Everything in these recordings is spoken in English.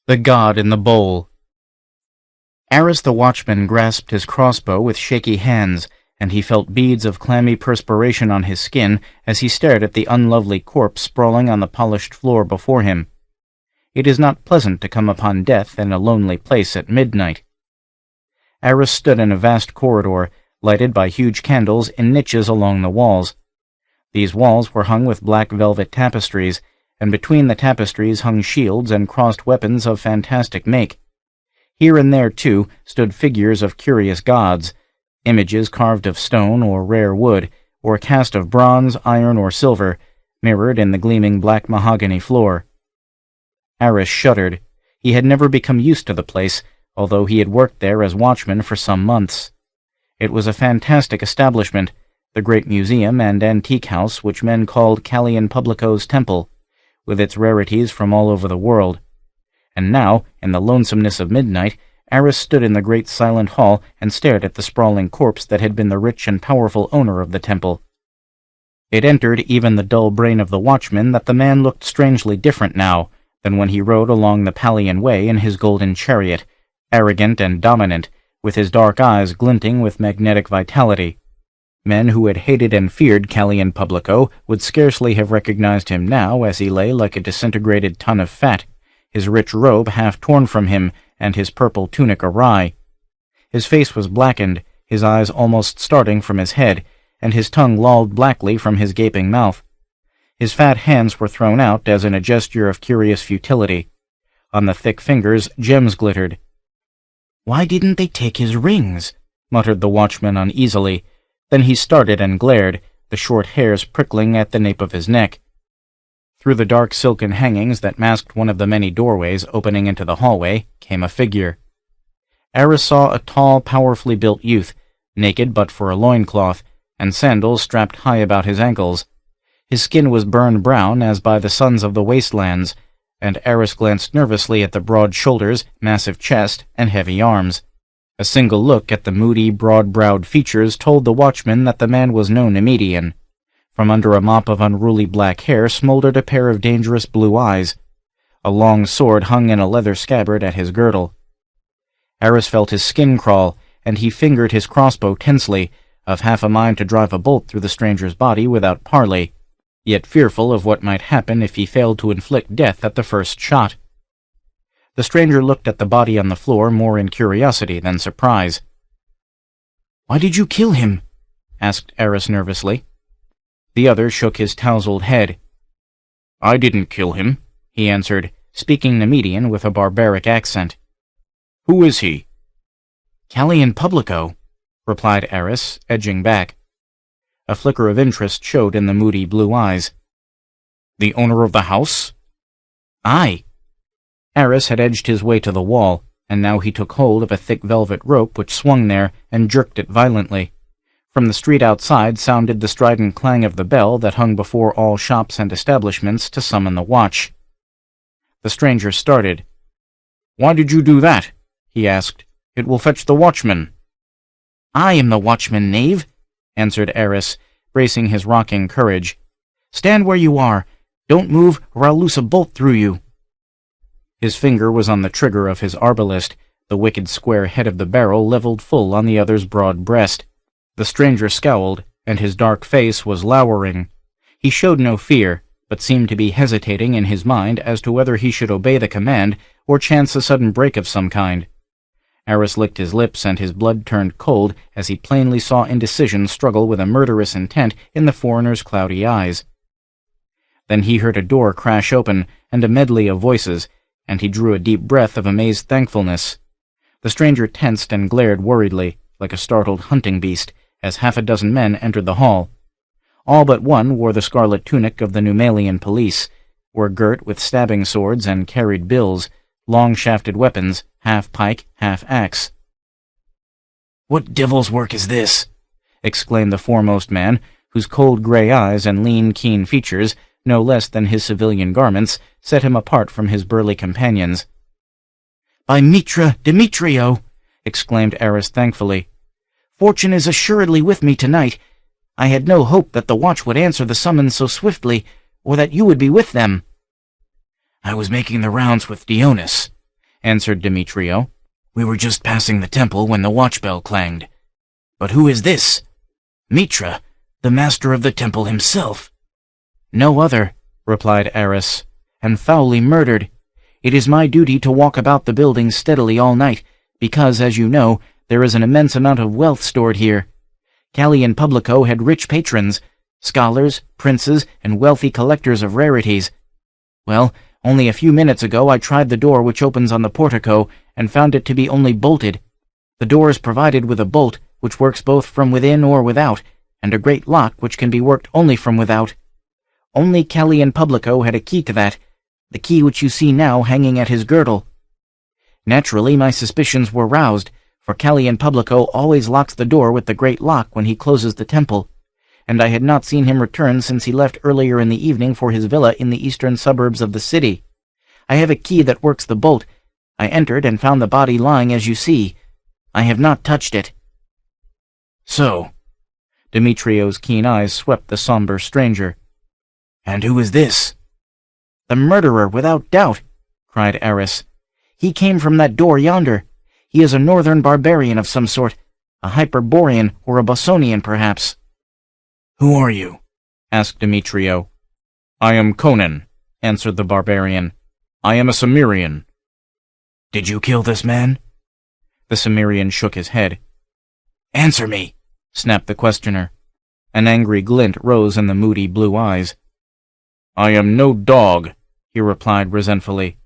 The God in the Bowl. Aris the watchman grasped his crossbow with shaky hands, and he felt beads of clammy perspiration on his skin as he stared at the unlovely corpse sprawling on the polished floor before him. It is not pleasant to come upon death in a lonely place at midnight. Aris stood in a vast corridor, lighted by huge candles in niches along the walls. These walls were hung with black velvet tapestries, and between the tapestries hung shields and crossed weapons of fantastic make. Here and there, too, stood figures of curious gods, images carved of stone or rare wood, or cast of bronze, iron, or silver, mirrored in the gleaming black mahogany floor. Aris shuddered. He had never become used to the place, although he had worked there as watchman for some months. It was a fantastic establishment, the great museum and antique house which men called Calian Publico's Temple, with its rarities from all over the world. And now, in the lonesomeness of midnight, Aris stood in the great silent hall and stared at the sprawling corpse that had been the rich and powerful owner of the temple. It entered even the dull brain of the watchman that the man looked strangely different now than when he rode along the Palian Way in his golden chariot, arrogant and dominant, with his dark eyes glinting with magnetic vitality. Men who had hated and feared Calian Publico would scarcely have recognized him now as he lay like a disintegrated ton of fat, his rich robe half torn from him and his purple tunic awry. His face was blackened, his eyes almost starting from his head, and his tongue lolled blackly from his gaping mouth. His fat hands were thrown out as in a gesture of curious futility. On the thick fingers gems glittered. "Why didn't they take his rings?" muttered the watchman uneasily. Then he started and glared, the short hairs prickling at the nape of his neck. Through the dark silken hangings that masked one of the many doorways opening into the hallway came a figure. Aris saw a tall, powerfully built youth, naked but for a loincloth, and sandals strapped high about his ankles. His skin was burned brown as by the suns of the wastelands, and Aris glanced nervously at the broad shoulders, massive chest, and heavy arms. A single look at the moody, broad-browed features told the watchman that the man was no Nemedian. From under a mop of unruly black hair smoldered a pair of dangerous blue eyes. A long sword hung in a leather scabbard at his girdle. Aris felt his skin crawl, and he fingered his crossbow tensely, of half a mind to drive a bolt through the stranger's body without parley, yet fearful of what might happen if he failed to inflict death at the first shot. The stranger looked at the body on the floor more in curiosity than surprise. "Why did you kill him?" asked Aris nervously. The other shook his tousled head. "I didn't kill him," he answered, speaking Nemedian with a barbaric accent. "Who is he?" "Calian Publico," replied Aris, edging back. A flicker of interest showed in the moody blue eyes. "The owner of the house?" "Aye." Aris had edged his way to the wall, and now he took hold of a thick velvet rope which swung there and jerked it violently. From the street outside sounded the strident clang of the bell that hung before all shops and establishments to summon the watch. The stranger started. "Why did you do that?" he asked. "It will fetch the watchman." "I am the watchman, knave," answered Aris, bracing his rocking courage. "Stand where you are. Don't move, or I'll loose a bolt through you." His finger was on the trigger of his arbalist, the wicked square head of the barrel leveled full on the other's broad breast. The stranger scowled, and his dark face was lowering. He showed no fear, but seemed to be hesitating in his mind as to whether he should obey the command or chance a sudden break of some kind. Aris licked his lips, and his blood turned cold as he plainly saw indecision struggle with a murderous intent in the foreigner's cloudy eyes. Then he heard a door crash open, and a medley of voices, and he drew a deep breath of amazed thankfulness. The stranger tensed and glared worriedly, like a startled hunting beast, as half a dozen men entered the hall. All but one wore the scarlet tunic of the Numalian police, were girt with stabbing swords and carried bills, long-shafted weapons, half pike, half axe. "What devil's work is this?" exclaimed the foremost man, whose cold grey eyes and lean, keen features, no less than his civilian garments, set him apart from his burly companions. "By Mitra Demetrio!" exclaimed Aris thankfully. "Fortune is assuredly with me tonight. I had no hope that the watch would answer the summons so swiftly, or that you would be with them." "I was making the rounds with Dionys," answered Demetrio. "We were just passing the temple when the watch bell clanged. But who is this? Mitra, the master of the temple himself." "No other," replied Eris, "and foully murdered. It is my duty to walk about the building steadily all night, because, as you know, there is an immense amount of wealth stored here. Callian Publico had rich patrons, scholars, princes, and wealthy collectors of rarities. Well, only a few minutes ago I tried the door which opens on the portico and found it to be only bolted. The door is provided with a bolt which works both from within or without, and a great lock which can be worked only from without. Only Callian Publico had a key to that, the key which you see now hanging at his girdle. Naturally, my suspicions were roused, for Callian Publico always locks the door with the great lock when he closes the temple, and I had not seen him return since he left earlier in the evening for his villa in the eastern suburbs of the city. I have a key that works the bolt. I entered and found the body lying as you see. I have not touched it." "So," Demetrio's keen eyes swept the somber stranger. "And who is this?" "The murderer, without doubt," cried Eris. "He came from that door yonder. He is a northern barbarian of some sort, a Hyborian or a Bossonian, perhaps." "Who are you?" asked Demetrio. "I am Conan," answered the barbarian. "I am a Cimmerian." "Did you kill this man?" The Cimmerian shook his head. "Answer me," snapped the questioner. An angry glint rose in the moody blue eyes. "I am no dog," he replied resentfully.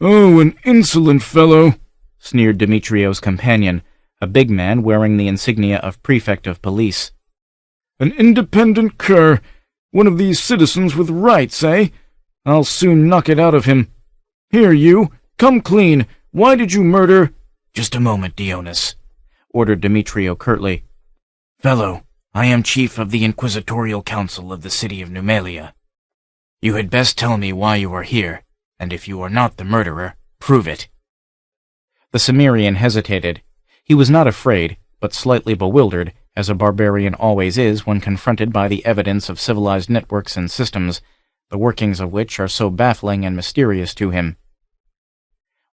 "Oh, an insolent fellow," sneered Demetrio's companion, a big man wearing the insignia of prefect of police. "An independent cur, one of these citizens with rights, eh? I'll soon knock it out of him. Here, you, come clean. Why did you murder—" "Just a moment, Dionys," ordered Demetrio curtly. "Fellow, I am chief of the Inquisitorial Council of the city of Numelia. You had best tell me why you are here, and if you are not the murderer, prove it." The Cimmerian hesitated. He was not afraid, but slightly bewildered, as a barbarian always is when confronted by the evidence of civilized networks and systems, the workings of which are so baffling and mysterious to him.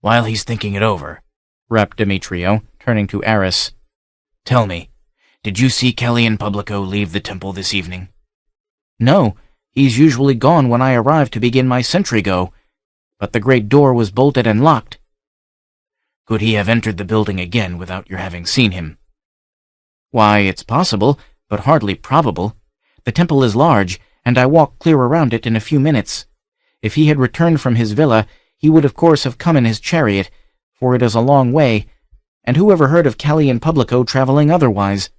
"While he's thinking it over," rapped Demetrio, turning to Eris, "tell me, did you see Callian Publico leave the temple this evening?" "No, he's usually gone when I arrive to begin my sentry go, but the great door was bolted and locked." "Could he have entered the building again without your having seen him?" "Why, it's possible, but hardly probable. The temple is large, and I walked clear around it in a few minutes. If he had returned from his villa, he would of course have come in his chariot, for it is a long way, and who ever heard of Callian Publico traveling otherwise?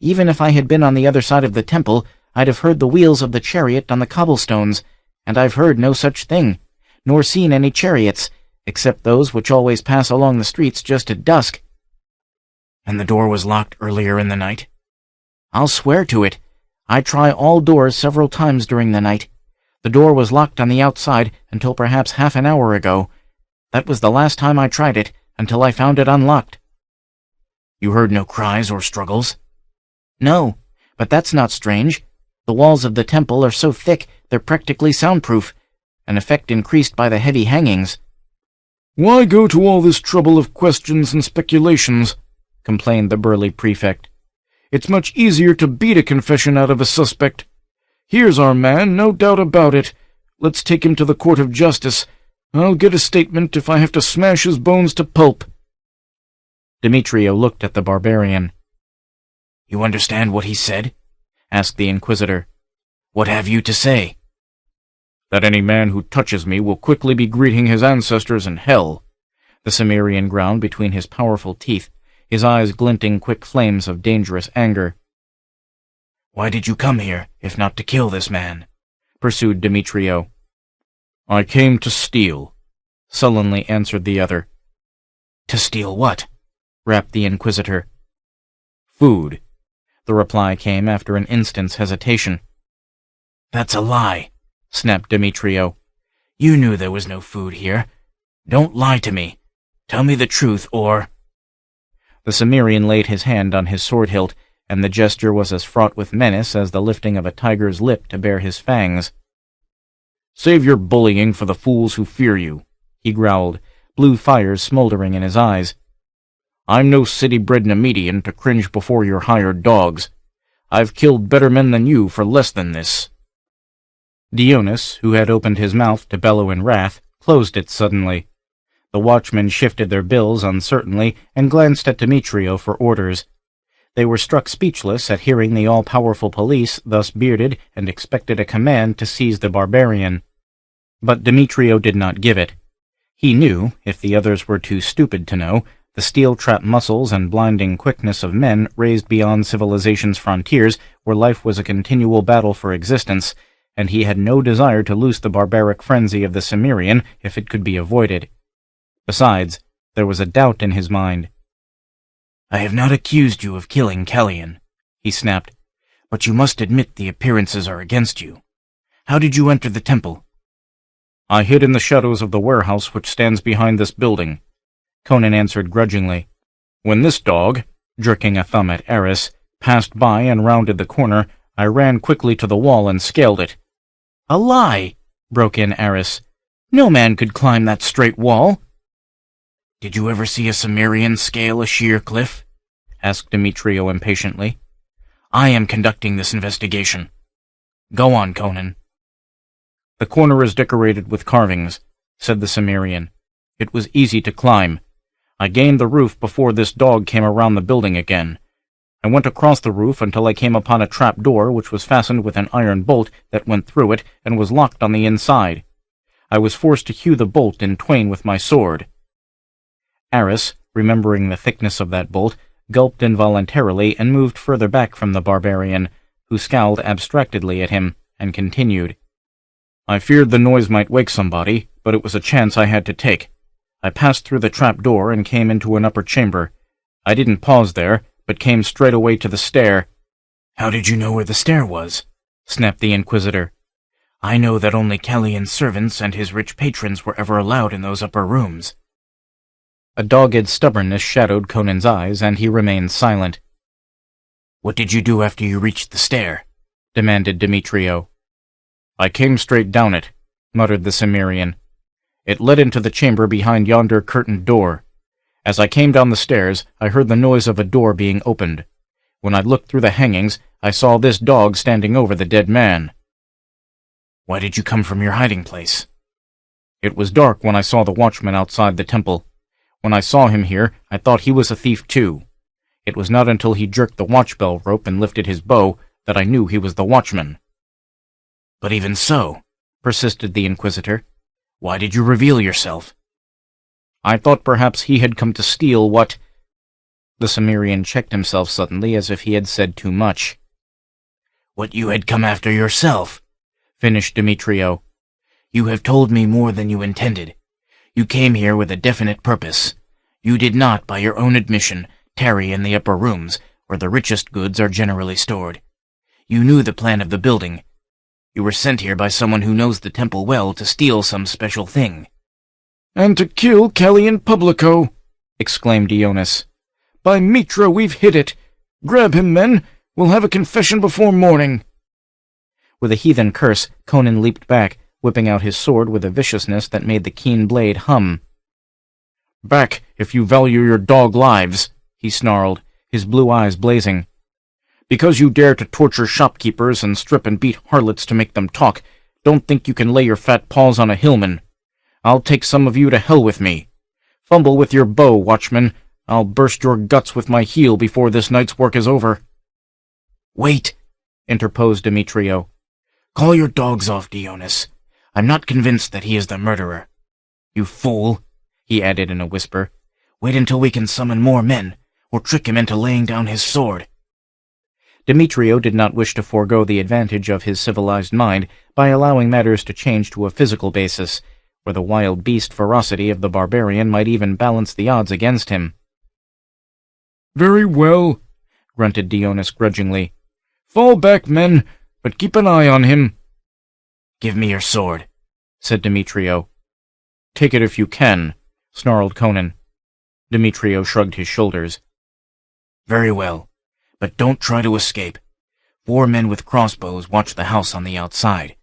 Even if I had been on the other side of the temple, I'd have heard the wheels of the chariot on the cobblestones, and I've heard no such thing, nor seen any chariots, except those which always pass along the streets just at dusk." "And the door was locked earlier in the night?" "I'll swear to it. I try all doors several times during the night. The door was locked on the outside until perhaps half an hour ago. That was the last time I tried it, until I found it unlocked." "You heard no cries or struggles?" "No, but that's not strange. The walls of the temple are so thick they're practically soundproof, an effect increased by the heavy hangings." "Why go to all this trouble of questions and speculations?" complained the burly prefect. "It's much easier to beat a confession out of a suspect. Here's our man, no doubt about it. Let's take him to the court of justice. I'll get a statement if I have to smash his bones to pulp." Demetrio looked at the barbarian. "You understand what he said?" asked the Inquisitor. "What have you to say?" "That any man who touches me will quickly be greeting his ancestors in hell," the Cimmerian ground between his powerful teeth, his eyes glinting quick flames of dangerous anger. "Why did you come here, if not to kill this man?" pursued Demetrio. "I came to steal," sullenly answered the other. "To steal what?" rapped the Inquisitor. "Food," the reply came after an instant's hesitation. "That's a lie," snapped Demetrio. "You knew there was no food here. Don't lie to me. Tell me the truth, or—" The Cimmerian laid his hand on his sword hilt, and the gesture was as fraught with menace as the lifting of a tiger's lip to bare his fangs. "Save your bullying for the fools who fear you," he growled, blue fires smoldering in his eyes. "I'm no city-bred Nemedian to cringe before your hired dogs. I've killed better men than you for less than this." Dionys, who had opened his mouth to bellow in wrath, closed it suddenly. The watchmen shifted their bills uncertainly and glanced at Demetrio for orders. They were struck speechless at hearing the all-powerful police thus bearded and expected a command to seize the barbarian. But Demetrio did not give it. He knew, if the others were too stupid to know, the steel-trap muscles and blinding quickness of men raised beyond civilization's frontiers, where life was a continual battle for existence, and he had no desire to loose the barbaric frenzy of the Cimmerian if it could be avoided. Besides, there was a doubt in his mind. "I have not accused you of killing Callian," he snapped, "but you must admit the appearances are against you. How did you enter the temple?" "I hid in the shadows of the warehouse which stands behind this building," Conan answered grudgingly. "When this dog," jerking a thumb at Eris, passed by and rounded the corner, I ran quickly to the wall and scaled it." "A lie!" broke in Eris. "No man could climb that straight wall." "Did you ever see a Cimmerian scale a sheer cliff?" asked Demetrio impatiently. "I am conducting this investigation. Go on, Conan." "The corner is decorated with carvings," said the Cimmerian. "It was easy to climb. I gained the roof before this dog came around the building again. I went across the roof until I came upon a trap door which was fastened with an iron bolt that went through it and was locked on the inside. I was forced to hew the bolt in twain with my sword." Eris, remembering the thickness of that bolt, gulped involuntarily and moved further back from the barbarian, who scowled abstractedly at him, and continued. "I feared the noise might wake somebody, but it was a chance I had to take. I passed through the trap door and came into an upper chamber. I didn't pause there, but came straight away to the stair." "How did you know where the stair was?" snapped the Inquisitor. "I know that only Callian's servants and his rich patrons were ever allowed in those upper rooms." A dogged stubbornness shadowed Conan's eyes, and he remained silent. "What did you do after you reached the stair?" demanded Demetrio. "I came straight down it," muttered the Cimmerian. "It led into the chamber behind yonder curtained door. As I came down the stairs, I heard the noise of a door being opened. When I looked through the hangings, I saw this dog standing over the dead man." "Why did you come from your hiding place?" "It was dark when I saw the watchman outside the temple. When I saw him here, I thought he was a thief too. It was not until he jerked the watch-bell rope and lifted his bow that I knew he was the watchman." "But even so," persisted the Inquisitor, "why did you reveal yourself?" "I thought perhaps he had come to steal what—" The Cimmerian checked himself suddenly as if he had said too much. "What you had come after yourself," finished Demetrio. "You have told me more than you intended. You came here with a definite purpose. You did not, by your own admission, tarry in the upper rooms, where the richest goods are generally stored. You knew the plan of the building. You were sent here by someone who knows the temple well to steal some special thing." "And to kill Callian Publico!" exclaimed Dionys. "By Mitra, we've hit it! Grab him, men! We'll have a confession before morning!" With a heathen curse, Conan leaped back, whipping out his sword with a viciousness that made the keen blade hum. "Back, if you value your dog lives," he snarled, his blue eyes blazing. "Because you dare to torture shopkeepers and strip and beat harlots to make them talk, don't think you can lay your fat paws on a hillman. I'll take some of you to hell with me. Fumble with your bow, watchman. I'll burst your guts with my heel before this night's work is over." "Wait," interposed Demetrio. "Call your dogs off, Dionys. I'm not convinced that he is the murderer. You fool," he added in a whisper. "Wait until we can summon more men, or trick him into laying down his sword." Demetrio did not wish to forego the advantage of his civilized mind by allowing matters to change to a physical basis, where the wild beast ferocity of the barbarian might even balance the odds against him. "Very well," grunted Dionys grudgingly. "Fall back, men, but keep an eye on him." "Give me your sword," said Demetrio. "Take it if you can," snarled Conan. Demetrio shrugged his shoulders. "Very well, but don't try to escape. 4 men with crossbows watch the house on the outside.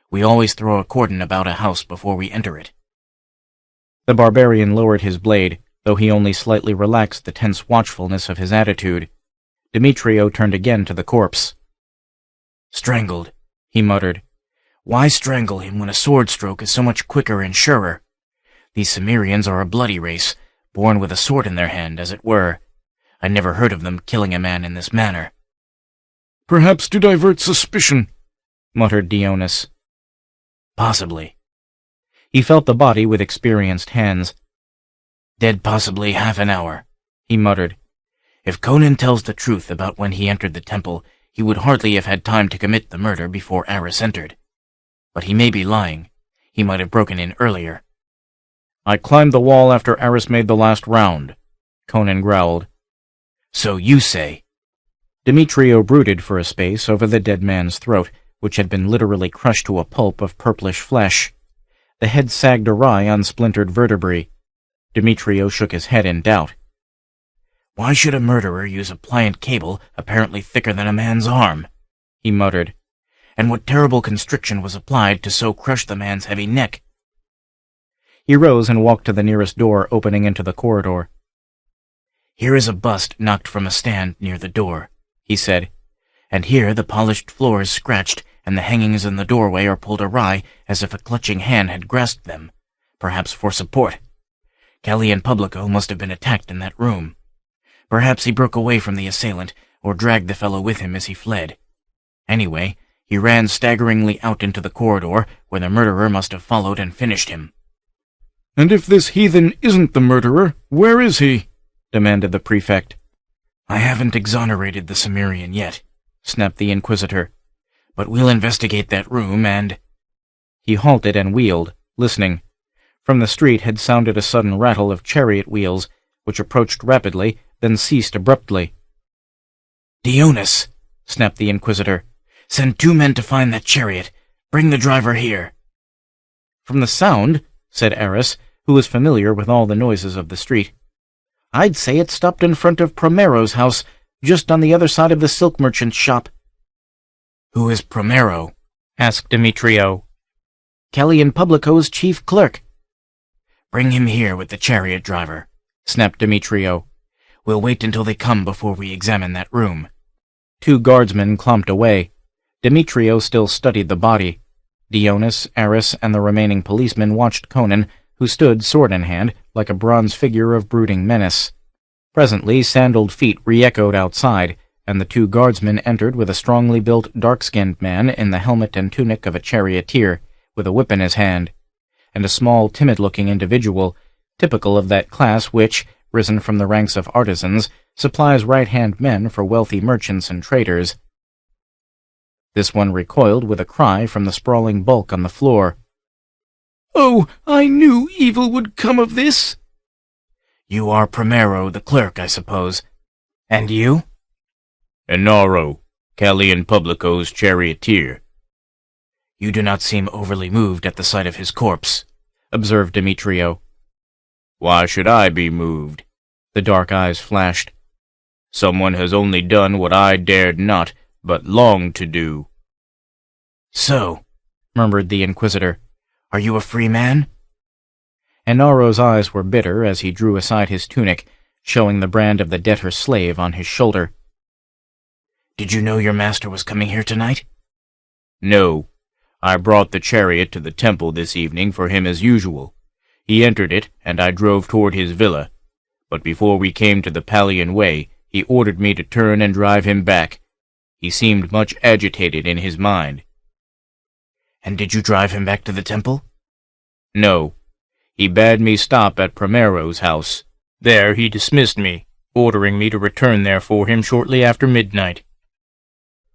We always throw a cordon about a house before we enter it." The barbarian lowered his blade, though he only slightly relaxed the tense watchfulness of his attitude. Demetrio turned again to the corpse. "Strangled," he muttered. "Why strangle him when a sword stroke is so much quicker and surer? These Cimmerians are a bloody race, born with a sword in their hand, as it were. I never heard of them killing a man in this manner." "Perhaps to divert suspicion," muttered Dionys. "Possibly." He felt the body with experienced hands. "Dead possibly half an hour," he muttered. "If Conan tells the truth about when he entered the temple, he would hardly have had time to commit the murder before Aris entered. But he may be lying. He might have broken in earlier." "I climbed the wall after Aris made the last round," Conan growled. "So you say." Demetrio brooded for a space over the dead man's throat, which had been literally crushed to a pulp of purplish flesh. The head sagged awry on splintered vertebrae. Demetrio shook his head in doubt. "Why should a murderer use a pliant cable apparently thicker than a man's arm?" he muttered. "And what terrible constriction was applied to so crush the man's heavy neck?" He rose and walked to the nearest door opening into the corridor. "Here is a bust knocked from a stand near the door," he said. "And here the polished floor is scratched, and the hangings in the doorway are pulled awry as if a clutching hand had grasped them, perhaps for support. Callie and Publico must have been attacked in that room. Perhaps he broke away from the assailant, or dragged the fellow with him as he fled. Anyway, he ran staggeringly out into the corridor, where the murderer must have followed and finished him." "And if this heathen isn't the murderer, where is he?" demanded the prefect. "I haven't exonerated the Cimmerian yet," snapped the Inquisitor. "But we'll investigate that room and—" He halted and wheeled, listening. From the street had sounded a sudden rattle of chariot wheels, which approached rapidly, then ceased abruptly. "Dionys," snapped the Inquisitor, "send 2 men to find that chariot. Bring the driver here." "From the sound," said Aris, who was familiar with all the noises of the street, "I'd say it stopped in front of Primero's house, just on the other side of the silk merchant's shop." "Who is Primero?" asked Demetrio. "Callie and Publico's chief clerk." "Bring him here with the chariot driver," snapped Demetrio. "We'll wait until they come before we examine that room." 2 guardsmen clomped away. Demetrio still studied the body. Dionys, Aris, and the remaining policemen watched Conan, who stood, sword in hand, like a bronze figure of brooding menace. Presently, sandaled feet re-echoed outside, and the 2 guardsmen entered with a strongly built, dark-skinned man in the helmet and tunic of a charioteer, with a whip in his hand, and a small, timid-looking individual, typical of that class which, risen from the ranks of artisans, supplies right-hand men for wealthy merchants and traders. This one recoiled with a cry from the sprawling bulk on the floor. "Oh, I knew evil would come of this!" "You are Primero, the clerk, I suppose. And you?" "Enaro, Callie and Publico's charioteer." "You do not seem overly moved at the sight of his corpse," observed Demetrio. "Why should I be moved?" The dark eyes flashed. "Someone has only done what I dared not, but longed to do." "So," murmured the Inquisitor, "are you a free man?" Enaro's eyes were bitter as he drew aside his tunic, showing the brand of the debtor's slave on his shoulder. "Did you know your master was coming here tonight?" "No. I brought the chariot to the temple this evening for him as usual. He entered it, and I drove toward his villa. But before we came to the Pallian Way, he ordered me to turn and drive him back. He seemed much agitated in his mind." "And did you drive him back to the temple?" "No. He bade me stop at Primero's house. There he dismissed me, ordering me to return there for him shortly after midnight."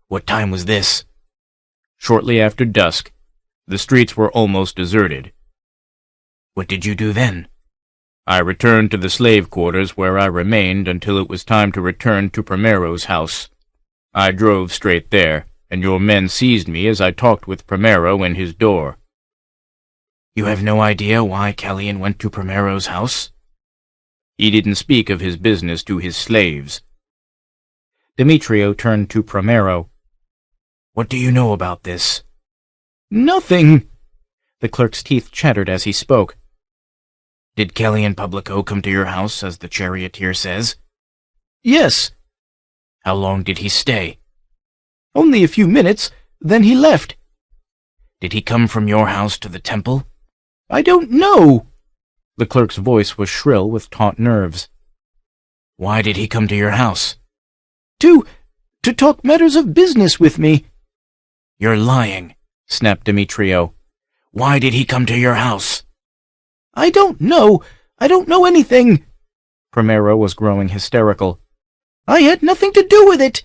"What time was this?" "Shortly after dusk. The streets were almost deserted." "What did you do then?" "I returned to the slave quarters where I remained until it was time to return to Primero's house. I drove straight there, and your men seized me as I talked with Primero in his door." "You have no idea why Callian went to Primero's house?" "He didn't speak of his business to his slaves." Demetrio turned to Primero. "What do you know about this?" "Nothing." The clerk's teeth chattered as he spoke. Did Kelly and Publico come to your house, as the charioteer says? Yes. How long did he stay? Only a few minutes, then he left. Did he come from your house to the temple? I don't know. The clerk's voice was shrill with taut nerves. Why did he come to your house? To talk matters of business with me. You're lying, snapped Demetrio. Why did he come to your house? I don't know. I don't know anything. Primero was growing hysterical. I had nothing to do with it.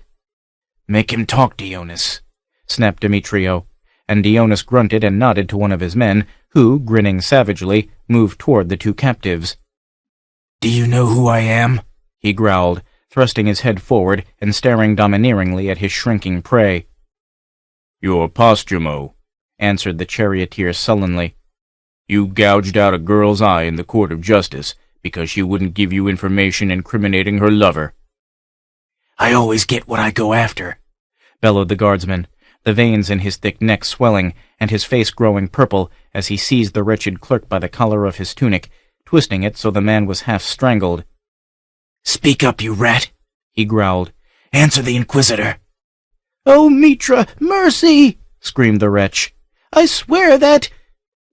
Make him talk, Dionys, snapped Demetrio, and Dionys grunted and nodded to one of his men, who, grinning savagely, moved toward the two captives. Do you know who I am? He growled, thrusting his head forward and staring domineeringly at his shrinking prey. You're Posthumo, answered the charioteer sullenly. You gouged out a girl's eye in the court of justice because she wouldn't give you information incriminating her lover. I always get what I go after, bellowed the guardsman, the veins in his thick neck swelling and his face growing purple as he seized the wretched clerk by the collar of his tunic, twisting it so the man was half strangled. Speak up, you rat, he growled. Answer the Inquisitor. Oh, Mitra, mercy, screamed the wretch. I swear that...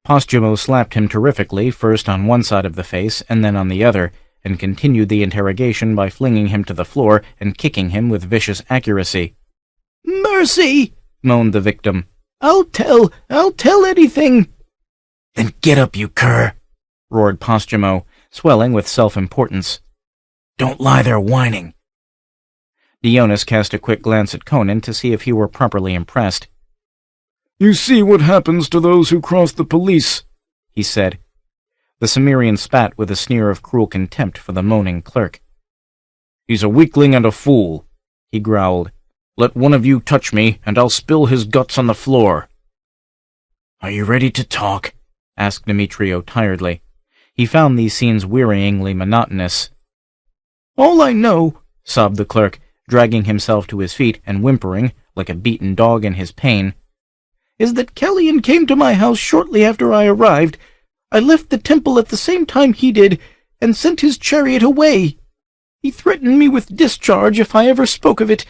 Posthumo slapped him terrifically, first on one side of the face and then on the other, and continued the interrogation by flinging him to the floor and kicking him with vicious accuracy. Mercy, moaned the victim. I'll tell anything. Then get up, you cur, roared Posthumo, swelling with self-importance. Don't lie there whining. Dionys cast a quick glance at Conan to see if he were properly impressed. You see what happens to those who cross the police, he said. The Cimmerian spat with a sneer of cruel contempt for the moaning clerk. He's a weakling and a fool, he growled. Let one of you touch me, and I'll spill his guts on the floor. Are you ready to talk? asked Demetrio tiredly. He found these scenes wearyingly monotonous. All I know, sobbed the clerk, dragging himself to his feet and whimpering, like a beaten dog in his pain, is that Kellyan came to my house shortly after I arrived. I left the temple at the same time he did, and sent his chariot away. He threatened me with discharge if I ever spoke of it.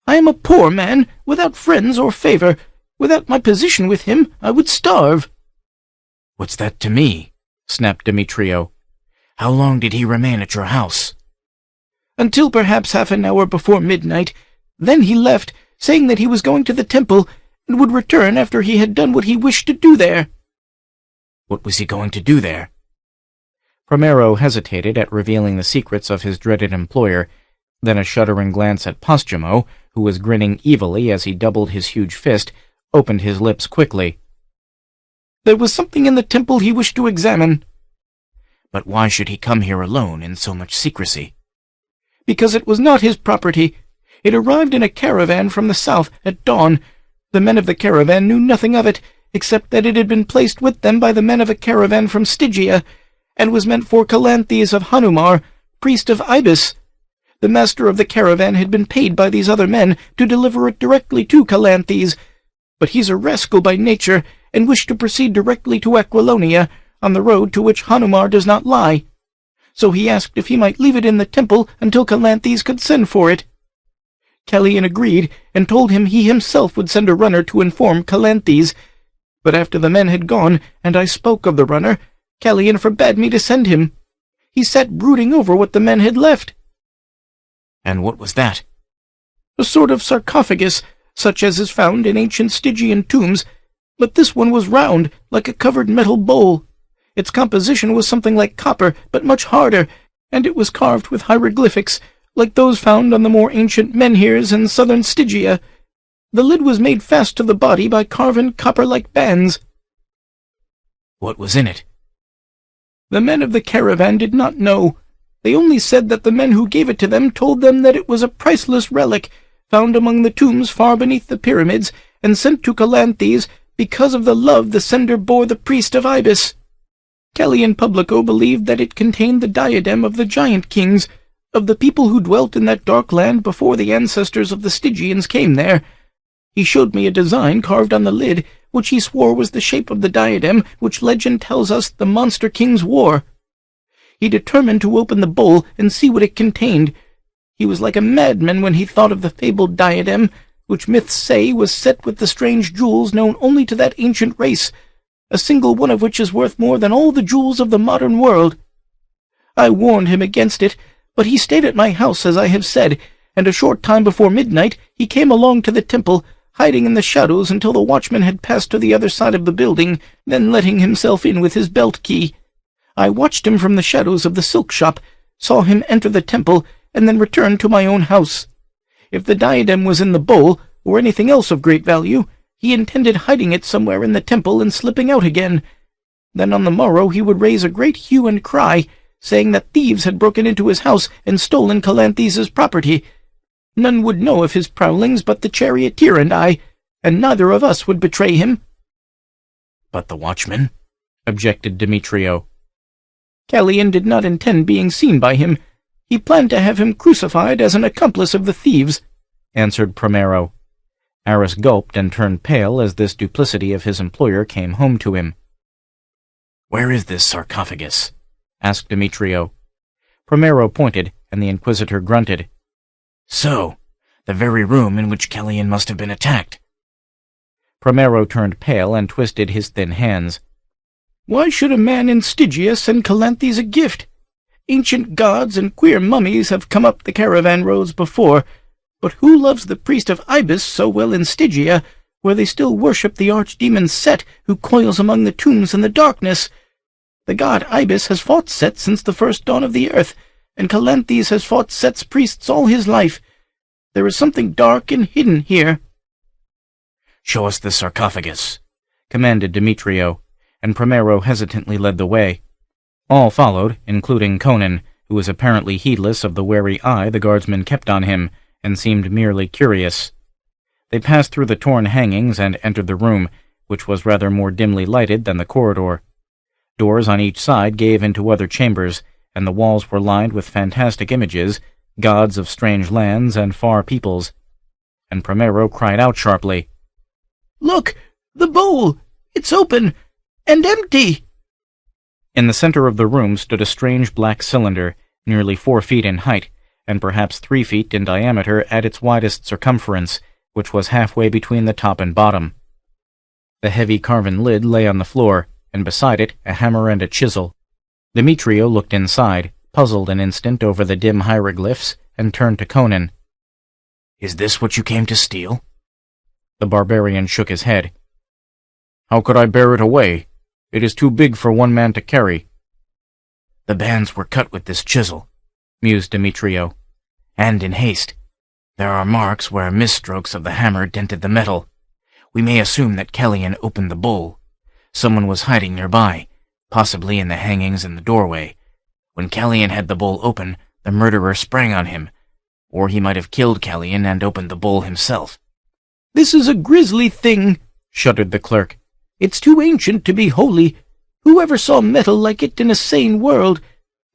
I am a poor man, without friends or favor. Without my position with him, I would starve. What's that to me? Snapped Demetrio. How long did he remain at your house? Until perhaps half an hour before midnight. Then he left, saying that he was going to the temple, and would return after he had done what he wished to do there. What was he going to do there? Primero hesitated at revealing the secrets of his dreaded employer, then a shuddering glance at Posthumo, who was grinning evilly as he doubled his huge fist, opened his lips quickly. There was something in the temple he wished to examine. But why should he come here alone in so much secrecy? Because it was not his property. It arrived in a caravan from the south at dawn. The men of the caravan knew nothing of it, except that it had been placed with them by the men of a caravan from Stygia, and was meant for Calanthes of Hanumar, priest of Ibis. The master of the caravan had been paid by these other men to deliver it directly to Calanthes, but he's a rascal by nature, and wished to proceed directly to Aquilonia, on the road to which Hanumar does not lie. So he asked if he might leave it in the temple until Calanthes could send for it. Kellyan agreed, and told him he himself would send a runner to inform Calanthes. But after the men had gone, and I spoke of the runner, Kellyan forbade me to send him. He sat brooding over what the men had left. And what was that? A sort of sarcophagus, such as is found in ancient Stygian tombs, but this one was round, like a covered metal bowl. Its composition was something like copper, but much harder, and it was carved with hieroglyphics, like those found on the more ancient menhirs in southern Stygia. The lid was made fast to the body by carven copper-like bands. What was in it? The men of the caravan did not know. They only said that the men who gave it to them told them that it was a priceless relic, found among the tombs far beneath the pyramids, and sent to Calanthes because of the love the sender bore the priest of Ibis. Kelly and Publico believed that it contained the diadem of the giant kings, of the people who dwelt in that dark land before the ancestors of the Stygians came there. He showed me a design carved on the lid, which he swore was the shape of the diadem which legend tells us the monster kings wore. He determined to open the bowl and see what it contained. He was like a madman when he thought of the fabled diadem, which myths say was set with the strange jewels known only to that ancient race, a single one of which is worth more than all the jewels of the modern world. I warned him against it, but he stayed at my house, as I have said, and a short time before midnight he came along to the temple, hiding in the shadows until the watchman had passed to the other side of the building, then letting himself in with his belt key. I watched him from the shadows of the silk shop, saw him enter the temple, and then return to my own house. If the diadem was in the bowl, or anything else of great value, he intended hiding it somewhere in the temple and slipping out again. Then on the morrow he would raise a great hue and cry, saying that thieves had broken into his house and stolen Calanthes's property. None would know of his prowlings but the charioteer and I, and neither of us would betray him." "But the watchman?" objected Demetrio. "Callian did not intend being seen by him. He planned to have him crucified as an accomplice of the thieves," answered Primero. Aris gulped and turned pale as this duplicity of his employer came home to him. "Where is this sarcophagus?" asked Demetrio. Primero pointed, and the Inquisitor grunted. "So, the very room in which Callian must have been attacked." Primero turned pale and twisted his thin hands. "Why should a man in Stygia send Calanthes a gift? Ancient gods and queer mummies have come up the caravan roads before, but who loves the priest of Ibis so well in Stygia, where they still worship the archdemon Set, who coils among the tombs in the darkness? The god Ibis has fought Set since the first dawn of the earth, and Calanthes has fought Set's priests all his life. There is something dark and hidden here." "Show us the sarcophagus," commanded Demetrio, and Primero hesitantly led the way. All followed, including Conan, who was apparently heedless of the wary eye the guardsman kept on him, and seemed merely curious. They passed through the torn hangings and entered the room, which was rather more dimly lighted than the corridor. Doors on each side gave into other chambers, and the walls were lined with fantastic images, gods of strange lands and far peoples. And Primero cried out sharply, "Look! The bowl! It's open! And empty!" In the center of the room stood a strange black cylinder, nearly 4 feet in height, and perhaps 3 feet in diameter at its widest circumference, which was halfway between the top and bottom. The heavy carven lid lay on the floor, and beside it a hammer and a chisel. Demetrio looked inside, puzzled an instant over the dim hieroglyphs, and turned to Conan. "Is this what you came to steal?" The barbarian shook his head. "How could I bear it away? It is too big for one man to carry." "The bands were cut with this chisel," mused Demetrio, "and in haste. There are marks where misstrokes of the hammer dented the metal. We may assume that Callian opened the bowl. Someone was hiding nearby, possibly in the hangings in the doorway. When Callian had the bowl open, the murderer sprang on him, or he might have killed Callian and opened the bowl himself." "This is a grisly thing," shuddered the clerk. "It's too ancient to be holy. Whoever saw metal like it in a sane world?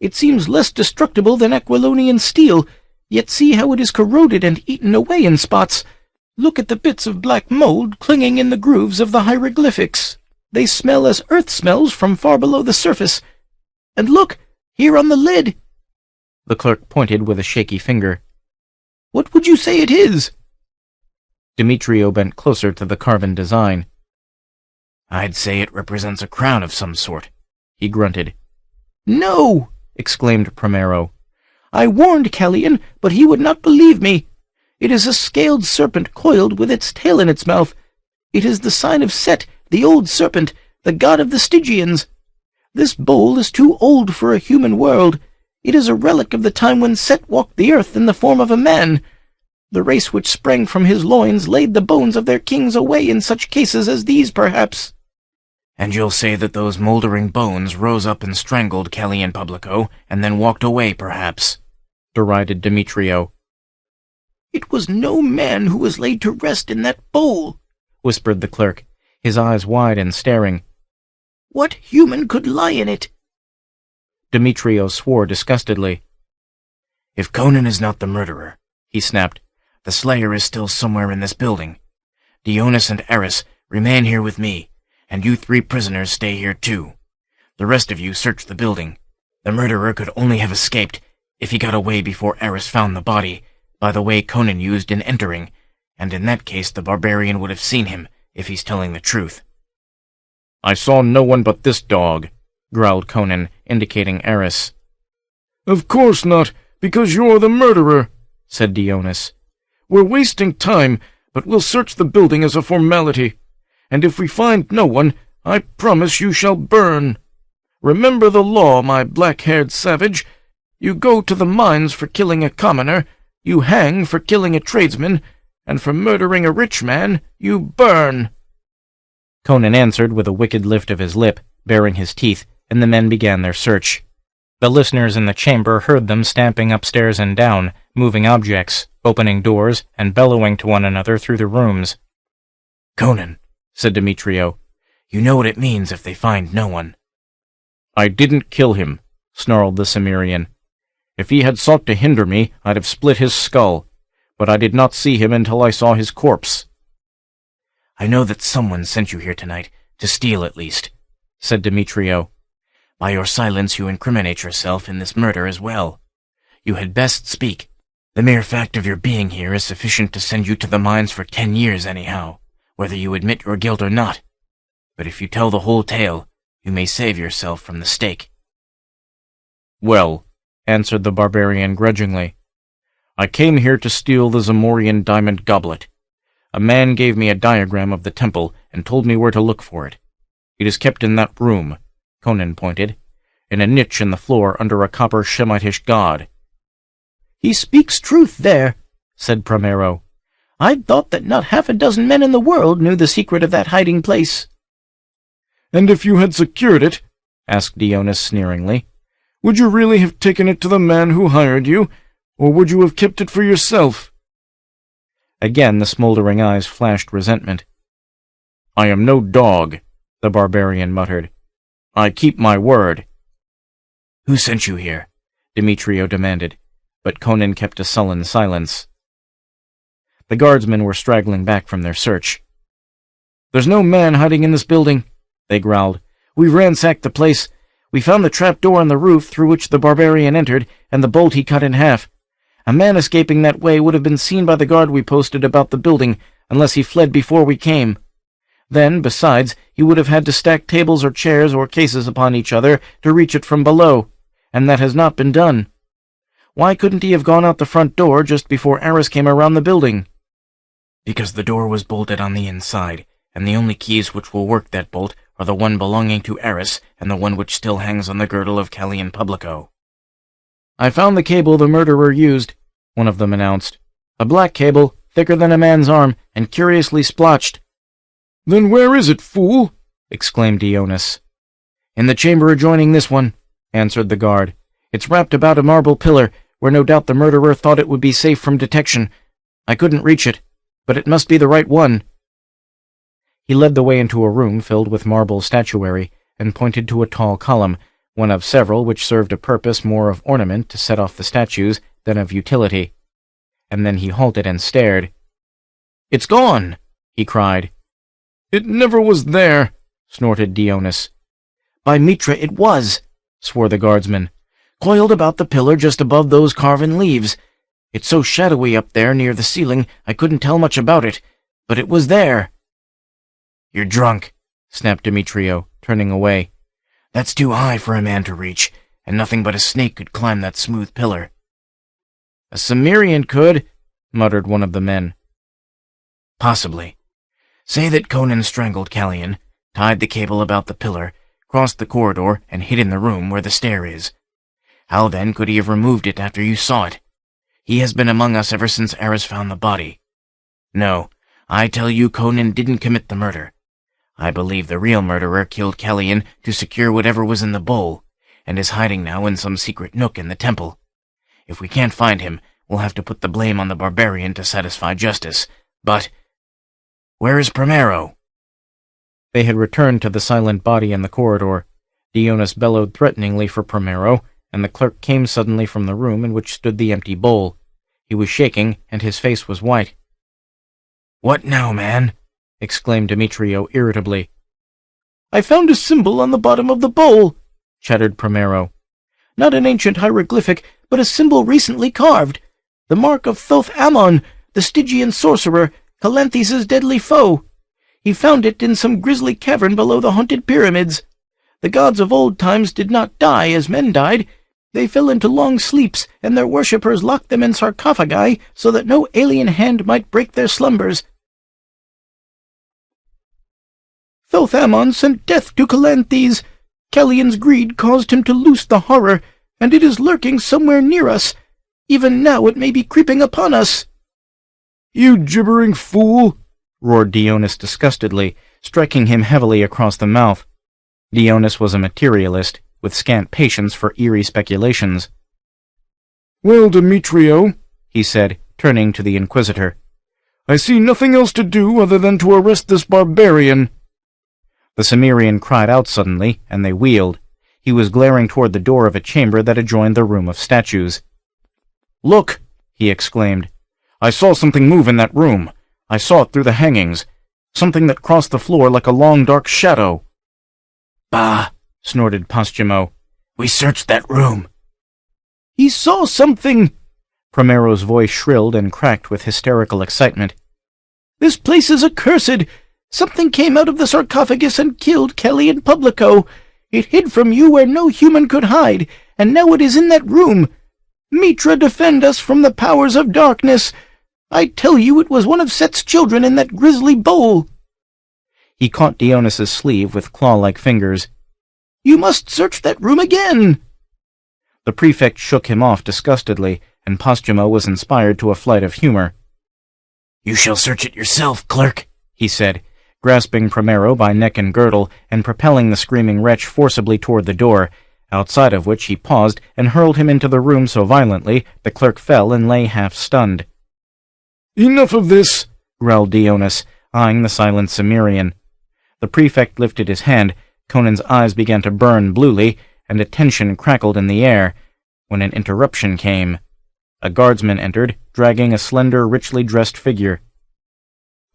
It seems less destructible than Aquilonian steel, yet see how it is corroded and eaten away in spots. Look at the bits of black mold clinging in the grooves of the hieroglyphics. They smell as earth smells from far below the surface. And look, here on the lid." The clerk pointed with a shaky finger. "What would you say it is?" Demetrio bent closer to the carven design. "I'd say it represents a crown of some sort," he grunted. "No!" exclaimed Primero. "I warned Callian, but he would not believe me. It is a scaled serpent coiled with its tail in its mouth. It is the sign of Set, the old serpent, the god of the Stygians. This bowl is too old for a human world. It is a relic of the time when Set walked the earth in the form of a man. The race which sprang from his loins laid the bones of their kings away in such cases as these, perhaps." "And you'll say that those mouldering bones rose up and strangled Callian Publico, and then walked away, perhaps?" derided Demetrio. "It was no man who was laid to rest in that bowl," whispered the clerk, his eyes wide and staring. "What human could lie in it?" Demetrio swore disgustedly. "If Conan is not the murderer," he snapped, "the slayer is still somewhere in this building. Dionys and Eris, remain here with me, and you 3 prisoners stay here too. The rest of you search the building. The murderer could only have escaped if he got away before Eris found the body, by the way Conan used in entering, and in that case the barbarian would have seen him, if he's telling the truth. I saw no one but this dog, growled Conan, indicating Eris. Of course not, because you're the murderer, said Dionys. We're wasting time, but we'll search the building as a formality, and if we find no one, I promise you shall burn. Remember the law, my black-haired savage. You go to the mines for killing a commoner, you hang for killing a tradesman, and for murdering a rich man, you burn. Conan answered with a wicked lift of his lip, baring his teeth, and the men began their search. The listeners in the chamber heard them stamping upstairs and down, moving objects, opening doors, and bellowing to one another through the rooms. Conan, said Demetrio, you know what it means if they find no one. I didn't kill him, snarled the Cimmerian. If he had sought to hinder me, I'd have split his skull, but I did not see him until I saw his corpse. I know that someone sent you here tonight, to steal at least, said Demetrio. By your silence you incriminate yourself in this murder as well. You had best speak. The mere fact of your being here is sufficient to send you to the mines for 10 years anyhow, whether you admit your guilt or not. But if you tell the whole tale, you may save yourself from the stake. Well, answered the barbarian grudgingly, I came here to steal the Zamorian diamond goblet. A man gave me a diagram of the temple and told me where to look for it. It is kept in that room, Conan pointed, in a niche in the floor under a copper Shemitish god. He speaks truth there, said Primero. I'd thought that not half a dozen men in the world knew the secret of that hiding place. And if you had secured it, asked Dionys sneeringly, would you really have taken it to the man who hired you, or would you have kept it for yourself? Again the smoldering eyes flashed resentment. I am no dog, the barbarian muttered. I keep my word. Who sent you here? Demetrio demanded, but Conan kept a sullen silence. The guardsmen were straggling back from their search. There's no man hiding in this building, they growled. We've ransacked the place. We found the trap door on the roof through which the barbarian entered, and the bolt he cut in half. A man escaping that way would have been seen by the guard we posted about the building, unless he fled before we came. Then, besides, he would have had to stack tables or chairs or cases upon each other to reach it from below, and that has not been done. Why couldn't he have gone out the front door just before Eris came around the building? Because the door was bolted on the inside, and the only keys which will work that bolt are the one belonging to Eris and the one which still hangs on the girdle of Callian Publico. I found the cable the murderer used, one of them announced. A black cable, thicker than a man's arm, and curiously splotched. Then where is it, fool? Exclaimed Dionys. In the chamber adjoining this one, answered the guard. It's wrapped about a marble pillar, where no doubt the murderer thought it would be safe from detection. I couldn't reach it, but it must be the right one. He led the way into a room filled with marble statuary, and pointed to a tall column, one of several which served a purpose more of ornament to set off the statues than of utility. And then he halted and stared. "It's gone!" he cried. "It never was there," snorted Dionys. "By Mitra it was," swore the guardsman. "Coiled about the pillar just above those carven leaves. It's so shadowy up there near the ceiling I couldn't tell much about it, but it was there." "You're drunk," snapped Demetrio, turning away. "That's too high for a man to reach, and nothing but a snake could climb that smooth pillar." "A Cimmerian could," muttered one of the men. "Possibly. Say that Conan strangled Callian, tied the cable about the pillar, crossed the corridor, and hid in the room where the stair is. How then could he have removed it after you saw it? He has been among us ever since Eris found the body. No, I tell you Conan didn't commit the murder. I believe the real murderer killed Callian to secure whatever was in the bowl, and is hiding now in some secret nook in the temple. If we can't find him, we'll have to put the blame on the barbarian to satisfy justice. But where is Primero?" They had returned to the silent body in the corridor. Dionys bellowed threateningly for Primero, and the clerk came suddenly from the room in which stood the empty bowl. He was shaking, and his face was white. "What now, man?" exclaimed Demetrio irritably. "I found a symbol on the bottom of the bowl," chattered Primero. Not an ancient hieroglyphic, but a symbol recently carved. The mark of Thoth Ammon, the Stygian sorcerer, Calanthes' deadly foe. He found it in some grisly cavern below the haunted pyramids. The gods of old times did not die as men died. They fell into long sleeps, and their worshippers locked them in sarcophagi so that no alien hand might break their slumbers. Thoth Ammon sent death to Calanthes. Callian's greed caused him to loose the horror, and it is lurking somewhere near us. Even now it may be creeping upon us. "You gibbering fool!" roared Dionys disgustedly, striking him heavily across the mouth. Dionys was a materialist, with scant patience for eerie speculations. "Well, Demetrio," he said, turning to the Inquisitor, "I see nothing else to do other than to arrest this barbarian." The Cimmerian cried out suddenly, and they wheeled. He was glaring toward the door of a chamber that adjoined the room of statues. "Look!" he exclaimed. "I saw something move in that room. I saw it through the hangings. Something that crossed the floor like a long dark shadow." "Bah!" snorted Posthumo. "We searched that room." "He saw something!" Primero's voice shrilled and cracked with hysterical excitement. "This place is accursed! Something came out of the sarcophagus and killed Kelly and Publico. It hid from you where no human could hide, and now it is in that room. Mitra, defend us from the powers of darkness! I tell you it was one of Set's children in that grisly bowl." He caught Dionys's sleeve with claw-like fingers. "You must search that room again!" The prefect shook him off disgustedly, and Posthumo was inspired to a flight of humor. "You shall search it yourself, clerk," he said, grasping Primero by neck and girdle and propelling the screaming wretch forcibly toward the door, outside of which he paused and hurled him into the room so violently the clerk fell and lay half-stunned. "Enough of this," growled Dionys, eyeing the silent Cimmerian. The prefect lifted his hand. Conan's eyes began to burn bluely, and a tension crackled in the air, when an interruption came. A guardsman entered, dragging a slender, richly dressed figure.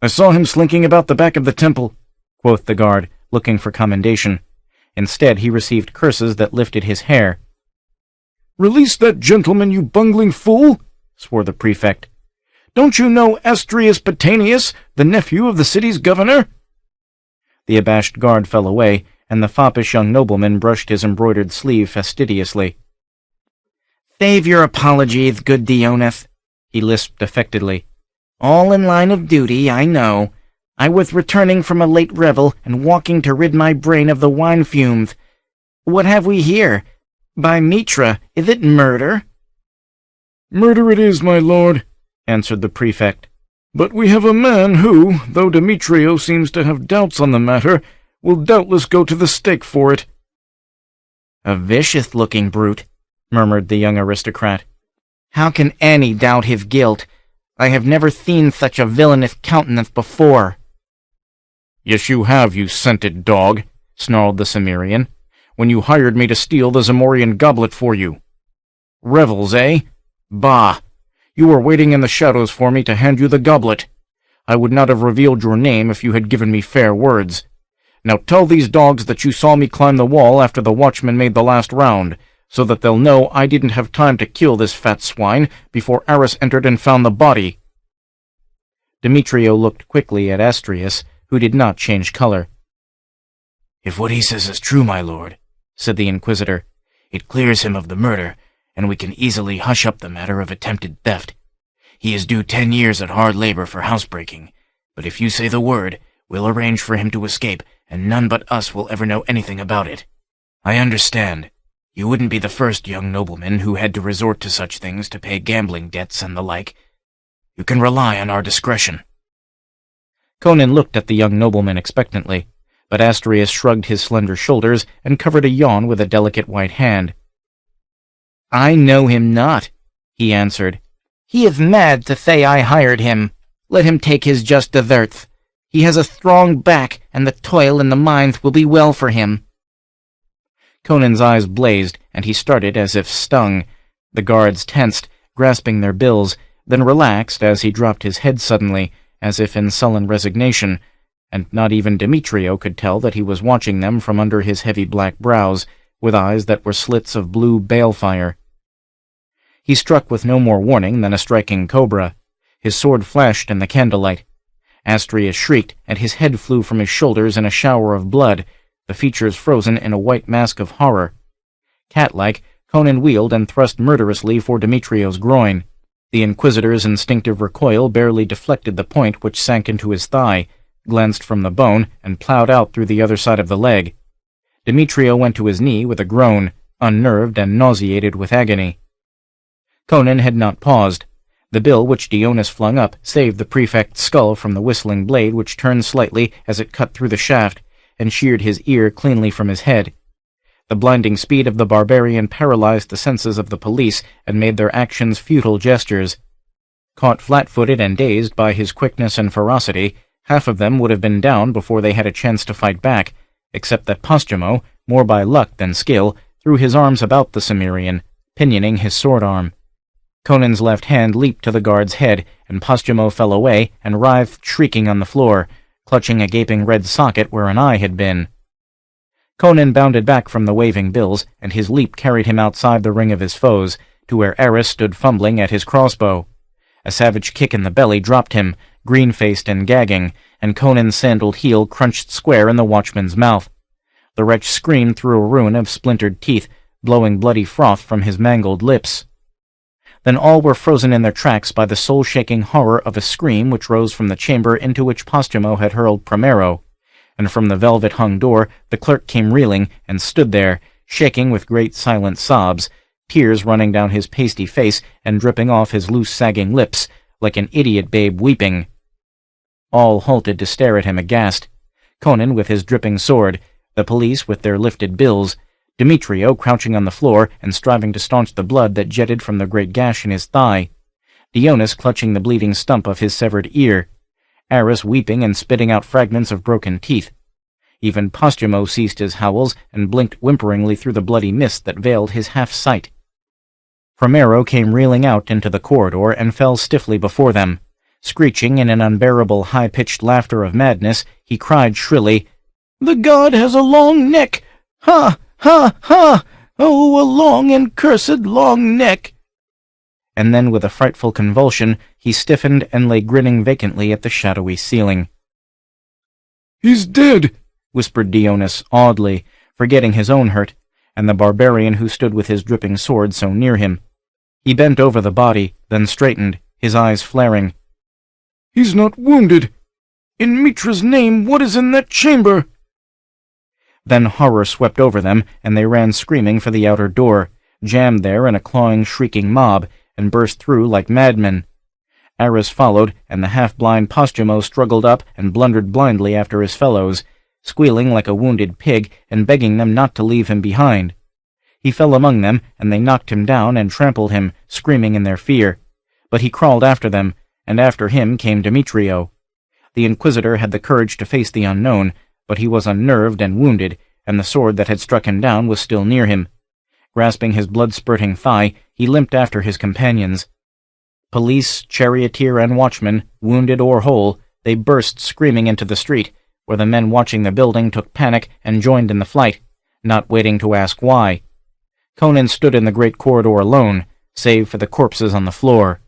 "I saw him slinking about the back of the temple," quoth the guard, looking for commendation. Instead, he received curses that lifted his hair. "Release that gentleman, you bungling fool!" swore the prefect. "Don't you know Astrius Patanius, the nephew of the city's governor?" The abashed guard fell away, and the foppish young nobleman brushed his embroidered sleeve fastidiously. "Save your apologies, good Dionys," he lisped affectedly. "All in line of duty, I know. I was returning from a late revel and walking to rid my brain of the wine fumes. What have we here? By Mitra, is it murder?" "Murder it is, my lord," answered the prefect. "But we have a man who, though Demetrio seems to have doubts on the matter, will doubtless go to the stake for it." "A vicious-looking brute," murmured the young aristocrat. "How can any doubt his guilt? I have never seen such a villainous countenance before." "Yes, you have, you scented dog," snarled the Cimmerian, "when you hired me to steal the Zamorian goblet for you. Revels, eh? Bah! You were waiting in the shadows for me to hand you the goblet. I would not have revealed your name if you had given me fair words. Now tell these dogs that you saw me climb the wall after the watchman made the last round, so that they'll know I didn't have time to kill this fat swine before Aris entered and found the body." Demetrio looked quickly at Astrius, who did not change color. "If what he says is true, my lord," said the Inquisitor, "it clears him of the murder, and we can easily hush up the matter of attempted theft. He is due 10 years at hard labor for housebreaking, but if you say the word, we'll arrange for him to escape, and none but us will ever know anything about it. I understand. You wouldn't be the first young nobleman who had to resort to such things to pay gambling debts and the like. You can rely on our discretion." Conan looked at the young nobleman expectantly, but Astrius shrugged his slender shoulders and covered a yawn with a delicate white hand. "I know him not," he answered. "He is mad to say I hired him. Let him take his just deserts. He has a strong back, and the toil in the mines will be well for him." Conan's eyes blazed, and he started as if stung. The guards tensed, grasping their bills, then relaxed as he dropped his head suddenly, as if in sullen resignation, and not even Demetrio could tell that he was watching them from under his heavy black brows, with eyes that were slits of blue balefire. He struck with no more warning than a striking cobra. His sword flashed in the candlelight. Astria shrieked, and his head flew from his shoulders in a shower of blood, the features frozen in a white mask of horror. Cat-like, Conan wheeled and thrust murderously for Demetrio's groin. The Inquisitor's instinctive recoil barely deflected the point which sank into his thigh, glanced from the bone, and plowed out through the other side of the leg. Demetrio went to his knee with a groan, unnerved and nauseated with agony. Conan had not paused. The bill which Dionys flung up saved the prefect's skull from the whistling blade which turned slightly as it cut through the shaft, and sheared his ear cleanly from his head. The blinding speed of the barbarian paralyzed the senses of the police and made their actions futile gestures. Caught flat-footed and dazed by his quickness and ferocity, half of them would have been down before they had a chance to fight back, except that Posthumo, more by luck than skill, threw his arms about the Cimmerian, pinioning his sword-arm. Conan's left hand leaped to the guard's head, and Posthumo fell away and writhed shrieking on the floor, clutching a gaping red socket where an eye had been. Conan bounded back from the waving bills, and his leap carried him outside the ring of his foes, to where Eris stood fumbling at his crossbow. A savage kick in the belly dropped him, green-faced and gagging, and Conan's sandaled heel crunched square in the watchman's mouth. The wretch screamed through a ruin of splintered teeth, blowing bloody froth from his mangled lips. Then all were frozen in their tracks by the soul-shaking horror of a scream which rose from the chamber into which Posthumo had hurled Primero, and from the velvet-hung door the clerk came reeling and stood there, shaking with great silent sobs, tears running down his pasty face and dripping off his loose sagging lips, like an idiot babe weeping. All halted to stare at him aghast. Conan with his dripping sword, the police with their lifted bills, Demetrio crouching on the floor and striving to staunch the blood that jetted from the great gash in his thigh, Dionys clutching the bleeding stump of his severed ear, Eris weeping and spitting out fragments of broken teeth. Even Posthumo ceased his howls and blinked whimperingly through the bloody mist that veiled his half-sight. Primero came reeling out into the corridor and fell stiffly before them. Screeching in an unbearable high-pitched laughter of madness, he cried shrilly, "The god has a long neck! Ha! Ha! Ha! Oh, a long and cursed long neck!" And then with a frightful convulsion, he stiffened and lay grinning vacantly at the shadowy ceiling. "He's dead," whispered Dionys awedly, forgetting his own hurt, and the barbarian who stood with his dripping sword so near him. He bent over the body, then straightened, his eyes flaring. "He's not wounded. In Mitra's name, what is in that chamber?" Then horror swept over them, and they ran screaming for the outer door, jammed there in a clawing, shrieking mob, and burst through like madmen. Eris followed, and the half-blind Posthumo struggled up and blundered blindly after his fellows, squealing like a wounded pig and begging them not to leave him behind. He fell among them, and they knocked him down and trampled him, screaming in their fear. But he crawled after them, and after him came Demetrio. The Inquisitor had the courage to face the unknown, but he was unnerved and wounded, and the sword that had struck him down was still near him. Grasping his blood-spurting thigh, he limped after his companions. Police, charioteer, and watchman, wounded or whole, they burst screaming into the street, where the men watching the building took panic and joined in the flight, not waiting to ask why. Conan stood in the great corridor alone, save for the corpses on the floor.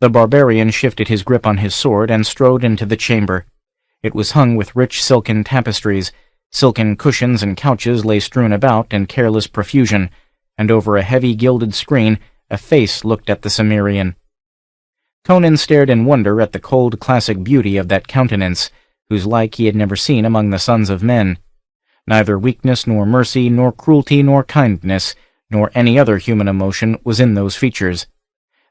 The barbarian shifted his grip on his sword and strode into the chamber. It was hung with rich silken tapestries. Silken cushions and couches lay strewn about in careless profusion, and over a heavy gilded screen a face looked at the Cimmerian. Conan stared in wonder at the cold classic beauty of that countenance, whose like he had never seen among the sons of men. Neither weakness nor mercy nor cruelty nor kindness, nor any other human emotion was in those features.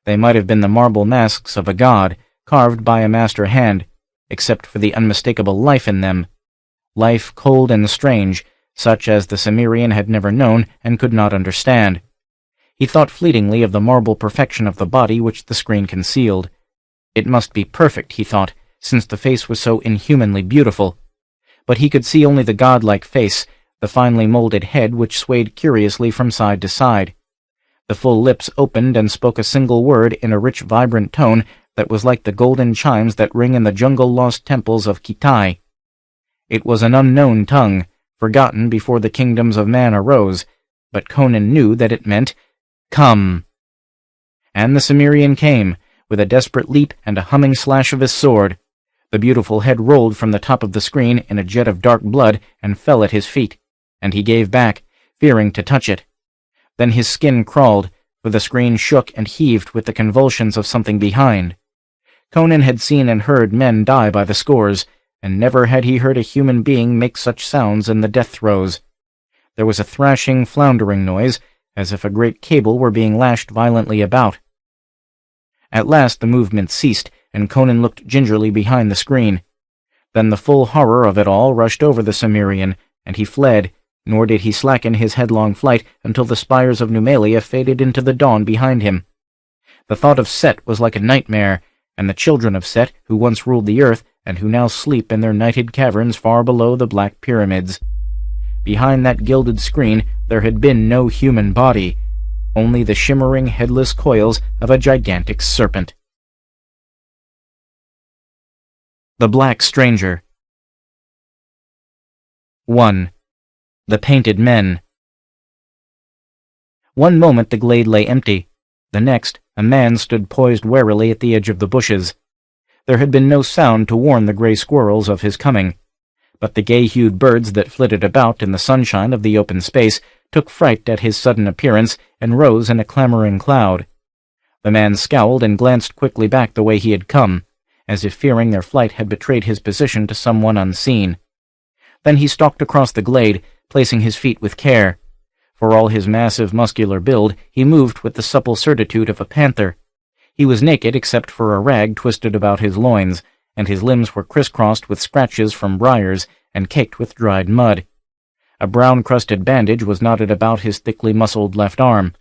They might have been the marble masks of a god, carved by a master hand, except for the unmistakable life in them. Life cold and strange, such as the Cimmerian had never known and could not understand. He thought fleetingly of the marble perfection of the body which the screen concealed. It must be perfect, he thought, since the face was so inhumanly beautiful. But he could see only the godlike face, the finely molded head which swayed curiously from side to side. The full lips opened and spoke a single word in a rich, vibrant tone that was like the golden chimes that ring in the jungle-lost temples of Kitai. It was an unknown tongue, forgotten before the kingdoms of man arose, but Conan knew that it meant, "Come!" And the Cimmerian came, with a desperate leap and a humming slash of his sword. The beautiful head rolled from the top of the screen in a jet of dark blood and fell at his feet, and he gave back, fearing to touch it. Then his skin crawled, for the screen shook and heaved with the convulsions of something behind. Conan had seen and heard men die by the scores, and never had he heard a human being make such sounds in the death throes. There was a thrashing, floundering noise, as if a great cable were being lashed violently about. At last the movement ceased, and Conan looked gingerly behind the screen. Then the full horror of it all rushed over the Cimmerian, and he fled, nor did he slacken his headlong flight until the spires of Numalia faded into the dawn behind him. The thought of Set was like a nightmare, and the children of Set, who once ruled the earth, and who now sleep in their nighted caverns far below the black pyramids. Behind that gilded screen there had been no human body, only the shimmering headless coils of a gigantic serpent. The Black Stranger. 1. The Painted Men. One moment the glade lay empty. The next, a man stood poised warily at the edge of the bushes. There had been no sound to warn the gray squirrels of his coming, but the gay-hued birds that flitted about in the sunshine of the open space took fright at his sudden appearance and rose in a clamoring cloud. The man scowled and glanced quickly back the way he had come, as if fearing their flight had betrayed his position to someone unseen. Then he stalked across the glade, placing his feet with care. For all his massive muscular build, he moved with the supple certitude of a panther. He was naked except for a rag twisted about his loins, and his limbs were crisscrossed with scratches from briars and caked with dried mud. A brown-crusted bandage was knotted about his thickly muscled left arm.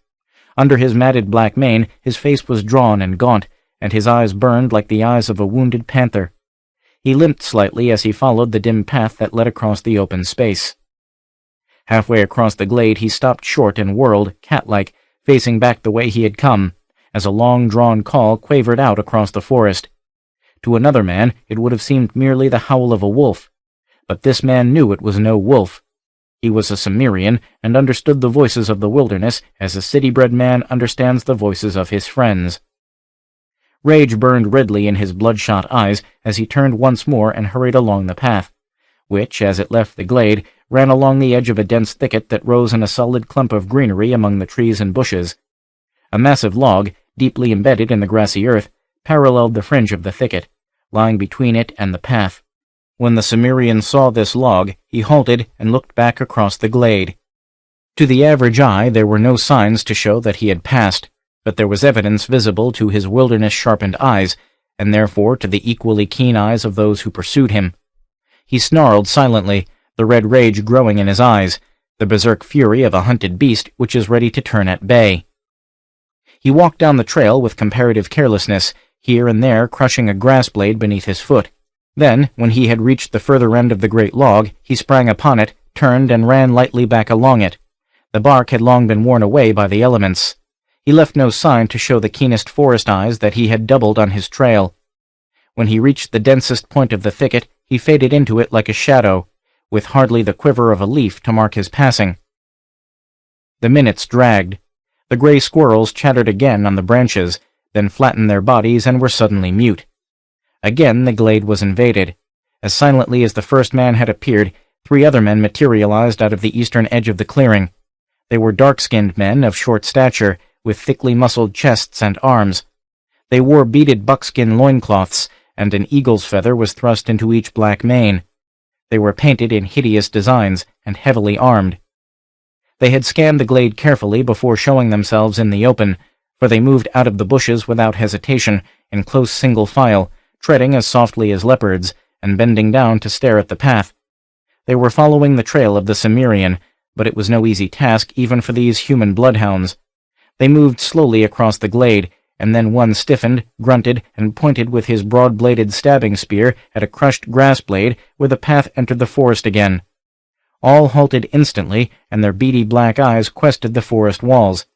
Under his matted black mane, his face was drawn and gaunt, and his eyes burned like the eyes of a wounded panther. He limped slightly as he followed the dim path that led across the open space. Halfway across the glade he stopped short and whirled, cat-like, facing back the way he had come, as a long-drawn call quavered out across the forest. To another man it would have seemed merely the howl of a wolf, but this man knew it was no wolf. He was a Cimmerian, and understood the voices of the wilderness as a city-bred man understands the voices of his friends. Rage burned redly in his bloodshot eyes as he turned once more and hurried along the path, which, as it left the glade, ran along the edge of a dense thicket that rose in a solid clump of greenery among the trees and bushes. A massive log, deeply embedded in the grassy earth, paralleled the fringe of the thicket, lying between it and the path. When the Cimmerian saw this log, he halted and looked back across the glade. To the average eye there were no signs to show that he had passed, but there was evidence visible to his wilderness-sharpened eyes, and therefore to the equally keen eyes of those who pursued him. He snarled silently, the red rage growing in his eyes, the berserk fury of a hunted beast which is ready to turn at bay. He walked down the trail with comparative carelessness, here and there crushing a grass blade beneath his foot. Then, when he had reached the further end of the great log, he sprang upon it, turned, and ran lightly back along it. The bark had long been worn away by the elements. He left no sign to show the keenest forest eyes that he had doubled on his trail. When he reached the densest point of the thicket, he faded into it like a shadow, with hardly the quiver of a leaf to mark his passing. The minutes dragged. The gray squirrels chattered again on the branches, then flattened their bodies and were suddenly mute. Again the glade was invaded. As silently as the first man had appeared, 3 other men materialized out of the eastern edge of the clearing. They were dark-skinned men of short stature, with thickly muscled chests and arms. They wore beaded buckskin loincloths, and an eagle's feather was thrust into each black mane. They were painted in hideous designs and heavily armed. They had scanned the glade carefully before showing themselves in the open, for they moved out of the bushes without hesitation, in close single file, treading as softly as leopards, and bending down to stare at the path. They were following the trail of the Cimmerian, but it was no easy task even for these human bloodhounds. They moved slowly across the glade, and then one stiffened, grunted, and pointed with his broad-bladed stabbing spear at a crushed grass blade where the path entered the forest again. All halted instantly, and their beady black eyes quested the forest walls.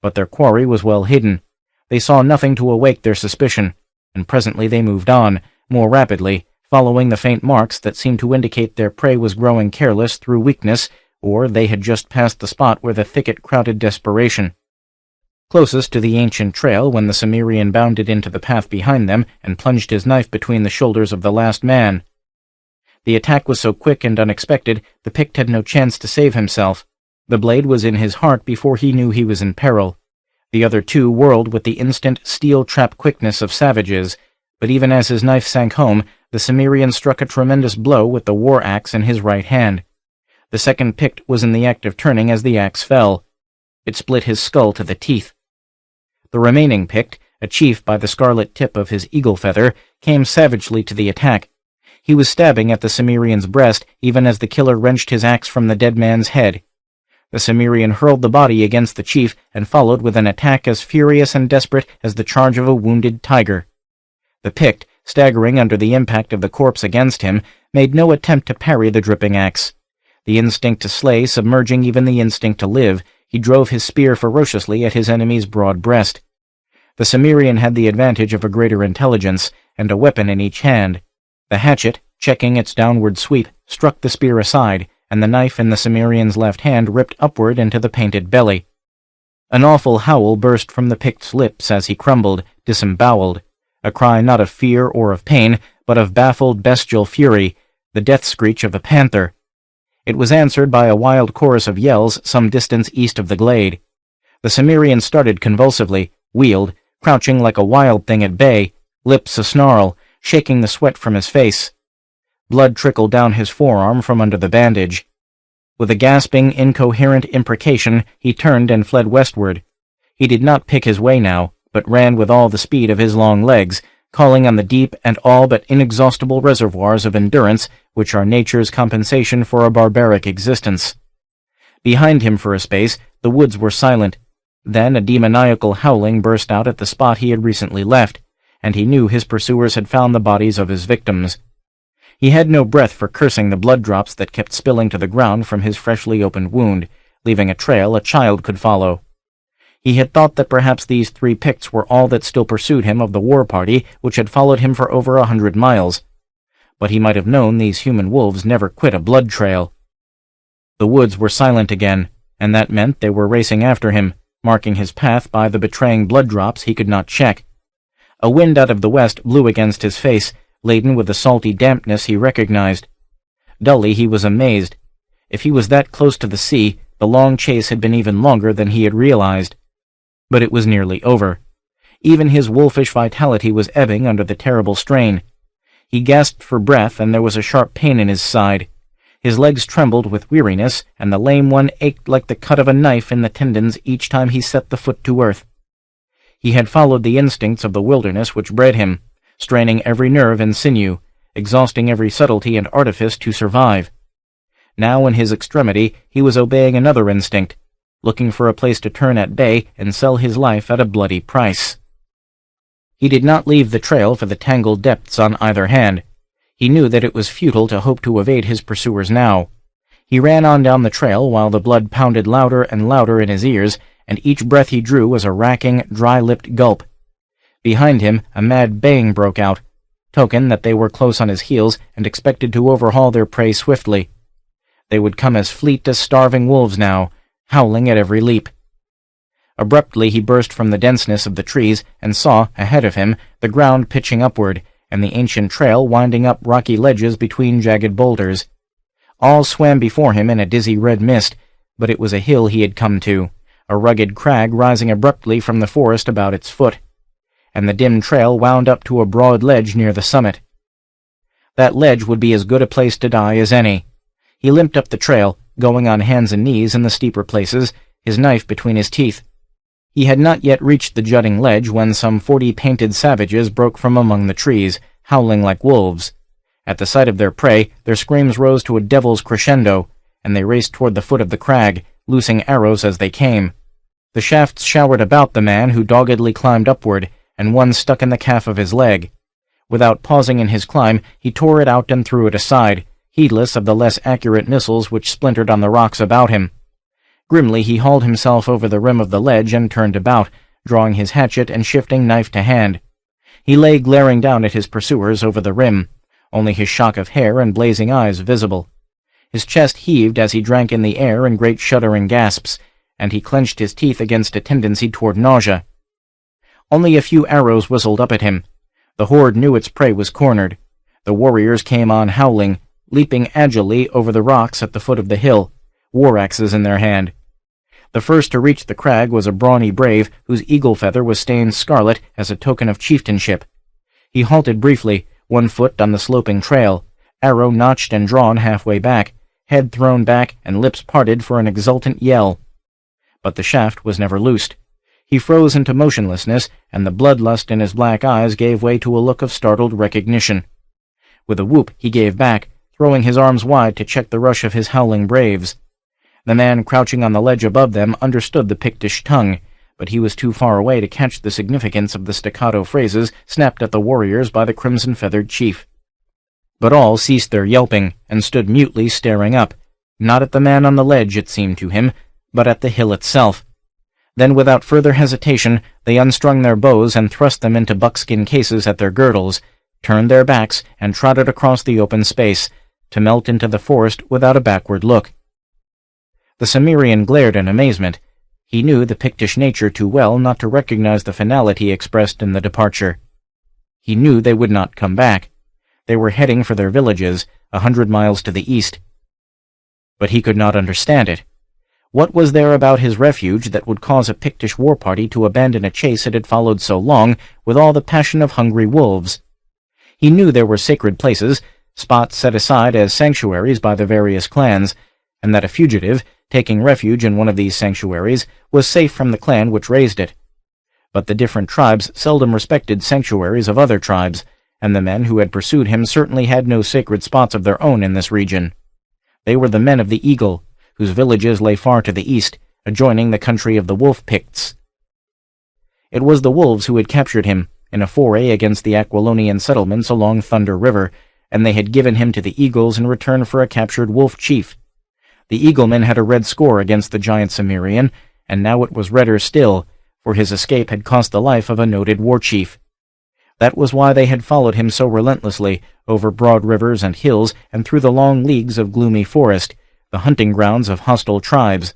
But their quarry was well hidden. They saw nothing to awake their suspicion, and presently they moved on, more rapidly, following the faint marks that seemed to indicate their prey was growing careless through weakness, or they had just passed the spot where the thicket crowded desperation. Closest to the ancient trail when the Cimmerian bounded into the path behind them and plunged his knife between the shoulders of the last man. The attack was so quick and unexpected, the Pict had no chance to save himself. The blade was in his heart before he knew he was in peril. The other two whirled with the instant steel-trap quickness of savages, but even as his knife sank home, the Cimmerian struck a tremendous blow with the war axe in his right hand. The second Pict was in the act of turning as the axe fell. It split his skull to the teeth. The remaining Pict, a chief by the scarlet tip of his eagle feather, came savagely to the attack. He was stabbing at the Cimmerian's breast even as the killer wrenched his axe from the dead man's head. The Cimmerian hurled the body against the chief and followed with an attack as furious and desperate as the charge of a wounded tiger. The Pict, staggering under the impact of the corpse against him, made no attempt to parry the dripping axe. The instinct to slay submerging even the instinct to live, he drove his spear ferociously at his enemy's broad breast. The Cimmerian had the advantage of a greater intelligence, and a weapon in each hand. The hatchet, checking its downward sweep, struck the spear aside, and the knife in the Cimmerian's left hand ripped upward into the painted belly. An awful howl burst from the Pict's lips as he crumbled, disemboweled, a cry not of fear or of pain, but of baffled bestial fury, the death screech of a panther. It was answered by a wild chorus of yells some distance east of the glade. The Cimmerian started convulsively, wheeled, crouching like a wild thing at bay, lips a-snarl, shaking the sweat from his face. Blood trickled down his forearm from under the bandage. With a gasping, incoherent imprecation, he turned and fled westward. He did not pick his way now, but ran with all the speed of his long legs, calling on the deep and all but inexhaustible reservoirs of endurance which are nature's compensation for a barbaric existence. Behind him for a space, the woods were silent. Then a demoniacal howling burst out at the spot he had recently left, and he knew his pursuers had found the bodies of his victims. He had no breath for cursing the blood drops that kept spilling to the ground from his freshly opened wound, leaving a trail a child could follow. He had thought that perhaps these 3 Picts were all that still pursued him of the war party which had followed him for over 100 miles. But he might have known these human wolves never quit a blood trail. The woods were silent again, and that meant they were racing after him, marking his path by the betraying blood drops he could not check. A wind out of the west blew against his face, laden with the salty dampness he recognized. Dully he was amazed. If he was that close to the sea, the long chase had been even longer than he had realized. But it was nearly over. Even his wolfish vitality was ebbing under the terrible strain. He gasped for breath, and there was a sharp pain in his side. His legs trembled with weariness, and the lame one ached like the cut of a knife in the tendons each time he set the foot to earth. He had followed the instincts of the wilderness which bred him, straining every nerve and sinew, exhausting every subtlety and artifice to survive. Now in his extremity he was obeying another instinct, looking for a place to turn at bay and sell his life at a bloody price. He did not leave the trail for the tangled depths on either hand. He knew that it was futile to hope to evade his pursuers now. He ran on down the trail while the blood pounded louder and louder in his ears, and each breath he drew was a racking, dry-lipped gulp. Behind him, a mad baying broke out, token that they were close on his heels and expected to overhaul their prey swiftly. They would come as fleet as starving wolves now, howling at every leap. Abruptly he burst from the denseness of the trees and saw, ahead of him, the ground pitching upward, and the ancient trail winding up rocky ledges between jagged boulders. All swam before him in a dizzy red mist, but it was a hill he had come to, a rugged crag rising abruptly from the forest about its foot, and the dim trail wound up to a broad ledge near the summit. That ledge would be as good a place to die as any. He limped up the trail, going on hands and knees in the steeper places, his knife between his teeth. He had not yet reached the jutting ledge when some 40 painted savages broke from among the trees, howling like wolves. At the sight of their prey, their screams rose to a devil's crescendo, and they raced toward the foot of the crag, loosing arrows as they came. The shafts showered about the man who doggedly climbed upward, and one stuck in the calf of his leg. Without pausing in his climb, he tore it out and threw it aside, heedless of the less accurate missiles which splintered on the rocks about him. Grimly he hauled himself over the rim of the ledge and turned about, drawing his hatchet and shifting knife to hand. He lay glaring down at his pursuers over the rim, only his shock of hair and blazing eyes visible. His chest heaved as he drank in the air in great shuddering gasps, and he clenched his teeth against a tendency toward nausea. Only a few arrows whistled up at him. The horde knew its prey was cornered. The warriors came on howling, leaping agilely over the rocks at the foot of the hill, war axes in their hand. The first to reach the crag was a brawny brave whose eagle feather was stained scarlet as a token of chieftainship. He halted briefly, 1 foot on the sloping trail, arrow notched and drawn halfway back, head thrown back and lips parted for an exultant yell. But the shaft was never loosed. He froze into motionlessness, and the bloodlust in his black eyes gave way to a look of startled recognition. With a whoop he gave back, throwing his arms wide to check the rush of his howling braves. The man crouching on the ledge above them understood the Pictish tongue, but he was too far away to catch the significance of the staccato phrases snapped at the warriors by the crimson-feathered chief. But all ceased their yelping, and stood mutely staring up, not at the man on the ledge, it seemed to him, but at the hill itself. Then without further hesitation they unstrung their bows and thrust them into buckskin cases at their girdles, turned their backs, and trotted across the open space, to melt into the forest without a backward look. The Cimmerian glared in amazement. He knew the Pictish nature too well not to recognize the finality expressed in the departure. He knew they would not come back. They were heading for their villages, 100 miles to the east. But he could not understand it. What was there about his refuge that would cause a Pictish war party to abandon a chase it had followed so long with all the passion of hungry wolves? He knew there were sacred places, spots set aside as sanctuaries by the various clans, and that a fugitive, taking refuge in one of these sanctuaries, was safe from the clan which raised it. But the different tribes seldom respected sanctuaries of other tribes, and the men who had pursued him certainly had no sacred spots of their own in this region. They were the men of the Eagle, whose villages lay far to the east, adjoining the country of the Wolf Picts. It was the wolves who had captured him, in a foray against the Aquilonian settlements along Thunder River, and they had given him to the Eagles in return for a captured wolf chief. The Eaglemen had a red score against the giant Cimmerian, and now it was redder still, for his escape had cost the life of a noted war chief. That was why they had followed him so relentlessly, over broad rivers and hills and through the long leagues of gloomy forest, the hunting grounds of hostile tribes.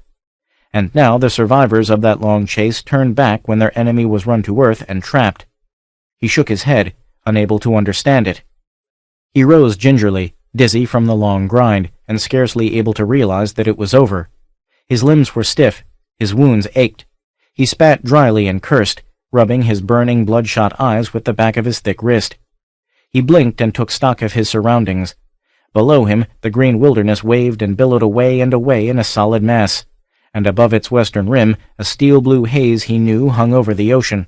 And now the survivors of that long chase turned back when their enemy was run to earth and trapped. He shook his head, unable to understand it. He rose gingerly, dizzy from the long grind, and scarcely able to realize that it was over. His limbs were stiff, his wounds ached. He spat dryly and cursed, rubbing his burning, bloodshot eyes with the back of his thick wrist. He blinked and took stock of his surroundings. Below him, the green wilderness waved and billowed away and away in a solid mass, and above its western rim, a steel-blue haze he knew hung over the ocean.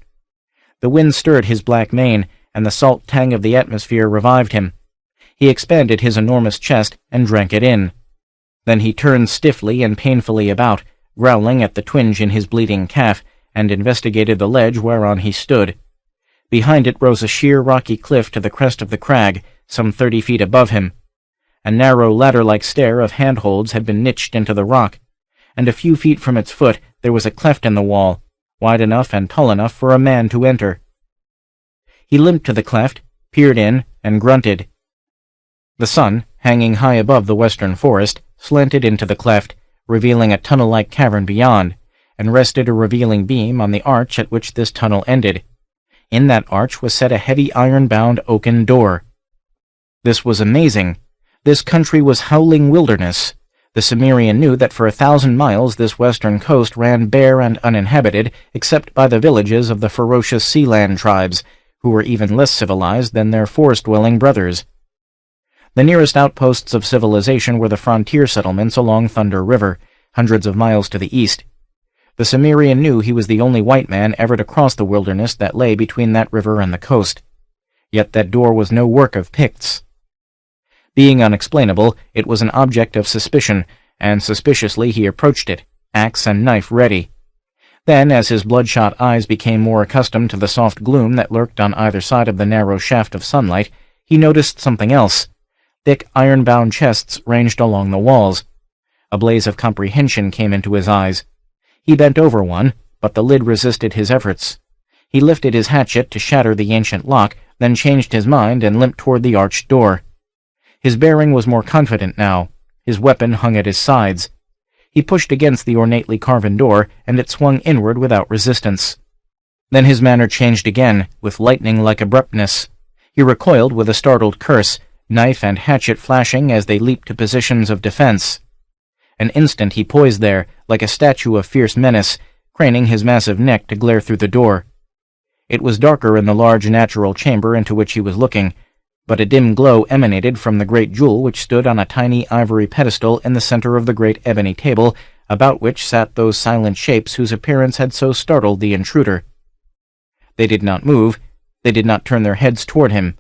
The wind stirred his black mane, and the salt tang of the atmosphere revived him. He expanded his enormous chest and drank it in. Then he turned stiffly and painfully about, growling at the twinge in his bleeding calf, and investigated the ledge whereon he stood. Behind it rose a sheer rocky cliff to the crest of the crag, some 30 feet above him. A narrow ladder-like stair of handholds had been niched into the rock, and a few feet from its foot there was a cleft in the wall, wide enough and tall enough for a man to enter. He limped to the cleft, peered in, and grunted. The sun, hanging high above the western forest, slanted into the cleft, revealing a tunnel-like cavern beyond, and rested a revealing beam on the arch at which this tunnel ended. In that arch was set a heavy iron-bound oaken door. This was amazing. This country was howling wilderness. The Cimmerian knew that for 1,000 miles this western coast ran bare and uninhabited, except by the villages of the ferocious sealand tribes, who were even less civilized than their forest-dwelling brothers. The nearest outposts of civilization were the frontier settlements along Thunder River, hundreds of miles to the east. The Cimmerian knew he was the only white man ever to cross the wilderness that lay between that river and the coast. Yet that door was no work of Picts. Being unexplainable, it was an object of suspicion, and suspiciously he approached it, axe and knife ready. Then, as his bloodshot eyes became more accustomed to the soft gloom that lurked on either side of the narrow shaft of sunlight, he noticed something else. Thick, iron-bound chests ranged along the walls. A blaze of comprehension came into his eyes. He bent over one, but the lid resisted his efforts. He lifted his hatchet to shatter the ancient lock, then changed his mind and limped toward the arched door. His bearing was more confident now. His weapon hung at his sides. He pushed against the ornately carven door, and it swung inward without resistance. Then his manner changed again, with lightning-like abruptness. He recoiled with a startled curse, knife and hatchet flashing as they leaped to positions of defense. An instant he poised there, like a statue of fierce menace, craning his massive neck to glare through the door. It was darker in the large natural chamber into which he was looking, but a dim glow emanated from the great jewel which stood on a tiny ivory pedestal in the center of the great ebony table, about which sat those silent shapes whose appearance had so startled the intruder. They did not move. They did not turn their heads toward him.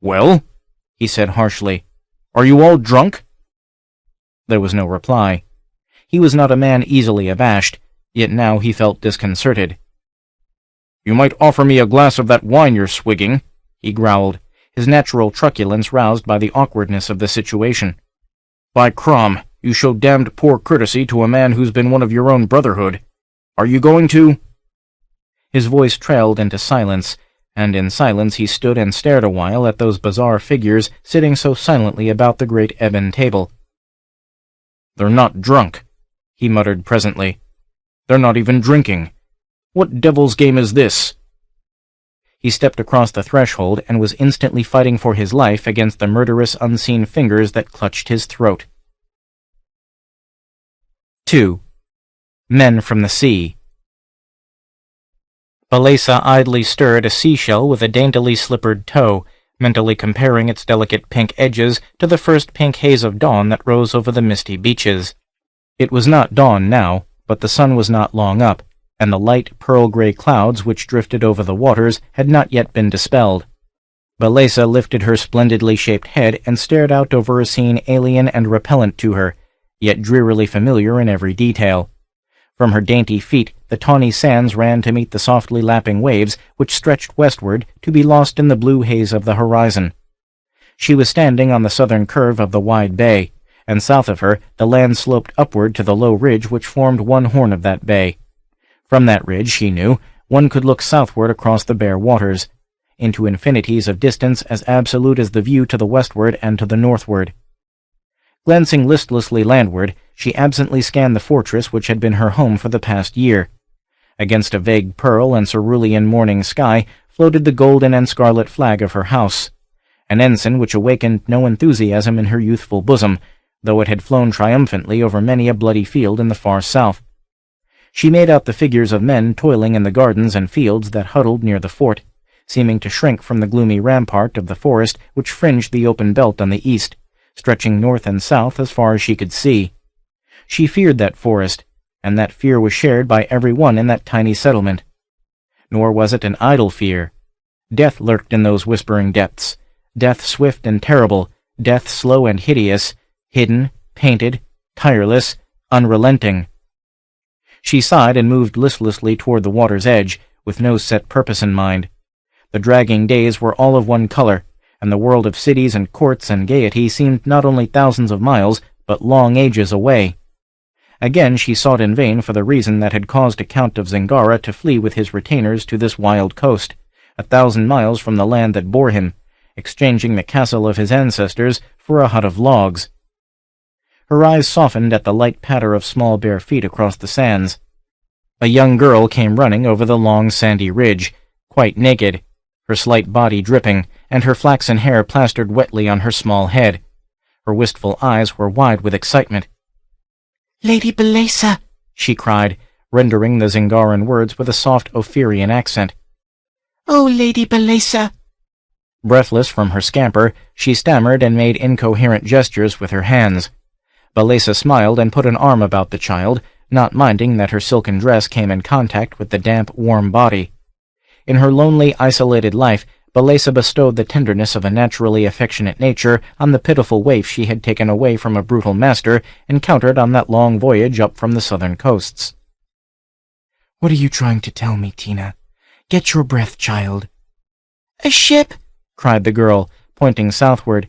"Well?" he said harshly. "Are you all drunk?" There was no reply. He was not a man easily abashed, yet now he felt disconcerted. "You might offer me a glass of that wine you're swigging," he growled, his natural truculence roused by the awkwardness of the situation. "By Crom, you show damned poor courtesy to a man who's been one of your own brotherhood. Are you going to—" His voice trailed into silence, and in silence he stood and stared a while at those bizarre figures sitting so silently about the great ebon table. "They're not drunk," he muttered presently. "They're not even drinking. What devil's game is this?" He stepped across the threshold and was instantly fighting for his life against the murderous unseen fingers that clutched his throat. 2. Men from the Sea. Balesa idly stirred a seashell with a daintily slippered toe, mentally comparing its delicate pink edges to the first pink haze of dawn that rose over the misty beaches. It was not dawn now, but the sun was not long up, and the light pearl-gray clouds which drifted over the waters had not yet been dispelled. Balesa lifted her splendidly shaped head and stared out over a scene alien and repellent to her, yet drearily familiar in every detail. From her dainty feet, the tawny sands ran to meet the softly lapping waves which stretched westward to be lost in the blue haze of the horizon. She was standing on the southern curve of the wide bay, and south of her the land sloped upward to the low ridge which formed one horn of that bay. From that ridge, she knew, one could look southward across the bare waters, into infinities of distance as absolute as the view to the westward and to the northward. Glancing listlessly landward, she absently scanned the fortress which had been her home for the past year. Against a vague pearl and cerulean morning sky floated the golden and scarlet flag of her house, an ensign which awakened no enthusiasm in her youthful bosom, though it had flown triumphantly over many a bloody field in the far south. She made out the figures of men toiling in the gardens and fields that huddled near the fort, seeming to shrink from the gloomy rampart of the forest which fringed the open belt on the east, stretching north and south as far as she could see. She feared that forest, and that fear was shared by every one in that tiny settlement. Nor was it an idle fear. Death lurked in those whispering depths, death swift and terrible, death slow and hideous, hidden, painted, tireless, unrelenting. She sighed and moved listlessly toward the water's edge, with no set purpose in mind. The dragging days were all of one color, and the world of cities and courts and gaiety seemed not only thousands of miles, but long ages away. Again she sought in vain for the reason that had caused a Count of Zingara to flee with his retainers to this wild coast, 1,000 miles from the land that bore him, exchanging the castle of his ancestors for a hut of logs. Her eyes softened at the light patter of small bare feet across the sands. A young girl came running over the long sandy ridge, quite naked, her slight body dripping, and her flaxen hair plastered wetly on her small head. Her wistful eyes were wide with excitement. "Lady Balesa!" she cried, rendering the Zingaran words with a soft Ophirian accent. "Oh, Lady Balesa!" Breathless from her scamper, she stammered and made incoherent gestures with her hands. Balesa smiled and put an arm about the child, not minding that her silken dress came in contact with the damp, warm body. In her lonely, isolated life, Balesa bestowed the tenderness of a naturally affectionate nature on the pitiful waif she had taken away from a brutal master encountered on that long voyage up from the southern coasts. "What are you trying to tell me, Tina? Get your breath, child." "A ship!" cried the girl, pointing southward.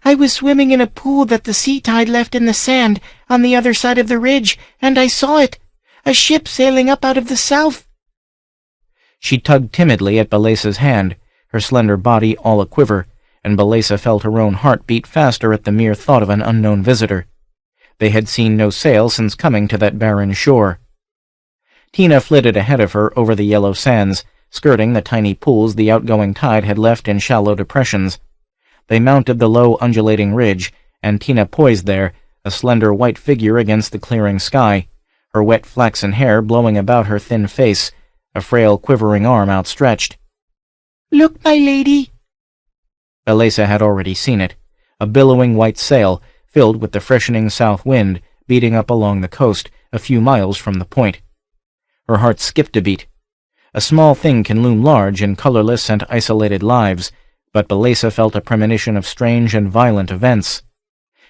"I was swimming in a pool that the sea tide left in the sand on the other side of the ridge, and I saw it. A ship sailing up out of the south." She tugged timidly at Balesa's hand, her slender body all a-quiver, and Belesa felt her own heart beat faster at the mere thought of an unknown visitor. They had seen no sail since coming to that barren shore. Tina flitted ahead of her over the yellow sands, skirting the tiny pools the outgoing tide had left in shallow depressions. They mounted the low undulating ridge, and Tina poised there, a slender white figure against the clearing sky, her wet flaxen hair blowing about her thin face, a frail quivering arm outstretched. "Look, my lady!" Belesa had already seen it, a billowing white sail, filled with the freshening south wind, beating up along the coast, a few miles from the point. Her heart skipped a beat. A small thing can loom large in colorless and isolated lives, but Belesa felt a premonition of strange and violent events.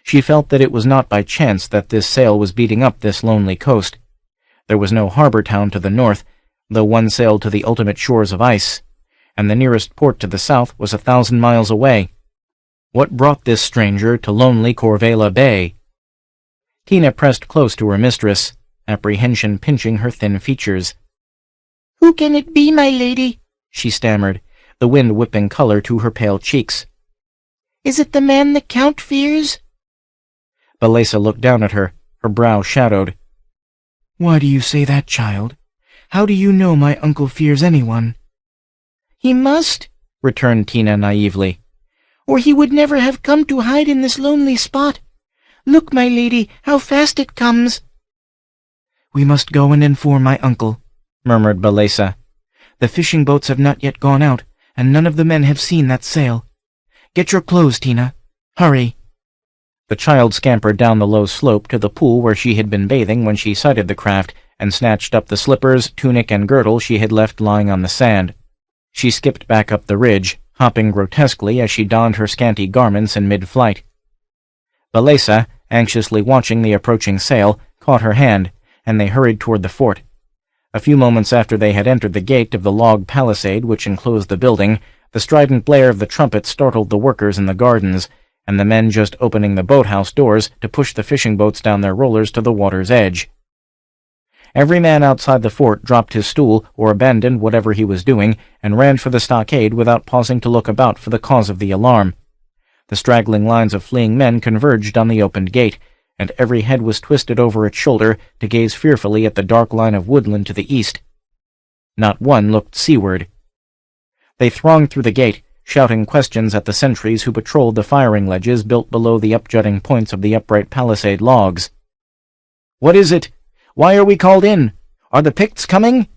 She felt that it was not by chance that this sail was beating up this lonely coast. There was no harbor town to the north, though one sailed to the ultimate shores of ice, and the nearest port to the south was 1,000 miles away. What brought this stranger to lonely Corvela Bay? Tina pressed close to her mistress, apprehension pinching her thin features. "Who can it be, my lady?" she stammered, the wind whipping color to her pale cheeks. "Is it the man the Count fears?" Belesa looked down at her, her brow shadowed. "Why do you say that, child? How do you know my uncle fears anyone?" "He must," returned Tina naively. "or he would never have come to hide in this lonely spot. Look, my lady, how fast it comes." "We must go and inform my uncle," murmured Belesa. "The fishing boats have not yet gone out, and none of the men have seen that sail. Get your clothes, Tina. Hurry." The child scampered down the low slope to the pool where she had been bathing when she sighted the craft, and snatched up the slippers, tunic, and girdle she had left lying on the sand. She skipped back up the ridge, hopping grotesquely as she donned her scanty garments in mid-flight. Belesa, anxiously watching the approaching sail, caught her hand, and they hurried toward the fort. A few moments after they had entered the gate of the log palisade which enclosed the building, the strident blare of the trumpet startled the workers in the gardens, and the men just opening the boathouse doors to push the fishing boats down their rollers to the water's edge. Every man outside the fort dropped his stool or abandoned whatever he was doing and ran for the stockade without pausing to look about for the cause of the alarm. The straggling lines of fleeing men converged on the opened gate, and every head was twisted over its shoulder to gaze fearfully at the dark line of woodland to the east. Not one looked seaward. They thronged through the gate, shouting questions at the sentries who patrolled the firing ledges built below the upjutting points of the upright palisade logs. "What is it? Why are we called in? Are the Picts coming?"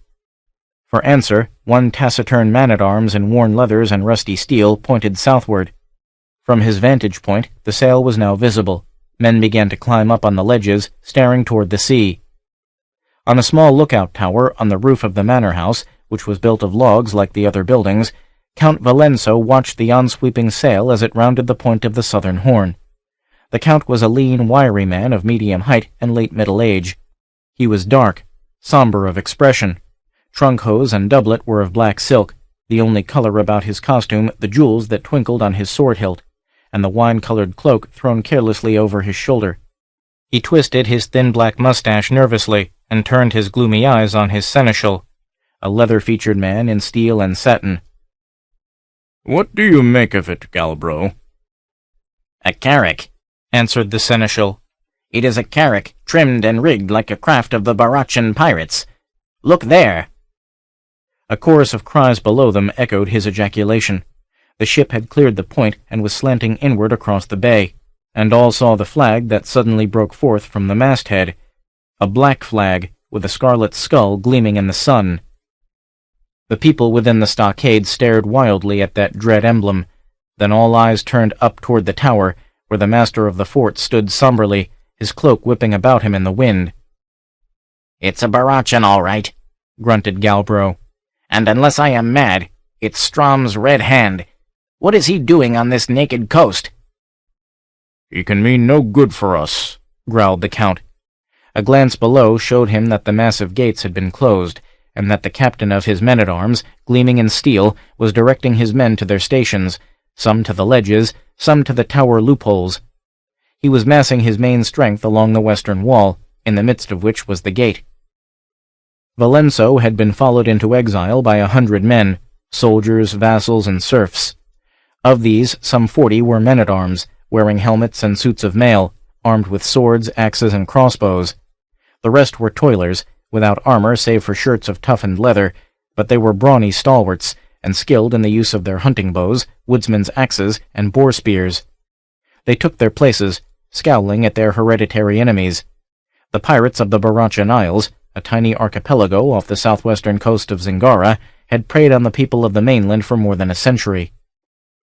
For answer, one taciturn man-at-arms in worn leathers and rusty steel pointed southward. From his vantage point, the sail was now visible. Men began to climb up on the ledges, staring toward the sea. On a small lookout tower on the roof of the manor house, which was built of logs like the other buildings, Count Valenso watched the on-sweeping sail as it rounded the point of the southern horn. The Count was a lean, wiry man of medium height and late middle age. He was dark, somber of expression. Trunk hose and doublet were of black silk, the only color about his costume the jewels that twinkled on his sword hilt, and the wine-colored cloak thrown carelessly over his shoulder. He twisted his thin black mustache nervously and turned his gloomy eyes on his seneschal, a leather-featured man in steel and satin. "What do you make of it, Galbro?" "A carrack," answered the seneschal. "It is a carrack, trimmed and rigged like a craft of the Barachan pirates. Look there!" A chorus of cries below them echoed his ejaculation. The ship had cleared the point and was slanting inward across the bay, and all saw the flag that suddenly broke forth from the masthead, a black flag with a scarlet skull gleaming in the sun. The people within the stockade stared wildly at that dread emblem. Then all eyes turned up toward the tower, where the master of the fort stood somberly, his cloak whipping about him in the wind. "It's a Barachan, all right," grunted Galbro. "And unless I am mad, it's Strom's Red Hand. What is he doing on this naked coast?" "He can mean no good for us," growled the Count. A glance below showed him that the massive gates had been closed, and that the captain of his men-at-arms, gleaming in steel, was directing his men to their stations, some to the ledges, some to the tower loopholes. He was massing his main strength along the western wall, in the midst of which was the gate. Valenso had been followed into exile by 100 men, soldiers, vassals, and serfs. Of these, some 40 were men-at-arms, wearing helmets and suits of mail, armed with swords, axes, and crossbows. The rest were toilers, without armor save for shirts of toughened leather, but they were brawny stalwarts, and skilled in the use of their hunting bows, woodsmen's axes, and boar spears. They took their places, scowling at their hereditary enemies. The pirates of the Barachan Isles, a tiny archipelago off the southwestern coast of Zingara, had preyed on the people of the mainland for more than a century.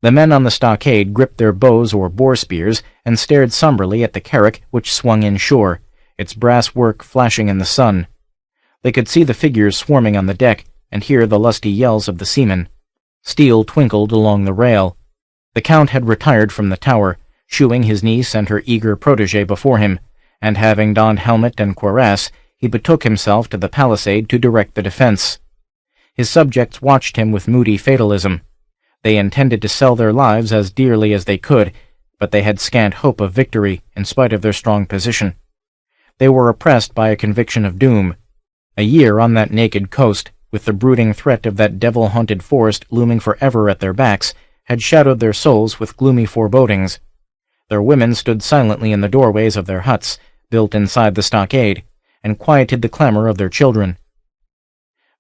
The men on the stockade gripped their bows or boar spears and stared somberly at the carrack which swung inshore, its brass work flashing in the sun. They could see the figures swarming on the deck and hear the lusty yells of the seamen. Steel twinkled along the rail. The Count had retired from the tower, shooing his niece and her eager protege before him, and having donned helmet and cuirass, he betook himself to the palisade to direct the defense. His subjects watched him with moody fatalism. They intended to sell their lives as dearly as they could, but they had scant hope of victory in spite of their strong position. They were oppressed by a conviction of doom. A year on that naked coast, with the brooding threat of that devil-haunted forest looming forever at their backs, had shadowed their souls with gloomy forebodings. Their women stood silently in the doorways of their huts, built inside the stockade, and quieted the clamor of their children.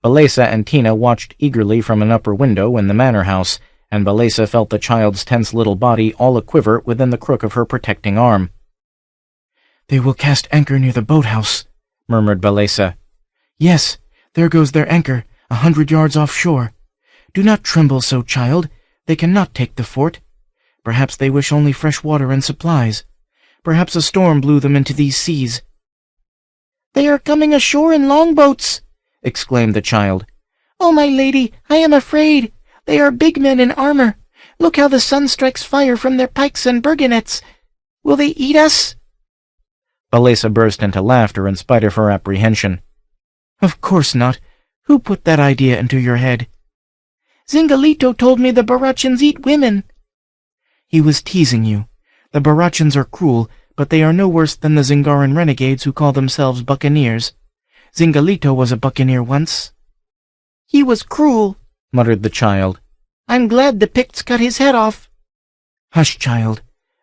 Balesa and Tina watched eagerly from an upper window in the manor house, and Balesa felt the child's tense little body all a-quiver within the crook of her protecting arm. "They will cast anchor near the boathouse," murmured Balesa. "Yes, there goes their anchor, 100 yards offshore. Do not tremble so, child. They cannot take the fort. Perhaps they wish only fresh water and supplies. Perhaps a storm blew them into these seas." "They are coming ashore in longboats," exclaimed the child. "Oh, my lady, I am afraid. They are big men in armor. Look how the sun strikes fire from their pikes and burgonets. Will they eat us?" Balesa burst into laughter in spite of her apprehension. "Of course not. Who put that idea into your head?" "Zingalito told me the Barachans eat women." "He was teasing you. The Barachans are cruel, but they are no worse than the Zingaran renegades who call themselves buccaneers. Zingalito was a buccaneer once." "He was cruel," muttered the child. "I'm glad the Picts cut his head off." "Hush, child."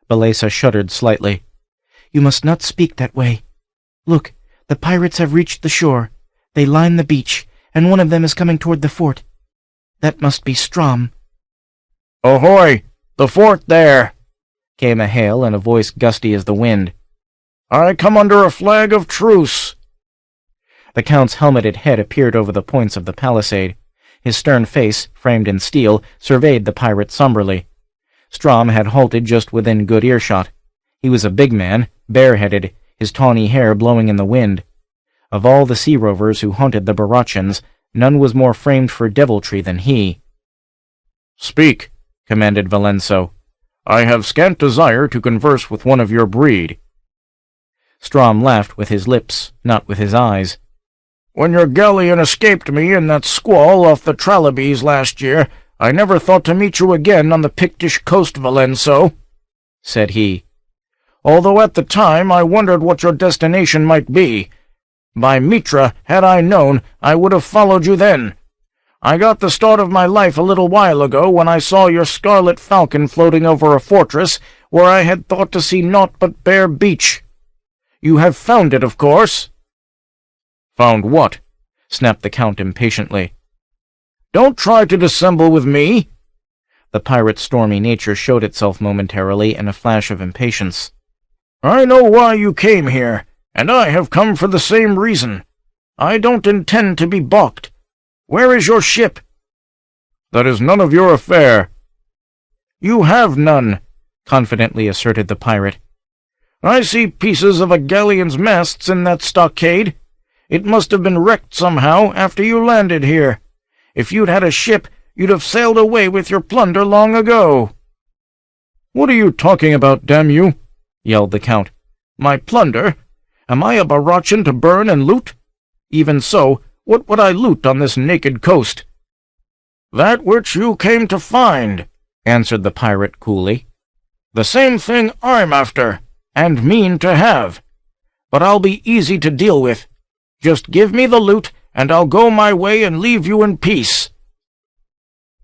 Balesa shuddered slightly. "You must not speak that way. Look, the pirates have reached the shore. They line the beach, and one of them is coming toward the fort. That must be Strom." "Ahoy! The fort there!" came a hail in a voice gusty as the wind. "I come under a flag of truce." The Count's helmeted head appeared over the points of the palisade. His stern face, framed in steel, surveyed the pirate somberly. Strom had halted just within good earshot. He was a big man, bareheaded, his tawny hair blowing in the wind. Of all the sea rovers who haunted the Barachans, none was more framed for deviltry than he. "Speak," commanded Valenso. "I have scant desire to converse with one of your breed." Strom laughed with his lips, not with his eyes. "When your galleon escaped me in that squall off the Tralabes last year, I never thought to meet you again on the Pictish coast, Valenso," said he. "Although at the time I wondered what your destination might be. By Mitra, had I known, I would have followed you then. I got the start of my life a little while ago when I saw your scarlet falcon floating over a fortress where I had thought to see naught but bare beach. You have found it, of course." "Found what?" snapped the Count impatiently. "Don't try to dissemble with me." The pirate's stormy nature showed itself momentarily in a flash of impatience. "I know why you came here, and I have come for the same reason. I don't intend to be balked. Where is your ship?" "That is none of your affair." "You have none," confidently asserted the pirate. "I see pieces of a galleon's masts in that stockade. It must have been wrecked somehow after you landed here. If you'd had a ship, you'd have sailed away with your plunder long ago." "What are you talking about, damn you?" yelled the Count. "My plunder? Am I a Barachan to burn and loot? Even so, what would I loot on this naked coast?" "That which you came to find," answered the pirate coolly. "The same thing I'm after, and mean to have. But I'll be easy to deal with. Just give me the loot, and I'll go my way and leave you in peace."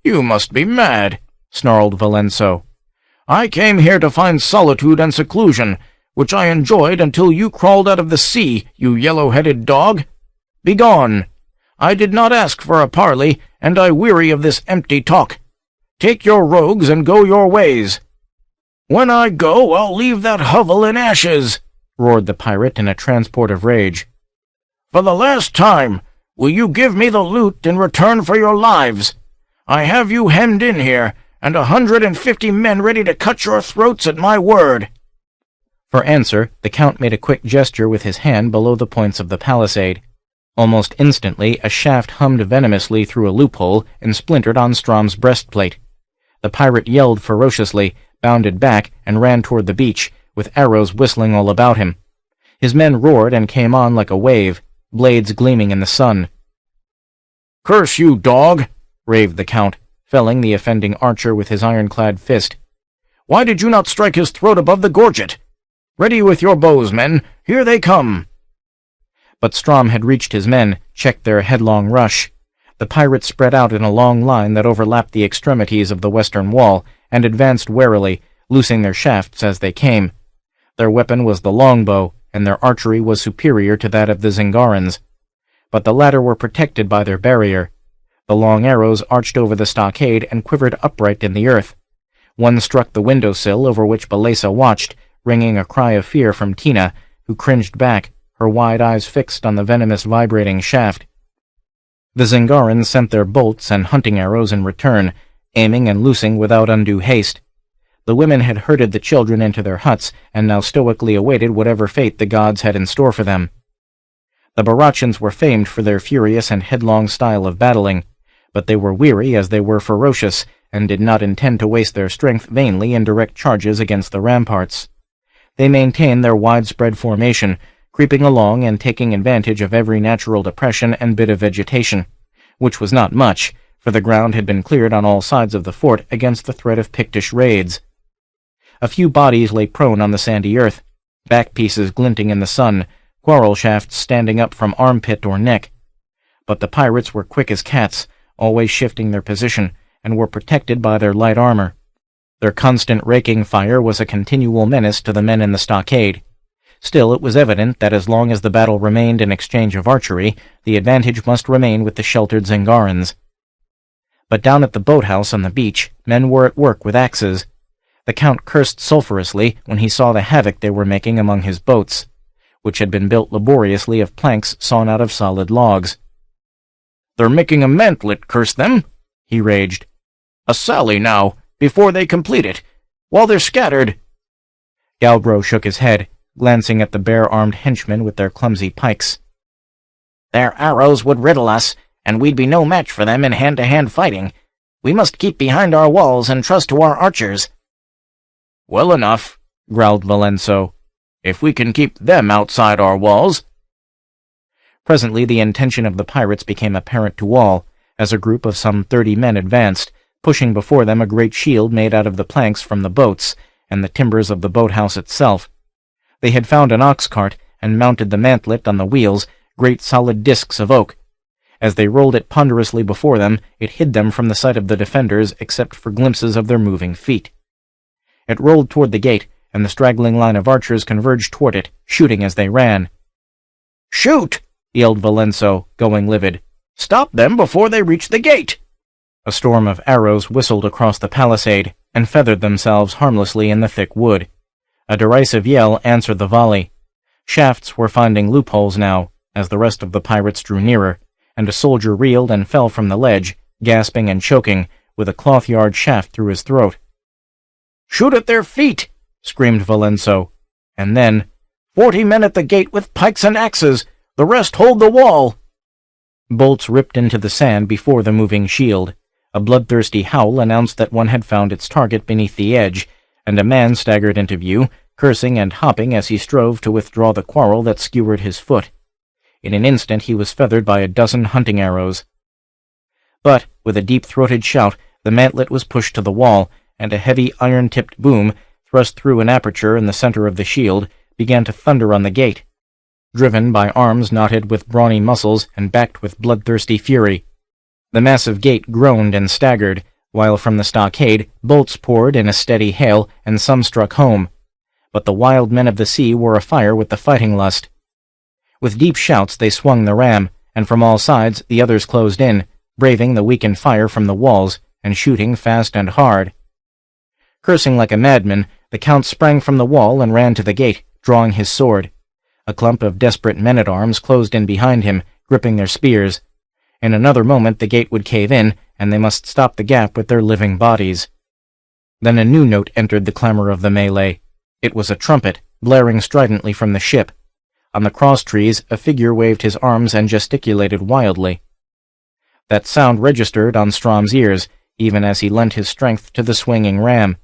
"You must be mad," snarled Valenso. "I came here to find solitude and seclusion, which I enjoyed until you crawled out of the sea, you yellow-headed dog. Begone! I did not ask for a parley, and I weary of this empty talk. Take your rogues and go your ways." "When I go, I'll leave that hovel in ashes," roared the pirate in a transport of rage. "For the last time, will you give me the loot in return for your lives? I have you hemmed in here, and 150 men ready to cut your throats at my word." For answer, the Count made a quick gesture with his hand below the points of the palisade. Almost instantly, a shaft hummed venomously through a loophole and splintered on Strom's breastplate. The pirate yelled ferociously, bounded back, and ran toward the beach, with arrows whistling all about him. His men roared and came on like a wave, blades gleaming in the sun. "Curse you, dog!" raved the Count, felling the offending archer with his ironclad fist. "Why did you not strike his throat above the gorget? Ready with your bows, men! Here they come!" But Strom had reached his men, checked their headlong rush. The pirates spread out in a long line that overlapped the extremities of the western wall, and advanced warily, loosing their shafts as they came. Their weapon was the longbow, and their archery was superior to that of the Zingarans. But the latter were protected by their barrier. The long arrows arched over the stockade and quivered upright in the earth. One struck the window-sill over which Balesa watched, wringing a cry of fear from Tina, who cringed back, her wide eyes fixed on the venomous vibrating shaft. The Zingarans sent their bolts and hunting arrows in return, aiming and loosing without undue haste. The women had herded the children into their huts, and now stoically awaited whatever fate the gods had in store for them. The Barachans were famed for their furious and headlong style of battling, but they were weary as they were ferocious, and did not intend to waste their strength vainly in direct charges against the ramparts. They maintained their widespread formation, creeping along and taking advantage of every natural depression and bit of vegetation, which was not much, for the ground had been cleared on all sides of the fort against the threat of Pictish raids. A few bodies lay prone on the sandy earth, back pieces glinting in the sun, quarrel shafts standing up from armpit or neck. But the pirates were quick as cats, always shifting their position, and were protected by their light armor. Their constant raking fire was a continual menace to the men in the stockade. Still, it was evident that as long as the battle remained an exchange of archery, the advantage must remain with the sheltered Zingarans. But down at the boathouse on the beach, men were at work with axes. The Count cursed sulphurously when he saw the havoc they were making among his boats, which had been built laboriously of planks sawn out of solid logs. "They're making a mantlet, curse them!" he raged. "A sally now, before they complete it, while they're scattered!" Galbro shook his head, glancing at the bare-armed henchmen with their clumsy pikes. "Their arrows would riddle us, and we'd be no match for them in hand-to-hand fighting. We must keep behind our walls and trust to our archers." "Well enough," growled Valenso, "if we can keep them outside our walls." Presently the intention of the pirates became apparent to all, as a group of some 30 men advanced, pushing before them a great shield made out of the planks from the boats and the timbers of the boathouse itself. They had found an ox cart and mounted the mantlet on the wheels, great solid discs of oak. As they rolled it ponderously before them, it hid them from the sight of the defenders except for glimpses of their moving feet. It rolled toward the gate, and the straggling line of archers converged toward it, shooting as they ran. "Shoot!" yelled Valenso, going livid. "Stop them before they reach the gate!" A storm of arrows whistled across the palisade, and feathered themselves harmlessly in the thick wood. A derisive yell answered the volley. Shafts were finding loopholes now, as the rest of the pirates drew nearer, and a soldier reeled and fell from the ledge, gasping and choking, with a cloth-yard shaft through his throat. "Shoot at their feet!" screamed Valenso, and then, 40 men at the gate with pikes and axes! The rest hold the wall!" Bolts ripped into the sand before the moving shield. A bloodthirsty howl announced that one had found its target beneath the edge, and a man staggered into view, cursing and hopping as he strove to withdraw the quarrel that skewered his foot. In an instant he was feathered by a dozen hunting arrows. But, with a deep-throated shout, the mantlet was pushed to the wall, and a heavy iron-tipped boom, thrust through an aperture in the center of the shield, began to thunder on the gate. Driven by arms knotted with brawny muscles and backed with bloodthirsty fury, the massive gate groaned and staggered, while from the stockade bolts poured in a steady hail and some struck home. But the wild men of the sea were afire with the fighting lust. With deep shouts they swung the ram, and from all sides the others closed in, braving the weakened fire from the walls, and shooting fast and hard. Cursing like a madman, the Count sprang from the wall and ran to the gate, drawing his sword. A clump of desperate men-at-arms closed in behind him, gripping their spears. In another moment the gate would cave in, and they must stop the gap with their living bodies. Then a new note entered the clamor of the melee. It was a trumpet, blaring stridently from the ship. On the cross-trees a figure waved his arms and gesticulated wildly. That sound registered on Strom's ears, even as he lent his strength to the swinging ram.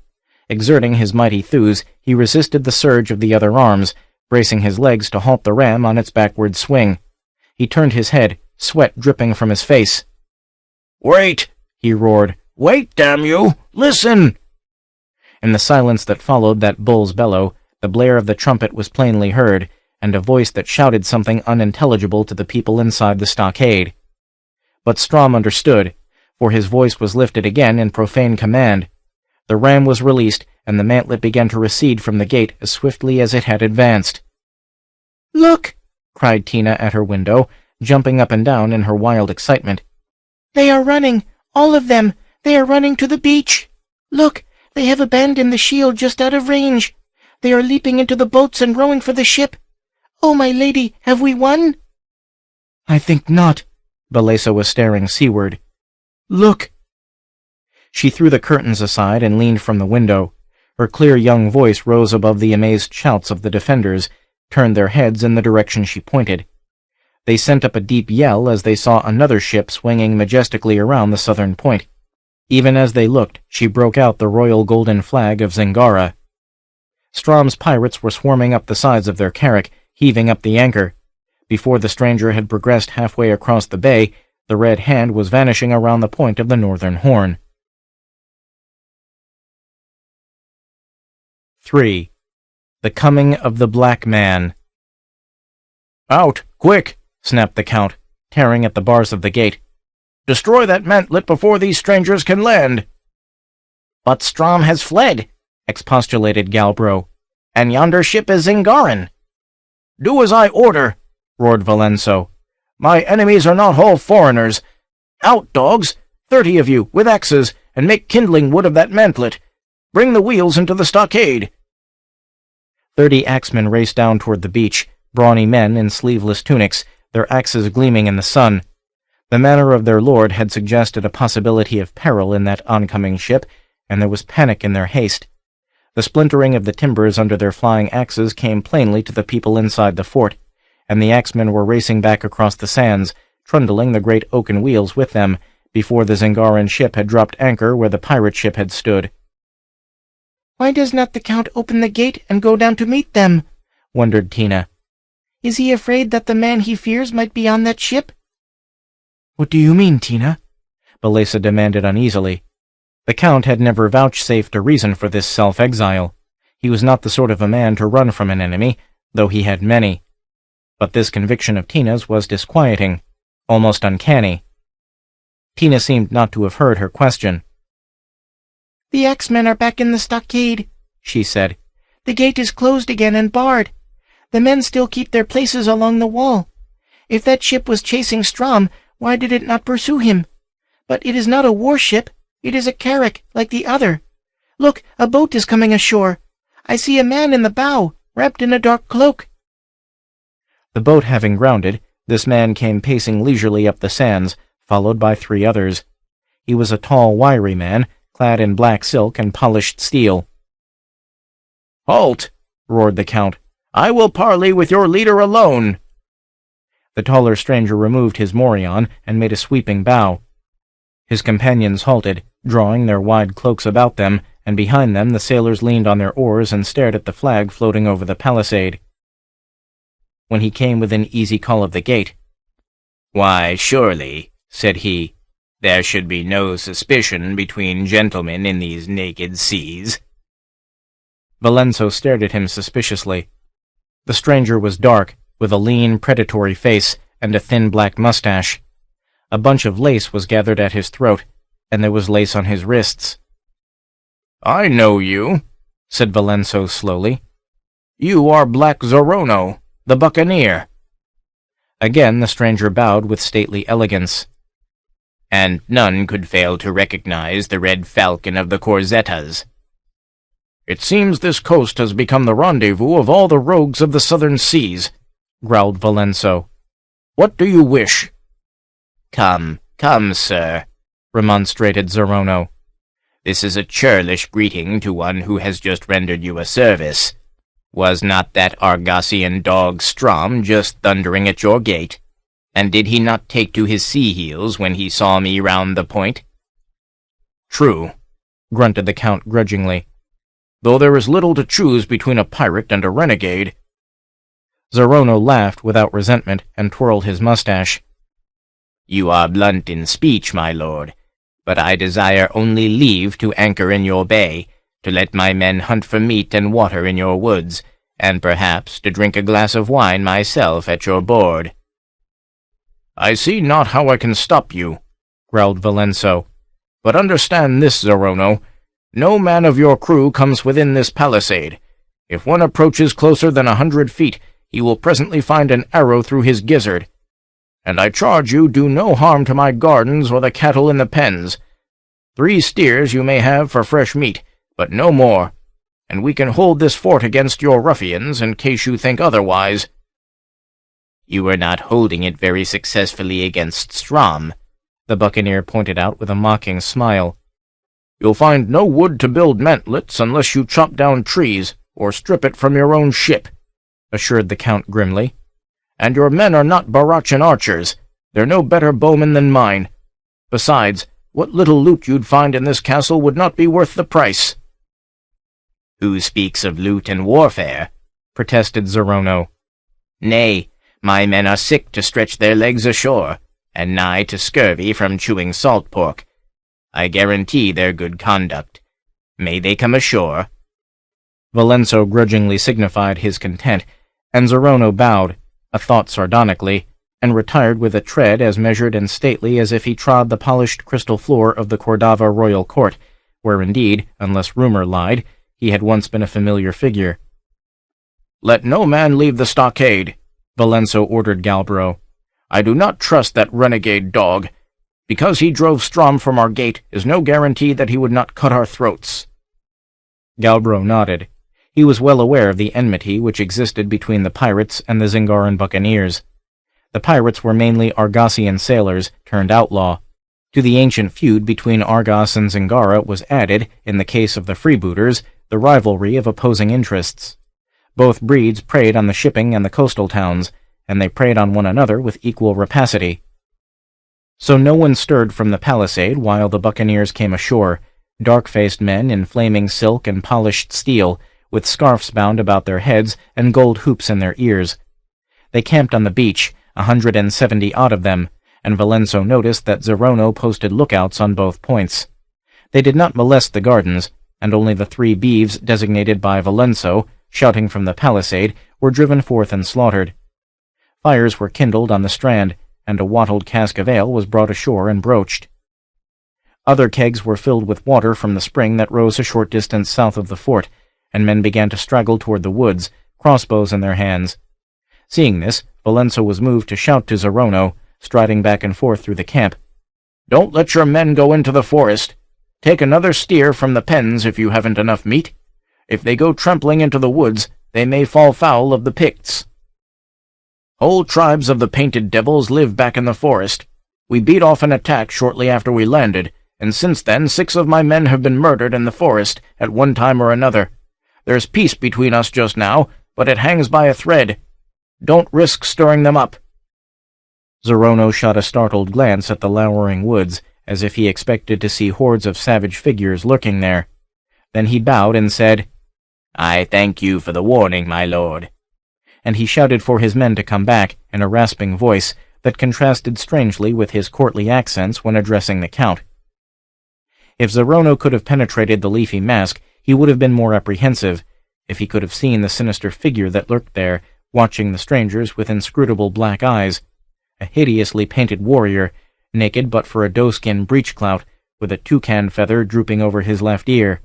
Exerting his mighty thews, he resisted the surge of the other arms, bracing his legs to halt the ram on its backward swing. He turned his head, sweat dripping from his face. "Wait!" he roared. "Wait, damn you! Listen!" In the silence that followed that bull's bellow, the blare of the trumpet was plainly heard, and a voice that shouted something unintelligible to the people inside the stockade. But Strom understood, for his voice was lifted again in profane command. The ram was released, and the mantlet began to recede from the gate as swiftly as it had advanced. "Look!" cried Tina at her window, jumping up and down in her wild excitement. "They are running! All of them! They are running to the beach! Look! They have abandoned the shield just out of range! They are leaping into the boats and rowing for the ship! Oh, my lady, have we won?" "I think not." Balesa was staring seaward. "Look!" She threw the curtains aside and leaned from the window. Her clear young voice rose above the amazed shouts of the defenders, turned their heads in the direction she pointed. They sent up a deep yell as they saw another ship swinging majestically around the southern point. Even as they looked, she broke out the royal golden flag of Zingara. Strom's pirates were swarming up the sides of their carrack, heaving up the anchor. Before the stranger had progressed halfway across the bay, the red hand was vanishing around the point of the northern horn. 3. The Coming of the Black Man. "Out, quick!" snapped the Count, tearing at the bars of the gate. "Destroy that mantlet before these strangers can land!" "But Strom has fled," expostulated Galbro. "and yonder ship is Zingaran." "Do as I order!" roared Valenso. "My enemies are not all foreigners. Out, dogs! 30 of you, with axes, and make kindling wood of that mantlet. Bring the wheels into the stockade." 30 axemen raced down toward the beach, brawny men in sleeveless tunics, their axes gleaming in the sun. The manner of their lord had suggested a possibility of peril in that oncoming ship, and there was panic in their haste. The splintering of the timbers under their flying axes came plainly to the people inside the fort, and the axemen were racing back across the sands, trundling the great oaken wheels with them, before the Zingaran ship had dropped anchor where the pirate ship had stood. "Why does not the Count open the gate and go down to meet them?" wondered Tina. "Is he afraid that the man he fears might be on that ship?" "What do you mean, Tina?" Balesa demanded uneasily. The Count had never vouchsafed a reason for this self-exile. He was not the sort of a man to run from an enemy, though he had many. But this conviction of Tina's was disquieting, almost uncanny. Tina seemed not to have heard her question. "The axemen are back in the stockade," she said. "The gate is closed again and barred. The men still keep their places along the wall. If that ship was chasing Strom, why did it not pursue him? But it is not a warship. It is a carrack, like the other. Look, a boat is coming ashore. I see a man in the bow, wrapped in a dark cloak." The boat having grounded, this man came pacing leisurely up the sands, followed by 3 others. He was a tall, wiry man, clad in black silk and polished steel. "Halt!" roared the Count. "I will parley with your leader alone." The taller stranger removed his morion and made a sweeping bow. His companions halted, drawing their wide cloaks about them, and behind them the sailors leaned on their oars and stared at the flag floating over the palisade. When he came within easy call of the gate, "Why, surely," said he, "there should be no suspicion between gentlemen in these naked seas." Valenso stared at him suspiciously. The stranger was dark, with a lean, predatory face and a thin black mustache. A bunch of lace was gathered at his throat, and there was lace on his wrists. "I know you," said Valenso slowly. "You are Black Zorono, the buccaneer." Again the stranger bowed with stately elegance. "And none could fail to recognize the red falcon of the Corsettas." "It seems this coast has become the rendezvous of all the rogues of the southern seas," growled Valenso. "What do you wish?" Come, sir," remonstrated Zorono. "This is a churlish greeting to one who has just rendered you a service. Was not that Argosian dog Strom just thundering at your gate? And did he not take to his sea heels when he saw me round the point?" "True," grunted the Count grudgingly, "though there is little to choose between a pirate and a renegade." Zorono laughed without resentment and twirled his mustache. "You are blunt in speech, my lord, but I desire only leave to anchor in your bay, to let my men hunt for meat and water in your woods, and perhaps to drink a glass of wine myself at your board." "I see not how I can stop you," growled Valenso. "But understand this, Zorono. No man of your crew comes within this palisade. If one approaches closer than 100 feet, he will presently find an arrow through his gizzard. And I charge you, do no harm to my gardens or the cattle in the pens. 3 steers you may have for fresh meat, but no more, and we can hold this fort against your ruffians in case you think otherwise." "You are not holding it very successfully against Strom," the buccaneer pointed out with a mocking smile. "You'll find no wood to build mantlets unless you chop down trees or strip it from your own ship," assured the Count grimly. "And your men are not Barachan archers. They're no better bowmen than mine. Besides, what little loot you'd find in this castle would not be worth the price." "Who speaks of loot and warfare?" protested Zorono. "Nay, my men are sick to stretch their legs ashore, and nigh to scurvy from chewing salt pork. I guarantee their good conduct. May they come ashore?" Valenso grudgingly signified his content, and Zorono bowed, a thought sardonically, and retired with a tread as measured and stately as if he trod the polished crystal floor of the Cordava royal court, where indeed, unless rumor lied, he had once been a familiar figure. "Let no man leave the stockade," Valenso ordered Galbro. "I do not trust that renegade dog. Because he drove Strom from our gate is no guarantee that he would not cut our throats." Galbro nodded. He was well aware of the enmity which existed between the pirates and the Zingaran buccaneers. The pirates were mainly Argosian sailors turned outlaw. To the ancient feud between Argos and Zingara was added, in the case of the freebooters, the rivalry of opposing interests. Both breeds preyed on the shipping and the coastal towns, and they preyed on one another with equal rapacity. So no one stirred from the palisade while the buccaneers came ashore, dark-faced men in flaming silk and polished steel, with scarfs bound about their heads and gold hoops in their ears. They camped on the beach, 170 odd of them, and Valenso noticed that Zorono posted lookouts on both points. They did not molest the gardens, and only the 3 beeves designated by Valenso, shouting from the palisade, were driven forth and slaughtered. Fires were kindled on the strand, and a wattled cask of ale was brought ashore and broached. Other kegs were filled with water from the spring that rose a short distance south of the fort, and men began to straggle toward the woods, crossbows in their hands. Seeing this, Valenso was moved to shout to Zorono, striding back and forth through the camp. "Don't let your men go into the forest. Take another steer from the pens if you haven't enough meat. If they go trampling into the woods, they may fall foul of the Picts. Whole tribes of the Painted Devils live back in the forest. We beat off an attack shortly after we landed, and since then 6 of my men have been murdered in the forest at one time or another. There's peace between us just now, but it hangs by a thread. Don't risk stirring them up." Zorono shot a startled glance at the lowering woods, as if he expected to see hordes of savage figures lurking there. Then he bowed and said, "I thank you for the warning, my lord." And he shouted for his men to come back in a rasping voice that contrasted strangely with his courtly accents when addressing the Count. If Zorono could have penetrated the leafy mask, he would have been more apprehensive, if he could have seen the sinister figure that lurked there, watching the strangers with inscrutable black eyes. A hideously painted warrior, naked but for a doeskin breech-clout, with a toucan feather drooping over his left ear.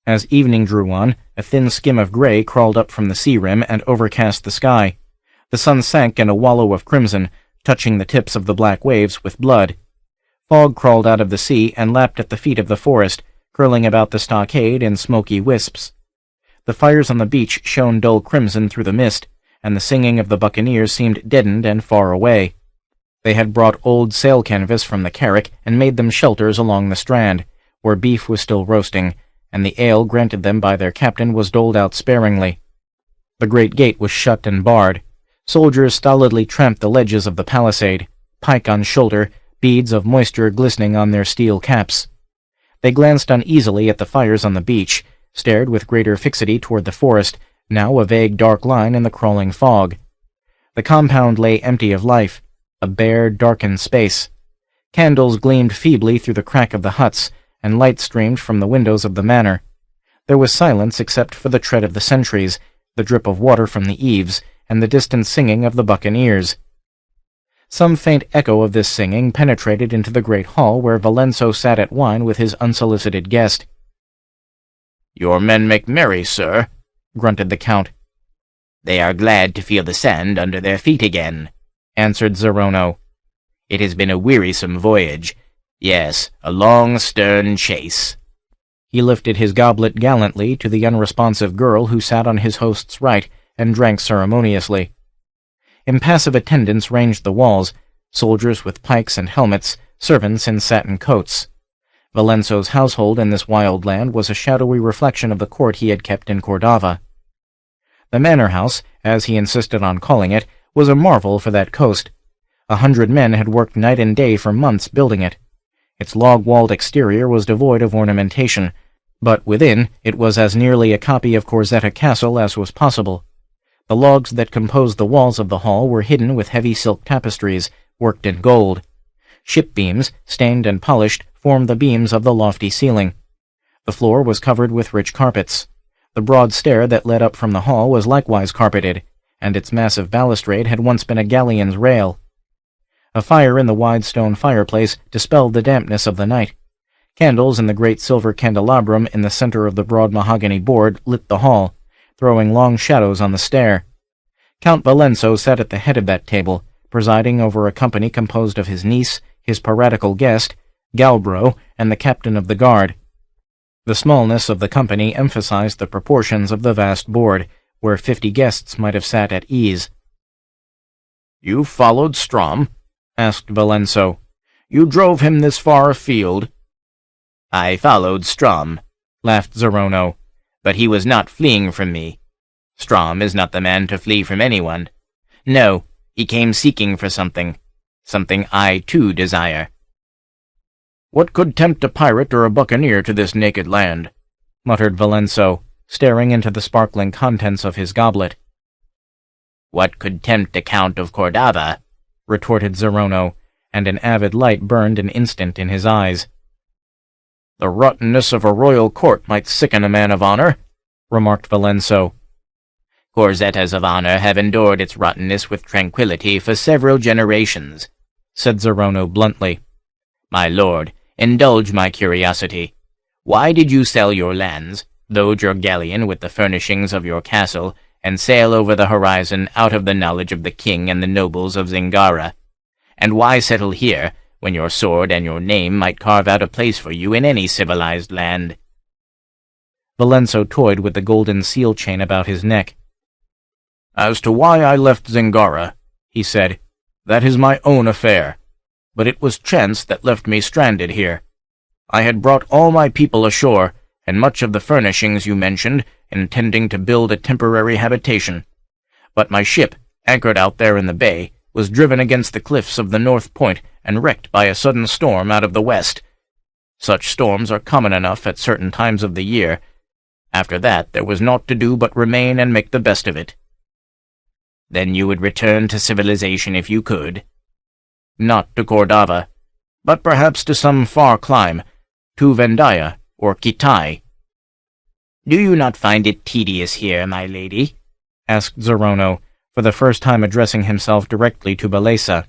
As evening drew on, a thin skim of gray crawled up from the sea rim and overcast the sky. The sun sank in a wallow of crimson, touching the tips of the black waves with blood. Fog crawled out of the sea and lapped at the feet of the forest, curling about the stockade in smoky wisps. The fires on the beach shone dull crimson through the mist, and the singing of the buccaneers seemed deadened and far away. They had brought old sail canvas from the Carrack and made them shelters along the strand, where beef was still roasting, and the ale granted them by their captain was doled out sparingly. The great gate was shut and barred. Soldiers stolidly tramped the ledges of the palisade, pike on shoulder, beads of moisture glistening on their steel caps. They glanced uneasily at the fires on the beach, stared with greater fixity toward the forest, now a vague dark line in the crawling fog. The compound lay empty of life, a bare, darkened space. Candles gleamed feebly through the crack of the huts, and light streamed from the windows of the manor. There was silence except for the tread of the sentries, the drip of water from the eaves, and the distant singing of the buccaneers. Some faint echo of this singing penetrated into the great hall where Valenso sat at wine with his unsolicited guest. "Your men make merry, sir," grunted the count. "They are glad to feel the sand under their feet again," answered Zerono. "It has been a wearisome voyage. Yes, a long, stern chase." He lifted his goblet gallantly to the unresponsive girl who sat on his host's right and drank ceremoniously. Impassive attendants ranged the walls, soldiers with pikes and helmets, servants in satin coats. Valenso's household in this wild land was a shadowy reflection of the court he had kept in Cordova. The manor house, as he insisted on calling it, was a marvel for that coast. 100 men had worked night and day for months building it. Its log-walled exterior was devoid of ornamentation, but within it was as nearly a copy of Corzetta Castle as was possible. The logs that composed the walls of the hall were hidden with heavy silk tapestries, worked in gold. Ship beams, stained and polished, formed the beams of the lofty ceiling. The floor was covered with rich carpets. The broad stair that led up from the hall was likewise carpeted, and its massive balustrade had once been a galleon's rail. A fire in the wide stone fireplace dispelled the dampness of the night. Candles in the great silver candelabrum in the center of the broad mahogany board lit the hall, throwing long shadows on the stair. Count Valenso sat at the head of that table, presiding over a company composed of his niece, his piratical guest, Galbro, and the captain of the guard. The smallness of the company emphasized the proportions of the vast board, where 50 guests might have sat at ease. "You followed Strom?" asked Valenso. "You drove him this far afield?" "I followed Strom," laughed Zerono, "but he was not fleeing from me. Strom is not the man to flee from anyone. No, he came seeking for something I too desire." "What could tempt a pirate or a buccaneer to this naked land?" muttered Valenso, staring into the sparkling contents of his goblet. "What could tempt a Count of Cordova?" retorted Zerono, and an avid light burned an instant in his eyes. "The rottenness of a royal court might sicken a man of honor," remarked Valenso. "Corzettas of honor have endured its rottenness with tranquility for several generations," said Zerono bluntly. "My lord, indulge my curiosity. Why did you sell your lands, load your galleon with the furnishings of your castle, and sail over the horizon out of the knowledge of the king and the nobles of Zingara? And why settle here, when your sword and your name might carve out a place for you in any civilized land?" Valenso toyed with the golden seal chain about his neck. "As to why I left Zingara," he said, "that is my own affair. But it was chance that left me stranded here. I had brought all my people ashore, and much of the furnishings you mentioned, intending to build a temporary habitation. But my ship, anchored out there in the bay, was driven against the cliffs of the north point and wrecked by a sudden storm out of the west. Such storms are common enough at certain times of the year. After that there was naught to do but remain and make the best of it." "Then you would return to civilization if you could?" "Not to Cordova, but perhaps to some far clime, to Vendaya or Kitai." "Do you not find it tedious here, my lady?" asked Zerono, for the first time addressing himself directly to Balesa.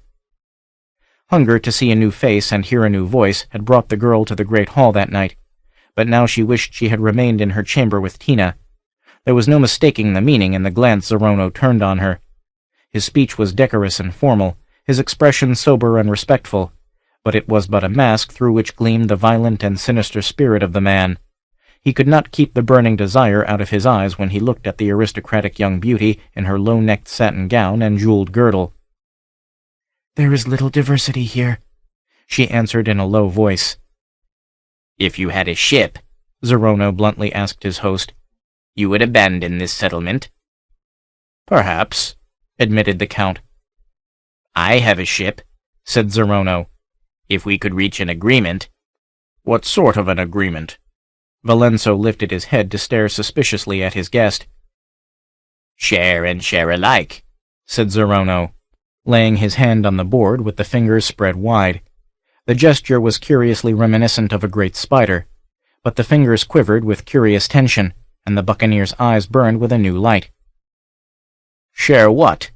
Hunger to see a new face and hear a new voice had brought the girl to the great hall that night, but now she wished she had remained in her chamber with Tina. There was no mistaking the meaning in the glance Zorono turned on her. His speech was decorous and formal, his expression sober and respectful, but it was but a mask through which gleamed the violent and sinister spirit of the man. He could not keep the burning desire out of his eyes when he looked at the aristocratic young beauty in her low-necked satin gown and jeweled girdle. "There is little diversity here," she answered in a low voice. "If you had a ship," Zorono bluntly asked his host, "you would abandon this settlement?" "Perhaps," admitted the Count. "I have a ship," said Zorono. "If we could reach an agreement—" "What sort of an agreement?" Valenso lifted his head to stare suspiciously at his guest. "Share and share alike," said Zorono, laying his hand on the board with the fingers spread wide. The gesture was curiously reminiscent of a great spider, but the fingers quivered with curious tension, and the buccaneer's eyes burned with a new light. "Share what?"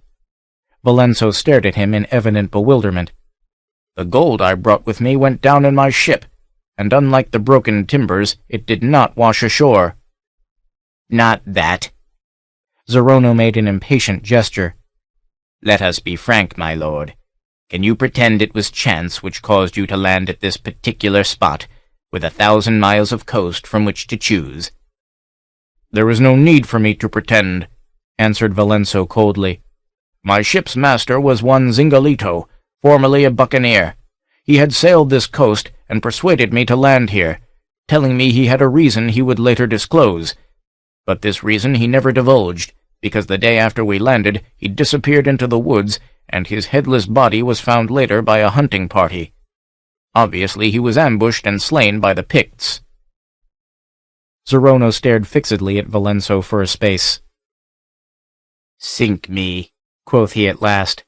Valenso stared at him in evident bewilderment. "The gold I brought with me went down in my ship, and unlike the broken timbers, it did not wash ashore." "Not that." Zorono made an impatient gesture. "Let us be frank, my lord. Can you pretend it was chance which caused you to land at this particular spot, with 1,000 miles of coast from which to choose?" "There is no need for me to pretend," answered Valenso coldly. "My ship's master was one Zingalito, formerly a buccaneer. He had sailed this coast and persuaded me to land here, telling me he had a reason he would later disclose. But this reason he never divulged, because the day after we landed he disappeared into the woods, and his headless body was found later by a hunting party. Obviously he was ambushed and slain by the Picts." Zorono stared fixedly at Valenso for a space. "Sink me," quoth he at last.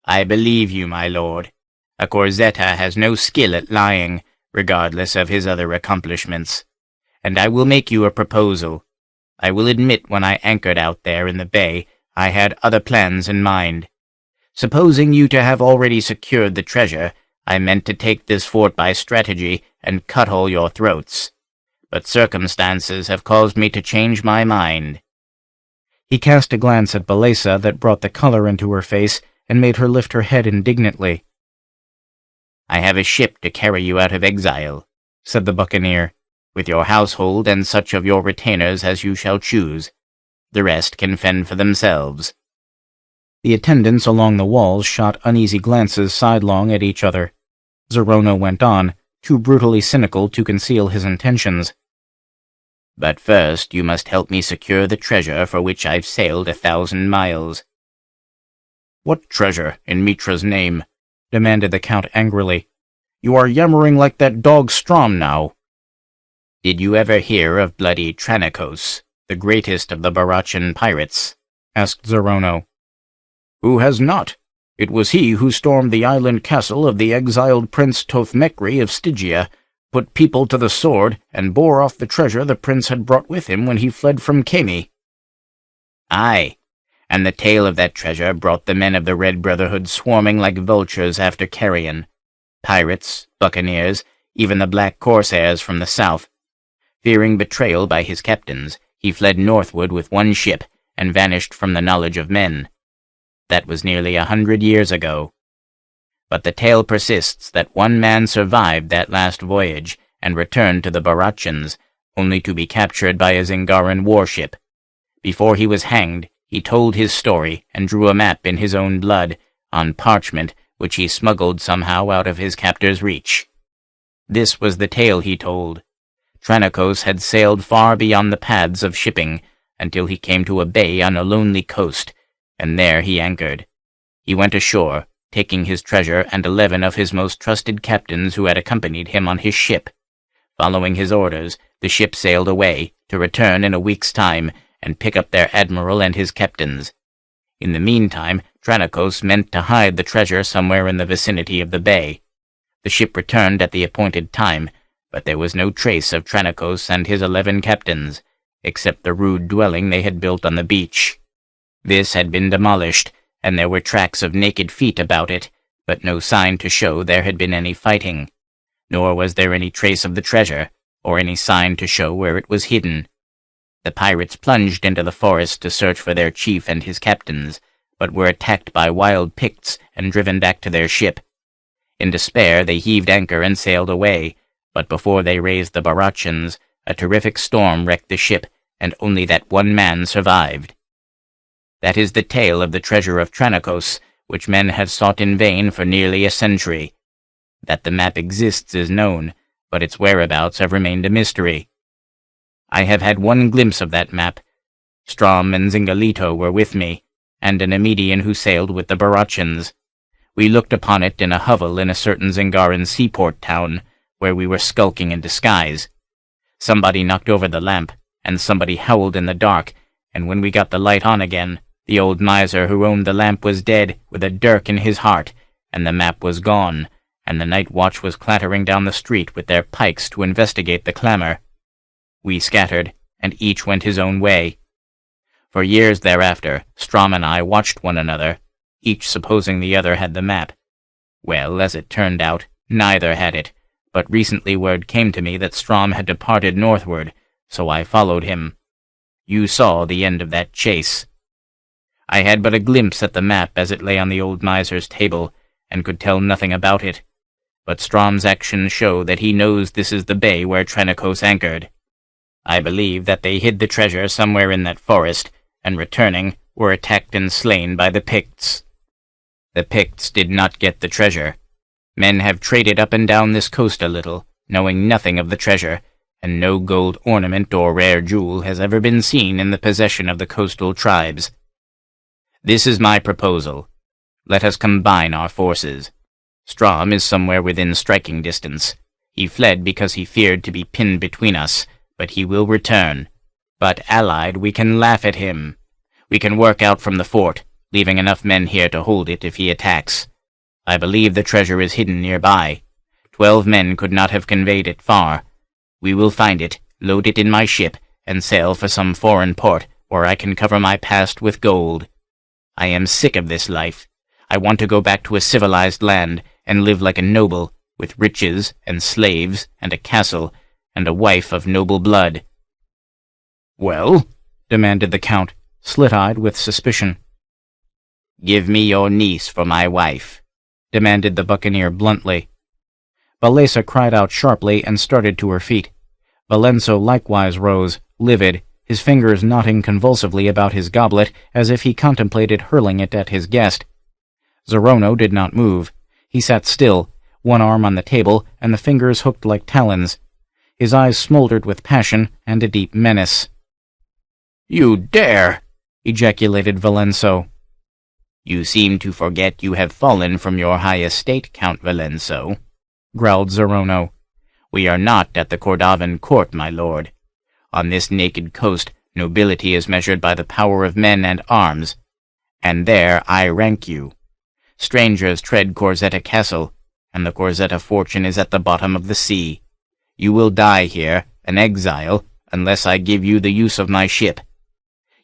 "I believe you, my lord. A Corzetta has no skill at lying, regardless of his other accomplishments. And I will make you a proposal. I will admit when I anchored out there in the bay, I had other plans in mind. Supposing you to have already secured the treasure, I meant to take this fort by strategy and cut all your throats. But circumstances have caused me to change my mind." He cast a glance at Balesa that brought the color into her face and made her lift her head indignantly. "I have a ship to carry you out of exile," said the buccaneer, "with your household and such of your retainers as you shall choose. The rest can fend for themselves." The attendants along the walls shot uneasy glances sidelong at each other. Zorono went on, too brutally cynical to conceal his intentions. "But first you must help me secure the treasure for which I've sailed 1,000 miles. "What treasure, in Mitra's name?" demanded the Count angrily. "You are yammering like that dog Strom now." "Did you ever hear of bloody Tranakos, the greatest of the Barachian pirates?" asked Zorono. "Who has not? It was he who stormed the island castle of the exiled Prince Tothmekri of Stygia, put people to the sword, and bore off the treasure the prince had brought with him when he fled from Kemi." "Aye, and the tale of that treasure brought the men of the Red Brotherhood swarming like vultures after carrion. Pirates, buccaneers, even the black corsairs from the south. Fearing betrayal by his captains, he fled northward with one ship and vanished from the knowledge of men. That was nearly 100 years ago. But the tale persists that one man survived that last voyage and returned to the Barachians, only to be captured by a Zingaran warship. Before he was hanged, he told his story and drew a map in his own blood, on parchment, which he smuggled somehow out of his captor's reach. This was the tale he told. Tranakos had sailed far beyond the paths of shipping, until he came to a bay on a lonely coast, and there he anchored. He went ashore, taking his treasure and 11 of his most trusted captains who had accompanied him on his ship. Following his orders, the ship sailed away, to return in a week's time, and pick up their admiral and his captains. In the meantime, Tranakos meant to hide the treasure somewhere in the vicinity of the bay. The ship returned at the appointed time, but there was no trace of Tranakos and his 11 captains, except the rude dwelling they had built on the beach. This had been demolished, and there were tracks of naked feet about it, but no sign to show there had been any fighting, nor was there any trace of the treasure, or any sign to show where it was hidden. The pirates plunged into the forest to search for their chief and his captains, but were attacked by wild Picts and driven back to their ship. In despair, they heaved anchor and sailed away, but before they raised the Barachans, a terrific storm wrecked the ship, and only that one man survived. That is the tale of the treasure of Chronicles, which men have sought in vain for nearly a century. That the map exists is known, but its whereabouts have remained a mystery. I have had one glimpse of that map. Strom and Zingalito were with me, and an Emedian who sailed with the Barachans. We looked upon it in a hovel in a certain Zingaran seaport town, where we were skulking in disguise. Somebody knocked over the lamp, and somebody howled in the dark, and when we got the light on again, the old miser who owned the lamp was dead, with a dirk in his heart, and the map was gone, and the night watch was clattering down the street with their pikes to investigate the clamor. We scattered, and each went his own way. For years thereafter, Strom and I watched one another, each supposing the other had the map. Well, as it turned out, neither had it, but recently word came to me that Strom had departed northward, so I followed him. You saw the end of that chase. I had but a glimpse at the map as it lay on the old miser's table, and could tell nothing about it. But Strom's actions show that he knows this is the bay where Chronicles anchored. I believe that they hid the treasure somewhere in that forest, and returning, were attacked and slain by the Picts. The Picts did not get the treasure. Men have traded up and down this coast a little, knowing nothing of the treasure, and no gold ornament or rare jewel has ever been seen in the possession of the coastal tribes. This is my proposal. Let us combine our forces. Strom is somewhere within striking distance. He fled because he feared to be pinned between us, but he will return. But allied, we can laugh at him. We can work out from the fort, leaving enough men here to hold it if he attacks. I believe the treasure is hidden nearby. 12 men could not have conveyed it far. We will find it, load it in my ship, and sail for some foreign port where I can cover my past with gold. I am sick of this life. I want to go back to a civilized land and live like a noble, with riches and slaves and a castle and a wife of noble blood." "Well?" demanded the Count, slit-eyed with suspicion. "Give me your niece for my wife," demanded the buccaneer bluntly. Balesa cried out sharply and started to her feet. Valenzo likewise rose, livid, his fingers knotting convulsively about his goblet as if he contemplated hurling it at his guest. Zorono did not move. He sat still, one arm on the table and the fingers hooked like talons. His eyes smoldered with passion and a deep menace. "You dare!" ejaculated Valenzo. "You seem to forget you have fallen from your high estate, Count Valenzo," growled Zorono. "We are not at the Cordovan court, my lord. On this naked coast, nobility is measured by the power of men and arms, and there I rank you. Strangers tread Corzetta Castle, and the Corzetta fortune is at the bottom of the sea. You will die here, an exile, unless I give you the use of my ship.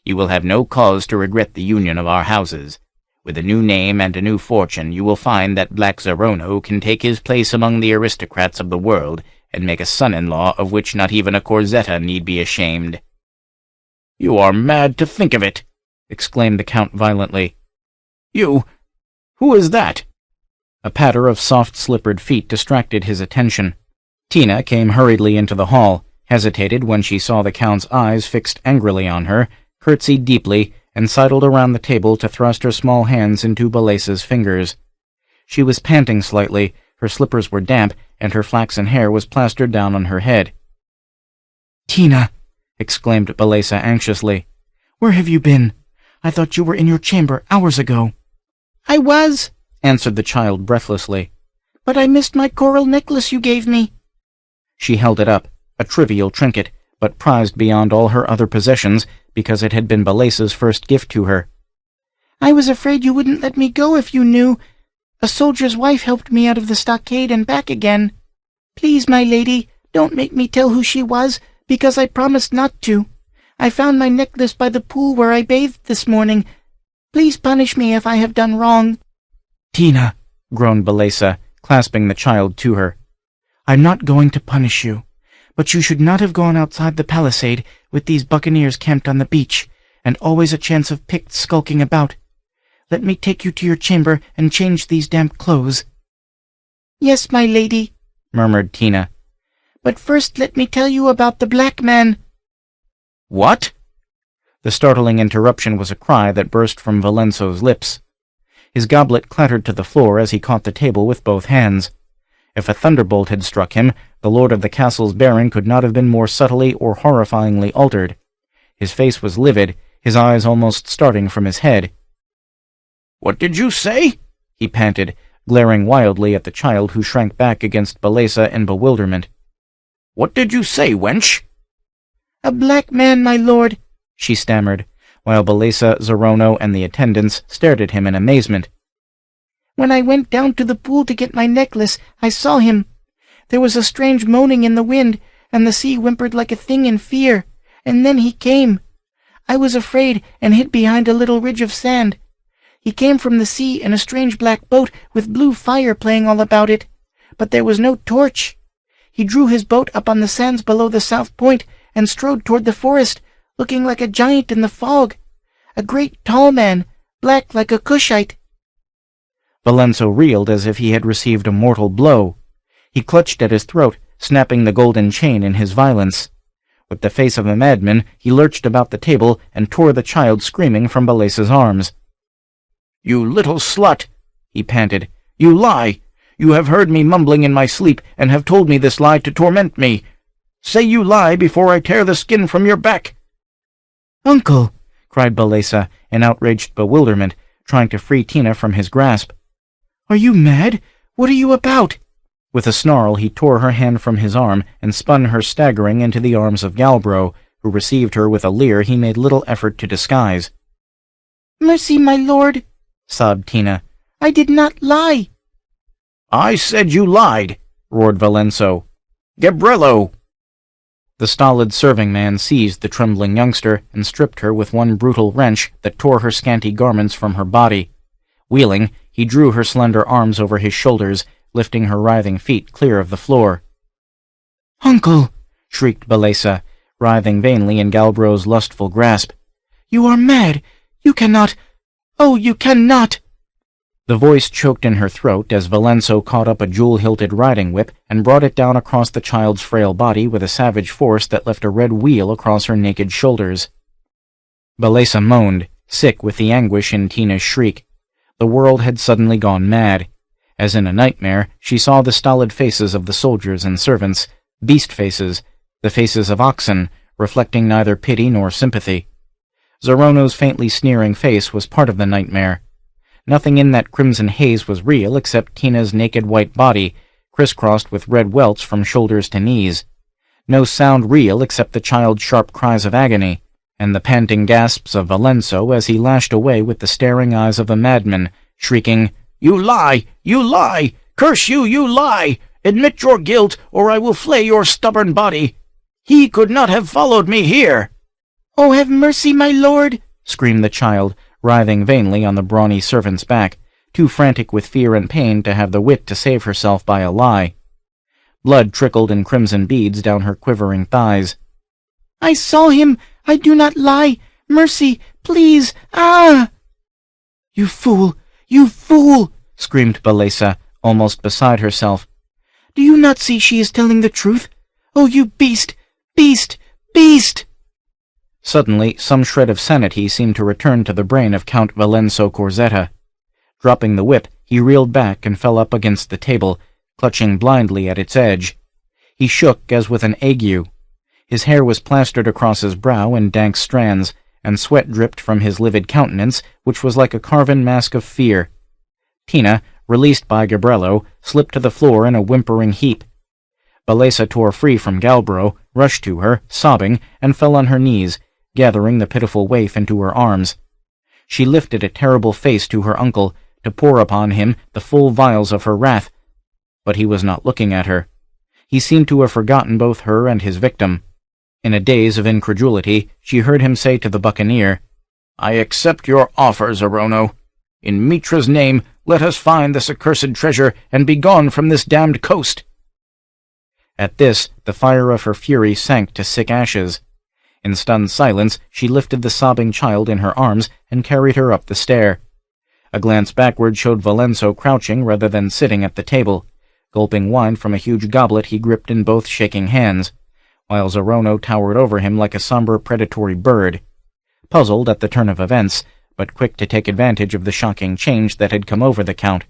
You will have no cause to regret the union of our houses. With a new name and a new fortune, you will find that Black Zorono can take his place among the aristocrats of the world and make a son-in-law of which not even a Corzetta need be ashamed." "You are mad to think of it!" exclaimed the Count violently. Who is that?" A patter of soft-slippered feet distracted his attention. Tina came hurriedly into the hall, hesitated when she saw the Count's eyes fixed angrily on her, curtsied deeply, and sidled around the table to thrust her small hands into Balesa's fingers. She was panting slightly, her slippers were damp, and her flaxen hair was plastered down on her head. "Tina!" exclaimed Balesa anxiously. "Where have you been? I thought you were in your chamber hours ago." "I was," answered the child breathlessly. "but I missed my coral necklace you gave me." She held it up, a trivial trinket, but prized beyond all her other possessions because it had been Balesa's first gift to her. "I was afraid you wouldn't let me go if you knew. A soldier's wife helped me out of the stockade and back again. Please, my lady, don't make me tell who she was, because I promised not to. I found my necklace by the pool where I bathed this morning. Please punish me if I have done wrong." "Tina," groaned Balesa, clasping the child to her. "I'm not going to punish you, but you should not have gone outside the palisade with these buccaneers camped on the beach, and always a chance of Picts skulking about. Let me take you to your chamber and change these damp clothes." "Yes, my lady," murmured Tina. "But first let me tell you about the black man." "What?" The startling interruption was a cry that burst from Valenso's lips. His goblet clattered to the floor as he caught the table with both hands. If a thunderbolt had struck him, the lord of the castle's bearing could not have been more subtly or horrifyingly altered. His face was livid, his eyes almost starting from his head. "What did you say?" he panted, glaring wildly at the child who shrank back against Balesa in bewilderment. "What did you say, wench?" "A black man, my lord," she stammered, while Balesa, Zorono, and the attendants stared at him in amazement. "When I went down to the pool to get my necklace, I saw him. There was a strange moaning in the wind, and the sea whimpered like a thing in fear, and then he came. I was afraid and hid behind a little ridge of sand. He came from the sea in a strange black boat with blue fire playing all about it, but there was no torch. He drew his boat up on the sands below the south point and strode toward the forest, looking like a giant in the fog. A great tall man, black like a Cushite." Valenso reeled as if he had received a mortal blow. He clutched at his throat, snapping the golden chain in his violence. With the face of a madman, he lurched about the table and tore the child screaming from Balesa's arms. "You little slut!" he panted. "You lie! You have heard me mumbling in my sleep and have told me this lie to torment me. Say you lie before I tear the skin from your back." "Uncle!" cried Balesa in outraged bewilderment, trying to free Tina from his grasp. "Are you mad? What are you about?" With a snarl, he tore her hand from his arm and spun her staggering into the arms of Galbro, who received her with a leer he made little effort to disguise. "Mercy, my lord," sobbed Tina. "I did not lie." "I said you lied," roared Valenso. "Gabrello!" The stolid serving man seized the trembling youngster and stripped her with one brutal wrench that tore her scanty garments from her body. Wheeling, he drew her slender arms over his shoulders, lifting her writhing feet clear of the floor. "Uncle!" shrieked Balesa, writhing vainly in Galbro's lustful grasp. "You are mad! You cannot! Oh, you cannot!" The voice choked in her throat as Valenso caught up a jewel-hilted riding whip and brought it down across the child's frail body with a savage force that left a red wheal across her naked shoulders. Balesa moaned, sick with the anguish in Tina's shriek. The world had suddenly gone mad. As in a nightmare, she saw the stolid faces of the soldiers and servants, beast faces, the faces of oxen, reflecting neither pity nor sympathy. Zorono's faintly sneering face was part of the nightmare. Nothing in that crimson haze was real except Tina's naked white body, crisscrossed with red welts from shoulders to knees. No sound real except the child's sharp cries of agony, and the panting gasps of Valenso as he lashed away with the staring eyes of a madman, shrieking, "You lie! You lie! Curse you, you lie! Admit your guilt, or I will flay your stubborn body! He could not have followed me here!" "Oh, have mercy, my lord!" screamed the child, writhing vainly on the brawny servant's back, too frantic with fear and pain to have the wit to save herself by a lie. Blood trickled in crimson beads down her quivering thighs. "I saw him! I do not lie! Mercy, please! Ah!" "You fool! You fool!" screamed Balesa, almost beside herself. "Do you not see she is telling the truth? Oh, you beast! Beast! Beast!" Suddenly, some shred of sanity seemed to return to the brain of Count Valenso Corzetta. Dropping the whip, he reeled back and fell up against the table, clutching blindly at its edge. He shook as with an ague. His hair was plastered across his brow in dank strands, and sweat dripped from his livid countenance, which was like a carven mask of fear. Tina, released by Gabrello, slipped to the floor in a whimpering heap. Balesa tore free from Galbro, rushed to her, sobbing, and fell on her knees, gathering the pitiful waif into her arms. She lifted a terrible face to her uncle, to pour upon him the full vials of her wrath. But he was not looking at her. He seemed to have forgotten both her and his victim. In a daze of incredulity, she heard him say to the buccaneer, "I accept your offer, Zorono. In Mitra's name, let us find this accursed treasure and be gone from this damned coast." At this, the fire of her fury sank to sick ashes. In stunned silence, she lifted the sobbing child in her arms and carried her up the stair. A glance backward showed Valenzo crouching rather than sitting at the table, gulping wine from a huge goblet he gripped in both shaking hands, while Zorono towered over him like a somber predatory bird. Puzzled at the turn of events, but quick to take advantage of the shocking change that had come over the Count.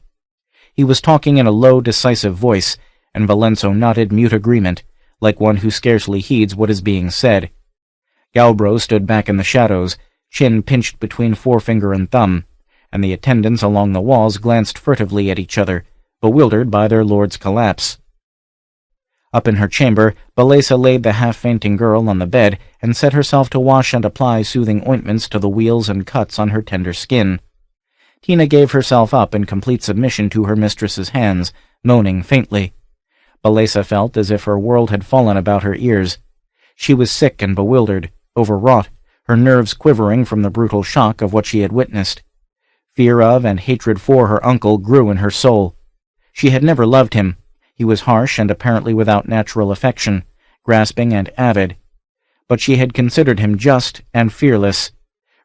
He was talking in a low, decisive voice, and Valenzo nodded mute agreement, like one who scarcely heeds what is being said. Galbro stood back in the shadows, chin pinched between forefinger and thumb, and the attendants along the walls glanced furtively at each other, bewildered by their lord's collapse. Up in her chamber, Balesa laid the half-fainting girl on the bed and set herself to wash and apply soothing ointments to the weals and cuts on her tender skin. Tina gave herself up in complete submission to her mistress's hands, moaning faintly. Balesa felt as if her world had fallen about her ears. She was sick and bewildered, overwrought, her nerves quivering from the brutal shock of what she had witnessed. Fear of and hatred for her uncle grew in her soul. She had never loved him. He was harsh and apparently without natural affection, grasping and avid. But she had considered him just and fearless.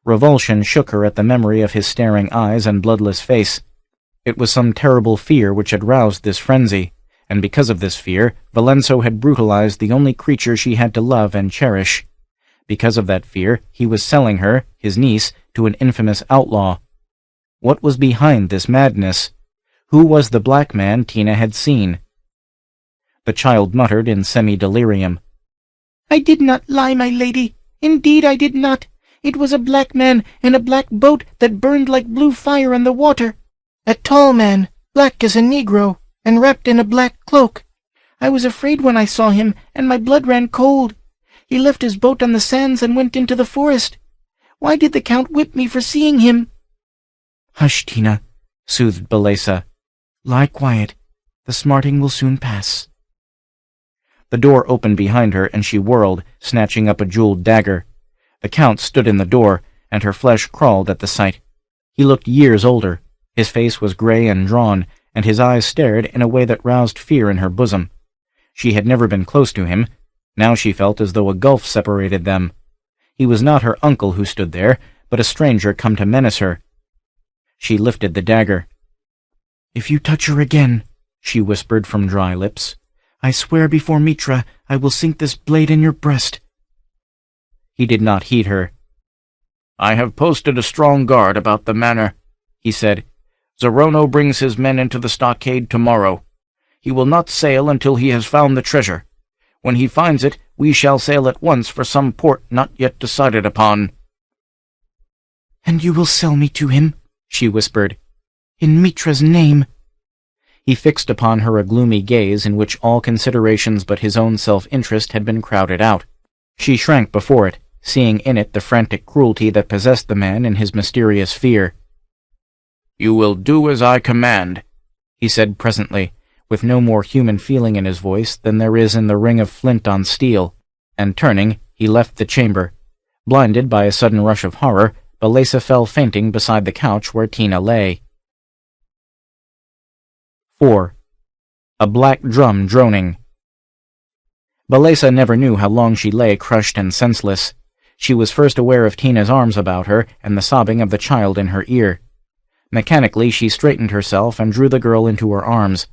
Revulsion shook her at the memory of his staring eyes and bloodless face. It was some terrible fear which had roused this frenzy, and because of this fear, Valenzo had brutalized the only creature she had to love and cherish. Because of that fear, he was selling her, his niece, to an infamous outlaw. What was behind this madness? Who was the black man Tina had seen? The child muttered in semi-delirium. "I did not lie, my lady. Indeed I did not. It was a black man in a black boat that burned like blue fire on the water. A tall man, black as a negro, and wrapped in a black cloak. I was afraid when I saw him, and my blood ran cold. He left his boat on the sands and went into the forest. Why did the Count whip me for seeing him?" "Hush, Tina," soothed Balesa. "Lie quiet. The smarting will soon pass." The door opened behind her, and she whirled, snatching up a jeweled dagger. The Count stood in the door, and her flesh crawled at the sight. He looked years older. His face was gray and drawn, and his eyes stared in a way that roused fear in her bosom. She had never been close to him. Now she felt as though a gulf separated them. He was not her uncle who stood there, but a stranger come to menace her. She lifted the dagger. "If you touch her again," she whispered from dry lips, "I swear before Mitra I will sink this blade in your breast." He did not heed her. "I have posted a strong guard about the manor," he said. "Zorono brings his men into the stockade tomorrow. He will not sail until he has found the treasure. When he finds it, we shall sail at once for some port not yet decided upon." "And you will sell me to him?" she whispered. "In Mitra's name." He fixed upon her a gloomy gaze in which all considerations but his own self-interest had been crowded out. She shrank before it, seeing in it the frantic cruelty that possessed the man in his mysterious fear. "You will do as I command," he said presently, with no more human feeling in his voice than there is in the ring of flint on steel, and turning, he left the chamber. Blinded by a sudden rush of horror, Balesa fell fainting beside the couch where Tina lay. 4. A black drum droning. Balesa never knew how long she lay crushed and senseless. She was first aware of Tina's arms about her and the sobbing of the child in her ear. Mechanically she straightened herself and drew the girl into her arms,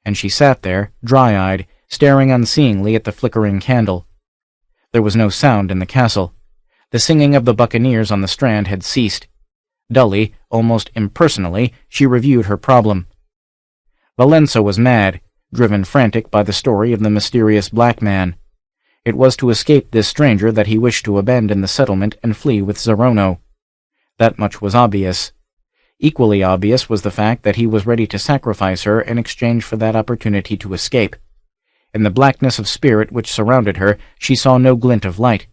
and she sat there, dry-eyed, staring unseeingly at the flickering candle. There was no sound in the castle. The singing of the buccaneers on the strand had ceased. Dully, almost impersonally, she reviewed her problem. Valenzo was mad, driven frantic by the story of the mysterious black man. It was to escape this stranger that he wished to abandon the settlement and flee with Zorono. That much was obvious. Equally obvious was the fact that he was ready to sacrifice her in exchange for that opportunity to escape. In the blackness of spirit which surrounded her, she saw no glint of light.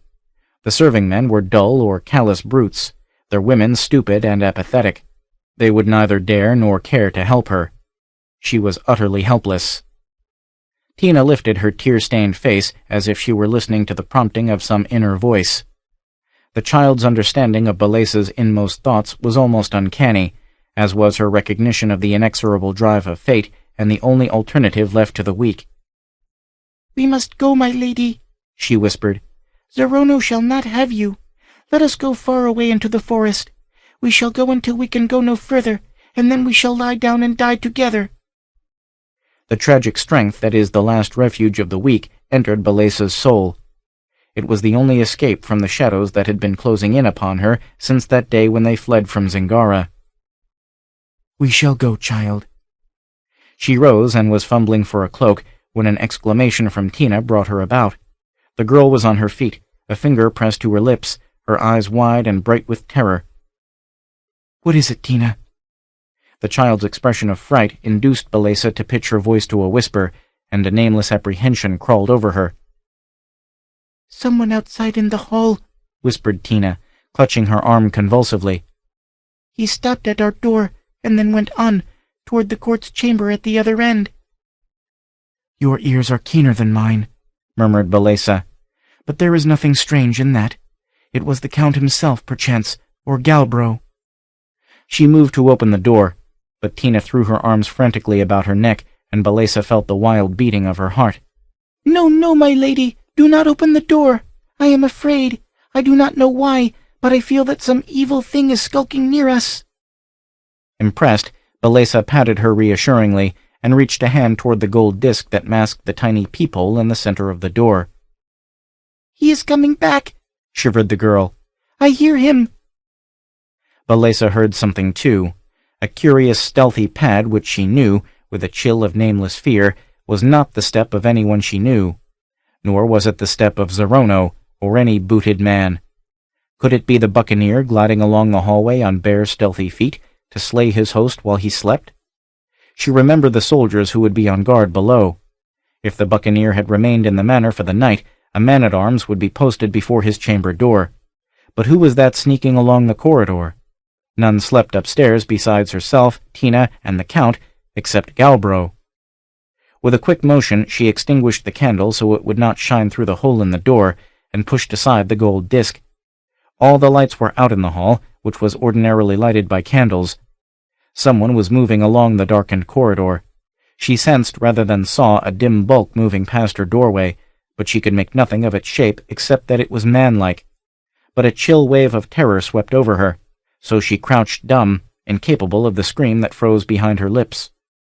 The serving men were dull or callous brutes, their women stupid and apathetic. They would neither dare nor care to help her. She was utterly helpless. Tina lifted her tear-stained face as if she were listening to the prompting of some inner voice. The child's understanding of Balesa's inmost thoughts was almost uncanny, as was her recognition of the inexorable drive of fate and the only alternative left to the weak. "We must go, my lady," she whispered. "Zorono shall not have you. Let us go far away into the forest. We shall go until we can go no further, and then we shall lie down and die together." The tragic strength that is the last refuge of the weak entered Balesa's soul. It was the only escape from the shadows that had been closing in upon her since that day when they fled from Zingara. "We shall go, child." She rose and was fumbling for a cloak when an exclamation from Tina brought her about. The girl was on her feet, a finger pressed to her lips, her eyes wide and bright with terror. "What is it, Tina?" The child's expression of fright induced Balesa to pitch her voice to a whisper, and a nameless apprehension crawled over her. "Someone outside in the hall," whispered Tina, clutching her arm convulsively. "He stopped at our door, and then went on, toward the court's chamber at the other end." "Your ears are keener than mine," murmured Balesa. "But there is nothing strange in that. It was the Count himself, perchance, or Galbro." She moved to open the door, but Tina threw her arms frantically about her neck, and Balesa felt the wild beating of her heart. "No, no, my lady, do not open the door. I am afraid. I do not know why, but I feel that some evil thing is skulking near us." Impressed, Balesa patted her reassuringly and reached a hand toward the gold disc that masked the tiny peephole in the center of the door. "He is coming back," shivered the girl. "I hear him." Balesa heard something too, a curious stealthy pad which she knew, with a chill of nameless fear, was not the step of anyone she knew, nor was it the step of Zorono or any booted man. Could it be the buccaneer gliding along the hallway on bare stealthy feet to slay his host while he slept? She remembered the soldiers who would be on guard below. If the buccaneer had remained in the manor for the night, a man-at-arms would be posted before his chamber door. But who was that sneaking along the corridor? None slept upstairs besides herself, Tina, and the Count, except Galbro. With a quick motion, she extinguished the candle so it would not shine through the hole in the door, and pushed aside the gold disc. All the lights were out in the hall, which was ordinarily lighted by candles. Someone was moving along the darkened corridor. She sensed rather than saw a dim bulk moving past her doorway, but she could make nothing of its shape except that it was manlike. But a chill wave of terror swept over her, so she crouched dumb, incapable of the scream that froze behind her lips.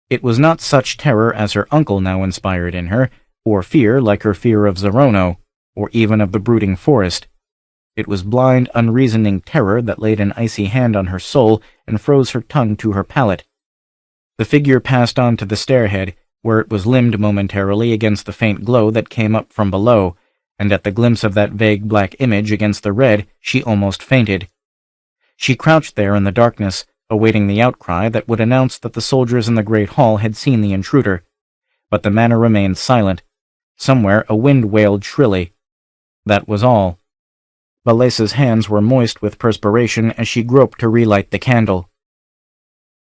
It was not such terror as her uncle now inspired in her, or fear like her fear of Zorono, or even of the brooding forest. It was blind, unreasoning terror that laid an icy hand on her soul and froze her tongue to her palate. The figure passed on to the stairhead, where it was limned momentarily against the faint glow that came up from below, and at the glimpse of that vague black image against the red, she almost fainted. She crouched there in the darkness, awaiting the outcry that would announce that the soldiers in the great hall had seen the intruder. But the manor remained silent. Somewhere a wind wailed shrilly. That was all. Balesa's hands were moist with perspiration as she groped to relight the candle.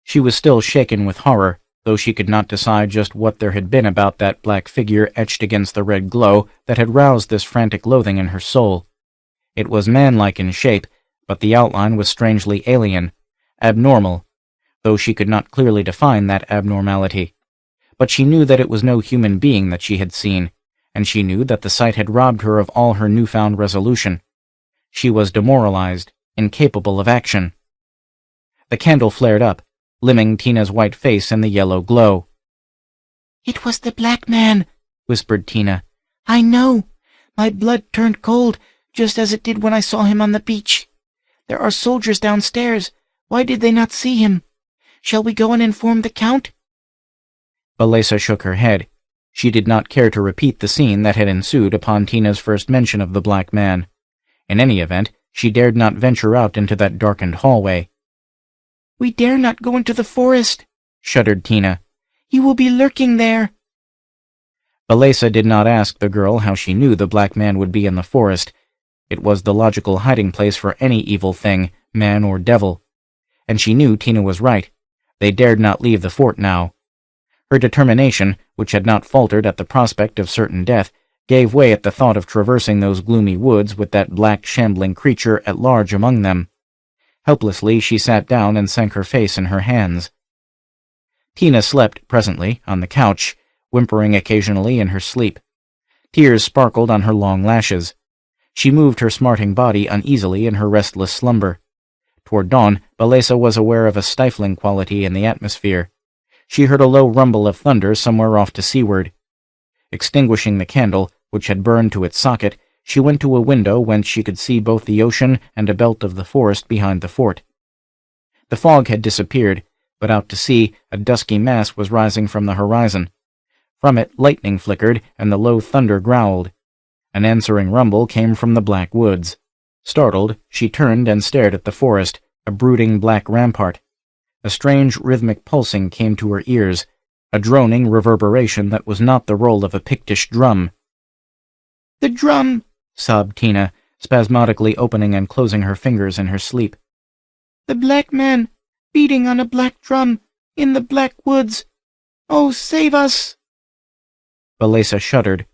She was still shaken with horror, though she could not decide just what there had been about that black figure etched against the red glow that had roused this frantic loathing in her soul. It was manlike in shape, but the outline was strangely alien, abnormal, though she could not clearly define that abnormality. But she knew that it was no human being that she had seen, and she knew that the sight had robbed her of all her newfound resolution. She was demoralized, incapable of action. The candle flared up, limning Tina's white face in the yellow glow. "It was the black man," whispered Tina. "I know. My blood turned cold, just as it did when I saw him on the beach. There are soldiers downstairs. Why did they not see him? Shall we go and inform the Count?" Balesa shook her head. She did not care to repeat the scene that had ensued upon Tina's first mention of the black man. In any event, she dared not venture out into that darkened hallway. "We dare not go into the forest," shuddered Tina. "He will be lurking there." Balesa did not ask the girl how she knew the black man would be in the forest. It was the logical hiding place for any evil thing, man or devil. And she knew Tina was right. They dared not leave the fort now. Her determination, which had not faltered at the prospect of certain death, gave way at the thought of traversing those gloomy woods with that black shambling creature at large among them. Helplessly, she sat down and sank her face in her hands. Tina slept, presently, on the couch, whimpering occasionally in her sleep. Tears sparkled on her long lashes. She moved her smarting body uneasily in her restless slumber. Toward dawn, Balesa was aware of a stifling quality in the atmosphere. She heard a low rumble of thunder somewhere off to seaward. Extinguishing the candle, which had burned to its socket, she went to a window whence she could see both the ocean and a belt of the forest behind the fort. The fog had disappeared, but out to sea a dusky mass was rising from the horizon. From it lightning flickered, and the low thunder growled. An answering rumble came from the black woods. Startled, she turned and stared at the forest, a brooding black rampart. A strange rhythmic pulsing came to her ears, a droning reverberation that was not the roll of a Pictish drum. "The drum!" sobbed Tina, spasmodically opening and closing her fingers in her sleep. "The black man, beating on a black drum, in the black woods. Oh, save us!" Balesa shuddered.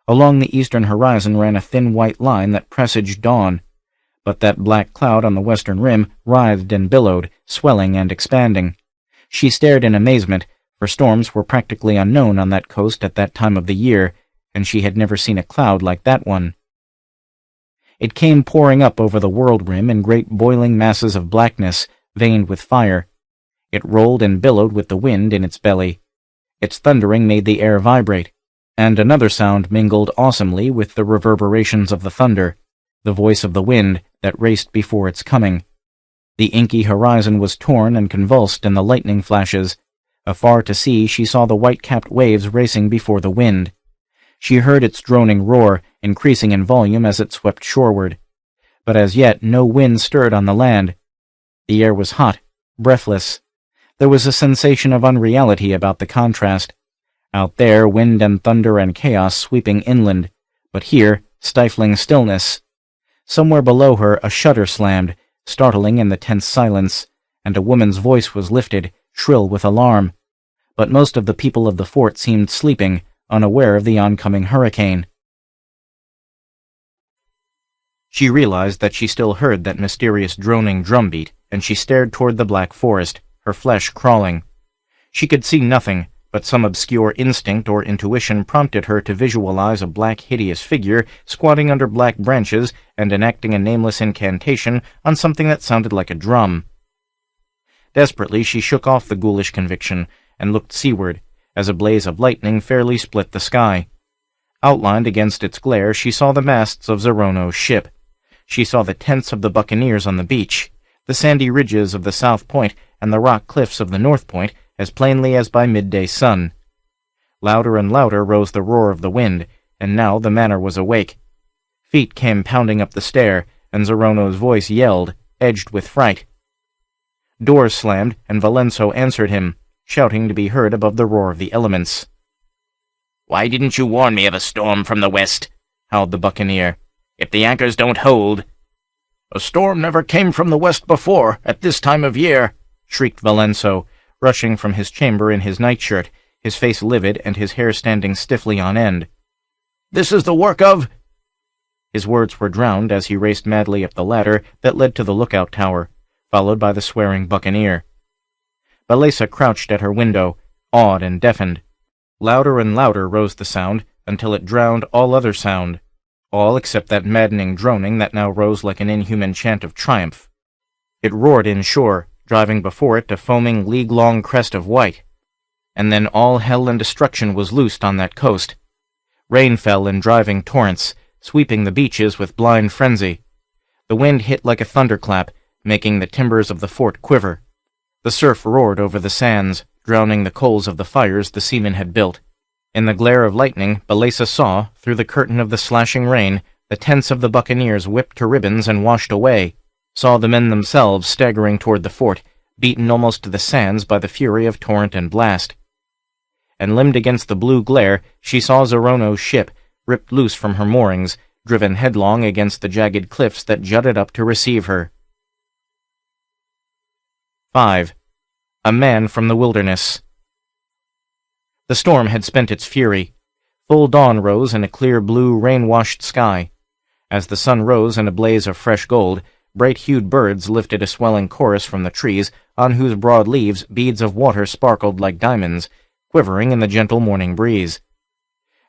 Along the eastern horizon ran a thin white line that presaged dawn, but that black cloud on the western rim writhed and billowed, swelling and expanding. She stared in amazement, for storms were practically unknown on that coast at that time of the year, and she had never seen a cloud like that one. It came pouring up over the world rim in great boiling masses of blackness, veined with fire. It rolled and billowed with the wind in its belly. Its thundering made the air vibrate, and another sound mingled awesomely with the reverberations of the thunder, the voice of the wind that raced before its coming. The inky horizon was torn and convulsed in the lightning flashes. Afar to sea she saw the white-capped waves racing before the wind. She heard its droning roar, increasing in volume as it swept shoreward. But as yet no wind stirred on the land. The air was hot, breathless. There was a sensation of unreality about the contrast. Out there, wind and thunder and chaos sweeping inland, but here, stifling stillness. Somewhere below her a shutter slammed, startling in the tense silence, and a woman's voice was lifted, shrill with alarm. But most of the people of the fort seemed sleeping, unaware of the oncoming hurricane. She realized that she still heard that mysterious droning drumbeat, and she stared toward the black forest, her flesh crawling. She could see nothing, but some obscure instinct or intuition prompted her to visualize a black hideous figure squatting under black branches and enacting a nameless incantation on something that sounded like a drum. Desperately she shook off the ghoulish conviction and looked seaward, as a blaze of lightning fairly split the sky. Outlined against its glare she saw the masts of Zorono's ship. She saw the tents of the buccaneers on the beach, the sandy ridges of the south point and the rock cliffs of the north point, as plainly as by midday sun. Louder and louder rose the roar of the wind, and now the manor was awake. Feet came pounding up the stair, and Zorono's voice yelled, edged with fright. Doors slammed, and Valenzo answered him, shouting to be heard above the roar of the elements. "Why didn't you warn me of a storm from the west?" howled the buccaneer. "If the anchors don't hold—" "A storm never came from the west before, at this time of year," shrieked Valenzo, rushing from his chamber in his nightshirt, his face livid and his hair standing stiffly on end. "This is the work of—" His words were drowned as he raced madly up the ladder that led to the lookout tower, followed by the swearing buccaneer. Balesa crouched at her window, awed and deafened. Louder and louder rose the sound, until it drowned all other sound, all except that maddening droning that now rose like an inhuman chant of triumph. It roared inshore, driving before it a foaming league-long crest of white. And then all hell and destruction was loosed on that coast. Rain fell in driving torrents, sweeping the beaches with blind frenzy. The wind hit like a thunderclap, making the timbers of the fort quiver. The surf roared over the sands, drowning the coals of the fires the seamen had built. In the glare of lightning, Balesa saw, through the curtain of the slashing rain, the tents of the buccaneers whipped to ribbons and washed away, saw the men themselves staggering toward the fort, beaten almost to the sands by the fury of torrent and blast. And limned against the blue glare, she saw Zorono's ship, ripped loose from her moorings, driven headlong against the jagged cliffs that jutted up to receive her. 5. A man from the wilderness. The storm had spent its fury. Full dawn rose in a clear blue rain-washed sky. As the sun rose in a blaze of fresh gold, Bright-hued birds lifted a swelling chorus from the trees, on whose broad leaves beads of water sparkled like diamonds, quivering in the gentle morning breeze.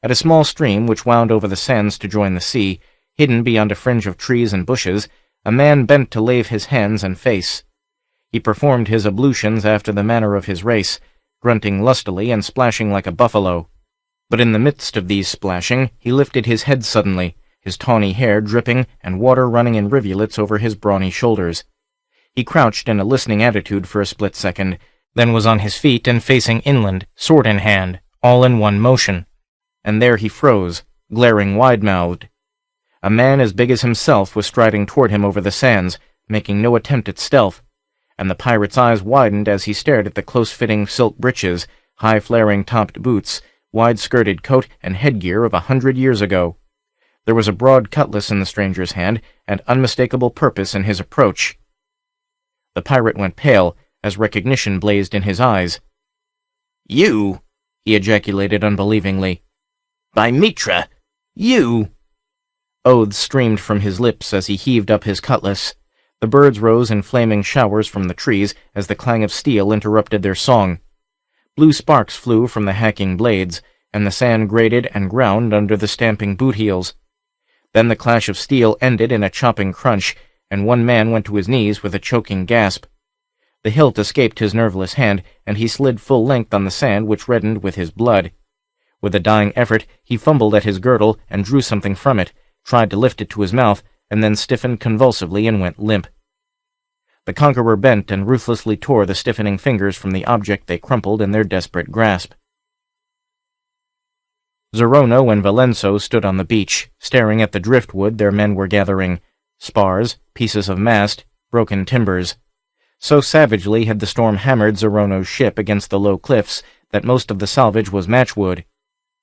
At a small stream which wound over the sands to join the sea, hidden beyond a fringe of trees and bushes, a man bent to lave his hands and face. He performed his ablutions after the manner of his race, grunting lustily and splashing like a buffalo. But in the midst of these splashing, he lifted his head suddenly, his tawny hair dripping and water running in rivulets over his brawny shoulders. He crouched in a listening attitude for a split second, then was on his feet and facing inland, sword in hand, all in one motion. And there he froze, glaring wide-mouthed. A man as big as himself was striding toward him over the sands, making no attempt at stealth, and the pirate's eyes widened as he stared at the close-fitting silk breeches, high-flaring topped boots, wide-skirted coat, and headgear of 100 years ago. There was a broad cutlass in the stranger's hand, and unmistakable purpose in his approach. The pirate went pale, as recognition blazed in his eyes. "You!" he ejaculated unbelievingly. "By Mitra! You!" Oaths streamed from his lips as he heaved up his cutlass. The birds rose in flaming showers from the trees as the clang of steel interrupted their song. Blue sparks flew from the hacking blades, and the sand grated and ground under the stamping boot heels. Then the clash of steel ended in a chopping crunch, and one man went to his knees with a choking gasp. The hilt escaped his nerveless hand, and he slid full length on the sand which reddened with his blood. With a dying effort, he fumbled at his girdle and drew something from it, tried to lift it to his mouth, and then stiffened convulsively and went limp. The conqueror bent and ruthlessly tore the stiffening fingers from the object they crumpled in their desperate grasp. Zorono and Valenso stood on the beach, staring at the driftwood their men were gathering, spars, pieces of mast, broken timbers. So savagely had the storm hammered Zorono's ship against the low cliffs that most of the salvage was matchwood.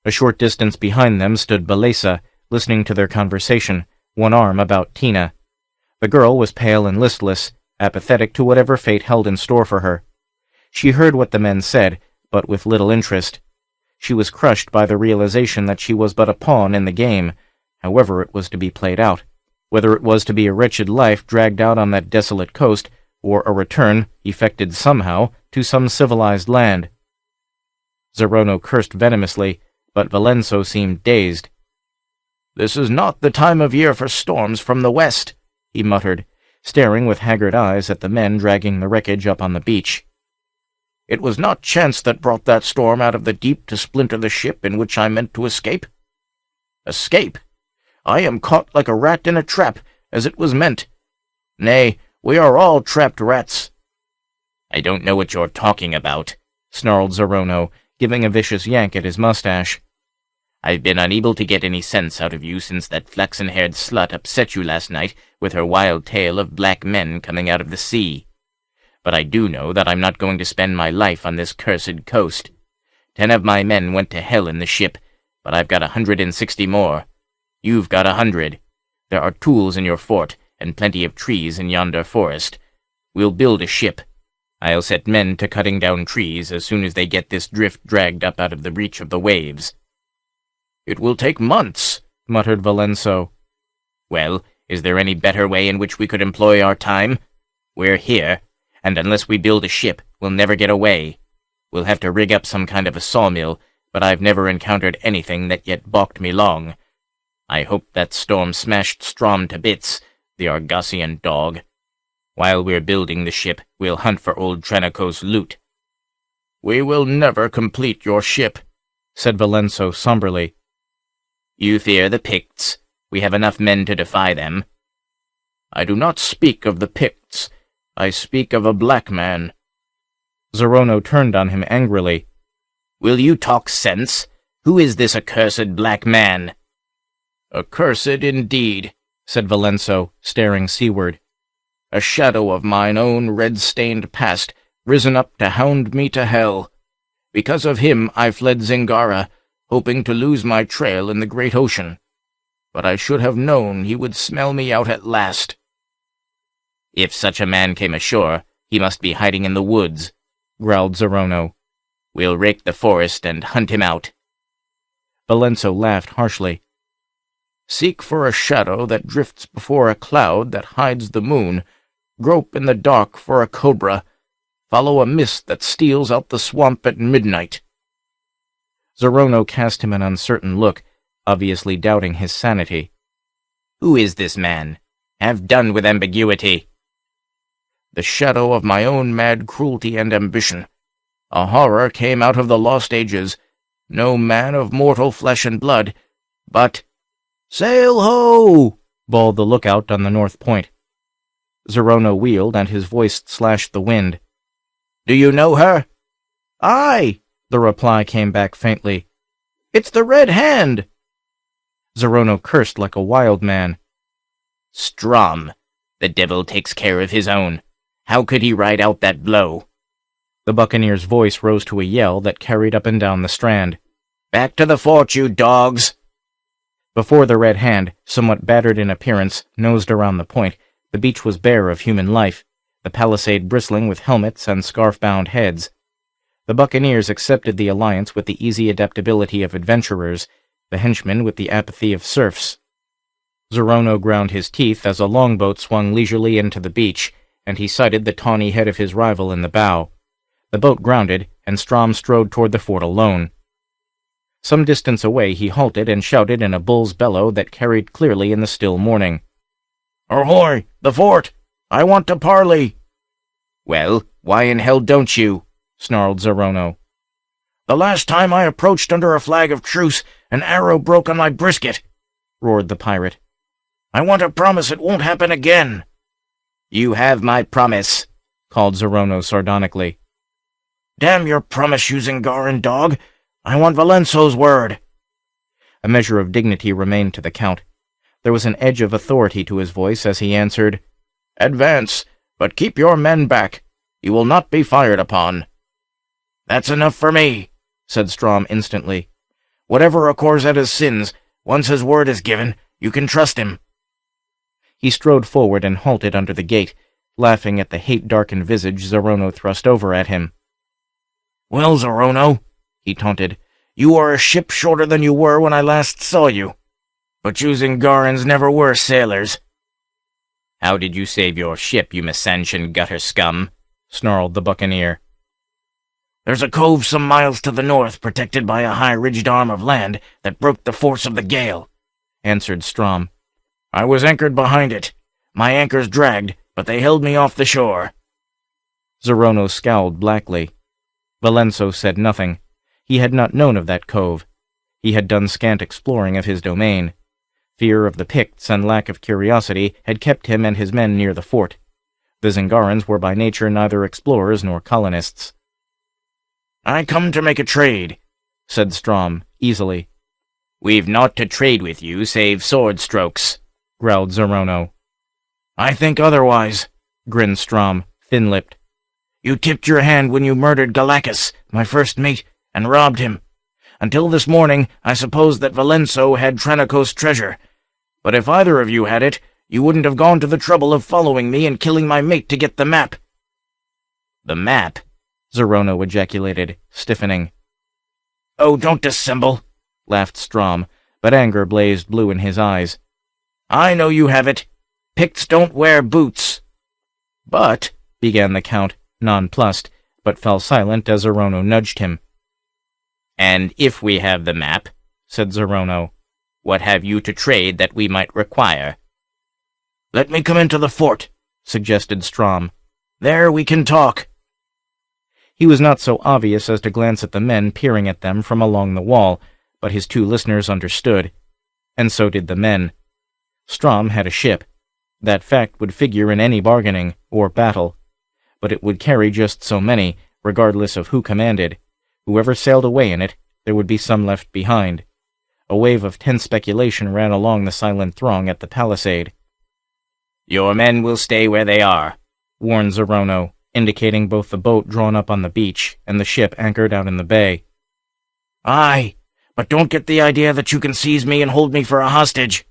A short distance behind them stood Balesa, listening to their conversation, one arm about Tina. The girl was pale and listless, apathetic to whatever fate held in store for her. She heard what the men said, but with little interest. She was crushed by the realization that she was but a pawn in the game, however it was to be played out, whether it was to be a wretched life dragged out on that desolate coast, or a return, effected somehow, to some civilized land. Zorono cursed venomously, but Valenso seemed dazed. "This is not the time of year for storms from the west," he muttered, staring with haggard eyes at the men dragging the wreckage up on the beach. "It was not chance that brought that storm out of the deep to splinter the ship in which I meant to escape. Escape? I am caught like a rat in a trap, as it was meant. Nay, we are all trapped rats." "I don't know what you're talking about," snarled Zorono, giving a vicious yank at his mustache. "I've been unable to get any sense out of you since that flaxen-haired slut upset you last night with her wild tale of black men coming out of the sea. But I do know that I'm not going to spend my life on this cursed coast. 10 of my men went to hell in the ship, but I've got 160 more. You've got 100. There are tools in your fort, and plenty of trees in yonder forest. We'll build a ship. I'll set men to cutting down trees as soon as they get this drift dragged up out of the reach of the waves." "It will take months," muttered Valenso. "Well, is there any better way in which we could employ our time? We're here, and unless we build a ship, we'll never get away. We'll have to rig up some kind of a sawmill, but I've never encountered anything that yet balked me long. I hope that storm smashed Strom to bits, the Argosian dog. While we're building the ship, we'll hunt for old Trenaco's loot." "We will never complete your ship," said Valenso somberly. "You fear the Picts. We have enough men to defy them." "I do not speak of the Picts. I speak of a black man." Zorono turned on him angrily. "Will you talk sense? Who is this accursed black man?" "Accursed indeed," said Valenso, staring seaward. "A shadow of mine own red-stained past, risen up to hound me to hell. Because of him I fled Zingara, hoping to lose my trail in the great ocean. But I should have known he would smell me out at last." "If such a man came ashore, he must be hiding in the woods," growled Zorono. "We'll rake the forest and hunt him out." Valenso laughed harshly. Seek for a shadow that drifts before a cloud that hides the moon. Grope in the dark for a cobra. Follow a mist that steals out the swamp at midnight." Zorono cast him an uncertain look, obviously doubting his sanity. "Who is this man? Have done with ambiguity." "The shadow of my own mad cruelty and ambition. A horror came out of the lost ages. No man of mortal flesh and blood, but—" "Sail ho!" bawled the lookout on the north point. Zorono wheeled, and his voice slashed the wind. "Do you know her?" "Aye," the reply came back faintly. "It's the Red Hand!" Zorono cursed like a wild man. "Strom! The devil takes care of his own. How could he ride out that blow?" The buccaneer's voice rose to a yell that carried up and down the strand. "Back to the fort, you dogs!" Before the Red Hand, somewhat battered in appearance, nosed around the point, the beach was bare of human life, the palisade bristling with helmets and scarf-bound heads. The buccaneers accepted the alliance with the easy adaptability of adventurers, the henchmen with the apathy of serfs. Zorono ground his teeth as a longboat swung leisurely into the beach, and he sighted the tawny head of his rival in the bow. The boat grounded, and Strom strode toward the fort alone. Some distance away he halted and shouted in a bull's bellow that carried clearly in the still morning. "Ahoy! The fort! I want to parley!" "Well, why in hell don't you?" snarled Zorono. "The last time I approached under a flag of truce, an arrow broke on my brisket," roared the pirate. "I want to promise it won't happen again." "You have my promise," called Zorono sardonically. "Damn your promise, you Zingaran dog! I want Valenzo's word." A measure of dignity remained to the Count. There was an edge of authority to his voice as he answered, "Advance, but keep your men back. You will not be fired upon." "That's enough for me," said Strom instantly. "Whatever Akorzetta's sins, once his word is given, you can trust him." He strode forward and halted under the gate, laughing at the hate-darkened visage Zorono thrust over at him. "Well, Zorono," he taunted, "you are a ship shorter than you were when I last saw you. But you Zingarans never were sailors." "How did you save your ship, you Masanshan gutter scum?" snarled the buccaneer. "There's a cove some miles to the north protected by a high-ridged arm of land that broke the force of the gale," answered Strom. "I was anchored behind it. My anchors dragged, but they held me off the shore." Zorono scowled blackly. Valenzo said nothing. He had not known of that cove. He had done scant exploring of his domain. Fear of the Picts and lack of curiosity had kept him and his men near the fort. The Zingarans were by nature neither explorers nor colonists. "I come to make a trade," said Strom, easily. "We've naught to trade with you save sword strokes," growled Zorono. "I think otherwise," grinned Strom, thin-lipped. "You tipped your hand when you murdered Galacus, my first mate, and robbed him. Until this morning, I supposed that Valenzo had Tranacos' treasure. But if either of you had it, you wouldn't have gone to the trouble of following me and killing my mate to get the map." "The map?" Zorono ejaculated, stiffening. "Oh, don't dissemble," laughed Strom, but anger blazed blue in his eyes. "I know you have it. Picts don't wear boots." "But," began the Count, nonplussed, but fell silent as Zorono nudged him. "And if we have the map," said Zorono, "what have you to trade that we might require?" "Let me come into the fort," suggested Strom. "There we can talk." He was not so obvious as to glance at the men peering at them from along the wall, but his two listeners understood, and so did the men. Strom had a ship. That fact would figure in any bargaining, or battle, but it would carry just so many, regardless of who commanded. Whoever sailed away in it, there would be some left behind. A wave of tense speculation ran along the silent throng at the palisade. "Your men will stay where they are," warned Zorono, indicating both the boat drawn up on the beach and the ship anchored out in the bay. "Aye, but don't get the idea that you can seize me and hold me for a hostage."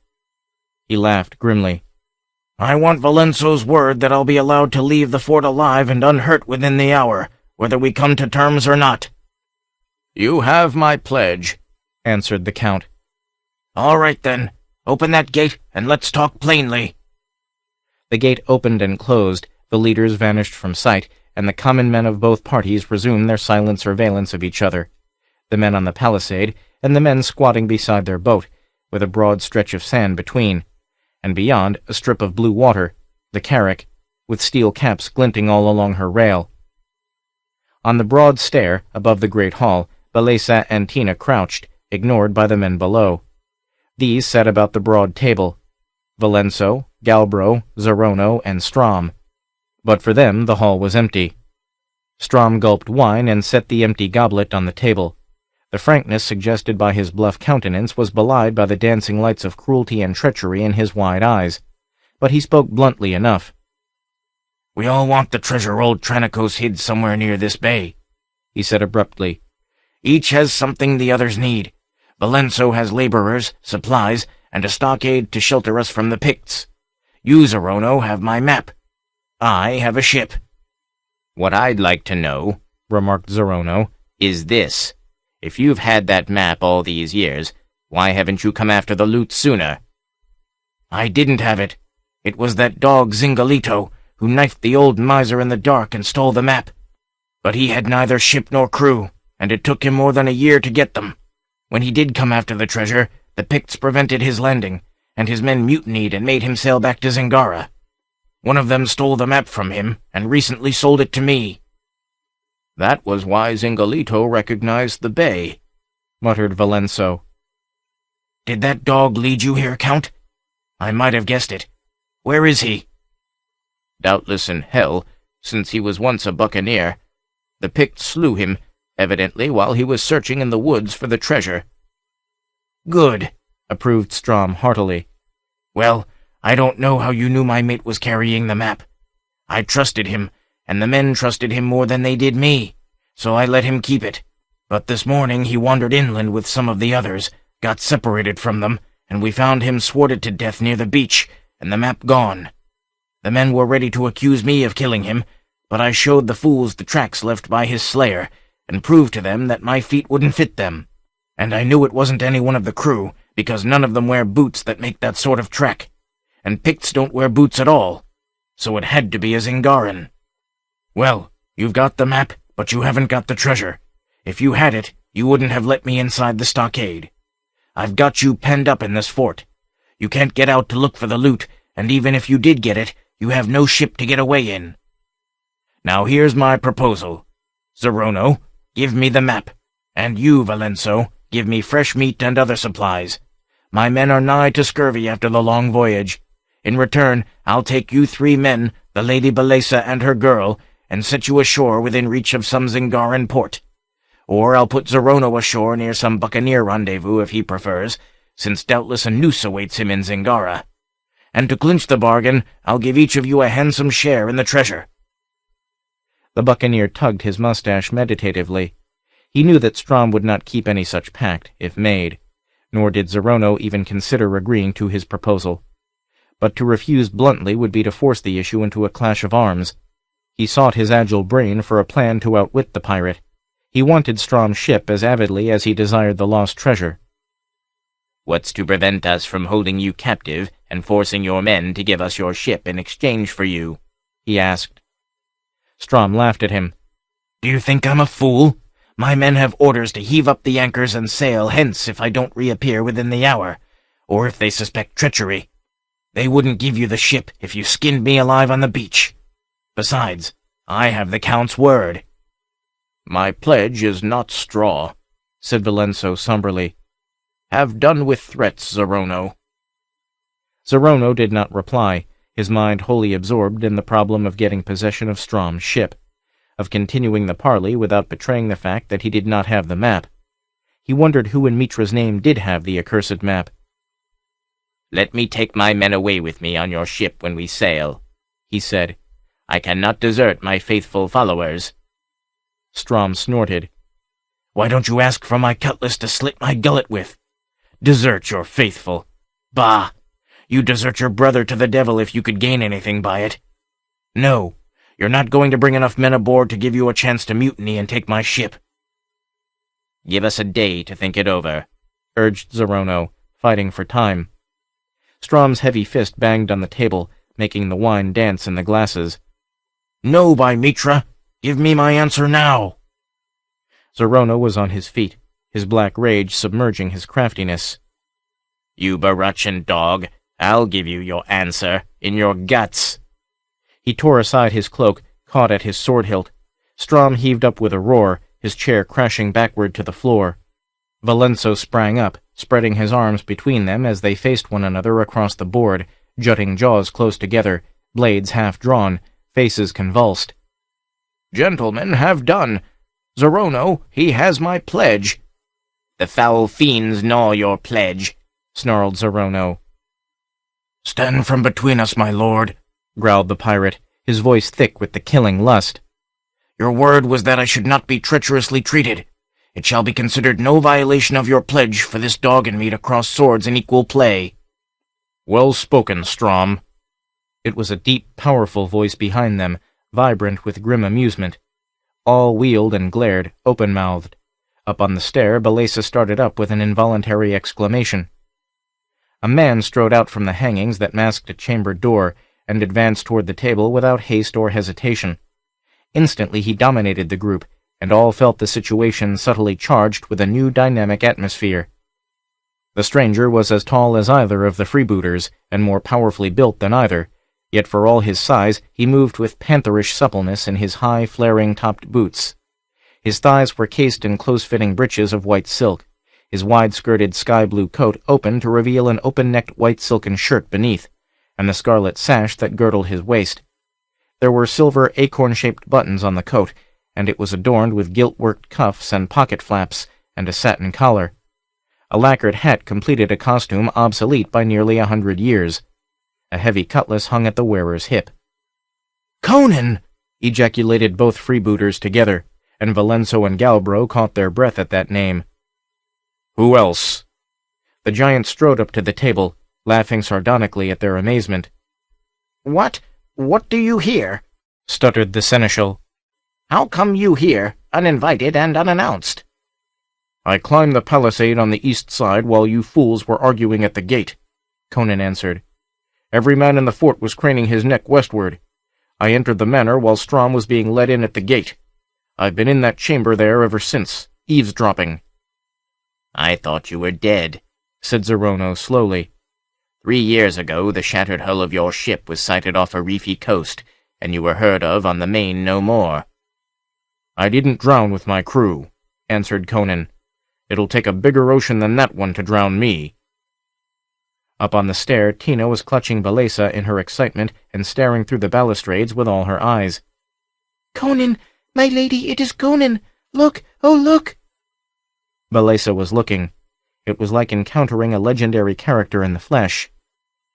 He laughed grimly. "I want Valenzo's word that I'll be allowed to leave the fort alive and unhurt within the hour, whether we come to terms or not." "You have my pledge," answered the Count. "All right, then. Open that gate, and let's talk plainly." The gate opened and closed, the leaders vanished from sight, and the common men of both parties resumed their silent surveillance of each other. The men on the palisade, and the men squatting beside their boat, with a broad stretch of sand between, and beyond a strip of blue water, the carrack, with steel caps glinting all along her rail. On the broad stair above the great hall, Balesa and Tina crouched, ignored by the men below. These sat about the broad table, Valenso, Galbro, Zorono, and Strom. But for them the hall was empty. Strom gulped wine and set the empty goblet on the table. The frankness suggested by his bluff countenance was belied by the dancing lights of cruelty and treachery in his wide eyes. But he spoke bluntly enough. "We all want the treasure old Tranicos hid somewhere near this bay," he said abruptly. "Each has something the others need. Valenso has laborers, supplies, and a stockade to shelter us from the Picts. You, Zorono, have my map. I have a ship." "What I'd like to know," remarked Zorono, "is this. If you've had that map all these years, why haven't you come after the loot sooner?" "I didn't have it. It was that dog Zingalito who knifed the old miser in the dark and stole the map. But he had neither ship nor crew, and it took him more than a year to get them. When he did come after the treasure, the Picts prevented his landing, and his men mutinied and made him sail back to Zingara. One of them stole the map from him, and recently sold it to me." "That was why Zingalito recognized the bay," muttered Valenso. "Did that dog lead you here, Count? I might have guessed it. Where is he?" "Doubtless in hell, since he was once a buccaneer. The Picts slew him, evidently while he was searching in the woods for the treasure." "Good," approved Strom heartily. "Well, I don't know how you knew my mate was carrying the map. I trusted him, and the men trusted him more than they did me, so I let him keep it. But this morning he wandered inland with some of the others, got separated from them, and we found him sworded to death near the beach, and the map gone. The men were ready to accuse me of killing him, but I showed the fools the tracks left by his slayer, and proved to them that my feet wouldn't fit them. And I knew it wasn't any one of the crew, because none of them wear boots that make that sort of track. And Picts don't wear boots at all, so it had to be a Zingaran. Well, you've got the map, but you haven't got the treasure. If you had it, you wouldn't have let me inside the stockade. I've got you penned up in this fort. You can't get out to look for the loot, and even if you did get it, you have no ship to get away in. Now here's my proposal. Zorono, give me the map, and you, Valenso, give me fresh meat and other supplies. My men are nigh to scurvy after the long voyage. In return, I'll take you 3 men, the Lady Balesa and her girl, and set you ashore within reach of some Zingaran port. Or I'll put Zorono ashore near some buccaneer rendezvous if he prefers, since doubtless a noose awaits him in Zingara. And to clinch the bargain, I'll give each of you a handsome share in the treasure." The buccaneer tugged his mustache meditatively. He knew that Strom would not keep any such pact, if made, nor did Zorono even consider agreeing to his proposal. But to refuse bluntly would be to force the issue into a clash of arms. He sought his agile brain for a plan to outwit the pirate. He wanted Strom's ship as avidly as he desired the lost treasure. "What's to prevent us from holding you captive and forcing your men to give us your ship in exchange for you?" he asked. Strom laughed at him. "Do you think I'm a fool? My men have orders to heave up the anchors and sail hence if I don't reappear within the hour, or if they suspect treachery. They wouldn't give you the ship if you skinned me alive on the beach. Besides, I have the Count's word." "My pledge is not straw," said Valenso somberly. "Have done with threats, Zorono." Zorono did not reply, his mind wholly absorbed in the problem of getting possession of Strom's ship, of continuing the parley without betraying the fact that he did not have the map. He wondered who in Mitra's name did have the accursed map. "Let me take my men away with me on your ship when we sail," he said. "I cannot desert my faithful followers." Strom snorted. "Why don't you ask for my cutlass to slit my gullet with? Desert your faithful? Bah! You'd desert your brother to the devil if you could gain anything by it. No, you're not going to bring enough men aboard to give you a chance to mutiny and take my ship." "Give us a day to think it over," urged Zorono, fighting for time. Strom's heavy fist banged on the table, making the wine dance in the glasses. "No, by Mitra! Give me my answer now!" Zerona was on his feet, his black rage submerging his craftiness. "You Barachan dog, I'll give you your answer, in your guts." He tore aside his cloak, caught at his sword hilt. Strom heaved up with a roar, his chair crashing backward to the floor. Valenzo sprang up, spreading his arms between them as they faced one another across the board, jutting jaws close together, blades half-drawn, faces convulsed. "Gentlemen, have done. Zerono, he has my pledge." "The foul fiends gnaw your pledge," snarled Zerono. "Stand from between us, my lord," growled the pirate, his voice thick with the killing lust. "Your word was that I should not be treacherously treated. It shall be considered no violation of your pledge for this dog and me to cross swords in equal play." "Well spoken, Strom." It was a deep, powerful voice behind them, vibrant with grim amusement. All wheeled and glared, open-mouthed. Up on the stair, Balesa started up with an involuntary exclamation. A man strode out from the hangings that masked a chamber door and advanced toward the table without haste or hesitation. Instantly he dominated the group, and all felt the situation subtly charged with a new dynamic atmosphere. The stranger was as tall as either of the freebooters, and more powerfully built than either, yet for all his size he moved with pantherish suppleness in his high, flaring-topped boots. His thighs were cased in close-fitting breeches of white silk, his wide-skirted sky-blue coat open to reveal an open-necked white silken shirt beneath, and the scarlet sash that girdled his waist. There were silver acorn-shaped buttons on the coat, and it was adorned with gilt-worked cuffs and pocket flaps, and a satin collar. A lacquered hat completed a costume obsolete by nearly 100 years. A heavy cutlass hung at the wearer's hip. "Conan!" ejaculated both freebooters together, and Valenzo and Galbro caught their breath at that name. "Who else?" The giant strode up to the table, laughing sardonically at their amazement. What do you here?" stuttered the seneschal. "How come you here, uninvited and unannounced?" "I climbed the palisade on the east side while you fools were arguing at the gate," Conan answered. "Every man in the fort was craning his neck westward. I entered the manor while Strom was being led in at the gate. I've been in that chamber there ever since, eavesdropping." "I thought you were dead," said Zerono slowly. 3 years ago the shattered hull of your ship was sighted off a reefy coast, and you were heard of on the main no more." "I didn't drown with my crew," answered Conan. "It'll take a bigger ocean than that one to drown me." Up on the stair, Tina was clutching Balesa in her excitement and staring through the balustrades with all her eyes. "Conan, my lady, it is Conan! Look, oh look!" Balesa was looking. It was like encountering a legendary character in the flesh.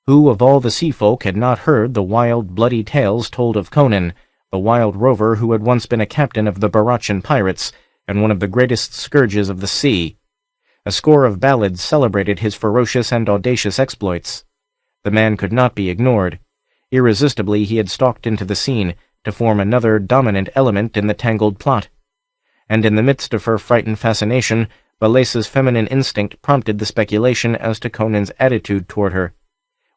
Who of all the sea folk had not heard the wild, bloody tales told of Conan, the wild rover who had once been a captain of the Barachan pirates and one of the greatest scourges of the sea? A score of ballads celebrated his ferocious and audacious exploits. The man could not be ignored. Irresistibly he had stalked into the scene to form another dominant element in the tangled plot. And in the midst of her frightened fascination, Balesa's feminine instinct prompted the speculation as to Conan's attitude toward her.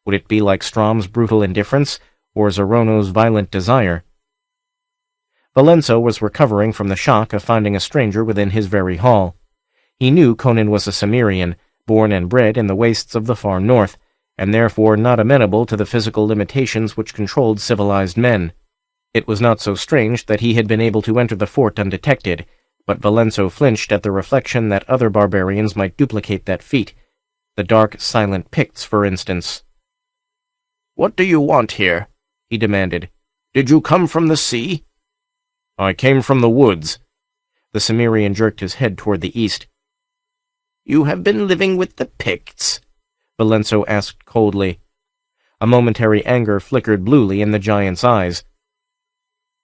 Would it be like Strom's brutal indifference, or Zerono's violent desire? Valenzo was recovering from the shock of finding a stranger within his very hall. He knew Conan was a Cimmerian, born and bred in the wastes of the far north, and therefore not amenable to the physical limitations which controlled civilized men. It was not so strange that he had been able to enter the fort undetected, but Valenzo flinched at the reflection that other barbarians might duplicate that feat. The dark, silent Picts, for instance. "What do you want here?" he demanded. "Did you come from the sea?" "I came from the woods." The Cimmerian jerked his head toward the east. "You have been living with the Picts?" Valenzo asked coldly. A momentary anger flickered bluely in the giant's eyes.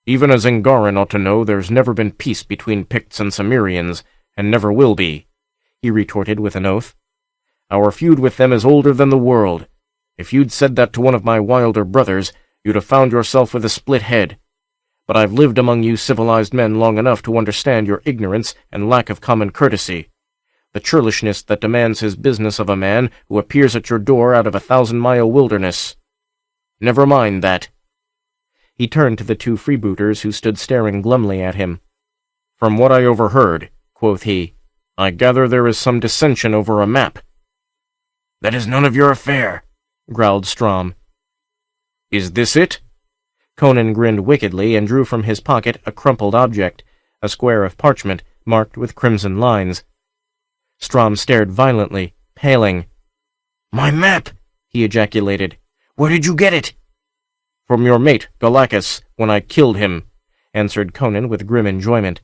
"Even as Angaran ought to know, there's never been peace between Picts and Cimmerians, and never will be," he retorted with an oath. "Our feud with them is older than the world. If you'd said that to one of my wilder brothers, you'd have found yourself with a split head. But I've lived among you civilized men long enough to understand your ignorance and lack of common courtesy. the churlishness that demands his business of a man who appears at your door out of a 1,000-mile wilderness. Never mind that." He turned to the two freebooters who stood staring glumly at him. "From what I overheard," quoth he, "I gather there is some dissension over a map." "That is none of your affair," growled Strom. "Is this it?" Conan grinned wickedly and drew from his pocket a crumpled object, a square of parchment marked with crimson lines. Strom stared violently, paling. "My map!" he ejaculated. "Where did you get it?" "From your mate, Galacus, when I killed him," answered Conan with grim enjoyment.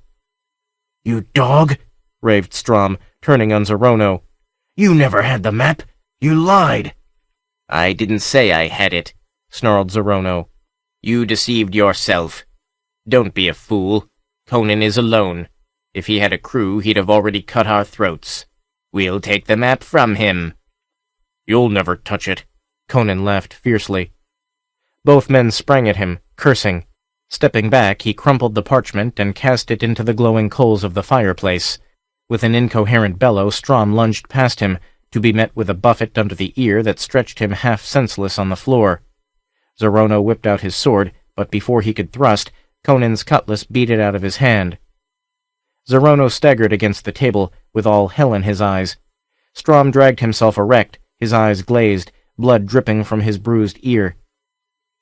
"You dog!" raved Strom, turning on Zorono. "You never had the map! You lied!" "I didn't say I had it," snarled Zorono. "You deceived yourself. Don't be a fool. Conan is alone. If he had a crew, he'd have already cut our throats. We'll take the map from him." "You'll never touch it," Conan laughed fiercely. Both men sprang at him, cursing. Stepping back, he crumpled the parchment and cast it into the glowing coals of the fireplace. With an incoherent bellow, Strom lunged past him, to be met with a buffet under the ear that stretched him half senseless on the floor. Zorono whipped out his sword, but before he could thrust, Conan's cutlass beat it out of his hand. Zorono staggered against the table, with all hell in his eyes. Strom dragged himself erect, his eyes glazed, blood dripping from his bruised ear.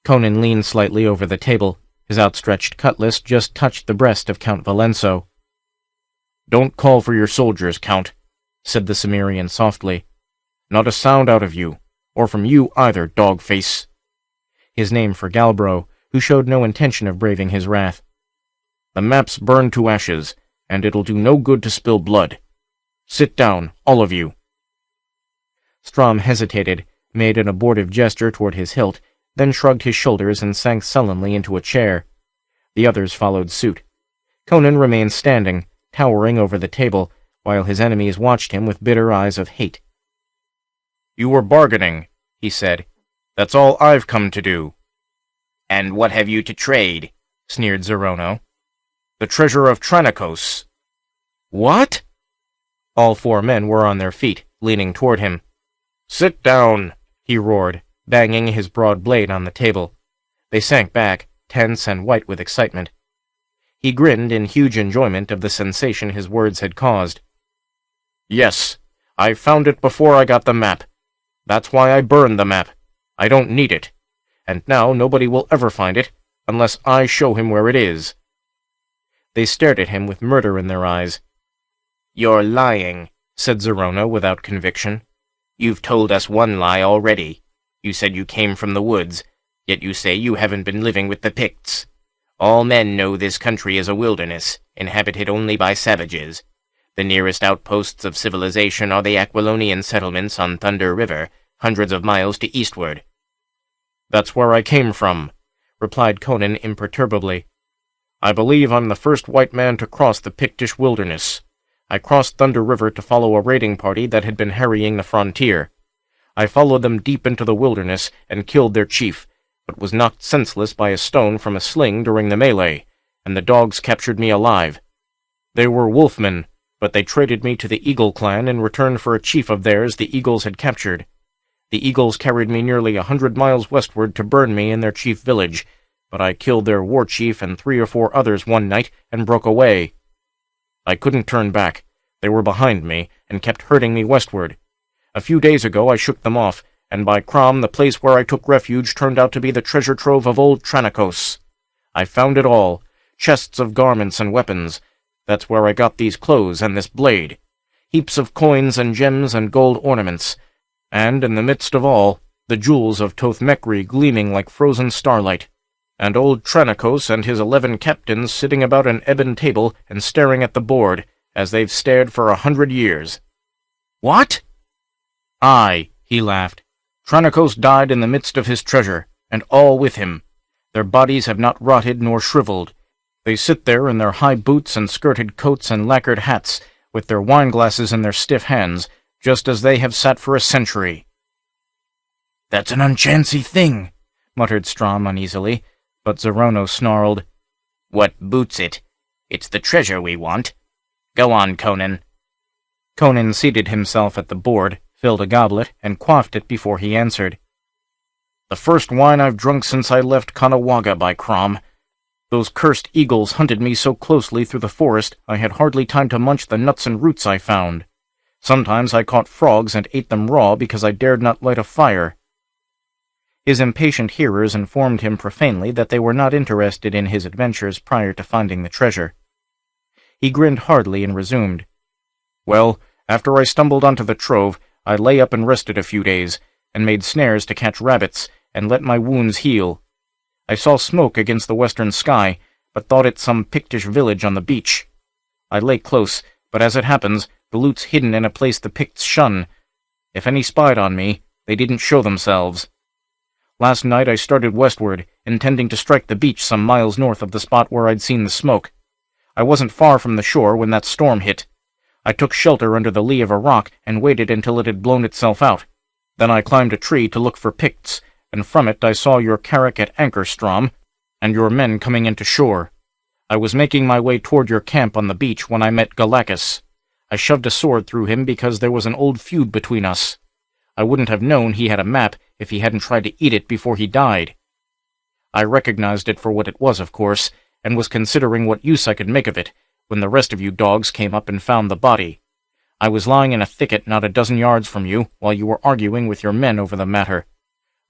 Conan leaned slightly over the table. His outstretched cutlass just touched the breast of Count Valenso. "Don't call for your soldiers, Count," said the Cimmerian softly. "Not a sound out of you, or from you either, dog-face." His name for Galbro, who showed no intention of braving his wrath. "The map's burned to ashes, and it'll do no good to spill blood. Sit down, all of you." Strom hesitated, made an abortive gesture toward his hilt, then shrugged his shoulders and sank sullenly into a chair. The others followed suit. Conan remained standing, towering over the table, while his enemies watched him with bitter eyes of hate. "You were bargaining," he said. "That's all I've come to do." "And what have you to trade?" sneered Zorono. "The treasure of Chronicles." "What?" All four men were on their feet, leaning toward him. "Sit down," he roared, banging his broad blade on the table. They sank back, tense and white with excitement. He grinned in huge enjoyment of the sensation his words had caused. "Yes, I found it before I got the map. That's why I burned the map. I don't need it. And now nobody will ever find it, unless I show him where it is." They stared at him with murder in their eyes. "You're lying," said Zorono without conviction. "You've told us one lie already. You said you came from the woods, yet you say you haven't been living with the Picts. All men know this country is a wilderness, inhabited only by savages. The nearest outposts of civilization are the Aquilonian settlements on Thunder River, hundreds of miles to eastward." "That's where I came from," replied Conan imperturbably. "I believe I'm the first white man to cross the Pictish wilderness. I crossed Thunder River to follow a raiding party that had been harrying the frontier. I followed them deep into the wilderness and killed their chief, but was knocked senseless by a stone from a sling during the melee, and the dogs captured me alive. They were wolfmen, but they traded me to the Eagle clan in return for a chief of theirs the Eagles had captured. The Eagles carried me nearly 100 miles westward to burn me in their chief village, but I killed their war chief and 3 or 4 others one night and broke away. I couldn't turn back. They were behind me and kept herding me westward. A few days ago I shook them off, and by Crom the place where I took refuge turned out to be the treasure trove of old Chronicles. I found it all, chests of garments and weapons. That's where I got these clothes and this blade. Heaps of coins and gems and gold ornaments. And in the midst of all, the jewels of Toth-Mekri gleaming like frozen starlight. And old Chronicles and his 11 captains sitting about an ebon table and staring at the board, as they've stared for 100 years. "What?" "Aye," he laughed. "Chronicles died in the midst of his treasure, and all with him. Their bodies have not rotted nor shriveled. They sit there in their high boots and skirted coats and lacquered hats, with their wine-glasses in their stiff hands, just as they have sat for a century." "That's an unchancy thing," muttered Strom uneasily, but Zorono snarled, "What boots it? It's the treasure we want. Go on, Conan." Conan seated himself at the board, filled a goblet, and quaffed it before he answered. "The first wine I've drunk since I left Caughnawaga, by Crom. Those cursed eagles hunted me so closely through the forest I had hardly time to munch the nuts and roots I found. Sometimes I caught frogs and ate them raw because I dared not light a fire." His impatient hearers informed him profanely that they were not interested in his adventures prior to finding the treasure. He grinned hardly and resumed. "Well, after I stumbled onto the trove, I lay up and rested a few days, and made snares to catch rabbits, and let my wounds heal. I saw smoke against the western sky, but thought it some Pictish village on the beach. I lay close, but as it happens, the loot's hidden in a place the Picts shun. If any spied on me, they didn't show themselves. Last night I started westward, intending to strike the beach some miles north of the spot where I'd seen the smoke. I wasn't far from the shore when that storm hit. I took shelter under the lee of a rock and waited until it had blown itself out. Then I climbed a tree to look for Picts, and from it I saw your carrack at anchor, Strom, and your men coming into shore. I was making my way toward your camp on the beach when I met Galacus. I shoved a sword through him because there was an old feud between us. I wouldn't have known he had a map if he hadn't tried to eat it before he died. I recognized it for what it was, of course, and was considering what use I could make of it, when the rest of you dogs came up and found the body. I was lying in a thicket not a dozen yards from you while you were arguing with your men over the matter.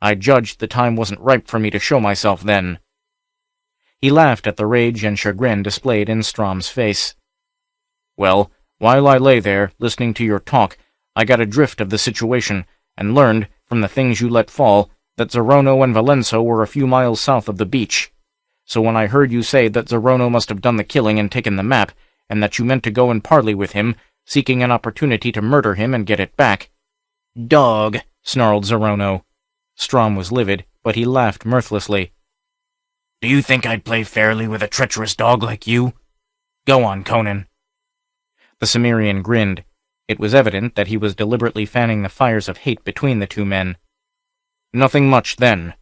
I judged the time wasn't ripe for me to show myself then." He laughed at the rage and chagrin displayed in Strom's face. "Well, while I lay there, listening to your talk, I got a drift of the situation, and learned, from the things you let fall, that Zorono and Valenso were a few miles south of the beach. So when I heard you say that Zorono must have done the killing and taken the map, and that you meant to go and parley with him, seeking an opportunity to murder him and get it back—" "Dog!" snarled Zorono. Strom was livid, but he laughed mirthlessly. "Do you think I'd play fairly with a treacherous dog like you? Go on, Conan." The Cimmerian grinned. It was evident that he was deliberately fanning the fires of hate between the two men. "Nothing much, then.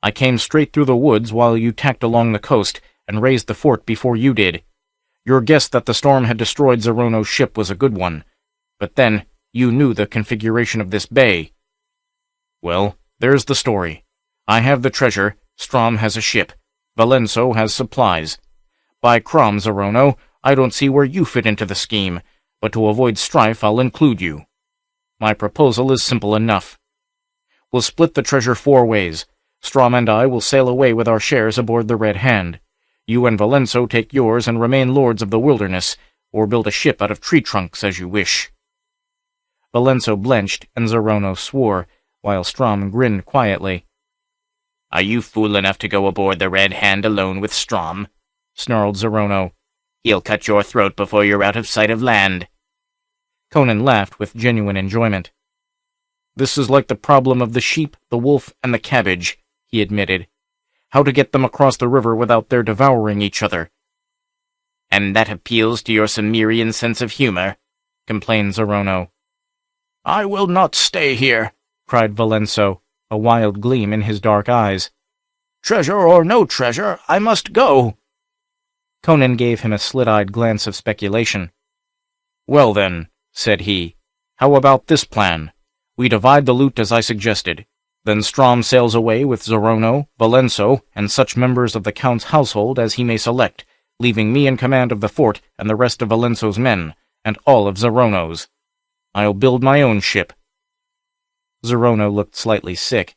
I came straight through the woods while you tacked along the coast, and raised the fort before you did. Your guess that the storm had destroyed Zorono's ship was a good one. But then, you knew the configuration of this bay. Well, there's the story. I have the treasure, Strom has a ship, Valenso has supplies. By Crom, Zorono, I don't see where you fit into the scheme, but to avoid strife I'll include you. My proposal is simple enough. We'll split the treasure 4 ways. Strom and I will sail away with our shares aboard the Red Hand. You and Valenso take yours and remain lords of the wilderness, or build a ship out of tree trunks as you wish." Valenso blenched and Zorono swore, while Strom grinned quietly. "Are you fool enough to go aboard the Red Hand alone with Strom?" snarled Zorono. "He'll cut your throat before you're out of sight of land." Conan laughed with genuine enjoyment. "This is like the problem of the sheep, the wolf, and the cabbage," he admitted. "How to get them across the river without their devouring each other." "And that appeals to your Cimmerian sense of humor," complained Zorono. "I will not stay here," cried Valenso, a wild gleam in his dark eyes. "Treasure or no treasure, I must go." Conan gave him a slit-eyed glance of speculation. "Well then," said he, "how about this plan? We divide the loot as I suggested. Then Strom sails away with Zorono, Valenso, and such members of the Count's household as he may select, leaving me in command of the fort and the rest of Valenso's men, and all of Zorono's. I'll build my own ship." Zorono looked slightly sick.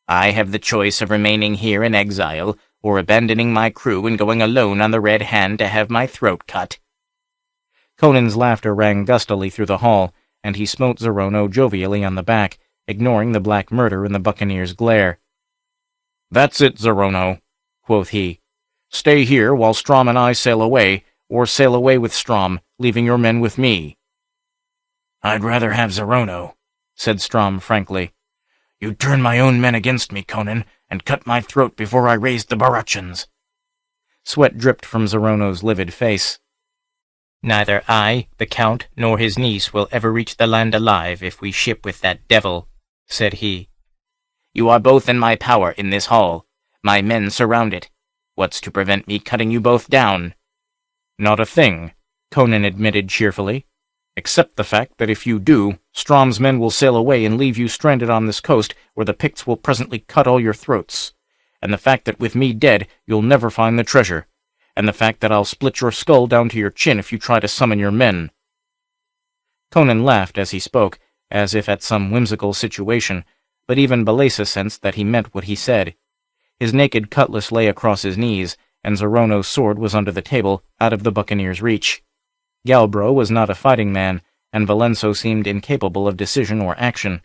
"I have the choice of remaining here in exile, or abandoning my crew and going alone on the Red Hand to have my throat cut." Conan's laughter rang gustily through the hall, and he smote Zorono jovially on the back, ignoring the black murder in the buccaneer's glare. "That's it, Zorono," quoth he. "Stay here while Strom and I sail away, or sail away with Strom, leaving your men with me." "I'd rather have Zorono," said Strom frankly. "You'd turn my own men against me, Conan, and cut my throat before I raised the Barachans." Sweat dripped from Zorono's livid face. "Neither I, the Count, nor his niece will ever reach the land alive if we ship with that devil," said he. "You are both in my power in this hall. My men surround it. What's to prevent me cutting you both down?" "Not a thing," Conan admitted cheerfully. Except the fact that if you do, Strom's men will sail away and leave you stranded on this coast where the Picts will presently cut all your throats. And the fact that with me dead, you'll never find the treasure. And the fact that I'll split your skull down to your chin if you try to summon your men." Conan laughed as he spoke, as if at some whimsical situation, but even Balesa sensed that he meant what he said. His naked cutlass lay across his knees, and Zorono's sword was under the table, out of the buccaneer's reach. Galbro was not a fighting man, and Valenso seemed incapable of decision or action.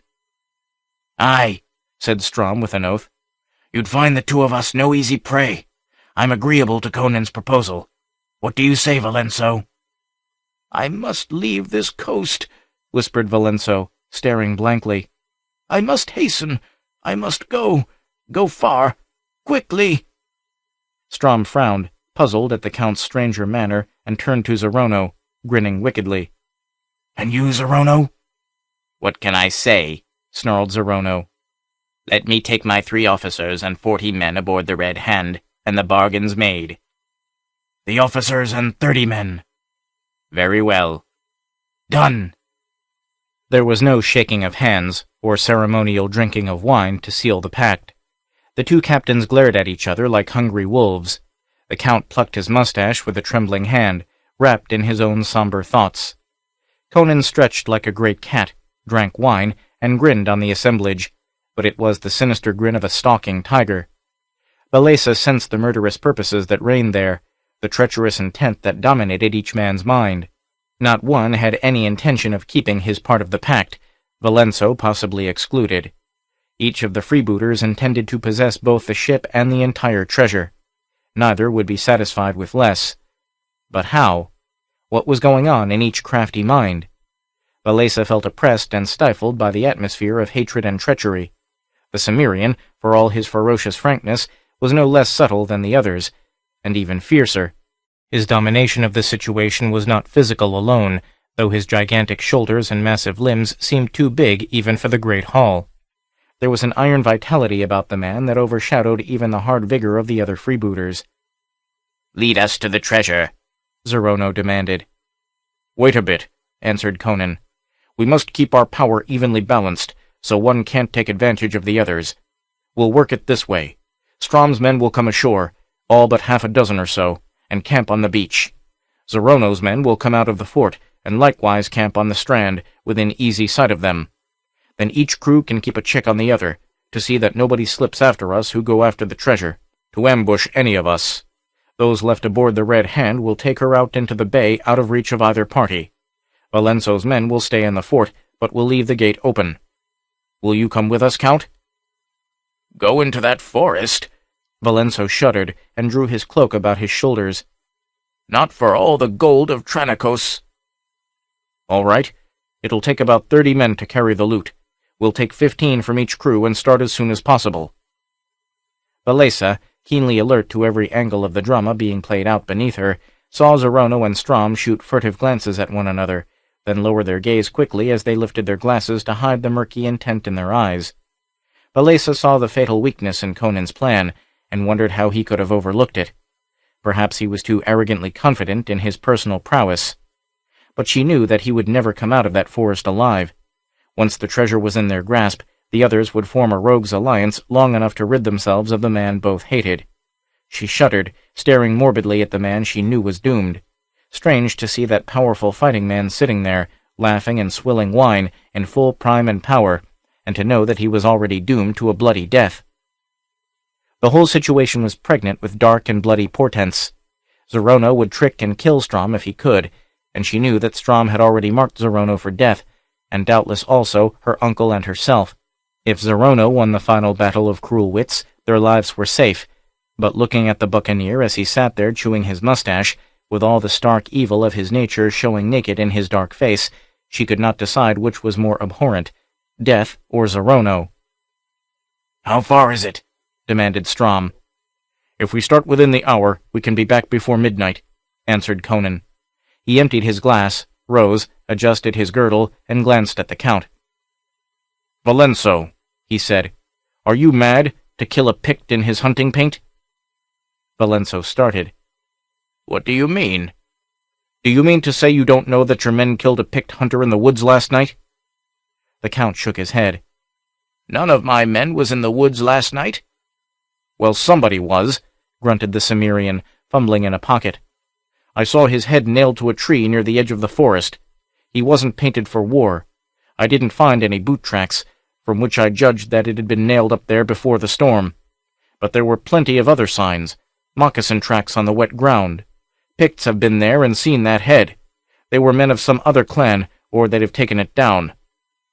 "Aye," said Strom with an oath. "You'd find the two of us no easy prey. I'm agreeable to Conan's proposal. What do you say, Valenso?" "I must leave this coast," whispered Valenso, staring blankly. "I must hasten. I must go far, quickly." Strom frowned, puzzled at the Count's stranger manner, and turned to Zorono, grinning wickedly. "And you, Zorono?" "What can I say?" snarled Zorono. "Let me take my 3 officers and 40 men aboard the Red Hand, and the bargain's made." "The officers and 30 men." "Very well." "Done." There was no shaking of hands, or ceremonial drinking of wine to seal the pact. The 2 captains glared at each other like hungry wolves. The Count plucked his mustache with a trembling hand, wrapped in his own somber thoughts. Conan stretched like a great cat, drank wine, and grinned on the assemblage, but it was the sinister grin of a stalking tiger. Balesa sensed the murderous purposes that reigned there, the treacherous intent that dominated each man's mind. Not one had any intention of keeping his part of the pact, Valenso possibly excluded. Each of the freebooters intended to possess both the ship and the entire treasure. Neither would be satisfied with less. But how? What was going on in each crafty mind? Balesa felt oppressed and stifled by the atmosphere of hatred and treachery. The Cimmerian, for all his ferocious frankness, was no less subtle than the others, and even fiercer. His domination of the situation was not physical alone, though his gigantic shoulders and massive limbs seemed too big even for the great hall. There was an iron vitality about the man that overshadowed even the hard vigor of the other freebooters. "Lead us to the treasure," Zorono demanded. "Wait a bit," answered Conan. "We must keep our power evenly balanced, so one can't take advantage of the others. We'll work it this way. Strom's men will come ashore, all but half a dozen or so, and camp on the beach. Zorono's men will come out of the fort, and likewise camp on the strand, within easy sight of them. Then each crew can keep a check on the other, to see that nobody slips after us who go after the treasure, to ambush any of us. Those left aboard the Red Hand will take her out into the bay out of reach of either party. Valenso's men will stay in the fort, but will leave the gate open. Will you come with us, Count?" "Go into that forest?" Valenso shuddered and drew his cloak about his shoulders. "Not for all the gold of Chronicles." "All right. It'll take about 30 men to carry the loot. We'll take 15 from each crew and start as soon as possible." Balesa, keenly alert to every angle of the drama being played out beneath her, saw Zorono and Strom shoot furtive glances at one another, then lower their gaze quickly as they lifted their glasses to hide the murky intent in their eyes. Balesa saw the fatal weakness in Conan's plan, and wondered how he could have overlooked it. Perhaps he was too arrogantly confident in his personal prowess. But she knew that he would never come out of that forest alive. Once the treasure was in their grasp, the others would form a rogues' alliance long enough to rid themselves of the man both hated. She shuddered, staring morbidly at the man she knew was doomed. Strange to see that powerful fighting man sitting there, laughing and swilling wine, in full prime and power, and to know that he was already doomed to a bloody death. The whole situation was pregnant with dark and bloody portents. Zorono would trick and kill Strom if he could, and she knew that Strom had already marked Zorono for death, and doubtless also her uncle and herself. If Zorono won the final battle of cruel wits, their lives were safe, but looking at the buccaneer as he sat there chewing his mustache, with all the stark evil of his nature showing naked in his dark face, she could not decide which was more abhorrent, death or Zorono. "How far is it?" demanded Strom. "If we start within the hour, we can be back before midnight," answered Conan. He emptied his glass, rose, adjusted his girdle, and glanced at the Count. "Valenso," he said, "are you mad, to kill a Pict in his hunting paint?" Valenso started. "What do you mean?" Do you mean to say you don't know that your men killed a picked hunter in the woods last night?" The Count shook his head. "None of my men was in the woods last night." "Well, somebody was," grunted the Cimmerian, fumbling in a pocket. "I saw his head nailed to a tree near the edge of the forest. He wasn't painted for war. I didn't find any boot tracks, from which I judged that it had been nailed up there before the storm. But there were plenty of other signs, moccasin tracks on the wet ground. Picts have been there and seen that head. They were men of some other clan, or they'd have taken it down.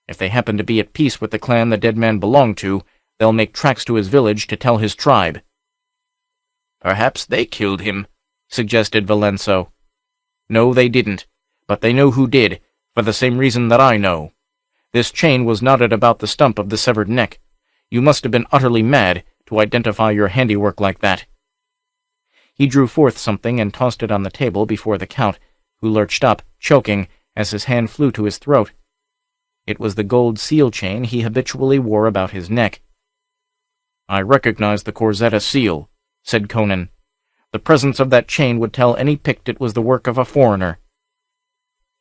If they happen to be at peace with the clan the dead man belonged to, they'll make tracks to his village to tell his tribe." "Perhaps they killed him," suggested Valenso. "No, they didn't, but they know who did, for the same reason that I know. This chain was knotted about the stump of the severed neck. You must have been utterly mad to identify your handiwork like that." He drew forth something and tossed it on the table before the Count, who lurched up, choking, as his hand flew to his throat. It was the gold seal chain he habitually wore about his neck. "I recognize the Corzetta seal," said Conan. "The presence of that chain would tell any Pict it was the work of a foreigner."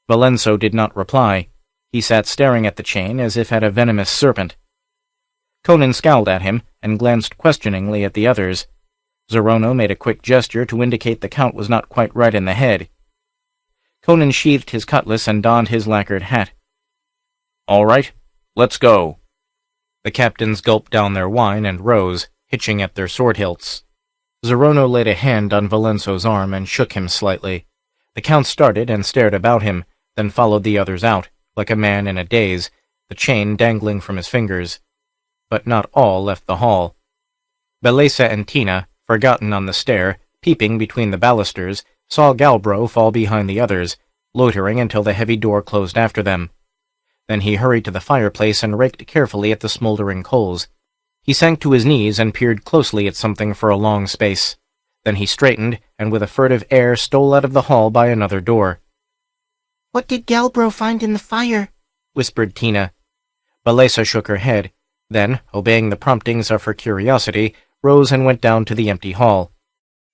Valenso did not reply. He sat staring at the chain as if at a venomous serpent. Conan scowled at him and glanced questioningly at the others. Zorono made a quick gesture to indicate the Count was not quite right in the head. Conan sheathed his cutlass and donned his lacquered hat. "All right, let's go." The captains gulped down their wine and rose, hitching at their sword hilts. Zorono laid a hand on Valenso's arm and shook him slightly. The Count started and stared about him, then followed the others out, like a man in a daze, the chain dangling from his fingers. But not all left the hall. Belesa and Tina, forgotten on the stair, peeping between the balusters, saw Galbro fall behind the others, loitering until the heavy door closed after them. Then he hurried to the fireplace and raked carefully at the smoldering coals. He sank to his knees and peered closely at something for a long space. Then he straightened, and with a furtive air stole out of the hall by another door. "What did Galbro find in the fire?" whispered Tina. Belesa shook her head, then, obeying the promptings of her curiosity, rose and went down to the empty hall.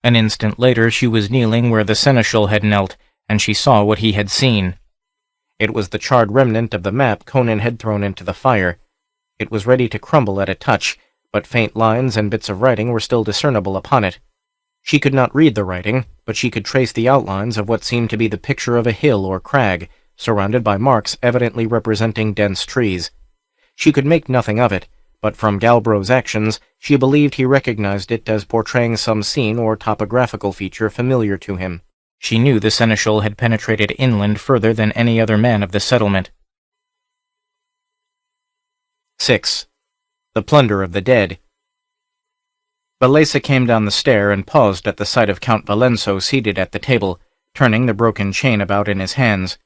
An instant later she was kneeling where the seneschal had knelt, and she saw what he had seen. It was the charred remnant of the map Conan had thrown into the fire. It was ready to crumble at a touch, but faint lines and bits of writing were still discernible upon it. She could not read the writing, but she could trace the outlines of what seemed to be the picture of a hill or crag, surrounded by marks evidently representing dense trees. She could make nothing of it, but from Galbro's actions, she believed he recognized it as portraying some scene or topographical feature familiar to him. She knew the seneschal had penetrated inland further than any other man of the settlement. 6. The Plunder of the Dead. Belesa came down the stair and paused at the sight of Count Valenso seated at the table, turning the broken chain about in his hands.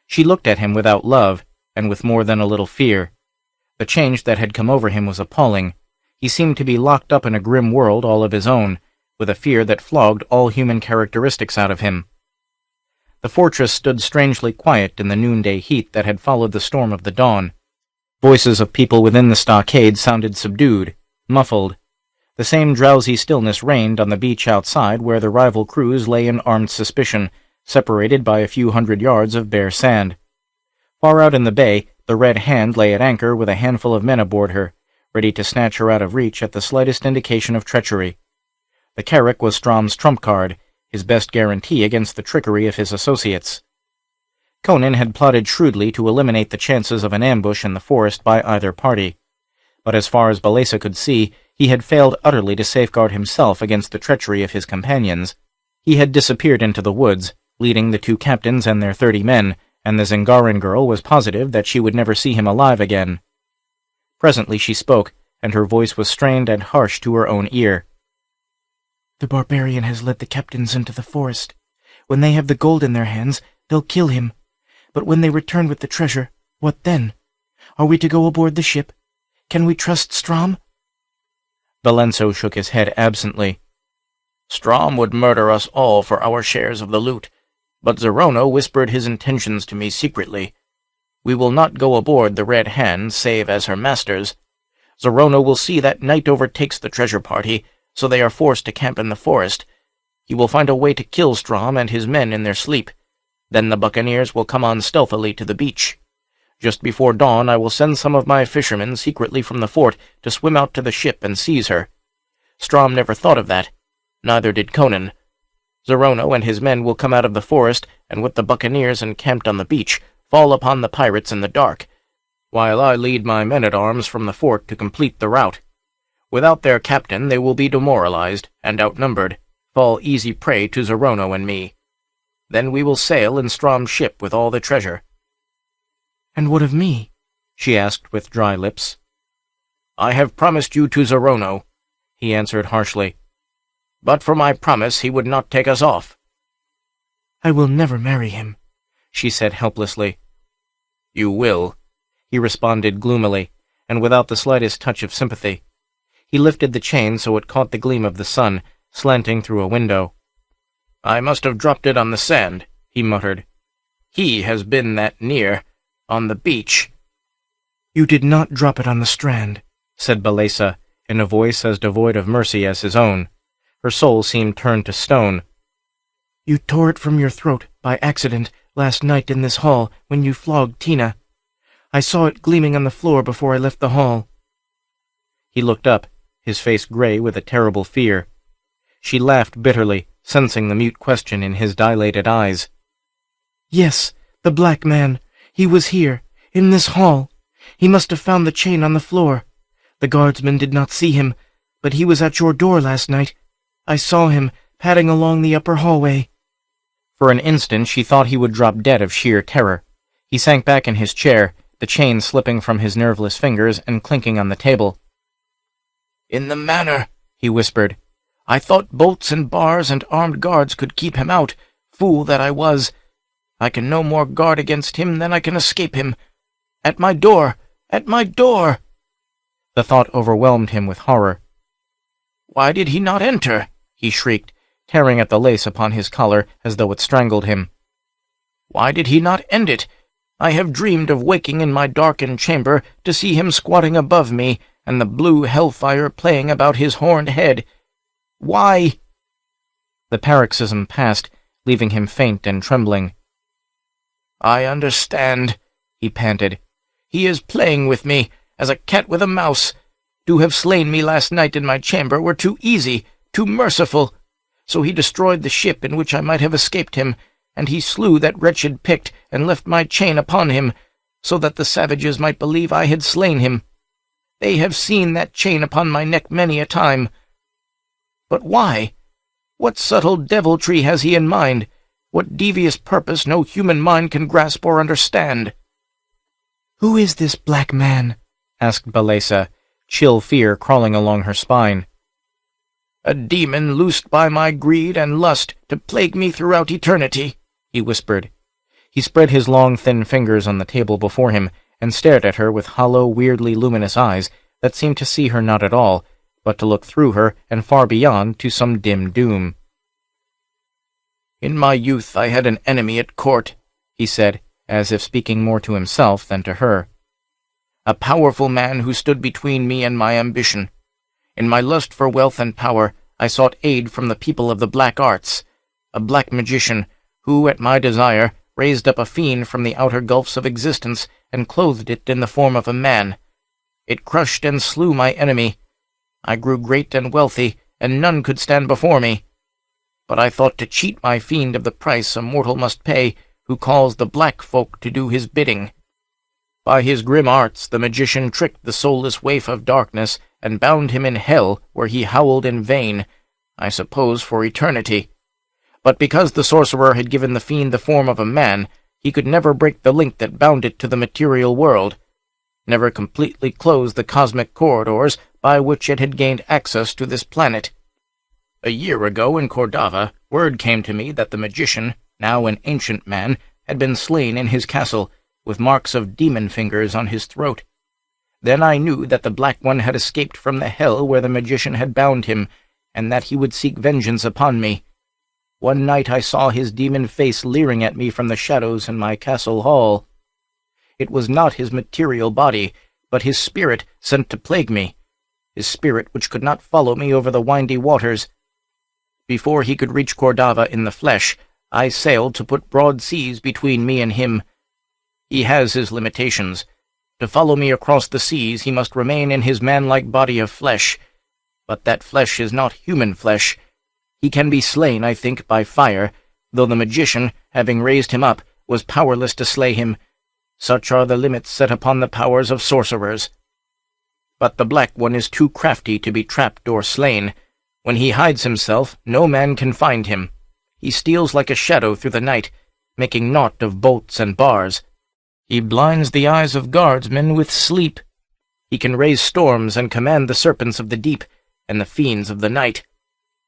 She looked at him without love, and with more than a little fear. The change that had come over him was appalling. He seemed to be locked up in a grim world all of his own, with a fear that flogged all human characteristics out of him. The fortress stood strangely quiet in the noonday heat that had followed the storm of the dawn. Voices of people within the stockade sounded subdued, muffled. The same drowsy stillness reigned on the beach outside where the rival crews lay in armed suspicion, separated by a few hundred yards of bare sand. Far out in the bay, the Red Hand lay at anchor with a handful of men aboard her, ready to snatch her out of reach at the slightest indication of treachery. The Carrack was Strom's trump card, his best guarantee against the trickery of his associates. Conan had plotted shrewdly to eliminate the chances of an ambush in the forest by either party. But as far as Belesa could see, he had failed utterly to safeguard himself against the treachery of his companions. He had disappeared into the woods, leading the 2 captains and their 30 men, and the Zingaran girl was positive that she would never see him alive again. Presently she spoke, and her voice was strained and harsh to her own ear. "The barbarian has led the captains into the forest. When they have the gold in their hands, they'll kill him. But when they return with the treasure, what then? Are we to go aboard the ship? Can we trust Strom?" Valenso shook his head absently. "Strom would murder us all for our shares of the loot, but Zorono whispered his intentions to me secretly. We will not go aboard the Red Hand save as her masters. Zorono will see that night overtakes the treasure party, so they are forced to camp in the forest. He will find a way to kill Strom and his men in their sleep. Then the buccaneers will come on stealthily to the beach. Just before dawn I will send some of my fishermen secretly from the fort to swim out to the ship and seize her. Strom never thought of that. Neither did Conan. Zorono and his men will come out of the forest, and with the buccaneers encamped on the beach, fall upon the pirates in the dark, while I lead my men-at-arms from the fort to complete the rout. Without their captain they will be demoralized and outnumbered, fall easy prey to Zorono and me. Then we will sail in Strom's ship with all the treasure." "And what of me?" she asked with dry lips. "I have promised you to Zorono," he answered harshly. "But for my promise he would not take us off." "I will never marry him," she said helplessly. "You will," he responded gloomily, and without the slightest touch of sympathy. He lifted the chain so it caught the gleam of the sun, slanting through a window. "I must have dropped it on the sand," he muttered. "He has been that near, on the beach." "You did not drop it on the strand," said Balesa, in a voice as devoid of mercy as his own. Her soul seemed turned to stone. "You tore it from your throat, by accident, last night in this hall, when you flogged Tina. I saw it gleaming on the floor before I left the hall." He looked up, his face gray with a terrible fear. She laughed bitterly, sensing the mute question in his dilated eyes. "Yes, the black man. He was here, in this hall. He must have found the chain on the floor. The guardsman did not see him, but he was at your door last night. I saw him, padding along the upper hallway." For an instant she thought he would drop dead of sheer terror. He sank back in his chair, the chain slipping from his nerveless fingers and clinking on the table. "In the manor," he whispered. "I thought bolts and bars and armed guards could keep him out. Fool that I was. I can no more guard against him than I can escape him. At my door! At my door!" The thought overwhelmed him with horror. "Why did he not enter?" he shrieked, tearing at the lace upon his collar as though it strangled him. "Why did he not end it? I have dreamed of waking in my darkened chamber to see him squatting above me, and the blue hellfire playing about his horned head. Why?" The paroxysm passed, leaving him faint and trembling. "I understand," he panted. "He is playing with me, as a cat with a mouse. To have slain me last night in my chamber were too easy, too merciful. So he destroyed the ship in which I might have escaped him, and he slew that wretched Pict and left my chain upon him, so that the savages might believe I had slain him. They have seen that chain upon my neck many a time. But why? What subtle deviltry has he in mind? What devious purpose no human mind can grasp or understand?" "Who is this black man?" asked Balesa, chill fear crawling along her spine. "A demon loosed by my greed and lust to plague me throughout eternity," he whispered. He spread his long, thin fingers on the table before him and stared at her with hollow, weirdly luminous eyes that seemed to see her not at all, but to look through her and far beyond to some dim doom. "In my youth I had an enemy at court," he said, as if speaking more to himself than to her. "A powerful man who stood between me and my ambition. In my lust for wealth and power, I sought aid from the people of the black arts, a black magician who, at my desire, raised up a fiend from the outer gulfs of existence and clothed it in the form of a man. It crushed and slew my enemy. I grew great and wealthy, and none could stand before me. But I thought to cheat my fiend of the price a mortal must pay who calls the black folk to do his bidding. By his grim arts the magician tricked the soulless waif of darkness and bound him in hell, where he howled in vain, I suppose for eternity. But because the sorcerer had given the fiend the form of a man, he could never break the link that bound it to the material world, never completely close the cosmic corridors by which it had gained access to this planet. A year ago in Cordava, word came to me that the magician, now an ancient man, had been slain in his castle, with marks of demon fingers on his throat. Then I knew that the Black One had escaped from the hell where the magician had bound him, and that he would seek vengeance upon me. One night I saw his demon face leering at me from the shadows in my castle hall. It was not his material body, but his spirit sent to plague me, his spirit which could not follow me over the windy waters. Before he could reach Cordava in the flesh, I sailed to put broad seas between me and him. He has his limitations. To follow me across the seas, he must remain in his man-like body of flesh. But that flesh is not human flesh. He can be slain, I think, by fire, though the magician, having raised him up, was powerless to slay him. Such are the limits set upon the powers of sorcerers. But the Black One is too crafty to be trapped or slain. When he hides himself, no man can find him. He steals like a shadow through the night, making naught of bolts and bars. He blinds the eyes of guardsmen with sleep. He can raise storms and command the serpents of the deep and the fiends of the night.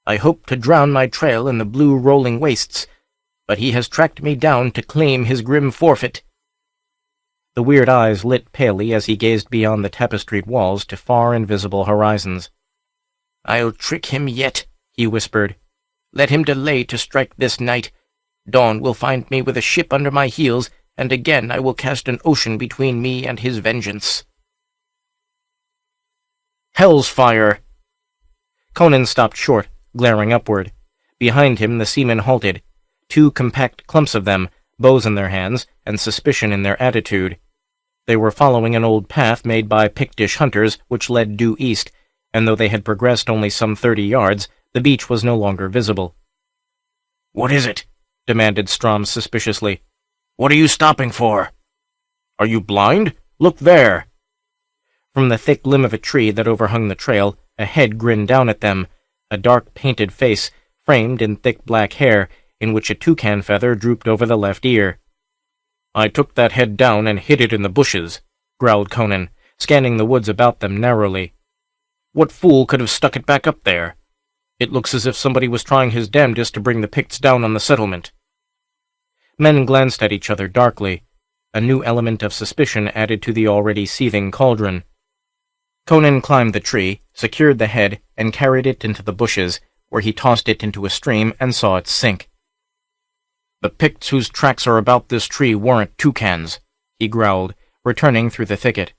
I hoped to drown my trail in the blue rolling wastes, but he has tracked me down to claim his grim forfeit. The weird eyes lit palely as he gazed beyond the tapestried walls to far invisible horizons. "I'll trick him yet," he whispered. "Let him delay to strike this night. Dawn will find me with a ship under my heels, and again I will cast an ocean between me and his vengeance." Hell's fire! Conan stopped short, glaring upward. Behind him the seamen halted, 2 compact clumps of them, bows in their hands, and suspicion in their attitude. They were following an old path made by Pictish hunters which led due east, and though they had progressed only some 30 yards, the beach was no longer visible. "What is it?" demanded Strom suspiciously. "What are you stopping for?" "Are you blind? Look there!" From the thick limb of a tree that overhung the trail, a head grinned down at them, a dark painted face, framed in thick black hair, in which a toucan feather drooped over the left ear. "I took that head down and hid it in the bushes," growled Conan, scanning the woods about them narrowly. "What fool could have stuck it back up there? It looks as if somebody was trying his damnedest to bring the Picts down on the settlement." Men glanced at each other darkly, a new element of suspicion added to the already seething cauldron. Conan climbed the tree, secured the head, and carried it into the bushes, where he tossed it into a stream and saw it sink. "The Picts whose tracks are about this tree weren't toucans," he growled, returning through the thicket.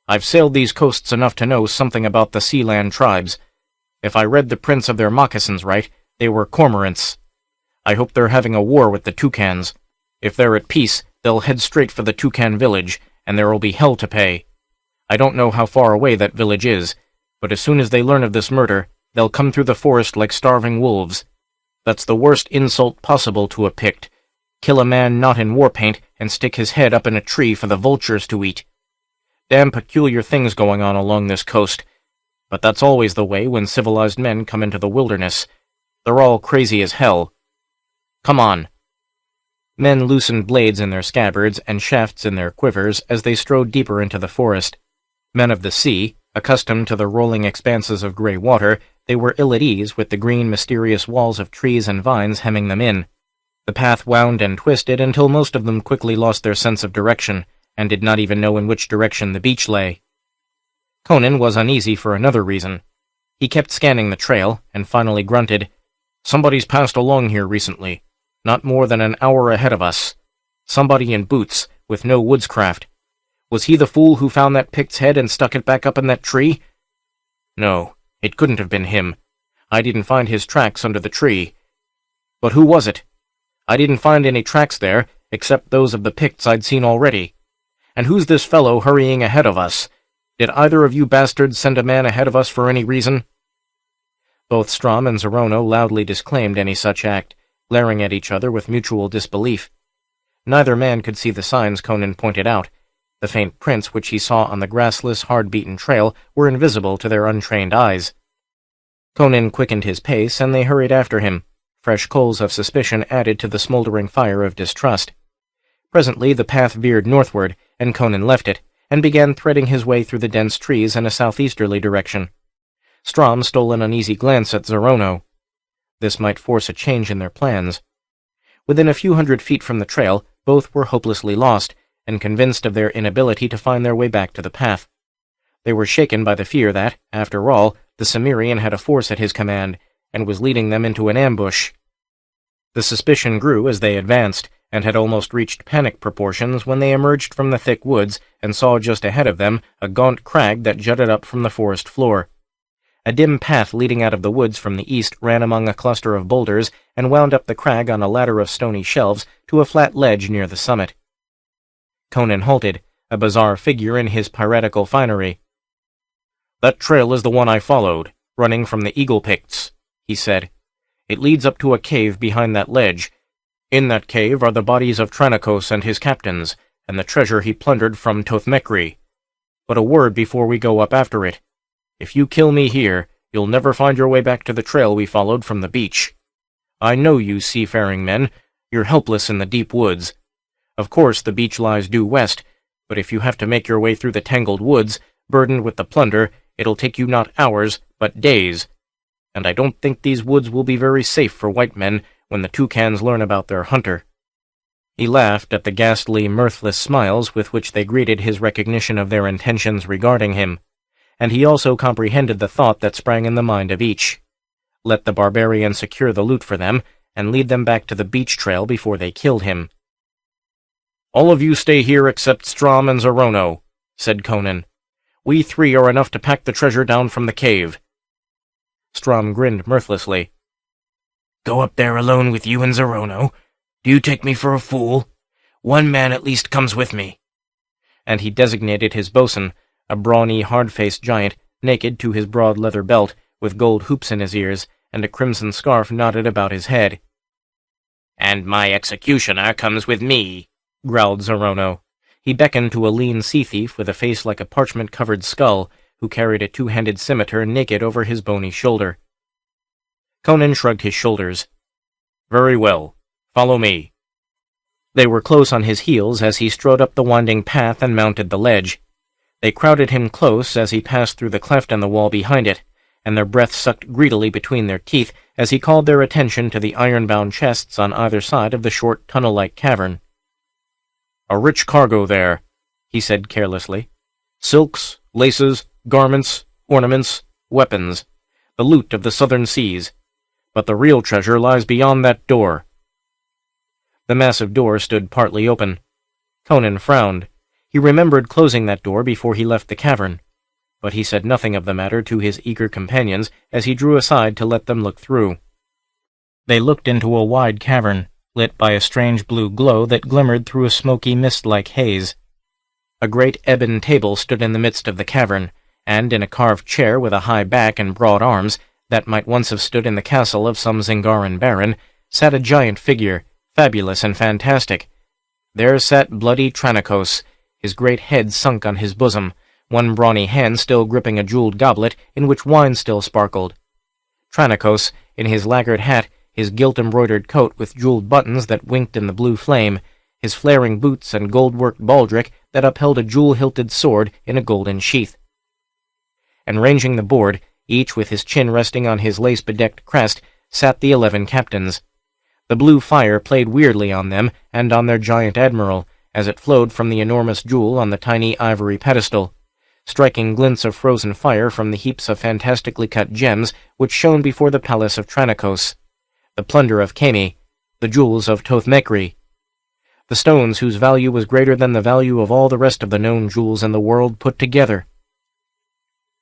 "I've sailed these coasts enough to know something about the Sealand tribes. If I read the prints of their moccasins right, they were cormorants. I hope they're having a war with the toucans. If they're at peace, they'll head straight for the toucan village, and there'll be hell to pay. I don't know how far away that village is, but as soon as they learn of this murder, they'll come through the forest like starving wolves. That's the worst insult possible to a Pict. Kill a man not in war paint and stick his head up in a tree for the vultures to eat. Damn peculiar things going on along this coast. But that's always the way when civilized men come into the wilderness. They're all crazy as hell. Come on." Men loosened blades in their scabbards and shafts in their quivers as they strode deeper into the forest. Men of the sea, accustomed to the rolling expanses of grey water, they were ill at ease with the green, mysterious walls of trees and vines hemming them in. The path wound and twisted until most of them quickly lost their sense of direction, and did not even know in which direction the beach lay. Conan was uneasy for another reason. He kept scanning the trail, and finally grunted, "Somebody's passed along here recently. Not more than an hour ahead of us. Somebody in boots, with no woodscraft. Was he the fool who found that Pict's head and stuck it back up in that tree? No, it couldn't have been him. I didn't find his tracks under the tree. But who was it? I didn't find any tracks there, except those of the Picts I'd seen already. And who's this fellow hurrying ahead of us? Did either of you bastards send a man ahead of us for any reason?" Both Strom and Zorono loudly disclaimed any such act, glaring at each other with mutual disbelief. Neither man could see the signs Conan pointed out. The faint prints which he saw on the grassless, hard-beaten trail were invisible to their untrained eyes. Conan quickened his pace, and they hurried after him. Fresh coals of suspicion added to the smoldering fire of distrust. Presently the path veered northward, and Conan left it, and began threading his way through the dense trees in a southeasterly direction. Strom stole an uneasy glance at Zorono. This might force a change in their plans. Within a few hundred feet from the trail, both were hopelessly lost, and convinced of their inability to find their way back to the path. They were shaken by the fear that, after all, the Cimmerian had a force at his command, and was leading them into an ambush. The suspicion grew as they advanced, and had almost reached panic proportions when they emerged from the thick woods and saw just ahead of them a gaunt crag that jutted up from the forest floor. A dim path leading out of the woods from the east ran among a cluster of boulders and wound up the crag on a ladder of stony shelves to a flat ledge near the summit. Conan halted, a bizarre figure in his piratical finery. "That trail is the one I followed, running from the Eagle Picts," he said. "It leads up to a cave behind that ledge. In that cave are the bodies of Chronicles and his captains, and the treasure he plundered from Tothmekri. But a word before we go up after it. If you kill me here, you'll never find your way back to the trail we followed from the beach. I know you seafaring men. You're helpless in the deep woods. Of course the beach lies due west, but if you have to make your way through the tangled woods, burdened with the plunder, it'll take you not hours, but days. And I don't think these woods will be very safe for white men when the toucans learn about their hunter." He laughed at the ghastly, mirthless smiles with which they greeted his recognition of their intentions regarding him, and he also comprehended the thought that sprang in the mind of each. Let the barbarian secure the loot for them, and lead them back to the beach trail before they killed him. "All of you stay here except Strom and Zorono," said Conan. "We three are enough to pack the treasure down from the cave." Strom grinned mirthlessly. "Go up there alone with you and Zorono? Do you take me for a fool? One man at least comes with me." And he designated his bosun, a brawny, hard-faced giant, naked to his broad leather belt, with gold hoops in his ears, and a crimson scarf knotted about his head. "And my executioner comes with me," growled Zorono. He beckoned to a lean sea-thief with a face like a parchment-covered skull, who carried a two-handed scimitar naked over his bony shoulder. Conan shrugged his shoulders. "Very well. Follow me." They were close on his heels as he strode up the winding path and mounted the ledge. They crowded him close as he passed through the cleft in the wall behind it, and their breath sucked greedily between their teeth as he called their attention to the iron-bound chests on either side of the short tunnel-like cavern. "A rich cargo there," he said carelessly. "Silks, laces, garments, ornaments, weapons, the loot of the southern seas. But the real treasure lies beyond that door." The massive door stood partly open. Conan frowned. He remembered closing that door before he left the cavern, but he said nothing of the matter to his eager companions as he drew aside to let them look through. They looked into a wide cavern, lit by a strange blue glow that glimmered through a smoky mist-like haze. A great ebon table stood in the midst of the cavern, and in a carved chair with a high back and broad arms, that might once have stood in the castle of some Zingaran baron, sat a giant figure, fabulous and fantastic. There sat bloody Chronicles, his great head sunk on his bosom, one brawny hand still gripping a jeweled goblet in which wine still sparkled. Chronicles, in his lacquered hat, his gilt-embroidered coat with jeweled buttons that winked in the blue flame, his flaring boots and gold-worked baldric that upheld a jewel-hilted sword in a golden sheath. And ranging the board, each with his chin resting on his lace-bedecked crest, sat the 11 captains. The blue fire played weirdly on them and on their giant admiral, as it flowed from the enormous jewel on the tiny ivory pedestal, striking glints of frozen fire from the heaps of fantastically cut gems which shone before the palace of Chronicles, the plunder of Kemi, the jewels of Tothmekri, the stones whose value was greater than the value of all the rest of the known jewels in the world put together.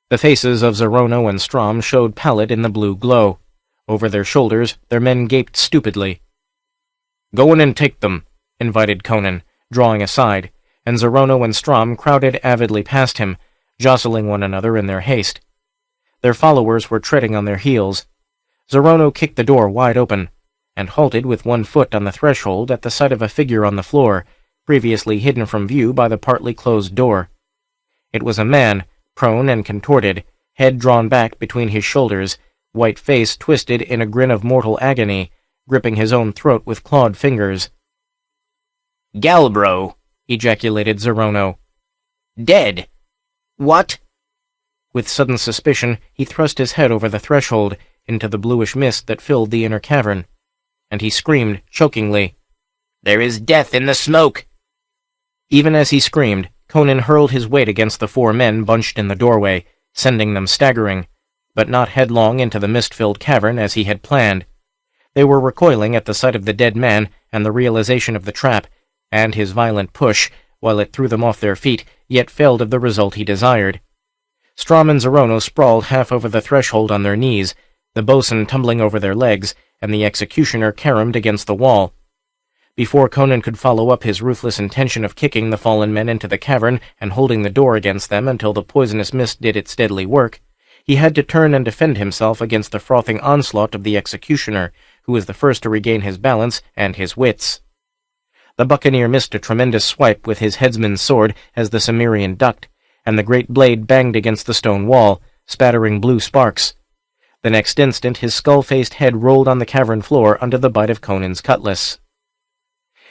The faces of Zorono and Strom showed pallid in the blue glow. Over their shoulders, their men gaped stupidly. "Go in and take them," invited Conan, drawing aside, and Zorono and Strom crowded avidly past him, jostling one another in their haste. Their followers were treading on their heels. Zorono kicked the door wide open, and halted with one foot on the threshold at the sight of a figure on the floor, previously hidden from view by the partly closed door. It was a man, prone and contorted, head drawn back between his shoulders, white face twisted in a grin of mortal agony, gripping his own throat with clawed fingers. "Galbro!" ejaculated Zorono. "Dead! What?" With sudden suspicion, he thrust his head over the threshold, into the bluish mist that filled the inner cavern, and he screamed chokingly, "There is death in the smoke!" Even as he screamed, Conan hurled his weight against the 4 men bunched in the doorway, sending them staggering, but not headlong into the mist-filled cavern as he had planned. They were recoiling at the sight of the dead man and the realization of the trap, and his violent push, while it threw them off their feet, yet failed of the result he desired. Strom and Zorono sprawled half over the threshold on their knees, the bosun tumbling over their legs, and the executioner caromed against the wall. Before Conan could follow up his ruthless intention of kicking the fallen men into the cavern and holding the door against them until the poisonous mist did its deadly work, he had to turn and defend himself against the frothing onslaught of the executioner, who was the first to regain his balance and his wits. The buccaneer missed a tremendous swipe with his headsman's sword as the Cimmerian ducked, and the great blade banged against the stone wall, spattering blue sparks. The next instant his skull-faced head rolled on the cavern floor under the bite of Conan's cutlass.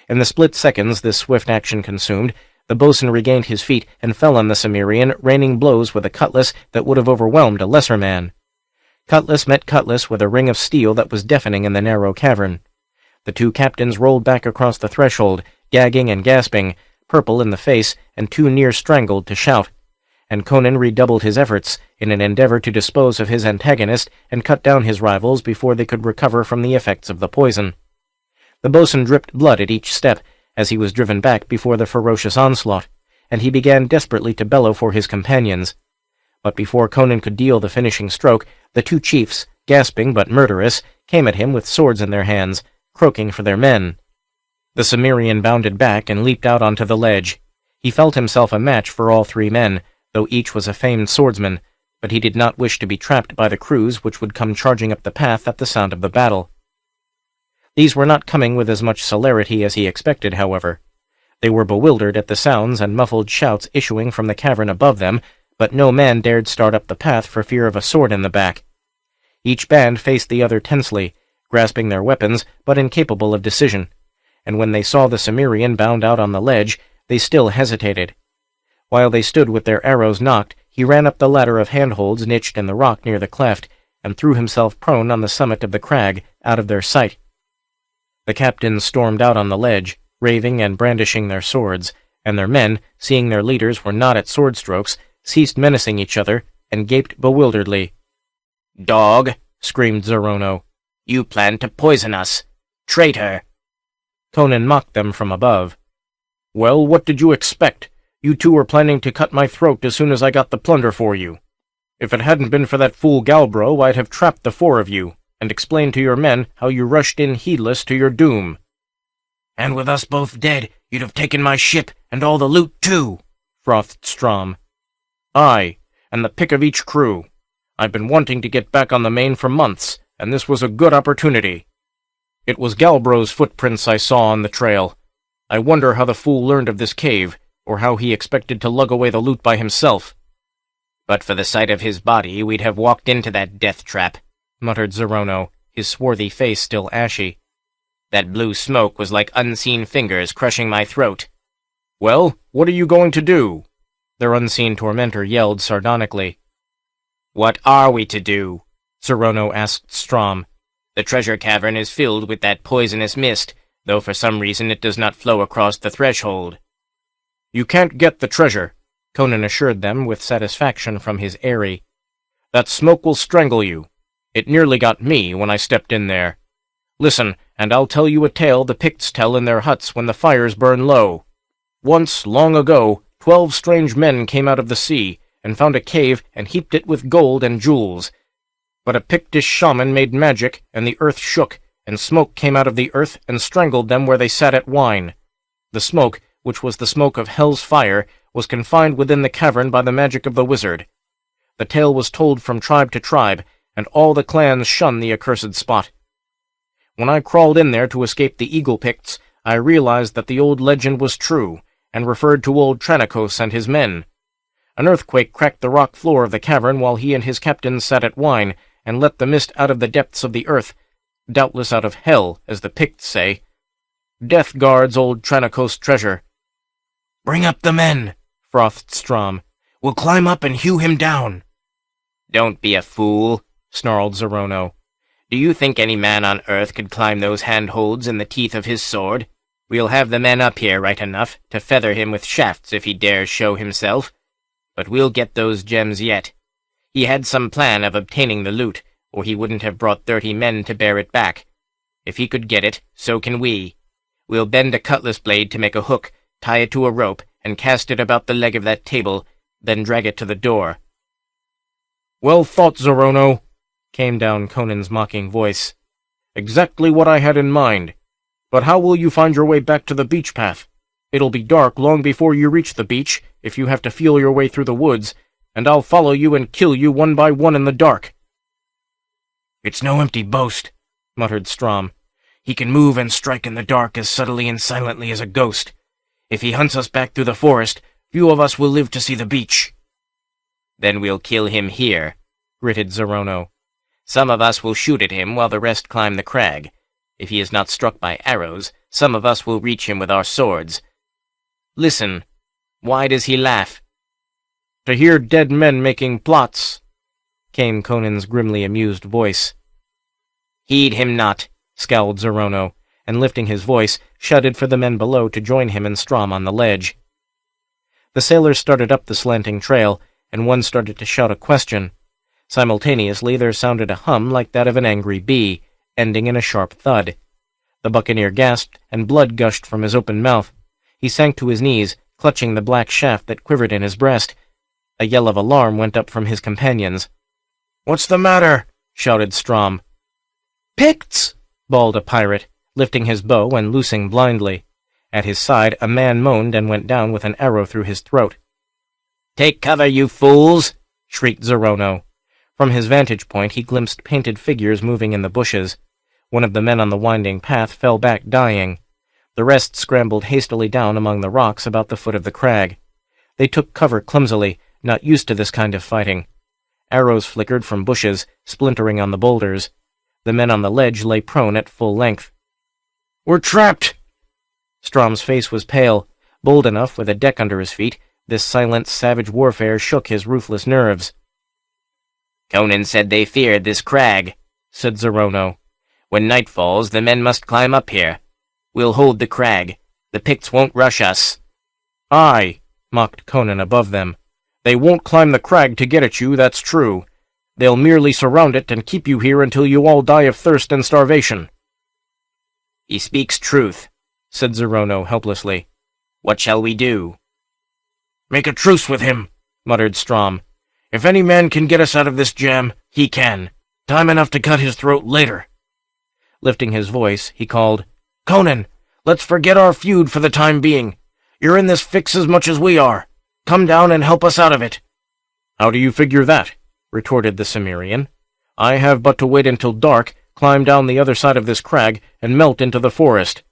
In the split seconds this swift action consumed, the bosun regained his feet and fell on the Cimmerian, raining blows with a cutlass that would have overwhelmed a lesser man. Cutlass met cutlass with a ring of steel that was deafening in the narrow cavern. The two captains rolled back across the threshold, gagging and gasping, purple in the face and too near strangled to shout, and Conan redoubled his efforts in an endeavor to dispose of his antagonist and cut down his rivals before they could recover from the effects of the poison. The bosun dripped blood at each step as he was driven back before the ferocious onslaught, and he began desperately to bellow for his companions. But before Conan could deal the finishing stroke, the two chiefs, gasping but murderous, came at him with swords in their hands, croaking for their men. The Cimmerian bounded back and leaped out onto the ledge. He felt himself a match for all three men, though each was a famed swordsman, but he did not wish to be trapped by the crews which would come charging up the path at the sound of the battle. These were not coming with as much celerity as he expected, however. They were bewildered at the sounds and muffled shouts issuing from the cavern above them, but no man dared start up the path for fear of a sword in the back. Each band faced the other tensely, grasping their weapons, but incapable of decision, and when they saw the Cimmerian bound out on the ledge, they still hesitated. While they stood with their arrows nocked, he ran up the ladder of handholds niched in the rock near the cleft, and threw himself prone on the summit of the crag, out of their sight. The captains stormed out on the ledge, raving and brandishing their swords, and their men, seeing their leaders were not at sword strokes, ceased menacing each other, and gaped bewilderedly. "Dog!" screamed Zorono. "You plan to poison us! Traitor!" Conan mocked them from above. "Well, what did you expect? You two were planning to cut my throat as soon as I got the plunder for you. If it hadn't been for that fool Galbro, I'd have trapped the four of you, and explained to your men how you rushed in heedless to your doom." "And with us both dead, you'd have taken my ship and all the loot, too," frothed Strom. "Aye, and the pick of each crew. I've been wanting to get back on the main for months, and this was a good opportunity. It was Galbro's footprints I saw on the trail. I wonder how the fool learned of this cave, or how he expected to lug away the loot by himself." "But for the sight of his body, we'd have walked into that death trap," muttered Zorono, his swarthy face still ashy. "That blue smoke was like unseen fingers crushing my throat." "Well, what are you going to do?" their unseen tormentor yelled sardonically. "What are we to do?" Zorono asked Strom. "The treasure cavern is filled with that poisonous mist, though for some reason it does not flow across the threshold." "You can't get the treasure," Conan assured them with satisfaction from his eyrie. "That smoke will strangle you. It nearly got me when I stepped in there. Listen, and I'll tell you a tale the Picts tell in their huts when the fires burn low. Once, long ago, 12 strange men came out of the sea, and found a cave and heaped it with gold and jewels. But a Pictish shaman made magic, and the earth shook, and smoke came out of the earth and strangled them where they sat at wine. The smoke, which was the smoke of hell's fire, was confined within the cavern by the magic of the wizard. The tale was told from tribe to tribe, and all the clans shunned the accursed spot. When I crawled in there to escape the Eagle Picts, I realized that the old legend was true, and referred to old Tranikos and his men. An earthquake cracked the rock floor of the cavern while he and his captains sat at wine, and let the mist out of the depths of the earth, doubtless out of hell, as the Picts say. Death guards old Tranikos' treasure." "Bring up the men," frothed Strom. "We'll climb up and hew him down." "Don't be a fool," snarled Zorono. "Do you think any man on earth could climb those handholds in the teeth of his sword? We'll have the men up here right enough to feather him with shafts if he dares show himself. But we'll get those gems yet. He had some plan of obtaining the loot, or he wouldn't have brought 30 men to bear it back. If he could get it, so can we. We'll bend a cutlass blade to make a hook, tie it to a rope, and cast it about the leg of that table, then drag it to the door. Well thought, Zorono, came down Conan's mocking voice. Exactly what I had in mind. But how will you find your way back to the beach path? It'll be dark long before you reach the beach, if you have to feel your way through the woods, and I'll follow you and kill you one by one in the dark. It's no empty boast, muttered Strom. He can move and strike in the dark as subtly and silently as a ghost. If he hunts us back through the forest, few of us will live to see the beach. Then we'll kill him here, gritted Zorono. Some of us will shoot at him while the rest climb the crag. If he is not struck by arrows, some of us will reach him with our swords. Listen, why does he laugh? To hear dead men making plots, came Conan's grimly amused voice. Heed him not, scowled Zorono, and lifting his voice, shouted for the men below to join him and Strom on the ledge. The sailors started up the slanting trail, and one started to shout a question. Simultaneously there sounded a hum like that of an angry bee, ending in a sharp thud. The buccaneer gasped, and blood gushed from his open mouth. He sank to his knees, clutching the black shaft that quivered in his breast. A yell of alarm went up from his companions. "What's the matter?" shouted Strom. "Picts!" bawled a pirate, lifting his bow and loosing blindly. At his side a man moaned and went down with an arrow through his throat. "Take cover, you fools!" shrieked Zorono. From his vantage point he glimpsed painted figures moving in the bushes. One of the men on the winding path fell back dying. The rest scrambled hastily down among the rocks about the foot of the crag. They took cover clumsily, not used to this kind of fighting. Arrows flickered from bushes, splintering on the boulders. The men on the ledge lay prone at full length. "We're trapped!" Strom's face was pale. Bold enough with a deck under his feet, this silent, savage warfare shook his ruthless nerves. "Conan said they feared this crag," said Zorono. "When night falls, the men must climb up here. We'll hold the crag. The Picts won't rush us." "Aye," mocked Conan above them. "They won't climb the crag to get at you, that's true. They'll merely surround it and keep you here until you all die of thirst and starvation." "He speaks truth," said Zorono helplessly. "What shall we do?" "Make a truce with him," muttered Strom. "If any man can get us out of this jam, he can. Time enough to cut his throat later." Lifting his voice, he called, "Conan, let's forget our feud for the time being. You're in this fix as much as we are. Come down and help us out of it." "How do you figure that?" retorted the Cimmerian. "I have but to wait until dark, climb down the other side of this crag, and melt into the forest.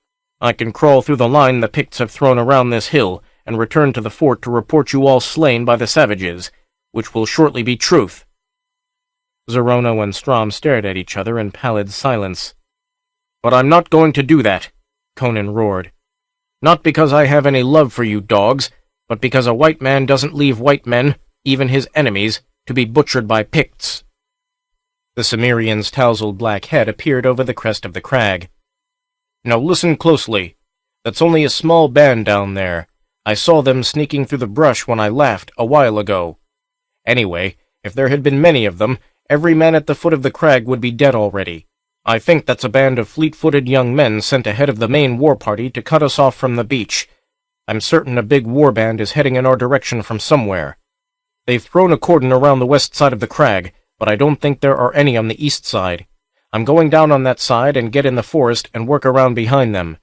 I can crawl through the line the Picts have thrown around this hill, and return to the fort to report you all slain by the savages, which will shortly be truth." Zorono and Strom stared at each other in pallid silence. "But I'm not going to do that," Conan roared. "Not because I have any love for you dogs, but because a white man doesn't leave white men, even his enemies, to be butchered by Picts." The Cimmerian's tousled black head appeared over the crest of the crag. "Now listen closely. That's only a small band down there. I saw them sneaking through the brush when I laughed a while ago. Anyway, if there had been many of them, every man at the foot of the crag would be dead already. I think that's a band of fleet-footed young men sent ahead of the main war party to cut us off from the beach. I'm certain a big war band is heading in our direction from somewhere. They've thrown a cordon around the west side of the crag, but I don't think there are any on the east side. I'm going down on that side and get in the forest and work around behind them.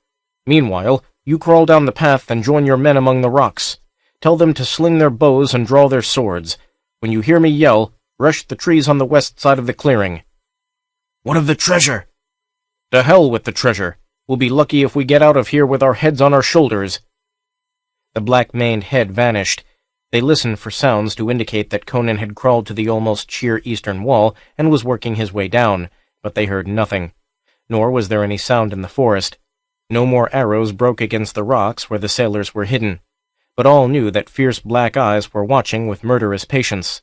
Meanwhile, you crawl down the path and join your men among the rocks. Tell them to sling their bows and draw their swords. When you hear me yell, rush the trees on the west side of the clearing." "What of the treasure?" "To hell with the treasure. We'll be lucky if we get out of here with our heads on our shoulders." The black-maned head vanished. They listened for sounds to indicate that Conan had crawled to the almost sheer eastern wall and was working his way down, but they heard nothing. Nor was there any sound in the forest. No more arrows broke against the rocks where the sailors were hidden. But all knew that fierce black eyes were watching with murderous patience.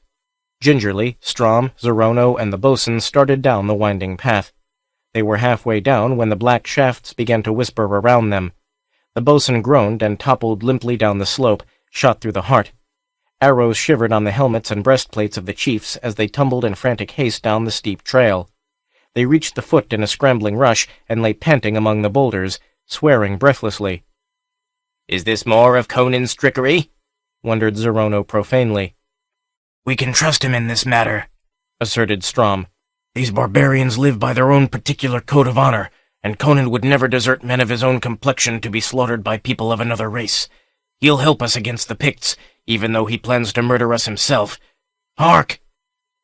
Gingerly, Strom, Zorono, and the boatswain started down the winding path. They were halfway down when the black shafts began to whisper around them. The boatswain groaned and toppled limply down the slope, shot through the heart. Arrows shivered on the helmets and breastplates of the chiefs as they tumbled in frantic haste down the steep trail. They reached the foot in a scrambling rush and lay panting among the boulders, swearing breathlessly. "Is this more of Conan's trickery?" wondered Zorono profanely. "We can trust him in this matter," asserted Strom. "These barbarians live by their own particular code of honor, and Conan would never desert men of his own complexion to be slaughtered by people of another race. He'll help us against the Picts, even though he plans to murder us himself. Hark!"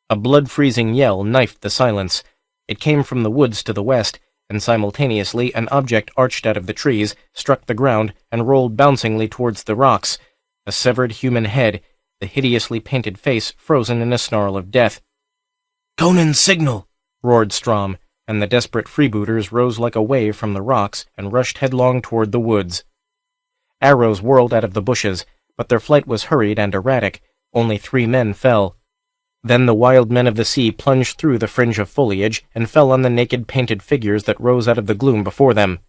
A blood-freezing yell knifed the silence. It came from the woods to the west, and simultaneously an object arched out of the trees, struck the ground, and rolled bouncingly towards the rocks. A severed human head, the hideously painted face frozen in a snarl of death. "Conan's signal!" roared Strom, and the desperate freebooters rose like a wave from the rocks and rushed headlong toward the woods. Arrows whirled out of the bushes, but their flight was hurried and erratic. Only 3 men fell. Then the wild men of the sea plunged through the fringe of foliage and fell on the naked painted figures that rose out of the gloom before them.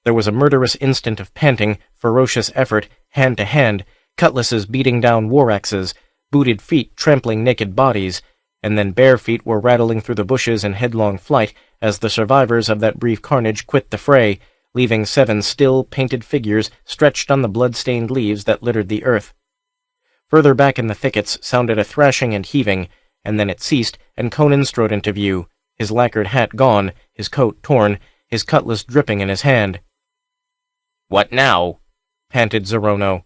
There was a murderous instant of panting, ferocious effort, hand to hand, cutlasses beating down war axes, booted feet trampling naked bodies, and then bare feet were rattling through the bushes in headlong flight as the survivors of that brief carnage quit the fray, leaving 7 still, painted figures stretched on the blood-stained leaves that littered the earth. Further back in the thickets sounded a thrashing and heaving, and then it ceased, and Conan strode into view, his lacquered hat gone, his coat torn, his cutlass dripping in his hand. "What now?" panted Zorono.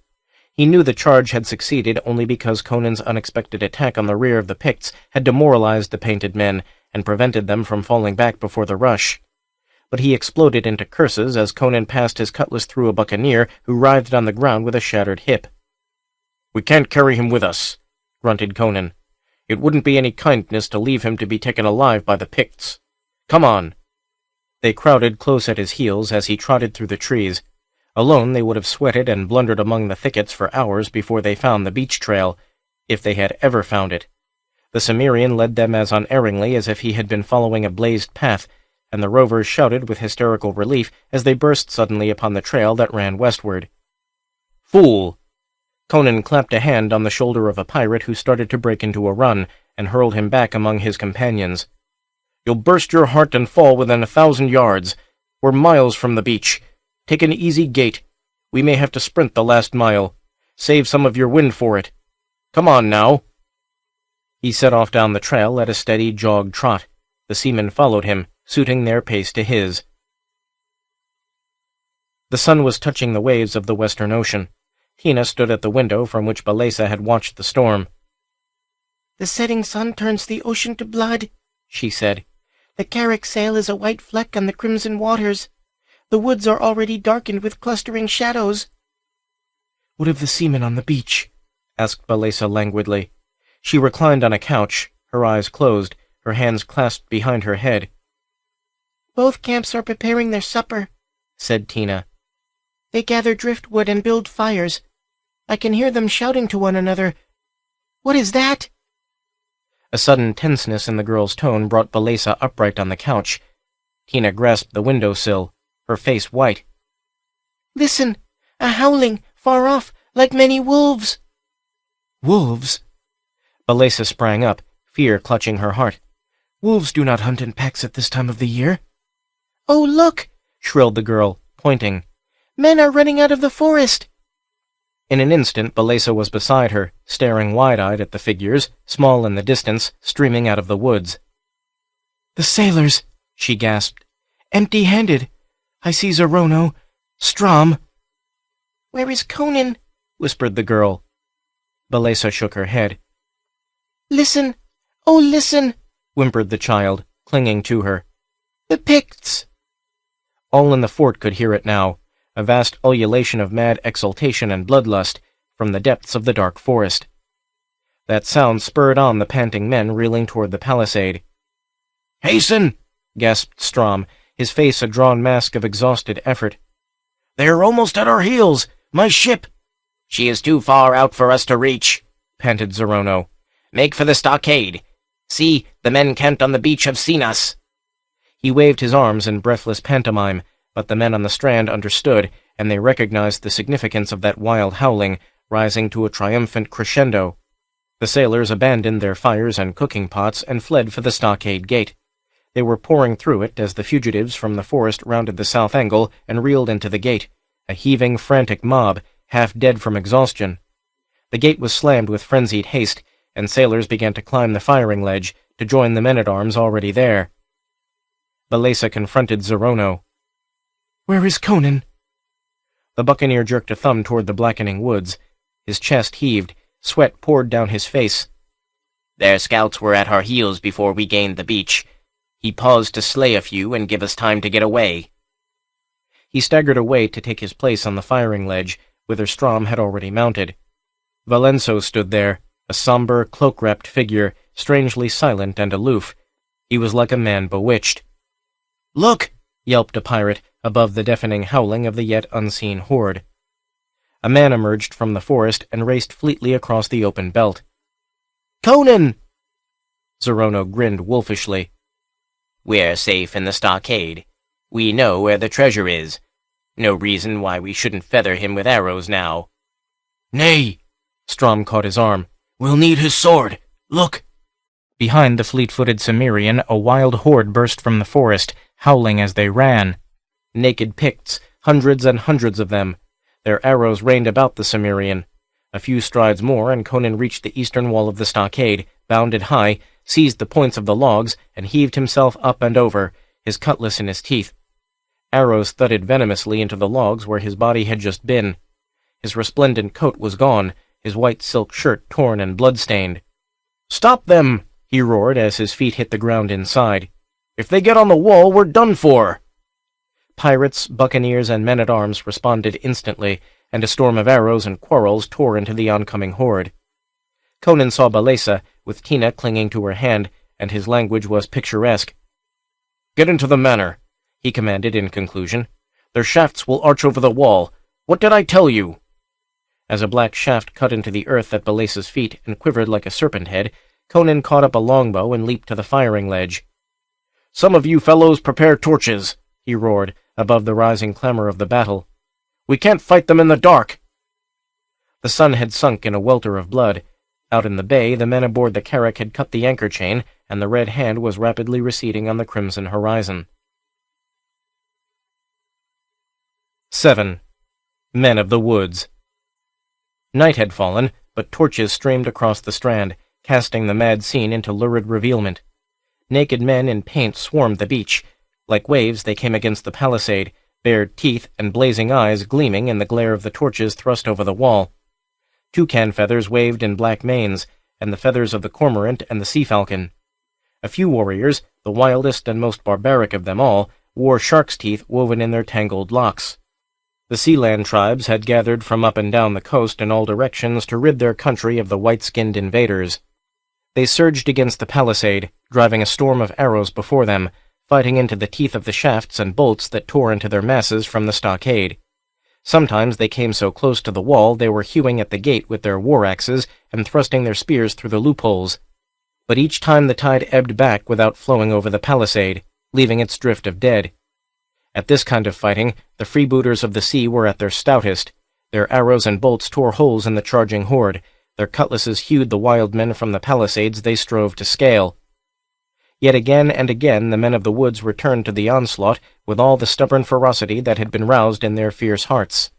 He knew the charge had succeeded only because Conan's unexpected attack on the rear of the Picts had demoralized the painted men and prevented them from falling back before the rush. But he exploded into curses as Conan passed his cutlass through a buccaneer who writhed on the ground with a shattered hip. "We can't carry him with us," grunted Conan. "It wouldn't be any kindness to leave him to be taken alive by the Picts. Come on." They crowded close at his heels as he trotted through the trees. Alone they would have sweated and blundered among the thickets for hours before they found the beach trail, if they had ever found it. The Cimmerian led them as unerringly as if he had been following a blazed path, and the rovers shouted with hysterical relief as they burst suddenly upon the trail that ran westward. "Fool!" Conan clapped a hand on the shoulder of a pirate who started to break into a run, and hurled him back among his companions. "You'll burst your heart and fall within 1,000 yards. We're miles from the beach. Take an easy gait. We may have to sprint the last mile. Save some of your wind for it. Come on now." He set off down the trail at a steady jog trot. The seamen followed him, suiting their pace to his. The sun was touching the waves of the western ocean. Tina stood at the window from which Balesa had watched the storm. "The setting sun turns the ocean to blood," she said. "The Carrack sail is a white fleck on the crimson waters. The woods are already darkened with clustering shadows." "What of the seamen on the beach?" asked Balesa languidly. She reclined on a couch, her eyes closed, her hands clasped behind her head. "Both camps are preparing their supper," said Tina. "They gather driftwood and build fires. I can hear them shouting to one another. What is that?" A sudden tenseness in the girl's tone brought Balesa upright on the couch. Tina grasped the window-sill, her face white. "Listen! A howling, far off, like many wolves." "Wolves?" Balesa sprang up, fear clutching her heart. "Wolves do not hunt in packs at this time of the year." "Oh, look!" shrilled the girl, pointing. "Men are running out of the forest." In an instant Balesa was beside her, staring wide-eyed at the figures, small in the distance, streaming out of the woods. "The sailors!" she gasped. "Empty-handed! I see Zorono, Strom." "Where is Conan?" whispered the girl. Balesa shook her head. "Listen! Oh, listen!" whimpered the child, clinging to her. "The Picts!" All in the fort could hear it now, a vast ululation of mad exultation and bloodlust from the depths of the dark forest. That sound spurred on the panting men reeling toward the palisade. "Hasten!" gasped Strom, his face a drawn mask of exhausted effort. "They are almost at our heels! My ship!" "She is too far out for us to reach," panted Zorono. "Make for the stockade. See, the men camped on the beach have seen us." He waved his arms in breathless pantomime, but the men on the strand understood, and they recognized the significance of that wild howling, rising to a triumphant crescendo. The sailors abandoned their fires and cooking pots and fled for the stockade gate. They were pouring through it as the fugitives from the forest rounded the south angle and reeled into the gate, a heaving, frantic mob, half dead from exhaustion. The gate was slammed with frenzied haste, and sailors began to climb the firing ledge, to join the men-at-arms already there. Balesa confronted Zorono. "Where is Conan?" The buccaneer jerked a thumb toward the blackening woods. His chest heaved, sweat poured down his face. "Their scouts were at our heels before we gained the beach. He paused to slay a few and give us time to get away." He staggered away to take his place on the firing ledge, whither Strom had already mounted. Valenso stood there, a somber, cloak-wrapped figure, strangely silent and aloof. He was like a man bewitched. "Look!" yelped a pirate above the deafening howling of the yet unseen horde. A man emerged from the forest and raced fleetly across the open belt. "Conan!" Zorono grinned wolfishly. "We're safe in the stockade. We know where the treasure is. No reason why we shouldn't feather him with arrows now." "Nay!" Strom caught his arm. "We'll need his sword. Look!" Behind the fleet-footed Cimmerian, a wild horde burst from the forest, howling as they ran. Naked Picts, hundreds and hundreds of them. Their arrows rained about the Cimmerian. A few strides more, and Conan reached the eastern wall of the stockade, bounded high, seized the points of the logs, and heaved himself up and over, his cutlass in his teeth. Arrows thudded venomously into the logs where his body had just been. His resplendent coat was gone, his white silk shirt torn and blood-stained. "Stop them!" he roared as his feet hit the ground inside. "If they get on the wall, we're done for!" Pirates, buccaneers, and men-at-arms responded instantly, and a storm of arrows and quarrels tore into the oncoming horde. Conan saw Balesa, with Tina clinging to her hand, and his language was picturesque. "Get into the manor," he commanded in conclusion. "Their shafts will arch over the wall. What did I tell you?" As a black shaft cut into the earth at Balesa's feet and quivered like a serpent head, Conan caught up a longbow and leaped to the firing ledge. "Some of you fellows prepare torches," he roared, above the rising clamor of the battle. "We can't fight them in the dark." The sun had sunk in a welter of blood. Out in the bay, the men aboard the carrack had cut the anchor chain, and the red hand was rapidly receding on the crimson horizon. 7. Men of the Woods. Night had fallen, but torches streamed across the strand, casting the mad scene into lurid revealment. Naked men in paint swarmed the beach. Like waves, they came against the palisade, bared teeth and blazing eyes gleaming in the glare of the torches thrust over the wall. Toucan feathers waved in black manes, and the feathers of the cormorant and the sea-falcon. A few warriors, the wildest and most barbaric of them all, wore shark's teeth woven in their tangled locks. The sea-land tribes had gathered from up and down the coast in all directions to rid their country of the white-skinned invaders. They surged against the palisade, driving a storm of arrows before them, fighting into the teeth of the shafts and bolts that tore into their masses from the stockade. Sometimes they came so close to the wall they were hewing at the gate with their war-axes and thrusting their spears through the loopholes. But each time the tide ebbed back without flowing over the palisade, leaving its drift of dead. At this kind of fighting, the freebooters of the sea were at their stoutest. Their arrows and bolts tore holes in the charging horde. Their cutlasses hewed the wild men from the palisades they strove to scale. Yet again and again the men of the woods returned to the onslaught with all the stubborn ferocity that had been roused in their fierce hearts.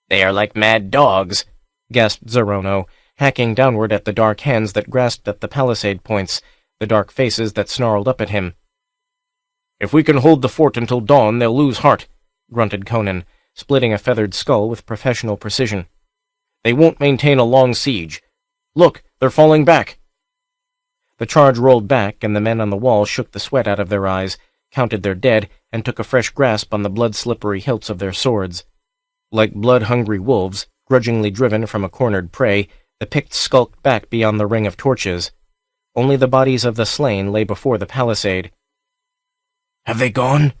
"They are like mad dogs," gasped Zorono, hacking downward at the dark hands that grasped at the palisade points, the dark faces that snarled up at him. "If we can hold the fort until dawn, they'll lose heart," grunted Conan, splitting a feathered skull with professional precision. "They won't maintain a long siege. Look, they're falling back." The charge rolled back, and the men on the wall shook the sweat out of their eyes, counted their dead, and took a fresh grasp on the blood-slippery hilts of their swords. Like blood-hungry wolves, grudgingly driven from a cornered prey, the Picts skulked back beyond the ring of torches. Only the bodies of the slain lay before the palisade. "Have they gone?"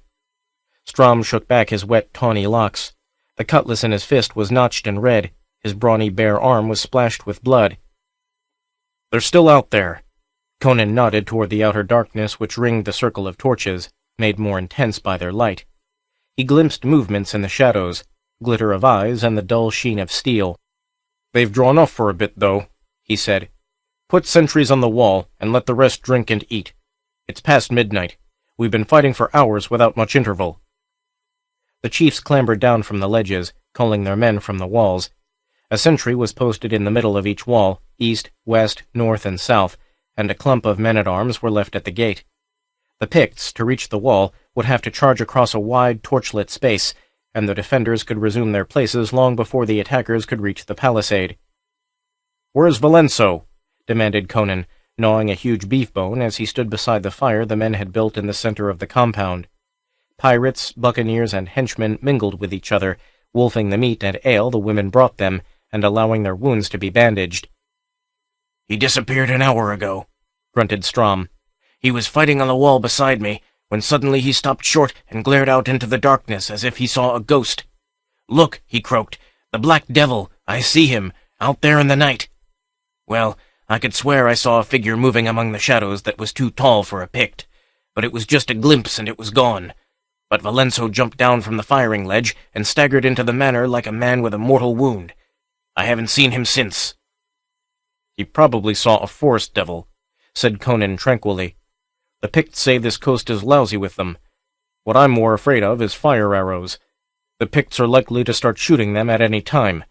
Strom shook back his wet, tawny locks. The cutlass in his fist was notched and red. His brawny bare arm was splashed with blood. "They're still out there." Conan nodded toward the outer darkness which ringed the circle of torches, made more intense by their light. He glimpsed movements in the shadows, glitter of eyes and the dull sheen of steel. "They've drawn off for a bit, though," he said. "Put sentries on the wall, and let the rest drink and eat. It's past midnight. We've been fighting for hours without much interval." The chiefs clambered down from the ledges, calling their men from the walls. A sentry was posted in the middle of each wall, east, west, north, and south, and a clump of men-at-arms were left at the gate. The Picts, to reach the wall, would have to charge across a wide, torchlit space, and the defenders could resume their places long before the attackers could reach the palisade. "Where's Valenso?" demanded Conan, gnawing a huge beef bone as he stood beside the fire the men had built in the center of the compound. Pirates, buccaneers, and henchmen mingled with each other, wolfing the meat and ale the women brought them, and allowing their wounds to be bandaged. "He disappeared an hour ago," grunted Strom. "He was fighting on the wall beside me, when suddenly he stopped short and glared out into the darkness as if he saw a ghost. 'Look,' he croaked, 'the Black Devil, I see him, out there in the night.' Well, I could swear I saw a figure moving among the shadows that was too tall for a Pict, but it was just a glimpse and it was gone. But Valenso jumped down from the firing ledge and staggered into the manor like a man with a mortal wound. I haven't seen him since." "He probably saw a forest devil," said Conan tranquilly. "The Picts say this coast is lousy with them. What I'm more afraid of is fire arrows. The Picts are likely to start shooting them at any time.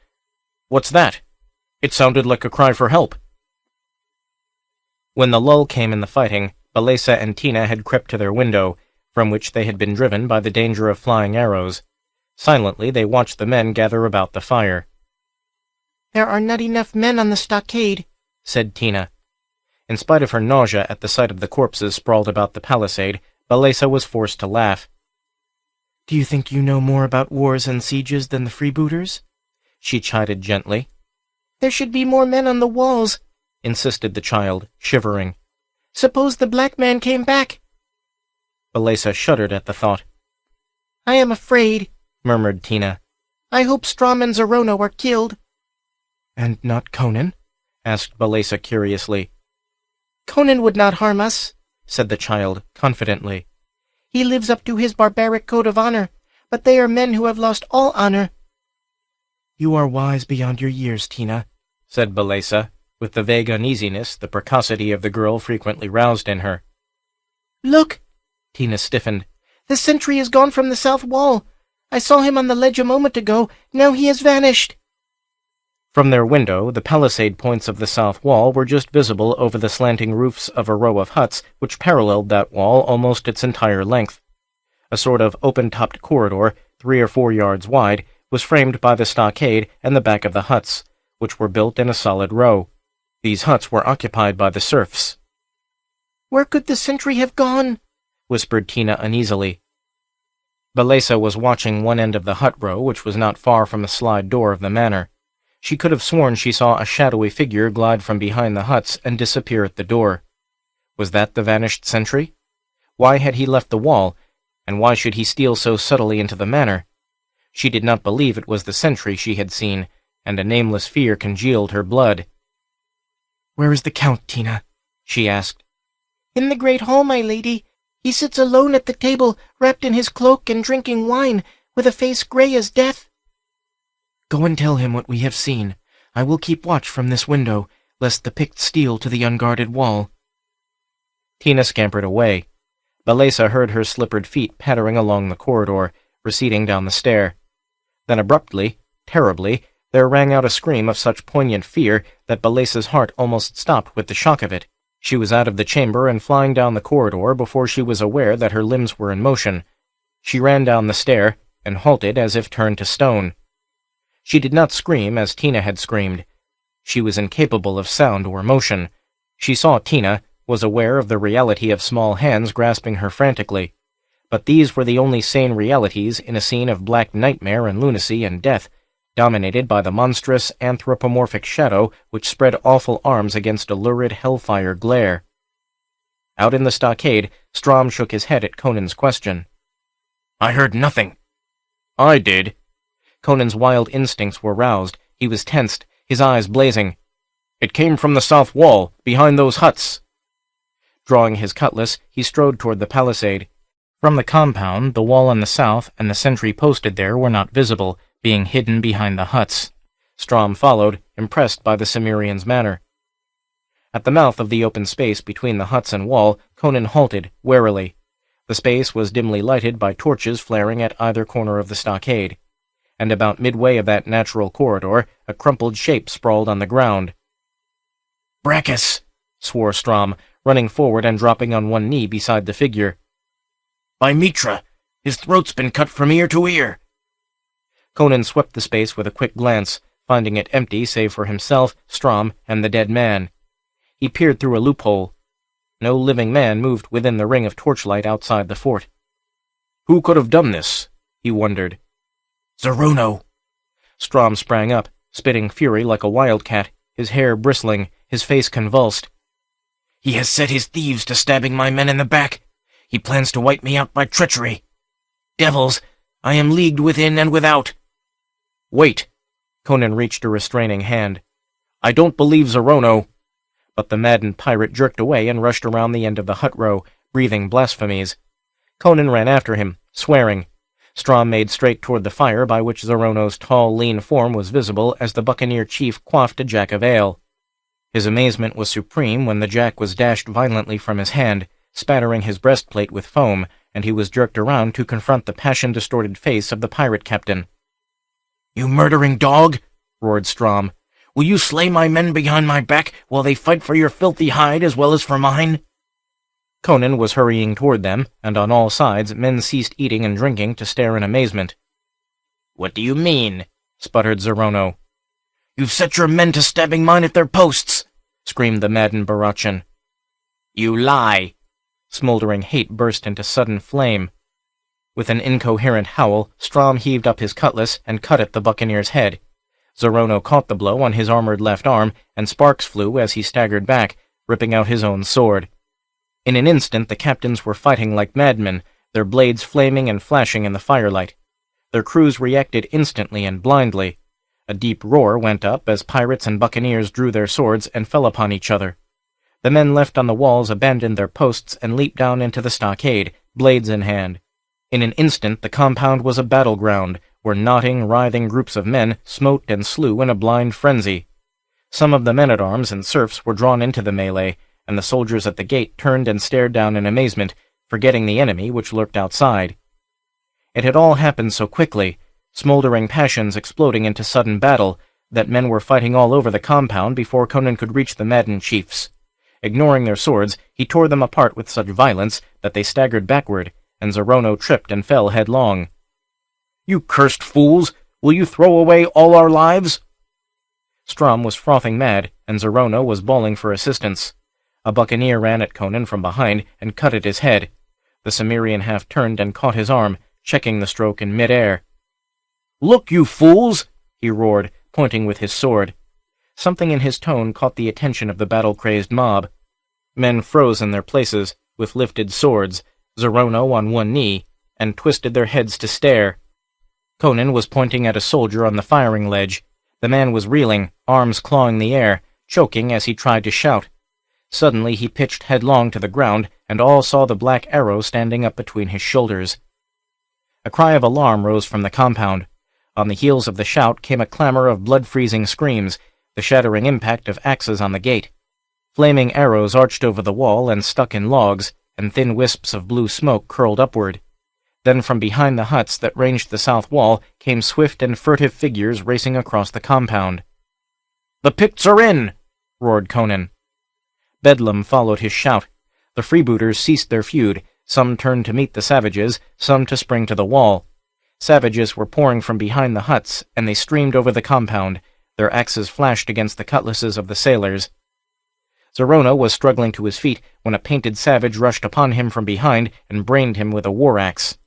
What's that? It sounded like a cry for help." When the lull came in the fighting, Balesa and Tina had crept to their window, from which they had been driven by the danger of flying arrows. Silently they watched the men gather about the fire. "There are not enough men on the stockade," said Tina. In spite of her nausea at the sight of the corpses sprawled about the palisade, Balesa was forced to laugh. "Do you think you know more about wars and sieges than the freebooters?" she chided gently. "There should be more men on the walls," insisted the child, shivering. "Suppose the black man came back." Balesa shuddered at the thought. "I am afraid," murmured Tina. "I hope Strom and Zorono are killed." "And not Conan?" asked Balesa curiously. "Conan would not harm us," said the child confidently. "He lives up to his barbaric code of honor, but they are men who have lost all honor." "You are wise beyond your years, Tina," said Balesa, with the vague uneasiness the precocity of the girl frequently roused in her. "Look!" Tina stiffened. "The sentry is gone from the south wall. I saw him on the ledge a moment ago. Now he has vanished." From their window, the palisade points of the south wall were just visible over the slanting roofs of a row of huts which paralleled that wall almost its entire length. A sort of open-topped corridor, 3 or 4 yards wide, was framed by the stockade and the back of the huts, which were built in a solid row. These huts were occupied by the serfs. "Where could the sentry have gone?" whispered Tina uneasily. Balesa was watching one end of the hut row, which was not far from the slide door of the manor. She could have sworn she saw a shadowy figure glide from behind the huts and disappear at the door. Was that the vanished sentry? Why had he left the wall, and why should he steal so subtly into the manor? She did not believe it was the sentry she had seen, and a nameless fear congealed her blood. "Where is the Count, Tina?" she asked. "In the great hall, my lady. He sits alone at the table, wrapped in his cloak and drinking wine, with a face grey as death." "Go and tell him what we have seen. I will keep watch from this window, lest the Picts steal to the unguarded wall." Tina scampered away. Balesa heard her slippered feet pattering along the corridor, receding down the stair. Then abruptly, terribly, there rang out a scream of such poignant fear that Balesa's heart almost stopped with the shock of it. She was out of the chamber and flying down the corridor before she was aware that her limbs were in motion. She ran down the stair and halted as if turned to stone. She did not scream as Tina had screamed. She was incapable of sound or motion. She saw Tina, was aware of the reality of small hands grasping her frantically. But these were the only sane realities in a scene of black nightmare and lunacy and death, dominated by the monstrous anthropomorphic shadow which spread awful arms against a lurid hellfire glare. Out in the stockade, Strom shook his head at Conan's question. "I heard nothing." "I did." Conan's wild instincts were roused. He was tensed, his eyes blazing. "It came from the south wall, behind those huts." Drawing his cutlass, he strode toward the palisade. From the compound, the wall on the south and the sentry posted there were not visible, being hidden behind the huts. Strom followed, impressed by the Cimmerian's manner. At the mouth of the open space between the huts and wall, Conan halted, warily. The space was dimly lighted by torches flaring at either corner of the stockade, and about midway of that natural corridor, a crumpled shape sprawled on the ground. "Brachus!" swore Strom, running forward and dropping on one knee beside the figure. "By Mitra! His throat's been cut from ear to ear!" Conan swept the space with a quick glance, finding it empty save for himself, Strom, and the dead man. He peered through a loophole. No living man moved within the ring of torchlight outside the fort. Who could have done this? He wondered. Zerono! Strom sprang up, spitting fury like a wildcat, his hair bristling, his face convulsed. He has set his thieves to stabbing my men in the back. He plans to wipe me out by treachery. Devils, I am leagued within and without. Wait! Conan reached a restraining hand. I don't believe Zerono. But the maddened pirate jerked away and rushed around the end of the hut row, breathing blasphemies. Conan ran after him, swearing. Strom made straight toward the fire by which Zerono's tall, lean form was visible as the buccaneer chief quaffed a jack of ale. His amazement was supreme when the jack was dashed violently from his hand, spattering his breastplate with foam, and he was jerked around to confront the passion-distorted face of the pirate captain. "You murdering dog!" roared Strom. "Will you slay my men behind my back while they fight for your filthy hide as well as for mine?" Conan was hurrying toward them, and on all sides men ceased eating and drinking to stare in amazement. "What do you mean?" sputtered Zerono. "You've set your men to stabbing mine at their posts!" screamed the maddened Barachan. "You lie!" Smoldering hate burst into sudden flame. With an incoherent howl, Strom heaved up his cutlass and cut at the buccaneer's head. Zerono caught the blow on his armored left arm, and sparks flew as he staggered back, ripping out his own sword. In an instant the captains were fighting like madmen, their blades flaming and flashing in the firelight. Their crews reacted instantly and blindly. A deep roar went up as pirates and buccaneers drew their swords and fell upon each other. The men left on the walls abandoned their posts and leaped down into the stockade, blades in hand. In an instant the compound was a battleground, where knotting, writhing groups of men smote and slew in a blind frenzy. Some of the men-at-arms and serfs were drawn into the melee, and the soldiers at the gate turned and stared down in amazement, forgetting the enemy which lurked outside. It had all happened so quickly, smoldering passions exploding into sudden battle, that men were fighting all over the compound before Conan could reach the maddened chiefs. Ignoring their swords, he tore them apart with such violence that they staggered backward, and Zerono tripped and fell headlong. "You cursed fools! Will you throw away all our lives?" Strom was frothing mad, and Zerono was bawling for assistance. A buccaneer ran at Conan from behind and cut at his head. The Cimmerian half-turned and caught his arm, checking the stroke in mid-air. "Look, you fools!" he roared, pointing with his sword. Something in his tone caught the attention of the battle-crazed mob. Men froze in their places, with lifted swords, Zerono on one knee, and twisted their heads to stare. Conan was pointing at a soldier on the firing ledge. The man was reeling, arms clawing the air, choking as he tried to shout. Suddenly he pitched headlong to the ground, and all saw the black arrow standing up between his shoulders. A cry of alarm rose from the compound. On the heels of the shout came a clamor of blood-freezing screams, the shattering impact of axes on the gate. Flaming arrows arched over the wall and stuck in logs, and thin wisps of blue smoke curled upward. Then from behind the huts that ranged the south wall came swift and furtive figures racing across the compound. "The Picts are in!" roared Conan. Bedlam followed his shout. The freebooters ceased their feud, some turned to meet the savages, some to spring to the wall. Savages were pouring from behind the huts, and they streamed over the compound. Their axes flashed against the cutlasses of the sailors. Zerono was struggling to his feet when a painted savage rushed upon him from behind and brained him with a war-axe.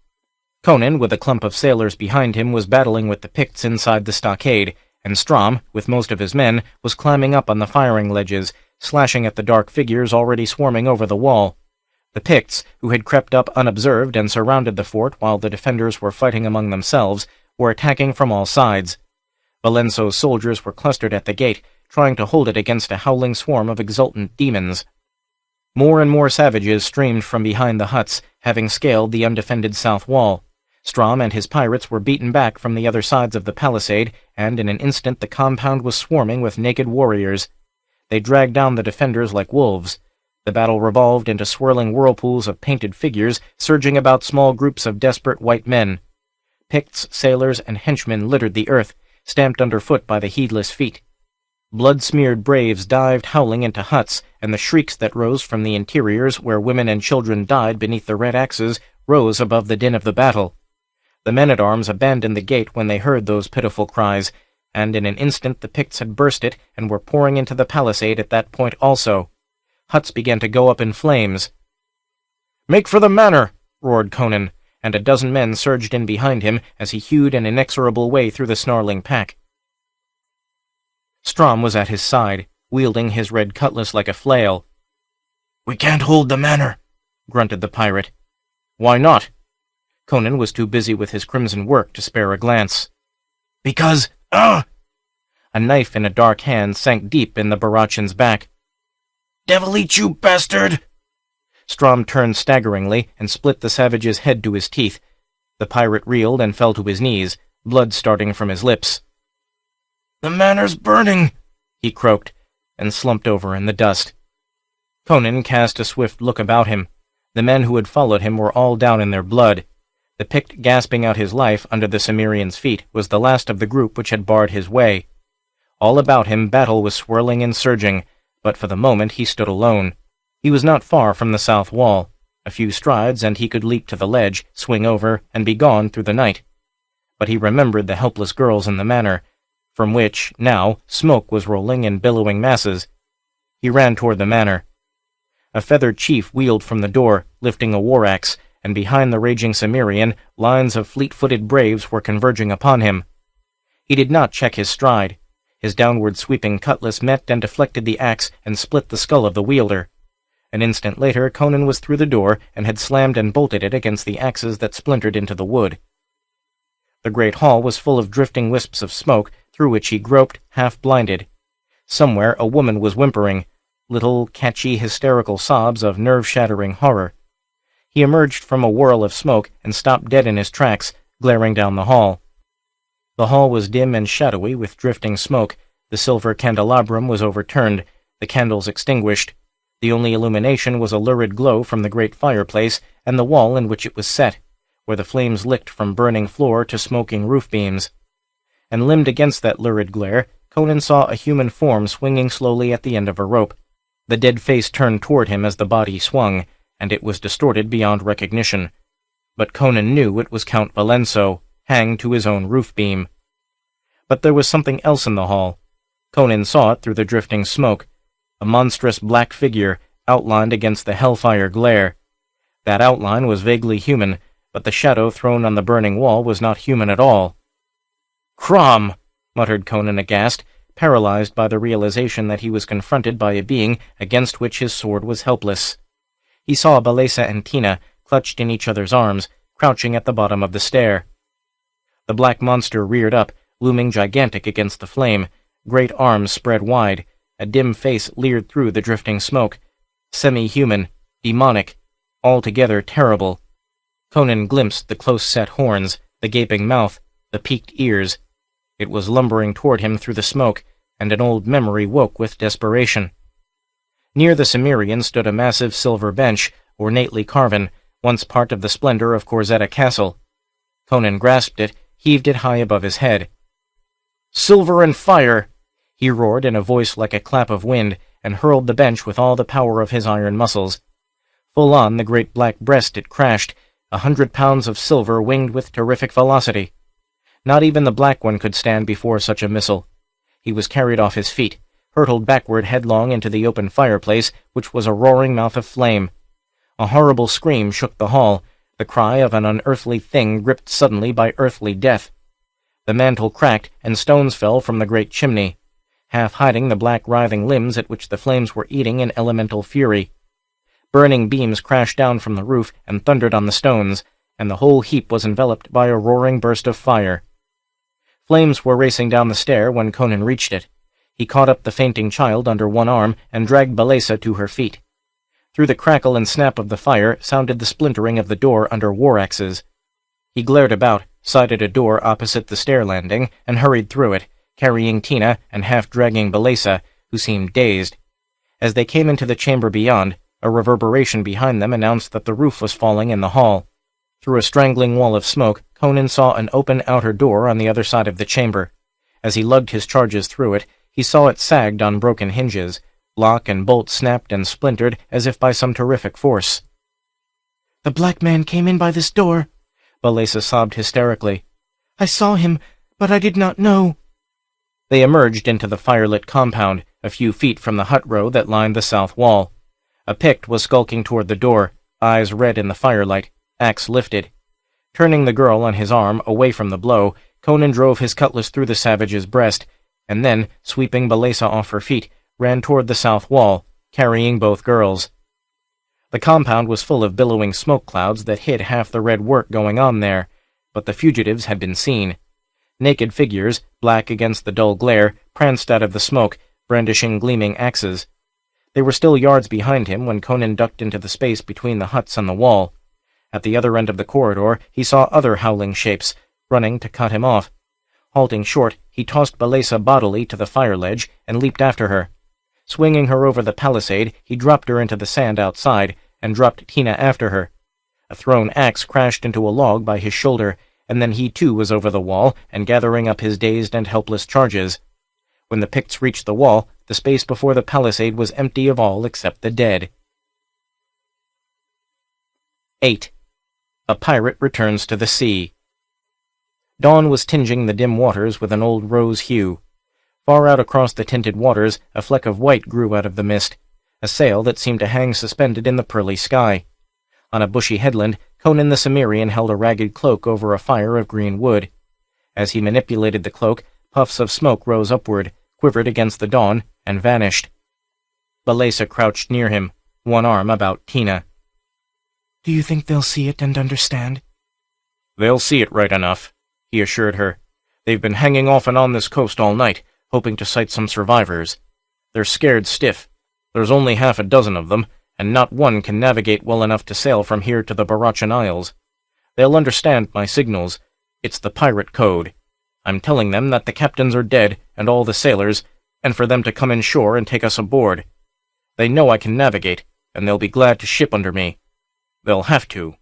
Conan, with a clump of sailors behind him, was battling with the Picts inside the stockade, and Strom, with most of his men, was climbing up on the firing ledges, slashing at the dark figures already swarming over the wall. The Picts, who had crept up unobserved and surrounded the fort while the defenders were fighting among themselves, were attacking from all sides. Valenzo's soldiers were clustered at the gate, trying to hold it against a howling swarm of exultant demons. More and more savages streamed from behind the huts, having scaled the undefended south wall. Strom and his pirates were beaten back from the other sides of the palisade, and in an instant the compound was swarming with naked warriors. They dragged down the defenders like wolves. The battle revolved into swirling whirlpools of painted figures surging about small groups of desperate white men. Picts, sailors, and henchmen littered the earth, stamped underfoot by the heedless feet. Blood-smeared braves dived howling into huts, and the shrieks that rose from the interiors where women and children died beneath the red axes rose above the din of the battle. The men-at-arms abandoned the gate when they heard those pitiful cries, and in an instant the Picts had burst it and were pouring into the palisade at that point also. Huts began to go up in flames. "Make for the manor!" roared Conan, and a dozen men surged in behind him as he hewed an inexorable way through the snarling pack. Strom was at his side, wielding his red cutlass like a flail. "We can't hold the manor," grunted the pirate. "Why not?" Conan was too busy with his crimson work to spare a glance. "Because, A knife in a dark hand sank deep in the Barachan's back. "Devil eat you, bastard!" Strom turned staggeringly and split the savage's head to his teeth. The pirate reeled and fell to his knees, blood starting from his lips. "The manor's burning," he croaked, and slumped over in the dust. Conan cast a swift look about him. The men who had followed him were all down in their blood. The Pict gasping out his life under the Cimmerian's feet was the last of the group which had barred his way. All about him battle was swirling and surging, but for the moment he stood alone. He was not far from the south wall. A few strides and he could leap to the ledge, swing over, and be gone through the night. But he remembered the helpless girls in the manor, from which, now, smoke was rolling in billowing masses. He ran toward the manor. A feathered chief wheeled from the door, lifting a war-axe, and behind the raging Cimmerian, lines of fleet-footed braves were converging upon him. He did not check his stride. His downward-sweeping cutlass met and deflected the axe and split the skull of the wielder. An instant later, Conan was through the door and had slammed and bolted it against the axes that splintered into the wood. The great hall was full of drifting wisps of smoke, through which he groped, half-blinded. Somewhere a woman was whimpering, little, catchy, hysterical sobs of nerve-shattering horror. He emerged from a whirl of smoke and stopped dead in his tracks, glaring down the hall. The hall was dim and shadowy with drifting smoke. The silver candelabrum was overturned, the candles extinguished. The only illumination was a lurid glow from the great fireplace and the wall in which it was set, where the flames licked from burning floor to smoking roof beams. And limned against that lurid glare, Conan saw a human form swinging slowly at the end of a rope. The dead face turned toward him as the body swung, and it was distorted beyond recognition. But Conan knew it was Count Valenso, hanged to his own roof beam. But there was something else in the hall. Conan saw it through the drifting smoke, a monstrous black figure outlined against the hellfire glare. That outline was vaguely human, but the shadow thrown on the burning wall was not human at all. "Crom!" muttered Conan aghast, paralyzed by the realization that he was confronted by a being against which his sword was helpless. He saw Balesa and Tina, clutched in each other's arms, crouching at the bottom of the stair. The black monster reared up, looming gigantic against the flame, great arms spread wide, a dim face leered through the drifting smoke. Semi-human, demonic, altogether terrible. Conan glimpsed the close-set horns, the gaping mouth, the peaked ears. It was lumbering toward him through the smoke, and an old memory woke with desperation. Near the Cimmerian stood a massive silver bench, ornately carven, once part of the splendor of Corzetta Castle. Conan grasped it, heaved it high above his head. "Silver and fire!" he roared in a voice like a clap of wind, and hurled the bench with all the power of his iron muscles. Full on the great black breast it crashed, 100 pounds of silver winged with terrific velocity. Not even the Black One could stand before such a missile. He was carried off his feet, hurtled backward headlong into the open fireplace, which was a roaring mouth of flame. A horrible scream shook the hall, the cry of an unearthly thing gripped suddenly by earthly death. The mantel cracked, and stones fell from the great chimney, half hiding the black writhing limbs at which the flames were eating in elemental fury. Burning beams crashed down from the roof and thundered on the stones, and the whole heap was enveloped by a roaring burst of fire. Flames were racing down the stair when Conan reached it. He caught up the fainting child under one arm and dragged Balesa to her feet. Through the crackle and snap of the fire sounded the splintering of the door under war-axes. He glared about, sighted a door opposite the stair landing, and hurried through it, carrying Tina and half-dragging Balesa, who seemed dazed. As they came into the chamber beyond, a reverberation behind them announced that the roof was falling in the hall. Through a strangling wall of smoke, Conan saw an open outer door on the other side of the chamber. As he lugged his charges through it, He saw it sagged on broken hinges, lock and bolt snapped and splintered as if by some terrific force. "The black man came in by this door," Balesa sobbed hysterically. "I saw him, but I did not know." They emerged into the firelit compound, a few feet from the hut row that lined the south wall. A Pict was skulking toward the door, eyes red in the firelight, axe lifted. Turning the girl on his arm away from the blow, Conan drove his cutlass through the savage's breast, and then, sweeping Balesa off her feet, ran toward the south wall, carrying both girls. The compound was full of billowing smoke clouds that hid half the red work going on there, but the fugitives had been seen. Naked figures, black against the dull glare, pranced out of the smoke, brandishing gleaming axes. They were still yards behind him when Conan ducked into the space between the huts and the wall. At the other end of the corridor, he saw other howling shapes, running to cut him off. Halting short, he tossed Balesa bodily to the fire ledge and leaped after her. Swinging her over the palisade, he dropped her into the sand outside and dropped Tina after her. A thrown axe crashed into a log by his shoulder, and then he too was over the wall and gathering up his dazed and helpless charges. When the Picts reached the wall, the space before the palisade was empty of all except the dead. 8. A pirate returns to the sea. Dawn was tinging the dim waters with an old rose hue. Far out across the tinted waters, a fleck of white grew out of the mist, a sail that seemed to hang suspended in the pearly sky. On a bushy headland, Conan the Cimmerian held a ragged cloak over a fire of green wood. As he manipulated the cloak, puffs of smoke rose upward, quivered against the dawn, and vanished. Balesa crouched near him, one arm about Tina. "Do you think they'll see it and understand?" "They'll see it right enough," he assured her. "They've been hanging off and on this coast all night, hoping to sight some survivors. They're scared stiff. There's only half a dozen of them, and not one can navigate well enough to sail from here to the Barachan Isles. They'll understand my signals. It's the pirate code. I'm telling them that the captains are dead, and all the sailors, and for them to come inshore and take us aboard. They know I can navigate, and they'll be glad to ship under me. They'll have to.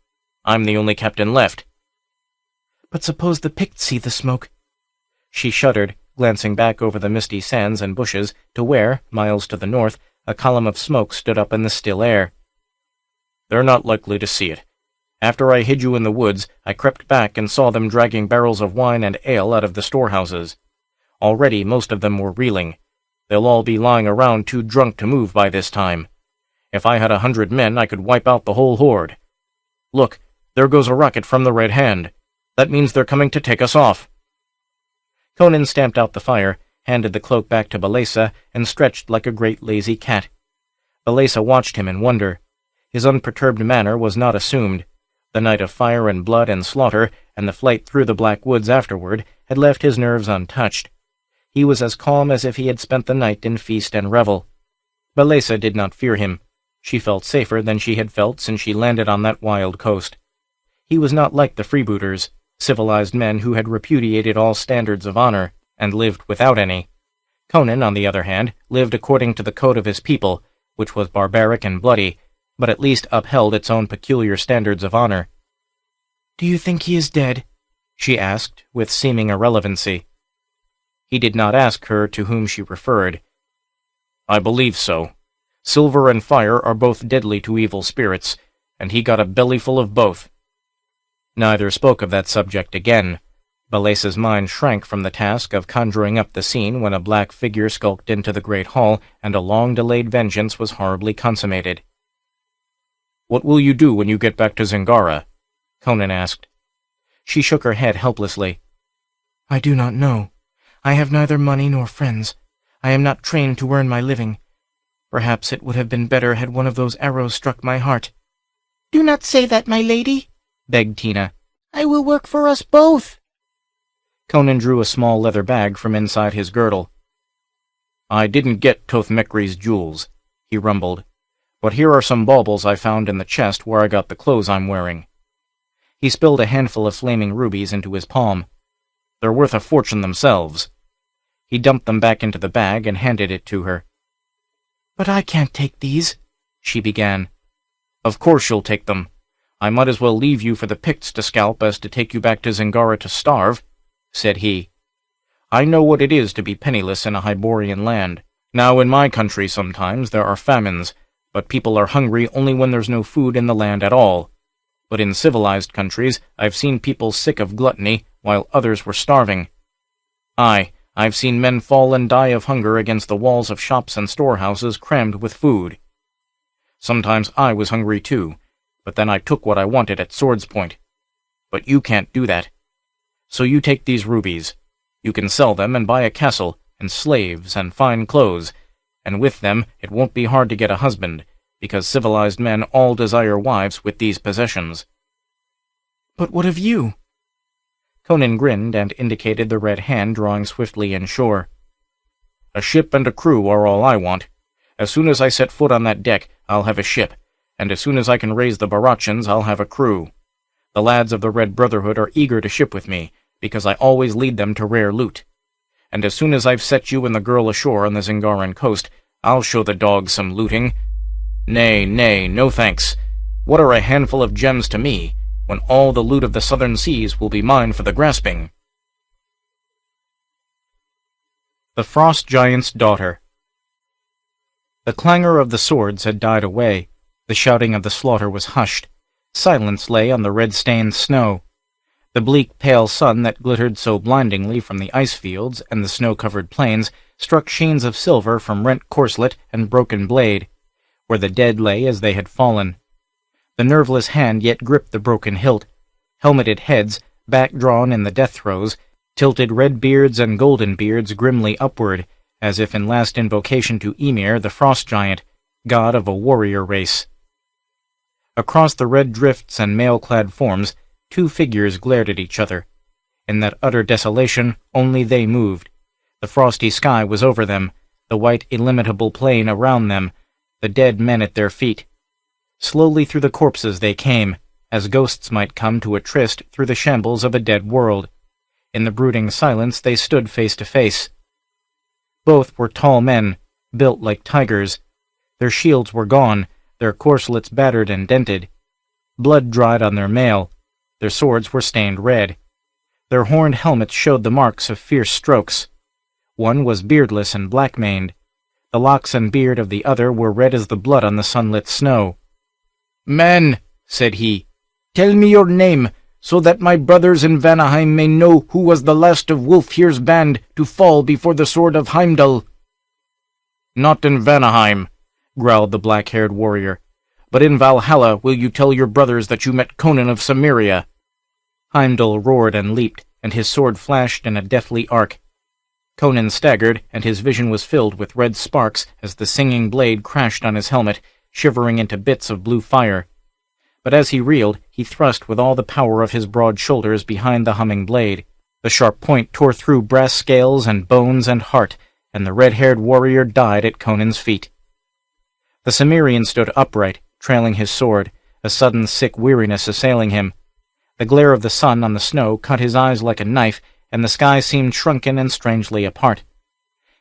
I'm the only captain left." "But suppose the Picts see the smoke?" She shuddered, glancing back over the misty sands and bushes to where, miles to the north, a column of smoke stood up in the still air. "They're not likely to see it. After I hid you in the woods, I crept back and saw them dragging barrels of wine and ale out of the storehouses. Already most of them were reeling. They'll all be lying around too drunk to move by this time. If I had 100 men, I could wipe out the whole horde. Look, there goes a rocket from the Red Hand. That means they're coming to take us off." Conan stamped out the fire, handed the cloak back to Balesa, and stretched like a great lazy cat. Balesa watched him in wonder. His unperturbed manner was not assumed. The night of fire and blood and slaughter, and the flight through the black woods afterward, had left his nerves untouched. He was as calm as if he had spent the night in feast and revel. Balesa did not fear him. She felt safer than she had felt since she landed on that wild coast. He was not like the freebooters, civilized men who had repudiated all standards of honor and lived without any. Conan, on the other hand, lived according to the code of his people, which was barbaric and bloody, but at least upheld its own peculiar standards of honor. "Do you think he is dead?" she asked, with seeming irrelevancy. He did not ask her to whom she referred. "I believe so. Silver and fire are both deadly to evil spirits, and he got a bellyful of both." Neither spoke of that subject again. Balesa's mind shrank from the task of conjuring up the scene when a black figure skulked into the great hall and a long-delayed vengeance was horribly consummated. "What will you do when you get back to Zingara?" Conan asked. She shook her head helplessly. "I do not know. I have neither money nor friends. I am not trained to earn my living. Perhaps it would have been better had one of those arrows struck my heart." "Do not say that, my lady," begged Tina. "I will work for us both." Conan drew a small leather bag from inside his girdle. "I didn't get Toth-Mekri's jewels," he rumbled, "but here are some baubles I found in the chest where I got the clothes I'm wearing." He spilled a handful of flaming rubies into his palm. "They're worth a fortune themselves." He dumped them back into the bag and handed it to her. "But I can't take these," she began. "Of course you'll take them. I might as well leave you for the Picts to scalp as to take you back to Zingara to starve," said he. I know what it is to be penniless in a Hyborian land. Now in my country sometimes there are famines, but people are hungry only when there's no food in the land at all. But in civilized countries I've seen people sick of gluttony while others were starving. Aye, I've seen men fall and die of hunger against the walls of shops and storehouses crammed with food. Sometimes I was hungry too, but then I took what I wanted at sword's point. But you can't do that. So you take these rubies. You can sell them and buy a castle, and slaves, and fine clothes, and with them it won't be hard to get a husband, because civilized men all desire wives with these possessions. But what of you? Conan grinned and indicated the red hand drawing swiftly inshore. A ship and a crew are all I want. As soon as I set foot on that deck, I'll have a ship, and as soon as I can raise the Barachans, I'll have a crew. The lads of the Red Brotherhood are eager to ship with me, because I always lead them to rare loot. And as soon as I've set you and the girl ashore on the Zingaran coast, I'll show the dogs some looting. Nay, no thanks. What are a handful of gems to me, when all the loot of the southern seas will be mine for the grasping? The Frost Giant's Daughter. The clangor of the swords had died away. The shouting of the slaughter was hushed. Silence lay on the red-stained snow. The bleak, pale sun that glittered so blindingly from the ice fields and the snow-covered plains struck sheens of silver from rent corselet and broken blade, where the dead lay as they had fallen. The nerveless hand yet gripped the broken hilt. Helmeted heads, back drawn in the death throes, tilted red beards and golden beards grimly upward, as if in last invocation to Ymir, the frost giant, god of a warrior race. Across the red drifts and mail-clad forms, two figures glared at each other. In that utter desolation, only they moved. The frosty sky was over them, the white illimitable plain around them, the dead men at their feet. Slowly through the corpses they came, as ghosts might come to a tryst through the shambles of a dead world. In the brooding silence they stood face to face. Both were tall men, built like tigers. Their shields were gone, their corselets battered and dented. Blood dried on their mail. Their swords were stained red. Their horned helmets showed the marks of fierce strokes. One was beardless and black-maned. The locks and beard of the other were red as the blood on the sunlit snow. "Men," said he, "tell me your name, so that my brothers in Vanaheim may know who was the last of Wulfhere's band to fall before the sword of Heimdall." "Not in Vanaheim," growled the black-haired warrior. "But in Valhalla will you tell your brothers that you met Conan of Cimmeria?" Heimdall roared and leaped, and his sword flashed in a deathly arc. Conan staggered, and his vision was filled with red sparks as the singing blade crashed on his helmet, shivering into bits of blue fire. But as he reeled, he thrust with all the power of his broad shoulders behind the humming blade. The sharp point tore through brass scales and bones and heart, and the red-haired warrior died at Conan's feet. The Cimmerian stood upright, trailing his sword, a sudden sick weariness assailing him. The glare of the sun on the snow cut his eyes like a knife, and the sky seemed shrunken and strangely apart.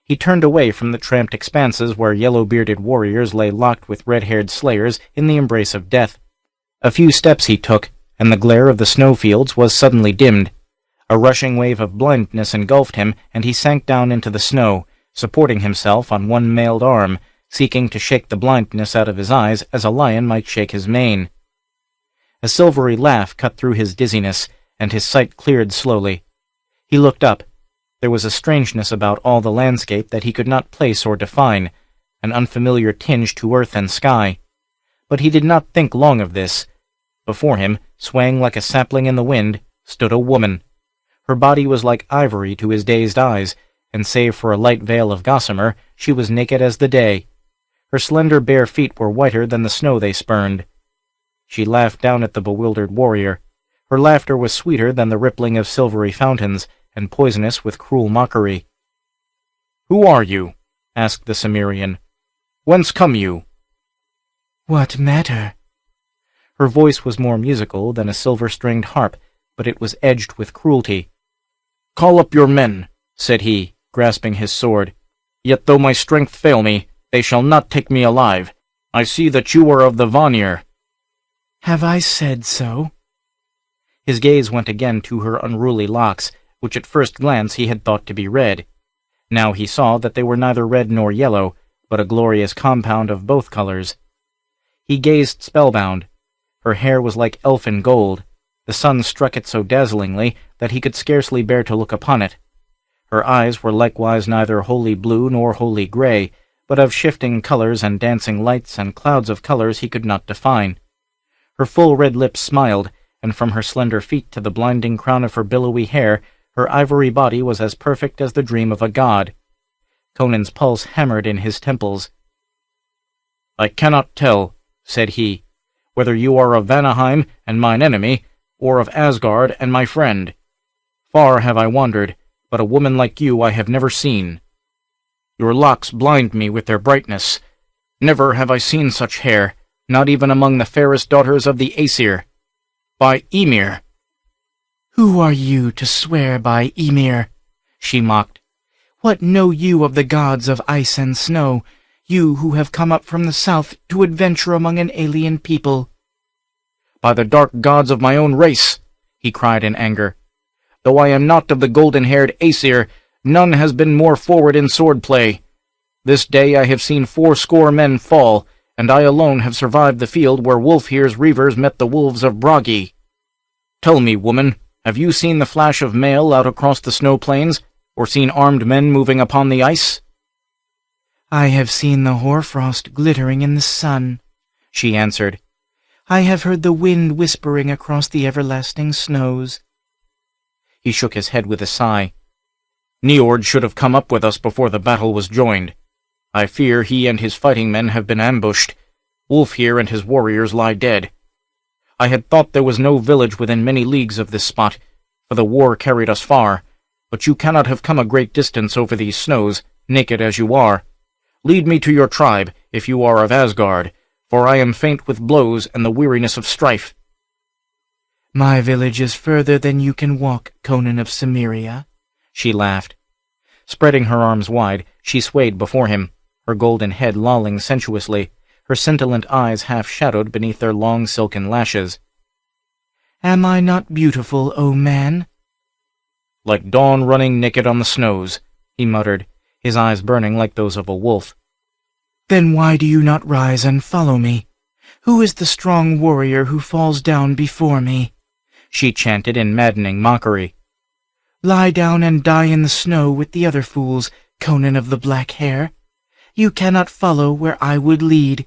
He turned away from the tramped expanses where yellow-bearded warriors lay locked with red-haired slayers in the embrace of death. A few steps he took, and the glare of the snowfields was suddenly dimmed. A rushing wave of blindness engulfed him, and he sank down into the snow, supporting himself on one mailed arm, seeking to shake the blindness out of his eyes as a lion might shake his mane. A silvery laugh cut through his dizziness, and his sight cleared slowly. He looked up. There was a strangeness about all the landscape that he could not place or define, an unfamiliar tinge to earth and sky. But he did not think long of this. Before him, swaying like a sapling in the wind, stood a woman. Her body was like ivory to his dazed eyes, and save for a light veil of gossamer, she was naked as the day. Her slender bare feet were whiter than the snow they spurned. She laughed down at the bewildered warrior. Her laughter was sweeter than the rippling of silvery fountains, and poisonous with cruel mockery. "Who are you?" asked the Cimmerian. "Whence come you?" "What matter?" Her voice was more musical than a silver-stringed harp, but it was edged with cruelty. "Call up your men," said he, grasping his sword. "Yet though my strength fail me, they shall not take me alive. I see that you are of the Vanir." "Have I said so?" His gaze went again to her unruly locks, which at first glance he had thought to be red. Now he saw that they were neither red nor yellow, but a glorious compound of both colors. He gazed spellbound. Her hair was like elfin gold. The sun struck it so dazzlingly that he could scarcely bear to look upon it. Her eyes were likewise neither wholly blue nor wholly gray, but of shifting colors and dancing lights and clouds of colors he could not define. Her full red lips smiled, and from her slender feet to the blinding crown of her billowy hair, her ivory body was as perfect as the dream of a god. Conan's pulse hammered in his temples. "I cannot tell," said he, "whether you are of Vanaheim and mine enemy, or of Asgard and my friend. Far have I wandered, but a woman like you I have never seen. Your locks blind me with their brightness. Never have I seen such hair, not even among the fairest daughters of the Aesir. By Ymir!" "Who are you to swear by Ymir?" she mocked. "What know you of the gods of ice and snow, you who have come up from the south to adventure among an alien people?" "By the dark gods of my own race," he cried in anger. "Though I am not of the golden-haired Aesir, none has been more forward in sword-play. This day I have seen 80 men fall, and I alone have survived the field where Wulfhere's reavers met the wolves of Bragi. Tell me, woman, have you seen the flash of mail out across the snow plains, or seen armed men moving upon the ice?" "I have seen the hoarfrost glittering in the sun," she answered. "I have heard the wind whispering across the everlasting snows." He shook his head with a sigh. "Niord should have come up with us before the battle was joined. I fear he and his fighting men have been ambushed. Wulfhere and his warriors lie dead. I had thought there was no village within many leagues of this spot, for the war carried us far, but you cannot have come a great distance over these snows, naked as you are. Lead me to your tribe, if you are of Asgard, for I am faint with blows and the weariness of strife." "My village is further than you can walk, Conan of Cimmeria," she laughed. Spreading her arms wide, she swayed before him, her golden head lolling sensuously, her scintillant eyes half-shadowed beneath their long silken lashes. "Am I not beautiful, O man?" "Like dawn running naked on the snows," he muttered, his eyes burning like those of a wolf. "Then why do you not rise and follow me? Who is the strong warrior who falls down before me?" she chanted in maddening mockery. "Lie down and die in the snow with the other fools, Conan of the black hair. You cannot follow where I would lead."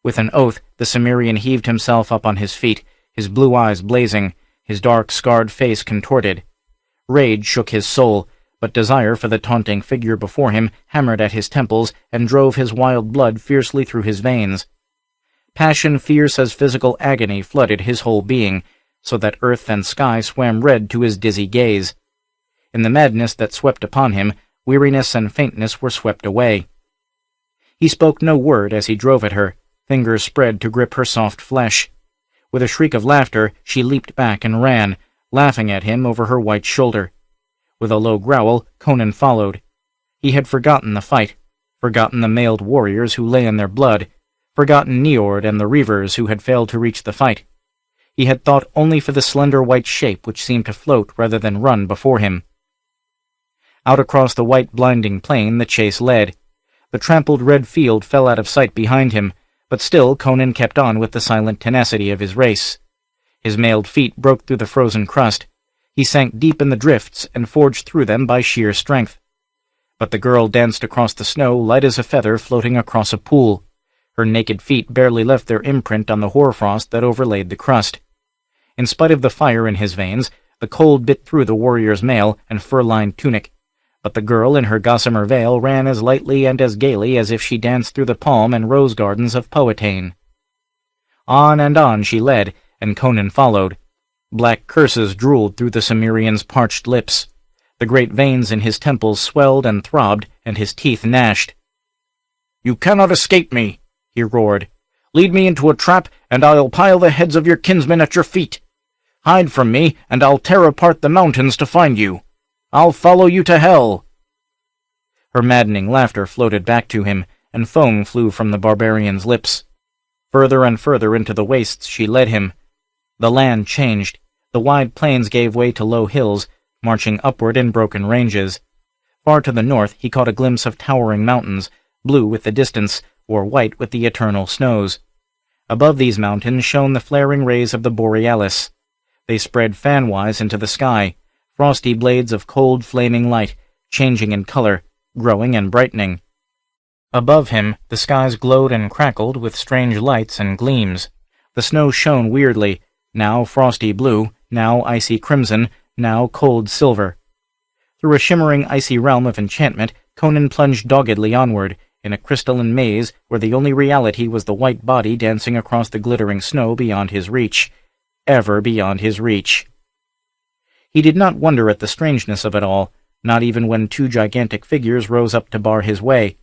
With an oath, the Cimmerian heaved himself up on his feet, his blue eyes blazing, his dark, scarred face contorted. Rage shook his soul, but desire for the taunting figure before him hammered at his temples and drove his wild blood fiercely through his veins. Passion fierce as physical agony flooded his whole being, so that earth and sky swam red to his dizzy gaze. In the madness that swept upon him, weariness and faintness were swept away. He spoke no word as he drove at her, fingers spread to grip her soft flesh. With a shriek of laughter, she leaped back and ran, laughing at him over her white shoulder. With a low growl, Conan followed. He had forgotten the fight, forgotten the mailed warriors who lay in their blood, forgotten Niord and the reavers who had failed to reach the fight. He had thought only for the slender white shape which seemed to float rather than run before him. Out across the white blinding plain the chase led. The trampled red field fell out of sight behind him, but still Conan kept on with the silent tenacity of his race. His mailed feet broke through the frozen crust. He sank deep in the drifts and forged through them by sheer strength. But the girl danced across the snow light as a feather floating across a pool. Her naked feet barely left their imprint on the hoarfrost that overlaid the crust. In spite of the fire in his veins, the cold bit through the warrior's mail and fur-lined tunic, but the girl in her gossamer veil ran as lightly and as gaily as if she danced through the palm and rose gardens of Powhatan. On and on she led, and Conan followed. Black curses drooled through the Cimmerian's parched lips. The great veins in his temples swelled and throbbed, and his teeth gnashed. "You cannot escape me," he roared. "Lead me into a trap, and I'll pile the heads of your kinsmen at your feet. Hide from me, and I'll tear apart the mountains to find you. I'll follow you to hell." Her maddening laughter floated back to him, and foam flew from the barbarian's lips. Further and further into the wastes she led him. The land changed. The wide plains gave way to low hills, marching upward in broken ranges. Far to the north he caught a glimpse of towering mountains, blue with the distance, or white with the eternal snows. Above these mountains shone the flaring rays of the borealis. They spread fan-wise into the sky, frosty blades of cold flaming light, changing in color, growing and brightening. Above him the skies glowed and crackled with strange lights and gleams. The snow shone weirdly, now frosty blue, now icy crimson, now cold silver. Through a shimmering icy realm of enchantment, Conan plunged doggedly onward, in a crystalline maze where the only reality was the white body dancing across the glittering snow beyond his reach, ever beyond his reach. He did not wonder at the strangeness of it all, not even when two gigantic figures rose up to bar his way.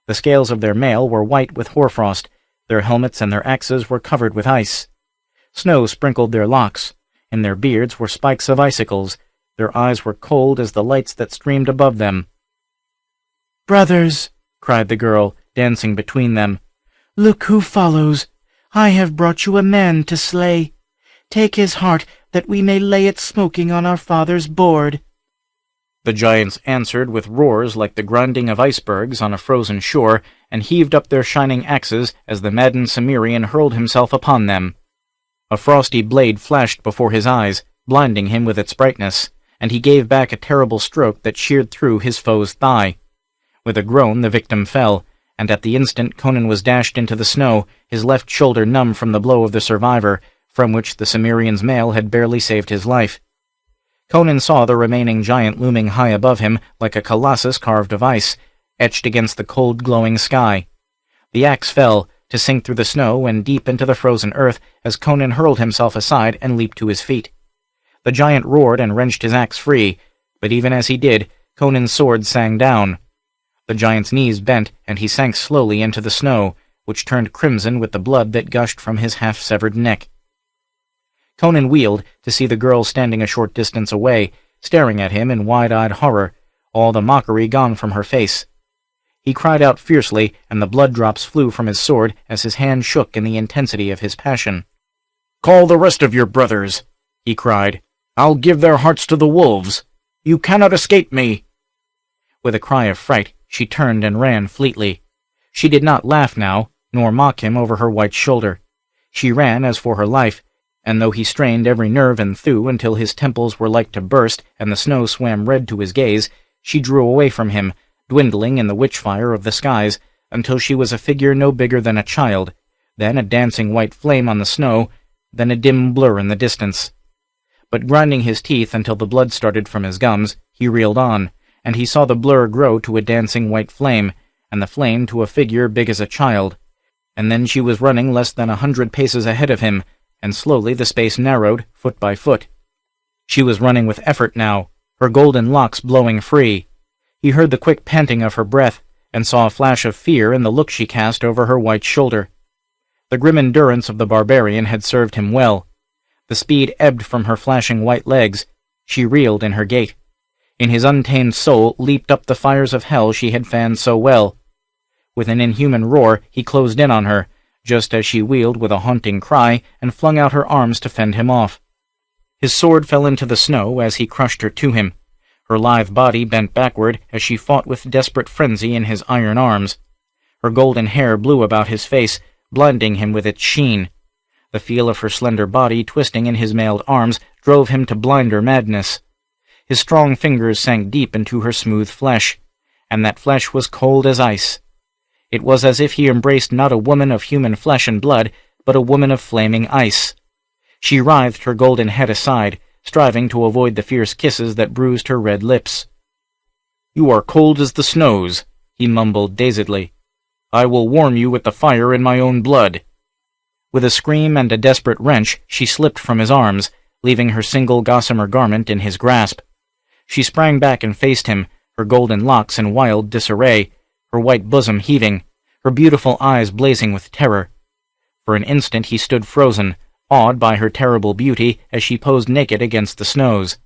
The scales of their mail were white with hoarfrost, their helmets and their axes were covered with ice. Snow sprinkled their locks, in their beards were spikes of icicles, their eyes were cold as the lights that streamed above them. "Brothers," cried the girl, dancing between them, "look who follows. I have brought you a man to slay. Take his heart, that we may lay it smoking on our father's board." The giants answered with roars like the grinding of icebergs on a frozen shore, and heaved up their shining axes as the maddened Cimmerian hurled himself upon them. A frosty blade flashed before his eyes, blinding him with its brightness, and he gave back a terrible stroke that sheared through his foe's thigh. With a groan the victim fell, and at the instant Conan was dashed into the snow, his left shoulder numb from the blow of the survivor, from which the Cimmerian's mail had barely saved his life. Conan saw the remaining giant looming high above him like a colossus carved of ice, etched against the cold glowing sky. The axe fell, to sink through the snow and deep into the frozen earth as Conan hurled himself aside and leaped to his feet. The giant roared and wrenched his axe free, but even as he did, Conan's sword sang down. The giant's knees bent, and he sank slowly into the snow, which turned crimson with the blood that gushed from his half-severed neck. Conan wheeled to see the girl standing a short distance away, staring at him in wide-eyed horror, all the mockery gone from her face. He cried out fiercely, and the blood drops flew from his sword as his hand shook in the intensity of his passion. "Call the rest of your brothers," he cried. "I'll give their hearts to the wolves. You cannot escape me." With a cry of fright, she turned and ran fleetly. She did not laugh now, nor mock him over her white shoulder. She ran as for her life, and though he strained every nerve and thew until his temples were like to burst and the snow swam red to his gaze, she drew away from him, dwindling in the witch-fire of the skies, until she was a figure no bigger than a child, then a dancing white flame on the snow, then a dim blur in the distance. But grinding his teeth until the blood started from his gums, he reeled on, and he saw the blur grow to a dancing white flame, and the flame to a figure big as a child. And then she was running less than 100 paces ahead of him, and slowly the space narrowed, foot by foot. She was running with effort now, her golden locks blowing free. He heard the quick panting of her breath, and saw a flash of fear in the look she cast over her white shoulder. The grim endurance of the barbarian had served him well. The speed ebbed from her flashing white legs. She reeled in her gait. In his untamed soul leaped up the fires of hell she had fanned so well. With an inhuman roar he closed in on her, just as she wheeled with a haunting cry and flung out her arms to fend him off. His sword fell into the snow as he crushed her to him. Her lithe body bent backward as she fought with desperate frenzy in his iron arms. Her golden hair blew about his face, blinding him with its sheen. The feel of her slender body twisting in his mailed arms drove him to blinder madness. His strong fingers sank deep into her smooth flesh, and that flesh was cold as ice. It was as if he embraced not a woman of human flesh and blood, but a woman of flaming ice. She writhed her golden head aside, striving to avoid the fierce kisses that bruised her red lips. "You are cold as the snows," he mumbled dazedly. "I will warm you with the fire in my own blood." With a scream and a desperate wrench, she slipped from his arms, leaving her single gossamer garment in his grasp. She sprang back and faced him, her golden locks in wild disarray, her white bosom heaving, her beautiful eyes blazing with terror. For an instant he stood frozen, awed by her terrible beauty as she posed naked against the snows.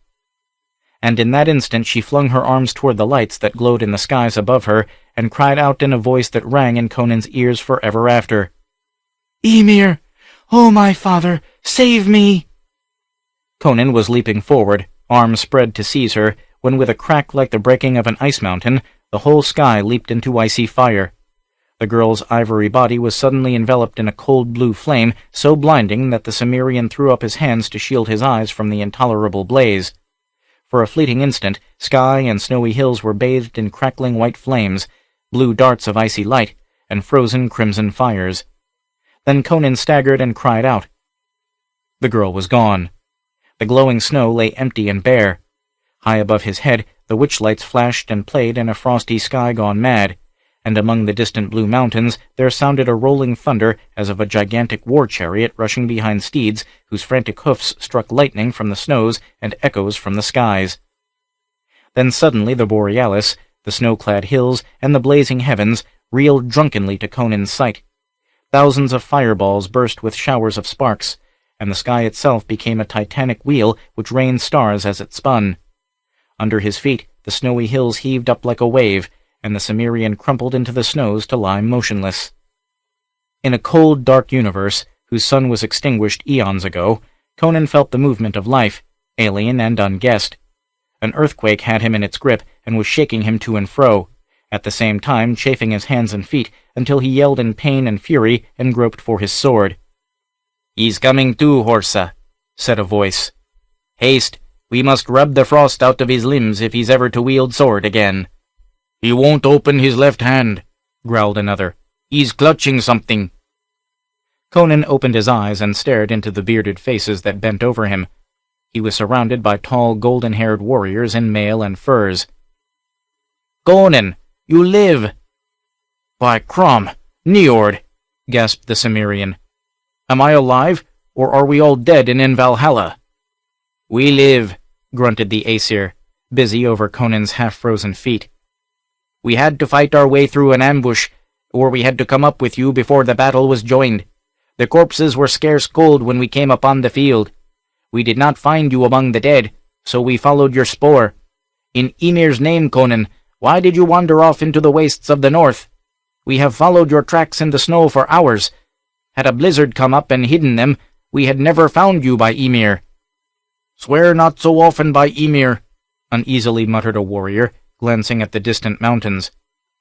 And in that instant she flung her arms toward the lights that glowed in the skies above her, and cried out in a voice that rang in Conan's ears forever after. "Ymir! Oh, my father, save me!" Conan was leaping forward, arms spread to seize her, when with a crack like the breaking of an ice mountain, the whole sky leaped into icy fire. The girl's ivory body was suddenly enveloped in a cold blue flame so blinding that the Cimmerian threw up his hands to shield his eyes from the intolerable blaze. For a fleeting instant, sky and snowy hills were bathed in crackling white flames, blue darts of icy light, and frozen crimson fires. Then Conan staggered and cried out. The girl was gone. The glowing snow lay empty and bare. High above his head, the witch-lights flashed and played in a frosty sky gone mad, and among the distant blue mountains there sounded a rolling thunder as of a gigantic war-chariot rushing behind steeds whose frantic hoofs struck lightning from the snows and echoes from the skies. Then suddenly the Borealis, the snow-clad hills, and the blazing heavens reeled drunkenly to Conan's sight. Thousands of fireballs burst with showers of sparks, and the sky itself became a titanic wheel which rained stars as it spun. Under his feet the snowy hills heaved up like a wave, and the Cimmerian crumpled into the snows to lie motionless. In a cold, dark universe, whose sun was extinguished eons ago, Conan felt the movement of life, alien and unguessed. An earthquake had him in its grip and was shaking him to and fro, at the same time chafing his hands and feet until he yelled in pain and fury and groped for his sword. "He's coming to, Horsa," said a voice. "Haste, we must rub the frost out of his limbs if he's ever to wield sword again." "He won't open his left hand," growled another. "He's clutching something." Conan opened his eyes and stared into the bearded faces that bent over him. He was surrounded by tall, golden-haired warriors in mail and furs. "Conan, you live!" "By Crom, Niord!" gasped the Cimmerian. "Am I alive, or are we all dead and in Valhalla?" "We live," grunted the Aesir, busy over Conan's half-frozen feet. "We had to fight our way through an ambush, or we had to come up with you before the battle was joined. The corpses were scarce cold when we came upon the field. We did not find you among the dead, so we followed your spoor. In Ymir's name, Conan, why did you wander off into the wastes of the north? We have followed your tracks in the snow for hours. Had a blizzard come up and hidden them, we had never found you by Ymir." "Swear not so often by Ymir," uneasily muttered a warrior, glancing at the distant mountains.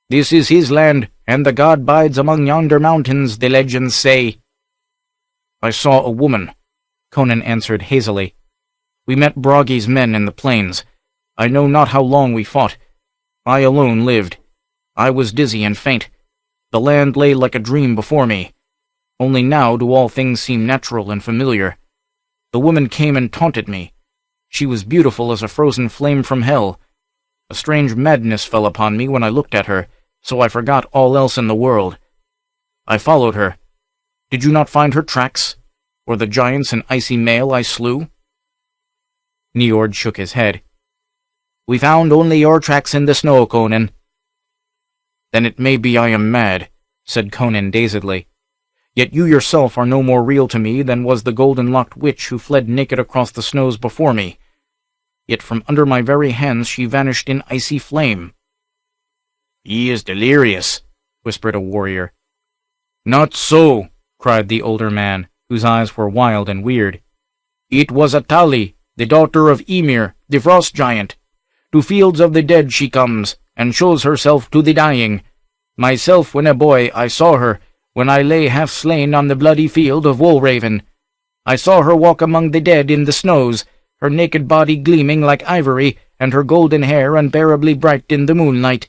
"This is his land, and the god bides among yonder mountains, the legends say." "I saw a woman," Conan answered hazily. "We met Bragi's men in the plains. I know not how long we fought. I alone lived. I was dizzy and faint. The land lay like a dream before me. Only now do all things seem natural and familiar. The woman came and taunted me. She was beautiful as a frozen flame from hell. A strange madness fell upon me when I looked at her, so I forgot all else in the world. I followed her. Did you not find her tracks, or the giants in icy mail I slew?" Niord shook his head. "We found only your tracks in the snow, Conan." "Then it may be I am mad," said Conan dazedly. "Yet you yourself are no more real to me than was the golden-locked witch who fled naked across the snows before me. Yet from under my very hands she vanished in icy flame." "He is delirious," whispered a warrior. "Not so," cried the older man, whose eyes were wild and weird. "It was Atali, the daughter of Ymir, the frost giant. To fields of the dead she comes, and shows herself to the dying. Myself, when a boy, I saw her, when I lay half-slain on the bloody field of Woolraven. I saw her walk among the dead in the snows, her naked body gleaming like ivory, and her golden hair unbearably bright in the moonlight.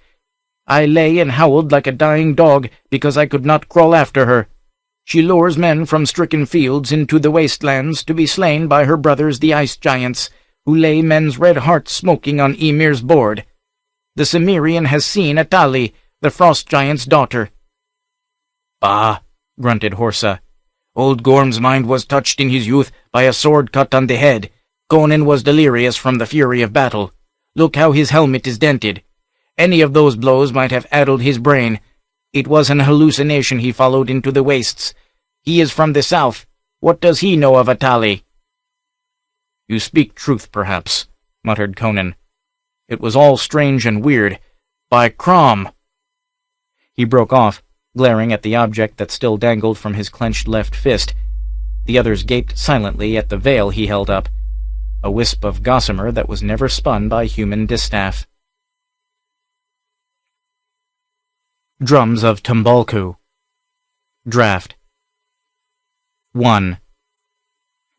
I lay and howled like a dying dog because I could not crawl after her. She lures men from stricken fields into the wastelands to be slain by her brothers the ice giants, who lay men's red hearts smoking on Ymir's board. The Cimmerian has seen Atali, the frost giant's daughter." "Bah," grunted Horsa. "Old Gorm's mind was touched in his youth by a sword cut on the head. Conan was delirious from the fury of battle. Look how his helmet is dented. Any of those blows might have addled his brain. It was an hallucination he followed into the wastes. He is from the south. What does he know of Atali?" "You speak truth, perhaps," muttered Conan. "It was all strange and weird. By Crom—" He broke off, glaring at the object that still dangled from his clenched left fist. The others gaped silently at the veil he held up. a wisp of gossamer that was never spun by human distaff. Drums of Tombalku. Draft. 1.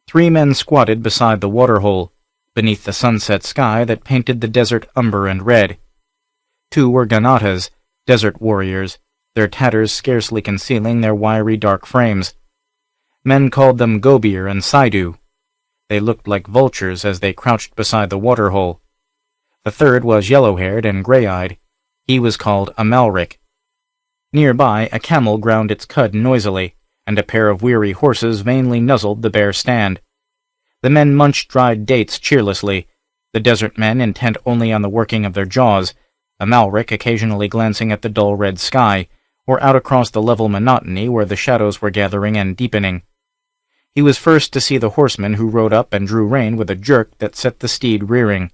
3 men squatted beside the waterhole, beneath the sunset sky that painted the desert umber and red. 2 were Ganatas, desert warriors, their tatters scarcely concealing their wiry dark frames. Men called them Gobir and Saidu. They looked like vultures as they crouched beside the waterhole. The third was yellow-haired and gray-eyed. He was called Amalric. Nearby, a camel ground its cud noisily, and a pair of weary horses vainly nuzzled the bare stand. The men munched dried dates cheerlessly, the desert men intent only on the working of their jaws, Amalric occasionally glancing at the dull red sky, or out across the level monotony where the shadows were gathering and deepening. He was first to see the horseman who rode up and drew rein with a jerk that set the steed rearing.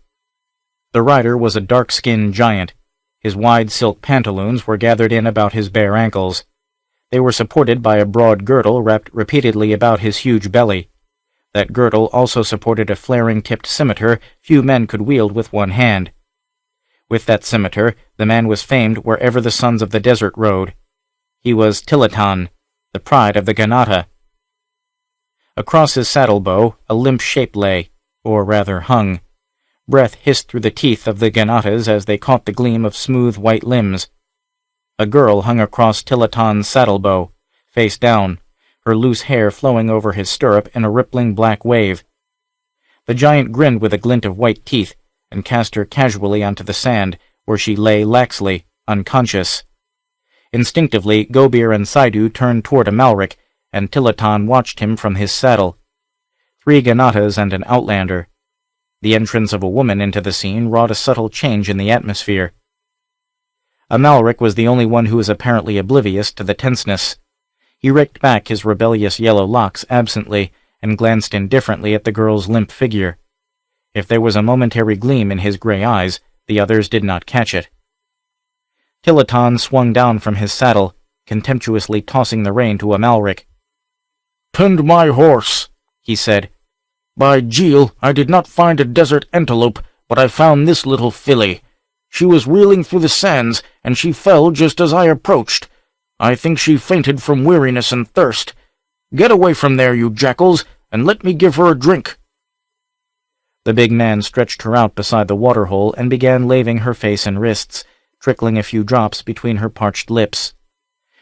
The rider was a dark-skinned giant. His wide silk pantaloons were gathered in about his bare ankles. They were supported by a broad girdle wrapped repeatedly about his huge belly. That girdle also supported a flaring-tipped scimitar few men could wield with one hand. With that scimitar, the man was famed wherever the sons of the desert rode. He was Tilatan, the pride of the Ganata. Across his saddle-bow, a limp shape lay, or rather hung. Breath hissed through the teeth of the Ganatas as they caught the gleam of smooth white limbs. A girl hung across Tilatan's saddle-bow, face down, her loose hair flowing over his stirrup in a rippling black wave. The giant grinned with a glint of white teeth, and cast her casually onto the sand, where she lay laxly, unconscious. Instinctively, Gobir and Saidu turned toward Amalric, and Tilatan watched him from his saddle. 3 Ganatas and an outlander. The entrance of a woman into the scene wrought a subtle change in the atmosphere. Amalric was the only one who was apparently oblivious to the tenseness. He raked back his rebellious yellow locks absently, and glanced indifferently at the girl's limp figure. If there was a momentary gleam in his gray eyes, the others did not catch it. Tilatan swung down from his saddle, contemptuously tossing the rein to Amalric. "Tend my horse," he said. "By Jeel, I did not find a desert antelope, but I found this little filly. She was reeling through the sands, and she fell just as I approached. I think she fainted from weariness and thirst. Get away from there, you jackals, and let me give her a drink." The big man stretched her out beside the waterhole and began laving her face and wrists, trickling a few drops between her parched lips.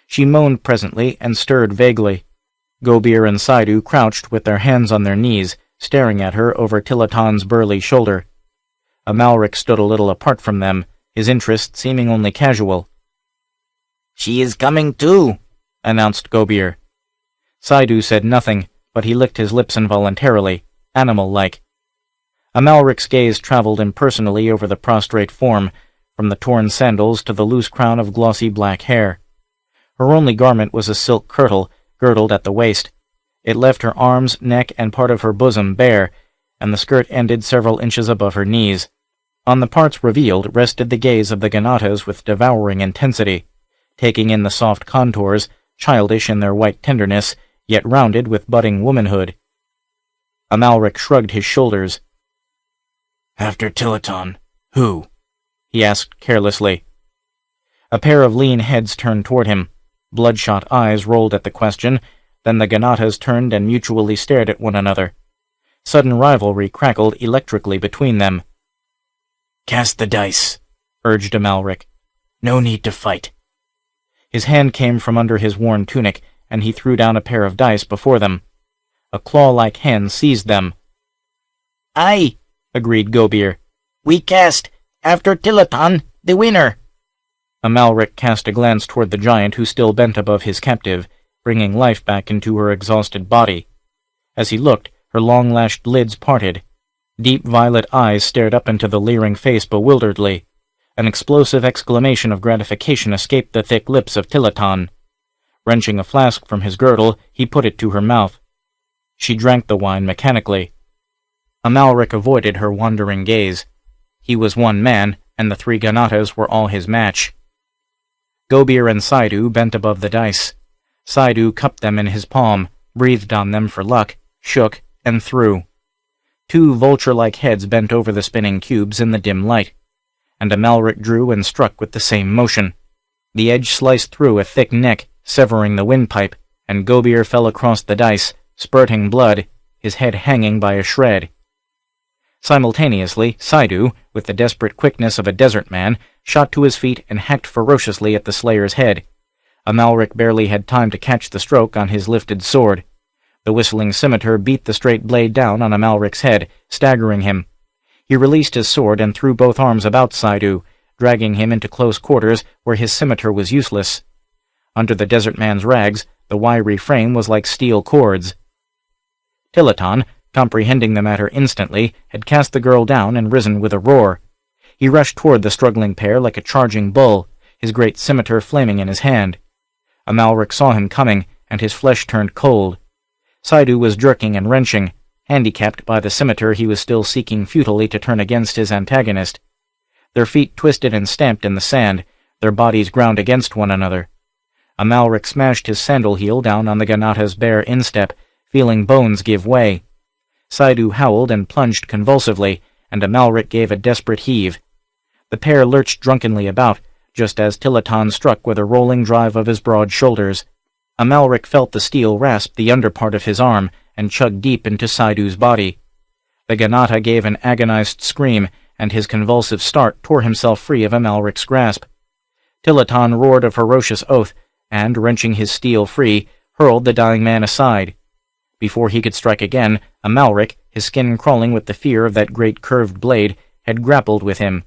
She moaned presently and stirred vaguely. Gobir and Saidu crouched with their hands on their knees, staring at her over Tilatan's burly shoulder. Amalric stood a little apart from them, his interest seeming only casual. "She is coming too," announced Gobir. Saidu said nothing, but he licked his lips involuntarily, animal-like. Amalric's gaze traveled impersonally over the prostrate form, from the torn sandals to the loose crown of glossy black hair. Her only garment was a silk kirtle, girdled at the waist. It left her arms, neck, and part of her bosom bare, and the skirt ended several inches above her knees. On the parts revealed rested the gaze of the Ganatas with devouring intensity, taking in the soft contours, childish in their white tenderness, yet rounded with budding womanhood. Amalric shrugged his shoulders. "After Tilatan, who?" he asked carelessly. A pair of lean heads turned toward him. Bloodshot eyes rolled at the question, then the Ganatas turned and mutually stared at one another. Sudden rivalry crackled electrically between them. "Cast the dice," urged Amalric. "No need to fight." His hand came from under his worn tunic, and he threw down a pair of dice before them. A claw-like hand seized them. "Aye," agreed Gobir. "We cast, after Tilatan, the winner." Amalric cast a glance toward the giant who still bent above his captive, bringing life back into her exhausted body. As he looked, her long-lashed lids parted. Deep violet eyes stared up into the leering face bewilderedly. An explosive exclamation of gratification escaped the thick lips of Tilatan. Wrenching a flask from his girdle, he put it to her mouth. She drank the wine mechanically. Amalric avoided her wandering gaze. He was one man, and the 3 Ganatas were all his match. Gobir and Saidu bent above the dice. Saidu cupped them in his palm, breathed on them for luck, shook, and threw. Two vulture-like heads bent over the spinning cubes in the dim light, and Amalric drew and struck with the same motion. The edge sliced through a thick neck, severing the windpipe, and Gobier fell across the dice, spurting blood, his head hanging by a shred. Simultaneously, Saidu, with the desperate quickness of a desert man, shot to his feet and hacked ferociously at the slayer's head. Amalric barely had time to catch the stroke on his lifted sword. The whistling scimitar beat the straight blade down on Amalric's head, staggering him. He released his sword and threw both arms about Saidu, dragging him into close quarters where his scimitar was useless. Under the desert man's rags, the wiry frame was like steel cords. Tilaton, comprehending the matter instantly, had cast the girl down and risen with a roar. He rushed toward the struggling pair like a charging bull, his great scimitar flaming in his hand. Amalric saw him coming, and his flesh turned cold. Saidu was jerking and wrenching, handicapped by the scimitar he was still seeking futilely to turn against his antagonist. Their feet twisted and stamped in the sand, their bodies ground against one another. Amalric smashed his sandal heel down on the Ganata's bare instep, feeling bones give way. Saidu howled and plunged convulsively, and Amalric gave a desperate heave. The pair lurched drunkenly about, just as Tilaton struck with a rolling drive of his broad shoulders. Amalric felt the steel rasp the underpart of his arm and chug deep into Saidu's body. The Ganata gave an agonized scream, and his convulsive start tore himself free of Amalric's grasp. Tilaton roared a ferocious oath, and, wrenching his steel free, hurled the dying man aside. Before he could strike again, Amalric, his skin crawling with the fear of that great curved blade, had grappled with him.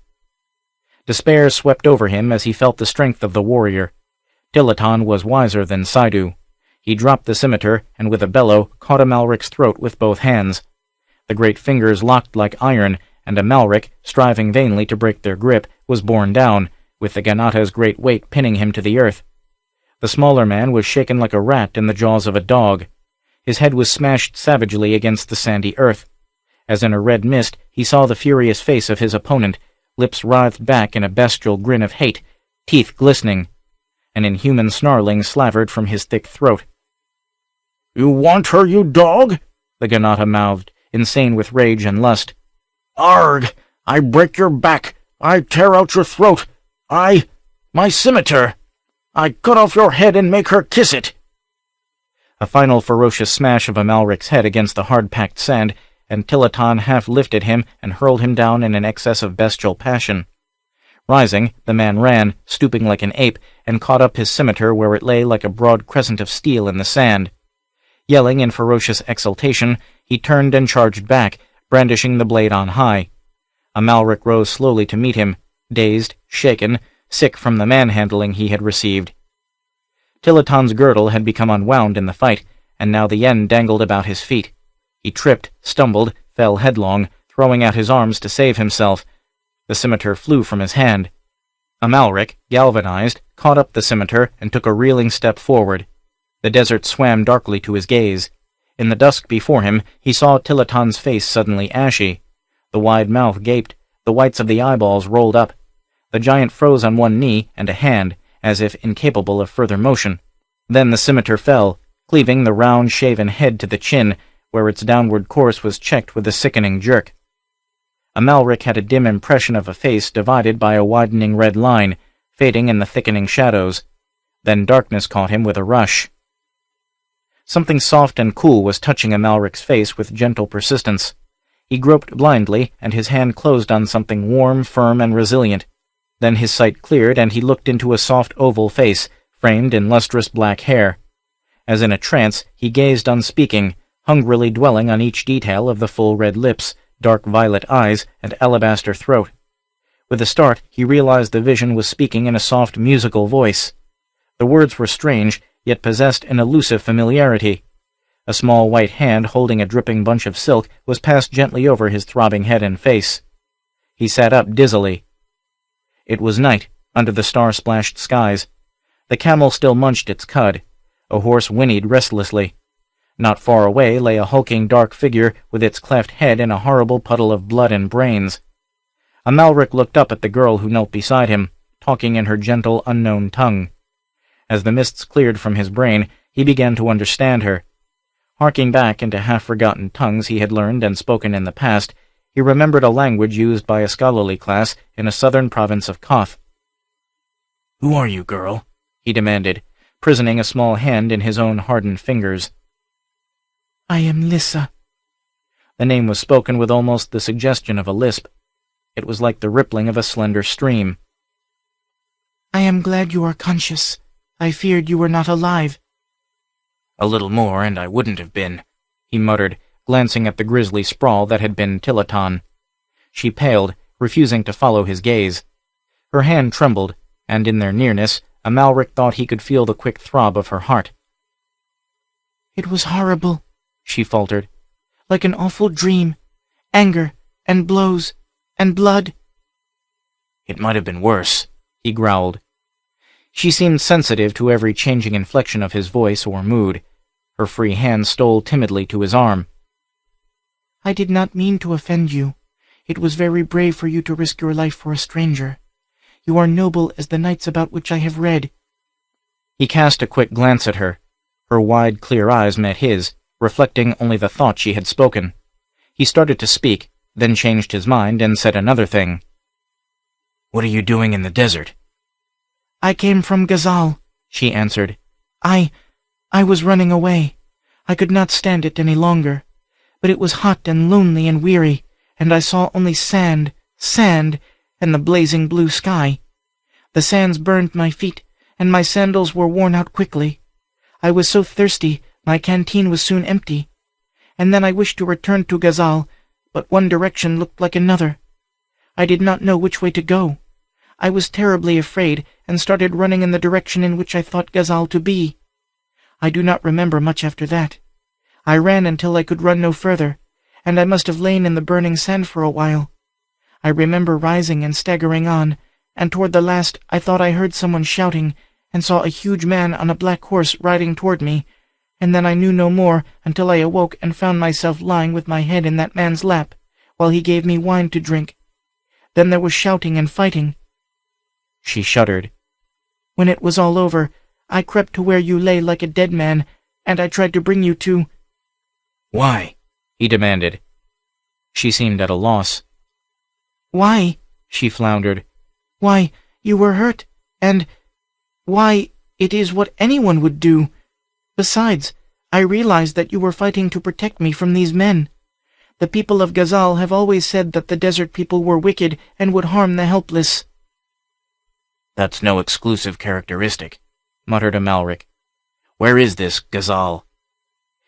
Despair swept over him as he felt the strength of the warrior. Tilaton was wiser than Saidu. He dropped the scimitar, and with a bellow, caught Amalric's throat with both hands. The great fingers locked like iron, and Amalric, striving vainly to break their grip, was borne down, with the Ganata's great weight pinning him to the earth. The smaller man was shaken like a rat in the jaws of a dog. His head was smashed savagely against the sandy earth. As in a red mist, he saw the furious face of his opponent, lips writhed back in a bestial grin of hate, teeth glistening. An inhuman snarling slavered from his thick throat. "You want her, you dog?" the Ganata mouthed, insane with rage and lust. "Arg! I break your back! I tear out your throat! My scimitar! I cut off your head and make her kiss it!" A final ferocious smash of Amalric's head against the hard-packed sand, and Tilaton half lifted him and hurled him down in an excess of bestial passion. Rising, the man ran, stooping like an ape, and caught up his scimitar where it lay like a broad crescent of steel in the sand. Yelling in ferocious exultation, he turned and charged back, brandishing the blade on high. Amalric rose slowly to meet him, dazed, shaken, sick from the manhandling he had received. Tilaton's girdle had become unwound in the fight, and now the end dangled about his feet. He tripped, stumbled, fell headlong, throwing out his arms to save himself. The scimitar flew from his hand. Amalric, galvanized, caught up the scimitar and took a reeling step forward. The desert swam darkly to his gaze. In the dusk before him, he saw Tilaton's face suddenly ashy. The wide mouth gaped, the whites of the eyeballs rolled up. The giant froze on one knee and a hand, as if incapable of further motion. Then the scimitar fell, cleaving the round, shaven head to the chin, where its downward course was checked with a sickening jerk. Amalric had a dim impression of a face divided by a widening red line, fading in the thickening shadows. Then darkness caught him with a rush. Something soft and cool was touching Amalric's face with gentle persistence. He groped blindly, and his hand closed on something warm, firm, and resilient. Then his sight cleared, and he looked into a soft oval face, framed in lustrous black hair. As in a trance, he gazed unspeaking, hungrily dwelling on each detail of the full red lips, dark violet eyes, and alabaster throat. With a start, he realized the vision was speaking in a soft, musical voice. The words were strange, yet possessed an elusive familiarity. A small white hand holding a dripping bunch of silk was passed gently over his throbbing head and face. He sat up dizzily. It was night, under the star-splashed skies. The camel still munched its cud. A horse whinnied restlessly. Not far away lay a hulking dark figure with its cleft head in a horrible puddle of blood and brains. Amalric looked up at the girl who knelt beside him, talking in her gentle, unknown tongue. As the mists cleared from his brain, he began to understand her. Harking back into half-forgotten tongues he had learned and spoken in the past, he remembered a language used by a scholarly class in a southern province of Koth. "Who are you, girl?" he demanded, prisoning a small hand in his own hardened fingers. "I am Lissa." The name was spoken with almost the suggestion of a lisp. It was like the rippling of a slender stream. "I am glad you are conscious. I feared you were not alive." "A little more and I wouldn't have been," he muttered, glancing at the grisly sprawl that had been Tilaton. She paled, refusing to follow his gaze. Her hand trembled, and in their nearness, Amalric thought he could feel the quick throb of her heart. "It was horrible," she faltered. "Like an awful dream. Anger, and blows, and blood." "It might have been worse," he growled. She seemed sensitive to every changing inflection of his voice or mood. Her free hand stole timidly to his arm. "I did not mean to offend you. It was very brave for you to risk your life for a stranger. You are noble as the knights about which I have read." He cast a quick glance at her. Her wide, clear eyes met his, reflecting only the thought she had spoken. He started to speak, then changed his mind and said another thing. "What are you doing in the desert?" "I came from Ghazal," she answered. I was running away. I could not stand it any longer. But it was hot and lonely and weary, and I saw only sand, and the blazing blue sky. The sands burned my feet, and my sandals were worn out quickly. I was so thirsty, my canteen was soon empty. And then I wished to return to Ghazal, but one direction looked like another. I did not know which way to go. I was terribly afraid, and started running in the direction in which I thought Ghazal to be. I do not remember much after that. I ran until I could run no further, and I must have lain in the burning sand for a while. I remember rising and staggering on, and toward the last I thought I heard someone shouting, and saw a huge man on a black horse riding toward me, and then I knew no more until I awoke and found myself lying with my head in that man's lap, while he gave me wine to drink. Then there was shouting and fighting." She shuddered. "When it was all over, I crept to where you lay like a dead man, and I tried to bring you to—" "Why?" he demanded. She seemed at a loss. "Why?" she floundered. "Why, you were hurt, and— why, it is what anyone would do. Besides, I realized that you were fighting to protect me from these men. The people of Ghazal have always said that the desert people were wicked and would harm the helpless." "That's no exclusive characteristic," muttered Amalric. "Where is this Ghazal?"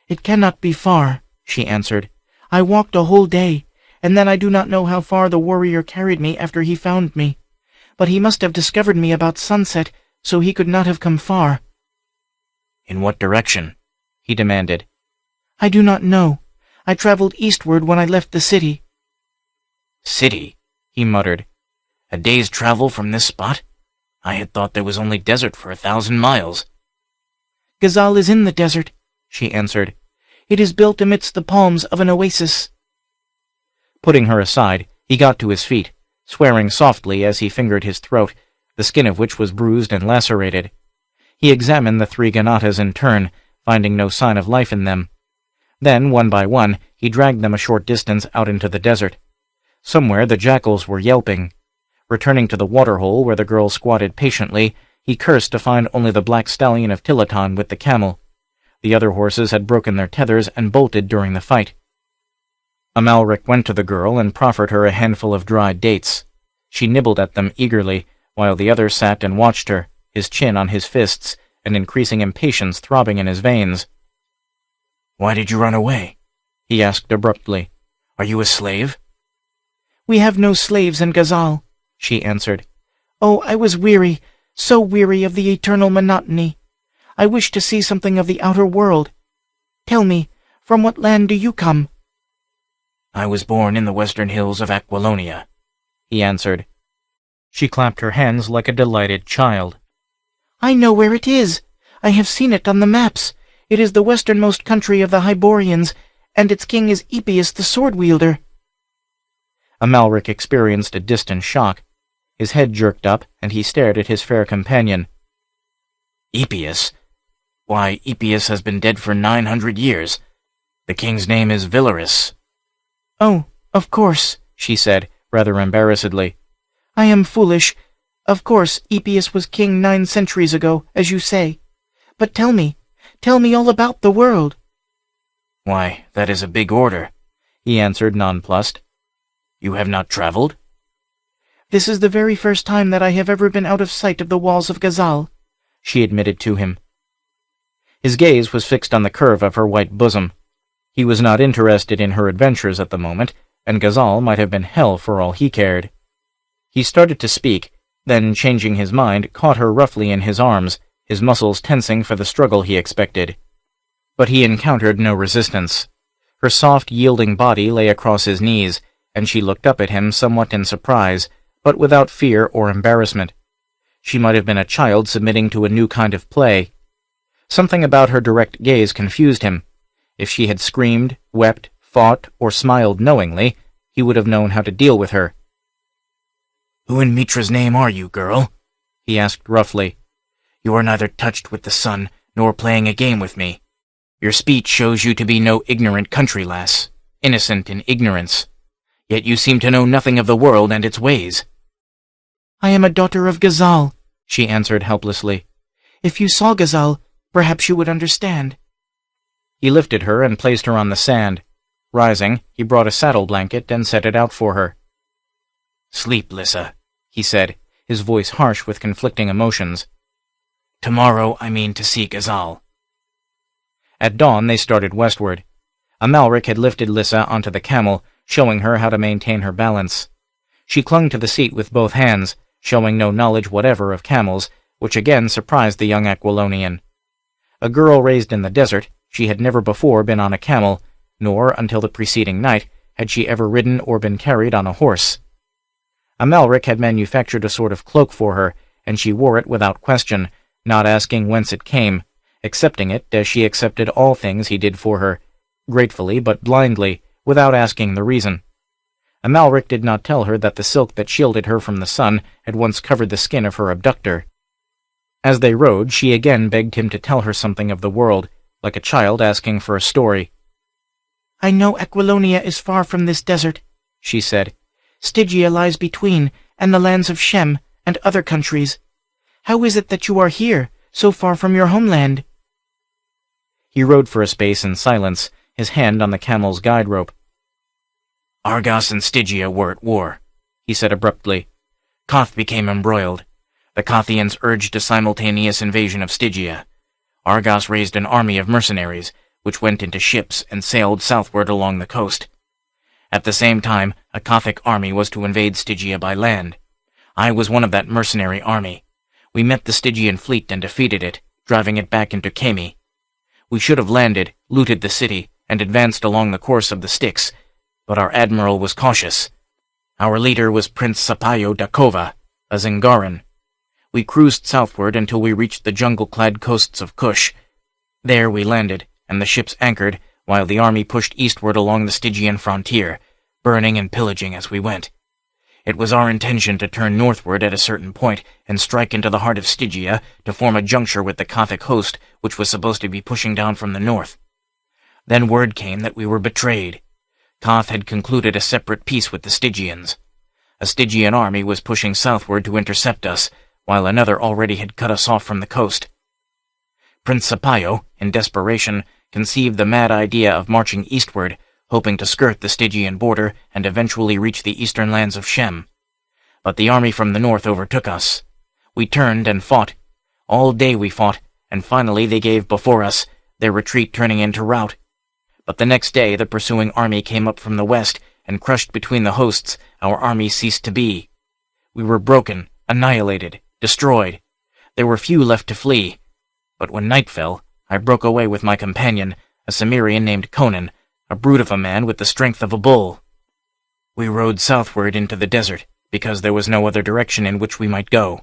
"It cannot be far," she answered. "I walked a whole day, and then I do not know how far the warrior carried me after he found me. But he must have discovered me about sunset, so he could not have come far." "In what direction?" he demanded. "I do not know. I traveled eastward when I left the city." "City?" he muttered. "A day's travel from this spot? I had thought there was only desert for 1,000 miles. "Ghazal is in the desert," she answered. "It is built amidst the palms of an oasis." Putting her aside, he got to his feet, swearing softly as he fingered his throat, the skin of which was bruised and lacerated. He examined the 3 Ganatas in turn, finding no sign of life in them. Then, one by one, he dragged them a short distance out into the desert. Somewhere the jackals were yelping. Returning to the waterhole where the girl squatted patiently, he cursed to find only the black stallion of Tilaton with the camel. The other horses had broken their tethers and bolted during the fight. Amalric went to the girl and proffered her a handful of dried dates. She nibbled at them eagerly, while the other sat and watched her, his chin on his fists, and increasing impatience throbbing in his veins. "Why did you run away?" he asked abruptly. "Are you a slave?" "We have no slaves in Ghazal," she answered. "Oh, I was weary, so weary of the eternal monotony. I wish to see something of the outer world. Tell me, from what land do you come?" "I was born in the western hills of Aquilonia," he answered. She clapped her hands like a delighted child. "I know where it is. I have seen it on the maps. It is the westernmost country of the Hyborians, and its king is Epius the sword-wielder." Amalric experienced a distant shock. His head jerked up, and he stared at his fair companion. "Epius? Why, Epius has been dead for 900 years. The king's name is Villaris." "Oh, of course," she said, rather embarrassedly. "I am foolish. Of course, Epius was king 9 centuries ago, as you say. But tell me all about the world." "Why, that is a big order," he answered, nonplussed. "You have not traveled?" "This is the very first time that I have ever been out of sight of the walls of Ghazal," she admitted to him. His gaze was fixed on the curve of her white bosom. He was not interested in her adventures at the moment, and Ghazal might have been hell for all he cared. He started to speak, then, changing his mind, caught her roughly in his arms, his muscles tensing for the struggle he expected. But he encountered no resistance. Her soft, yielding body lay across his knees, and she looked up at him somewhat in surprise, but without fear or embarrassment. She might have been a child submitting to a new kind of play. Something about her direct gaze confused him. If she had screamed, wept, fought, or smiled knowingly, he would have known how to deal with her. "Who in Mitra's name are you, girl?" he asked roughly. "You are neither touched with the sun, nor playing a game with me. Your speech shows you to be no ignorant country lass, innocent in ignorance. Yet you seem to know nothing of the world and its ways." "I am a daughter of Ghazal," she answered helplessly. "If you saw Ghazal, perhaps you would understand." He lifted her and placed her on the sand. Rising, he brought a saddle blanket and set it out for her. "Sleep, Lissa," he said, his voice harsh with conflicting emotions. "Tomorrow I mean to see Ghazal." At dawn they started westward. Amalric had lifted Lissa onto the camel, showing her how to maintain her balance. She clung to the seat with both hands, showing no knowledge whatever of camels, which again surprised the young Aquilonian. A girl raised in the desert, she had never before been on a camel, nor, until the preceding night, had she ever ridden or been carried on a horse. Amalric had manufactured a sort of cloak for her, and she wore it without question, not asking whence it came, accepting it as she accepted all things he did for her, gratefully but blindly, without asking the reason. Amalric did not tell her that the silk that shielded her from the sun had once covered the skin of her abductor. As they rode, she again begged him to tell her something of the world, like a child asking for a story. "I know Aquilonia is far from this desert," she said. "Stygia lies between, and the lands of Shem, and other countries. How is it that you are here, so far from your homeland?" He rode for a space in silence, his hand on the camel's guide rope. "Argos and Stygia were at war," he said abruptly. "Koth became embroiled. The Kothians urged a simultaneous invasion of Stygia. Argos raised an army of mercenaries, which went into ships and sailed southward along the coast. At the same time, a Kothic army was to invade Stygia by land. I was one of that mercenary army. We met the Stygian fleet and defeated it, driving it back into Kemi. We should have landed, looted the city, and advanced along the course of the Styx, but our admiral was cautious. Our leader was Prince Sapayo Dakova, a Zingaran. We cruised southward until we reached the jungle-clad coasts of Kush. There we landed, and the ships anchored, while the army pushed eastward along the Stygian frontier, burning and pillaging as we went. It was our intention to turn northward at a certain point and strike into the heart of Stygia to form a juncture with the Kothic host, which was supposed to be pushing down from the north. Then word came that we were betrayed. Koth had concluded a separate peace with the Stygians. A Stygian army was pushing southward to intercept us, while another already had cut us off from the coast. Prince Sapayo, in desperation, conceived the mad idea of marching eastward, hoping to skirt the Stygian border and eventually reach the eastern lands of Shem. But the army from the north overtook us. We turned and fought. All day we fought, and finally they gave before us, their retreat turning into rout. But the next day the pursuing army came up from the west, and crushed between the hosts, our army ceased to be. We were broken, annihilated, destroyed. There were few left to flee. But when night fell, I broke away with my companion, a Cimmerian named Conan, a brute of a man with the strength of a bull. We rode southward into the desert, because there was no other direction in which we might go.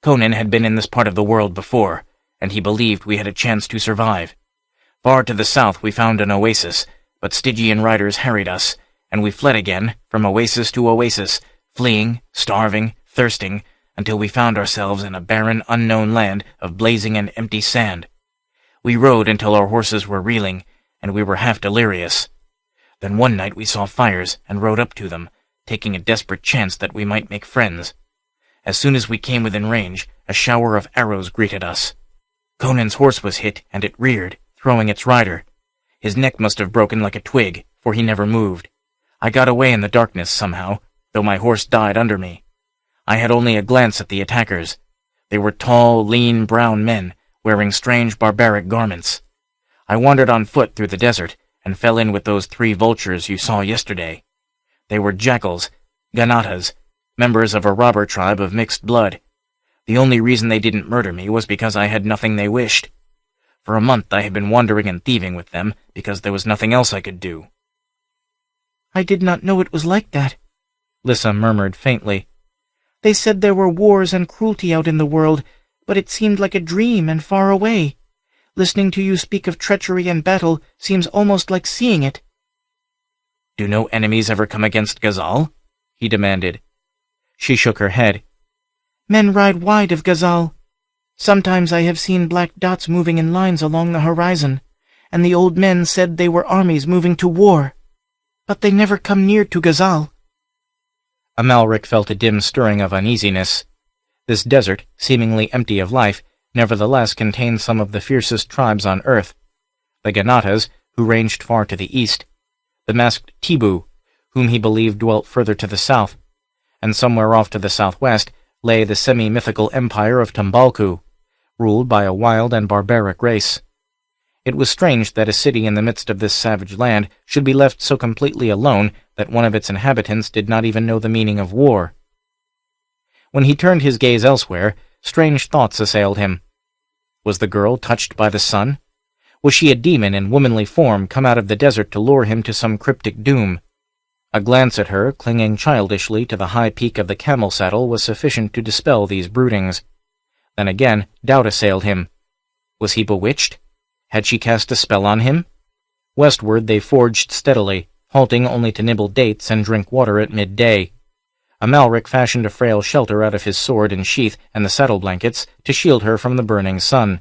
Conan had been in this part of the world before, and he believed we had a chance to survive. Far to the south we found an oasis, but Stygian riders harried us, and we fled again, from oasis to oasis, fleeing, starving, thirsting, until we found ourselves in a barren, unknown land of blazing and empty sand. We rode until our horses were reeling, and we were half delirious. Then one night we saw fires and rode up to them, taking a desperate chance that we might make friends. As soon as we came within range, a shower of arrows greeted us. Conan's horse was hit, and it reared, throwing its rider. His neck must have broken like a twig, for he never moved. I got away in the darkness somehow, though my horse died under me. I had only a glance at the attackers. They were tall, lean, brown men, wearing strange barbaric garments. I wandered on foot through the desert, and fell in with those 3 vultures you saw yesterday. They were jackals, ganatas, members of a robber tribe of mixed blood. The only reason they didn't murder me was because I had nothing they wished. For a month I had been wandering and thieving with them, because there was nothing else I could do. I did not know it was like that, Lissa murmured faintly. They said there were wars and cruelty out in the world, but it seemed like a dream and far away. Listening to you speak of treachery and battle seems almost like seeing it. Do no enemies ever come against Ghazal? He demanded. She shook her head. Men ride wide of Ghazal. Sometimes I have seen black dots moving in lines along the horizon, and the old men said they were armies moving to war. But they never come near to Ghazal. Amalric felt a dim stirring of uneasiness. This desert, seemingly empty of life, nevertheless contained some of the fiercest tribes on earth. The Ganatas, who ranged far to the east, the masked Tibu, whom he believed dwelt further to the south, and somewhere off to the southwest lay the semi-mythical empire of Tombalku, ruled by a wild and barbaric race. It was strange that a city in the midst of this savage land should be left so completely alone that one of its inhabitants did not even know the meaning of war. When he turned his gaze elsewhere, strange thoughts assailed him. Was the girl touched by the sun? Was she a demon in womanly form come out of the desert to lure him to some cryptic doom? A glance at her, clinging childishly to the high peak of the camel saddle, was sufficient to dispel these broodings. Then again, doubt assailed him. Was he bewitched? Had she cast a spell on him? Westward they forged steadily, halting only to nibble dates and drink water at midday. Amalric fashioned a frail shelter out of his sword and sheath and the saddle blankets to shield her from the burning sun.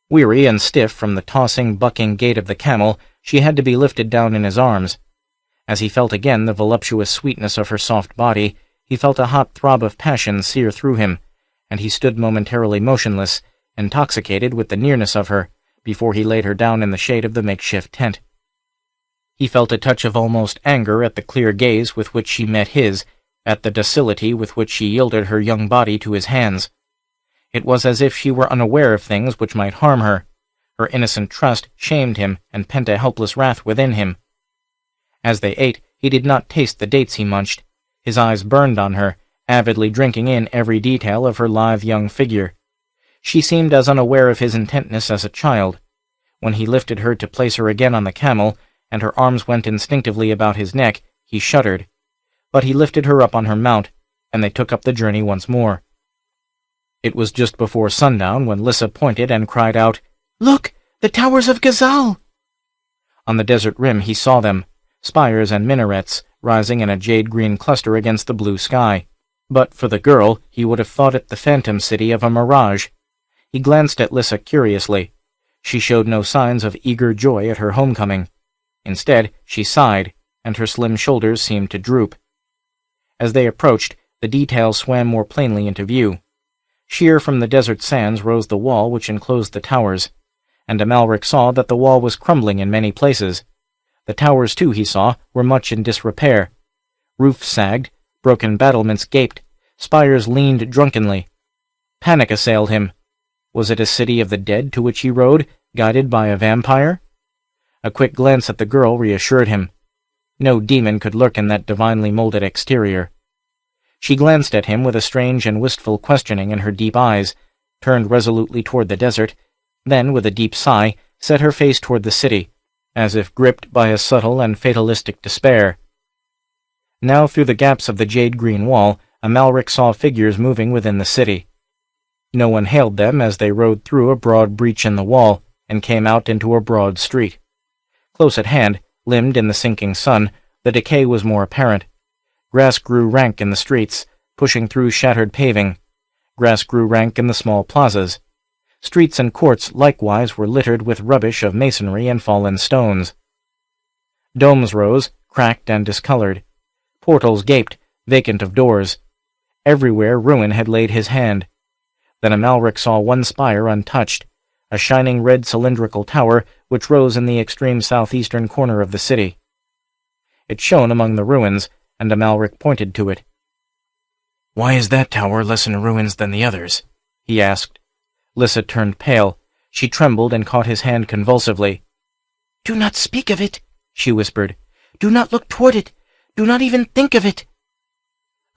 Weary and stiff from the tossing, bucking gait of the camel, she had to be lifted down in his arms. As he felt again the voluptuous sweetness of her soft body, he felt a hot throb of passion sear through him, and he stood momentarily motionless, intoxicated with the nearness of her, before he laid her down in the shade of the makeshift tent. He felt a touch of almost anger at the clear gaze with which she met his, at the docility with which she yielded her young body to his hands. It was as if she were unaware of things which might harm her. Her innocent trust shamed him and pent a helpless wrath within him. As they ate, he did not taste the dates he munched. His eyes burned on her, avidly drinking in every detail of her lithe young figure. She seemed as unaware of his intentness as a child. When he lifted her to place her again on the camel, and her arms went instinctively about his neck, he shuddered. But he lifted her up on her mount, and they took up the journey once more. It was just before sundown when Lissa pointed and cried out, "Look, the towers of Ghazal!" On the desert rim he saw them, spires and minarets, rising in a jade-green cluster against the blue sky. But for the girl, he would have thought it the phantom city of a mirage. He glanced at Lissa curiously. She showed no signs of eager joy at her homecoming. Instead, she sighed, and her slim shoulders seemed to droop. As they approached, the details swam more plainly into view. Sheer from the desert sands rose the wall which enclosed the towers, and Amalric saw that the wall was crumbling in many places. The towers, too, he saw, were much in disrepair. Roofs sagged, broken battlements gaped, spires leaned drunkenly. Panic assailed him. Was it a city of the dead to which he rode, guided by a vampire? A quick glance at the girl reassured him. No demon could lurk in that divinely molded exterior. She glanced at him with a strange and wistful questioning in her deep eyes, turned resolutely toward the desert, then, with a deep sigh, set her face toward the city, as if gripped by a subtle and fatalistic despair. Now through the gaps of the jade-green wall, Amalric saw figures moving within the city. No one hailed them as they rode through a broad breach in the wall and came out into a broad street. Close at hand, limned in the sinking sun, the decay was more apparent. Grass grew rank in the streets, pushing through shattered paving. Grass grew rank in the small plazas. Streets and courts likewise were littered with rubbish of masonry and fallen stones. Domes rose, cracked and discolored. Portals gaped, vacant of doors. Everywhere ruin had laid his hand. Then Amalric saw one spire untouched, a shining red cylindrical tower which rose in the extreme southeastern corner of the city. It shone among the ruins, and Amalric pointed to it. "Why is that tower less in ruins than the others?" he asked. Lissa turned pale. She trembled and caught his hand convulsively. "Do not speak of it," she whispered. "Do not look toward it. Do not even think of it."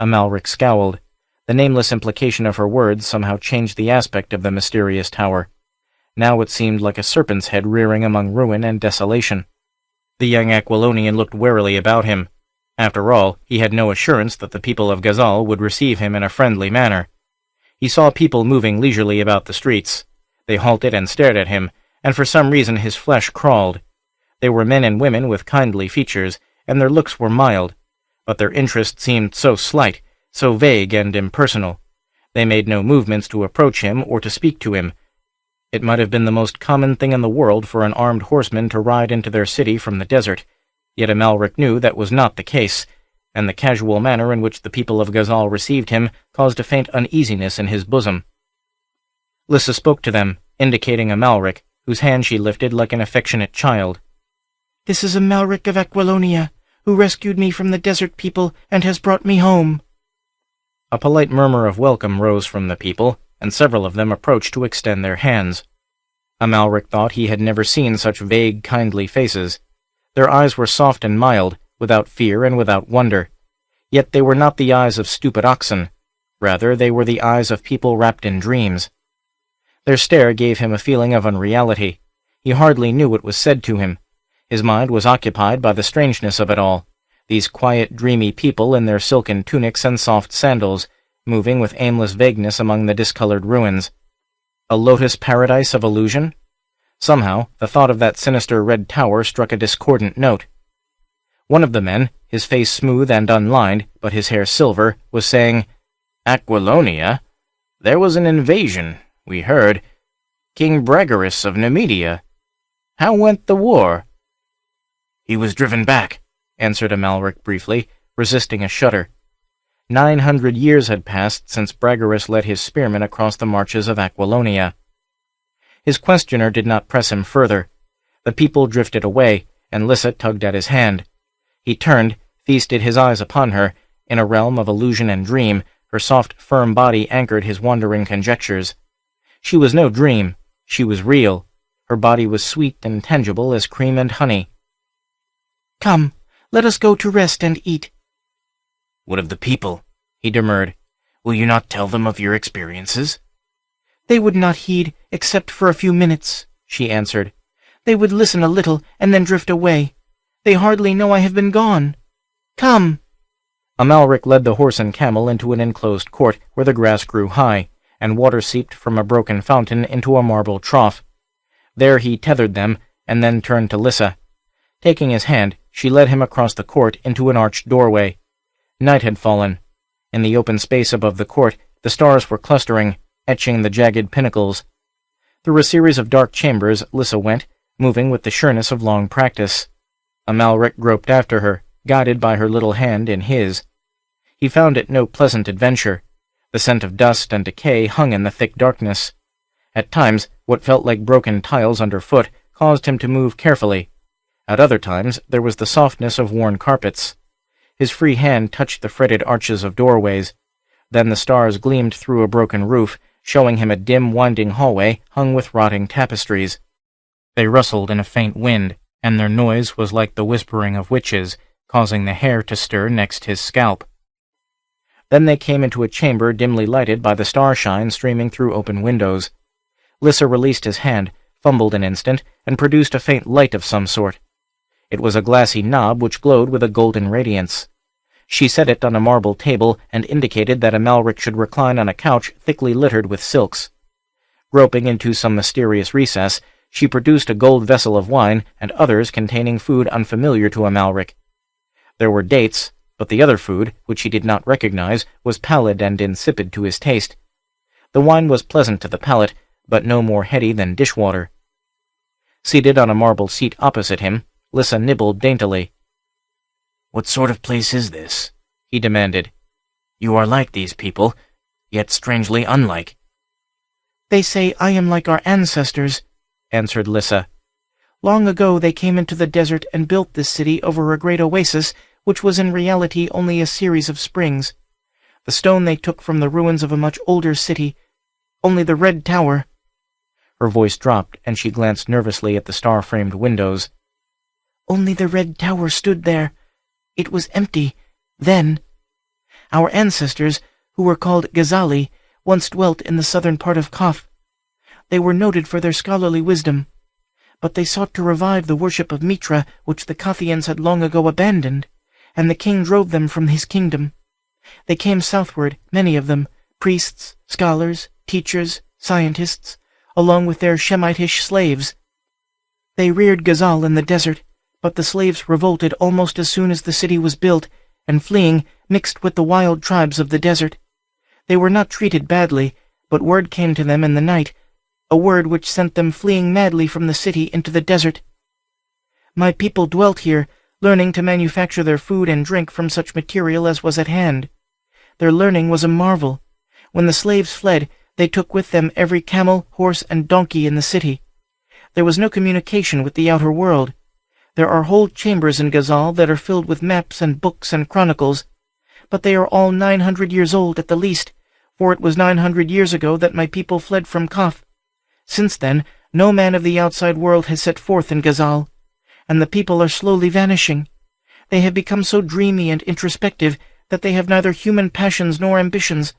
Amalric scowled. The nameless implication of her words somehow changed the aspect of the mysterious tower. Now it seemed like a serpent's head rearing among ruin and desolation. The young Aquilonian looked warily about him. After all, he had no assurance that the people of Ghazal would receive him in a friendly manner. He saw people moving leisurely about the streets. They halted and stared at him, and for some reason his flesh crawled. They were men and women with kindly features, and their looks were mild, but their interest seemed so slight, so vague and impersonal. They made no movements to approach him or to speak to him. It might have been the most common thing in the world for an armed horseman to ride into their city from the desert, yet Amalric knew that was not the case, and the casual manner in which the people of Ghazal received him caused a faint uneasiness in his bosom. Lissa spoke to them, indicating Amalric, whose hand she lifted like an affectionate child. "This is Amalric of Aquilonia, who rescued me from the desert people and has brought me home." A polite murmur of welcome rose from the people, and several of them approached to extend their hands. Amalric thought he had never seen such vague, kindly faces. Their eyes were soft and mild, without fear and without wonder. Yet they were not the eyes of stupid oxen. Rather, they were the eyes of people wrapped in dreams. Their stare gave him a feeling of unreality. He hardly knew what was said to him. His mind was occupied by the strangeness of it all, these quiet, dreamy people in their silken tunics and soft sandals, moving with aimless vagueness among the discolored ruins. A lotus paradise of illusion? Somehow, the thought of that sinister red tower struck a discordant note. One of the men, his face smooth and unlined, but his hair silver, was saying, "Aquilonia? There was an invasion, we heard. King Bregarus of Nemedia. How went the war?" "He was driven back," answered Amalric briefly, resisting a shudder. 900 years had passed since Bregarus led his spearmen across the marches of Aquilonia. His questioner did not press him further. The people drifted away, and Lissa tugged at his hand. He turned, feasted his eyes upon her. In a realm of illusion and dream, her soft, firm body anchored his wandering conjectures. She was no dream. She was real. Her body was sweet and tangible as cream and honey. "Come, let us go to rest and eat." "What of the people?" he demurred. "Will you not tell them of your experiences?" "They would not heed, except for a few minutes," she answered. "They would listen a little and then drift away. They hardly know I have been gone. Come." Amalric led the horse and camel into an enclosed court where the grass grew high, and water seeped from a broken fountain into a marble trough. There he tethered them, and then turned to Lissa. Taking his hand, she led him across the court into an arched doorway. Night had fallen. In the open space above the court, the stars were clustering, etching the jagged pinnacles. Through a series of dark chambers Lissa went, moving with the sureness of long practice. Amalric groped after her, guided by her little hand in his. He found it no pleasant adventure. The scent of dust and decay hung in the thick darkness. At times, what felt like broken tiles underfoot caused him to move carefully. At other times, there was the softness of worn carpets. His free hand touched the fretted arches of doorways. Then the stars gleamed through a broken roof, showing him a dim, winding hallway hung with rotting tapestries. They rustled in a faint wind, and their noise was like the whispering of witches, causing the hair to stir next his scalp. Then they came into a chamber dimly lighted by the starshine streaming through open windows. Lissa released his hand, fumbled an instant, and produced a faint light of some sort. It was a glassy knob which glowed with a golden radiance. She set it on a marble table and indicated that Amalric should recline on a couch thickly littered with silks. Groping into some mysterious recess, she produced a gold vessel of wine and others containing food unfamiliar to Amalric. There were dates, but the other food, which he did not recognize, was pallid and insipid to his taste. The wine was pleasant to the palate, but no more heady than dishwater. Seated on a marble seat opposite him, Lissa nibbled daintily. "What sort of place is this?" he demanded. "You are like these people, yet strangely unlike." "They say I am like our ancestors," answered Lissa. "Long ago they came into the desert and built this city over a great oasis, which was in reality only a series of springs. The stone they took from the ruins of a much older city, only the red tower—" Her voice dropped, and she glanced nervously at the star-framed windows. "Only the red tower stood there. It was empty, then. Our ancestors, who were called Ghazali, once dwelt in the southern part of Kaf. They were noted for their scholarly wisdom, but they sought to revive the worship of Mitra, which the Kathians had long ago abandoned, and the king drove them from his kingdom. They came southward, many of them, priests, scholars, teachers, scientists, along with their Shemitish slaves. They reared Ghazal in the desert, but the slaves revolted almost as soon as the city was built, and fleeing, mixed with the wild tribes of the desert. They were not treated badly, but word came to them in the night, a word which sent them fleeing madly from the city into the desert. My people dwelt here, learning to manufacture their food and drink from such material as was at hand. Their learning was a marvel. When the slaves fled, they took with them every camel, horse, and donkey in the city. There was no communication with the outer world. There are whole chambers in Ghazal that are filled with maps and books and chronicles, but they are all 900 years old at the least, for it was 900 years ago that my people fled from Kaf. Since then, no man of the outside world has set forth in Ghazal, and the people are slowly vanishing. They have become so dreamy and introspective that they have neither human passions nor ambitions.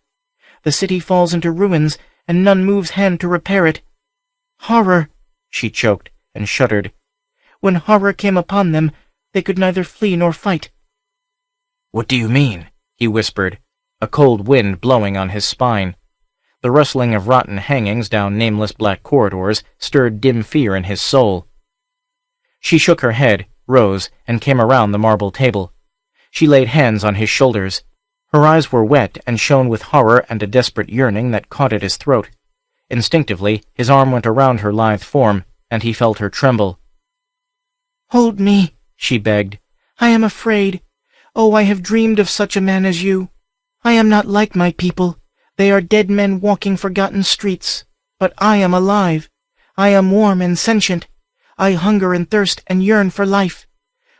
The city falls into ruins, and none moves hand to repair it. Horror!" she choked, and shuddered. "When horror came upon them, they could neither flee nor fight." "What do you mean?" he whispered, a cold wind blowing on his spine. The rustling of rotten hangings down nameless black corridors stirred dim fear in his soul. She shook her head, rose, and came around the marble table. She laid hands on his shoulders. Her eyes were wet and shone with horror and a desperate yearning that caught at his throat. Instinctively, his arm went around her lithe form, and he felt her tremble. "Hold me," she begged. "I am afraid. Oh, I have dreamed of such a man as you. I am not like my people. They are dead men walking forgotten streets. But I am alive. I am warm and sentient. I hunger and thirst and yearn for life.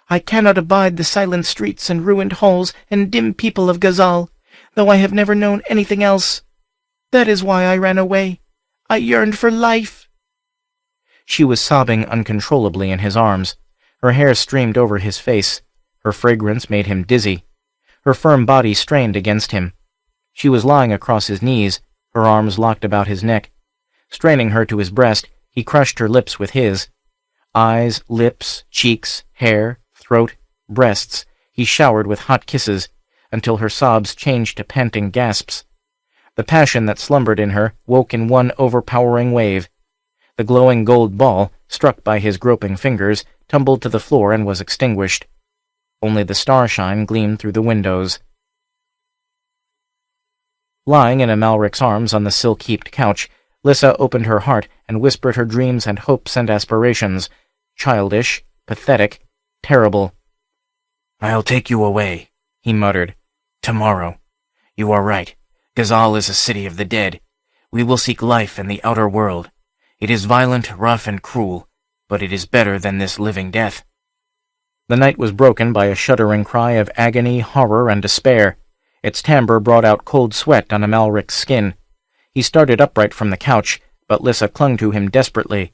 I cannot abide the silent streets and ruined halls and dim people of Ghazal, though I have never known anything else. That is why I ran away. I yearned for life." She was sobbing uncontrollably in his arms. Her hair streamed over his face. Her fragrance made him dizzy. Her firm body strained against him. She was lying across his knees, her arms locked about his neck. Straining her to his breast, he crushed her lips with his. Eyes, lips, cheeks, hair, throat, breasts, he showered with hot kisses, until her sobs changed to panting gasps. The passion that slumbered in her woke in one overpowering wave. The glowing gold ball, struck by his groping fingers, tumbled to the floor and was extinguished. Only the starshine gleamed through the windows. Lying in Amalric's arms on the silk-heaped couch, Lissa opened her heart and whispered her dreams and hopes and aspirations, childish, pathetic, terrible. "I'll take you away," he muttered. "Tomorrow. You are right. Ghazal is a city of the dead. We will seek life in the outer world. It is violent, rough, and cruel, but it is better than this living death." The night was broken by a shuddering cry of agony, horror, and despair. Its timbre brought out cold sweat on Amalric's skin. He started upright from the couch, but Lissa clung to him desperately.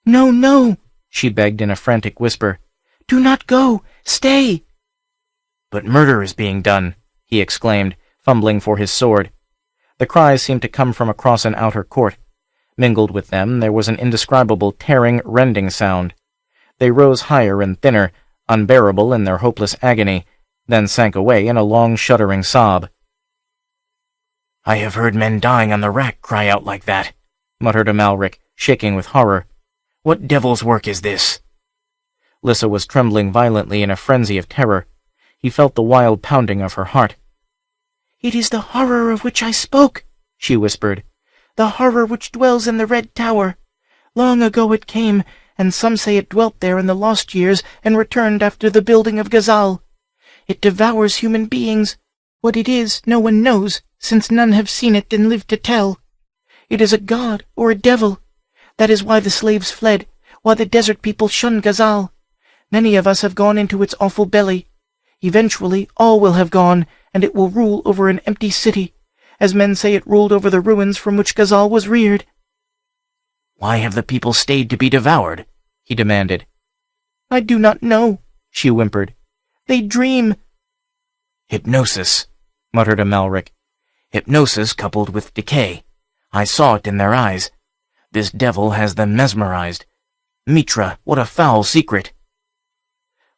"No, no," she begged in a frantic whisper. "Do not go. Stay." "But murder is being done," he exclaimed, fumbling for his sword. The cries seemed to come from across an outer court. Mingled with them there was an indescribable tearing, rending sound. They rose higher and thinner, unbearable in their hopeless agony, then sank away in a long shuddering sob. "I have heard men dying on the rack cry out like that," muttered Amalric, shaking with horror. "What devil's work is this?" Lissa was trembling violently in a frenzy of terror. He felt the wild pounding of her heart. "It is the horror of which I spoke," she whispered. the horror which dwells in the Red Tower. Long ago it came, and some say it dwelt there in the lost years and returned after the building of Ghazal. It devours human beings. What it is, no one knows, since none have seen it and lived to tell. It is a god or a devil. That is why the slaves fled, why the desert people shunned Ghazal. Many of us have gone into its awful belly. Eventually all will have gone, and it will rule over an empty city, as men say it ruled over the ruins from which Ghazal was reared. Why have the people stayed to be devoured? He demanded. I do not know, she whimpered. They dream. Hypnosis, muttered Amalric. Hypnosis coupled with decay. I saw it in their eyes. This devil has them mesmerized. Mitra, what a foul secret!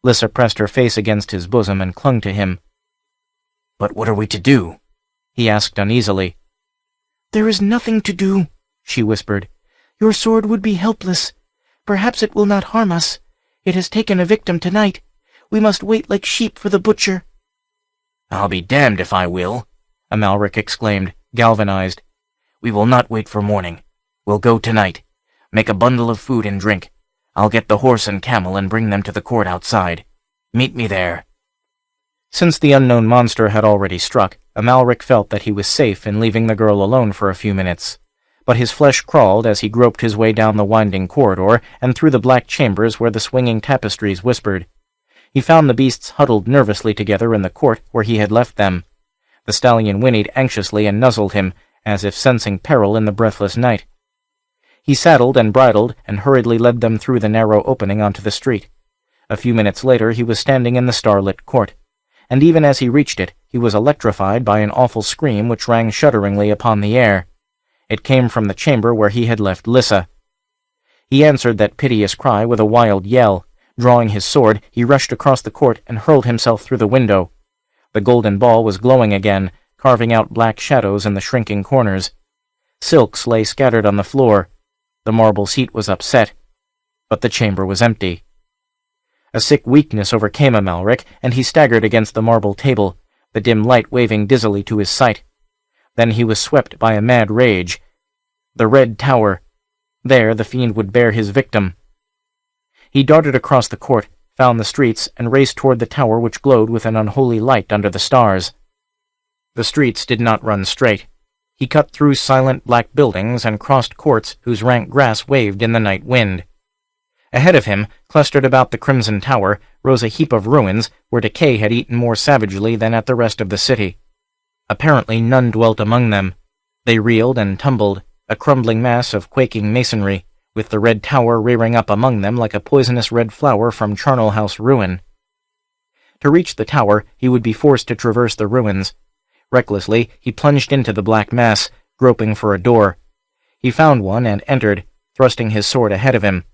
Lissa pressed her face against his bosom and clung to him. But what are we to do? He asked uneasily. There is nothing to do, she whispered. Your sword would be helpless. Perhaps it will not harm us. It has taken a victim tonight. We must wait like sheep for the butcher. I'll be damned if I will, Amalric exclaimed, galvanized. We will not wait for morning. We'll go tonight. Make a bundle of food and drink. I'll get the horse and camel and bring them to the court outside. Meet me there. Since the unknown monster had already struck, Amalric felt that he was safe in leaving the girl alone for a few minutes. But his flesh crawled as he groped his way down the winding corridor and through the black chambers where the swinging tapestries whispered. He found the beasts huddled nervously together in the court where he had left them. The stallion whinnied anxiously and nuzzled him, as if sensing peril in the breathless night. He saddled and bridled and hurriedly led them through the narrow opening onto the street. A few minutes later he was standing in the starlit court, and even as he reached it he was electrified by an awful scream which rang shudderingly upon the air. It came from the chamber where he had left Lissa. He answered that piteous cry with a wild yell. Drawing his sword, he rushed across the court and hurled himself through the window. The golden ball was glowing again, carving out black shadows in the shrinking corners. Silks lay scattered on the floor. The marble seat was upset, but the chamber was empty. A sick weakness overcame Amalric, and he staggered against the marble table, the dim light waving dizzily to his sight. Then he was swept by a mad rage. The Red Tower. There the fiend would bear his victim. He darted across the court, found the streets, and raced toward the tower which glowed with an unholy light under the stars. The streets did not run straight. He cut through silent black buildings and crossed courts whose rank grass waved in the night wind. Ahead of him, clustered about the crimson tower, rose a heap of ruins where decay had eaten more savagely than at the rest of the city. Apparently none dwelt among them. They reeled and tumbled, a crumbling mass of quaking masonry, with the Red Tower rearing up among them like a poisonous red flower from charnel house ruin. To reach the tower, he would be forced to traverse the ruins. Recklessly, he plunged into the black mass, groping for a door. He found one and entered, thrusting his sword ahead of him.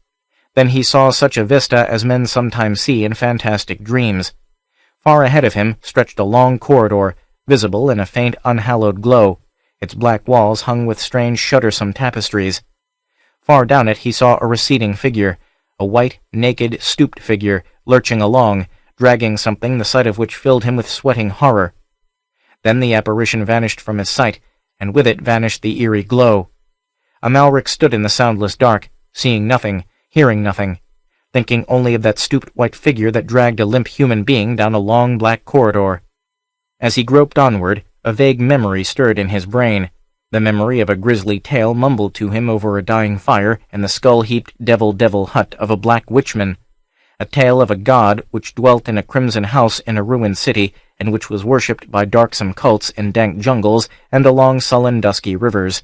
Then he saw such a vista as men sometimes see in fantastic dreams. Far ahead of him stretched a long corridor, visible in a faint, unhallowed glow, its black walls hung with strange, shuddersome tapestries. Far down it he saw a receding figure, a white, naked, stooped figure, lurching along, dragging something the sight of which filled him with sweating horror. Then the apparition vanished from his sight, and with it vanished the eerie glow. Amalric stood in the soundless dark, seeing nothing, hearing nothing, thinking only of that stooped white figure that dragged a limp human being down a long black corridor. As he groped onward, a vague memory stirred in his brain, the memory of a grisly tale mumbled to him over a dying fire in the skull-heaped devil hut of a black witchman, a tale of a god which dwelt in a crimson house in a ruined city and which was worshipped by darksome cults in dank jungles and along sullen dusky rivers.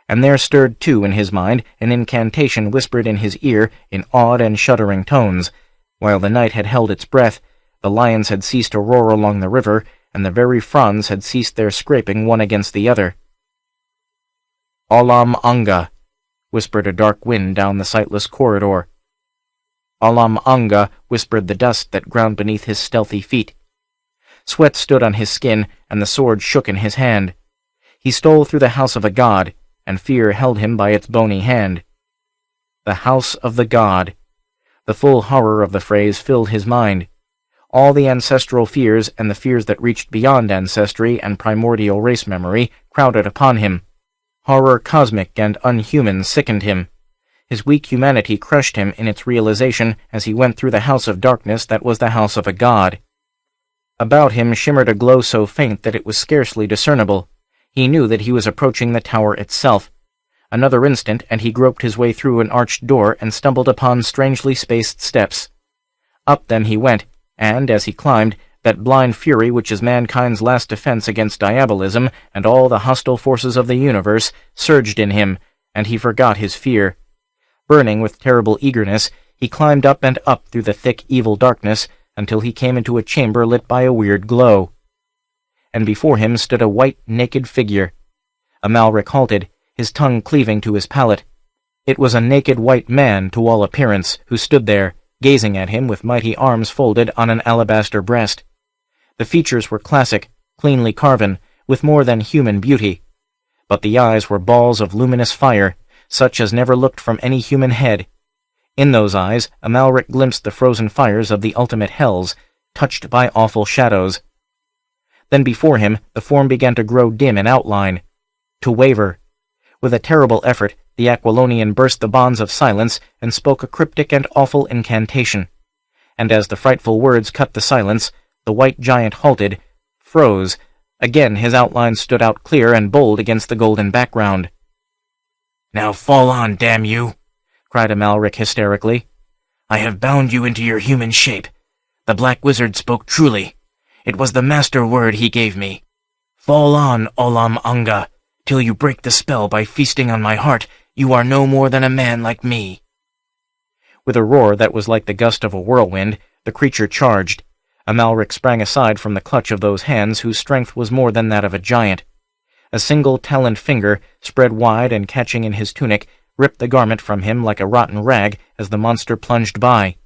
And there stirred too in his mind an incantation whispered in his ear in awed and shuddering tones. While the night had held its breath, the lions had ceased to roar along the river, and the very fronds had ceased their scraping one against the other. "Olam Anga," whispered a dark wind down the sightless corridor. "Olam Anga," whispered the dust that ground beneath his stealthy feet. Sweat stood on his skin, and the sword shook in his hand. He stole through the house of a god, and fear held him by its bony hand. The house of the god. The full horror of the phrase filled his mind. All the ancestral fears and the fears that reached beyond ancestry and primordial race memory crowded upon him. Horror cosmic and unhuman sickened him. His weak humanity crushed him in its realization as he went through the house of darkness that was the house of a god. About him shimmered a glow so faint that it was scarcely discernible. He knew that he was approaching the tower itself. Another instant, and he groped his way through an arched door and stumbled upon strangely spaced steps. Up them he went, and, as he climbed, that blind fury which is mankind's last defense against diabolism and all the hostile forces of the universe surged in him, and he forgot his fear. Burning with terrible eagerness, he climbed up and up through the thick evil darkness until he came into a chamber lit by a weird glow. And before him stood a white, naked figure. Amalric halted, his tongue cleaving to his palate. It was a naked white man, to all appearance, who stood there, gazing at him with mighty arms folded on an alabaster breast. The features were classic, cleanly carven, with more than human beauty. But the eyes were balls of luminous fire, such as never looked from any human head. In those eyes, Amalric glimpsed the frozen fires of the ultimate hells, touched by awful shadows. Then before him, the form began to grow dim in outline, to waver. With a terrible effort, the Aquilonian burst the bonds of silence and spoke a cryptic and awful incantation. And as the frightful words cut the silence, the white giant halted, froze. Again his outline stood out clear and bold against the golden background. "Now fall on, damn you!" cried Amalric hysterically. "I have bound you into your human shape. The Black Wizard spoke truly. It was the master word he gave me. Fall on, Olam Anga. Till you break the spell by feasting on my heart, you are no more than a man like me." With a roar that was like the gust of a whirlwind, the creature charged. Amalric sprang aside from the clutch of those hands whose strength was more than that of a giant. A single taloned finger, spread wide and catching in his tunic, ripped the garment from him like a rotten rag as the monster plunged by.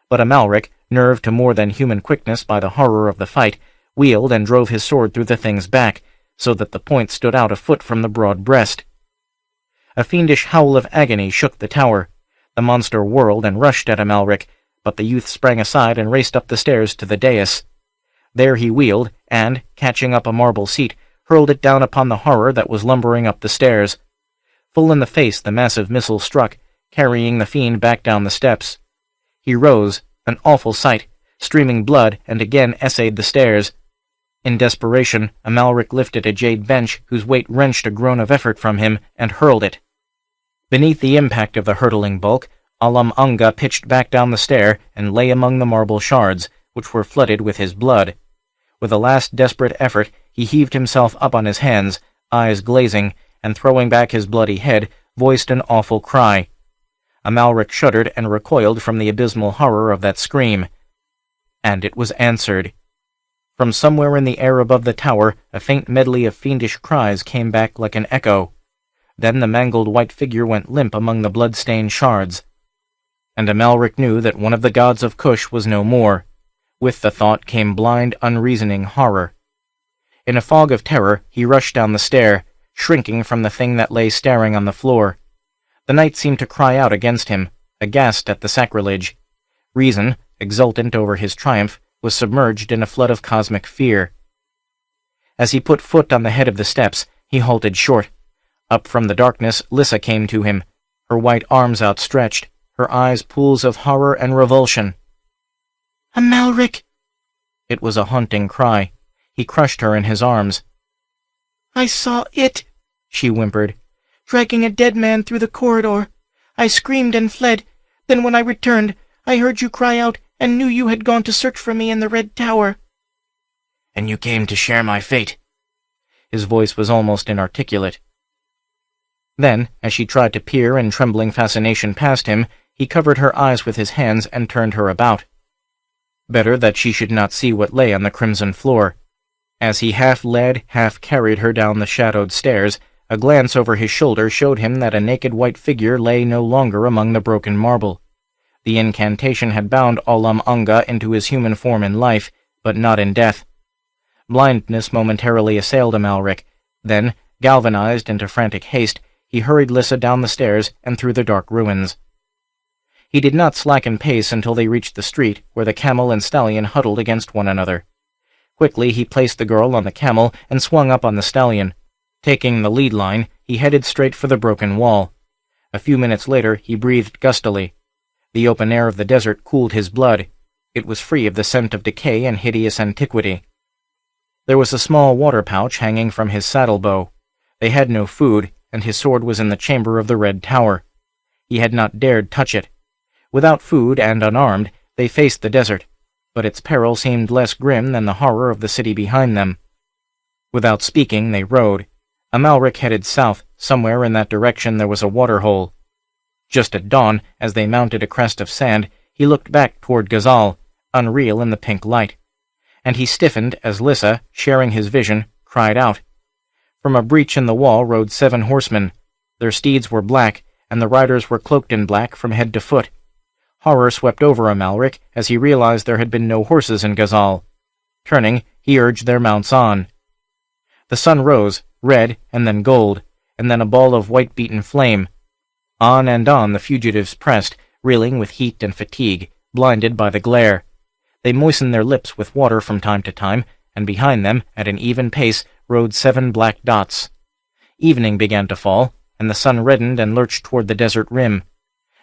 But Amalric, nerved to more than human quickness by the horror of the fight, wheeled and drove his sword through the thing's back, so that the point stood out a foot from the broad breast. A fiendish howl of agony shook the tower. The monster whirled and rushed at Amalric, but the youth sprang aside and raced up the stairs to the dais. There he wheeled, and, catching up a marble seat, hurled it down upon the horror that was lumbering up the stairs. Full in the face the massive missile struck, carrying the fiend back down the steps. He rose, an awful sight, streaming blood, and again essayed the stairs. In desperation, Amalric lifted a jade bench whose weight wrenched a groan of effort from him, and hurled it. Beneath the impact of the hurtling bulk, Olam Anga pitched back down the stair and lay among the marble shards, which were flooded with his blood. With a last desperate effort, he heaved himself up on his hands, eyes glazing, and throwing back his bloody head, voiced an awful cry. Amalric shuddered and recoiled from the abysmal horror of that scream. And it was answered. From somewhere in the air above the tower, a faint medley of fiendish cries came back like an echo. Then the mangled white figure went limp among the blood-stained shards. And Amalric knew that one of the gods of Kush was no more. With the thought came blind, unreasoning horror. In a fog of terror, he rushed down the stair, shrinking from the thing that lay staring on the floor. The night seemed to cry out against him, aghast at the sacrilege. Reason, exultant over his triumph, was submerged in a flood of cosmic fear. As he put foot on the head of the steps, he halted short. Up from the darkness, Lissa came to him, her white arms outstretched, her eyes pools of horror and revulsion. "Amalric!" It was a haunting cry. He crushed her in his arms. "I saw it," she whimpered, "dragging a dead man through the corridor. I screamed and fled. Then when I returned, I heard you cry out and knew you had gone to search for me in the Red Tower." "And you came to share my fate." His voice was almost inarticulate. Then, as she tried to peer in trembling fascination past him, he covered her eyes with his hands and turned her about. Better that she should not see what lay on the crimson floor. As he half led, half carried her down the shadowed stairs, a glance over his shoulder showed him that a naked white figure lay no longer among the broken marble. The incantation had bound Olam Anga into his human form in life, but not in death. Blindness momentarily assailed Amalric. Then, galvanized into frantic haste, he hurried Lissa down the stairs and through the dark ruins. He did not slacken pace until they reached the street, where the camel and stallion huddled against one another. Quickly he placed the girl on the camel and swung up on the stallion. Taking the lead line, He headed straight for the broken wall. A few minutes later, he breathed gustily. The open air of the desert cooled his blood. It was free of the scent of decay and hideous antiquity. There was a small water pouch hanging from his saddle bow. They had no food, and his sword was in the chamber of the Red Tower. He had not dared touch it. Without food and unarmed, they faced the desert, but its peril seemed less grim than the horror of the city behind them. Without speaking, they rode. Amalric headed south. Somewhere in that direction there was a waterhole. Just at dawn, as they mounted a crest of sand, he looked back toward Ghazal, unreal in the pink light. And he stiffened as Lissa, sharing his vision, cried out. From a breach in the wall rode 7 horsemen. Their steeds were black, and the riders were cloaked in black from head to foot. Horror swept over Amalric as he realized there had been no horses in Ghazal. Turning, he urged their mounts on. The sun rose, red and then gold, and then a ball of white-beaten flame. On and on the fugitives pressed, reeling with heat and fatigue, blinded by the glare. They moistened their lips with water from time to time, and behind them, at an even pace, rode 7 black dots. Evening began to fall, and the sun reddened and lurched toward the desert rim,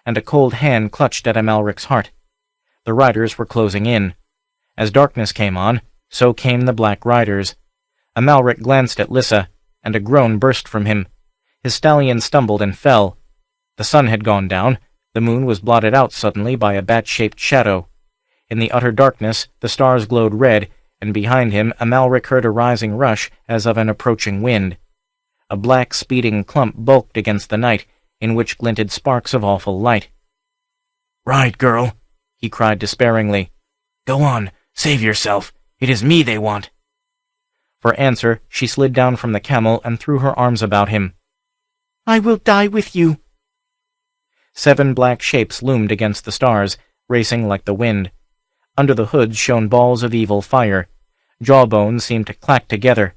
and a cold hand clutched at Amalric's heart. The riders were closing in. As darkness came on, so came the black riders. Amalric glanced at Lissa, and a groan burst from him. His stallion stumbled and fell. The sun had gone down. The moon was blotted out suddenly by a bat-shaped shadow. In the utter darkness, the stars glowed red, and behind him Amalric heard a rising rush as of an approaching wind. A black, speeding clump bulked against the night, in which glinted sparks of awful light. "Ride, girl," he cried despairingly. "Go on, save yourself. It is me they want." For answer, she slid down from the camel and threw her arms about him. "I will die with you." 7 black shapes loomed against the stars, racing like the wind. Under the hoods shone balls of evil fire. Jawbones seemed to clack together.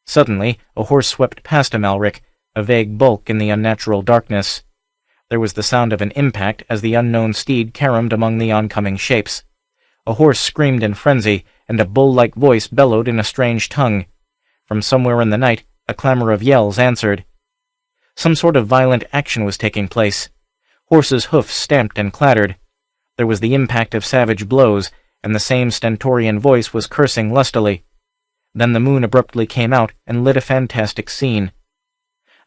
Suddenly, a horse swept past Amalric, a vague bulk in the unnatural darkness. There was the sound of an impact as the unknown steed caromed among the oncoming shapes. A horse screamed in frenzy, and a bull-like voice bellowed in a strange tongue. From somewhere in the night, a clamor of yells answered. Some sort of violent action was taking place. Horses' hoofs stamped and clattered. There was the impact of savage blows, and the same stentorian voice was cursing lustily. Then the moon abruptly came out and lit a fantastic scene.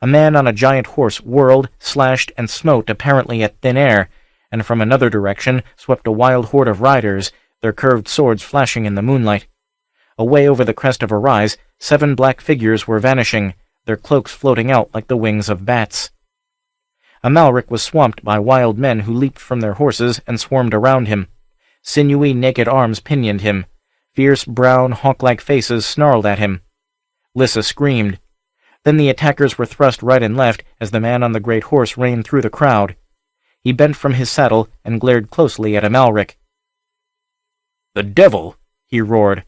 A man on a giant horse whirled, slashed, and smote apparently at thin air, and from another direction swept a wild horde of riders, their curved swords flashing in the moonlight. Away over the crest of a rise, 7 black figures were vanishing, their cloaks floating out like the wings of bats. Amalric was swamped by wild men who leaped from their horses and swarmed around him. Sinewy, naked arms pinioned him. Fierce, brown, hawk-like faces snarled at him. Lissa screamed. Then the attackers were thrust right and left as the man on the great horse reined through the crowd. He bent from his saddle and glared closely at Amalric. "The devil!" he roared.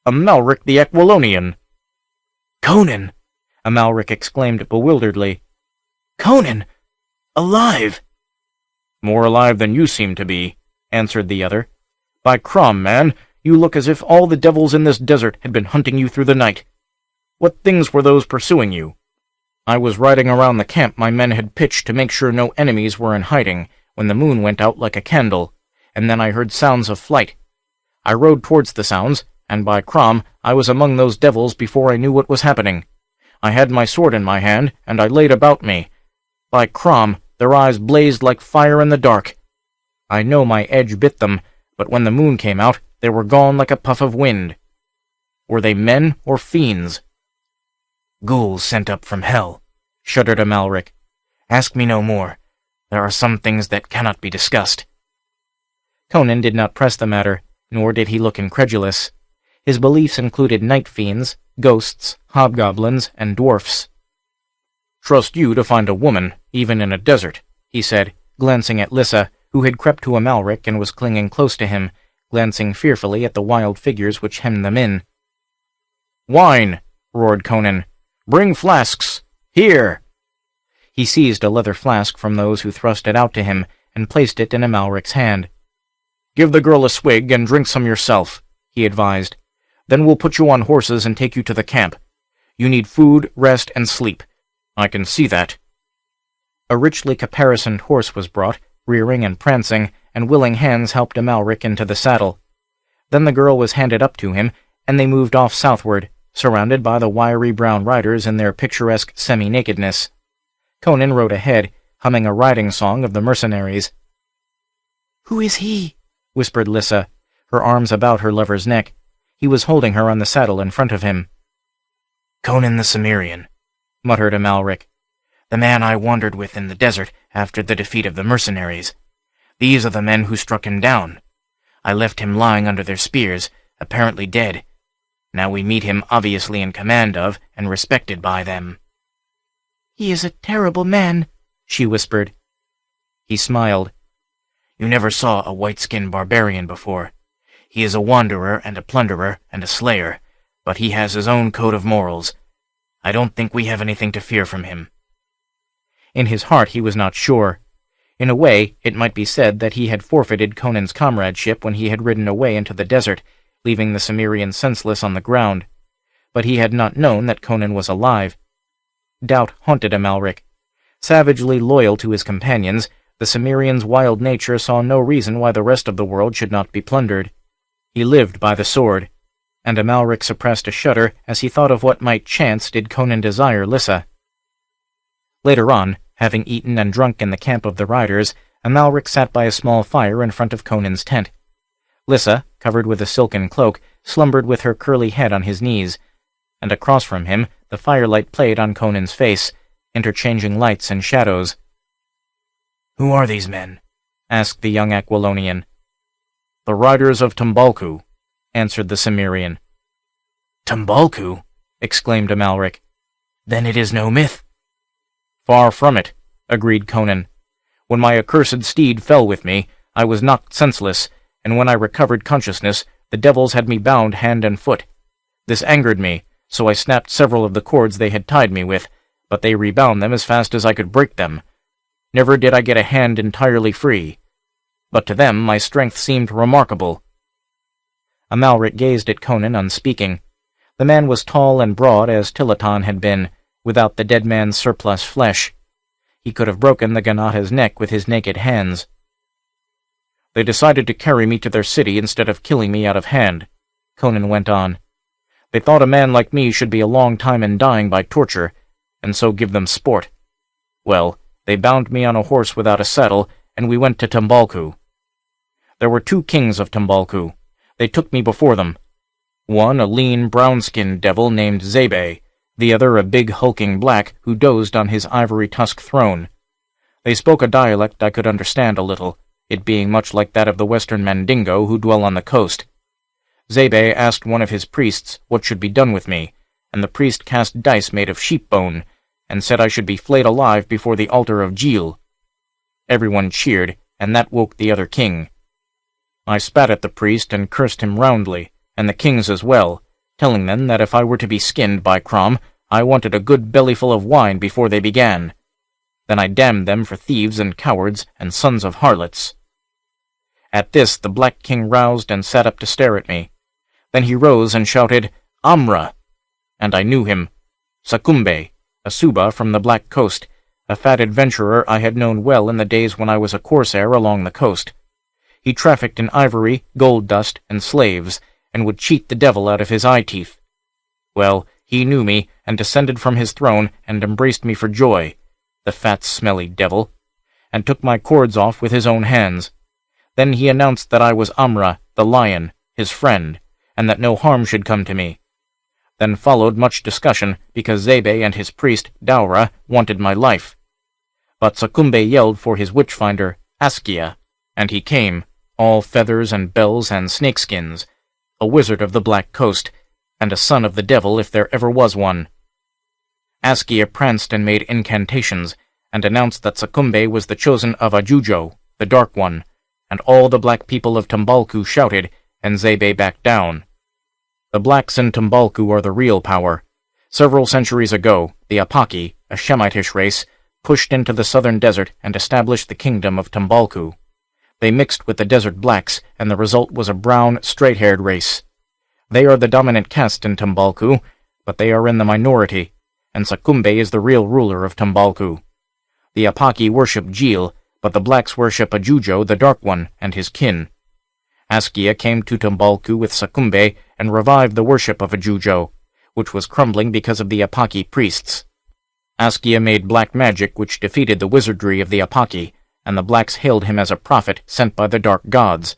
"Amalric the Aquilonian!" "Conan!" Amalric exclaimed bewilderedly. "Conan! Alive!" "More alive than you seem to be," answered the other. "By Crom, man, you look as if all the devils in this desert had been hunting you through the night. What things were those pursuing you?" "I was riding around the camp my men had pitched to make sure no enemies were in hiding, when the moon went out like a candle, and then I heard sounds of flight. I rode towards the sounds, and by Crom, I was among those devils before I knew what was happening. I had my sword in my hand, and I laid about me. By Crom, their eyes blazed like fire in the dark. I know my edge bit them, but when the moon came out, they were gone like a puff of wind. Were they men or fiends?" "Ghouls sent up from hell," shuddered Amalric. "Ask me no more. There are some things that cannot be discussed." Conan did not press the matter, nor did he look incredulous. His beliefs included night fiends, ghosts, hobgoblins, and dwarfs. "Trust you to find a woman, even in a desert," he said, glancing at Lissa, who had crept to Amalric and was clinging close to him, glancing fearfully at the wild figures which hemmed them in. "Wine!" roared Conan. "Bring flasks! Here!" He seized a leather flask from those who thrust it out to him and placed it in Amalric's hand. "Give the girl a swig and drink some yourself," he advised. "Then we'll put you on horses and take you to the camp. You need food, rest, and sleep. I can see that. A richly caparisoned horse was brought, rearing and prancing, and willing hands helped Amalric into the saddle. Then the girl was handed up to him, and they moved off southward, surrounded by the wiry brown riders in their picturesque semi-nakedness. Conan rode ahead, humming a riding song of the mercenaries. "Who is he?" whispered Lissa, her arms about her lover's neck. He was holding her on the saddle in front of him. "Conan the Cimmerian," muttered Amalric. "The man I wandered with in the desert after the defeat of the mercenaries. These are the men who struck him down. I left him lying under their spears, apparently dead. Now we meet him obviously in command of and respected by them." "He is a terrible man," she whispered. He smiled. "You never saw a white-skinned barbarian before. He is a wanderer and a plunderer and a slayer, but he has his own code of morals. I don't think we have anything to fear from him." In his heart he was not sure. In a way, it might be said that he had forfeited Conan's comradeship when he had ridden away into the desert, leaving the Cimmerian senseless on the ground. But he had not known that Conan was alive. Doubt haunted Amalric. Savagely loyal to his companions, the Cimmerian's wild nature saw no reason why the rest of the world should not be plundered. He lived by the sword, and Amalric suppressed a shudder as he thought of what might chance did Conan desire Lissa. Later on, having eaten and drunk in the camp of the riders, Amalric sat by a small fire in front of Conan's tent. Lissa, covered with a silken cloak, slumbered with her curly head on his knees, and across from him the firelight played on Conan's face, interchanging lights and shadows. "Who are these men?" asked the young Aquilonian. "The riders of Tombalku," answered the Cimmerian. "Tombalku?" exclaimed Amalric. "Then it is no myth." "Far from it," agreed Conan. "When my accursed steed fell with me, I was knocked senseless, and when I recovered consciousness, the devils had me bound hand and foot. This angered me, so I snapped several of the cords they had tied me with, but they rebound them as fast as I could break them. Never did I get a hand entirely free. But to them my strength seemed remarkable." Amalric gazed at Conan unspeaking. The man was tall and broad as Tilitan had been, without the dead man's surplus flesh. He could have broken the Ganata's neck with his naked hands. "They decided to carry me to their city instead of killing me out of hand," Conan went on. "They thought a man like me should be a long time in dying by torture, and so give them sport. Well, they bound me on a horse without a saddle, and we went to Tombalku. There were 2 kings of Tombalku. They took me before them. One a lean, brown-skinned devil named Zebe, the other a big, hulking black who dozed on his ivory-tusk throne. They spoke a dialect I could understand a little, it being much like that of the western Mandingo who dwell on the coast. Zebe asked one of his priests what should be done with me, and the priest cast dice made of sheep bone, and said I should be flayed alive before the altar of Jil. Everyone cheered, and that woke the other king. I spat at the priest and cursed him roundly, and the kings as well, telling them that if I were to be skinned by Crom, I wanted a good bellyful of wine before they began. Then I damned them for thieves and cowards and sons of harlots. At this the Black King roused and sat up to stare at me. Then he rose and shouted, "Amra!" And I knew him. Sakumbe, a Suba from the Black Coast, a fat adventurer I had known well in the days when I was a corsair along the coast. He trafficked in ivory, gold dust, and slaves, and would cheat the devil out of his eye-teeth. Well, he knew me, and descended from his throne, and embraced me for joy, the fat, smelly devil, and took my cords off with his own hands. Then he announced that I was Amra, the lion, his friend, and that no harm should come to me. Then followed much discussion, because Zebe and his priest, Daura, wanted my life. But Sakumbe yelled for his witch-finder, Askia, and he came, all feathers and bells and snakeskins, a wizard of the Black Coast, and a son of the devil if there ever was one. Askia pranced and made incantations, and announced that Sakumbe was the chosen of Ajujo, the Dark One, and all the black people of Tombalku shouted, and Zebe backed down. The blacks in Tombalku are the real power. Several centuries ago, the Apaki, a Shemitish race, pushed into the southern desert and established the kingdom of Tombalku. They mixed with the desert blacks, and the result was a brown, straight-haired race. They are the dominant caste in Tombalku, but they are in the minority, and Sakumbe is the real ruler of Tombalku. The Apaki worship Jil, but the blacks worship Ajujo, the Dark One, and his kin. Askia came to Tombalku with Sakumbe and revived the worship of Ajujo, which was crumbling because of the Apaki priests. Askia made black magic which defeated the wizardry of the Apaki, and the blacks hailed him as a prophet sent by the dark gods.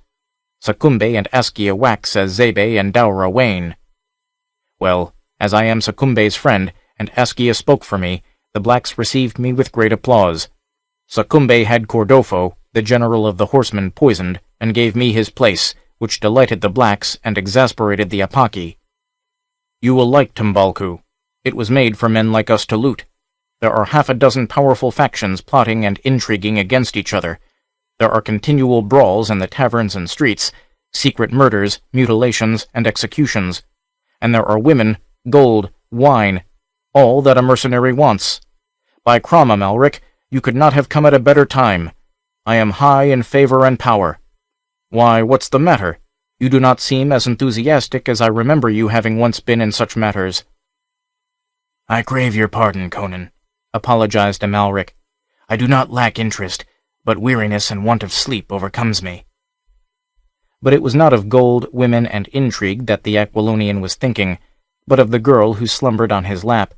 Sakumbe and Askia wax as Zebe and Daura wane. Well, as I am Sakumbe's friend, and Askia spoke for me, the blacks received me with great applause. Sakumbe had Cordofo, the general of the horsemen, poisoned, and gave me his place, which delighted the blacks and exasperated the Apaki. You will like Tombalku. It was made for men like us to loot. There are 6 powerful factions plotting and intriguing against each other. There are continual brawls in the taverns and streets, secret murders, mutilations, and executions. And there are women, gold, wine, all that a mercenary wants. By Crom, Amalric, you could not have come at a better time. I am high in favor and power. Why, what's the matter? You do not seem as enthusiastic as I remember you having once been in such matters. I crave your pardon, Conan, apologized Amalric. I do not lack interest, but weariness and want of sleep overcomes me. But it was not of gold, women, and intrigue that the Aquilonian was thinking, but of the girl who slumbered on his lap.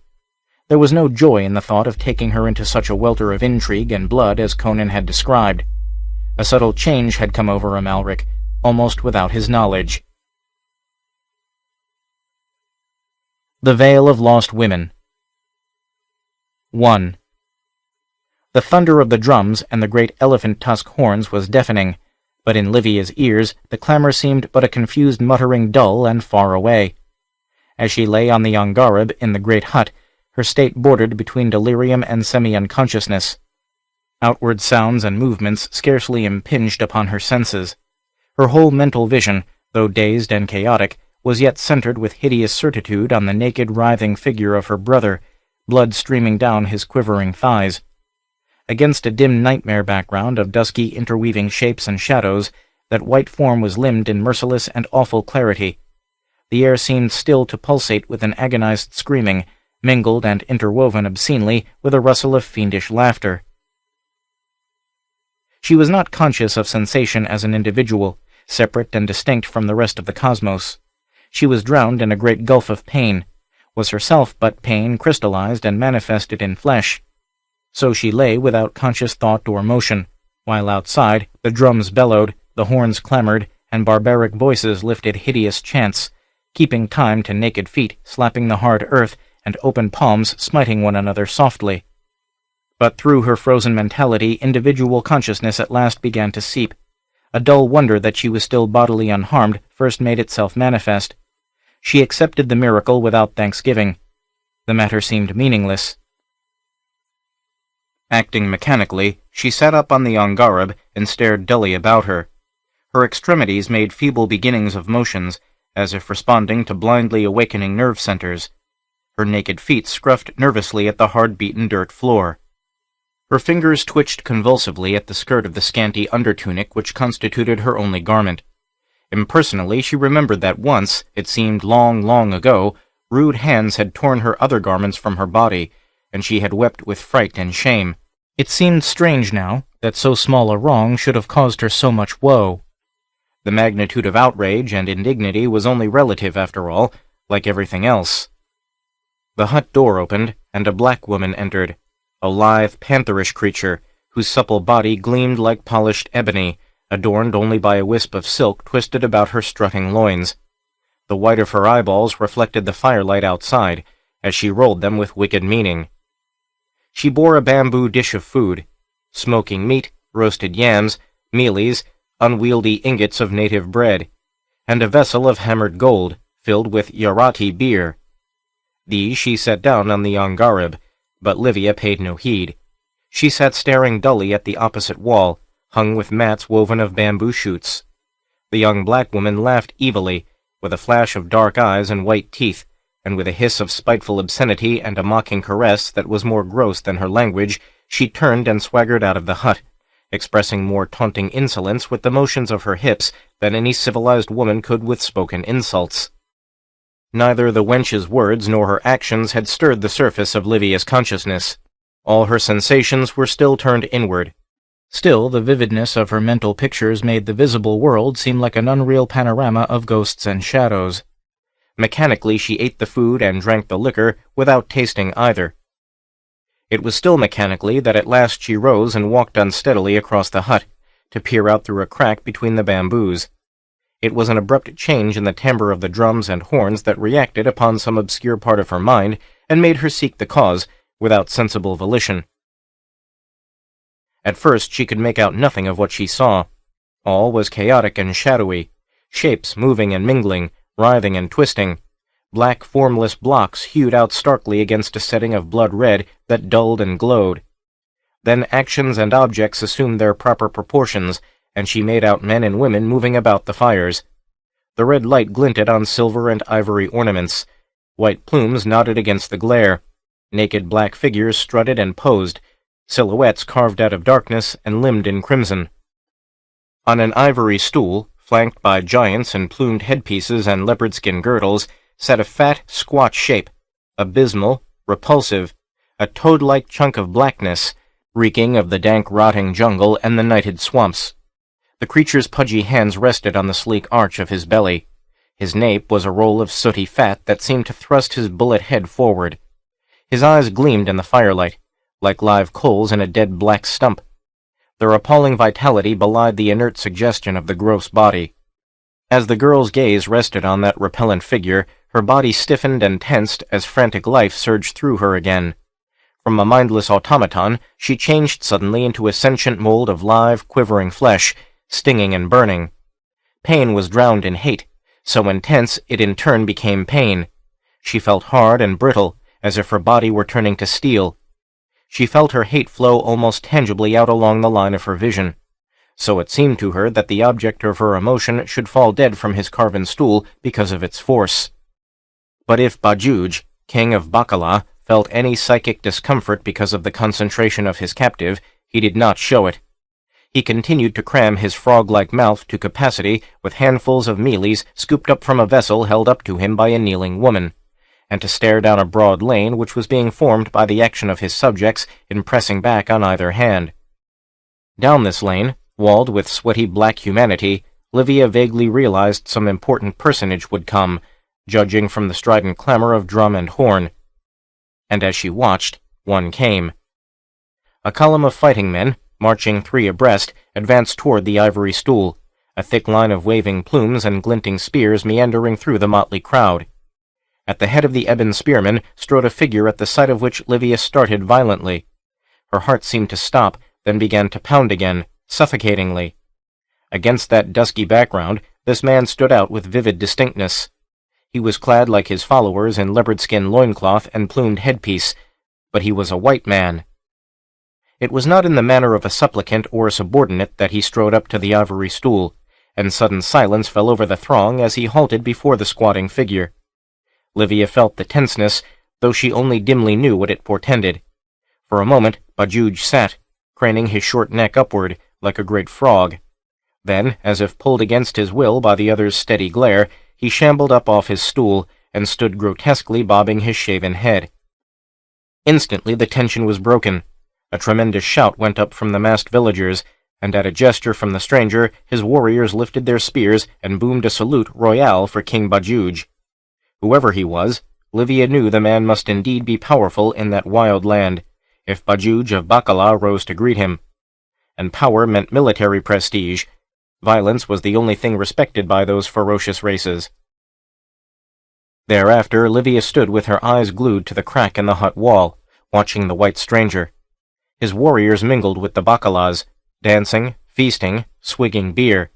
There was no joy in the thought of taking her into such a welter of intrigue and blood as Conan had described. A subtle change had come over Amalric, almost without his knowledge. The Vale of Lost Women. 1. The thunder of the drums and the great elephant tusk horns was deafening, but in Livia's ears the clamor seemed but a confused muttering dull and far away. As she lay on the Angareb in the great hut, her state bordered between delirium and semi-unconsciousness. Outward sounds and movements scarcely impinged upon her senses. Her whole mental vision, though dazed and chaotic, was yet centered with hideous certitude on the naked, writhing figure of her brother, blood streaming down his quivering thighs. Against a dim nightmare background of dusky interweaving shapes and shadows, that white form was limned in merciless and awful clarity. The air seemed still to pulsate with an agonized screaming, mingled and interwoven obscenely with a rustle of fiendish laughter. She was not conscious of sensation as an individual, separate and distinct from the rest of the cosmos. She was drowned in a great gulf of pain, was herself but pain crystallized and manifested in flesh. So she lay without conscious thought or motion, while outside the drums bellowed, the horns clamored, and barbaric voices lifted hideous chants, keeping time to naked feet slapping the hard earth and open palms smiting one another softly. But through her frozen mentality individual consciousness at last began to seep. A dull wonder that she was still bodily unharmed first made itself manifest. She accepted the miracle without thanksgiving. The matter seemed meaningless. Acting mechanically, she sat up on the Angareb and stared dully about her. Her extremities made feeble beginnings of motions, as if responding to blindly awakening nerve centers. Her naked feet scruffed nervously at the hard-beaten dirt floor. Her fingers twitched convulsively at the skirt of the scanty undertunic which constituted her only garment. Impersonally, she remembered that once, it seemed long, long ago, rude hands had torn her other garments from her body, and she had wept with fright and shame. It seemed strange now that so small a wrong should have caused her so much woe. The magnitude of outrage and indignity was only relative after all, like everything else. The hut door opened, and a black woman entered, a lithe, pantherish creature, whose supple body gleamed like polished ebony, adorned only by a wisp of silk twisted about her strutting loins. The white of her eyeballs reflected the firelight outside, as she rolled them with wicked meaning. She bore a bamboo dish of food, smoking meat, roasted yams, mealies, unwieldy ingots of native bread, and a vessel of hammered gold, filled with Yarati beer. These she set down on the Angareb, but Livia paid no heed. She sat staring dully at the opposite wall, hung with mats woven of bamboo shoots. The young black woman laughed evilly, with a flash of dark eyes and white teeth, and with a hiss of spiteful obscenity and a mocking caress that was more gross than her language, she turned and swaggered out of the hut, expressing more taunting insolence with the motions of her hips than any civilized woman could with spoken insults. Neither the wench's words nor her actions had stirred the surface of Livia's consciousness. All her sensations were still turned inward. Still, the vividness of her mental pictures made the visible world seem like an unreal panorama of ghosts and shadows. Mechanically, she ate the food and drank the liquor without tasting either. It was still mechanically that at last she rose and walked unsteadily across the hut, to peer out through a crack between the bamboos. It was an abrupt change in the timbre of the drums and horns that reacted upon some obscure part of her mind and made her seek the cause, without sensible volition. At first she could make out nothing of what she saw. All was chaotic and shadowy, shapes moving and mingling, writhing and twisting, black formless blocks hewed out starkly against a setting of blood red that dulled and glowed. Then actions and objects assumed their proper proportions, and she made out men and women moving about the fires. The red light glinted on silver and ivory ornaments. White plumes nodded against the glare. Naked black figures strutted and posed, silhouettes carved out of darkness and limned in crimson. On an ivory stool, flanked by giants in plumed headpieces and leopard-skin girdles, sat a fat, squat shape, abysmal, repulsive, a toad-like chunk of blackness, reeking of the dank rotting jungle and the nighted swamps. The creature's pudgy hands rested on the sleek arch of his belly. His nape was a roll of sooty fat that seemed to thrust his bullet head forward. His eyes gleamed in the firelight, like live coals in a dead black stump. Their appalling vitality belied the inert suggestion of the gross body. As the girl's gaze rested on that repellent figure, her body stiffened and tensed as frantic life surged through her again. From a mindless automaton, she changed suddenly into a sentient mold of live, quivering flesh, stinging and burning. Pain was drowned in hate, so intense it in turn became pain. She felt hard and brittle, as if her body were turning to steel. She felt her hate flow almost tangibly out along the line of her vision. So it seemed to her that the object of her emotion should fall dead from his carven stool because of its force. But if Bajuj, king of Bacala, felt any psychic discomfort because of the concentration of his captive, he did not show it. He continued to cram his frog-like mouth to capacity with handfuls of mealies scooped up from a vessel held up to him by a kneeling woman, and to stare down a broad lane which was being formed by the action of his subjects in pressing back on either hand. Down this lane, walled with sweaty black humanity, Livia vaguely realized some important personage would come, judging from the strident clamor of drum and horn. And as she watched, one came. A column of fighting men, marching 3 abreast, advanced toward the ivory stool, a thick line of waving plumes and glinting spears meandering through the motley crowd. At the head of the ebon spearmen strode a figure at the sight of which Livia started violently. Her heart seemed to stop, then began to pound again, suffocatingly. Against that dusky background, this man stood out with vivid distinctness. He was clad like his followers in leopard-skin loincloth and plumed headpiece, but he was a white man. It was not in the manner of a supplicant or a subordinate that he strode up to the ivory stool, and sudden silence fell over the throng as he halted before the squatting figure. Livia felt the tenseness, though she only dimly knew what it portended. For a moment, Bajuj sat, craning his short neck upward, like a great frog. Then, as if pulled against his will by the other's steady glare, he shambled up off his stool and stood grotesquely bobbing his shaven head. Instantly the tension was broken. A tremendous shout went up from the massed villagers, and at a gesture from the stranger, his warriors lifted their spears and boomed a salute royal for King Bajuj. Whoever he was, Livia knew the man must indeed be powerful in that wild land, if Bajuj of Bacala rose to greet him. And power meant military prestige. Violence was the only thing respected by those ferocious races. Thereafter, Livia stood with her eyes glued to the crack in the hut wall, watching the white stranger. His warriors mingled with the Bacalas, dancing, feasting, swigging beer.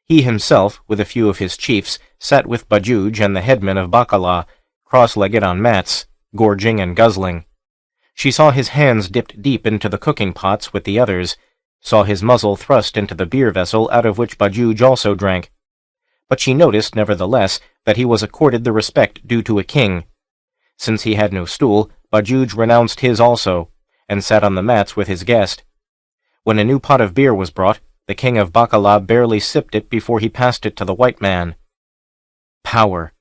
He himself, with a few of his chiefs, sat with Bajuj and the headmen of Bacala, cross-legged on mats, gorging and guzzling. She saw his hands dipped deep into the cooking pots with the others, saw his muzzle thrust into the beer vessel out of which Bajuj also drank. But she noticed, nevertheless, that he was accorded the respect due to a king. Since he had no stool, Bajuj renounced his also, and sat on the mats with his guest. When a new pot of beer was brought, the king of Bacala barely sipped it before he passed it to the white man. Power.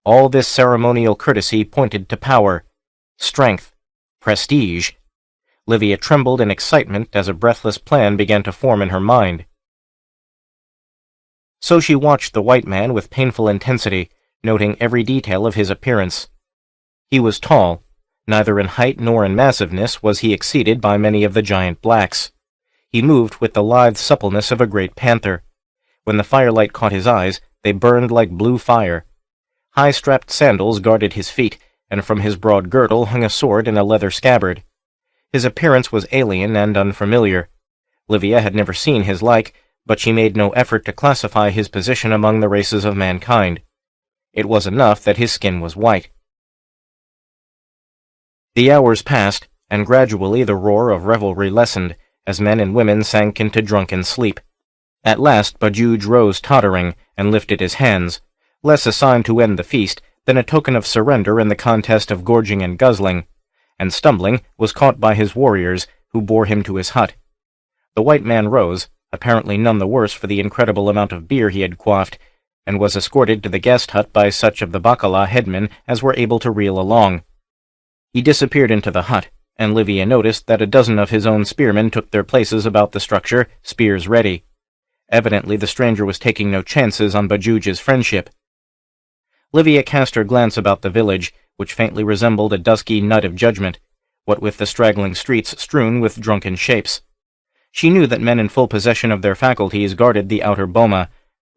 All this ceremonial courtesy pointed to power, strength, prestige. Livia trembled in excitement as a breathless plan began to form in her mind. So she watched the white man with painful intensity, noting every detail of his appearance. He was tall. Neither in height nor in massiveness was he exceeded by many of the giant blacks. He moved with the lithe suppleness of a great panther. When the firelight caught his eyes, they burned like blue fire. High-strapped sandals guarded his feet, and from his broad girdle hung a sword in a leather scabbard. His appearance was alien and unfamiliar. Livia had never seen his like, but she made no effort to classify his position among the races of mankind. It was enough that his skin was white. The hours passed, and gradually the roar of revelry lessened, as men and women sank into drunken sleep. At last Bajuj rose tottering, and lifted his hands, less a sign to end the feast than a token of surrender in the contest of gorging and guzzling, and stumbling was caught by his warriors, who bore him to his hut. The white man rose, apparently none the worse for the incredible amount of beer he had quaffed, and was escorted to the guest hut by such of the Bacala headmen as were able to reel along. He disappeared into the hut, and Livia noticed that a dozen of his own spearmen took their places about the structure, spears ready. Evidently the stranger was taking no chances on Bajuj's friendship. Livia cast her glance about the village, which faintly resembled a dusky nut of judgment, what with the straggling streets strewn with drunken shapes. She knew that men in full possession of their faculties guarded the outer boma,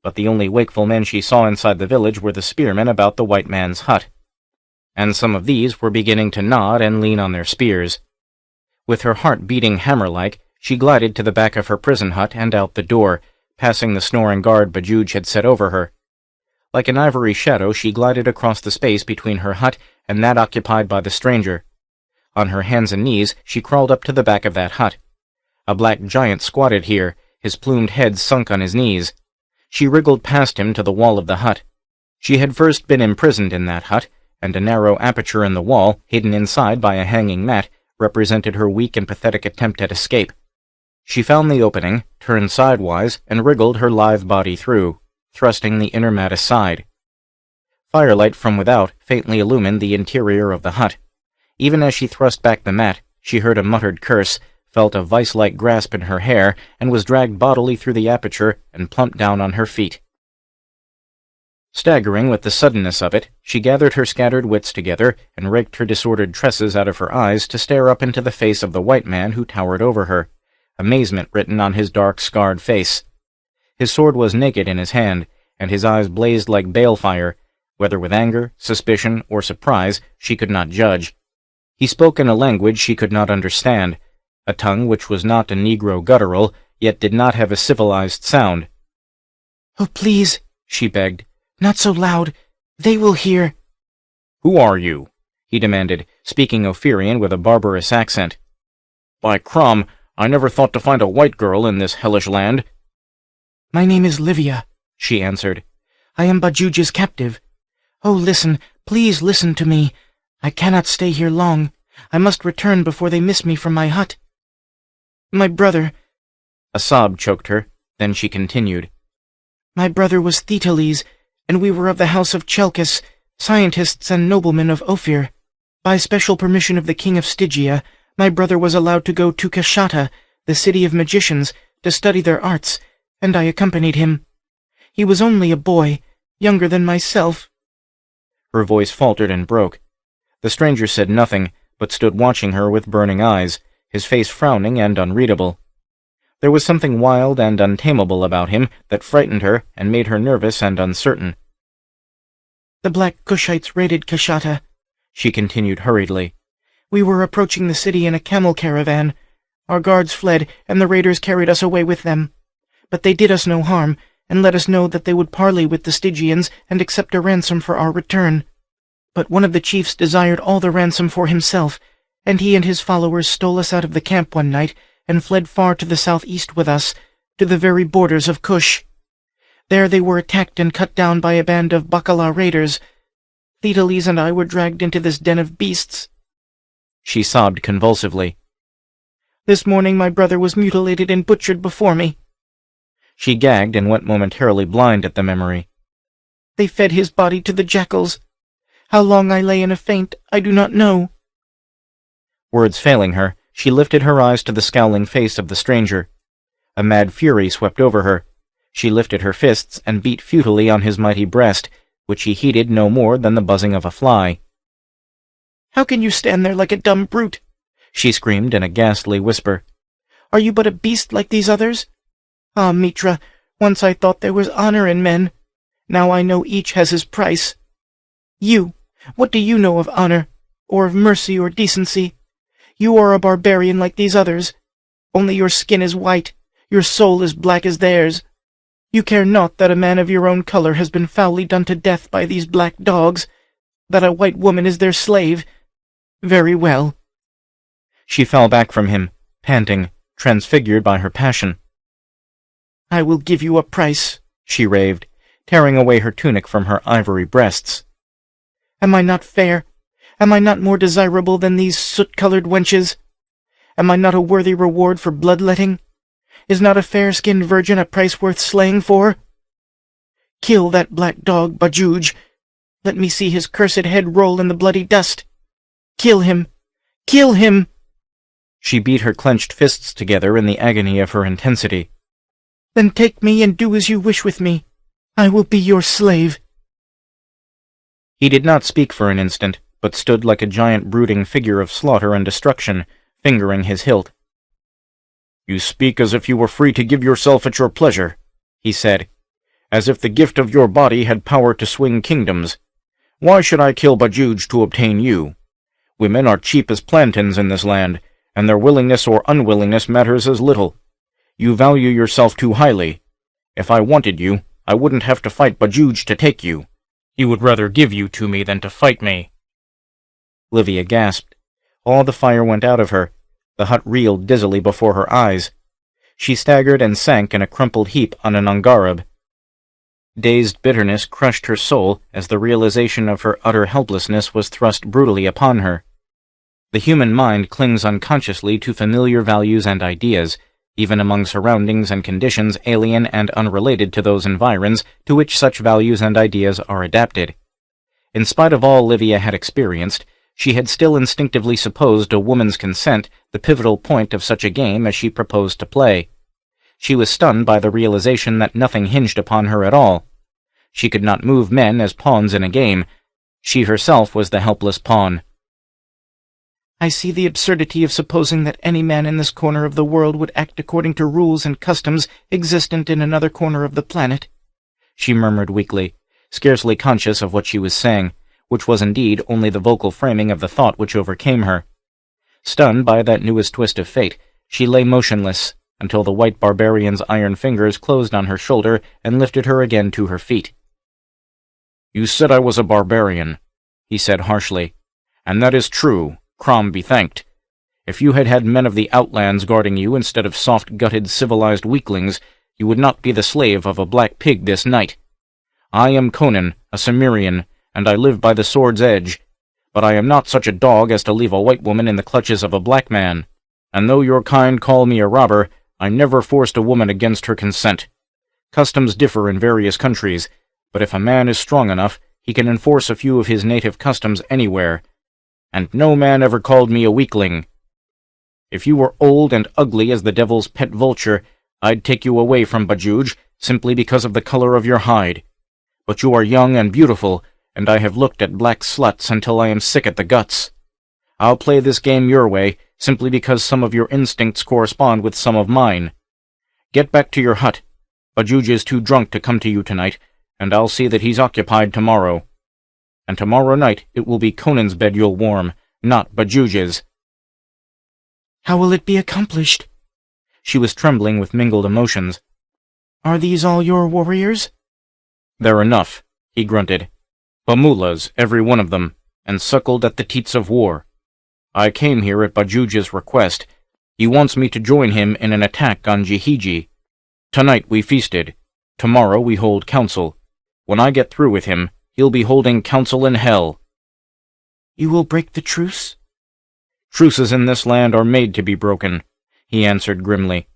but the only wakeful men she saw inside the village were the spearmen about the white man's hut. And some of these were beginning to nod and lean on their spears. With her heart beating hammer-like, she glided to the back of her prison hut and out the door, passing the snoring guard Bajuj had set over her. Like an ivory shadow, she glided across the space between her hut and that occupied by the stranger. On her hands and knees, she crawled up to the back of that hut. A black giant squatted here, his plumed head sunk on his knees. She wriggled past him to the wall of the hut. She had first been imprisoned in that hut, and a narrow aperture in the wall, hidden inside by a hanging mat, represented her weak and pathetic attempt at escape. She found the opening, turned sidewise, and wriggled her lithe body through, thrusting the inner mat aside. Firelight from without faintly illumined the interior of the hut. Even as she thrust back the mat, she heard a muttered curse, felt a vice-like grasp in her hair, and was dragged bodily through the aperture and plumped down on her feet. Staggering with the suddenness of it, she gathered her scattered wits together and raked her disordered tresses out of her eyes to stare up into the face of the white man who towered over her, amazement written on his dark, scarred face. His sword was naked in his hand, and his eyes blazed like balefire, whether with anger, suspicion, or surprise, she could not judge. He spoke in a language she could not understand, a tongue which was not a Negro guttural, yet did not have a civilized sound. "Oh, please," she begged, "not so loud. They will hear." "Who are you?" he demanded, speaking Ophirian with a barbarous accent. "By Crom, I never thought to find a white girl in this hellish land." "My name is Livia," she answered. "I am Bajuj's captive. Oh, listen, please listen to me. I cannot stay here long. I must return before they miss me from my hut. My brother—" A sob choked her, then she continued. "My brother was Theteles, and we were of the house of Chelkis, scientists and noblemen of Ophir. By special permission of the king of Stygia, my brother was allowed to go to Kashata, the city of magicians, to study their arts, and I accompanied him. He was only a boy, younger than myself." Her voice faltered and broke. The stranger said nothing, but stood watching her with burning eyes, his face frowning and unreadable. There was something wild and untamable about him that frightened her and made her nervous and uncertain. "The Black Cushites raided Kashata," she continued hurriedly. "We were approaching the city in a camel caravan. Our guards fled, and the raiders carried us away with them. But they did us no harm, and let us know that they would parley with the Stygians and accept a ransom for our return. But one of the chiefs desired all the ransom for himself, and he and his followers stole us out of the camp one night and fled far to the southeast with us, to the very borders of Kush. There they were attacked and cut down by a band of Bacala raiders. Theteles and I were dragged into this den of beasts." She sobbed convulsively. "This morning my brother was mutilated and butchered before me." She gagged and went momentarily blind at the memory. "They fed his body to the jackals. How long I lay in a faint, I do not know." Words failing her, she lifted her eyes to the scowling face of the stranger. A mad fury swept over her. She lifted her fists and beat futilely on his mighty breast, which he heeded no more than the buzzing of a fly. "How can you stand there like a dumb brute?" she screamed in a ghastly whisper. "Are you but a beast like these others? Ah, Mitra, once I thought there was honor in men. Now I know each has his price. You, what do you know of honor, or of mercy or decency? You are a barbarian like these others. Only your skin is white, your soul is black as theirs. You care not that a man of your own color has been foully done to death by these black dogs, that a white woman is their slave. Very well." She fell back from him, panting, transfigured by her passion. "I will give you a price," she raved, tearing away her tunic from her ivory breasts. "Am I not fair? Am I not more desirable than these soot-colored wenches? Am I not a worthy reward for bloodletting? Is not a fair-skinned virgin a price worth slaying for? Kill that black dog, Bajuj. Let me see his cursed head roll in the bloody dust. Kill him! Kill him!" She beat her clenched fists together in the agony of her intensity. "Then take me and do as you wish with me. I will be your slave." He did not speak for an instant, but stood like a giant brooding figure of slaughter and destruction, fingering his hilt. "You speak as if you were free to give yourself at your pleasure," he said, "as if the gift of your body had power to swing kingdoms. Why should I kill Bajuj to obtain you? Women are cheap as plantains in this land, and their willingness or unwillingness matters as little. You value yourself too highly. If I wanted you, I wouldn't have to fight Bajuj to take you." "You would rather give you to me than to fight me." Livia gasped. All the fire went out of her. The hut reeled dizzily before her eyes. She staggered and sank in a crumpled heap on an angareb. Dazed bitterness crushed her soul as the realization of her utter helplessness was thrust brutally upon her. The human mind clings unconsciously to familiar values and ideas, even among surroundings and conditions alien and unrelated to those environs to which such values and ideas are adapted. In spite of all Livia had experienced, she had still instinctively supposed a woman's consent the pivotal point of such a game as she proposed to play. She was stunned by the realization that nothing hinged upon her at all. She could not move men as pawns in a game. She herself was the helpless pawn. "I see the absurdity of supposing that any man in this corner of the world would act according to rules and customs existent in another corner of the planet," she murmured weakly, scarcely conscious of what she was saying, which was indeed only the vocal framing of the thought which overcame her. Stunned by that newest twist of fate, she lay motionless, until the white barbarian's iron fingers closed on her shoulder and lifted her again to her feet. "You said I was a barbarian," he said harshly, "and that is true, Crom be thanked. If you had had men of the outlands guarding you instead of soft-gutted civilized weaklings, you would not be the slave of a black pig this night. I am Conan, a Cimmerian, and I live by the sword's edge, but I am not such a dog as to leave a white woman in the clutches of a black man, and though your kind call me a robber, I never forced a woman against her consent. Customs differ in various countries, but if a man is strong enough, he can enforce a few of his native customs anywhere, and no man ever called me a weakling. If you were old and ugly as the devil's pet vulture, I'd take you away from Bajuj simply because of the color of your hide. But you are young and beautiful, and I have looked at black sluts until I am sick at the guts. I'll play this game your way, simply because some of your instincts correspond with some of mine. Get back to your hut. Bajuj is too drunk to come to you tonight, and I'll see that he's occupied tomorrow. And tomorrow night it will be Conan's bed you'll warm, not Bajuj's." "How will it be accomplished?" She was trembling with mingled emotions. "Are these all your warriors?" "They're enough," he grunted. "Bamulas, every one of them, and suckled at the teats of war. I came here at Bajuj's request. He wants me to join him in an attack on Jihiji. Tonight we feasted. Tomorrow we hold council. When I get through with him, he'll be holding council in hell." "You will break the truce?" "Truces in this land are made to be broken," he answered grimly.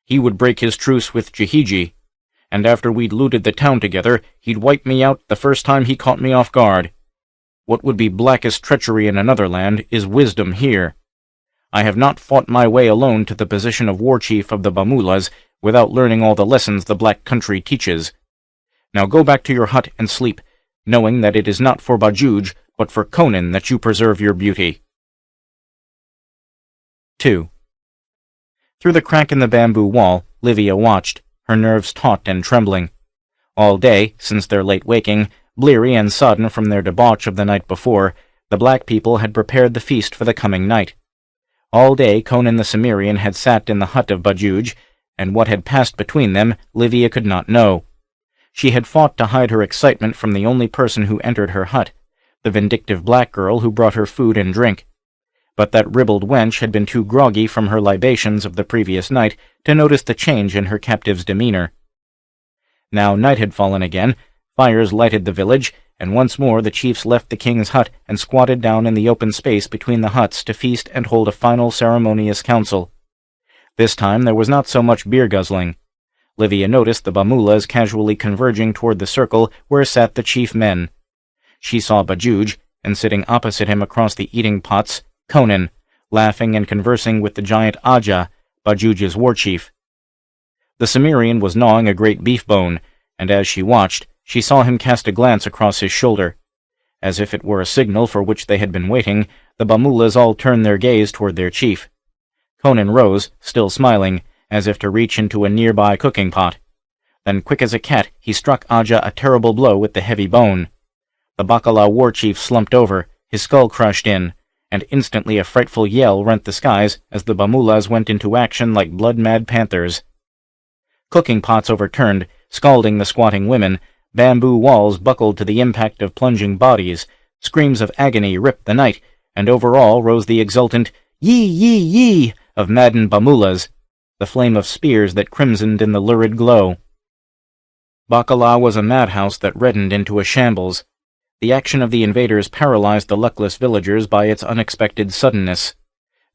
"He would break his truce with Jihiji, and after we'd looted the town together, he'd wipe me out the first time he caught me off guard. What would be blackest treachery in another land is wisdom here. I have not fought my way alone to the position of war chief of the Bamulas without learning all the lessons the Black Country teaches. Now go back to your hut and sleep, knowing that it is not for Bajuj, but for Conan that you preserve your beauty. 2. Through the crack in the bamboo wall, Livia watched, her nerves taut and trembling. All day, since their late waking, bleary and sodden from their debauch of the night before, the black people had prepared the feast for the coming night. All day Conan the Cimmerian had sat in the hut of Bajuj, and what had passed between them Livia could not know. She had fought to hide her excitement from the only person who entered her hut, the vindictive black girl who brought her food and drink. But that ribald wench had been too groggy from her libations of the previous night to notice the change in her captive's demeanor. Now night had fallen again, fires lighted the village, and once more the chiefs left the king's hut and squatted down in the open space between the huts to feast and hold a final ceremonious council. This time there was not so much beer-guzzling. Livia noticed the Bamulas casually converging toward the circle where sat the chief men. She saw Bajuj, and sitting opposite him across the eating pots, Conan, laughing and conversing with the giant Aja, Bajuj's war chief. The Cimmerian was gnawing a great beef bone, and as she watched, she saw him cast a glance across his shoulder. As if it were a signal for which they had been waiting, the Bamulas all turned their gaze toward their chief. Conan rose, still smiling, as if to reach into a nearby cooking pot. Then, quick as a cat, he struck Aja a terrible blow with the heavy bone. The Bacala war chief slumped over, his skull crushed in, and instantly a frightful yell rent the skies as the Bamulas went into action like blood-mad panthers. Cooking pots overturned, scalding the squatting women, bamboo walls buckled to the impact of plunging bodies, screams of agony ripped the night, and over all rose the exultant "Yee, yee, yee!" of maddened Bamulas, the flame of spears that crimsoned in the lurid glow. Bacala was a madhouse that reddened into a shambles. The action of the invaders paralyzed the luckless villagers by its unexpected suddenness.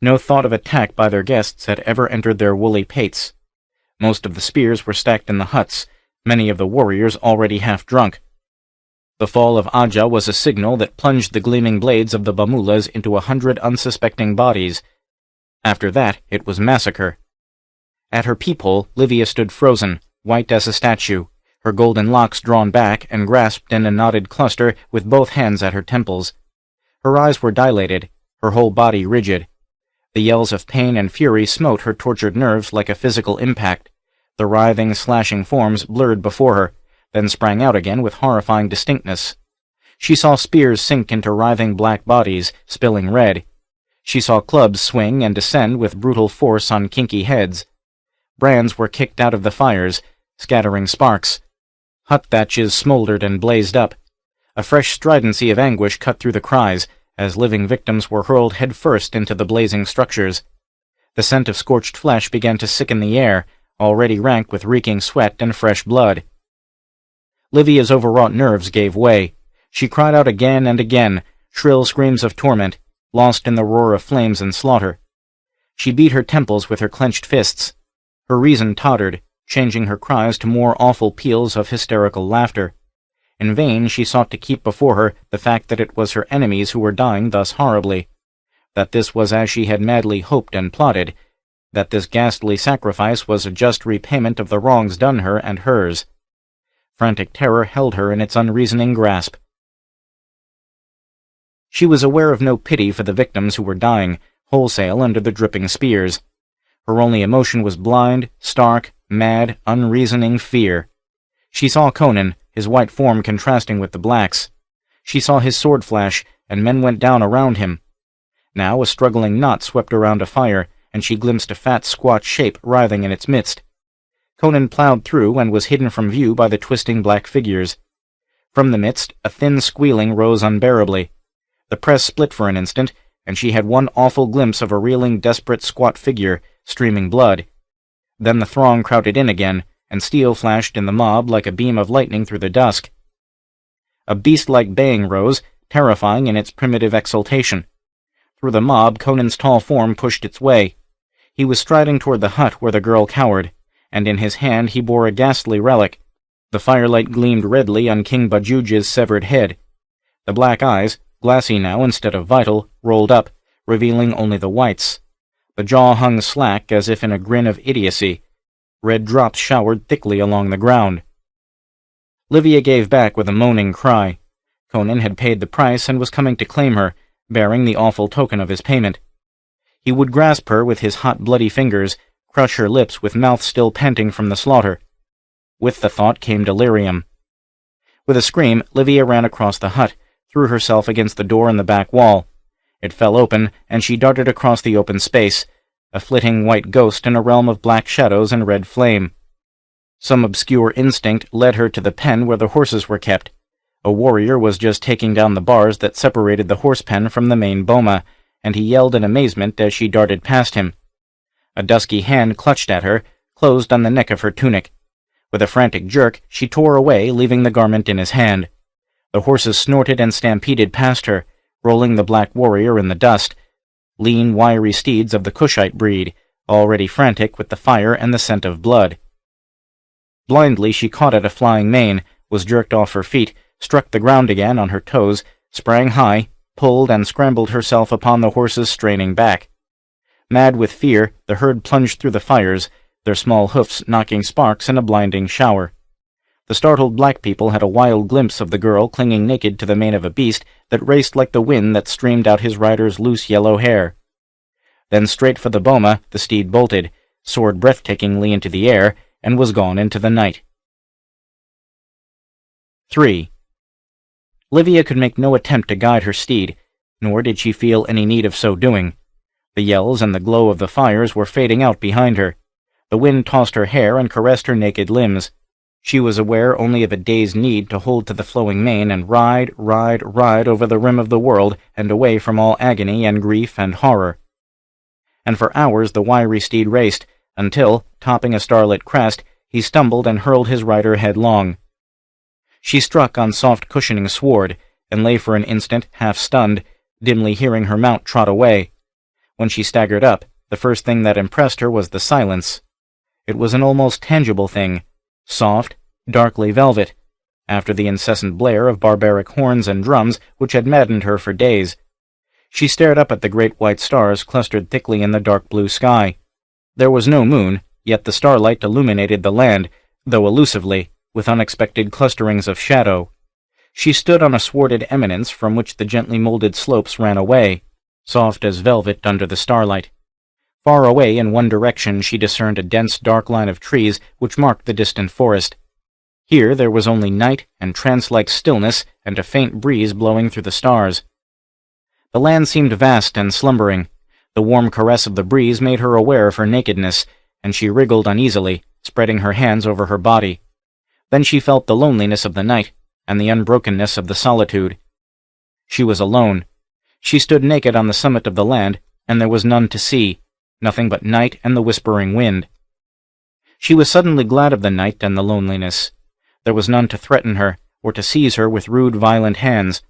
No thought of attack by their guests had ever entered their woolly pates. Most of the spears were stacked in the huts, many of the warriors already half drunk. The fall of Aja was a signal that plunged the gleaming blades of the Bamulas into 100 unsuspecting bodies. After that, it was massacre. At her peephole, Livia stood frozen, white as a statue, her golden locks drawn back and grasped in a knotted cluster with both hands at her temples. Her eyes were dilated, her whole body rigid. The yells of pain and fury smote her tortured nerves like a physical impact. The writhing, slashing forms blurred before her, then sprang out again with horrifying distinctness. She saw spears sink into writhing black bodies, spilling red. She saw clubs swing and descend with brutal force on kinky heads. Brands were kicked out of the fires, scattering sparks. Hut thatches smoldered and blazed up. A fresh stridency of anguish cut through the cries, as living victims were hurled headfirst into the blazing structures. The scent of scorched flesh began to sicken the air, already rank with reeking sweat and fresh blood. Livia's overwrought nerves gave way. She cried out again and again, shrill screams of torment, lost in the roar of flames and slaughter. She beat her temples with her clenched fists. Her reason tottered, changing her cries to more awful peals of hysterical laughter. In vain she sought to keep before her the fact that it was her enemies who were dying thus horribly, that this was as she had madly hoped and plotted, that this ghastly sacrifice was a just repayment of the wrongs done her and hers. Frantic terror held her in its unreasoning grasp. She was aware of no pity for the victims who were dying, wholesale under the dripping spears. Her only emotion was blind, stark, mad, unreasoning fear. She saw Conan, his white form contrasting with the blacks. She saw his sword flash, and men went down around him. Now a struggling knot swept around a fire, and she glimpsed a fat, squat shape writhing in its midst. Conan plowed through and was hidden from view by the twisting black figures. From the midst, a thin squealing rose unbearably. The press split for an instant, and she had one awful glimpse of a reeling, desperate, squat figure, streaming blood. Then the throng crowded in again, and steel flashed in the mob like a beam of lightning through the dusk. A beast-like baying rose, terrifying in its primitive exultation. Through the mob, Conan's tall form pushed its way. He was striding toward the hut where the girl cowered, and in his hand he bore a ghastly relic. The firelight gleamed redly on King Bajuj's severed head. The black eyes, glassy now instead of vital, rolled up, revealing only the whites. The jaw hung slack as if in a grin of idiocy. Red drops showered thickly along the ground. Livia gave back with a moaning cry. Conan had paid the price and was coming to claim her, bearing the awful token of his payment. He would grasp her with his hot, bloody fingers, crush her lips with mouth still panting from the slaughter. With the thought came delirium. With a scream, Livia ran across the hut, threw herself against the door in the back wall. It fell open, and she darted across the open space, a flitting white ghost in a realm of black shadows and red flame. Some obscure instinct led her to the pen where the horses were kept. A warrior was just taking down the bars that separated the horse pen from the main boma, and he yelled in amazement as she darted past him. A dusky hand clutched at her, closed on the neck of her tunic. With a frantic jerk, she tore away, leaving the garment in his hand. The horses snorted and stampeded past her, rolling the black warrior in the dust, lean, wiry steeds of the Cushite breed, already frantic with the fire and the scent of blood. Blindly she caught at a flying mane, was jerked off her feet, struck the ground again on her toes, sprang high, pulled and scrambled herself upon the horse's straining back. Mad with fear, the herd plunged through the fires, their small hoofs knocking sparks in a blinding shower. The startled black people had a wild glimpse of the girl clinging naked to the mane of a beast that raced like the wind that streamed out his rider's loose yellow hair. Then straight for the boma the steed bolted, soared breathtakingly into the air, and was gone into the night. 3. Livia could make no attempt to guide her steed, nor did she feel any need of so doing. The yells and the glow of the fires were fading out behind her. The wind tossed her hair and caressed her naked limbs. She was aware only of a day's need to hold to the flowing mane and ride over the rim of the world and away from all agony and grief and horror. And for hours the wiry steed raced, until, topping a starlit crest, he stumbled and hurled his rider headlong. She struck on soft cushioning sward, and lay for an instant, half-stunned, dimly hearing her mount trot away. When she staggered up, the first thing that impressed her was the silence. It was an almost tangible thing, soft, darkly velvet, after the incessant blare of barbaric horns and drums which had maddened her for days. She stared up at the great white stars clustered thickly in the dark blue sky. There was no moon, yet the starlight illuminated the land, though elusively, with unexpected clusterings of shadow. She stood on a swarded eminence from which the gently molded slopes ran away, soft as velvet under the starlight. Far away in one direction she discerned a dense dark line of trees which marked the distant forest. Here there was only night and trance-like stillness and a faint breeze blowing through the stars. The land seemed vast and slumbering. The warm caress of the breeze made her aware of her nakedness, and she wriggled uneasily, spreading her hands over her body. Then she felt the loneliness of the night, and the unbrokenness of the solitude. She was alone. She stood naked on the summit of the land, and there was none to see, nothing but night and the whispering wind. She was suddenly glad of the night and the loneliness. There was none to threaten her, or to seize her with rude, violent hands.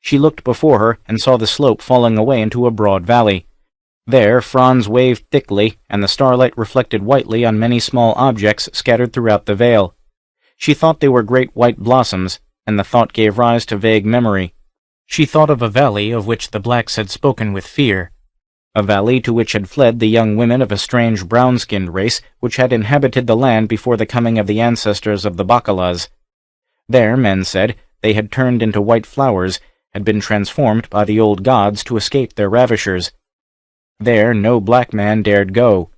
She looked before her and saw the slope falling away into a broad valley. There fronds waved thickly, and the starlight reflected whitely on many small objects scattered throughout the vale. She thought they were great white blossoms, and the thought gave rise to vague memory. She thought of a valley of which the blacks had spoken with fear, a valley to which had fled the young women of a strange brown-skinned race which had inhabited the land before the coming of the ancestors of the Bakalas. There, men said, they had turned into white flowers, had been transformed by the old gods to escape their ravishers. There no black man dared go.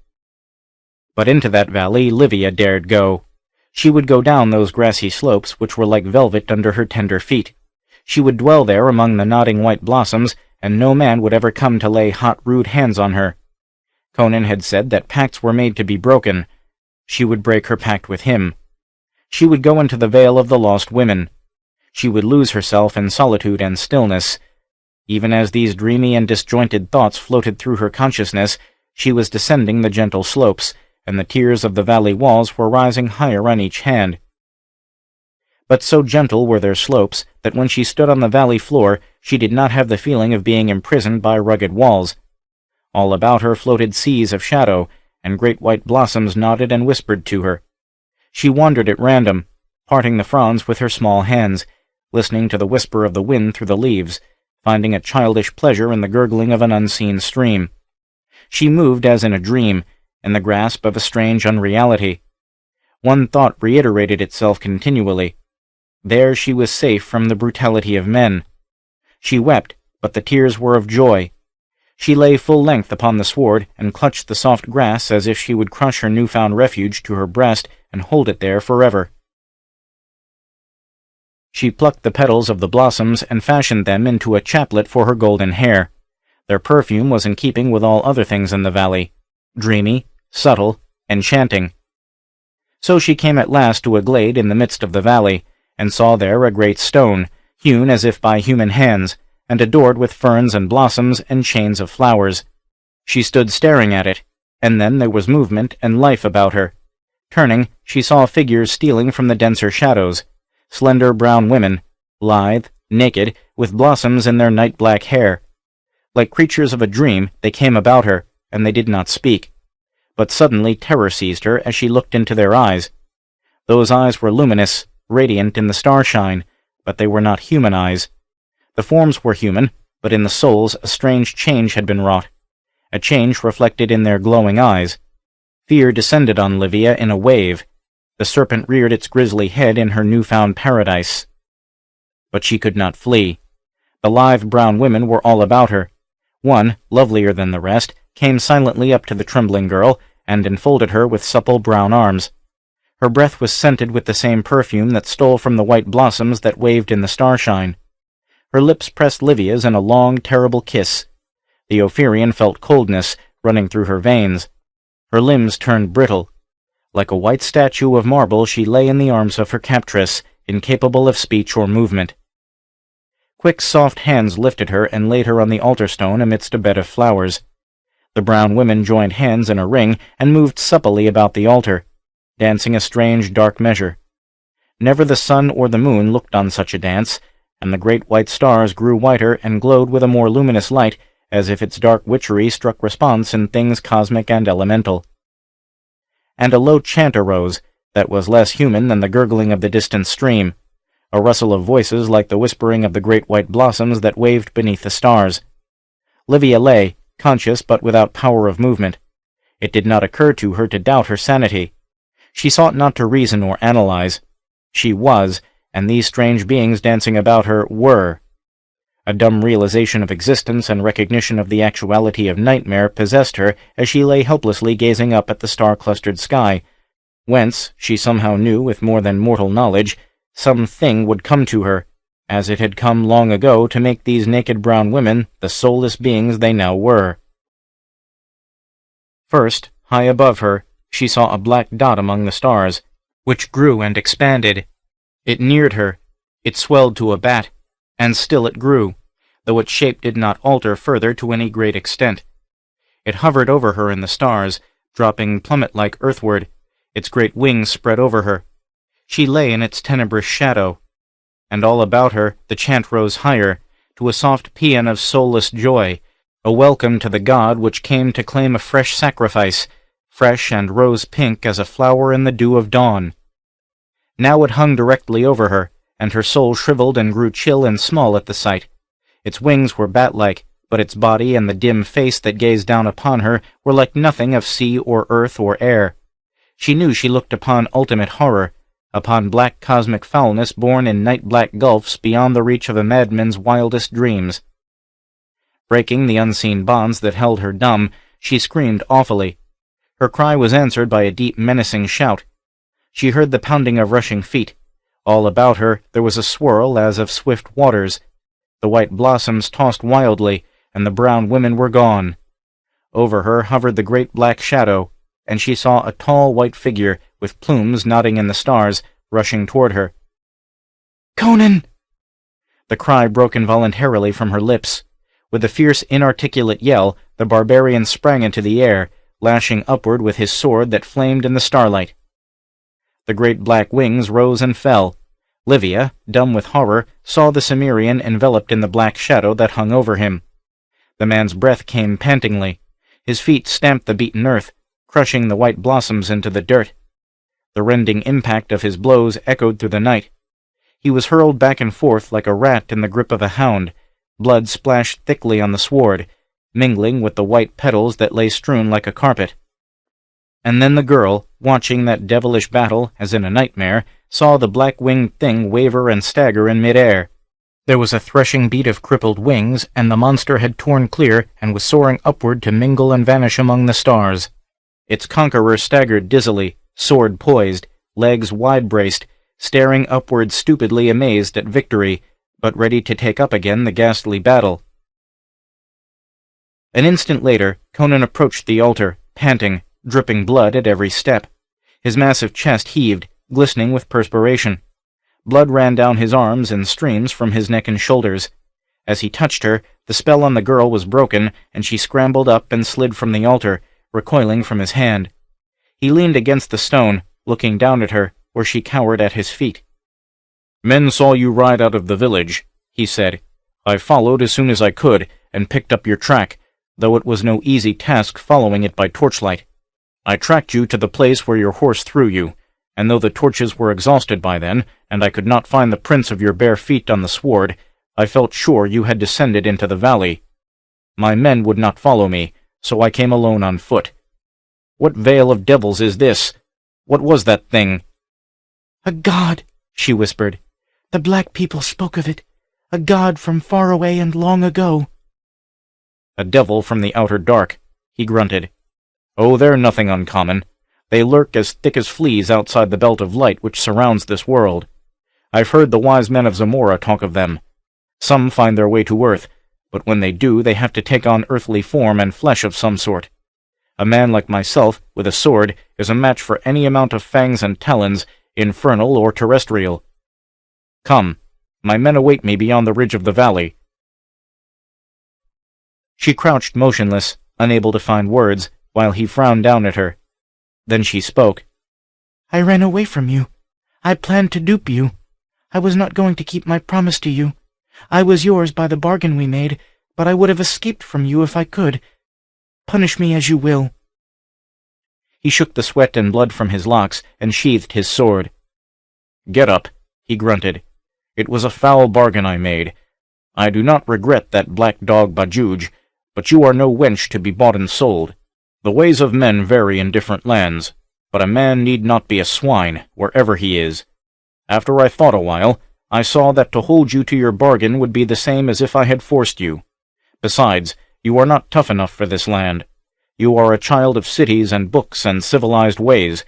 But into that valley Livia dared go. She would go down those grassy slopes which were like velvet under her tender feet. She would dwell there among the nodding white blossoms, and no man would ever come to lay hot, rude hands on her. Conan had said that pacts were made to be broken. She would break her pact with him. She would go into the vale of the lost women. She would lose herself in solitude and stillness. Even as these dreamy and disjointed thoughts floated through her consciousness, she was descending the gentle slopes, and the tiers of the valley walls were rising higher on each hand. But so gentle were their slopes that when she stood on the valley floor, she did not have the feeling of being imprisoned by rugged walls. All about her floated seas of shadow, and great white blossoms nodded and whispered to her. She wandered at random, parting the fronds with her small hands, listening to the whisper of the wind through the leaves, finding a childish pleasure in the gurgling of an unseen stream. She moved as in a dream, in the grasp of a strange unreality. One thought reiterated itself continually. There she was safe from the brutality of men. She wept, but the tears were of joy. She lay full length upon the sward and clutched the soft grass as if she would crush her newfound refuge to her breast and hold it there forever. She plucked the petals of the blossoms and fashioned them into a chaplet for her golden hair. Their perfume was in keeping with all other things in the valley, dreamy, subtle, enchanting. So she came at last to a glade in the midst of the valley, and saw there a great stone, hewn as if by human hands, and adored with ferns and blossoms and chains of flowers. She stood staring at it, and then there was movement and life about her. Turning, she saw figures stealing from the denser shadows, slender brown women, lithe, naked, with blossoms in their night-black hair. Like creatures of a dream, they came about her, and they did not speak. But suddenly terror seized her as she looked into their eyes. Those eyes were luminous, radiant in the starshine, but they were not human eyes. The forms were human, but in the souls a strange change had been wrought, a change reflected in their glowing eyes. Fear descended on Livia in a wave. The serpent reared its grisly head in her newfound paradise. But she could not flee. The lithe brown women were all about her. One, lovelier than the rest, came silently up to the trembling girl and enfolded her with supple brown arms. Her breath was scented with the same perfume that stole from the white blossoms that waved in the starshine. Her lips pressed Livia's in a long, terrible kiss. The Ophirian felt coldness running through her veins. Her limbs turned brittle. Like a white statue of marble, she lay in the arms of her captress, incapable of speech or movement. Quick, soft hands lifted her and laid her on the altar stone amidst a bed of flowers. The brown women joined hands in a ring and moved supplely about the altar, dancing a strange dark measure. Never the sun or the moon looked on such a dance, and the great white stars grew whiter and glowed with a more luminous light, as if its dark witchery struck response in things cosmic and elemental. And a low chant arose that was less human than the gurgling of the distant stream, a rustle of voices like the whispering of the great white blossoms that waved beneath the stars. Livia lay, conscious but without power of movement. It did not occur to her to doubt her sanity. She sought not to reason or analyze. She was, and these strange beings dancing about her were. A dumb realization of existence and recognition of the actuality of nightmare possessed her as she lay helplessly gazing up at the star-clustered sky, whence, she somehow knew with more than mortal knowledge, some thing would come to her, as it had come long ago to make these naked brown women the soulless beings they now were. First, high above her, she saw a black dot among the stars, which grew and expanded. It neared her. It swelled to a bat, and still it grew, though its shape did not alter further to any great extent. It hovered over her in the stars, dropping plummet-like earthward, its great wings spread over her. She lay in its tenebrous shadow, and all about her the chant rose higher, to a soft paean of soulless joy, a welcome to the god which came to claim a fresh sacrifice, fresh and rose-pink as a flower in the dew of dawn. Now it hung directly over her, and her soul shriveled and grew chill and small at the sight. Its wings were bat-like, but its body and the dim face that gazed down upon her were like nothing of sea or earth or air. She knew she looked upon ultimate horror, upon black cosmic foulness born in night-black gulfs beyond the reach of a madman's wildest dreams. Breaking the unseen bonds that held her dumb, she screamed awfully. Her cry was answered by a deep, menacing shout. She heard the pounding of rushing feet. All about her there was a swirl as of swift waters. The white blossoms tossed wildly, and the brown women were gone. Over her hovered the great black shadow, and she saw a tall white figure, with plumes nodding in the stars, rushing toward her. "Conan!" The cry broke involuntarily from her lips. With a fierce, inarticulate yell, the barbarian sprang into the air, lashing upward with his sword that flamed in the starlight. The great black wings rose and fell. Livia, dumb with horror, saw the Cimmerian enveloped in the black shadow that hung over him. The man's breath came pantingly. His feet stamped the beaten earth, crushing the white blossoms into the dirt. The rending impact of his blows echoed through the night. He was hurled back and forth like a rat in the grip of a hound, Blood splashed thickly on the sward, mingling with the white petals that lay strewn like a carpet. And then the girl, watching that devilish battle as in a nightmare, saw the black-winged thing waver and stagger in mid-air. There was a threshing beat of crippled wings, and the monster had torn clear and was soaring upward to mingle and vanish among the stars. Its conqueror staggered dizzily, sword poised, legs wide-braced, staring upward stupidly amazed at victory, but ready to take up again the ghastly battle. An instant later, Conan approached the altar, panting, dripping blood at every step. His massive chest heaved, glistening with perspiration. Blood ran down his arms in streams from his neck and shoulders. As he touched her, the spell on the girl was broken, and she scrambled up and slid from the altar, recoiling from his hand. He leaned against the stone, looking down at her, where she cowered at his feet. "Men saw you ride out of the village," he said. "I followed as soon as I could, and picked up your track, though it was no easy task following it by torchlight. I tracked you to the place where your horse threw you, and though the torches were exhausted by then, and I could not find the prints of your bare feet on the sward, I felt sure you had descended into the valley. My men would not follow me, so I came alone on foot. What veil of devils is this? What was that thing?" "A god," she whispered. "The black people spoke of it. A god from far away and long ago." "A devil from the outer dark," he grunted. "Oh, they're nothing uncommon. They lurk as thick as fleas outside the belt of light which surrounds this world. I've heard the wise men of Zamora talk of them. Some find their way to Earth, but when they do, they have to take on earthly form and flesh of some sort. A man like myself, with a sword, is a match for any amount of fangs and talons, infernal or terrestrial. Come, my men await me beyond the ridge of the valley." She crouched motionless, unable to find words, while he frowned down at her. Then she spoke. "I ran away from you. I planned to dupe you. I was not going to keep my promise to you. I was yours by the bargain we made, but I would have escaped from you if I could. Punish me as you will." He shook the sweat and blood from his locks and sheathed his sword. "Get up," he grunted. "It was a foul bargain I made. I do not regret that black dog Bajuj, but you are no wench to be bought and sold. The ways of men vary in different lands, but a man need not be a swine, wherever he is. After I thought a while, I saw that to hold you to your bargain would be the same as if I had forced you. Besides, you are not tough enough for this land. You are a child of cities and books and civilized ways,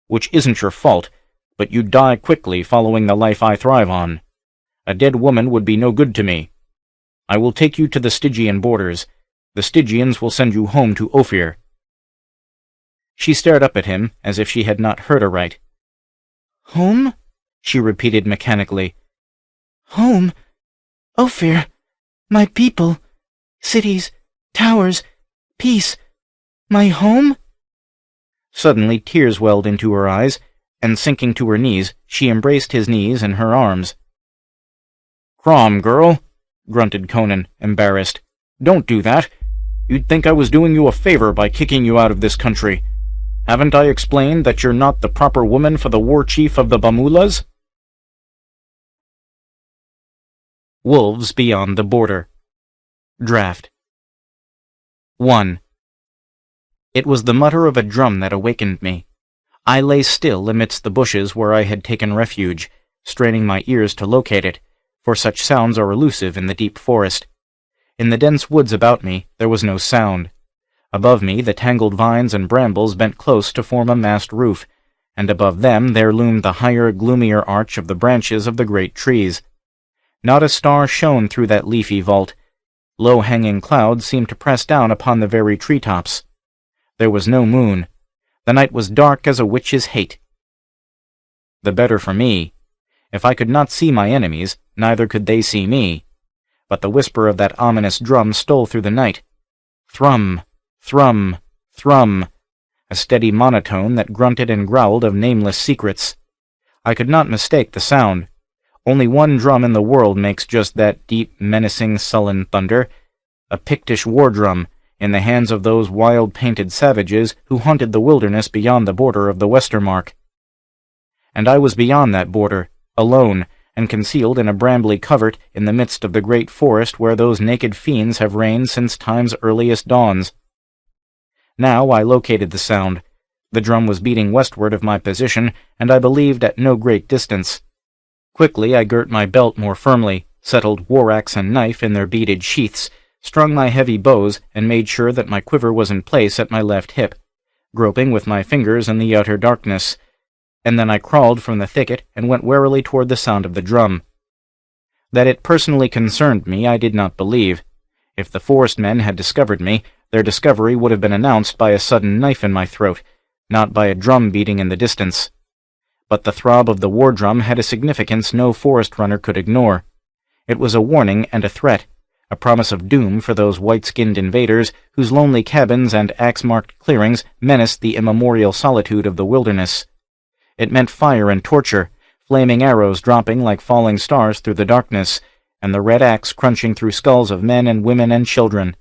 which isn't your fault, but you die quickly following the life I thrive on. A dead woman would be no good to me. I will take you to the Stygian borders. The Stygians will send you home to Ophir." She stared up at him as if she had not heard aright. "Home?" she repeated mechanically. "Home? Ophir? My people? Cities? Towers? Peace? My home?" Suddenly tears welled into her eyes, and sinking to her knees, she embraced his knees in her arms. "Crom, girl," grunted Conan, embarrassed. "Don't do that. You'd think I was doing you a favor by kicking you out of this country. Haven't I explained that you're not the proper woman for the war chief of the Bamulas?" Wolves Beyond the Border. Draft. 1. It was the mutter of a drum that awakened me. I lay still amidst the bushes where I had taken refuge, straining my ears to locate it, for such sounds are elusive in the deep forest. In the dense woods about me, there was no sound. Above me, the tangled vines and brambles bent close to form a massed roof, and above them there loomed the higher, gloomier arch of the branches of the great trees. Not a star shone through that leafy vault. Low-hanging clouds seemed to press down upon the very tree-tops. There was no moon. The night was dark as a witch's hate. The better for me. If I could not see my enemies, neither could they see me. But the whisper of that ominous drum stole through the night. Thrum, thrum, thrum, a steady monotone that grunted and growled of nameless secrets. I could not mistake the sound. Only one drum in the world makes just that deep, menacing, sullen thunder, a Pictish war drum, in the hands of those wild painted savages who haunted the wilderness beyond the border of the Westermark. And I was beyond that border, alone, and concealed in a brambly covert in the midst of the great forest where those naked fiends have reigned since time's earliest dawns. Now I located the sound. The drum was beating westward of my position, and I believed at no great distance. Quickly I girt my belt more firmly, settled war-axe and knife in their beaded sheaths, strung my heavy bows, and made sure that my quiver was in place at my left hip, groping with my fingers in the utter darkness. And then I crawled from the thicket and went warily toward the sound of the drum. That it personally concerned me I did not believe. If the forest men had discovered me, their discovery would have been announced by a sudden knife in my throat, not by a drum beating in the distance. But the throb of the war drum had a significance no forest runner could ignore. It was a warning and a threat, a promise of doom for those white-skinned invaders whose lonely cabins and axe-marked clearings menaced the immemorial solitude of the wilderness. It meant fire and torture, flaming arrows dropping like falling stars through the darkness, and the red axe crunching through skulls of men and women and children.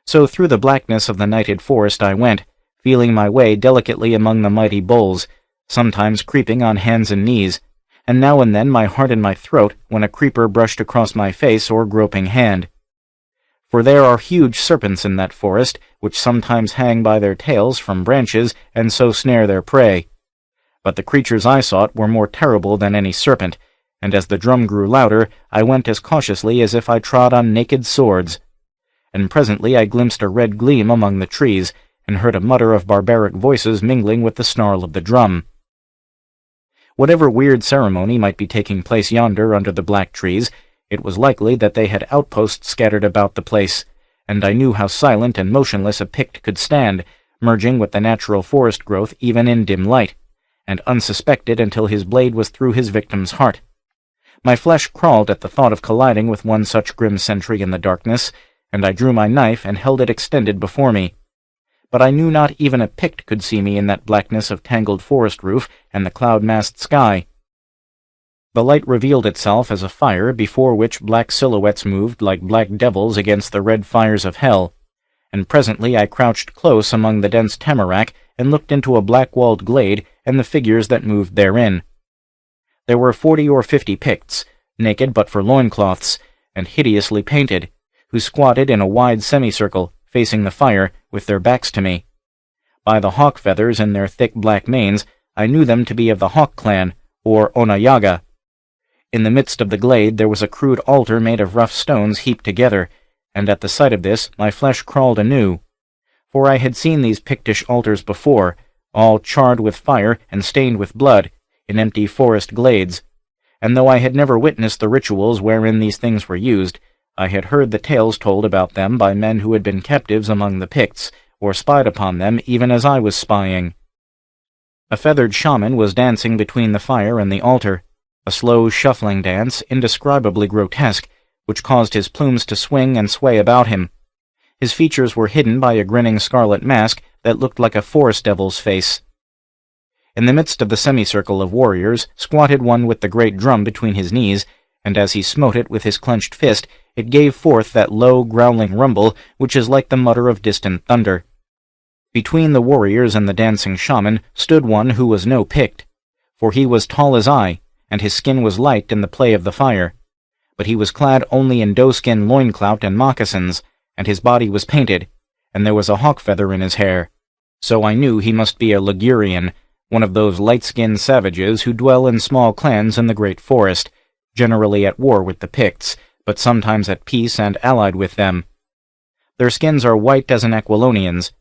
So through the blackness of the nighted forest I went, feeling my way delicately among the mighty boles, sometimes creeping on hands and knees, and now and then my heart in my throat when a creeper brushed across my face or groping hand. For there are huge serpents in that forest, which sometimes hang by their tails from branches and so snare their prey. But the creatures I sought were more terrible than any serpent, and as the drum grew louder, I went as cautiously as if I trod on naked swords. And presently I glimpsed a red gleam among the trees, and heard a mutter of barbaric voices mingling with the snarl of the drum. Whatever weird ceremony might be taking place yonder under the black trees, it was likely that they had outposts scattered about the place, and I knew how silent and motionless a Pict could stand, merging with the natural forest growth even in dim light, and unsuspected until his blade was through his victim's heart. My flesh crawled at the thought of colliding with one such grim sentry in the darkness, and I drew my knife and held it extended before me. But I knew not even a Pict could see me in that blackness of tangled forest roof and the cloud-massed sky. The light revealed itself as a fire before which black silhouettes moved like black devils against the red fires of hell, and presently I crouched close among the dense tamarack and looked into a black-walled glade and the figures that moved therein. There were 40 or 50 Picts, naked but for loincloths, and hideously painted, who squatted in a wide semicircle, facing the fire, with their backs to me. By the hawk feathers in their thick black manes, I knew them to be of the Hawk clan, or Onayaga. In the midst of the glade there was a crude altar made of rough stones heaped together, and at the sight of this my flesh crawled anew. For I had seen these Pictish altars before, all charred with fire and stained with blood, in empty forest glades, and though I had never witnessed the rituals wherein these things were used, I had heard the tales told about them by men who had been captives among the Picts, or spied upon them even as I was spying. A feathered shaman was dancing between the fire and the altar, a slow, shuffling dance, indescribably grotesque, which caused his plumes to swing and sway about him. His features were hidden by a grinning scarlet mask that looked like a forest devil's face. In the midst of the semicircle of warriors squatted one with the great drum between his knees, and as he smote it with his clenched fist, it gave forth that low, growling rumble which is like the mutter of distant thunder. Between the warriors and the dancing shaman stood one who was no Pict, for he was tall as I, and his skin was light in the play of the fire. But he was clad only in doeskin loinclout and moccasins, and his body was painted, and there was a hawk feather in his hair. So I knew he must be a Ligurian, one of those light-skinned savages who dwell in small clans in the great forest, generally at war with the Picts, but sometimes at peace and allied with them. Their skins are white as an Aquilonian's.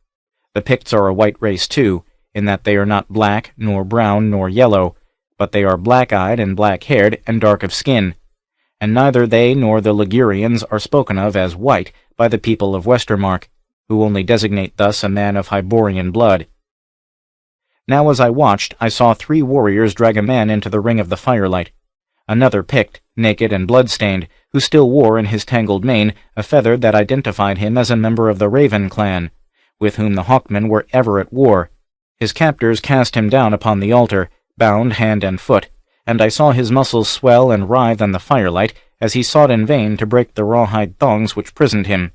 The Picts are a white race too, in that they are not black, nor brown, nor yellow, but they are black-eyed and black-haired and dark of skin, and neither they nor the Ligurians are spoken of as white by the people of Westermark, who only designate thus a man of Hyborian blood. Now as I watched, I saw 3 warriors drag a man into the ring of the firelight. Another Pict, naked and blood-stained, who still wore in his tangled mane a feather that identified him as a member of the Raven clan, with whom the Hawkmen were ever at war. His captors cast him down upon the altar, bound hand and foot, and I saw his muscles swell and writhe in the firelight as he sought in vain to break the rawhide thongs which prisoned him.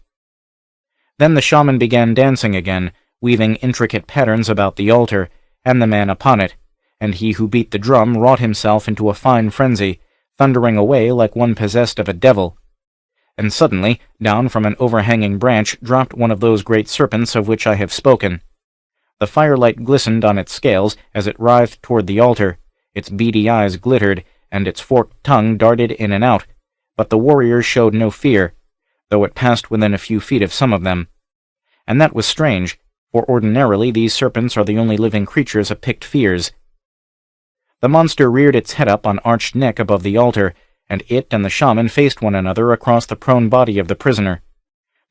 Then the shaman began dancing again, weaving intricate patterns about the altar, and the man upon it, and he who beat the drum wrought himself into a fine frenzy, thundering away like one possessed of a devil. And suddenly, down from an overhanging branch dropped one of those great serpents of which I have spoken. The firelight glistened on its scales as it writhed toward the altar, its beady eyes glittered, and its forked tongue darted in and out, but the warriors showed no fear, though it passed within a few feet of some of them. And that was strange, for ordinarily these serpents are the only living creatures a Pict fears. The monster reared its head up on arched neck above the altar, and it and the shaman faced one another across the prone body of the prisoner.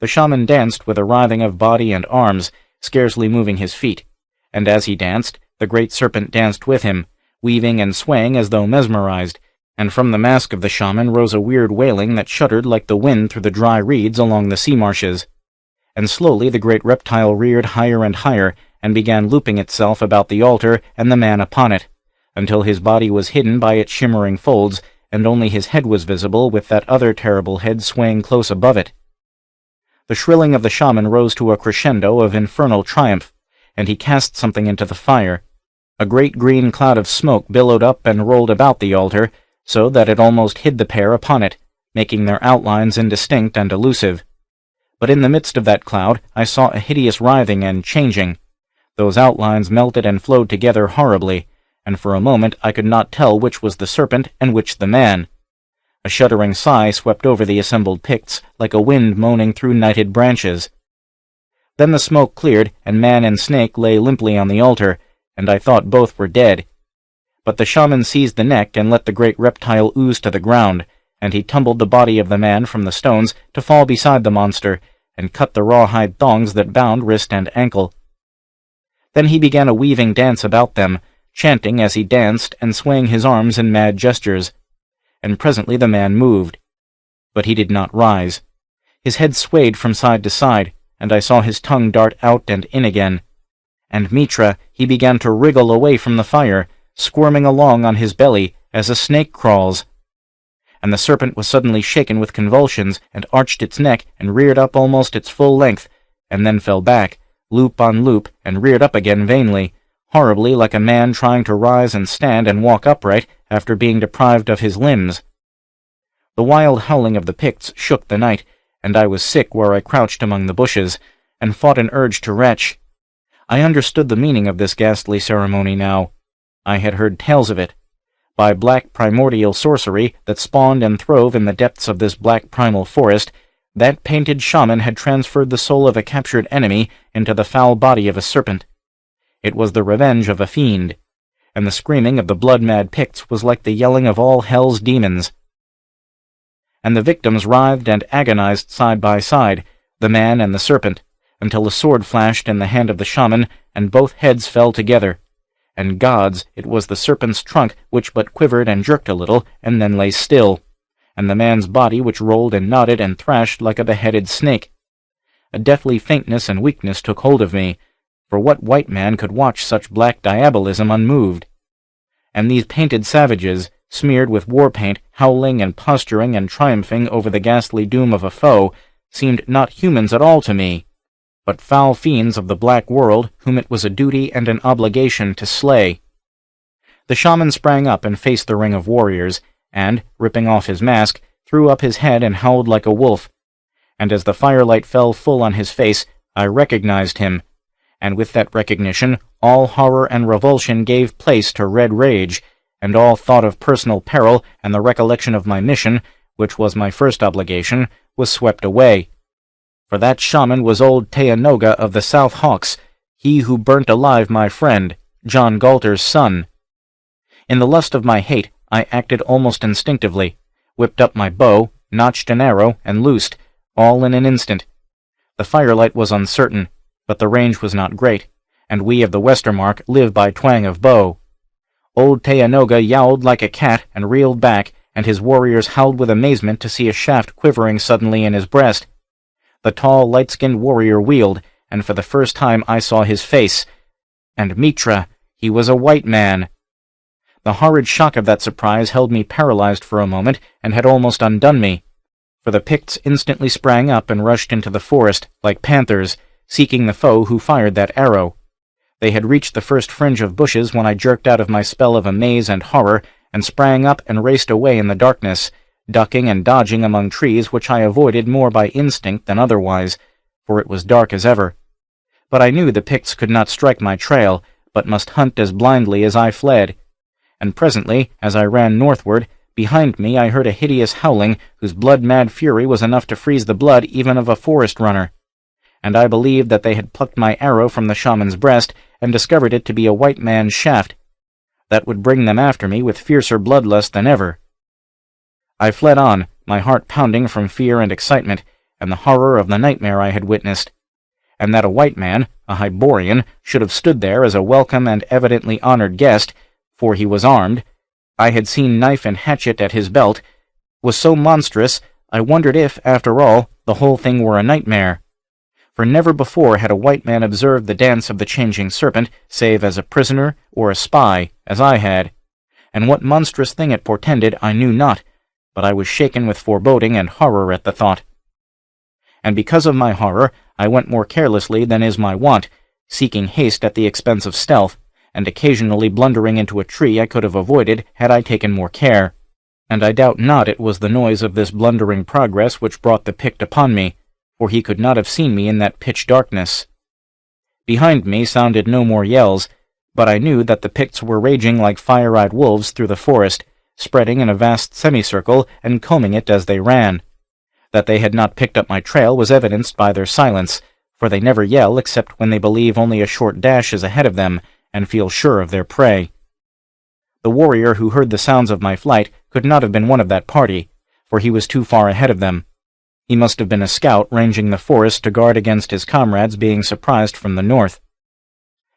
The shaman danced with a writhing of body and arms, scarcely moving his feet, and as he danced, the great serpent danced with him, weaving and swaying as though mesmerized, and from the mask of the shaman rose a weird wailing that shuddered like the wind through the dry reeds along the sea marshes. And slowly the great reptile reared higher and higher, and began looping itself about the altar and the man upon it, until his body was hidden by its shimmering folds, and only his head was visible with that other terrible head swaying close above it. The shrilling of the shaman rose to a crescendo of infernal triumph, and he cast something into the fire. A great green cloud of smoke billowed up and rolled about the altar, so that it almost hid the pair upon it, making their outlines indistinct and elusive. But in the midst of that cloud I saw a hideous writhing and changing. Those outlines melted and flowed together horribly, and for a moment I could not tell which was the serpent and which the man. A shuddering sigh swept over the assembled Picts, like a wind moaning through nighted branches. Then the smoke cleared, and man and snake lay limply on the altar, and I thought both were dead. But the shaman seized the neck and let the great reptile ooze to the ground, and he tumbled the body of the man from the stones to fall beside the monster, and cut the rawhide thongs that bound wrist and ankle. Then he began a weaving dance about them, chanting as he danced and swaying his arms in mad gestures. And presently the man moved. But he did not rise. His head swayed from side to side, and I saw his tongue dart out and in again. And Mitra, he began to wriggle away from the fire, squirming along on his belly as a snake crawls. And the serpent was suddenly shaken with convulsions, and arched its neck, and reared up almost its full length, and then fell back, loop on loop, and reared up again vainly, horribly like a man trying to rise and stand and walk upright after being deprived of his limbs. The wild howling of the Picts shook the night, and I was sick where I crouched among the bushes, and fought an urge to retch. I understood the meaning of this ghastly ceremony now. I had heard tales of it. By black primordial sorcery that spawned and throve in the depths of this black primal forest, that painted shaman had transferred the soul of a captured enemy into the foul body of a serpent. It was the revenge of a fiend, and the screaming of the blood-mad Picts was like the yelling of all hell's demons. And the victims writhed and agonized side by side, the man and the serpent, until a sword flashed in the hand of the shaman, and both heads fell together. And gods, it was the serpent's trunk which but quivered and jerked a little, and then lay still, and the man's body which rolled and nodded and thrashed like a beheaded snake. A deathly faintness and weakness took hold of me, for what white man could watch such black diabolism unmoved? And these painted savages, smeared with war paint, howling and posturing and triumphing over the ghastly doom of a foe, seemed not humans at all to me, but foul fiends of the black world whom it was a duty and an obligation to slay. The shaman sprang up and faced the ring of warriors, and, ripping off his mask, threw up his head and howled like a wolf. And as the firelight fell full on his face, I recognized him, and with that recognition all horror and revulsion gave place to red rage, and all thought of personal peril and the recollection of my mission, which was my first obligation, was swept away. For that shaman was old Teanoga of the South Hawks, he who burnt alive my friend, John Galter's son. In the lust of my hate, I acted almost instinctively, whipped up my bow, notched an arrow, and loosed, all in an instant. The firelight was uncertain, but the range was not great, and we of the Westermark live by twang of bow. Old Teanoga yowled like a cat and reeled back, and his warriors howled with amazement to see a shaft quivering suddenly in his breast. The tall, light-skinned warrior wheeled, and for the first time I saw his face. And Mitra, he was a white man. The horrid shock of that surprise held me paralyzed for a moment, and had almost undone me, for the Picts instantly sprang up and rushed into the forest, like panthers, seeking the foe who fired that arrow. They had reached the first fringe of bushes when I jerked out of my spell of amaze and horror, and sprang up and raced away in the darkness, ducking and dodging among trees which I avoided more by instinct than otherwise, for it was dark as ever. But I knew the Picts could not strike my trail, but must hunt as blindly as I fled. And presently, as I ran northward, behind me I heard a hideous howling whose blood-mad fury was enough to freeze the blood even of a forest runner. And I believed that they had plucked my arrow from the shaman's breast and discovered it to be a white man's shaft. That would bring them after me with fiercer bloodlust than ever. I fled on, my heart pounding from fear and excitement, and the horror of the nightmare I had witnessed. And that a white man, a Hyborian, should have stood there as a welcome and evidently honored guest, for he was armed, I had seen knife and hatchet at his belt, was so monstrous I wondered if, after all, the whole thing were a nightmare. For never before had a white man observed the dance of the changing serpent, save as a prisoner or a spy, as I had. And what monstrous thing it portended I knew not, but I was shaken with foreboding and horror at the thought. And because of my horror, I went more carelessly than is my wont, seeking haste at the expense of stealth, and occasionally blundering into a tree I could have avoided had I taken more care. And I doubt not it was the noise of this blundering progress which brought the Pict upon me, for he could not have seen me in that pitch darkness. Behind me sounded no more yells, but I knew that the Picts were raging like fire-eyed wolves through the forest, spreading in a vast semicircle and combing it as they ran. That they had not picked up my trail was evidenced by their silence, for they never yell except when they believe only a short dash is ahead of them, and feel sure of their prey. The warrior who heard the sounds of my flight could not have been one of that party, for he was too far ahead of them. He must have been a scout ranging the forest to guard against his comrades being surprised from the north.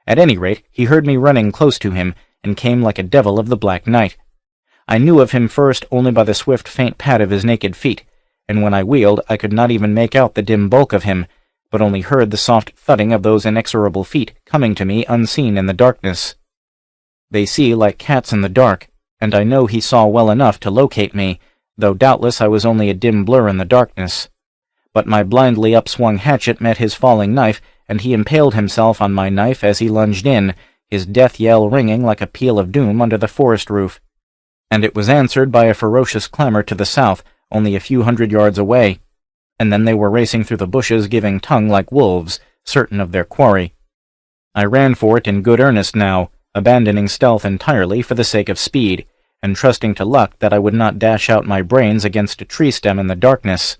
At any rate, he heard me running close to him, and came like a devil of the Black Night. I knew of him first only by the swift faint pad of his naked feet, and when I wheeled I could not even make out the dim bulk of him, but only heard the soft thudding of those inexorable feet coming to me unseen in the darkness. They see like cats in the dark, and I know he saw well enough to locate me, though doubtless I was only a dim blur in the darkness. But my blindly upswung hatchet met his falling knife, and he impaled himself on my knife as he lunged in, his death yell ringing like a peal of doom under the forest roof. And it was answered by a ferocious clamor to the south, only a few hundred yards away, and then they were racing through the bushes giving tongue like wolves, certain of their quarry. I ran for it in good earnest now, abandoning stealth entirely for the sake of speed, and trusting to luck that I would not dash out my brains against a tree stem in the darkness.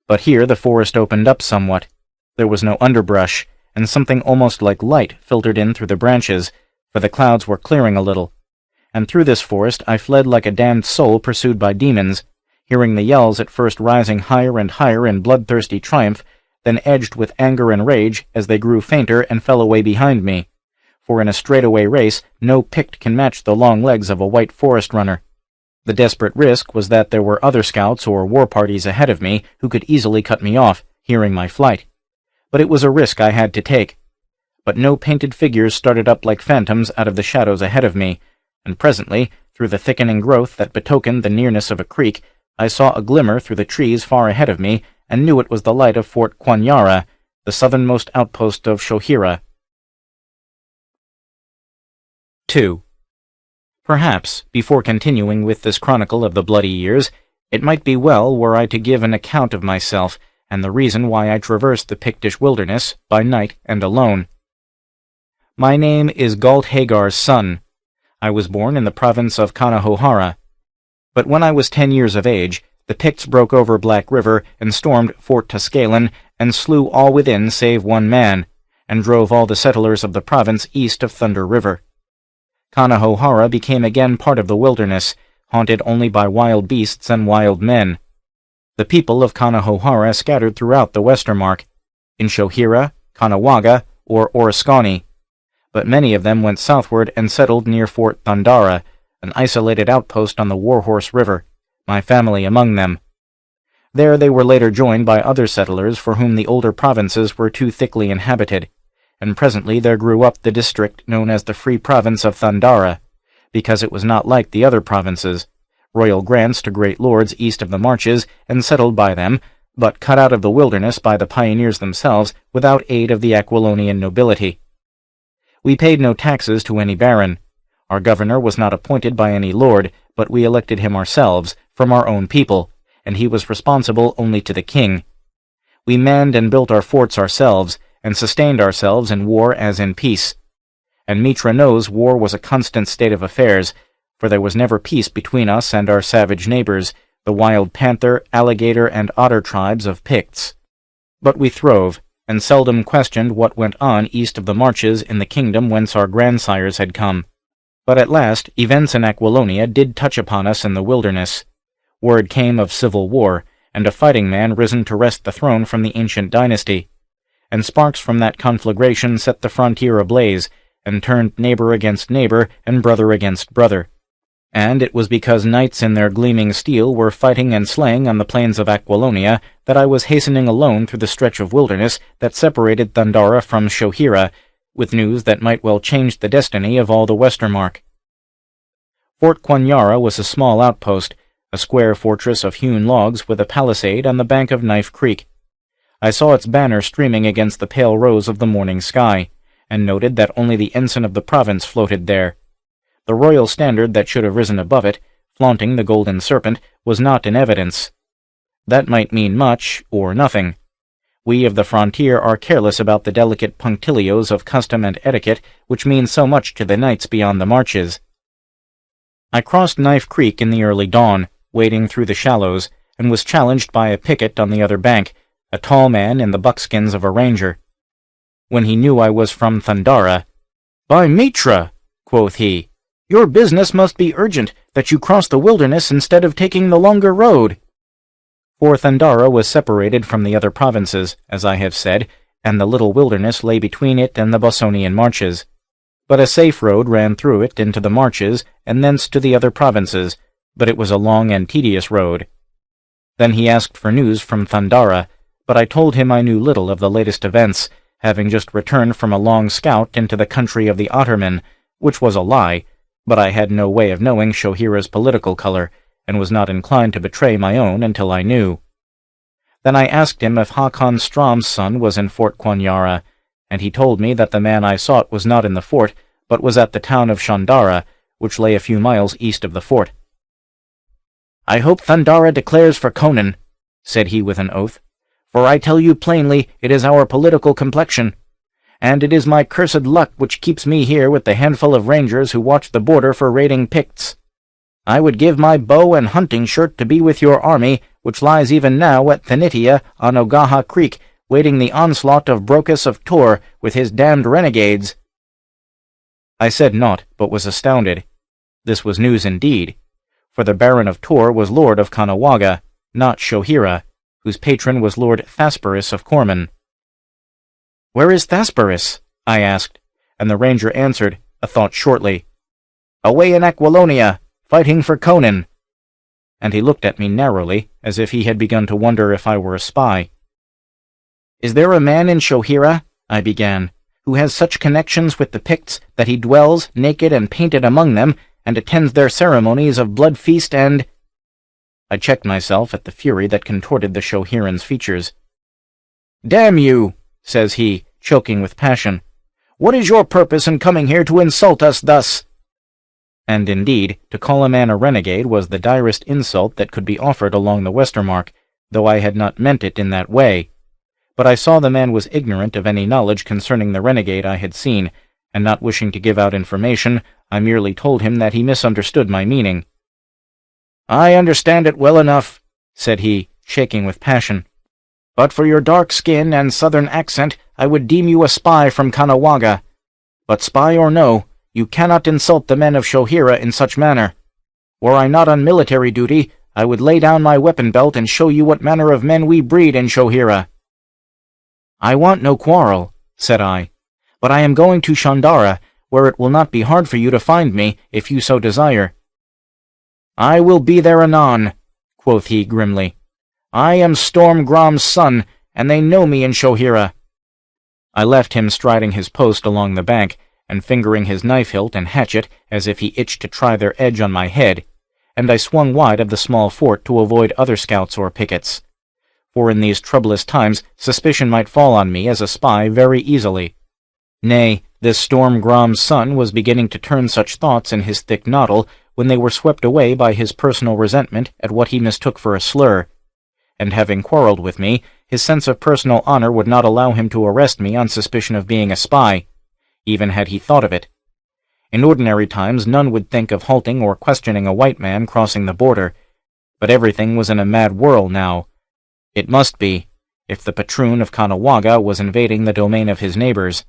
But here the forest opened up somewhat. There was no underbrush, and something almost like light filtered in through the branches, for the clouds were clearing a little. And through this forest I fled like a damned soul pursued by demons, hearing the yells at first rising higher and higher in bloodthirsty triumph, then edged with anger and rage as they grew fainter and fell away behind me. For in a straightaway race no Pict can match the long legs of a white forest runner. The desperate risk was that there were other scouts or war parties ahead of me who could easily cut me off, hearing my flight. But it was a risk I had to take. But no painted figures started up like phantoms out of the shadows ahead of me, and presently, through the thickening growth that betokened the nearness of a creek, I saw a glimmer through the trees far ahead of me, and knew it was the light of Fort Quanyara, the southernmost outpost of Shohira. 2. Perhaps, before continuing with this chronicle of the bloody years, it might be well were I to give an account of myself, and the reason why I traversed the Pictish wilderness, by night and alone. My name is Galt Hagar's son. I was born in the province of Kanahohara. But when I was 10 years of age, the Picts broke over Black River and stormed Fort Tuscallan and slew all within save one man, and drove all the settlers of the province east of Thunder River. Kanahohara became again part of the wilderness, haunted only by wild beasts and wild men. The people of Kanahohara scattered throughout the Westermark, in Shohira, Kanawaga, or Oriskany, but many of them went southward and settled near Fort Thandara, an isolated outpost on the Warhorse River, my family among them. There they were later joined by other settlers for whom the older provinces were too thickly inhabited, and presently there grew up the district known as the Free Province of Thandara, because it was not like the other provinces, royal grants to great lords east of the marches and settled by them, but cut out of the wilderness by the pioneers themselves without aid of the Aquilonian nobility. We paid no taxes to any baron. Our governor was not appointed by any lord, but we elected him ourselves, from our own people, and he was responsible only to the king. We manned and built our forts ourselves, and sustained ourselves in war as in peace. And Mitra knows war was a constant state of affairs, for there was never peace between us and our savage neighbors, the wild panther, alligator, and otter tribes of Picts. But we throve, and seldom questioned what went on east of the marches in the kingdom whence our grandsires had come. But at last, events in Aquilonia did touch upon us in the wilderness. Word came of civil war, and a fighting man risen to wrest the throne from the ancient dynasty. And sparks from that conflagration set the frontier ablaze, and turned neighbor against neighbor and brother against brother. And it was because knights in their gleaming steel were fighting and slaying on the plains of Aquilonia that I was hastening alone through the stretch of wilderness that separated Thandara from Shohira, with news that might well change the destiny of all the Westermark. Fort Quanyara was a small outpost, a square fortress of hewn logs with a palisade on the bank of Knife Creek. I saw its banner streaming against the pale rose of the morning sky, and noted that only the ensign of the province floated there. The royal standard that should have risen above it, flaunting the golden serpent, was not in evidence. That might mean much, or nothing. We of the frontier are careless about the delicate punctilios of custom and etiquette which mean so much to the knights beyond the marches. I crossed Knife Creek in the early dawn, wading through the shallows, and was challenged by a picket on the other bank, a tall man in the buckskins of a ranger. When he knew I was from Thandara, "By Mitra," quoth he, "your business must be urgent, that you cross the wilderness instead of taking the longer road." For Thandara was separated from the other provinces, as I have said, and the little wilderness lay between it and the Bossonian marches. But a safe road ran through it into the marches, and thence to the other provinces, but it was a long and tedious road. Then he asked for news from Thandara, but I told him I knew little of the latest events, having just returned from a long scout into the country of the Ottermen, which was a lie, but I had no way of knowing Shohira's political color, and was not inclined to betray my own until I knew. Then I asked him if Hakon Strom's son was in Fort Quanyara, and he told me that the man I sought was not in the fort, but was at the town of Shandara, which lay a few miles east of the fort. "I hope Thandara declares for Conan," said he with an oath, "for I tell you plainly it is our political complexion, and it is my cursed luck which keeps me here with the handful of rangers who watch the border for raiding Picts. I would give my bow and hunting shirt to be with your army, which lies even now at Thanitia on Ogaha Creek, waiting the onslaught of Brocus of Tor with his damned renegades." I said naught, but was astounded. This was news indeed, for the Baron of Tor was lord of Kanawaga, not Shohira, whose patron was Lord Thasparis of Corman. "Where is Thasparis?" I asked, and the ranger answered, a thought shortly, "Away in Aquilonia, fighting for Conan." And he looked at me narrowly, as if he had begun to wonder if I were a spy. "Is there a man in Shohira," I began, "who has such connections with the Picts that he dwells, naked and painted among them, and attends their ceremonies of blood feast and—" I checked myself at the fury that contorted the Shohiran's features. "Damn you," says he, choking with passion, "what is your purpose in coming here to insult us thus?" And indeed, to call a man a renegade was the direst insult that could be offered along the Westermark, though I had not meant it in that way. But I saw the man was ignorant of any knowledge concerning the renegade I had seen, and not wishing to give out information, I merely told him that he misunderstood my meaning. "I understand it well enough," said he, shaking with passion. "But for your dark skin and southern accent, I would deem you a spy from Kanawaga. But spy or no, you cannot insult the men of Shohira in such manner. Were I not on military duty, I would lay down my weapon belt and show you what manner of men we breed in Shohira." "I want no quarrel," said I, "but I am going to Shandara, where it will not be hard for you to find me, if you so desire." "I will be there anon," quoth he grimly. "I am Storm Grom's son, and they know me in Shohira." I left him striding his post along the bank, and fingering his knife hilt and hatchet as if he itched to try their edge on my head, and I swung wide of the small fort to avoid other scouts or pickets. For in these troublous times suspicion might fall on me as a spy very easily. Nay, this Storm-Grom's son was beginning to turn such thoughts in his thick noddle when they were swept away by his personal resentment at what he mistook for a slur. And having quarreled with me, his sense of personal honor would not allow him to arrest me on suspicion of being a spy, even had he thought of it. In ordinary times none would think of halting or questioning a white man crossing the border, but everything was in a mad whirl now. It must be, if the patroon of Caughnawaga was invading the domain of his neighbors.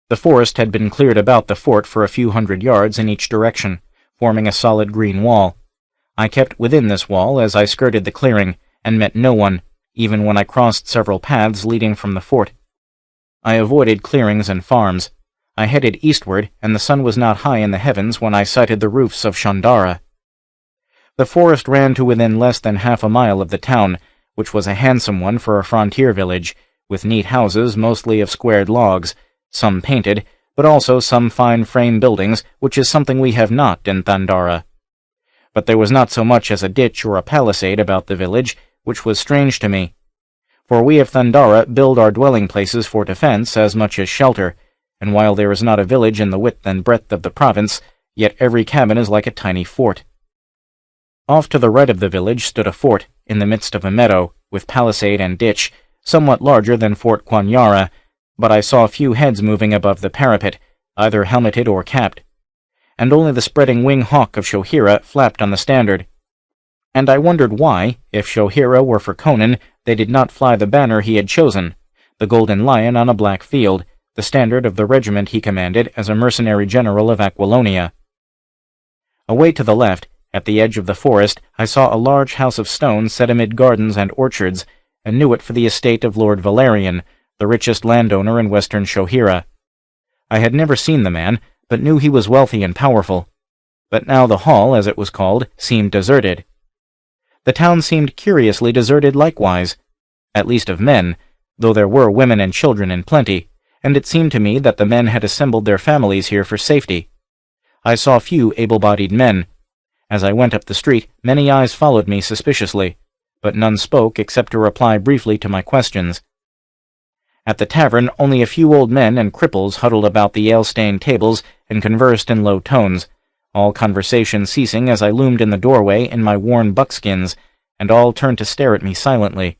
The forest had been cleared about the fort for a few hundred yards in each direction, forming a solid green wall. I kept within this wall as I skirted the clearing, and met no one, even when I crossed several paths leading from the fort. I avoided clearings and farms. I headed eastward, and the sun was not high in the heavens when I sighted the roofs of Shandara. The forest ran to within less than half a mile of the town, which was a handsome one for a frontier village, with neat houses mostly of squared logs, some painted, but also some fine frame buildings, which is something we have not in Thandara. But there was not so much as a ditch or a palisade about the village, which was strange to me. For we of Thandara build our dwelling places for defense as much as shelter, and while there is not a village in the width and breadth of the province, yet every cabin is like a tiny fort. Off to the right of the village stood a fort, in the midst of a meadow, with palisade and ditch, somewhat larger than Fort Quanyara, but I saw few heads moving above the parapet, either helmeted or capped, and only the spreading wing hawk of Shohira flapped on the standard. And I wondered why, if Shohira were for Conan, they did not fly the banner he had chosen, the golden lion on a black field, the standard of the regiment he commanded as a mercenary general of Aquilonia. Away to the left, at the edge of the forest, I saw a large house of stone set amid gardens and orchards, and knew it for the estate of Lord Valerian, the richest landowner in western Shohira. I had never seen the man, but knew he was wealthy and powerful. But now the hall, as it was called, seemed deserted. The town seemed curiously deserted likewise, at least of men, though there were women and children in plenty, and it seemed to me that the men had assembled their families here for safety. I saw few able-bodied men. As I went up the street, many eyes followed me suspiciously, but none spoke except to reply briefly to my questions. At the tavern, only a few old men and cripples huddled about the ale-stained tables and conversed in low tones, all conversation ceasing as I loomed in the doorway in my worn buckskins, and all turned to stare at me silently.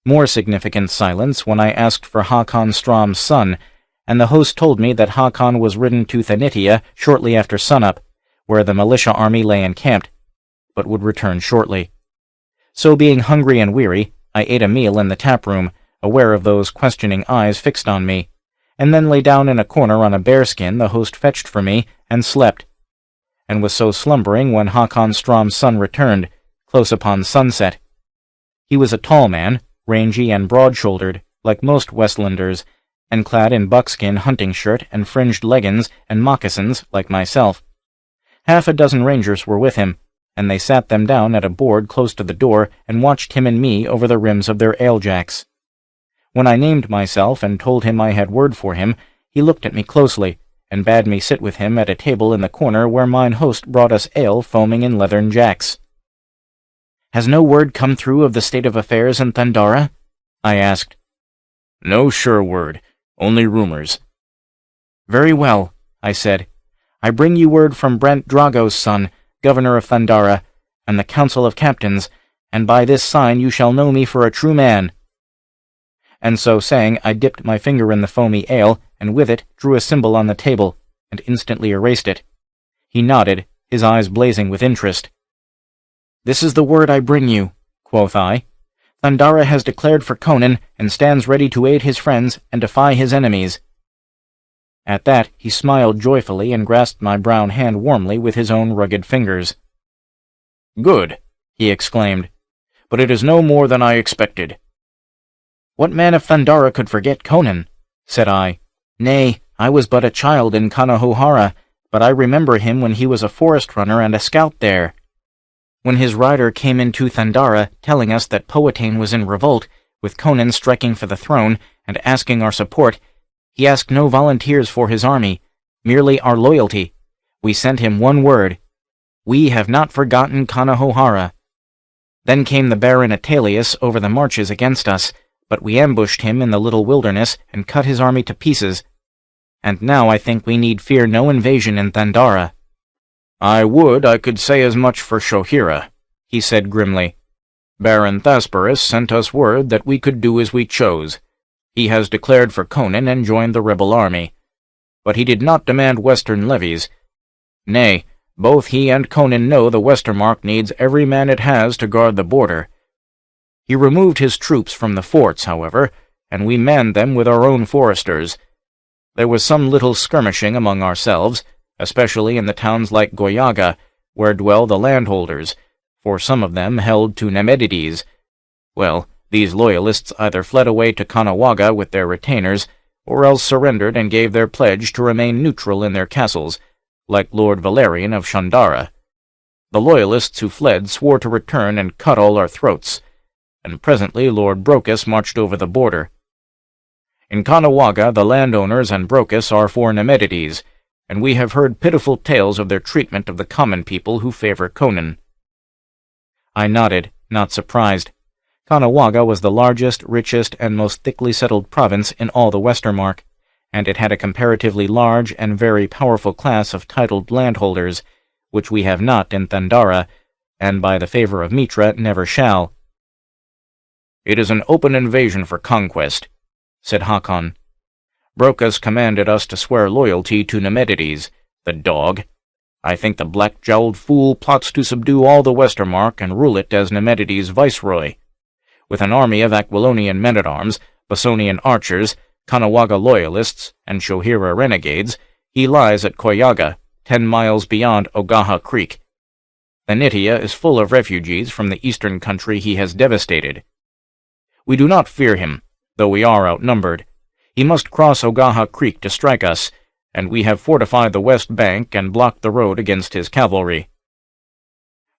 More significant silence when I asked for Hakon Strom's son, and the host told me that Hakon was ridden to Thanitia shortly after sunup, where the militia army lay encamped, but would return shortly. So being hungry and weary, I ate a meal in the tap-room, aware of those questioning eyes fixed on me, and then lay down in a corner on a bearskin the host fetched for me, and slept, and was so slumbering when Hakon Strom's son returned, close upon sunset. He was a tall man, rangy and broad-shouldered, like most Westlanders, and clad in buckskin hunting shirt and fringed leggins and moccasins like myself. Half a dozen rangers were with him, and they sat them down at a board close to the door and watched him and me over the rims of their ale-jacks. When I named myself and told him I had word for him, he looked at me closely, and bade me sit with him at a table in the corner where mine host brought us ale foaming in leathern jacks. "Has no word come through of the state of affairs in Thandara?" I asked. "No sure word, only rumors." "Very well," I said. "I bring you word from Brent Drago's son, governor of Thandara, and the council of captains, and by this sign you shall know me for a true man." And so saying, I dipped my finger in the foamy ale, and with it drew a symbol on the table, and instantly erased it. He nodded, his eyes blazing with interest. "This is the word I bring you," quoth I. "Thandara has declared for Conan, and stands ready to aid his friends and defy his enemies." At that he smiled joyfully and grasped my brown hand warmly with his own rugged fingers. "Good," he exclaimed, "but it is no more than I expected." "What man of Thandara could forget Conan?" said I. "Nay, I was but a child in Caughnawaga, but I remember him when he was a forest runner and a scout there. When his rider came into Thandara, telling us that Powhatan was in revolt, with Conan striking for the throne, and asking our support, he asked no volunteers for his army, merely our loyalty. We sent him one word: 'We have not forgotten Caughnawaga.' Then came the Baron Atalius over the marches against us, but we ambushed him in the little wilderness and cut his army to pieces. And now I think we need fear no invasion in Thandara." "I would I could say as much for Shohira," he said grimly. "Baron Thasparus sent us word that we could do as we chose. He has declared for Conan and joined the rebel army. But he did not demand western levies. Nay, both he and Conan know the Westermark needs every man it has to guard the border. He removed his troops from the forts, however, and we manned them with our own foresters. There was some little skirmishing among ourselves, especially in the towns like Goyaga, where dwell the landholders, for some of them held to Nemedides. Well, these loyalists either fled away to Kanawaga with their retainers, or else surrendered and gave their pledge to remain neutral in their castles, like Lord Valerian of Shandara. The loyalists who fled swore to return and cut all our throats, and presently Lord Brocas marched over the border. In Kanawaga the landowners and Brocas are for Nemedides, and we have heard pitiful tales of their treatment of the common people who favor Conan." I nodded, not surprised. Kanawaga was the largest, richest, and most thickly settled province in all the Westermark, and it had a comparatively large and very powerful class of titled landholders, which we have not in Thandara, and by the favor of Mitra never shall. "It is an open invasion for conquest," said Hakon. "Brocas commanded us to swear loyalty to Nemedides, the dog. I think the black-jowled fool plots to subdue all the Westermark and rule it as Nemedides' viceroy. With an army of Aquilonian men-at-arms, Bosonian archers, Kanawaga loyalists, and Shohira renegades, he lies at Koyaga, 10 miles beyond Ogaha Creek. The Nitya is full of refugees from the eastern country he has devastated. We do not fear him, though we are outnumbered. He must cross Ogaha Creek to strike us, and we have fortified the west bank and blocked the road against his cavalry."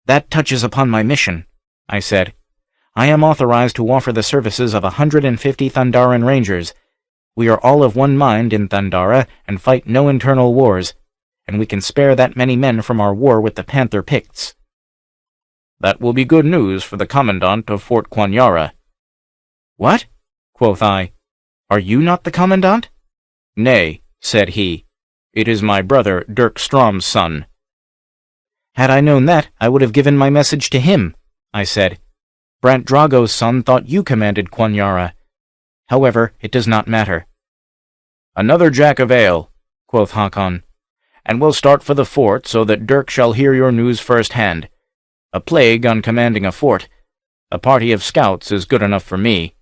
"That touches upon my mission," I said. "I am authorized to offer the services of 150 Thandaran Rangers. We are all of one mind in Thandara and fight no internal wars, and we can spare that many men from our war with the Panther Picts." "That will be good news for the commandant of Fort Quanyara." "What?" quoth I. "Are you not the commandant?" "Nay," said he. "It is my brother Dirk Strom's son." "Had I known that, I would have given my message to him," I said. "Brant Drago's son thought you commanded Quanyara. However, it does not matter." "Another jack of ale," quoth Hakon, "and we'll start for the fort so that Dirk shall hear your news first-hand. A plague on commanding a fort. A party of scouts is good enough for me."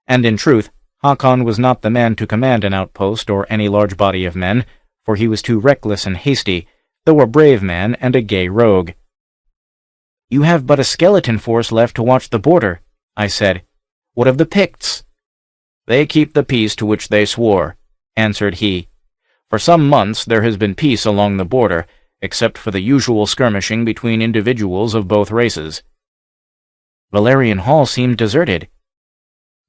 And in truth, Hakon was not the man to command an outpost or any large body of men, for he was too reckless and hasty, though a brave man and a gay rogue. "You have but a skeleton force left to watch the border," I said. "What of the Picts?" "They keep the peace to which they swore," answered he. "For some months there has been peace along the border, except for the usual skirmishing between individuals of both races." "Valerian Hall seemed deserted."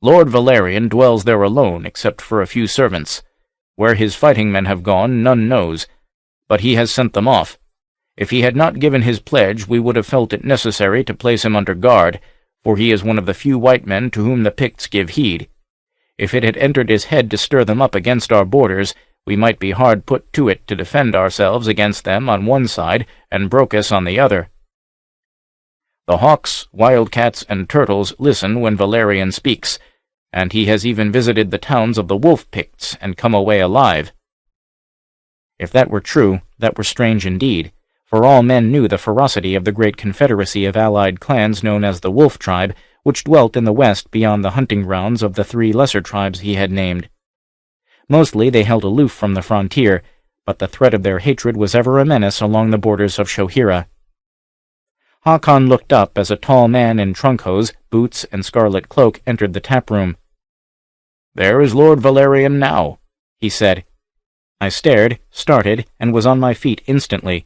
"Lord Valerian dwells there alone, except for a few servants. Where his fighting men have gone, none knows, but he has sent them off. If he had not given his pledge, we would have felt it necessary to place him under guard, for he is one of the few white men to whom the Picts give heed. If it had entered his head to stir them up against our borders, we might be hard put to it to defend ourselves against them on one side and Brocas on the other. The hawks, wildcats, and turtles listen when Valerian speaks, and he has even visited the towns of the wolf Picts and come away alive." If that were true, that were strange indeed, for all men knew the ferocity of the great confederacy of allied clans known as the Wolf Tribe, which dwelt in the west beyond the hunting grounds of the 3 lesser tribes he had named. Mostly they held aloof from the frontier, but the threat of their hatred was ever a menace along the borders of Shohira. Hakon looked up as a tall man in trunk hose, boots, and scarlet cloak entered the taproom. "There is Lord Valerian now," he said. I stared, started, and was on my feet instantly.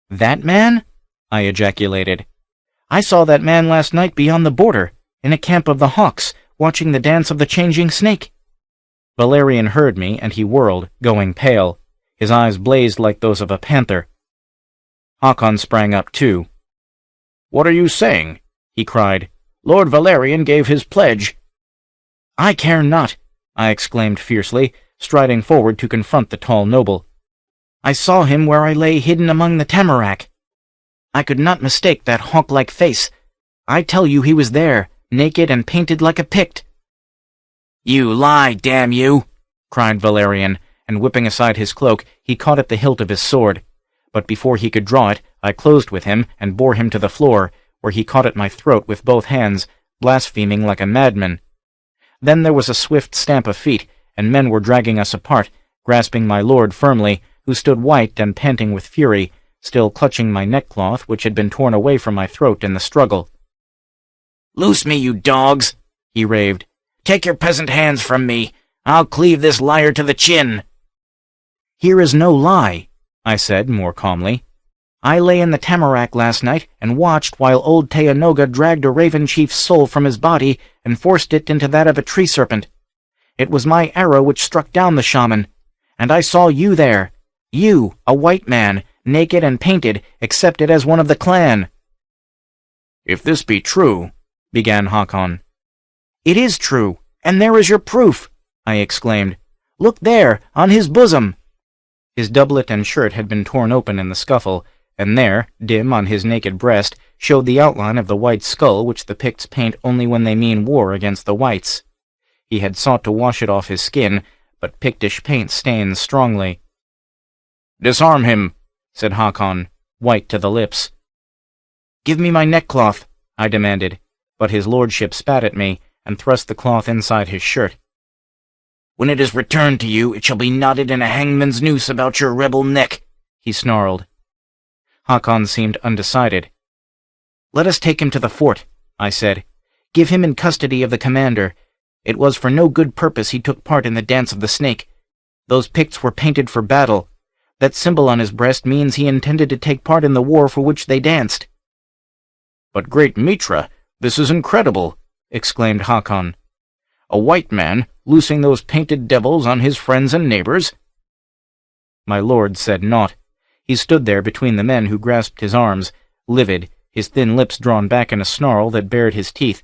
"That man?" I ejaculated. "I saw that man last night beyond the border, in a camp of the Hawks, watching the dance of the changing snake." Valerian heard me, and he whirled, going pale. His eyes blazed like those of a panther. Hakon sprang up too. "What are you saying?" he cried. Lord Valerian gave his pledge." "I care not," I exclaimed fiercely, striding forward to confront the tall noble. "I saw him where I lay hidden among the tamarack. I could not mistake that hawk-like face. I tell you he was there, naked and painted like a Pict." "You lie, damn you!" cried Valerian, and whipping aside his cloak, he caught at the hilt of his sword. But before he could draw it, I closed with him and bore him to the floor, where he caught at my throat with both hands, blaspheming like a madman. Then there was a swift stamp of feet, and men were dragging us apart, grasping my lord firmly, who stood white and panting with fury, still clutching my neckcloth which had been torn away from my throat in the struggle. "Loose me, you dogs!" he raved. "Take your peasant hands from me! I'll cleave this liar to the chin!" "Here is no lie," I said more calmly. "I lay in the tamarack last night and watched while old Teanoga dragged a raven chief's soul from his body and forced it into that of a tree serpent. It was my arrow which struck down the shaman, and I saw you there. You, a white man, naked and painted, accepted as one of the clan." "If this be true," began Hakon. "It is true, and there is your proof," I exclaimed. "Look there, on his bosom." His doublet and shirt had been torn open in the scuffle, and there, dim on his naked breast, showed the outline of the white skull which the Picts paint only when they mean war against the whites. He had sought to wash it off his skin, but Pictish paint stains strongly. "Disarm him," said Hakon, white to the lips. "Give me my neckcloth," I demanded, but his lordship spat at me and thrust the cloth inside his shirt. "When it is returned to you, it shall be knotted in a hangman's noose about your rebel neck," he snarled. Hakon seemed undecided. "Let us take him to the fort," I said. "Give him in custody of the commander. It was for no good purpose he took part in the dance of the snake. Those Picts were painted for battle. That symbol on his breast means he intended to take part in the war for which they danced." "But great Mitra, this is incredible!" exclaimed Hakon. "A white man loosing those painted devils on his friends and neighbors?" My lord said naught. He stood there between the men who grasped his arms, livid, his thin lips drawn back in a snarl that bared his teeth,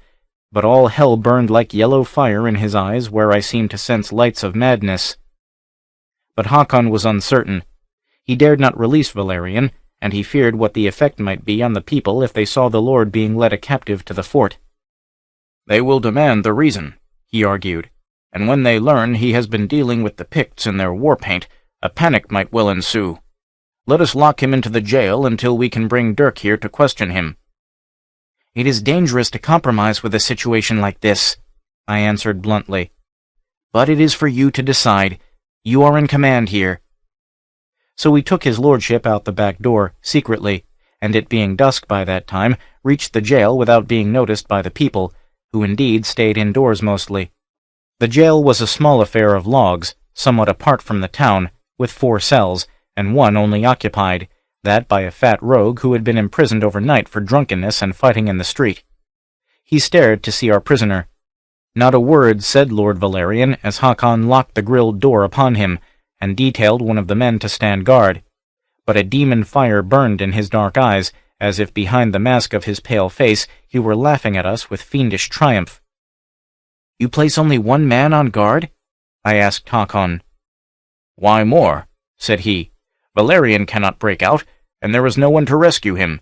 but all hell burned like yellow fire in his eyes where I seemed to sense lights of madness. But Hakon was uncertain. He dared not release Valerian, and he feared what the effect might be on the people if they saw the lord being led a captive to the fort. "They will demand the reason," he argued, "and when they learn he has been dealing with the Picts in their war paint, a panic might well ensue. Let us lock him into the jail until we can bring Dirk here to question him." "It is dangerous to compromise with a situation like this," I answered bluntly. "But it is for you to decide. You are in command here." So we took his lordship out the back door, secretly, and it being dusk by that time, reached the jail without being noticed by the people, who indeed stayed indoors mostly. The jail was a small affair of logs, somewhat apart from the town, with 4 cells, and one only occupied, that by a fat rogue who had been imprisoned overnight for drunkenness and fighting in the street. He stared to see our prisoner. Not a word said Lord Valerian as Hakon locked the grilled door upon him, and detailed one of the men to stand guard. But a demon fire burned in his dark eyes, as if behind the mask of his pale face he were laughing at us with fiendish triumph. "You place only one man on guard?" I asked Hakon. "Why more?" said he. "Valerian cannot break out, and there is no one to rescue him."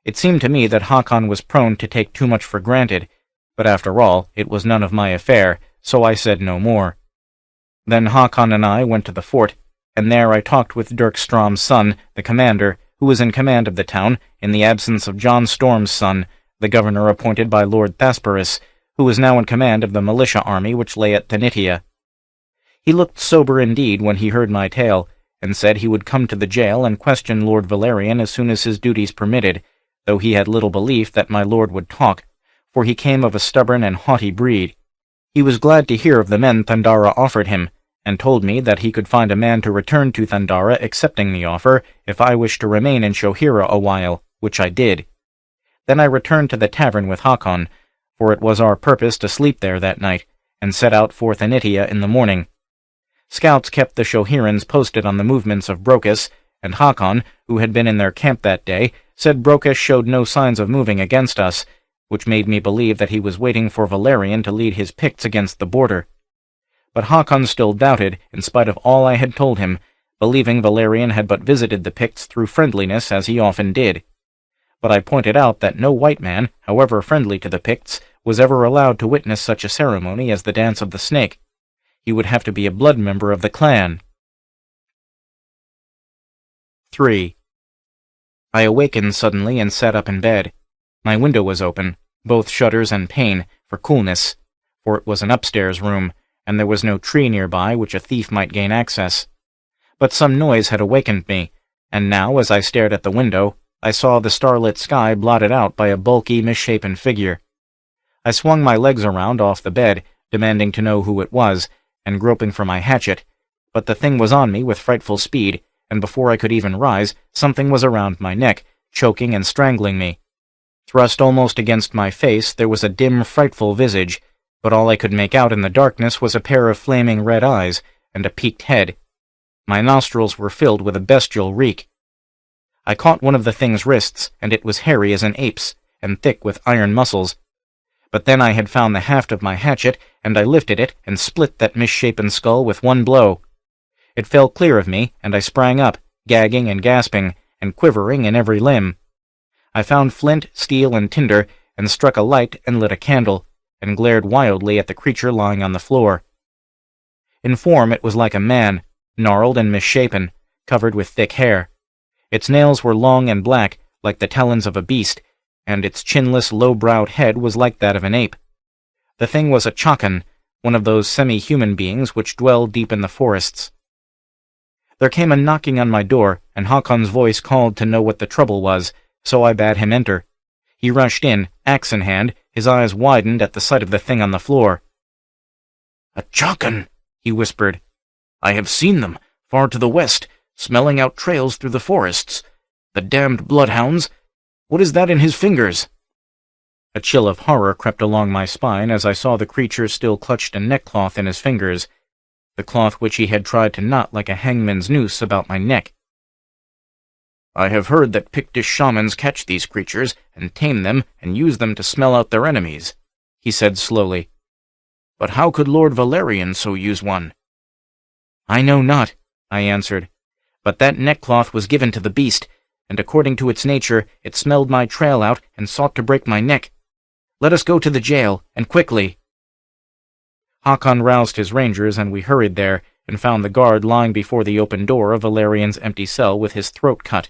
It seemed to me that Hakon was prone to take too much for granted, but after all, it was none of my affair, so I said no more. Then Hakon and I went to the fort, and there I talked with Dirk Strom's son, the commander, who was in command of the town, in the absence of John Storm's son, the governor appointed by Lord Thasparis, who was now in command of the militia army which lay at Thanitia. He looked sober indeed when he heard my tale, and said he would come to the jail and question Lord Valerian as soon as his duties permitted, though he had little belief that my lord would talk, for he came of a stubborn and haughty breed. He was glad to hear of the men Thandara offered him, and told me that he could find a man to return to Thandara accepting the offer if I wished to remain in Shohira a while, which I did. Then I returned to the tavern with Hakon, for it was our purpose to sleep there that night, and set out for Thanitia in the morning. Scouts kept the Shohirans posted on the movements of Brocas, and Hakon, who had been in their camp that day, said Brocas showed no signs of moving against us, which made me believe that he was waiting for Valerian to lead his Picts against the border. But Hakon still doubted, in spite of all I had told him, believing Valerian had but visited the Picts through friendliness as he often did. But I pointed out that no white man, however friendly to the Picts, was ever allowed to witness such a ceremony as the Dance of the Snake. He would have to be a blood member of the clan. 3. I awakened suddenly and sat up in bed. My window was open, both shutters and pane, for coolness, for it was an upstairs room, and there was no tree nearby which a thief might gain access. But some noise had awakened me, and now, as I stared at the window, I saw the starlit sky blotted out by a bulky, misshapen figure. I swung my legs around off the bed, demanding to know who it was, and groping for my hatchet, but the thing was on me with frightful speed, and before I could even rise, something was around my neck, choking and strangling me. Thrust almost against my face, there was a dim, frightful visage, but all I could make out in the darkness was a pair of flaming red eyes and a peaked head. My nostrils were filled with a bestial reek. I caught one of the thing's wrists, and it was hairy as an ape's, and thick with iron muscles. But then I had found the haft of my hatchet, and I lifted it and split that misshapen skull with one blow. It fell clear of me, and I sprang up, gagging and gasping, and quivering in every limb. I found flint, steel, and tinder, and struck a light and lit a candle, and glared wildly at the creature lying on the floor. In form it was like a man, gnarled and misshapen, covered with thick hair. Its nails were long and black, like the talons of a beast, and its chinless, low-browed head was like that of an ape. The thing was a chakan, one of those semi-human beings which dwell deep in the forests. There came a knocking on my door, and Hakon's voice called to know what the trouble was, so I bade him enter. He rushed in, axe in hand, his eyes widened at the sight of the thing on the floor. "A chakan," he whispered. "I have seen them, far to the west, smelling out trails through the forests. The damned bloodhounds! What is that in his fingers?" A chill of horror crept along my spine as I saw the creature still clutched a neckcloth in his fingers, the cloth which he had tried to knot like a hangman's noose about my neck. "I have heard that Pictish shamans catch these creatures and tame them and use them to smell out their enemies," he said slowly. "But how could Lord Valerian so use one?" "I know not," I answered, "but that neckcloth was given to the beast, and according to its nature it smelled my trail out and sought to break my neck. Let us go to the jail, and quickly." Hakon roused his rangers, and we hurried there, and found the guard lying before the open door of Valerian's empty cell with his throat cut.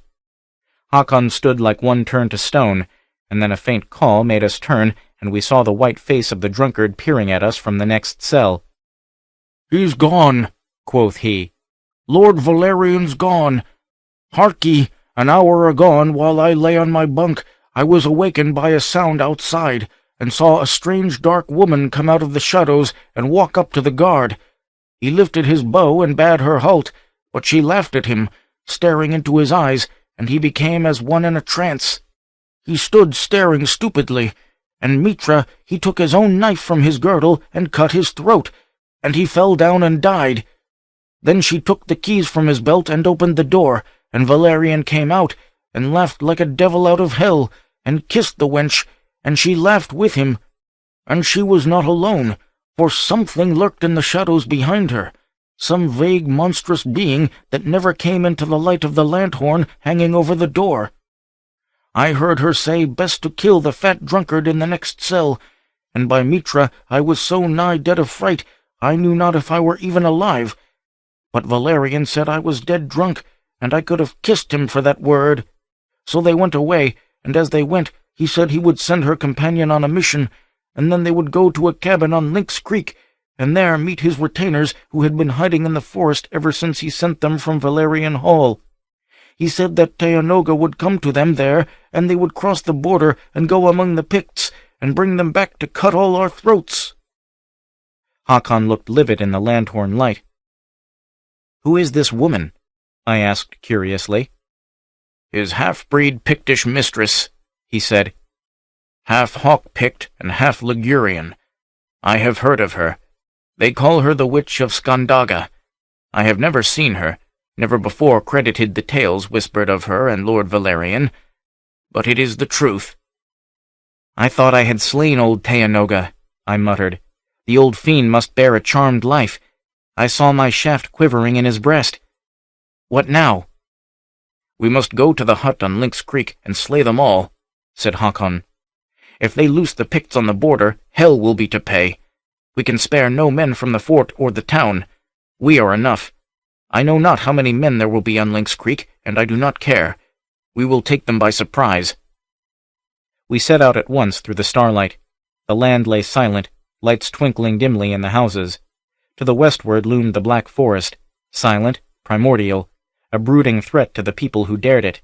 Hakon stood like one turned to stone, and then a faint call made us turn, and we saw the white face of the drunkard peering at us from the next cell. "He's gone," quoth he. "Lord Valerian's gone. Harkee, an hour agone, while I lay on my bunk, I was awakened by a sound outside, and saw a strange dark woman come out of the shadows and walk up to the guard. He lifted his bow and bade her halt, but she laughed at him, staring into his eyes, and he became as one in a trance. He stood staring stupidly, and Mitra, he took his own knife from his girdle and cut his throat, and he fell down and died. Then she took the keys from his belt and opened the door, and Valerian came out, and laughed like a devil out of hell, and kissed the wench, and she laughed with him. And she was not alone, for something lurked in the shadows behind her, some vague monstrous being that never came into the light of the lanthorn hanging over the door. I heard her say best to kill the fat drunkard in the next cell, and by Mitra I was so nigh dead of fright I knew not if I were even alive. But Valerian said I was dead drunk, and I could have kissed him for that word. So they went away, and as they went, he said he would send her companion on a mission, and then they would go to a cabin on Lynx Creek, and there meet his retainers who had been hiding in the forest ever since he sent them from Valerian Hall. He said that Teanoga would come to them there, and they would cross the border and go among the Picts, and bring them back to cut all our throats." Hakon looked livid in the lanthorn light. "Who is this woman?" I asked curiously. "His half-breed Pictish mistress," he said. "Half hawk-picked and half Ligurian. I have heard of her. They call her the Witch of Skandaga. I have never seen her, never before credited the tales whispered of her and Lord Valerian, but it is the truth." I thought I had slain old Teanoga, I muttered. The old fiend must bear a charmed life. I saw my shaft quivering in his breast. What now? We must go to the hut on Lynx Creek and slay them all, said Hakon. If they loose the Picts on the border, hell will be to pay. We can spare no men from the fort or the town. We are enough. I know not how many men there will be on Lynx Creek, and I do not care. We will take them by surprise. We set out at once through the starlight. The land lay silent, lights twinkling dimly in the houses. To the westward loomed the black forest, silent, primordial, a brooding threat to the people who dared it.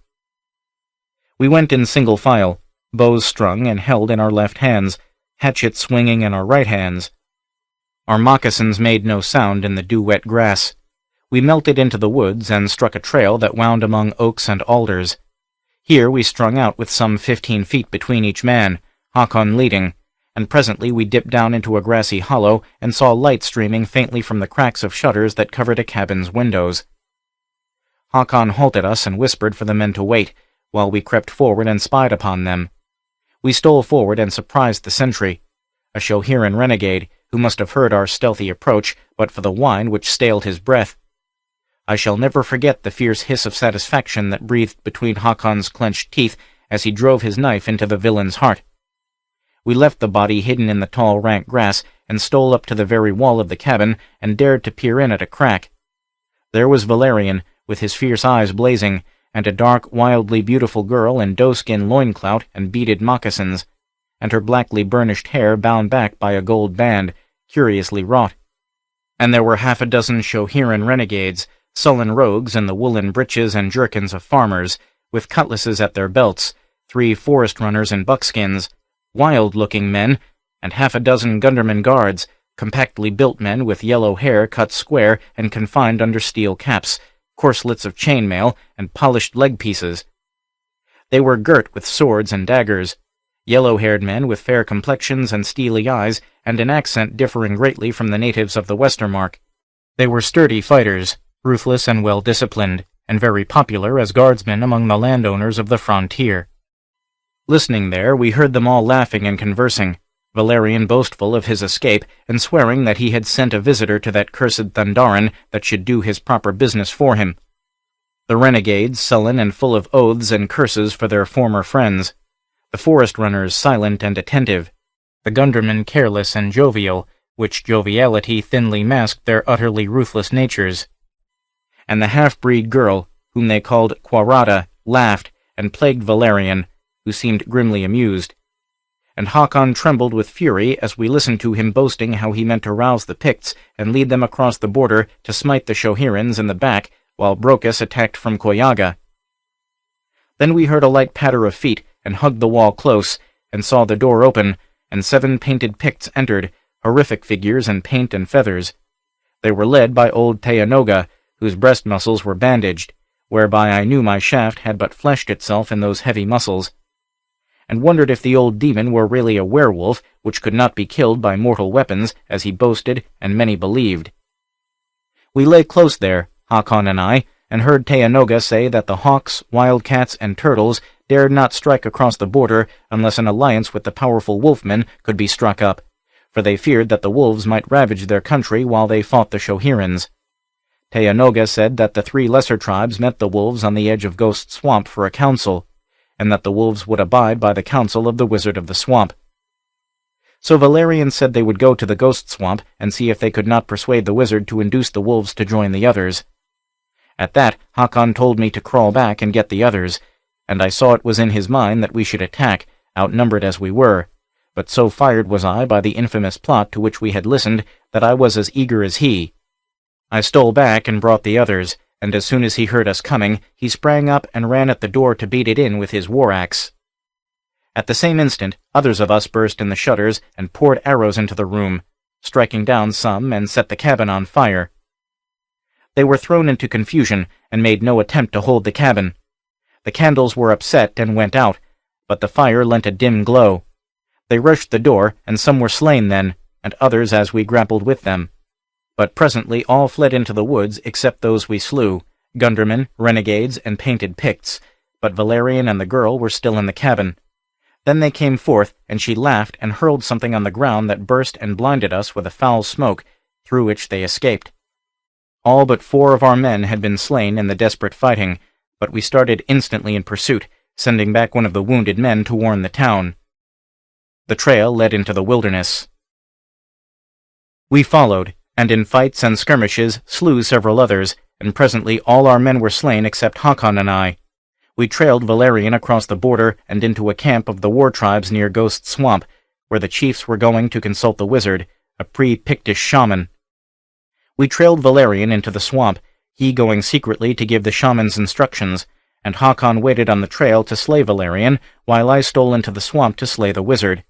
We went in single file, bows strung and held in our left hands, hatchets swinging in our right hands. Our moccasins made no sound in the dew-wet grass. We melted into the woods and struck a trail that wound among oaks and alders. Here we strung out with some 15 feet between each man, Hakon leading, and presently we dipped down into a grassy hollow and saw light streaming faintly from the cracks of shutters that covered a cabin's windows. Hakon halted us and whispered for the men to wait, while we crept forward and spied upon them. We stole forward and surprised the sentry, a Shohiran renegade, who must have heard our stealthy approach but for the wine which staled his breath. I shall never forget the fierce hiss of satisfaction that breathed between Hakon's clenched teeth as he drove his knife into the villain's heart. We left the body hidden in the tall rank grass and stole up to the very wall of the cabin and dared to peer in at a crack. There was Valerian, with his fierce eyes blazing, and a dark, wildly beautiful girl in doeskin loinclout and beaded moccasins, and her blackly burnished hair bound back by a gold band, curiously wrought. And there were 6 Shohiran renegades, sullen rogues in the woolen breeches and jerkins of farmers, with cutlasses at their belts, 3 forest runners in buckskins, wild-looking men, and 6 gunderman guards, compactly built men with yellow hair cut square and confined under steel caps, corselets of chainmail, and polished leg pieces. They were girt with swords and daggers, yellow-haired men with fair complexions and steely eyes, and an accent differing greatly from the natives of the Westermark. They were sturdy fighters, ruthless and well-disciplined, and very popular as guardsmen among the landowners of the frontier. Listening there, we heard them all laughing and conversing, Valerian boastful of his escape, and swearing that he had sent a visitor to that cursed Thundaran that should do his proper business for him. The renegades sullen and full of oaths and curses for their former friends, the forest runners silent and attentive, the gundermen careless and jovial, which joviality thinly masked their utterly ruthless natures. And the half-breed girl, whom they called Quarada, laughed, and plagued Valerian, who seemed grimly amused. And Hakon trembled with fury as we listened to him boasting how he meant to rouse the Picts and lead them across the border to smite the Shohirans in the back, while Brocas attacked from Koyaga. Then we heard a light patter of feet, and hugged the wall close, and saw the door open, and 7 painted Picts entered, horrific figures in paint and feathers. They were led by old Teanoga, whose breast muscles were bandaged, whereby I knew my shaft had but fleshed itself in those heavy muscles, and wondered if the old demon were really a werewolf which could not be killed by mortal weapons, as he boasted and many believed. We lay close there, Hakon and I, and heard Teanoga say that the hawks, wildcats, and turtles dared not strike across the border unless an alliance with the powerful wolfmen could be struck up, for they feared that the wolves might ravage their country while they fought the Shohirans. Teanoga said that the 3 lesser tribes met the wolves on the edge of Ghost Swamp for a council, and that the wolves would abide by the counsel of the Wizard of the Swamp. So Valerian said they would go to the Ghost Swamp and see if they could not persuade the wizard to induce the wolves to join the others. At that, Hakon told me to crawl back and get the others, and I saw it was in his mind that we should attack, outnumbered as we were, but so fired was I by the infamous plot to which we had listened that I was as eager as he. I stole back and brought the others, and as soon as he heard us coming, he sprang up and ran at the door to beat it in with his war-axe. At the same instant, others of us burst in the shutters and poured arrows into the room, striking down some and set the cabin on fire. They were thrown into confusion and made no attempt to hold the cabin. The candles were upset and went out, but the fire lent a dim glow. They rushed the door, and some were slain then, and others as we grappled with them. But presently all fled into the woods except those we slew, gundermen, renegades, and painted Picts, but Valerian and the girl were still in the cabin. Then they came forth, and she laughed and hurled something on the ground that burst and blinded us with a foul smoke, through which they escaped. All but 4 of our men had been slain in the desperate fighting, but we started instantly in pursuit, sending back one of the wounded men to warn the town. The trail led into the wilderness. We followed, and in fights and skirmishes slew several others, and presently all our men were slain except Hakon and I. We trailed Valerian across the border and into a camp of the war tribes near Ghost Swamp, where the chiefs were going to consult the wizard, a pre-Pictish shaman. We trailed Valerian into the swamp, he going secretly to give the shamans instructions, and Hakon waited on the trail to slay Valerian, while I stole into the swamp to slay the wizard.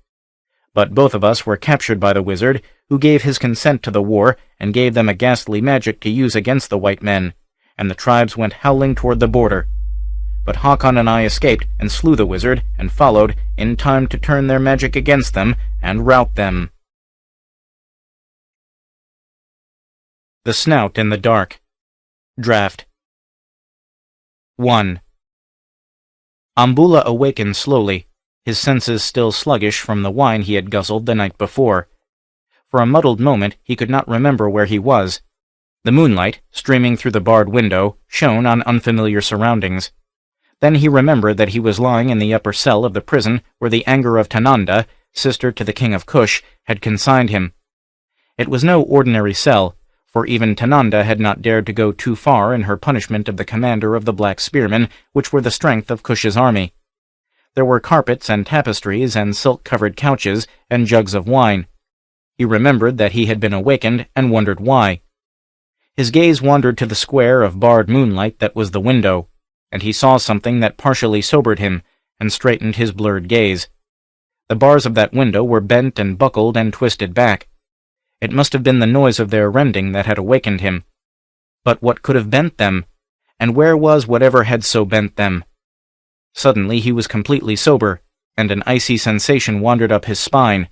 But both of us were captured by the wizard, who gave his consent to the war and gave them a ghastly magic to use against the white men, and the tribes went howling toward the border. But Hakon and I escaped and slew the wizard and followed in time to turn their magic against them and rout them. The Snout in the Dark. Draft. 1. Ambula awakened slowly, his senses still sluggish from the wine he had guzzled the night before. For a muddled moment he could not remember where he was. The moonlight, streaming through the barred window, shone on unfamiliar surroundings. Then he remembered that he was lying in the upper cell of the prison where the anger of Tananda, sister to the king of Kush, had consigned him. It was no ordinary cell, for even Tananda had not dared to go too far in her punishment of the commander of the Black Spearmen, which were the strength of Kush's army. There were carpets and tapestries and silk-covered couches and jugs of wine. He remembered that he had been awakened and wondered why. His gaze wandered to the square of barred moonlight that was the window, and he saw something that partially sobered him and straightened his blurred gaze. The bars of that window were bent and buckled and twisted back. It must have been the noise of their rending that had awakened him. But what could have bent them? And where was whatever had so bent them? Suddenly he was completely sober, and an icy sensation wandered up his spine.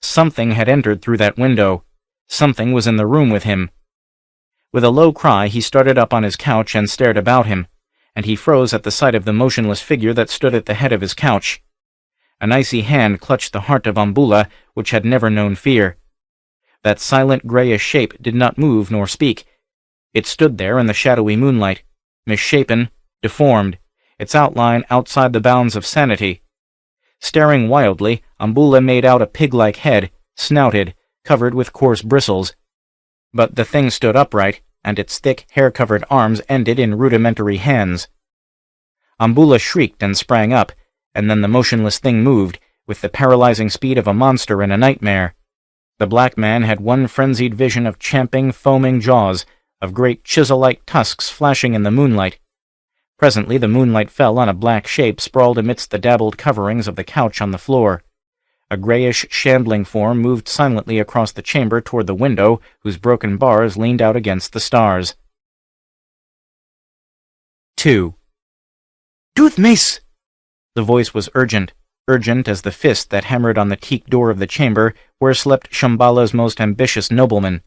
Something had entered through that window. Something was in the room with him. With a low cry he started up on his couch and stared about him, and he froze at the sight of the motionless figure that stood at the head of his couch. An icy hand clutched the heart of Ambula, which had never known fear. That silent grayish shape did not move nor speak. It stood there in the shadowy moonlight, misshapen, deformed, its outline outside the bounds of sanity. Staring wildly, Ambula made out a pig-like head, snouted, covered with coarse bristles. But the thing stood upright, and its thick, hair-covered arms ended in rudimentary hands. Ambula shrieked and sprang up, and then the motionless thing moved, with the paralyzing speed of a monster in a nightmare. The black man had one frenzied vision of champing, foaming jaws, of great chisel-like tusks flashing in the moonlight. Presently the moonlight fell on a black shape sprawled amidst the dabbled coverings of the couch on the floor. A grayish, shambling form moved silently across the chamber toward the window, whose broken bars leaned out against the stars. 2. "Tooth Mace!" The voice was urgent as the fist that hammered on the teak door of the chamber where slept Shambhala's most ambitious nobleman.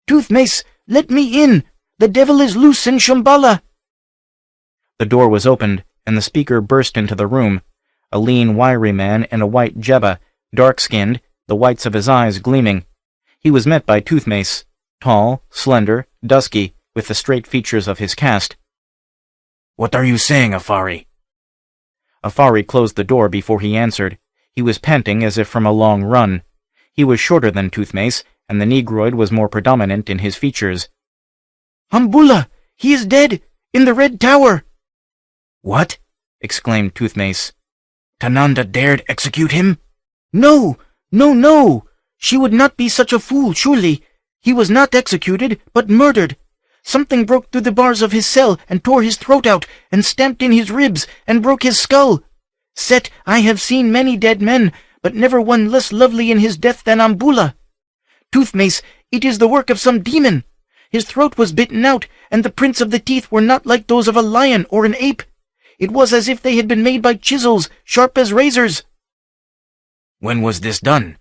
"Tooth Mace, let me in! The devil is loose in Shambhala!" The door was opened, and the speaker burst into the room, a lean, wiry man in a white jebba, dark-skinned, the whites of his eyes gleaming. He was met by Tooth Mace, tall, slender, dusky, with the straight features of his caste. "What are you saying, Afari?" Afari closed the door before he answered. He was panting as if from a long run. He was shorter than Tooth Mace, and the negroid was more predominant in his features. "Ambula! He is dead! In the Red Tower!" "What?" exclaimed Tooth Mace. "Tananda dared execute him?" "No! No, no! She would not be such a fool, surely. He was not executed, but murdered. Something broke through the bars of his cell and tore his throat out and stamped in his ribs and broke his skull. Set, I have seen many dead men, but never one less lovely in his death than Ambula. Tooth Mace, it is the work of some demon. His throat was bitten out, and the prints of the teeth were not like those of a lion or an ape. It was as if they had been made by chisels, sharp as razors." "When was this done?"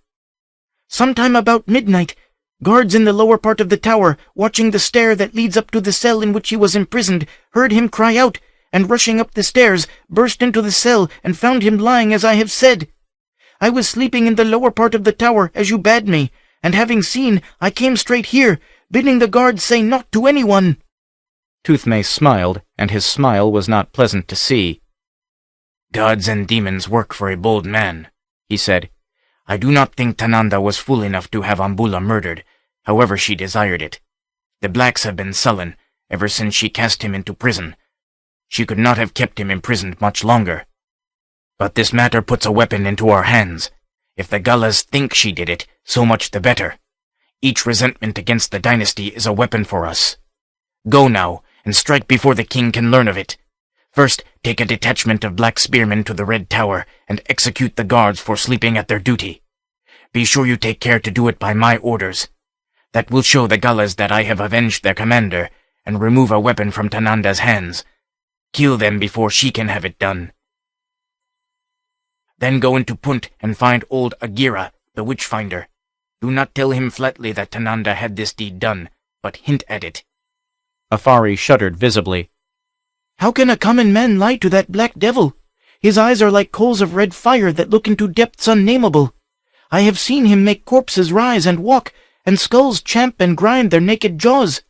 "Sometime about midnight. Guards in the lower part of the tower, watching the stair that leads up to the cell in which he was imprisoned, heard him cry out, and rushing up the stairs, burst into the cell and found him lying as I have said. I was sleeping in the lower part of the tower, as you bade me, and having seen, I came straight here, bidding the guards say naught to anyone." Toothmace smiled, and his smile was not pleasant to see. "Gods and demons work for a bold man," he said. "I do not think Tananda was fool enough to have Ambula murdered, however she desired it. The blacks have been sullen ever since she cast him into prison. She could not have kept him imprisoned much longer. But this matter puts a weapon into our hands. If the Gallas think she did it, so much the better. Each resentment against the dynasty is a weapon for us. Go now, and strike before the king can learn of it. First, take a detachment of black spearmen to the Red Tower and execute the guards for sleeping at their duty. Be sure you take care to do it by my orders. That will show the Gallas that I have avenged their commander and remove a weapon from Tananda's hands. Kill them before she can have it done. Then go into Punt and find old Agira, the witch-finder. Do not tell him flatly that Tananda had this deed done, but hint at it." Afari shuddered visibly. "How can a common man lie to that black devil? His eyes are like coals of red fire that look into depths unnameable. I have seen him make corpses rise and walk, and skulls champ and grind their naked jaws."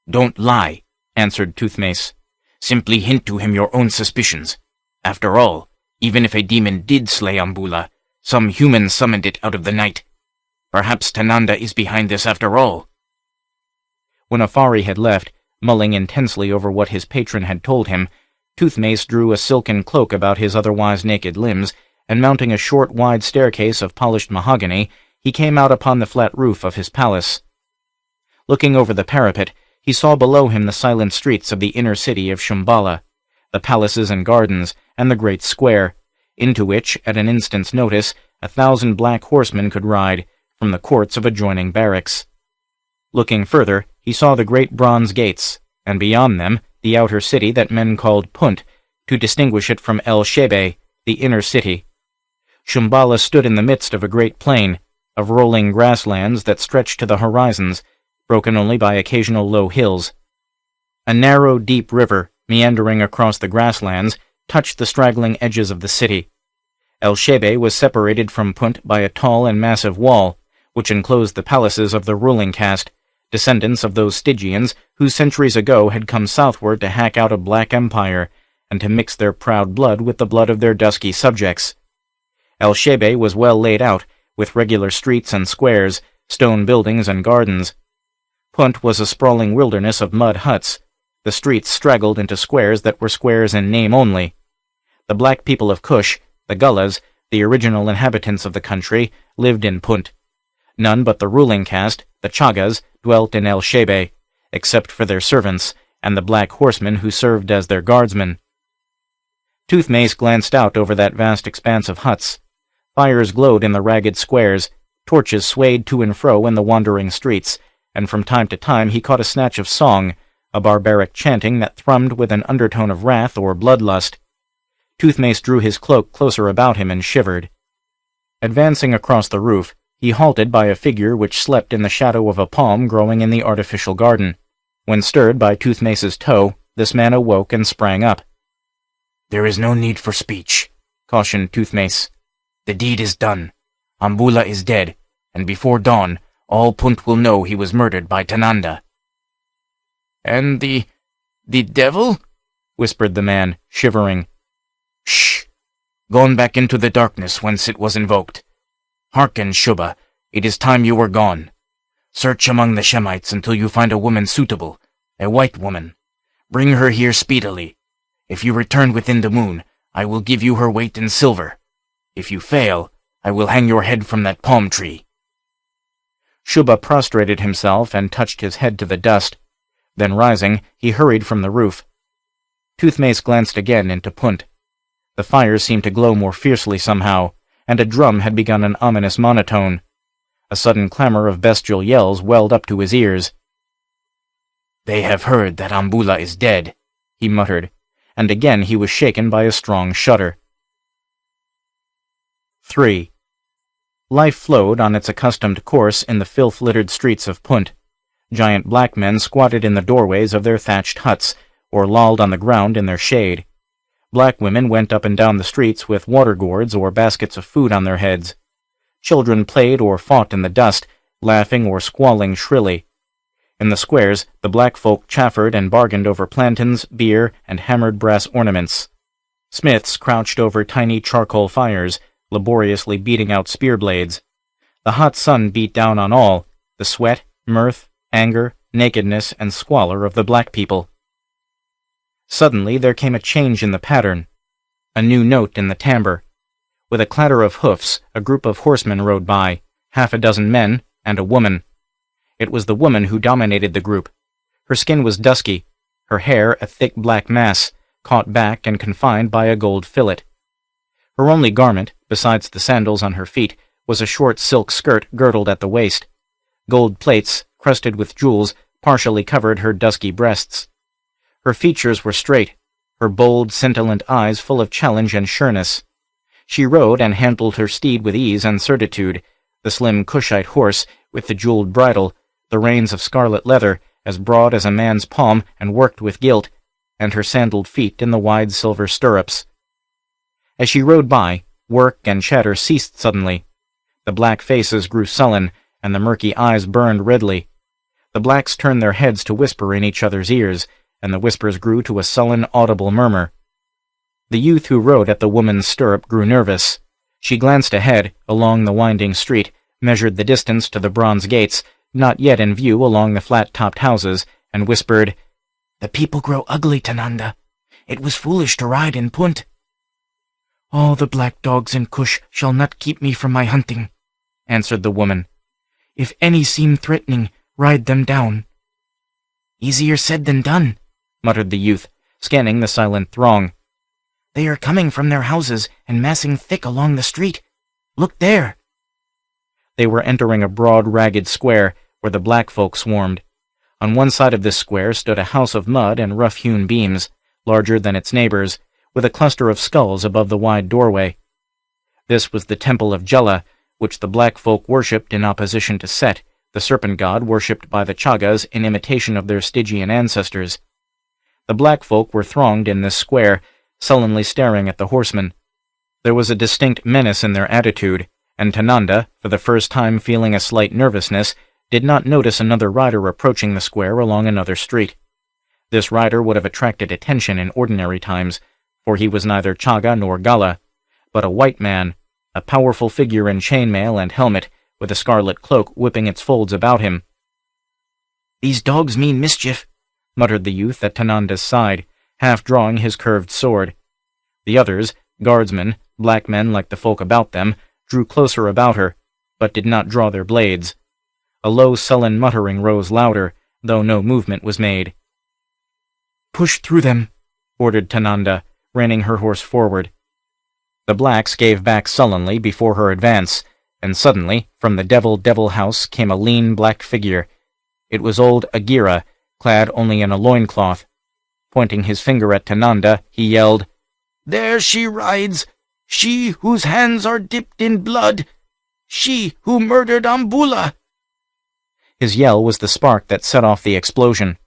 "Don't lie," answered Toothmace. "Simply hint to him your own suspicions. After all, even if a demon did slay Ambula, some human summoned it out of the night. Perhaps Tananda is behind this after all." When Afari had left, mulling intensely over what his patron had told him, Toothmace drew a silken cloak about his otherwise naked limbs, and mounting a short, wide staircase of polished mahogany, he came out upon the flat roof of his palace. Looking over the parapet, he saw below him the silent streets of the inner city of Shambhala, the palaces and gardens, and the great square, into which, at an instant's notice, 1,000 black horsemen could ride, from the courts of adjoining barracks. Looking further, he saw the great bronze gates, and beyond them, the outer city that men called Punt, to distinguish it from El Shebe, the inner city. Shambhala stood in the midst of a great plain, of rolling grasslands that stretched to the horizons, broken only by occasional low hills. A narrow, deep river, meandering across the grasslands, touched the straggling edges of the city. El Shebe was separated from Punt by a tall and massive wall, which enclosed the palaces of the ruling caste, descendants of those Stygians who centuries ago had come southward to hack out a black empire, and to mix their proud blood with the blood of their dusky subjects. El Shebe was well laid out, with regular streets and squares, stone buildings and gardens. Punt was a sprawling wilderness of mud huts. The streets straggled into squares that were squares in name only. The black people of Kush, the Gullahs, the original inhabitants of the country, lived in Punt. None but the ruling caste, the Chagas, dwelt in El Shebe, except for their servants, and the black horsemen who served as their guardsmen. Toothmace glanced out over that vast expanse of huts. Fires glowed in the ragged squares, torches swayed to and fro in the wandering streets, and from time to time he caught a snatch of song, a barbaric chanting that thrummed with an undertone of wrath or bloodlust. Toothmace drew his cloak closer about him and shivered. Advancing across the roof, he halted by a figure which slept in the shadow of a palm growing in the artificial garden. When stirred by Toothmace's toe, this man awoke and sprang up. "There is no need for speech," cautioned Toothmace. "The deed is done. Ambula is dead, and before dawn, all Punt will know he was murdered by Tananda." "And the devil?" whispered the man, shivering. "Shh! Gone back into the darkness whence it was invoked. Hearken, Shuba, it is time you were gone. Search among the Shemites until you find a woman suitable, a white woman. Bring her here speedily. If you return within the moon, I will give you her weight in silver. If you fail, I will hang your head from that palm tree." Shuba prostrated himself and touched his head to the dust. Then rising, he hurried from the roof. Toothmace glanced again into Punt. The fires seemed to glow more fiercely somehow, and a drum had begun an ominous monotone. A sudden clamor of bestial yells welled up to his ears. "They have heard that Ambula is dead," he muttered, and again he was shaken by a strong shudder. 3. Life flowed on its accustomed course in the filth-littered streets of Punt. Giant black men squatted in the doorways of their thatched huts, or lolled on the ground in their shade. Black women went up and down the streets with water gourds or baskets of food on their heads. Children played or fought in the dust, laughing or squalling shrilly. In the squares, the black folk chaffered and bargained over plantains, beer, and hammered brass ornaments. Smiths crouched over tiny charcoal fires, laboriously beating out spear blades. The hot sun beat down on all, the sweat, mirth, anger, nakedness, and squalor of the black people. Suddenly there came a change in the pattern, a new note in the timbre. With a clatter of hoofs, a group of horsemen rode by, 6 men, and a woman. It was the woman who dominated the group. Her skin was dusky, her hair a thick black mass, caught back and confined by a gold fillet. Her only garment, besides the sandals on her feet, was a short silk skirt girdled at the waist. Gold plates, crusted with jewels, partially covered her dusky breasts. Her features were straight, her bold, scintillant eyes full of challenge and sureness. She rode and handled her steed with ease and certitude, the slim Cushite horse with the jeweled bridle, the reins of scarlet leather, as broad as a man's palm and worked with gilt, and her sandaled feet in the wide silver stirrups. As she rode by, work and chatter ceased suddenly. The black faces grew sullen, and the murky eyes burned redly. The blacks turned their heads to whisper in each other's ears, and the whispers grew to a sullen, audible murmur. The youth who rode at the woman's stirrup grew nervous. She glanced ahead, along the winding street, measured the distance to the bronze gates, not yet in view along the flat-topped houses, and whispered, "The people grow ugly, Tananda. It was foolish to ride in Punt." "All the black dogs in Kush shall not keep me from my hunting," answered the woman. "If any seem threatening, ride them down." "Easier said than done," muttered the youth, scanning the silent throng. "They are coming from their houses and massing thick along the street. Look there." They were entering a broad, ragged square where the black folk swarmed. On one side of this square stood a house of mud and rough-hewn beams, larger than its neighbors, with a cluster of skulls above the wide doorway. This was the temple of Jella, which the black folk worshipped in opposition to Set, the serpent god worshipped by the Chagas in imitation of their Stygian ancestors. The black folk were thronged in this square, sullenly staring at the horsemen. There was a distinct menace in their attitude, and Tananda, for the first time feeling a slight nervousness, did not notice another rider approaching the square along another street. This rider would have attracted attention in ordinary times, for he was neither Chaga nor Gala, but a white man, a powerful figure in chainmail and helmet, with a scarlet cloak whipping its folds about him. "These dogs mean mischief," muttered the youth at Tananda's side, half drawing his curved sword. The others, guardsmen, black men like the folk about them, drew closer about her, but did not draw their blades. A low, sullen muttering rose louder, though no movement was made. "Push through them," ordered Tananda, reining her horse forward. The blacks gave back sullenly before her advance, and suddenly, from the devil house came a lean black figure. It was old Agira, clad only in a loincloth. Pointing his finger at Tananda, he yelled, "There she rides, she whose hands are dipped in blood, she who murdered Ambula." His yell was the spark that set off the explosion.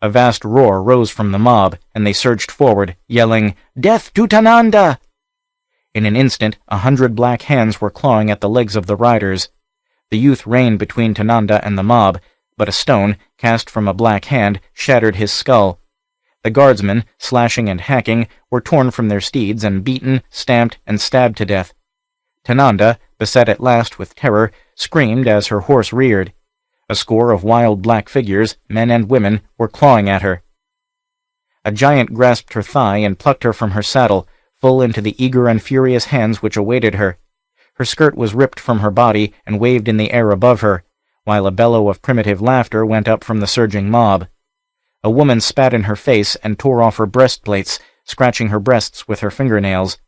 A vast roar rose from the mob, and they surged forward, yelling, "Death to Tananda!" In an instant, 100 black hands were clawing at the legs of the riders. The youth reigned between Tananda and the mob, but a stone, cast from a black hand, shattered his skull. The guardsmen, slashing and hacking, were torn from their steeds and beaten, stamped, and stabbed to death. Tananda, beset at last with terror, screamed as her horse reared. A score of wild black figures, men and women, were clawing at her. A giant grasped her thigh and plucked her from her saddle, full into the eager and furious hands which awaited her. Her skirt was ripped from her body and waved in the air above her, while a bellow of primitive laughter went up from the surging mob. A woman spat in her face and tore off her breastplates, scratching her breasts with her fingernails.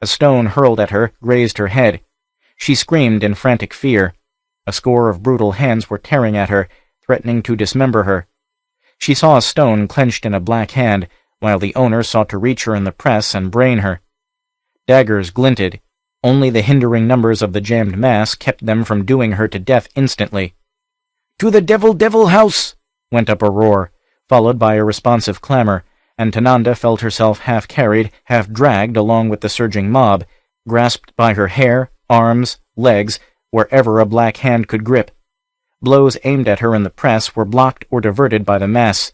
A stone hurled at her grazed her head. She screamed in frantic fear. A score of brutal hands were tearing at her, threatening to dismember her. She saw a stone clenched in a black hand, while the owner sought to reach her in the press and brain her. Daggers glinted. Only the hindering numbers of the jammed mass kept them from doing her to death instantly. "To the devil house!" went up a roar, followed by a responsive clamor, and Tananda felt herself half carried, half dragged along with the surging mob, grasped by her hair, arms, legs, wherever a black hand could grip. Blows aimed at her in the press were blocked or diverted by the mass.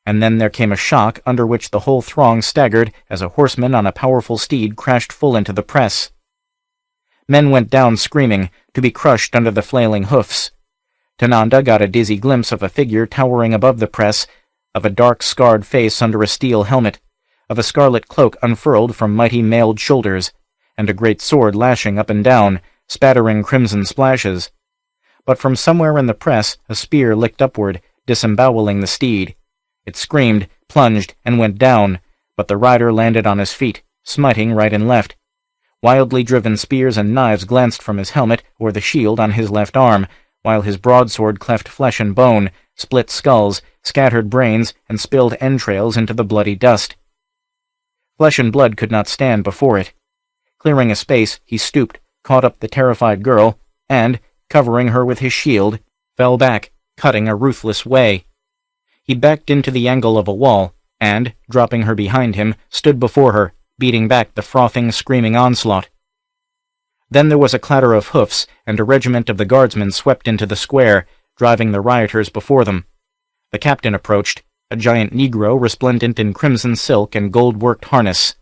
And then there came a shock under which the whole throng staggered as a horseman on a powerful steed crashed full into the press. Men went down screaming, to be crushed under the flailing hoofs. Tananda got a dizzy glimpse of a figure towering above the press, of a dark scarred face under a steel helmet, of a scarlet cloak unfurled from mighty mailed shoulders, and a great sword lashing up and down, spattering crimson splashes. But from somewhere in the press a spear licked upward, disemboweling the steed. It screamed, plunged, and went down, but the rider landed on his feet, smiting right and left. Wildly driven spears and knives glanced from his helmet or the shield on his left arm, while his broadsword cleft flesh and bone, split skulls, scattered brains, and spilled entrails into the bloody dust. Flesh and blood could not stand before it. Clearing a space, he stooped, caught up the terrified girl, and, covering her with his shield, fell back, cutting a ruthless way. He backed into the angle of a wall, and, dropping her behind him, stood before her, beating back the frothing, screaming onslaught. Then there was a clatter of hoofs, and a regiment of the guardsmen swept into the square, driving the rioters before them. The captain approached, a giant Negro resplendent in crimson silk and gold-worked harness.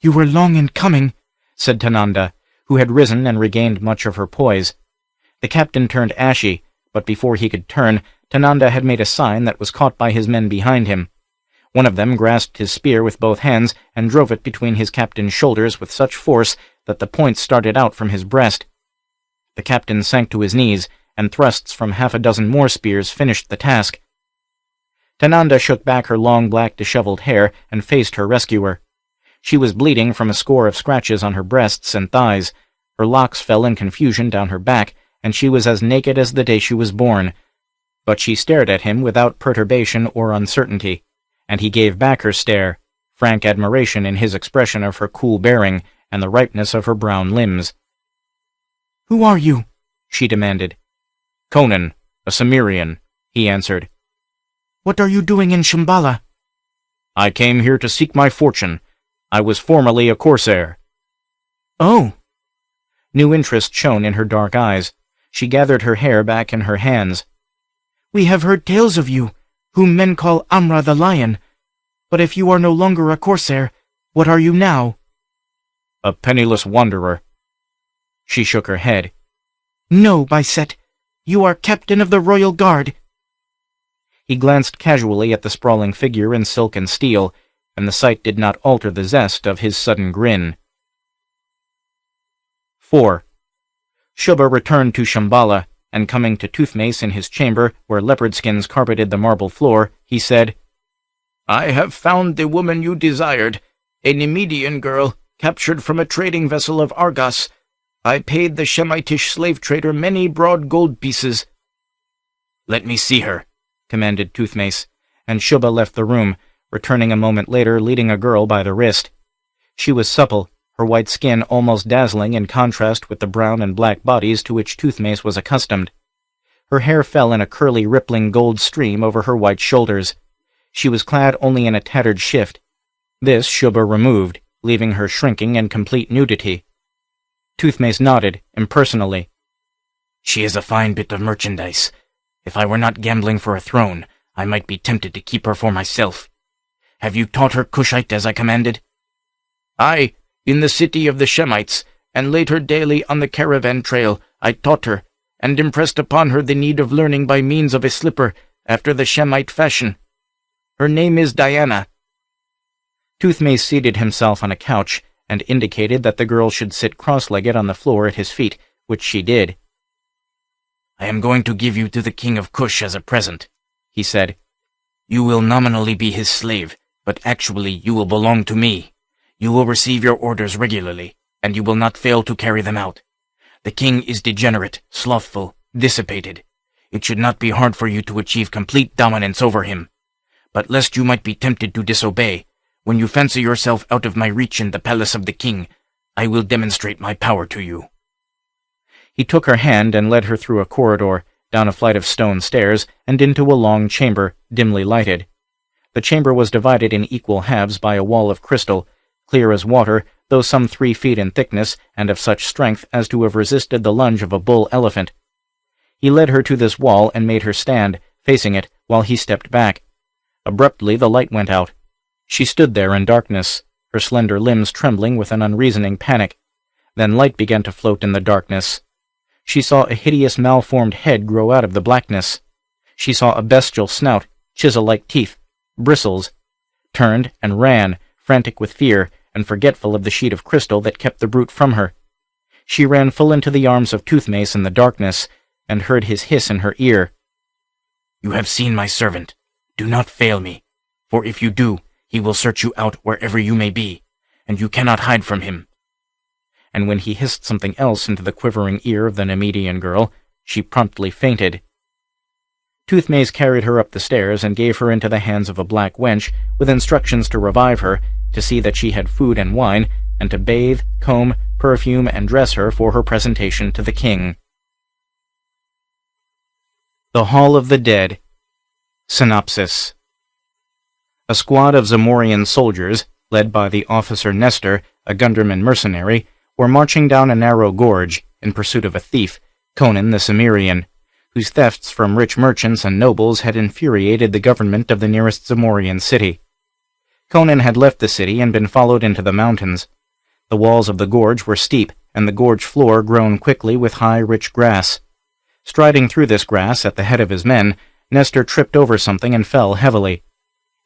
"You were long in coming," said Tananda, who had risen and regained much of her poise. The captain turned ashy, but before he could turn, Tananda had made a sign that was caught by his men behind him. One of them grasped his spear with both hands and drove it between his captain's shoulders with such force that the point started out from his breast. The captain sank to his knees, and thrusts from half a dozen more spears finished the task. Tananda shook back her long black disheveled hair and faced her rescuer. She was bleeding from a score of scratches on her breasts and thighs. Her locks fell in confusion down her back, and she was as naked as the day she was born. But she stared at him without perturbation or uncertainty, and he gave back her stare, frank admiration in his expression of her cool bearing and the ripeness of her brown limbs. "Who are you?" she demanded. "Conan, a Cimmerian," he answered. "What are you doing in Shambhala?" "I came here to seek my fortune. I was formerly a corsair." "Oh." New interest shone in her dark eyes. She gathered her hair back in her hands. "We have heard tales of you, whom men call Amra the Lion. But if you are no longer a corsair, what are you now?" "A penniless wanderer." She shook her head. "No, by Set. You are captain of the royal guard." He glanced casually at the sprawling figure in silk and steel, and the sight did not alter the zest of his sudden grin. 4. Shubha returned to Shambhala, and coming to Toothmace in his chamber, where leopard skins carpeted the marble floor, he said, "I have found the woman you desired, a Nemedian girl, captured from a trading vessel of Argos. I paid the Shemitish slave trader many broad gold pieces." "Let me see her," commanded Toothmace, and Shubha left the room, returning a moment later leading a girl by the wrist. She was supple, her white skin almost dazzling in contrast with the brown and black bodies to which Toothmace was accustomed. Her hair fell in a curly, rippling gold stream over her white shoulders. She was clad only in a tattered shift. This Shubha removed, leaving her shrinking in complete nudity. Toothmace nodded, impersonally. "She is a fine bit of merchandise. If I were not gambling for a throne, I might be tempted to keep her for myself. Have you taught her Cushite as I commanded?" "Aye, in the city of the Shemites, and later daily on the caravan trail, I taught her, and impressed upon her the need of learning by means of a slipper, after the Shemite fashion. Her name is Diana." Toothmace seated himself on a couch, and indicated that the girl should sit cross-legged on the floor at his feet, which she did. "I am going to give you to the king of Kush as a present," he said. "You will nominally be his slave, but actually you will belong to me. You will receive your orders regularly, and you will not fail to carry them out. The king is degenerate, slothful, dissipated. It should not be hard for you to achieve complete dominance over him. But lest you might be tempted to disobey, when you fancy yourself out of my reach in the palace of the king, I will demonstrate my power to you." He took her hand and led her through a corridor, down a flight of stone stairs, and into a long chamber, dimly lighted. The chamber was divided in equal halves by a wall of crystal, clear as water, though some 3 feet in thickness, and of such strength as to have resisted the lunge of a bull elephant. He led her to this wall and made her stand, facing it, while he stepped back. Abruptly the light went out. She stood there in darkness, her slender limbs trembling with an unreasoning panic. Then light began to float in the darkness. She saw a hideous malformed head grow out of the blackness. She saw a bestial snout, chisel-like teeth, bristles, turned and ran, frantic with fear, and forgetful of the sheet of crystal that kept the brute from her. She ran full into the arms of Toothmace in the darkness, and heard his hiss in her ear. "You have seen my servant. Do not fail me, for if you do, he will search you out wherever you may be, and you cannot hide from him." And when he hissed something else into the quivering ear of the Nemedian girl, she promptly fainted. Toothmace carried her up the stairs and gave her into the hands of a black wench, with instructions to revive her, to see that she had food and wine, and to bathe, comb, perfume, and dress her for her presentation to the king. The Hall of the Dead. Synopsis. A squad of Zamorian soldiers, led by the officer Nestor, a Gunderman mercenary, were marching down a narrow gorge in pursuit of a thief, Conan the Cimmerian, whose thefts from rich merchants and nobles had infuriated the government of the nearest Zamorian city. Conan had left the city and been followed into the mountains. The walls of the gorge were steep, and the gorge floor grown quickly with high, rich grass. Striding through this grass at the head of his men, Nestor tripped over something and fell heavily.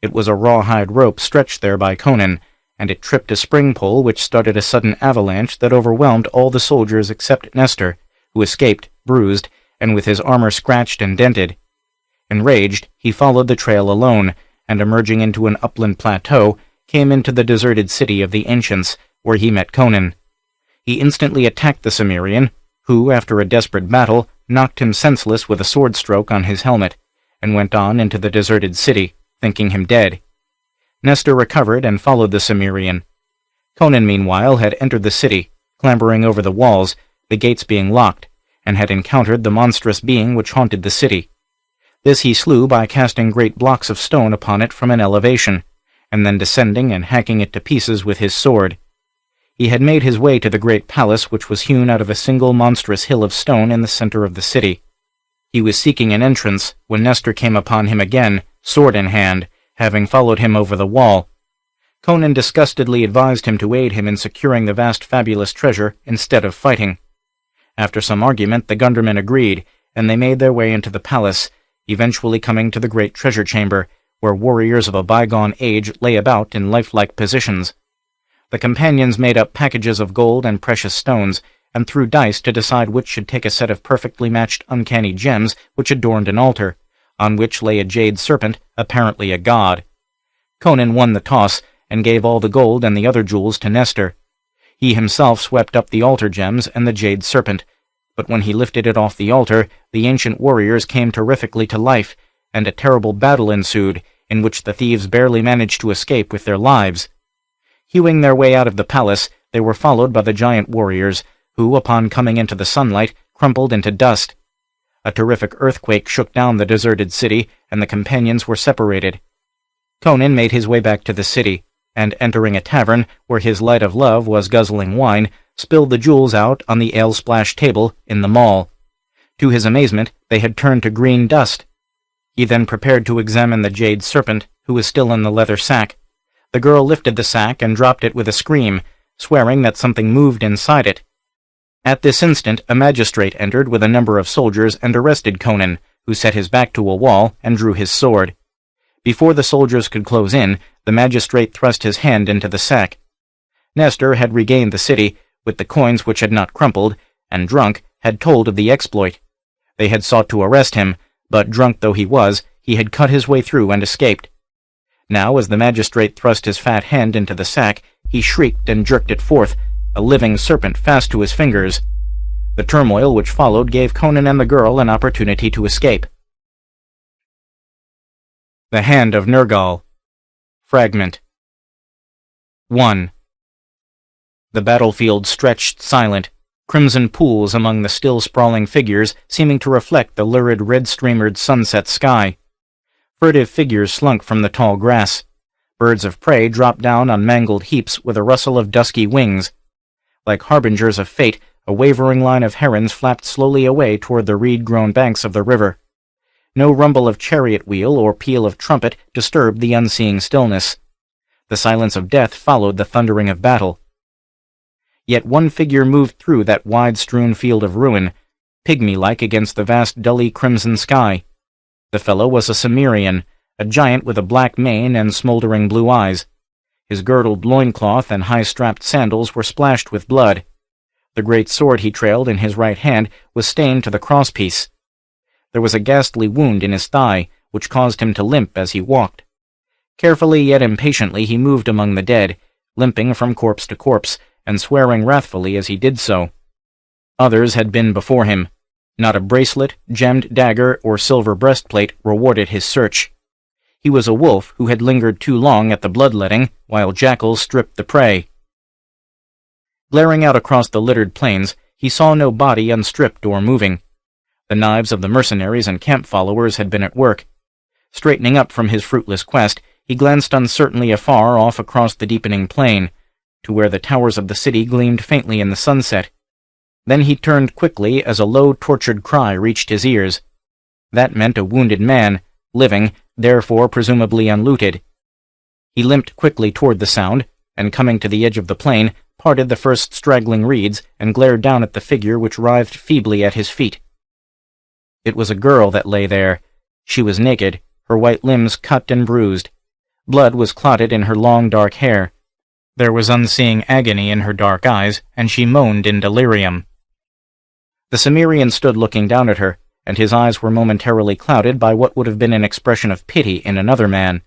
It was a rawhide rope stretched there by Conan, and it tripped a spring pole which started a sudden avalanche that overwhelmed all the soldiers except Nestor, who escaped, bruised, and with his armor scratched and dented. Enraged, he followed the trail alone, and emerging into an upland plateau, came into the deserted city of the ancients, where he met Conan. He instantly attacked the Cimmerian, who, after a desperate battle, knocked him senseless with a sword stroke on his helmet, and went on into the deserted city, thinking him dead. Nestor recovered and followed the Cimmerian. Conan, meanwhile, had entered the city, clambering over the walls, the gates being locked, and had encountered the monstrous being which haunted the city. This he slew by casting great blocks of stone upon it from an elevation, and then descending and hacking it to pieces with his sword. He had made his way to the great palace which was hewn out of a single monstrous hill of stone in the center of the city. He was seeking an entrance when Nestor came upon him again, sword in hand, having followed him over the wall. Conan disgustedly advised him to aid him in securing the vast fabulous treasure instead of fighting. After some argument, the Gundermen agreed, and they made their way into the palace, eventually coming to the great treasure chamber, where warriors of a bygone age lay about in lifelike positions. The companions made up packages of gold and precious stones, and threw dice to decide which should take a set of perfectly matched uncanny gems which adorned an altar, on which lay a jade serpent, apparently a god. Conan won the toss, and gave all the gold and the other jewels to Nestor. He himself swept up the altar gems and the jade serpent, but when he lifted it off the altar, the ancient warriors came terrifically to life, and a terrible battle ensued, in which the thieves barely managed to escape with their lives. Hewing their way out of the palace, they were followed by the giant warriors, who, upon coming into the sunlight, crumpled into dust. A terrific earthquake shook down the deserted city, and the companions were separated. Conan made his way back to the city, and entering a tavern where his light of love was guzzling wine, spilled the jewels out on the ale-splashed table in the mall. To his amazement, they had turned to green dust. He then prepared to examine the jade serpent, who was still in the leather sack. The girl lifted the sack and dropped it with a scream, swearing that something moved inside it. At this instant, a magistrate entered with a number of soldiers and arrested Conan, who set his back to a wall and drew his sword. Before the soldiers could close in, the magistrate thrust his hand into the sack. Nestor had regained the city, with the coins which had not crumpled, and drunk, had told of the exploit. They had sought to arrest him, but drunk though he was, he had cut his way through and escaped. Now, as the magistrate thrust his fat hand into the sack, he shrieked and jerked it forth, a living serpent fast to his fingers. The turmoil which followed gave Conan and the girl an opportunity to escape. The Hand of Nergal. Fragment 1. The battlefield stretched silent, crimson pools among the still sprawling figures seeming to reflect the lurid red-streamered sunset sky. Furtive figures slunk from the tall grass. Birds of prey dropped down on mangled heaps with a rustle of dusky wings. Like harbingers of fate, a wavering line of herons flapped slowly away toward the reed-grown banks of the river. No rumble of chariot wheel or peal of trumpet disturbed the unseeing stillness. The silence of death followed the thundering of battle. Yet one figure moved through that wide-strewn field of ruin, pygmy-like against the vast dully crimson sky. The fellow was a Cimmerian, a giant with a black mane and smoldering blue eyes. His girdled loincloth and high-strapped sandals were splashed with blood. The great sword he trailed in his right hand was stained to the crosspiece. There was a ghastly wound in his thigh, which caused him to limp as he walked. Carefully yet impatiently he moved among the dead, limping from corpse to corpse, and swearing wrathfully as he did so. Others had been before him. Not a bracelet, gemmed dagger, or silver breastplate rewarded his search. He was a wolf who had lingered too long at the bloodletting, while jackals stripped the prey. Glaring out across the littered plains, he saw no body unstripped or moving. The knives of the mercenaries and camp followers had been at work. Straightening up from his fruitless quest, he glanced uncertainly afar off across the deepening plain, to where the towers of the city gleamed faintly in the sunset. Then he turned quickly as a low, tortured cry reached his ears. That meant a wounded man, living, therefore presumably unlooted. He limped quickly toward the sound, and coming to the edge of the plain, parted the first straggling reeds and glared down at the figure which writhed feebly at his feet. It was a girl that lay there. She was naked, her white limbs cut and bruised. Blood was clotted in her long dark hair. There was unseeing agony in her dark eyes, and she moaned in delirium. The Cimmerian stood looking down at her, and his eyes were momentarily clouded by what would have been an expression of pity in another man.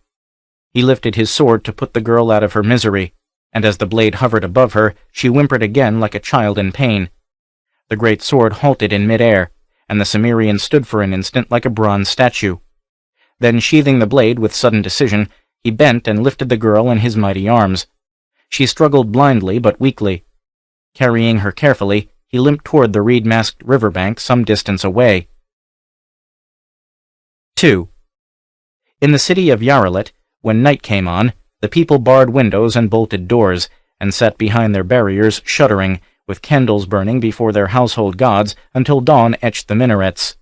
He lifted his sword to put the girl out of her misery, and as the blade hovered above her, she whimpered again like a child in pain. The great sword halted in mid-air, and the Cimmerian stood for an instant like a bronze statue. Then, sheathing the blade with sudden decision, he bent and lifted the girl in his mighty arms. She struggled blindly but weakly. Carrying her carefully, he limped toward the reed-masked riverbank some distance away. 2. In the city of Yaralet, when night came on, the people barred windows and bolted doors, and sat behind their barriers shuddering, with candles burning before their household gods until dawn etched the minarets.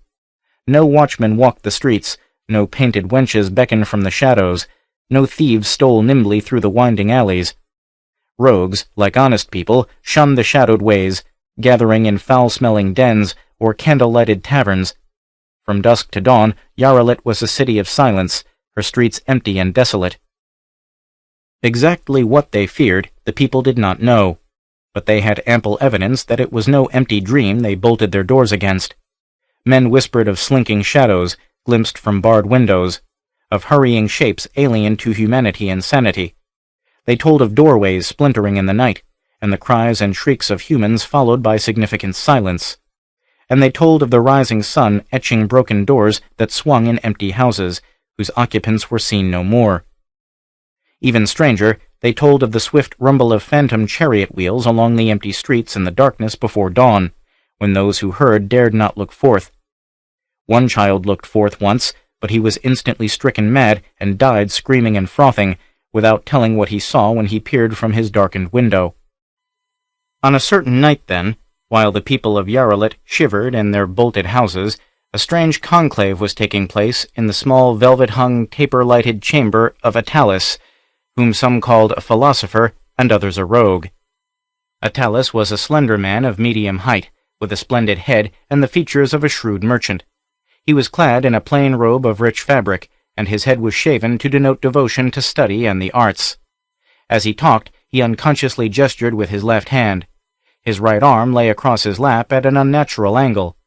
No watchmen walked the streets, no painted wenches beckoned from the shadows, no thieves stole nimbly through the winding alleys. Rogues, like honest people, shunned the shadowed ways, gathering in foul-smelling dens or candle-lighted taverns. From dusk to dawn, Yaralet was a city of silence, her streets empty and desolate. Exactly what they feared, the people did not know, but they had ample evidence that it was no empty dream they bolted their doors against. Men whispered of slinking shadows, glimpsed from barred windows, of hurrying shapes alien to humanity and sanity. They told of doorways splintering in the night, and the cries and shrieks of humans followed by significant silence. And they told of the rising sun etching broken doors that swung in empty houses, whose occupants were seen no more. Even stranger, they told of the swift rumble of phantom chariot wheels along the empty streets in the darkness before dawn, when those who heard dared not look forth. One child looked forth once, but he was instantly stricken mad and died screaming and frothing, without telling what he saw when he peered from his darkened window. On a certain night, then, while the people of Yaralet shivered in their bolted houses, a strange conclave was taking place in the small velvet-hung, taper-lighted chamber of Atalis, whom some called a philosopher and others a rogue. Atalis was a slender man of medium height, with a splendid head and the features of a shrewd merchant. He was clad in a plain robe of rich fabric, and his head was shaven to denote devotion to study and the arts. As he talked, he unconsciously gestured with his left hand. His right arm lay across his lap at an unnatural angle.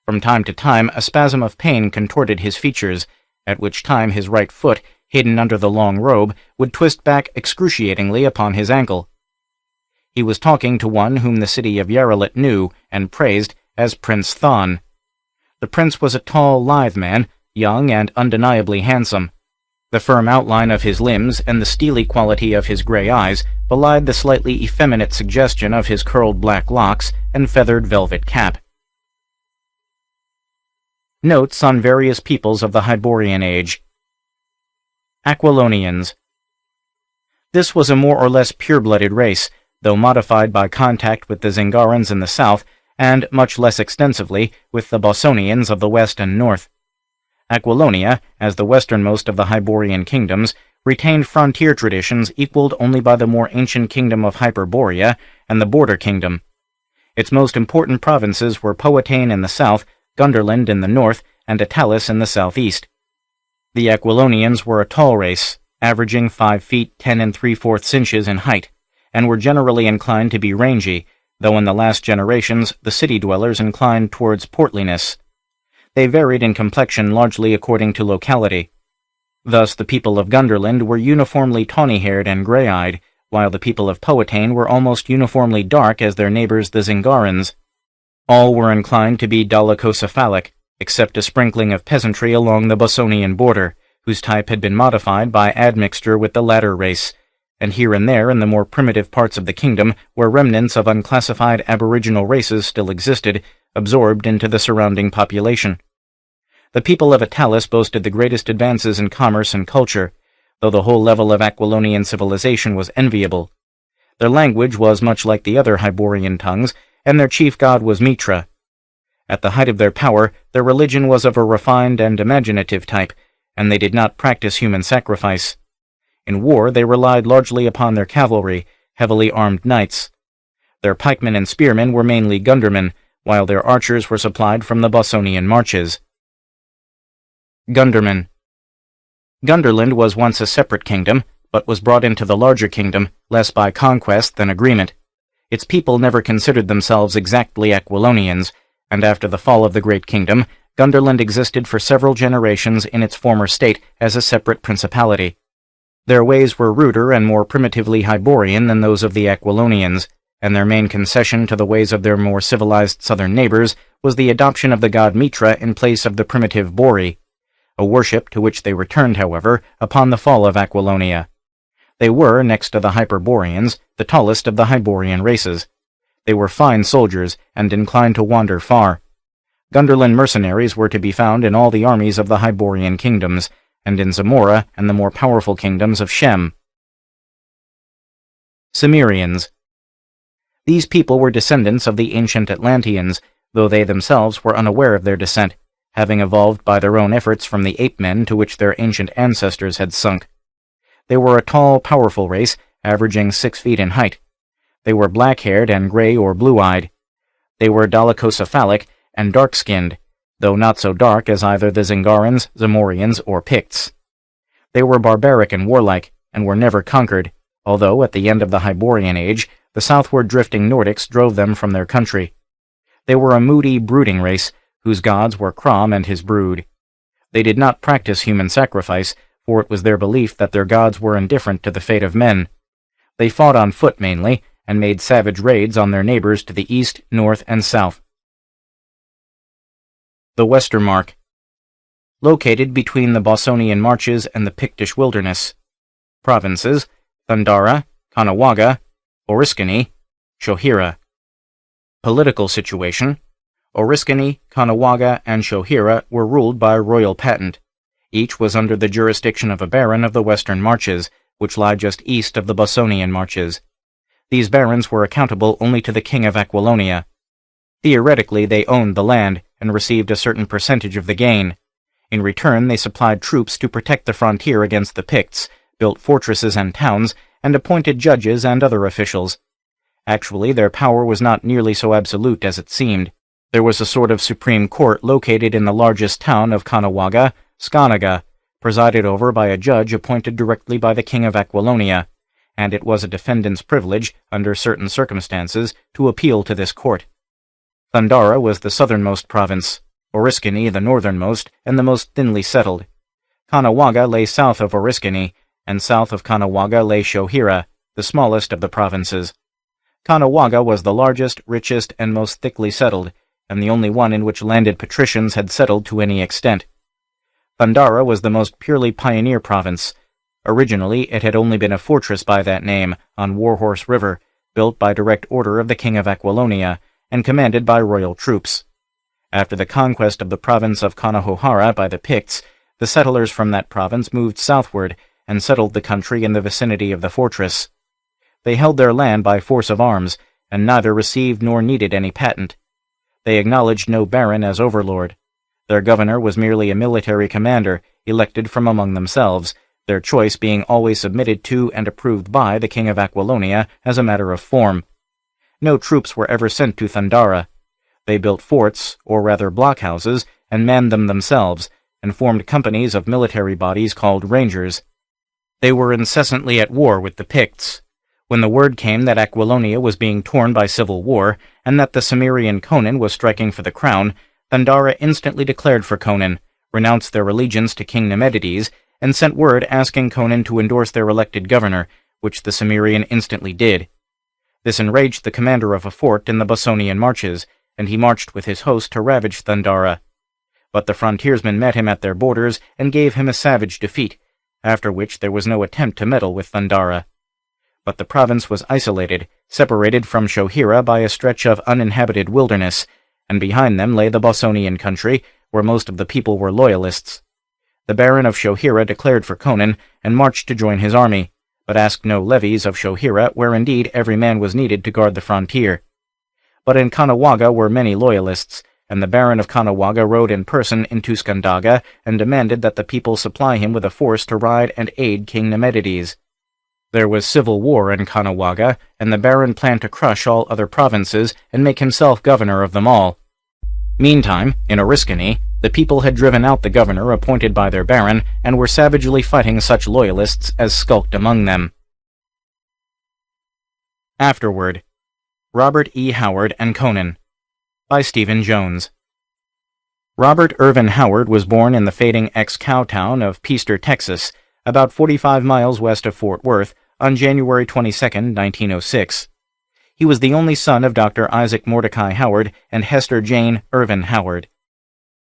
From time to time a spasm of pain contorted his features, at which time his right foot, hidden under the long robe, would twist back excruciatingly upon his ankle. He was talking to one whom the city of Yaralet knew and praised as Prince Thon. The prince was a tall, lithe man, young and undeniably handsome. The firm outline of his limbs and the steely quality of his gray eyes belied the slightly effeminate suggestion of his curled black locks and feathered velvet cap. Notes on various peoples of the Hyborian age. Aquilonians. This was a more or less pure-blooded race, though modified by contact with the Zingarans in the south, and, much less extensively, with the Bossonians of the west and north. Aquilonia, as the westernmost of the Hyborian kingdoms, retained frontier traditions equaled only by the more ancient kingdom of Hyperborea and the Border Kingdom. Its most important provinces were Powhatan in the south, Gunderland in the north, and Atalis in the southeast. The Aquilonians were a tall race, averaging 5 feet 10 3/4 inches in height, and were generally inclined to be rangy, though in the last generations the city dwellers inclined towards portliness. They varied in complexion largely according to locality. Thus the people of Gunderland were uniformly tawny-haired and gray-eyed, while the people of Powhatan were almost uniformly dark as their neighbors the Zingarans. All were inclined to be dolichocephalic, except a sprinkling of peasantry along the Bossonian border, whose type had been modified by admixture with the latter race, and here and there in the more primitive parts of the kingdom where remnants of unclassified aboriginal races still existed, absorbed into the surrounding population. The people of Atalis boasted the greatest advances in commerce and culture, though the whole level of Aquilonian civilization was enviable. Their language was much like the other Hyborian tongues, and their chief god was Mitra. At the height of their power, their religion was of a refined and imaginative type, and they did not practice human sacrifice. In war, they relied largely upon their cavalry, heavily armed knights. Their pikemen and spearmen were mainly Gundermen, while their archers were supplied from the Bossonian marches. Gundermen. Gunderland was once a separate kingdom, but was brought into the larger kingdom, less by conquest than agreement. Its people never considered themselves exactly Aquilonians, and after the fall of the Great Kingdom, Gunderland existed for several generations in its former state as a separate principality. Their ways were ruder and more primitively Hyborian than those of the Aquilonians, and their main concession to the ways of their more civilized southern neighbors was the adoption of the god Mitra in place of the primitive Bori, a worship to which they returned, however, upon the fall of Aquilonia. They were, next to the Hyperboreans, the tallest of the Hyborian races. They were fine soldiers, and inclined to wander far. Gunderland mercenaries were to be found in all the armies of the Hyborian kingdoms, and in Zamora and the more powerful kingdoms of Shem. Cimmerians. These people were descendants of the ancient Atlanteans, though they themselves were unaware of their descent, having evolved by their own efforts from the ape-men to which their ancient ancestors had sunk. They were a tall, powerful race, averaging 6 feet in height. They were black-haired and gray or blue-eyed. They were dolichocephalic and dark-skinned, though not so dark as either the Zingarans, Zamorians, or Picts. They were barbaric and warlike, and were never conquered, although at the end of the Hyborian Age, the southward drifting Nordics drove them from their country. They were a moody, brooding race, whose gods were Crom and his brood. They did not practice human sacrifice, for it was their belief that their gods were indifferent to the fate of men. They fought on foot mainly, and made savage raids on their neighbors to the east, north, and south. The Westermark. Located between the Bossonian marches and the Pictish wilderness. Provinces: Thundara, Caughnawaga, Oriskany, Shohira. Political situation: Oriskany, Caughnawaga, and Shohira were ruled by royal patent. Each was under the jurisdiction of a baron of the Western Marches, which lie just east of the Bossonian Marches. These barons were accountable only to the king of Aquilonia. Theoretically, they owned the land, and received a certain percentage of the gain. In return, they supplied troops to protect the frontier against the Picts, built fortresses and towns, and appointed judges and other officials. Actually, their power was not nearly so absolute as it seemed. There was a sort of supreme court located in the largest town of Caughnawaga, Sconaga, presided over by a judge appointed directly by the king of Aquilonia, and it was a defendant's privilege, under certain circumstances, to appeal to this court. Thundara was the southernmost province, Oriskany the northernmost and the most thinly settled. Caughnawaga lay south of Oriskany, and south of Caughnawaga lay Shohira, the smallest of the provinces. Caughnawaga was the largest, richest, and most thickly settled, and the only one in which landed patricians had settled to any extent. Thundara was the most purely pioneer province. Originally, it had only been a fortress by that name, on Warhorse River, built by direct order of the king of Aquilonia, and commanded by royal troops. After the conquest of the province of Caughnahohara by the Picts, the settlers from that province moved southward, and settled the country in the vicinity of the fortress. They held their land by force of arms, and neither received nor needed any patent. They acknowledged no baron as overlord. Their governor was merely a military commander, elected from among themselves, their choice being always submitted to and approved by the king of Aquilonia as a matter of form. No troops were ever sent to Thundara. They built forts, or rather blockhouses, and manned them themselves, and formed companies of military bodies called rangers. They were incessantly at war with the Picts. When the word came that Aquilonia was being torn by civil war, and that the Cimmerian Conan was striking for the crown, Thundara instantly declared for Conan, renounced their allegiance to King Nemedides, and sent word asking Conan to endorse their elected governor, which the Cimmerian instantly did. This enraged the commander of a fort in the Bossonian marches, and he marched with his host to ravage Thundara. But the frontiersmen met him at their borders and gave him a savage defeat, after which there was no attempt to meddle with Thundara. But the province was isolated, separated from Shohira by a stretch of uninhabited wilderness, and behind them lay the Bossonian country, where most of the people were loyalists. The Baron of Shohira declared for Conan and marched to join his army, but asked no levies of Shohira, where indeed every man was needed to guard the frontier. But in Kanawaga were many loyalists, and the Baron of Kanawaga rode in person into Skandaga and demanded that the people supply him with a force to ride and aid King Nemedides. There was civil war in Kanawaga, and the Baron planned to crush all other provinces and make himself governor of them all. Meantime, in Oriskany, the people had driven out the governor appointed by their Baron and were savagely fighting such loyalists as skulked among them. Afterword. Robert E. Howard and Conan, by Stephen Jones. Robert Irvin Howard was born in the fading ex-cow town of Peaster, Texas, about 45 miles west of Fort Worth, on January 22, 1906. He was the only son of Dr. Isaac Mordecai Howard and Hester Jane Irvin Howard.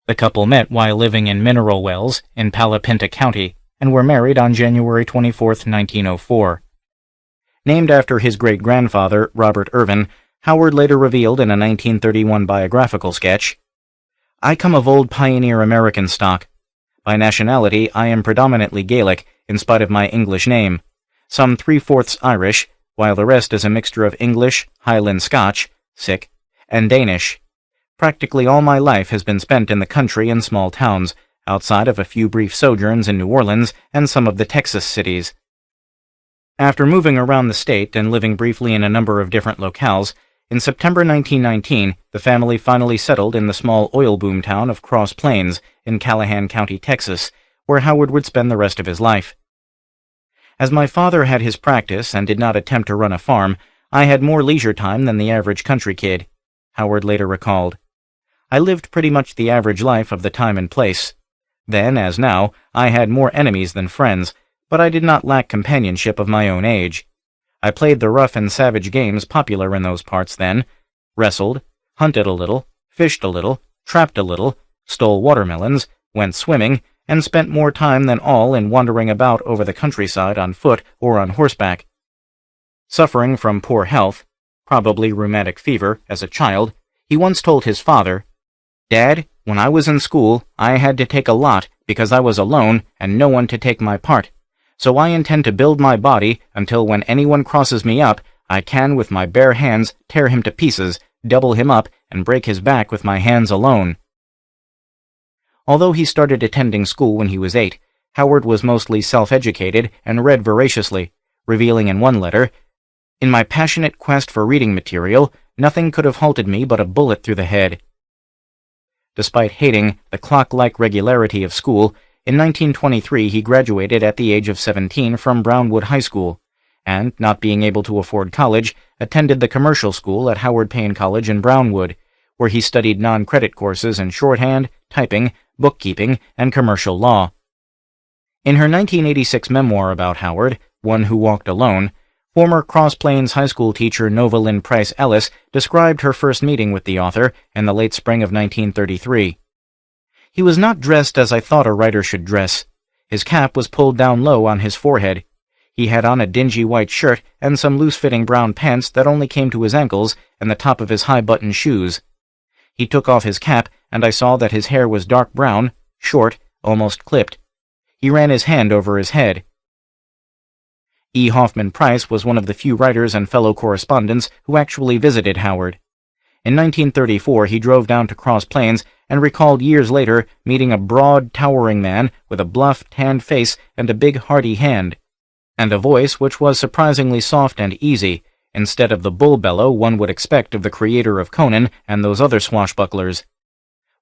The couple met while living in Mineral Wells in Palapinta County and were married on January 24, 1904. Named after his great-grandfather, Robert Irvin, Howard later revealed in a 1931 biographical sketch, "I come of old pioneer American stock. By nationality, I am predominantly Gaelic, in spite of my English name, some 3/4 Irish, while the rest is a mixture of English, Highland Scotch, and Danish. Practically all my life has been spent in the country and small towns, outside of a few brief sojourns in New Orleans and some of the Texas cities." After moving around the state and living briefly in a number of different locales, in September 1919, the family finally settled in the small oil boom town of Cross Plains in Callahan County, Texas, where Howard would spend the rest of his life. As my father had his practice and did not attempt to run a farm, I had more leisure time than the average country kid, Howard later recalled. I lived pretty much the average life of the time and place. Then, as now, I had more enemies than friends, but I did not lack companionship of my own age. I played the rough and savage games popular in those parts then, wrestled, hunted a little, fished a little, trapped a little, stole watermelons, went swimming, and spent more time than all in wandering about over the countryside on foot or on horseback. Suffering from poor health, probably rheumatic fever, as a child, he once told his father, "Dad, when I was in school, I had to take a lot because I was alone and no one to take my part. So I intend to build my body until when anyone crosses me up, I can with my bare hands tear him to pieces, double him up, and break his back with my hands alone." Although he started attending school when he was 8, Howard was mostly self-educated and read voraciously, revealing in one letter, "In my passionate quest for reading material, nothing could have halted me but a bullet through the head." Despite hating the clock-like regularity of school, in 1923 he graduated at the age of 17 from Brownwood High School, and, not being able to afford college, attended the commercial school at Howard Payne College in Brownwood, where he studied non-credit courses in shorthand, typing, bookkeeping, and commercial law. In her 1986 memoir about Howard, One Who Walked Alone, former Cross Plains High School teacher Nova Lynn Price Ellis described her first meeting with the author in the late spring of 1933. "He was not dressed as I thought a writer should dress. His cap was pulled down low on his forehead. He had on a dingy white shirt and some loose-fitting brown pants that only came to his ankles and the top of his high-button shoes. He took off his cap, and I saw that his hair was dark brown, short, almost clipped. He ran his hand over his head. E. Hoffman Price was one of the few writers and fellow correspondents who actually visited Howard. In 1934, he drove down to Cross Plains and recalled years later meeting a broad, towering man with a bluff, tanned face and a big, hearty hand, and a voice which was surprisingly soft and easy, instead of the bull bellow one would expect of the creator of Conan and those other swashbucklers.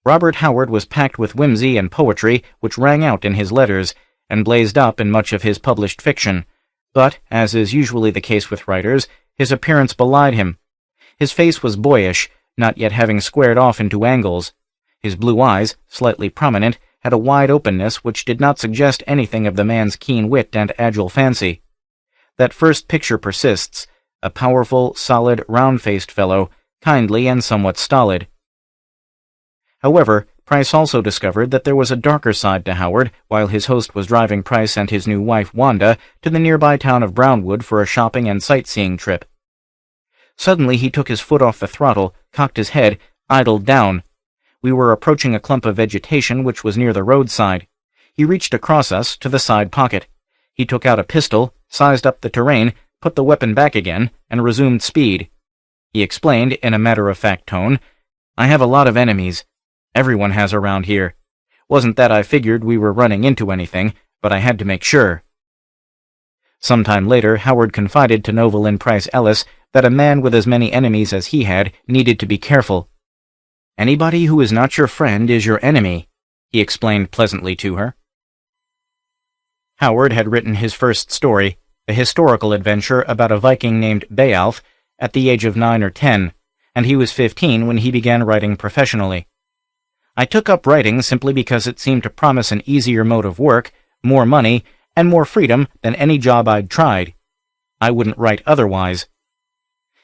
Robert Howard was packed with whimsy and poetry which rang out in his letters, and blazed up in much of his published fiction, but, as is usually the case with writers, his appearance belied him. His face was boyish, not yet having squared off into angles. His blue eyes, slightly prominent, had a wide openness which did not suggest anything of the man's keen wit and agile fancy. That first picture persists, a powerful, solid, round-faced fellow, kindly and somewhat stolid. However, Price also discovered that there was a darker side to Howard while his host was driving Price and his new wife, Wanda, to the nearby town of Brownwood for a shopping and sightseeing trip. Suddenly he took his foot off the throttle, cocked his head, idled down. We were approaching a clump of vegetation which was near the roadside. He reached across us to the side pocket. He took out a pistol, sized up the terrain, put the weapon back again, and resumed speed. He explained in a matter-of-fact tone, "I have a lot of enemies. Everyone has around here. Wasn't that I figured we were running into anything, but I had to make sure." Sometime later, Howard confided to Novelyn Price Ellis that a man with as many enemies as he had needed to be careful. "Anybody who is not your friend is your enemy," he explained pleasantly to her. Howard had written his first story, a historical adventure about a Viking named Beowulf, at the age of 9 or 10, and he was 15 when he began writing professionally. "I took up writing simply because it seemed to promise an easier mode of work, more money, and more freedom than any job I'd tried. I wouldn't write otherwise."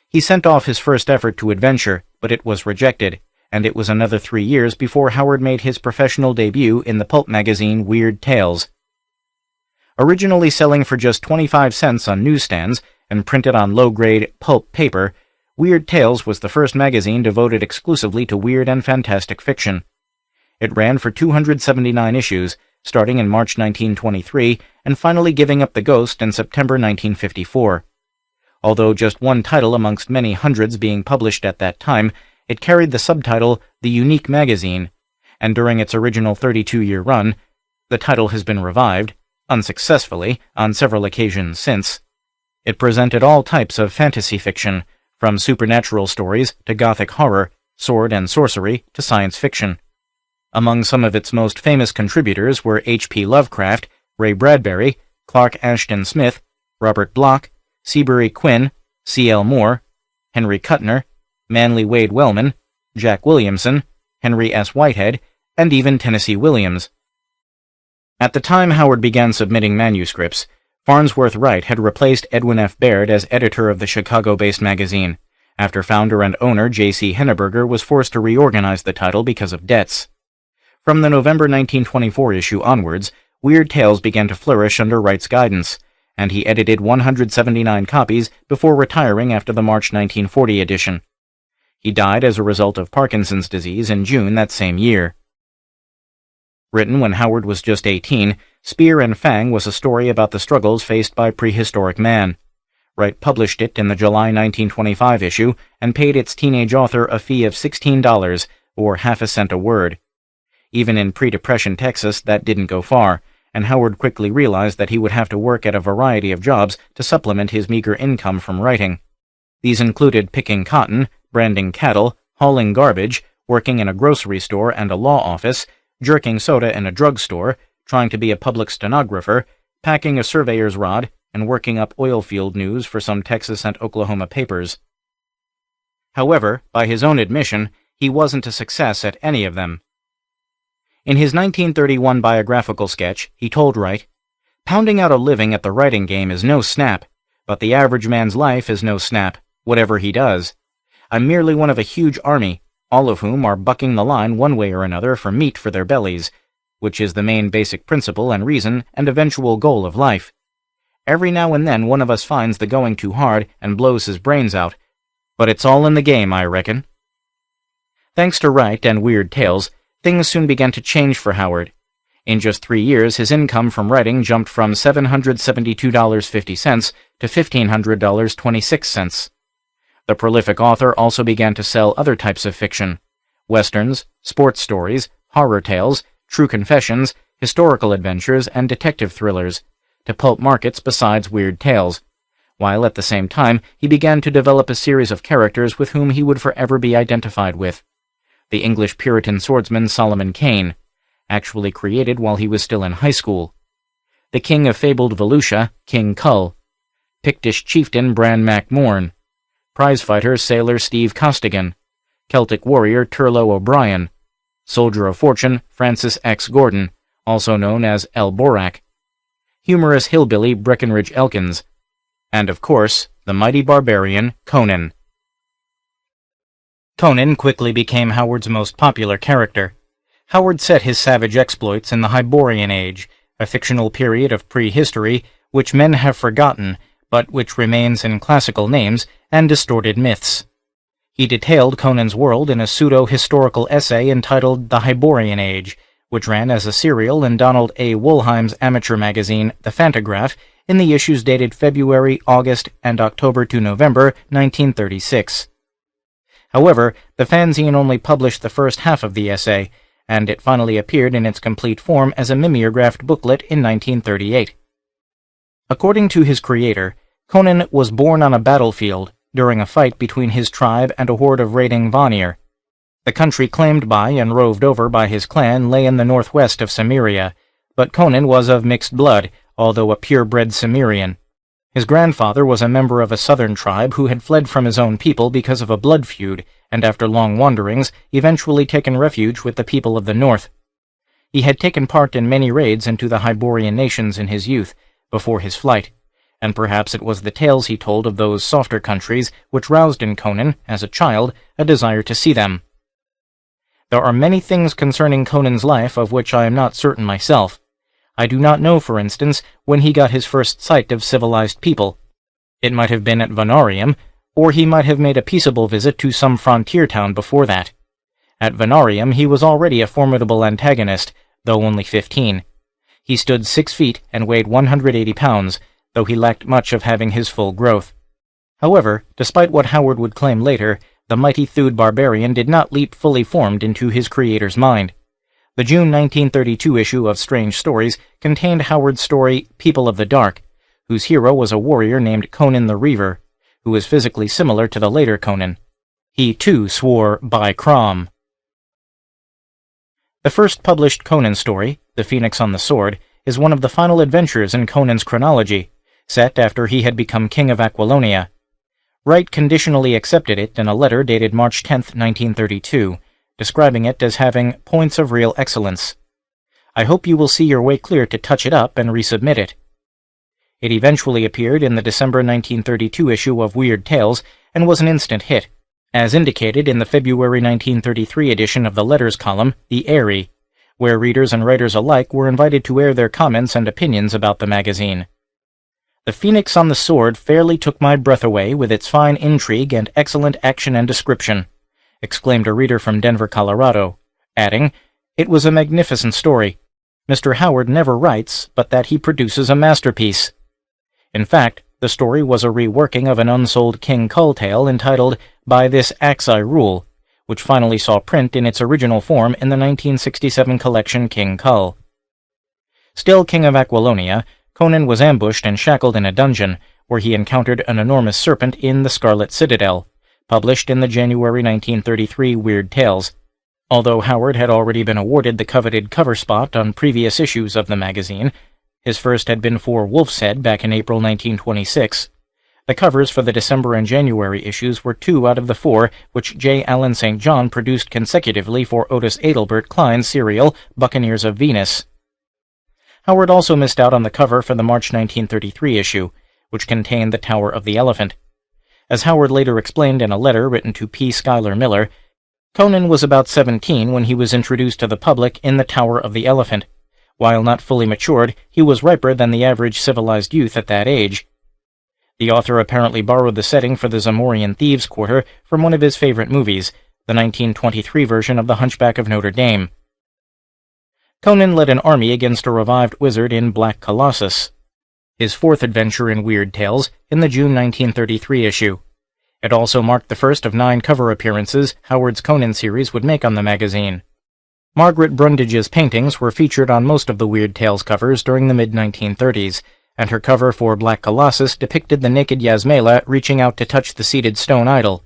He sent off his first effort to adventure, but it was rejected, and it was another 3 years before Howard made his professional debut in the pulp magazine Weird Tales. Originally selling for just 25 cents on newsstands and printed on low-grade pulp paper, Weird Tales was the first magazine devoted exclusively to weird and fantastic fiction. It ran for 279 issues, starting in March 1923 and finally giving up the ghost in September 1954. Although just one title amongst many hundreds being published at that time, it carried the subtitle The Unique Magazine, and during its original 32-year run, the title has been revived, unsuccessfully, on several occasions since. It presented all types of fantasy fiction, from supernatural stories to gothic horror, sword and sorcery to science fiction. Among some of its most famous contributors were H.P. Lovecraft, Ray Bradbury, Clark Ashton Smith, Robert Bloch, Seabury Quinn, C.L. Moore, Henry Kuttner, Manly Wade Wellman, Jack Williamson, Henry S. Whitehead, and even Tennessee Williams. At the time Howard began submitting manuscripts, Farnsworth Wright had replaced Edwin F. Baird as editor of the Chicago-based magazine, after founder and owner J.C. Henneberger was forced to reorganize the title because of debts. From the November 1924 issue onwards, Weird Tales began to flourish under Wright's guidance, and he edited 179 copies before retiring after the March 1940 edition. He died as a result of Parkinson's disease in June that same year. Written when Howard was just 18, Spear and Fang was a story about the struggles faced by prehistoric man. Wright published it in the July 1925 issue and paid its teenage author a fee of $16, or half a cent a word. Even in pre-Depression Texas, that didn't go far, and Howard quickly realized that he would have to work at a variety of jobs to supplement his meager income from writing. These included picking cotton, branding cattle, hauling garbage, working in a grocery store and a law office, jerking soda in a drugstore, trying to be a public stenographer, packing a surveyor's rod, and working up oil field news for some Texas and Oklahoma papers. However, by his own admission, he wasn't a success at any of them. In his 1931 biographical sketch, he told Wright, "Pounding out a living at the writing game is no snap, but the average man's life is no snap, whatever he does. I'm merely one of a huge army, all of whom are bucking the line one way or another for meat for their bellies, which is the main basic principle and reason and eventual goal of life. Every now and then one of us finds the going too hard and blows his brains out, but it's all in the game, I reckon." Thanks to Wright and Weird Tales, things soon began to change for Howard. In just 3 years, his income from writing jumped from $772.50 to $1,500.26. The prolific author also began to sell other types of fiction: westerns, sports stories, horror tales, true confessions, historical adventures, and detective thrillers, to pulp markets besides weird tales, while at the same time he began to develop a series of characters with whom he would forever be identified with. The English Puritan swordsman Solomon Kane, actually created while he was still in high school; the king of fabled Volusia, King Kull; Pictish chieftain Bran Mac Morn; prizefighter sailor Steve Costigan; Celtic warrior Turlo O'Brien; soldier of fortune Francis X. Gordon, also known as El Borak; humorous hillbilly Breckenridge Elkins; and of course, the mighty barbarian Conan. Conan quickly became Howard's most popular character. Howard set his savage exploits in the Hyborian Age, a fictional period of prehistory which men have forgotten, but which remains in classical names and distorted myths. He detailed Conan's world in a pseudo-historical essay entitled The Hyborian Age, which ran as a serial in Donald A. Wollheim's amateur magazine, The Fantagraph, in the issues dated February, August, and October to November 1936. However, the fanzine only published the first half of the essay, and it finally appeared in its complete form as a mimeographed booklet in 1938. According to his creator, Conan was born on a battlefield during a fight between his tribe and a horde of raiding Vanir. The country claimed by and roved over by his clan lay in the northwest of Cimmeria, but Conan was of mixed blood, although a purebred Cimmerian. His grandfather was a member of a southern tribe who had fled from his own people because of a blood feud, and after long wanderings, eventually taken refuge with the people of the north. He had taken part in many raids into the Hyborian nations in his youth, before his flight, and perhaps it was the tales he told of those softer countries which roused in Conan, as a child, a desire to see them. There are many things concerning Conan's life of which I am not certain myself. I do not know, for instance, when he got his first sight of civilized people. It might have been at Vanarium, or he might have made a peaceable visit to some frontier town before that. At Vanarium he was already a formidable antagonist, though only 15. He stood 6 feet and weighed 180 pounds, though he lacked much of having his full growth. However, despite what Howard would claim later, the mighty thewed barbarian did not leap fully formed into his creator's mind. The June 1932 issue of Strange Stories contained Howard's story People of the Dark, whose hero was a warrior named Conan the Reaver, who was physically similar to the later Conan. He, too, swore by Crom. The first published Conan story, The Phoenix on the Sword, is one of the final adventures in Conan's chronology, set after he had become king of Aquilonia. Wright conditionally accepted it in a letter dated March 10, 1932, describing it as having points of real excellence. I hope you will see your way clear to touch it up and resubmit it. It eventually appeared in the December 1932 issue of Weird Tales and was an instant hit, as indicated in the February 1933 edition of the Letters column, The Airy, where readers and writers alike were invited to air their comments and opinions about the magazine. The Phoenix on the Sword fairly took my breath away with its fine intrigue and excellent action and description, exclaimed a reader from Denver, Colorado, adding, "It was a magnificent story. Mr. Howard never writes, but that he produces a masterpiece." In fact, the story was a reworking of an unsold King Kull tale entitled By This Axe I Rule, which finally saw print in its original form in the 1967 collection King Kull. Still king of Aquilonia, Conan was ambushed and shackled in a dungeon, where he encountered an enormous serpent in the Scarlet Citadel, published in the January 1933 Weird Tales. Although Howard had already been awarded the coveted cover spot on previous issues of the magazine, his first had been for Wolf's Head back in April 1926. The covers for the December and January issues were 2 out of the 4 which J. Allen St. John produced consecutively for Otis Adelbert Klein's serial Buccaneers of Venus. Howard also missed out on the cover for the March 1933 issue, which contained The Tower of the Elephant. As Howard later explained in a letter written to P. Schuyler Miller, Conan was about 17 when he was introduced to the public in The Tower of the Elephant. While not fully matured, he was riper than the average civilized youth at that age. The author apparently borrowed the setting for the Zamorian Thieves' Quarter from one of his favorite movies, the 1923 version of The Hunchback of Notre Dame. Conan led an army against a revived wizard in Black Colossus, his fourth adventure in Weird Tales, in the June 1933 issue. It also marked the first of 9 cover appearances Howard's Conan series would make on the magazine. Margaret Brundage's paintings were featured on most of the Weird Tales covers during the mid-1930s, and her cover for Black Colossus depicted the naked Yasmela reaching out to touch the seated stone idol.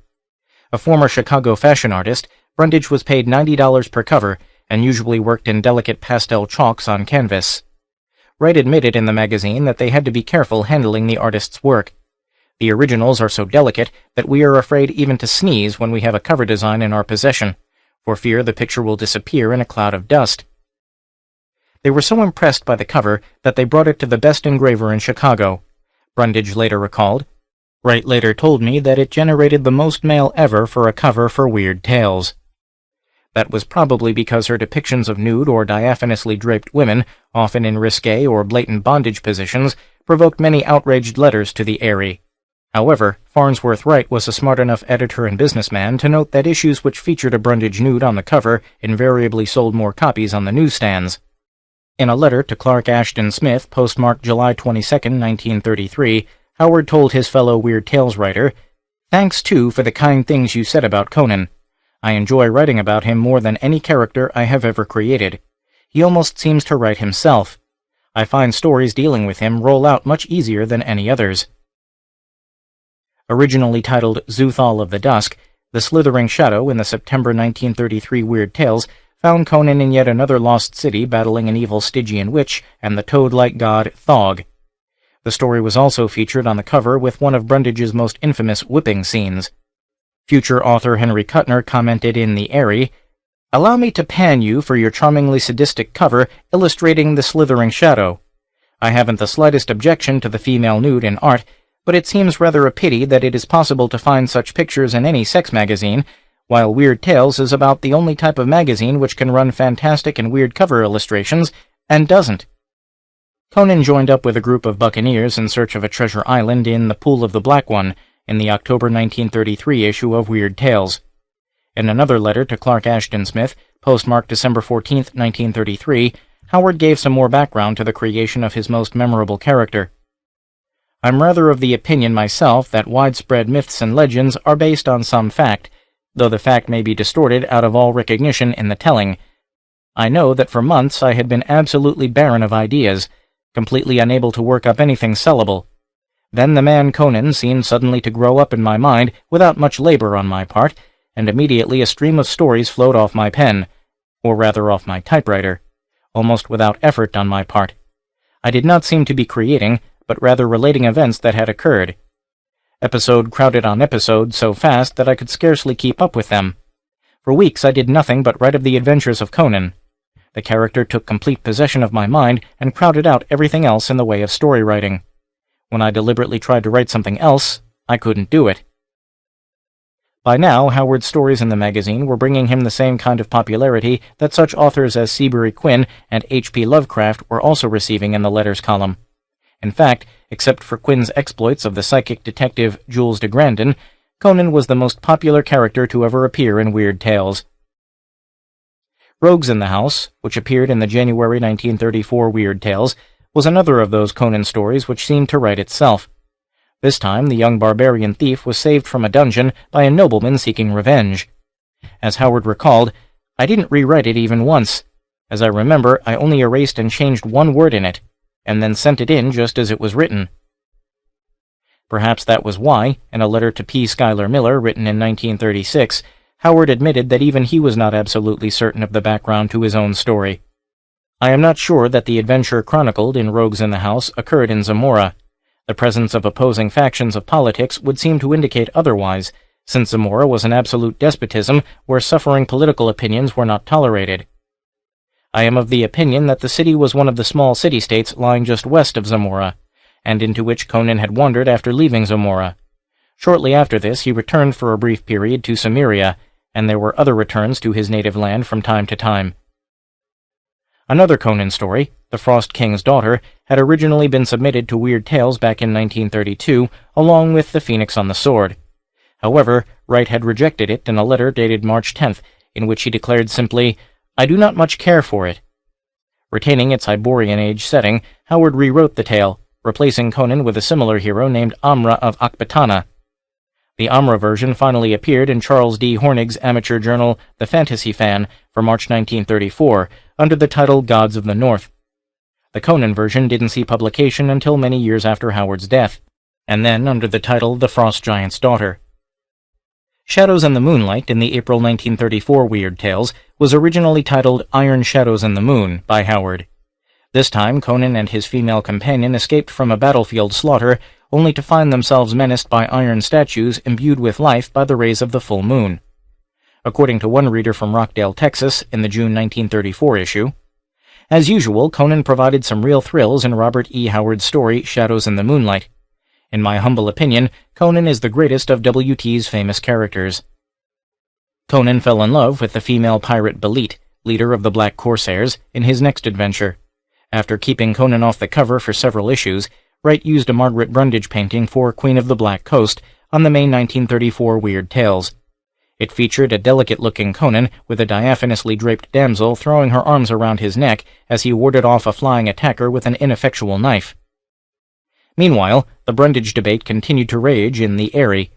A former Chicago fashion artist, Brundage was paid $90 per cover and usually worked in delicate pastel chalks on canvas. Wright admitted in the magazine that they had to be careful handling the artist's work. The originals are so delicate that we are afraid even to sneeze when we have a cover design in our possession, for fear the picture will disappear in a cloud of dust. They were so impressed by the cover that they brought it to the best engraver in Chicago. Brundage later recalled, "Wright later told me that it generated the most mail ever for a cover for Weird Tales." That was probably because her depictions of nude or diaphanously draped women, often in risque or blatant bondage positions, provoked many outraged letters to the Airy. However, Farnsworth Wright was a smart enough editor and businessman to note that issues which featured a Brundage nude on the cover invariably sold more copies on the newsstands. In a letter to Clark Ashton Smith, postmarked July 22, 1933, Howard told his fellow Weird Tales writer, "Thanks, too, for the kind things you said about Conan. I enjoy writing about him more than any character I have ever created. He almost seems to write himself. I find stories dealing with him roll out much easier than any others." Originally titled Zuthal of the Dusk, the slithering shadow in the September 1933 Weird Tales found Conan in yet another lost city battling an evil Stygian witch and the toad-like god Thog. The story was also featured on the cover with one of Brundage's most infamous whipping scenes. Future author Henry Kuttner commented in The Airy, "Allow me to pan you for your charmingly sadistic cover illustrating the slithering shadow. I haven't the slightest objection to the female nude in art, but it seems rather a pity that it is possible to find such pictures in any sex magazine, while Weird Tales is about the only type of magazine which can run fantastic and weird cover illustrations, and doesn't." Conan joined up with a group of buccaneers in search of a treasure island in the Pool of the Black One in the October 1933 issue of Weird Tales. In another letter to Clark Ashton Smith, postmarked December 14, 1933, Howard gave some more background to the creation of his most memorable character. "I'm rather of the opinion myself that widespread myths and legends are based on some fact, though the fact may be distorted out of all recognition in the telling. I know that for months I had been absolutely barren of ideas, completely unable to work up anything sellable. Then the man Conan seemed suddenly to grow up in my mind without much labor on my part, and immediately a stream of stories flowed off my pen, or rather off my typewriter, almost without effort on my part. I did not seem to be creating, but rather relating events that had occurred. Episode crowded on episode so fast that I could scarcely keep up with them. For weeks I did nothing but write of the adventures of Conan. The character took complete possession of my mind and crowded out everything else in the way of story writing. When I deliberately tried to write something else, I couldn't do it." By now, Howard's stories in the magazine were bringing him the same kind of popularity that such authors as Seabury Quinn and H.P. Lovecraft were also receiving in the letters column. In fact, except for Quinn's exploits of the psychic detective Jules de Grandin, Conan was the most popular character to ever appear in Weird Tales. Rogues in the House, which appeared in the January 1934 Weird Tales, was another of those Conan stories which seemed to write itself. This time the young barbarian thief was saved from a dungeon by a nobleman seeking revenge. As Howard recalled, "I didn't rewrite it even once. As I remember, I only erased and changed one word in it, and then sent it in just as it was written." Perhaps that was why, in a letter to P. Schuyler Miller written in 1936, Howard admitted that even he was not absolutely certain of the background to his own story. "I am not sure that the adventure chronicled in Rogues in the House occurred in Zamora. The presence of opposing factions of politics would seem to indicate otherwise, since Zamora was an absolute despotism where suffering political opinions were not tolerated. I am of the opinion that the city was one of the small city-states lying just west of Zamora, and into which Conan had wandered after leaving Zamora. Shortly after this he returned for a brief period to Cimmeria, and there were other returns to his native land from time to time." Another Conan story, The Frost King's Daughter, had originally been submitted to Weird Tales back in 1932, along with The Phoenix on the Sword. However, Wright had rejected it in a letter dated March 10th, in which he declared simply, "I do not much care for it." Retaining its Hyborian age setting, Howard rewrote the tale, replacing Conan with a similar hero named Amra of Akbatana. The Amra version finally appeared in Charles D. Hornig's amateur journal The Fantasy Fan for March 1934 under the title Gods of the North. The Conan version didn't see publication until many years after Howard's death, and then under the title The Frost Giant's Daughter. Shadows in the Moonlight in the April 1934 Weird Tales was originally titled Iron Shadows in the Moon by Howard. This time, Conan and his female companion escaped from a battlefield slaughter only to find themselves menaced by iron statues imbued with life by the rays of the full moon. According to one reader from Rockdale, Texas, in the June 1934 issue, as usual, Conan provided some real thrills in Robert E. Howard's story Shadows in the Moonlight. In my humble opinion, Conan is the greatest of W.T.'s famous characters. Conan fell in love with the female pirate Belit, leader of the Black Corsairs, in his next adventure. After keeping Conan off the cover for several issues, Wright used a Margaret Brundage painting for Queen of the Black Coast on the May 1934 Weird Tales. It featured a delicate-looking Conan with a diaphanously draped damsel throwing her arms around his neck as he warded off a flying attacker with an ineffectual knife. Meanwhile, the Brundage debate continued to rage in the Eyrie.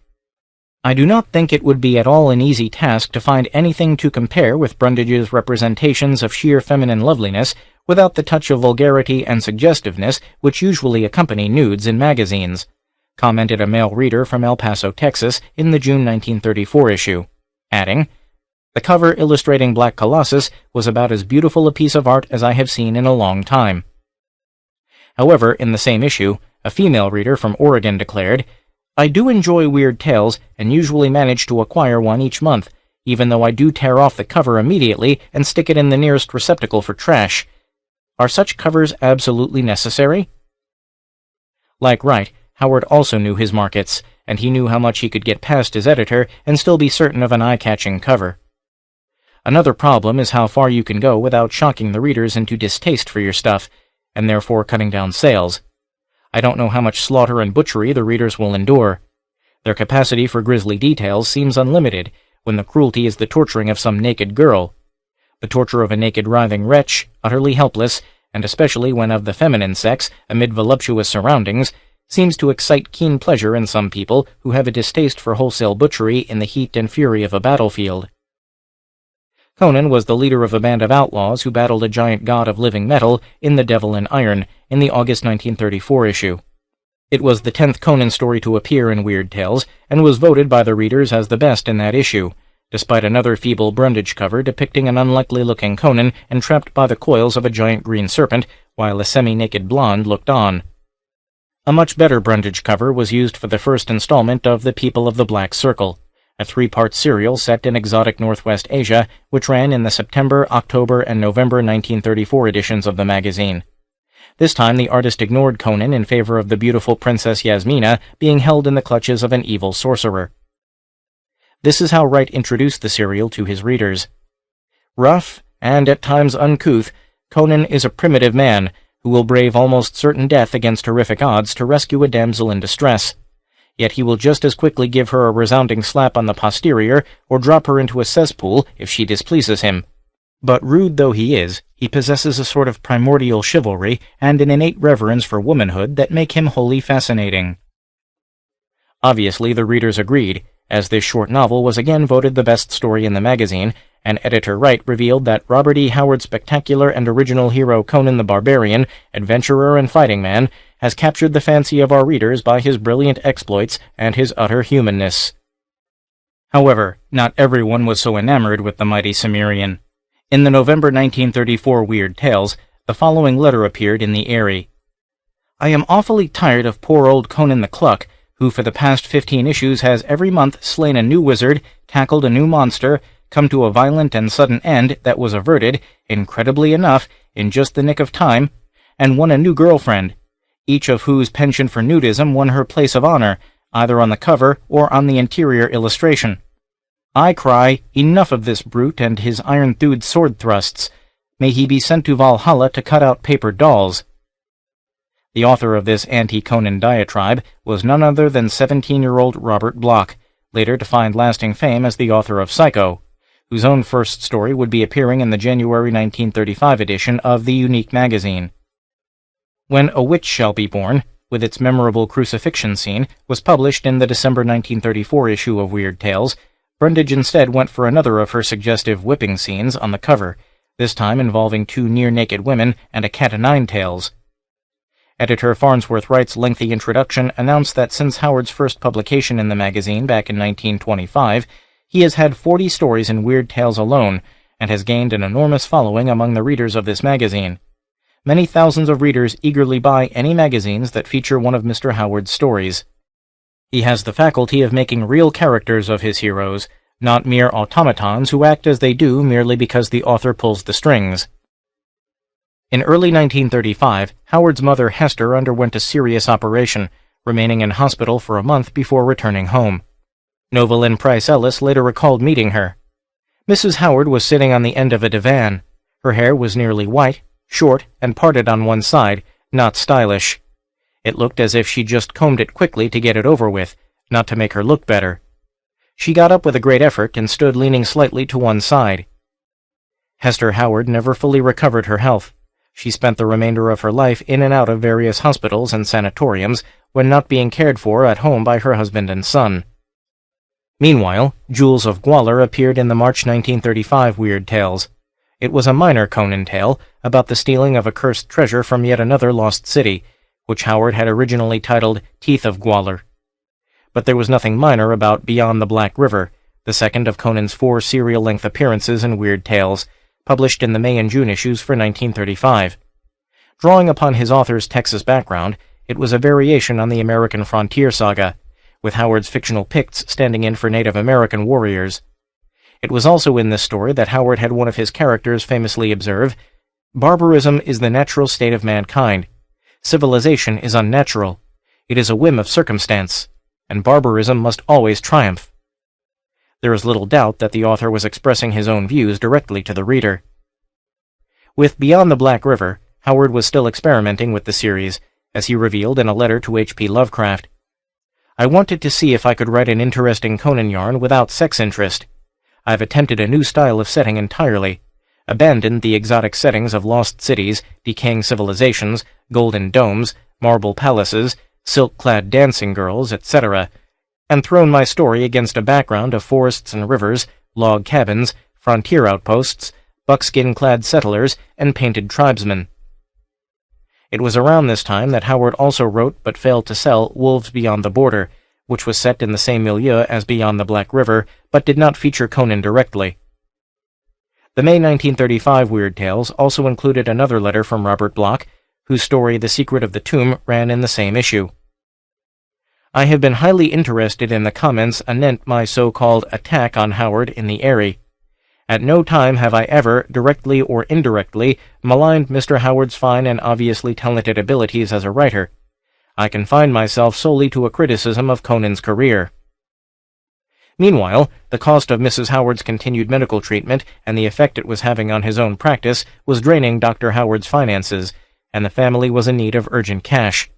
I do not think it would be at all an easy task to find anything to compare with Brundage's representations of sheer feminine loveliness without the touch of vulgarity and suggestiveness which usually accompany nudes in magazines, commented a male reader from El Paso, Texas, in the June 1934 issue, adding, "The cover illustrating Black Colossus was about as beautiful a piece of art as I have seen in a long time." However, in the same issue, a female reader from Oregon declared, "I do enjoy Weird Tales and usually manage to acquire one each month, even though I do tear off the cover immediately and stick it in the nearest receptacle for trash. Are such covers absolutely necessary?" Like Wright, Howard also knew his markets, and he knew how much he could get past his editor and still be certain of an eye-catching cover. Another problem is how far you can go without shocking the readers into distaste for your stuff, and therefore cutting down sales. I don't know how much slaughter and butchery the readers will endure. Their capacity for grisly details seems unlimited, when the cruelty is the torturing of some naked girl. The torture of a naked writhing wretch, utterly helpless, and especially when of the feminine sex, amid voluptuous surroundings, seems to excite keen pleasure in some people who have a distaste for wholesale butchery in the heat and fury of a battlefield. Conan was the leader of a band of outlaws who battled a giant god of living metal in The Devil in Iron in the August 1934 issue. It was the 10th Conan story to appear in Weird Tales, and was voted by the readers as the best in that issue, despite another feeble Brundage cover depicting an unlikely-looking Conan entrapped by the coils of a giant green serpent while a semi-naked blonde looked on. A much better Brundage cover was used for the first installment of The People of the Black Circle, a 3-part serial set in exotic Northwest Asia, which ran in the September, October, and November 1934 editions of the magazine. This time the artist ignored Conan in favor of the beautiful Princess Yasmina being held in the clutches of an evil sorcerer. This is how Wright introduced the serial to his readers. Rough, and at times uncouth, Conan is a primitive man who will brave almost certain death against horrific odds to rescue a damsel in distress. Yet he will just as quickly give her a resounding slap on the posterior or drop her into a cesspool if she displeases him. But rude though he is, he possesses a sort of primordial chivalry and an innate reverence for womanhood that make him wholly fascinating. Obviously, the readers agreed, as this short novel was again voted the best story in the magazine, and editor Wright revealed that Robert E. Howard's spectacular and original hero Conan the Barbarian, adventurer and fighting man, has captured the fancy of our readers by his brilliant exploits and his utter humanness. However, not everyone was so enamored with the mighty Cimmerian. In the November 1934 Weird Tales, the following letter appeared in the Eyrie. "I am awfully tired of poor old Conan the Cluck, who for the past 15 issues has every month slain a new wizard, tackled a new monster, come to a violent and sudden end that was averted, incredibly enough, in just the nick of time, and won a new girlfriend, each of whose penchant for nudism won her place of honor, either on the cover or on the interior illustration. I cry, enough of this brute and his iron-thewed sword thrusts. May he be sent to Valhalla to cut out paper dolls." The author of this anti-Conan diatribe was none other than 17-year-old Robert Bloch, later to find lasting fame as the author of Psycho, whose own first story would be appearing in the January 1935 edition of the Unique magazine. When A Witch Shall Be Born, with its memorable crucifixion scene, was published in the December 1934 issue of Weird Tales, Brundage instead went for another of her suggestive whipping scenes on the cover, this time involving two near-naked women and a cat-o'-nine-tails. Editor Farnsworth Wright's lengthy introduction announced that since Howard's first publication in the magazine back in 1925, he has had 40 stories in Weird Tales alone, and has gained an enormous following among the readers of this magazine. Many thousands of readers eagerly buy any magazines that feature one of Mr. Howard's stories. He has the faculty of making real characters of his heroes, not mere automatons who act as they do merely because the author pulls the strings. In early 1935, Howard's mother Hester underwent a serious operation, remaining in hospital for a month before returning home. Novelyn Price Ellis later recalled meeting her. Mrs. Howard was sitting on the end of a divan. Her hair was nearly white, short, and parted on one side, not stylish. It looked as if she just combed it quickly to get it over with, not to make her look better. She got up with a great effort and stood leaning slightly to one side. Hester Howard never fully recovered her health. She spent the remainder of her life in and out of various hospitals and sanatoriums when not being cared for at home by her husband and son. Meanwhile, Jules of Gwaller appeared in the March 1935 Weird Tales. It was a minor Conan tale about the stealing of a cursed treasure from yet another lost city, which Howard had originally titled Teeth of Gwaller. But there was nothing minor about Beyond the Black River, the second of Conan's 4 serial-length appearances in Weird Tales, published in the May and June issues for 1935. Drawing upon his author's Texas background, it was a variation on the American frontier saga, with Howard's fictional Picts standing in for Native American warriors. It was also in this story that Howard had one of his characters famously observe, "Barbarism is the natural state of mankind. Civilization is unnatural. It is a whim of circumstance, and barbarism must always triumph." There is little doubt that the author was expressing his own views directly to the reader. With Beyond the Black River, Howard was still experimenting with the series, as he revealed in a letter to H.P. Lovecraft. "I wanted to see if I could write an interesting Conan yarn without sex interest. I've attempted a new style of setting entirely, abandoned the exotic settings of lost cities, decaying civilizations, golden domes, marble palaces, silk-clad dancing girls, etc., and thrown my story against a background of forests and rivers, log cabins, frontier outposts, buckskin-clad settlers, and painted tribesmen." It was around this time that Howard also wrote but failed to sell Wolves Beyond the Border, which was set in the same milieu as Beyond the Black River, but did not feature Conan directly. The May 1935 Weird Tales also included another letter from Robert Bloch, whose story The Secret of the Tomb ran in the same issue. "I have been highly interested in the comments anent my so-called attack on Howard in the Eyrie. At no time have I ever, directly or indirectly, maligned Mr. Howard's fine and obviously talented abilities as a writer. I confine myself solely to a criticism of Conan's career." Meanwhile, the cost of Mrs. Howard's continued medical treatment and the effect it was having on his own practice was draining Dr. Howard's finances, and the family was in need of urgent cash.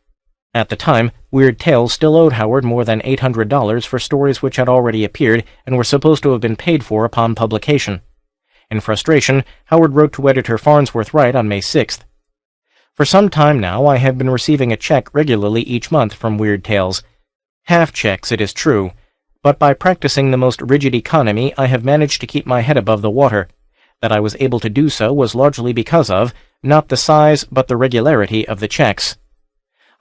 At the time, Weird Tales still owed Howard more than $800 for stories which had already appeared and were supposed to have been paid for upon publication. In frustration, Howard wrote to editor Farnsworth Wright on May 6th. "For some time now I have been receiving a check regularly each month from Weird Tales. Half checks, it is true, but by practicing the most rigid economy I have managed to keep my head above the water. That I was able to do so was largely because of, not the size but the regularity of the checks.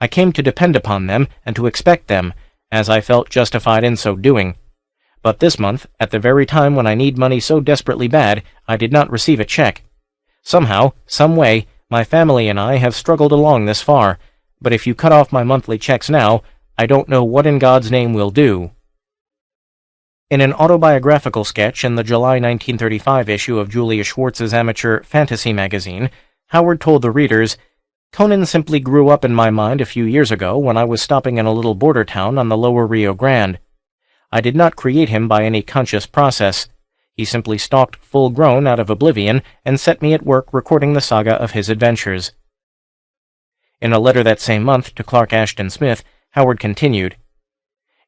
I came to depend upon them and to expect them, as I felt justified in so doing. But this month, at the very time when I need money so desperately bad, I did not receive a check. Somehow, some way, my family and I have struggled along this far, but if you cut off my monthly checks now, I don't know what in God's name we'll do." In an autobiographical sketch in the July 1935 issue of Julia Schwartz's amateur fantasy magazine, Howard told the readers, "Conan simply grew up in my mind a few years ago when I was stopping in a little border town on the lower Rio Grande. I did not create him by any conscious process. He simply stalked full-grown out of oblivion and set me at work recording the saga of his adventures." In a letter that same month to Clark Ashton Smith, Howard continued,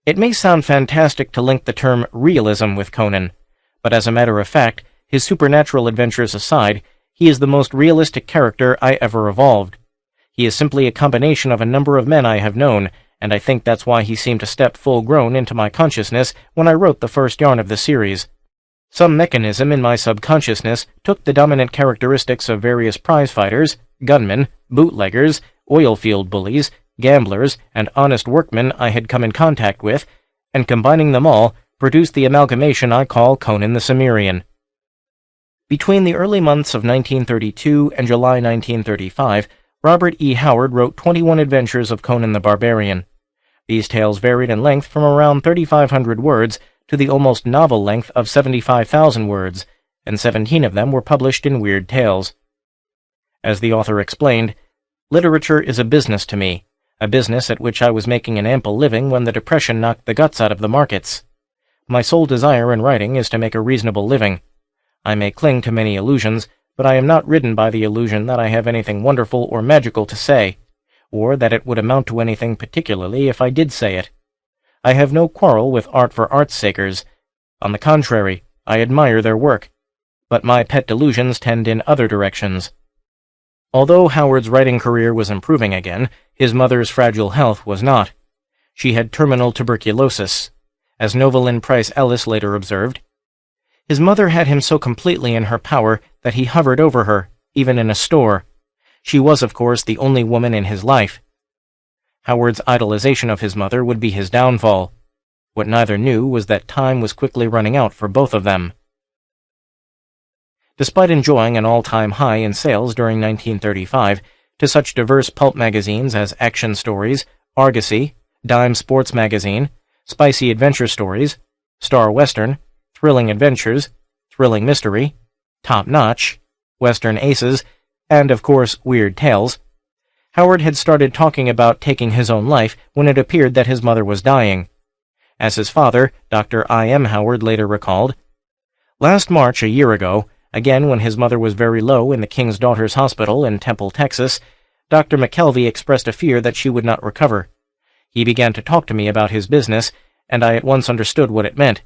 "It may sound fantastic to link the term realism with Conan, But as a matter of fact, his supernatural adventures aside, he is the most realistic character I ever evolved. He is simply a combination of a number of men I have known, and I think that's why he seemed to step full-grown into my consciousness when I wrote the first yarn of the series. Some mechanism in my subconsciousness took the dominant characteristics of various prize-fighters, gunmen, bootleggers, oil-field bullies, gamblers, and honest workmen I had come in contact with, and combining them all, produced the amalgamation I call Conan the Cimmerian. Between the early months of 1932 and July 1935, Robert E. Howard wrote 21 adventures of Conan the Barbarian. These tales varied in length from around 3,500 words to the almost novel length of 75,000 words, and 17 of them were published in Weird Tales. As the author explained, literature is a business to me, a business at which I was making an ample living when the Depression knocked the guts out of the markets. My sole desire in writing is to make a reasonable living. I may cling to many illusions, but I am not ridden by the illusion that I have anything wonderful or magical to say, or that it would amount to anything particularly if I did say it. I have no quarrel with art for art's sakers. On the contrary, I admire their work, but my pet delusions tend in other directions. Although Howard's writing career was improving again, his mother's fragile health was not. She had terminal tuberculosis, as Novelyn Price Ellis later observed. His mother had him so completely in her power that he hovered over her, even in a store. She was, of course, the only woman in his life. Howard's idolization of his mother would be his downfall. What neither knew was that time was quickly running out for both of them. Despite enjoying an all-time high in sales during 1935 to such diverse pulp magazines as Action Stories, Argosy, Dime Sports Magazine, Spicy Adventure Stories, Star Western, Thrilling Adventures, Thrilling Mystery, Top Notch, Western Aces, and, of course, Weird Tales, Howard had started talking about taking his own life when it appeared that his mother was dying. As his father, Dr. I.M. Howard, later recalled, "Last March, a year ago, again when his mother was very low in the King's Daughters Hospital in Temple, Texas, Dr. McKelvey expressed a fear that she would not recover. He began to talk to me about his business, and I at once understood what it meant.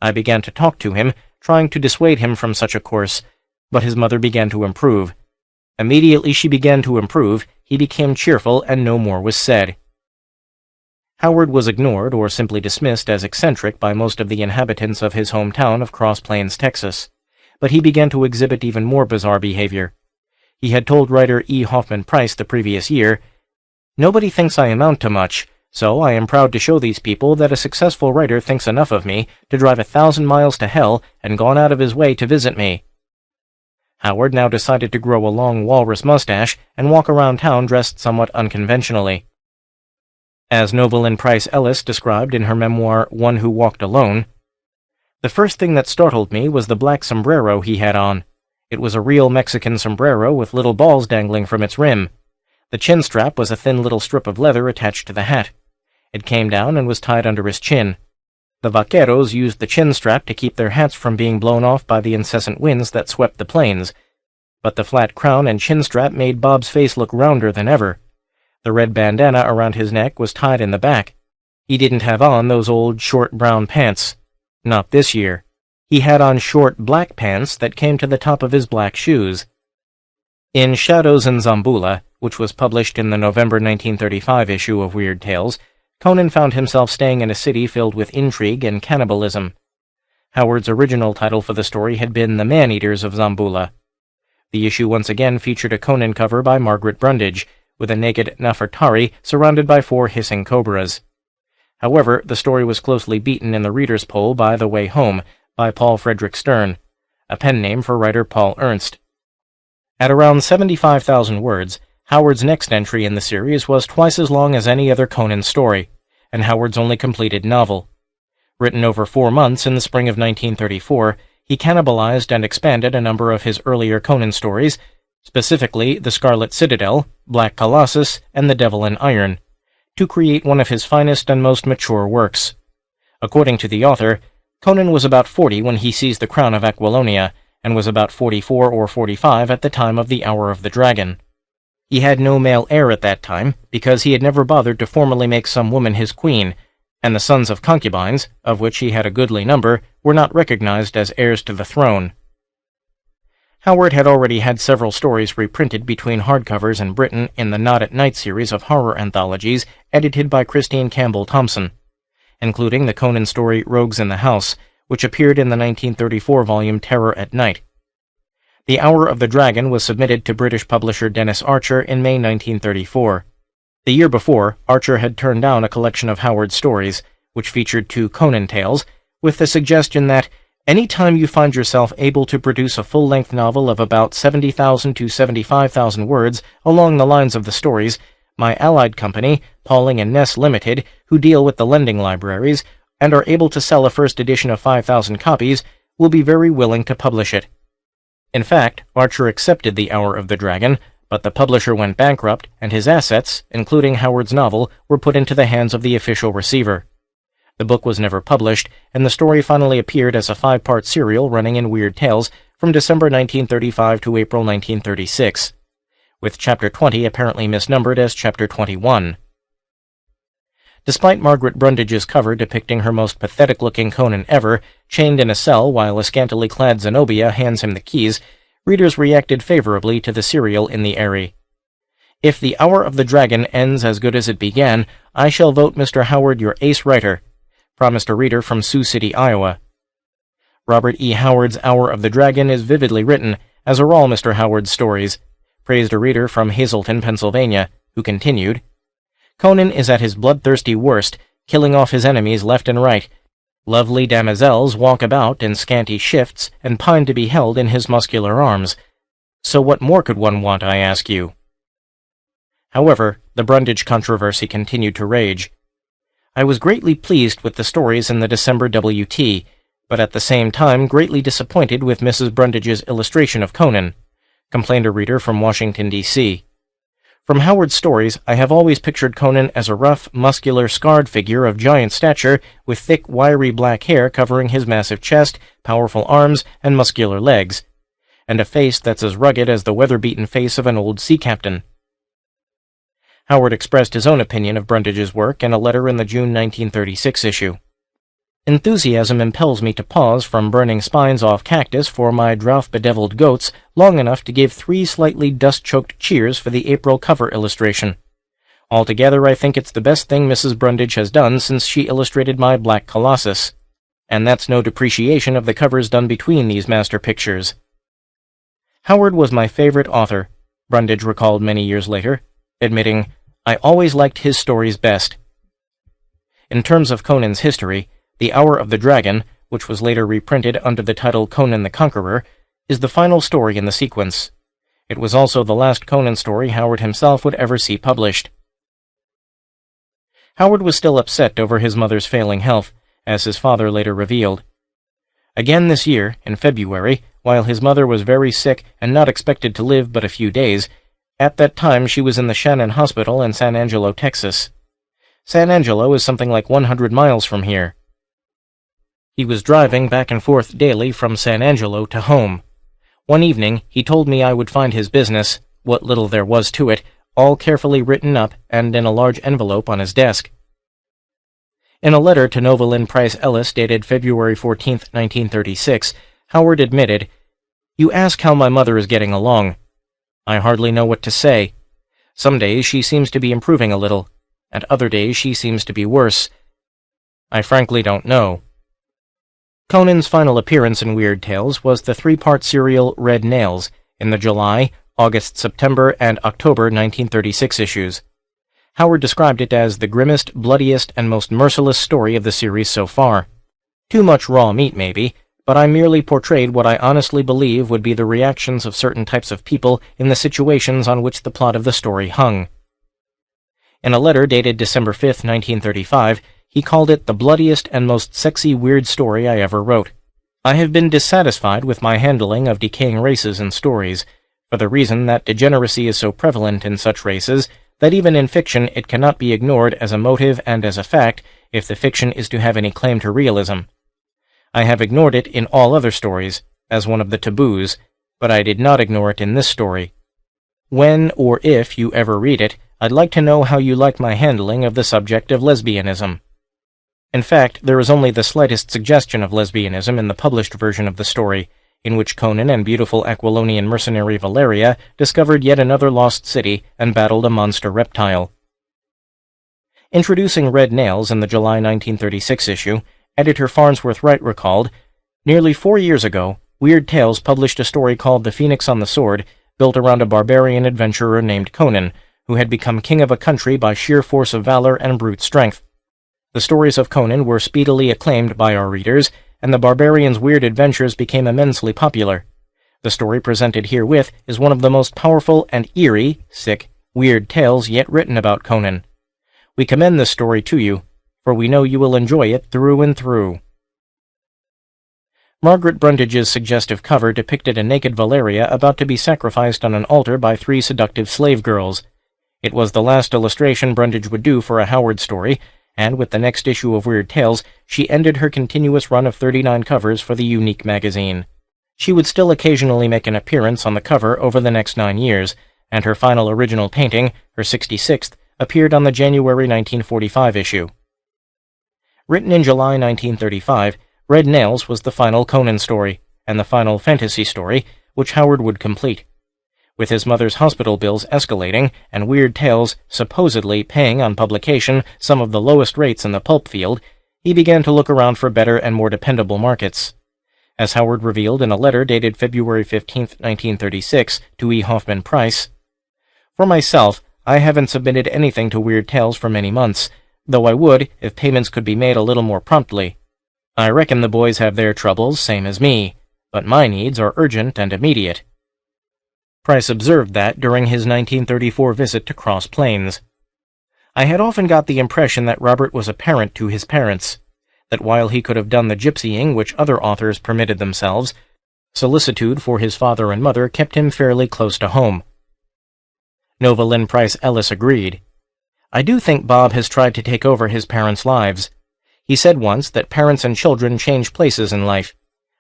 I began to talk to him, trying to dissuade him from such a course, but his mother began to improve. Immediately she began to improve, he became cheerful and no more was said." Howard was ignored or simply dismissed as eccentric by most of the inhabitants of his hometown of Cross Plains, Texas, but he began to exhibit even more bizarre behavior. He had told writer E. Hoffman Price the previous year, "Nobody thinks I amount to much, so I am proud to show these people that a successful writer thinks enough of me to drive 1,000 miles to hell and gone out of his way to visit me." Howard now decided to grow a long walrus mustache and walk around town dressed somewhat unconventionally. As Novelyn Price Ellis described in her memoir One Who Walked Alone, "The first thing that startled me was the black sombrero he had on. It was a real Mexican sombrero with little balls dangling from its rim. The chin strap was a thin little strip of leather attached to the hat. It came down and was tied under his chin. The vaqueros used the chin strap to keep their hats from being blown off by the incessant winds that swept the plains. But the flat crown and chin strap made Bob's face look rounder than ever. The red bandana around his neck was tied in the back. He didn't have on those old short brown pants. Not this year. He had on short black pants that came to the top of his black shoes." In Shadows in Zamboula, which was published in the November 1935 issue of Weird Tales, Conan found himself staying in a city filled with intrigue and cannibalism. Howard's original title for the story had been The Man-Eaters of Zamboula. The issue once again featured a Conan cover by Margaret Brundage, with a naked Nefertari surrounded by 4 hissing cobras. However, the story was closely beaten in the reader's poll by The Way Home, by Paul Frederick Stern, a pen name for writer Paul Ernst. At around 75,000 words, Howard's next entry in the series was twice as long as any other Conan story, and Howard's only completed novel. Written over 4 months in the spring of 1934, he cannibalized and expanded a number of his earlier Conan stories, specifically The Scarlet Citadel, Black Colossus, and The Devil in Iron, to create one of his finest and most mature works. According to the author, Conan was about 40 when he seized the crown of Aquilonia, and was about 44 or 45 at the time of the Hour of the Dragon. He had no male heir at that time, because he had never bothered to formally make some woman his queen, and the sons of concubines, of which he had a goodly number, were not recognized as heirs to the throne. Howard had already had several stories reprinted between hardcovers in Britain in the Not at Night series of horror anthologies edited by Christine Campbell Thompson, including the Conan story Rogues in the House, which appeared in the 1934 volume Terror at Night. The Hour of the Dragon was submitted to British publisher Dennis Archer in May 1934. The year before, Archer had turned down a collection of Howard's stories, which featured 2 Conan tales, with the suggestion that any time you find yourself able to produce a full-length novel of about 70,000 to 75,000 words along the lines of the stories, my allied company, Pauling and Ness Limited, who deal with the lending libraries and are able to sell a first edition of 5,000 copies, will be very willing to publish it. In fact, Archer accepted The Hour of the Dragon, but the publisher went bankrupt, and his assets, including Howard's novel, were put into the hands of the official receiver. The book was never published, and the story finally appeared as a 5-part serial running in Weird Tales from December 1935 to April 1936, with Chapter 20 apparently misnumbered as Chapter 21. Despite Margaret Brundage's cover depicting her most pathetic-looking Conan ever, chained in a cell while a scantily clad Zenobia hands him the keys, readers reacted favorably to the serial in the Airy. If The Hour of the Dragon ends as good as it began, I shall vote Mr. Howard your ace writer, promised a reader from Sioux City, Iowa. Robert E. Howard's Hour of the Dragon is vividly written, as are all Mr. Howard's stories, praised a reader from Hazleton, Pennsylvania, who continued, Conan is at his bloodthirsty worst, killing off his enemies left and right. Lovely damosels walk about in scanty shifts and pine to be held in his muscular arms. So what more could one want, I ask you? However, the Brundage controversy continued to rage. I was greatly pleased with the stories in the December WT, but at the same time greatly disappointed with Mrs. Brundage's illustration of Conan, complained a reader from Washington, D.C. From Howard's stories, I have always pictured Conan as a rough, muscular, scarred figure of giant stature with thick, wiry black hair covering his massive chest, powerful arms, and muscular legs, and a face that's as rugged as the weather-beaten face of an old sea captain. Howard expressed his own opinion of Brundage's work in a letter in the June 1936 issue. Enthusiasm impels me to pause from burning spines off cactus for my drought-bedeviled goats long enough to give 3 slightly dust-choked cheers for the April cover illustration. Altogether, I think it's the best thing Mrs. Brundage has done since she illustrated my Black Colossus. And that's no depreciation of the covers done between these master pictures. Howard was my favorite author, Brundage recalled many years later, admitting, I always liked his stories best. In terms of Conan's history, The Hour of the Dragon, which was later reprinted under the title Conan the Conqueror, is the final story in the sequence. It was also the last Conan story Howard himself would ever see published. Howard was still upset over his mother's failing health, as his father later revealed. Again this year, in February, while his mother was very sick and not expected to live but a few days, at that time she was in the Shannon Hospital in San Angelo, Texas. San Angelo is something like 100 miles from here. He was driving back and forth daily from San Angelo to home. One evening, he told me I would find his business, what little there was to it, all carefully written up and in a large envelope on his desk. In a letter to Novelyn Price Ellis dated February 14, 1936, Howard admitted, You ask how my mother is getting along. I hardly know what to say. Some days she seems to be improving a little, and other days she seems to be worse. I frankly don't know. Conan's final appearance in Weird Tales was the 3-part serial Red Nails in the July, August, September, and October 1936 issues. Howard described it as the grimmest, bloodiest, and most merciless story of the series so far. Too much raw meat, maybe, but I merely portrayed what I honestly believe would be the reactions of certain types of people in the situations on which the plot of the story hung. In a letter dated December 5, 1935, he called it the bloodiest and most sexy weird story I ever wrote. I have been dissatisfied with my handling of decaying races in stories, for the reason that degeneracy is so prevalent in such races that even in fiction it cannot be ignored as a motive and as a fact if the fiction is to have any claim to realism. I have ignored it in all other stories, as one of the taboos, but I did not ignore it in this story. When or if you ever read it, I'd like to know how you like my handling of the subject of lesbianism. In fact, there is only the slightest suggestion of lesbianism in the published version of the story, in which Conan and beautiful Aquilonian mercenary Valeria discovered yet another lost city and battled a monster reptile. Introducing Red Nails in the July 1936 issue, editor Farnsworth Wright recalled, "Nearly 4 years ago, Weird Tales published a story called The Phoenix on the Sword, built around a barbarian adventurer named Conan, who had become king of a country by sheer force of valor and brute strength. The stories of Conan were speedily acclaimed by our readers, and the barbarian's weird adventures became immensely popular. The story presented herewith is one of the most powerful and eerie, weird tales yet written about Conan. We commend this story to you, for we know you will enjoy it through and through." Margaret Bruntage's suggestive cover depicted a naked Valeria about to be sacrificed on an altar by 3 seductive slave girls. It was the last illustration Bruntage would do for a Howard story, and with the next issue of Weird Tales, she ended her continuous run of 39 covers for the Unique magazine. She would still occasionally make an appearance on the cover over the next 9 years, and her final original painting, her 66th, appeared on the January 1945 issue. Written in July 1935, Red Nails was the final Conan story, and the final fantasy story, which Howard would complete. With his mother's hospital bills escalating, and Weird Tales supposedly paying on publication some of the lowest rates in the pulp field, he began to look around for better and more dependable markets. As Howard revealed in a letter dated February 15, 1936, to E. Hoffman Price, "For myself, I haven't submitted anything to Weird Tales for many months, though I would if payments could be made a little more promptly. I reckon the boys have their troubles, same as me, but my needs are urgent and immediate." Price observed that during his 1934 visit to Cross Plains. "I had often got the impression that Robert was a parent to his parents, that while he could have done the gypsying which other authors permitted themselves, solicitude for his father and mother kept him fairly close to home." Nova Lynn Price Ellis agreed. "I do think Bob has tried to take over his parents' lives. He said once that parents and children change places in life.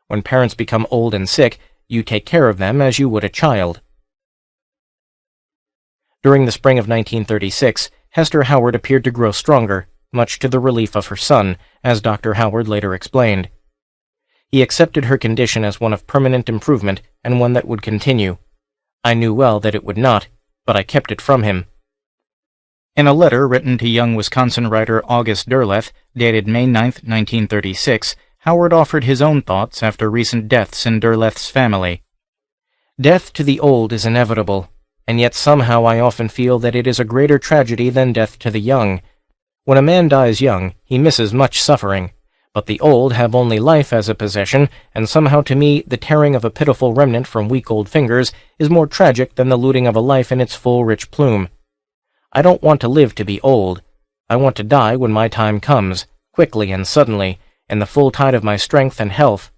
When parents become old and sick, you take care of them as you would a child." During the spring of 1936, Hester Howard appeared to grow stronger, much to the relief of her son, as Dr. Howard later explained. He accepted her condition as one of permanent improvement and one that would continue. "I knew well that it would not, but I kept it from him." In a letter written to young Wisconsin writer August Derleth, dated May 9, 1936, Howard offered his own thoughts after recent deaths in Derleth's family. "Death to the old is inevitable, and yet somehow I often feel that it is a greater tragedy than death to the young. When a man dies young, he misses much suffering, but the old have only life as a possession, and somehow to me the tearing of a pitiful remnant from weak old fingers is more tragic than the looting of a life in its full rich plume. I don't want to live to be old. I want to die when my time comes, quickly and suddenly, in the full tide of my strength and health."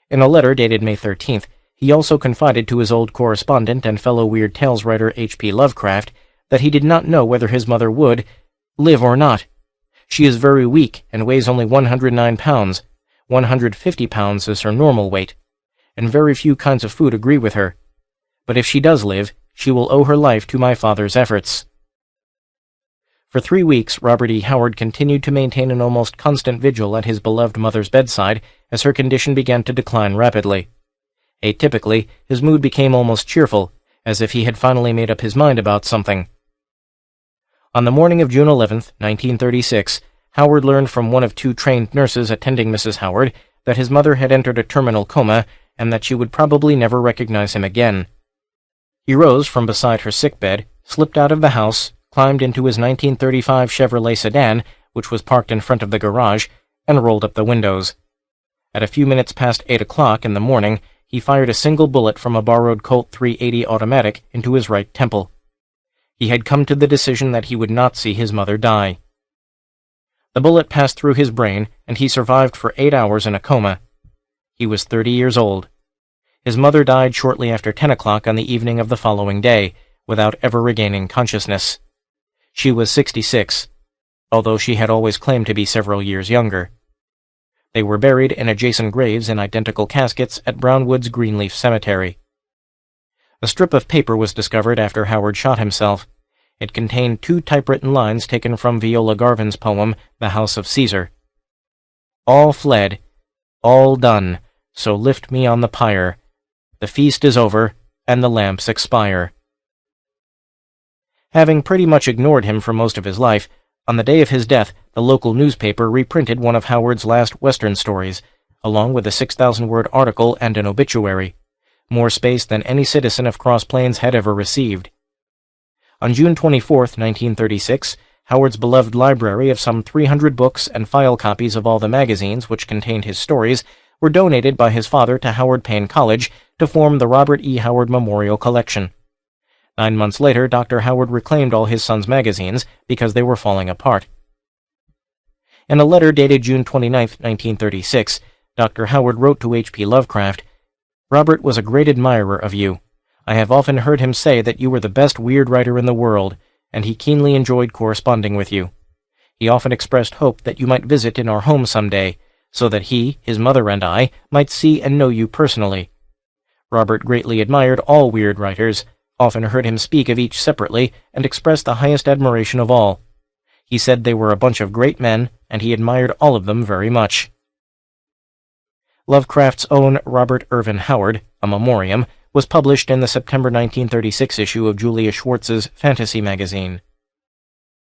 In a letter dated May 13th, he also confided to his old correspondent and fellow Weird Tales writer H.P. Lovecraft that he did not know whether his mother would live or not. "She is very weak and weighs only 109 pounds. 150 pounds is her normal weight, and very few kinds of food agree with her. But if she does live, she will owe her life to my father's efforts." For 3 weeks, Robert E. Howard continued to maintain an almost constant vigil at his beloved mother's bedside as her condition began to decline rapidly. Atypically, his mood became almost cheerful, as if he had finally made up his mind about something. On the morning of June 11, 1936, Howard learned from one of 2 trained nurses attending Mrs. Howard that his mother had entered a terminal coma and that she would probably never recognize him again. He rose from beside her sickbed, slipped out of the house, climbed into his 1935 Chevrolet sedan, which was parked in front of the garage, and rolled up the windows. At a few minutes past 8 o'clock in the morning, he fired a single bullet from a borrowed Colt .380 automatic into his right temple. He had come to the decision that he would not see his mother die. The bullet passed through his brain, and he survived for 8 hours in a coma. He was 30 years old. His mother died shortly after 10 o'clock on the evening of the following day, without ever regaining consciousness. She was 66, although she had always claimed to be several years younger. They were buried in adjacent graves in identical caskets at Brownwood's Greenleaf Cemetery. A strip of paper was discovered after Howard shot himself. It contained 2 typewritten lines taken from Viola Garvin's poem, The House of Caesar. All fled, all done, so lift me on the pyre. The feast is over, and the lamps expire. Having pretty much ignored him for most of his life, on the day of his death, the local newspaper reprinted one of Howard's last Western stories, along with a 6,000-word article and an obituary, more space than any citizen of Cross Plains had ever received. On June 24, 1936, Howard's beloved library of some 300 books and file copies of all the magazines which contained his stories were donated by his father to Howard Payne College to form the Robert E. Howard Memorial Collection. 9 months later, Dr. Howard reclaimed all his son's magazines because they were falling apart. In a letter dated June 29, 1936, Dr. Howard wrote to H.P. Lovecraft, "Robert was a great admirer of you. I have often heard him say that you were the best weird writer in the world, and he keenly enjoyed corresponding with you. He often expressed hope that you might visit in our home some day, so that he, his mother, and I might see and know you personally. Robert greatly admired all weird writers, often heard him speak of each separately, and expressed the highest admiration of all. He said they were a bunch of great men, and he admired all of them very much." Lovecraft's own Robert Irvin Howard, a memoriam, was published in the September 1936 issue of Julia Schwartz's Fantasy magazine.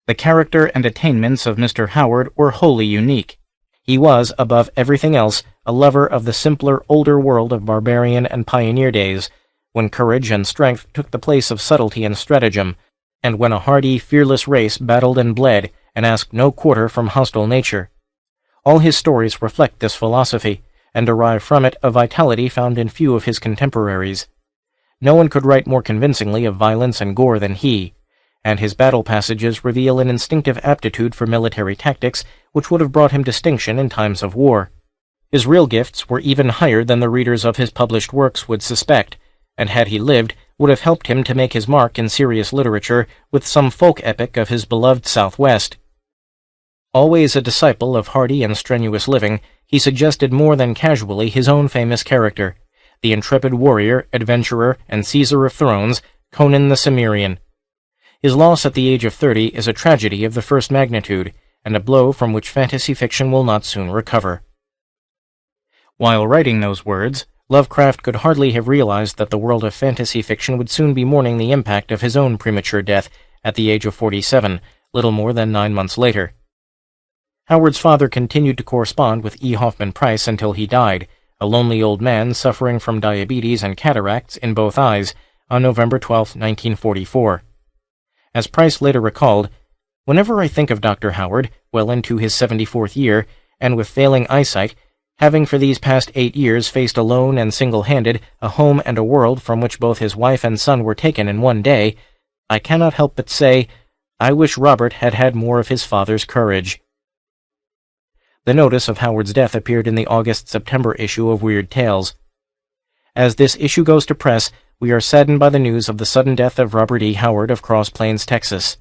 The character and attainments of Mr. Howard were wholly unique. He was, above everything else, a lover of the simpler, older world of barbarian and pioneer days, when courage and strength took the place of subtlety and stratagem, and when a hardy, fearless race battled and bled, and asked no quarter from hostile nature. All his stories reflect this philosophy, and derive from it a vitality found in few of his contemporaries. No one could write more convincingly of violence and gore than he, and his battle passages reveal an instinctive aptitude for military tactics which would have brought him distinction in times of war. His real gifts were even higher than the readers of his published works would suspect, and had he lived, would have helped him to make his mark in serious literature with some folk epic of his beloved Southwest. Always a disciple of hardy and strenuous living, he suggested more than casually his own famous character, the intrepid warrior, adventurer, and seizer of thrones, Conan the Cimmerian. His loss at the age of 30 is a tragedy of the first magnitude, and a blow from which fantasy fiction will not soon recover. While writing those words, Lovecraft could hardly have realized that the world of fantasy fiction would soon be mourning the impact of his own premature death at the age of 47, little more than 9 months later. Howard's father continued to correspond with E. Hoffman Price until he died, a lonely old man suffering from diabetes and cataracts in both eyes, on November 12, 1944. As Price later recalled, "Whenever I think of Dr. Howard, well into his 74th year, and with failing eyesight, having for these past 8 years faced alone and single-handed a home and a world from which both his wife and son were taken in one day, I cannot help but say, I wish Robert had had more of his father's courage." The notice of Howard's death appeared in the August-September issue of Weird Tales. As this issue goes to press, we are saddened by the news of the sudden death of Robert E. Howard of Cross Plains, Texas.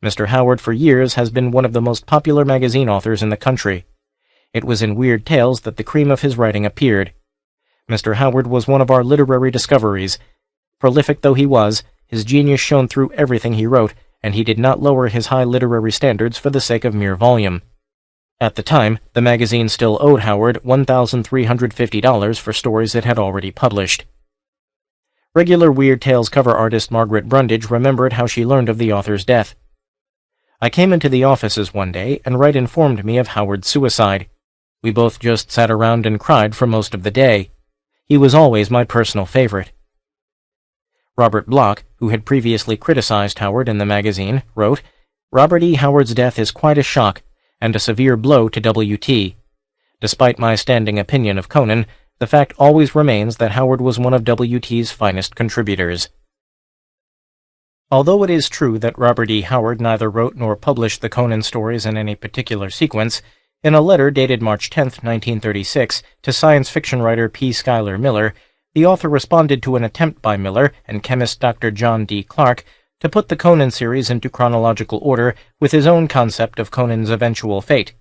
Mr. Howard for years has been one of the most popular magazine authors in the country. It was in Weird Tales that the cream of his writing appeared. Mr. Howard was one of our literary discoveries. Prolific though he was, his genius shone through everything he wrote, and he did not lower his high literary standards for the sake of mere volume. At the time, the magazine still owed Howard $1,350 for stories it had already published. Regular Weird Tales cover artist Margaret Brundage remembered how she learned of the author's death. "I came into the offices one day, and Wright informed me of Howard's suicide. We both just sat around and cried for most of the day. He was always my personal favorite." Robert Bloch, who had previously criticized Howard in the magazine, wrote, "Robert E. Howard's death is quite a shock, and a severe blow to W.T. Despite my standing opinion of Conan, the fact always remains that Howard was one of W.T.'s finest contributors." Although it is true that Robert E. Howard neither wrote nor published the Conan stories in any particular sequence, in a letter dated March 10, 1936, to science fiction writer P. Schuyler Miller, the author responded to an attempt by Miller and chemist Dr. John D. Clark to put the Conan series into chronological order with his own concept of Conan's eventual fate.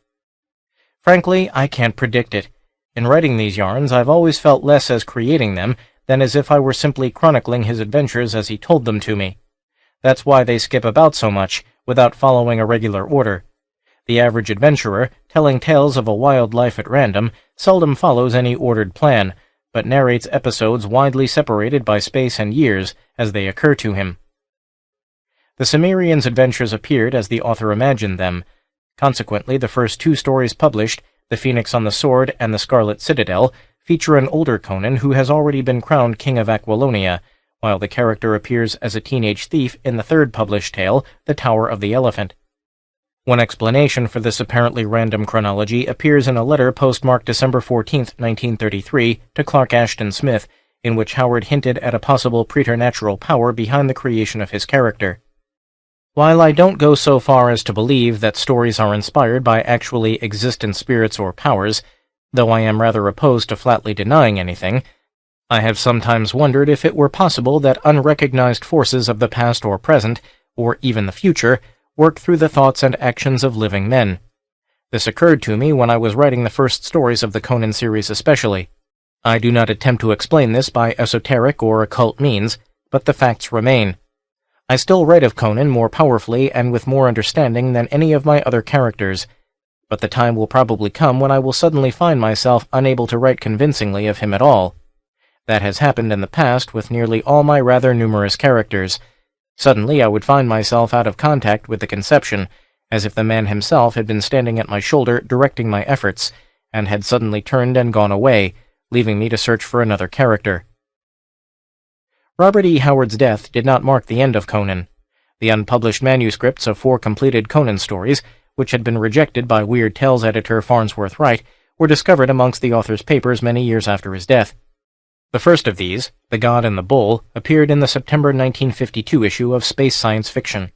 "Frankly, I can't predict it. In writing these yarns, I've always felt less as creating them than as if I were simply chronicling his adventures as he told them to me. That's why they skip about so much, without following a regular order. The average adventurer, telling tales of a wild life at random, seldom follows any ordered plan, but narrates episodes widely separated by space and years as they occur to him. The Cimmerian's adventures appeared as the author imagined them. Consequently, the first 2 stories published, The Phoenix on the Sword and The Scarlet Citadel, feature an older Conan who has already been crowned King of Aquilonia, while the character appears as a teenage thief in the 3rd published tale, The Tower of the Elephant. One explanation for this apparently random chronology appears in a letter postmarked December 14, 1933, to Clark Ashton Smith, in which Howard hinted at a possible preternatural power behind the creation of his character. While I don't go so far as to believe that stories are inspired by actually existent spirits or powers, though I am rather opposed to flatly denying anything, I have sometimes wondered if it were possible that unrecognized forces of the past or present, or even the future, work through the thoughts and actions of living men. This occurred to me when I was writing the first stories of the Conan series especially. I do not attempt to explain this by esoteric or occult means, but the facts remain. I still write of Conan more powerfully and with more understanding than any of my other characters, but the time will probably come when I will suddenly find myself unable to write convincingly of him at all. That has happened in the past with nearly all my rather numerous characters. Suddenly I would find myself out of contact with the conception, as if the man himself had been standing at my shoulder directing my efforts, and had suddenly turned and gone away, leaving me to search for another character. Robert E. Howard's death did not mark the end of Conan. The unpublished manuscripts of 4 completed Conan stories, which had been rejected by Weird Tales editor Farnsworth Wright, were discovered amongst the author's papers many years after his death. The first of these, The God and the Bull, appeared in the September 1952 issue of Space Science Fiction.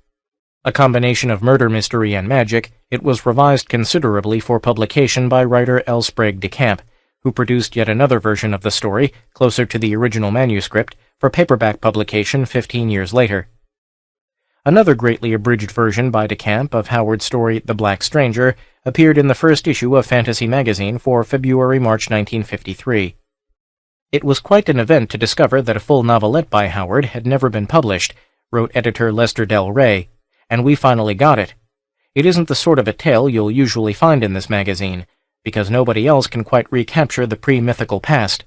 A combination of murder mystery and magic, it was revised considerably for publication by writer L. Sprague de Camp, who produced yet another version of the story, closer to the original manuscript, for paperback publication 15 years later. Another greatly abridged version by de Camp of Howard's story The Black Stranger appeared in the first issue of Fantasy magazine for February-March 1953. It was quite an event to discover that a full novelette by Howard had never been published, wrote editor Lester Del Rey, and we finally got it. It isn't the sort of a tale you'll usually find in this magazine, because nobody else can quite recapture the pre-mythical past.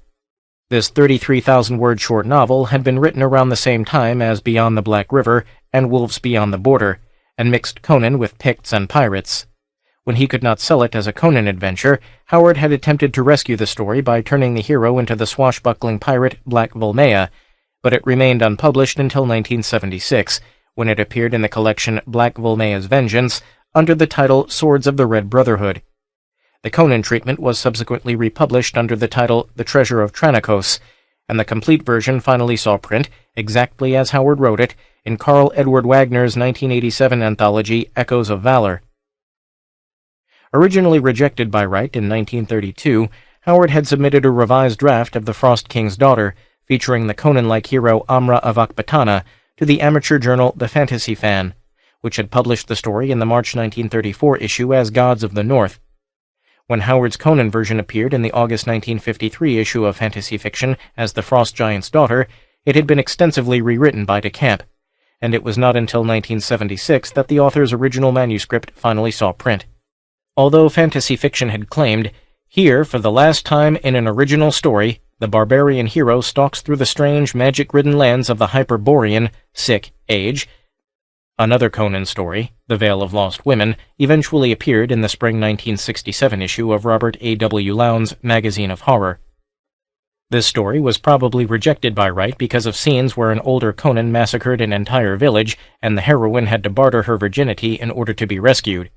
This 33,000-word short novel had been written around the same time as Beyond the Black River and Wolves Beyond the Border, and mixed Conan with Picts and pirates. When he could not sell it as a Conan adventure, Howard had attempted to rescue the story by turning the hero into the swashbuckling pirate Black Vulmea, but it remained unpublished until 1976, when it appeared in the collection Black Vulmea's Vengeance under the title Swords of the Red Brotherhood. The Conan treatment was subsequently republished under the title The Treasure of Tranakos, and the complete version finally saw print, exactly as Howard wrote it, in Carl Edward Wagner's 1987 anthology Echoes of Valor. Originally rejected by Wright in 1932, Howard had submitted a revised draft of The Frost King's Daughter, featuring the Conan-like hero Amra of Akbatana, to the amateur journal The Fantasy Fan, which had published the story in the March 1934 issue as Gods of the North. When Howard's Conan version appeared in the August 1953 issue of Fantasy Fiction as The Frost Giant's Daughter, it had been extensively rewritten by de Camp, and it was not until 1976 that the author's original manuscript finally saw print. Although Fantasy Fiction had claimed, "Here, for the last time in an original story, the barbarian hero stalks through the strange, magic-ridden lands of the Hyborian, age," another Conan story, The Vale of Lost Women, eventually appeared in the spring 1967 issue of Robert A. W. Lowndes' Magazine of Horror. This story was probably rejected by Wright because of scenes where an older Conan massacred an entire village and the heroine had to barter her virginity in order to be rescued.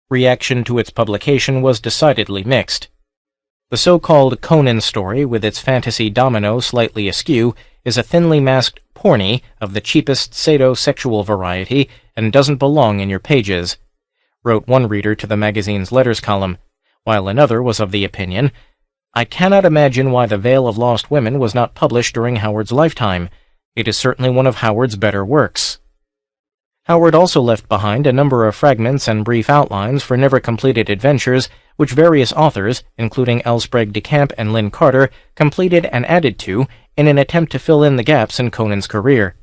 Reaction to its publication was decidedly mixed. The so-called Conan story, with its fantasy domino slightly askew, is a thinly masked porny of the cheapest sadosexual variety and doesn't belong in your pages, wrote one reader to the magazine's letters column, while another was of the opinion, "I cannot imagine why The Vale of Lost Women was not published during Howard's lifetime. It is certainly one of Howard's better works." Howard also left behind a number of fragments and brief outlines for never-completed adventures, which various authors, including L. Sprague de Camp and Lynn Carter, completed and added to in an attempt to fill in the gaps in Conan's career.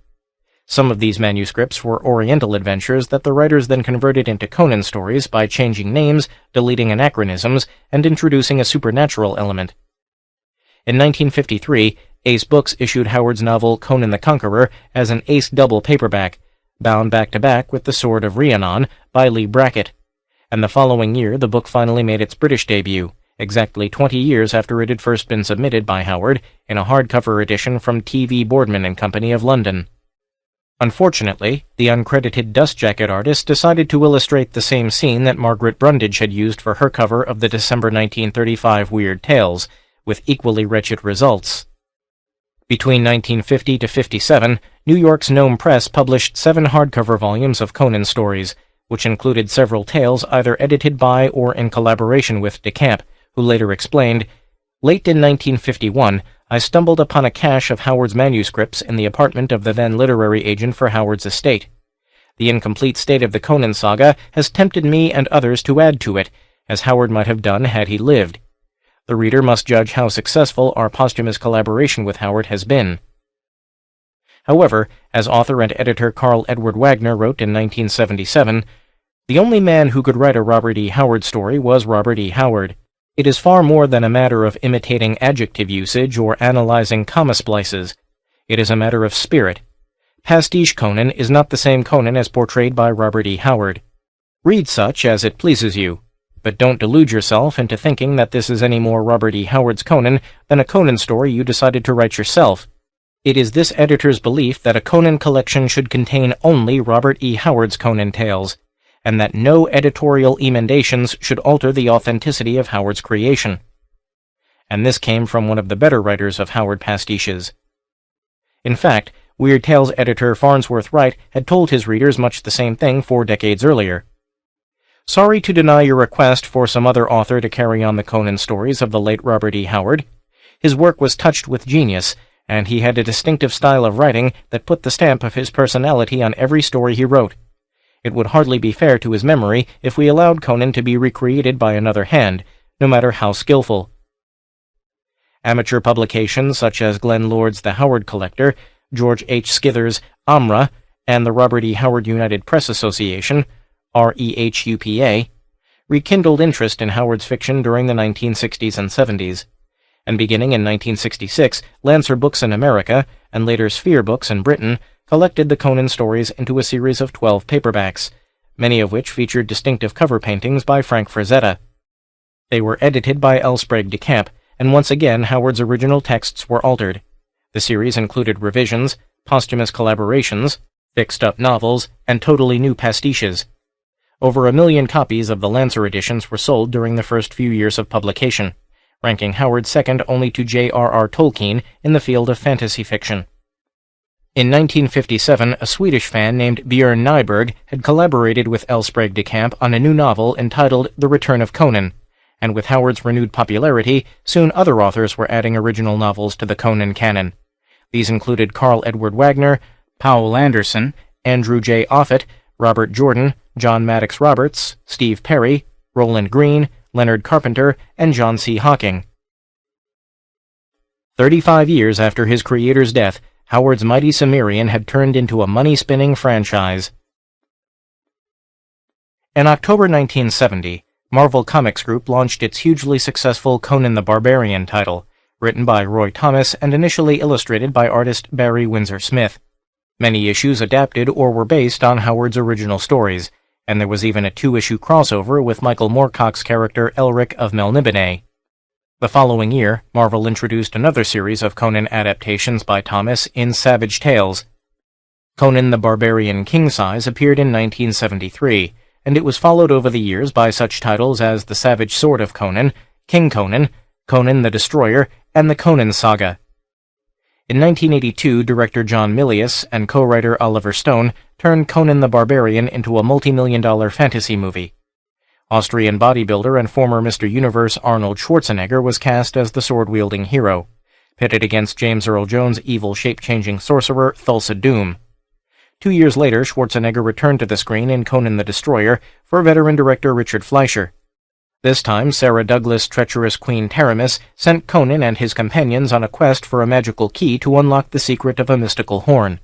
Some of these manuscripts were Oriental adventures that the writers then converted into Conan stories by changing names, deleting anachronisms, and introducing a supernatural element. In 1953, Ace Books issued Howard's novel Conan the Conqueror as an Ace double paperback, bound back-to-back with The Sword of Rhiannon by Lee Brackett, and the following year the book finally made its British debut, exactly 20 years after it had first been submitted by Howard in a hardcover edition from T.V. Boardman and Company of London. Unfortunately, the uncredited Dust Jacket artist decided to illustrate the same scene that Margaret Brundage had used for her cover of the December 1935 Weird Tales, with equally wretched results. Between 1950 to 57, New York's Gnome Press published 7 hardcover volumes of Conan stories, which included several tales either edited by or in collaboration with de Camp, who later explained, "Late in 1951, I stumbled upon a cache of Howard's manuscripts in the apartment of the then literary agent for Howard's estate. The incomplete state of the Conan saga has tempted me and others to add to it, as Howard might have done had he lived. The reader must judge how successful our posthumous collaboration with Howard has been." However, as author and editor Carl Edward Wagner wrote in 1977, "The only man who could write a Robert E. Howard story was Robert E. Howard. It is far more than a matter of imitating adjective usage or analyzing comma splices. It is a matter of spirit. Pastiche Conan is not the same Conan as portrayed by Robert E. Howard. Read such as it pleases you, but don't delude yourself into thinking that this is any more Robert E. Howard's Conan than a Conan story you decided to write yourself. It is this editor's belief that a Conan collection should contain only Robert E. Howard's Conan tales, and that no editorial emendations should alter the authenticity of Howard's creation." And this came from one of the better writers of Howard pastiches. In fact, Weird Tales editor Farnsworth Wright had told his readers much the same thing 4 decades earlier. "Sorry to deny your request for some other author to carry on the Conan stories of the late Robert E. Howard. His work was touched with genius, and he had a distinctive style of writing that put the stamp of his personality on every story he wrote. It would hardly be fair to his memory if we allowed Conan to be recreated by another hand, no matter how skillful." Amateur publications such as Glenn Lord's The Howard Collector, George H. Skither's Amra, and the Robert E. Howard United Press Association, REHUPA, rekindled interest in Howard's fiction during the 1960s and 70s. And beginning in 1966, Lancer Books in America, and later Sphere Books in Britain, collected the Conan stories into a series of 12 paperbacks, many of which featured distinctive cover paintings by Frank Frazetta. They were edited by L. Sprague de Camp, and once again Howard's original texts were altered. The series included revisions, posthumous collaborations, fixed-up novels, and totally new pastiches. Over 1 million copies of the Lancer editions were sold during the first few years of publication, ranking Howard second only to J.R.R. Tolkien in the field of fantasy fiction. In 1957, a Swedish fan named Björn Nyberg had collaborated with L. Sprague de Camp on a new novel entitled The Return of Conan, and with Howard's renewed popularity, soon other authors were adding original novels to the Conan canon. These included Carl Edward Wagner, Powell Anderson, Andrew J. Offutt, Robert Jordan, John Maddox Roberts, Steve Perry, Roland Green, Leonard Carpenter, and John C. Hocking. 35 years after his creator's death, Howard's mighty Cimmerian had turned into a money-spinning franchise. In October 1970, Marvel Comics Group launched its hugely successful Conan the Barbarian title, written by Roy Thomas and initially illustrated by artist Barry Windsor Smith. Many issues adapted or were based on Howard's original stories, and there was even a 2-issue crossover with Michael Moorcock's character Elric of Melniboné. The following year, Marvel introduced another series of Conan adaptations by Thomas in Savage Tales. Conan the Barbarian King Size appeared in 1973, and it was followed over the years by such titles as The Savage Sword of Conan, King Conan, Conan the Destroyer, and the Conan Saga. In 1982, director John Milius and co-writer Oliver Stone turned Conan the Barbarian into a multi-million-dollar fantasy movie. Austrian bodybuilder and former Mr. Universe Arnold Schwarzenegger was cast as the sword-wielding hero, pitted against James Earl Jones' evil shape-changing sorcerer Thulsa Doom. 2 years later, Schwarzenegger returned to the screen in Conan the Destroyer for veteran director Richard Fleischer. This time, Sarah Douglas' treacherous Queen Taramis sent Conan and his companions on a quest for a magical key to unlock the secret of a mystical horn.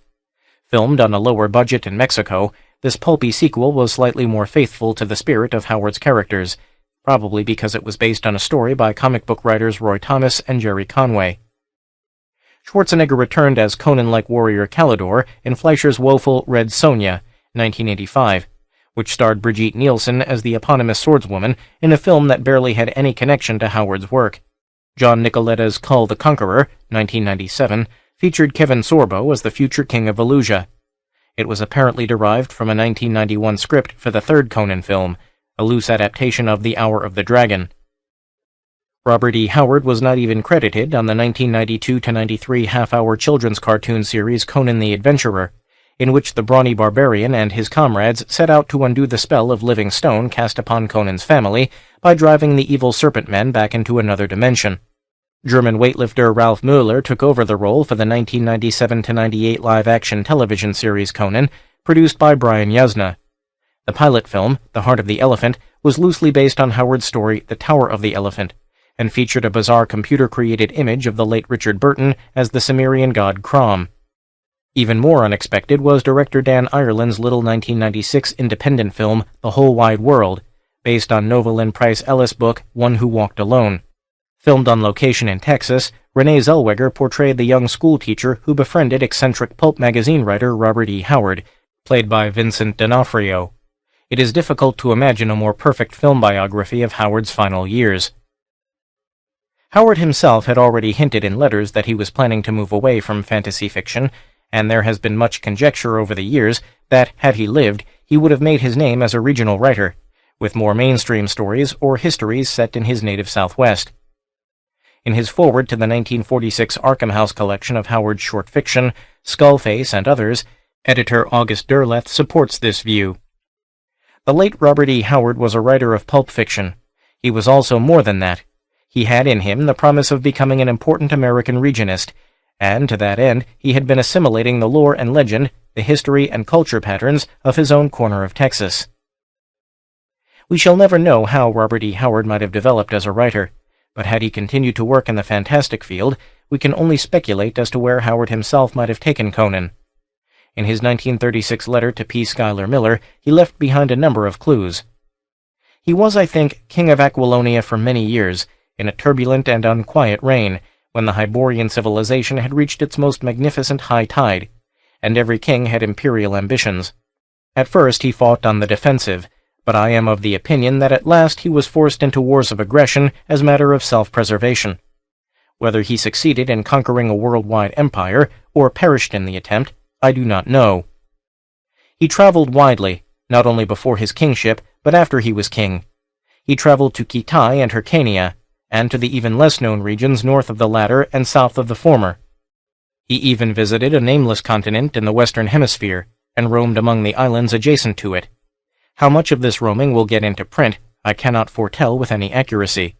Filmed on a lower budget in Mexico, this pulpy sequel was slightly more faithful to the spirit of Howard's characters, probably because it was based on a story by comic book writers Roy Thomas and Jerry Conway. Schwarzenegger returned as Conan-like warrior Calidor in Fleischer's woeful Red Sonja, 1985, which starred Brigitte Nielsen as the eponymous swordswoman in a film that barely had any connection to Howard's work. John Nicoletta's Kull the Conqueror, 1997, featured Kevin Sorbo as the future king of Valusia. It was apparently derived from a 1991 script for the third Conan film, a loose adaptation of The Hour of the Dragon. Robert E. Howard was not even credited on the 1992-93 half-hour children's cartoon series Conan the Adventurer, in which the brawny barbarian and his comrades set out to undo the spell of living stone cast upon Conan's family by driving the evil serpent men back into another dimension. German weightlifter Ralph Müller took over the role for the 1997-98 live-action television series Conan, produced by Brian Yuzna. The pilot film, The Heart of the Elephant, was loosely based on Howard's story The Tower of the Elephant, and featured a bizarre computer-created image of the late Richard Burton as the Cimmerian god Crom. Even more unexpected was director Dan Ireland's little 1996 independent film The Whole Wide World, based on Nova Lynn Price Ellis' book One Who Walked Alone. Filmed on location in Texas, Renee Zellweger portrayed the young schoolteacher who befriended eccentric pulp magazine writer Robert E. Howard, played by Vincent D'Onofrio. It is difficult to imagine a more perfect film biography of Howard's final years. Howard himself had already hinted in letters that he was planning to move away from fantasy fiction, and there has been much conjecture over the years that, had he lived, he would have made his name as a regional writer, with more mainstream stories or histories set in his native Southwest. In his foreword to the 1946 Arkham House collection of Howard's short fiction, Skullface and Others, editor August Derleth supports this view. The late Robert E. Howard was a writer of pulp fiction. He was also more than that. He had in him the promise of becoming an important American regionist, and to that end he had been assimilating the lore and legend, the history and culture patterns of his own corner of Texas. We shall never know how Robert E. Howard might have developed as a writer, but had he continued to work in the fantastic field, we can only speculate as to where Howard himself might have taken Conan. In his 1936 letter to P. Schuyler Miller, he left behind a number of clues. He was, I think, king of Aquilonia for many years, in a turbulent and unquiet reign, when the Hyborian civilization had reached its most magnificent high tide, and every king had imperial ambitions. At first he fought on the defensive, but I am of the opinion that at last he was forced into wars of aggression as matter of self-preservation. Whether he succeeded in conquering a worldwide empire, or perished in the attempt, I do not know. He traveled widely, not only before his kingship, but after he was king. He traveled to Kitai and Hyrcania, and to the even less known regions north of the latter and south of the former. He even visited a nameless continent in the Western Hemisphere, and roamed among the islands adjacent to it. How much of this roaming will get into print, I cannot foretell with any accuracy.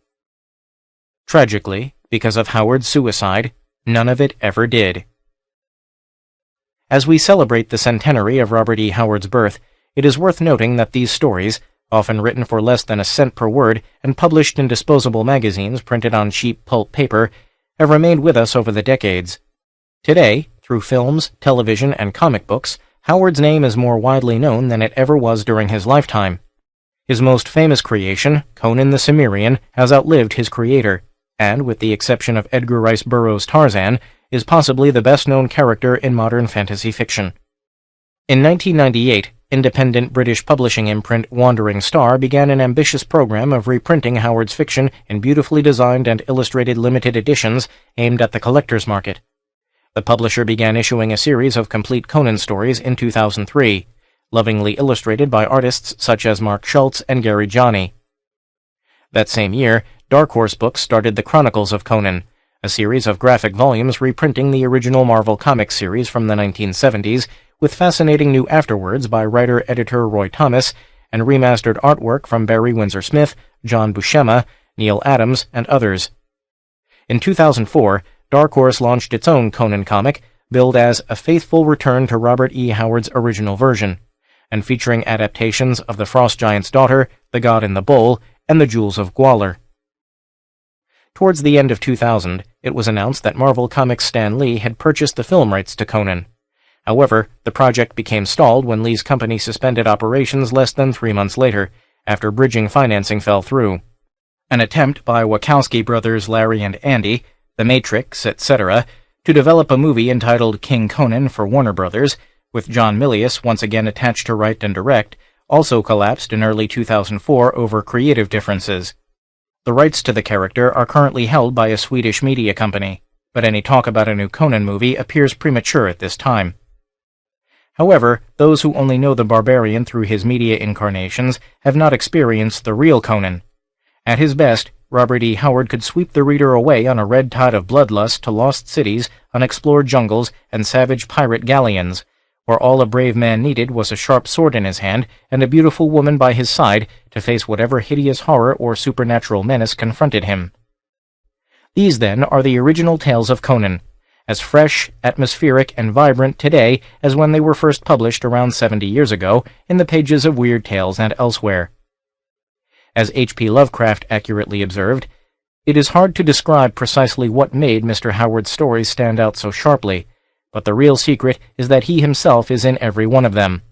Tragically, because of Howard's suicide, none of it ever did. As we celebrate the centenary of Robert E. Howard's birth, it is worth noting that these stories, often written for less than a cent per word and published in disposable magazines printed on cheap pulp paper, have remained with us over the decades. Today, through films, television, and comic books, Howard's name is more widely known than it ever was during his lifetime. His most famous creation, Conan the Cimmerian, has outlived his creator, and, with the exception of Edgar Rice Burroughs' Tarzan, is possibly the best-known character in modern fantasy fiction. In 1998, independent British publishing imprint Wandering Star began an ambitious program of reprinting Howard's fiction in beautifully designed and illustrated limited editions aimed at the collector's market. The publisher began issuing a series of complete Conan stories in 2003, lovingly illustrated by artists such as Mark Schultz and Gary Johnny. That same year, Dark Horse Books started the Chronicles of Conan, a series of graphic volumes reprinting the original Marvel Comics series from the 1970s, with fascinating new afterwords by writer-editor Roy Thomas, and remastered artwork from Barry Windsor-Smith, John Buscema, Neil Adams, and others. In 2004, Dark Horse launched its own Conan comic, billed as a faithful return to Robert E. Howard's original version, and featuring adaptations of The Frost Giant's Daughter, The God in the Bowl, and The Jewels of Gwalar. Towards the end of 2000, it was announced that Marvel Comics' Stan Lee had purchased the film rights to Conan. However, the project became stalled when Lee's company suspended operations less than 3 months later, after bridging financing fell through. An attempt by Wachowski brothers Larry and Andy, The Matrix, etc., to develop a movie entitled King Conan for Warner Brothers, with John Milius once again attached to write and direct, also collapsed in early 2004 over creative differences. The rights to the character are currently held by a Swedish media company, but any talk about a new Conan movie appears premature at this time. However, those who only know the barbarian through his media incarnations have not experienced the real Conan. At his best, Robert E. Howard could sweep the reader away on a red tide of bloodlust to lost cities, unexplored jungles, and savage pirate galleons, where all a brave man needed was a sharp sword in his hand and a beautiful woman by his side to face whatever hideous horror or supernatural menace confronted him. These, then, are the original tales of Conan, as fresh, atmospheric, and vibrant today as when they were first published around 70 years ago in the pages of Weird Tales and elsewhere. As H.P. Lovecraft accurately observed, it is hard to describe precisely what made Mr. Howard's stories stand out so sharply, but the real secret is that he himself is in every one of them.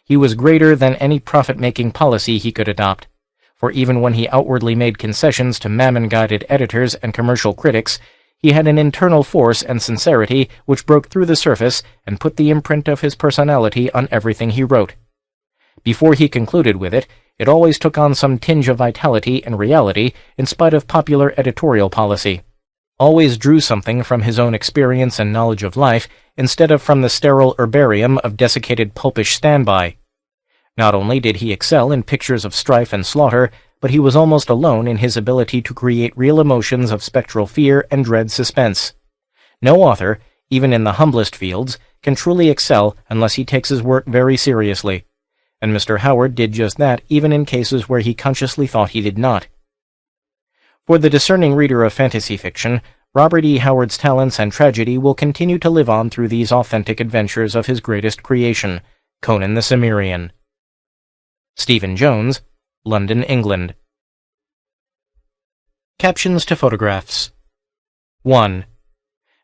He was greater than any profit-making policy he could adopt, for even when he outwardly made concessions to mammon-guided editors and commercial critics, he had an internal force and sincerity which broke through the surface and put the imprint of his personality on everything he wrote. Before he concluded with it, it always took on some tinge of vitality and reality in spite of popular editorial policy. Always drew something from his own experience and knowledge of life instead of from the sterile herbarium of desiccated pulpish standby. Not only did he excel in pictures of strife and slaughter, but he was almost alone in his ability to create real emotions of spectral fear and dread suspense. No author, even in the humblest fields, can truly excel unless he takes his work very seriously, and Mr. Howard did just that even in cases where he consciously thought he did not. For the discerning reader of fantasy fiction, Robert E. Howard's talents and tragedy will continue to live on through these authentic adventures of his greatest creation, Conan the Cimmerian. Stephen Jones, London, England. Captions to photographs. 1.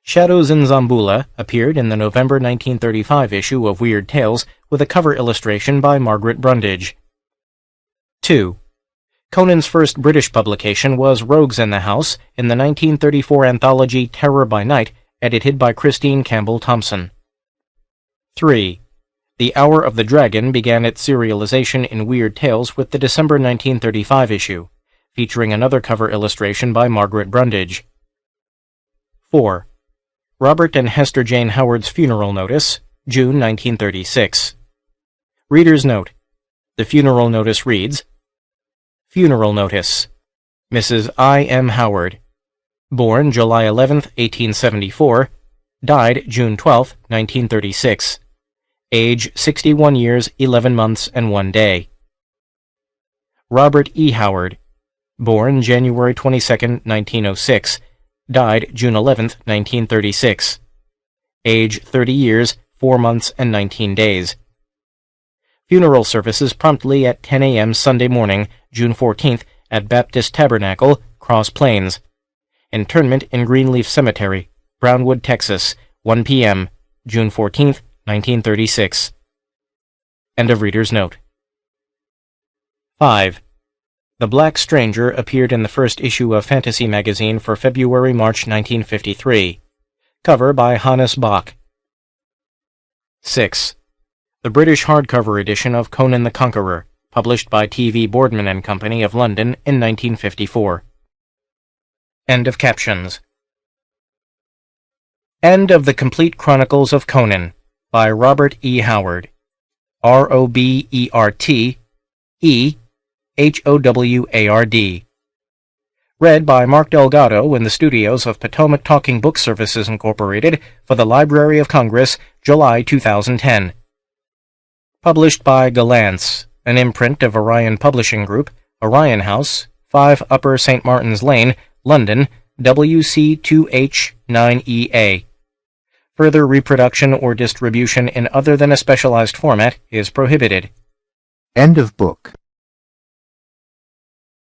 Shadows in Zambula appeared in the November 1935 issue of Weird Tales with a cover illustration by Margaret Brundage. 2. Conan's first British publication was Rogues in the House in the 1934 anthology Terror by Night, edited by Christine Campbell Thompson. 3. The Hour of the Dragon began its serialization in Weird Tales with the December 1935 issue, featuring another cover illustration by Margaret Brundage. 4. Robert and Hester Jane Howard's Funeral Notice, June 1936. Reader's Note. The funeral notice reads, Funeral Notice. Mrs. I. M. Howard. Born July 11, 1874. Died June 12, 1936. Age 61 years, 11 months, and 1 day. Robert E. Howard. Born January 22, 1906. Died June 11, 1936. Age 30 years, 4 months, and 19 days. Funeral services promptly at 10 a.m. Sunday morning, June 14th, at Baptist Tabernacle, Cross Plains. Interment in Greenleaf Cemetery, Brownwood, Texas, 1 p.m., June 14th, 1936. End of reader's note. 5. The Black Stranger appeared in the first issue of Fantasy magazine for February-March 1953. Cover by Hannes Bach. 6. The British hardcover edition of Conan the Conqueror, published by T.V. Boardman and Company of London in 1954. End of captions. End of the Complete Chronicles of Conan by Robert E. Howard. ROBERTEHOWARD. Read by Mark Delgado in the studios of Potomac Talking Book Services Incorporated for the Library of Congress, July 2010. Published by Galance, an imprint of Orion Publishing Group, Orion House, 5 Upper St. Martin's Lane, London, WC2H9EA. Further reproduction or distribution in other than a specialized format is prohibited. End of book.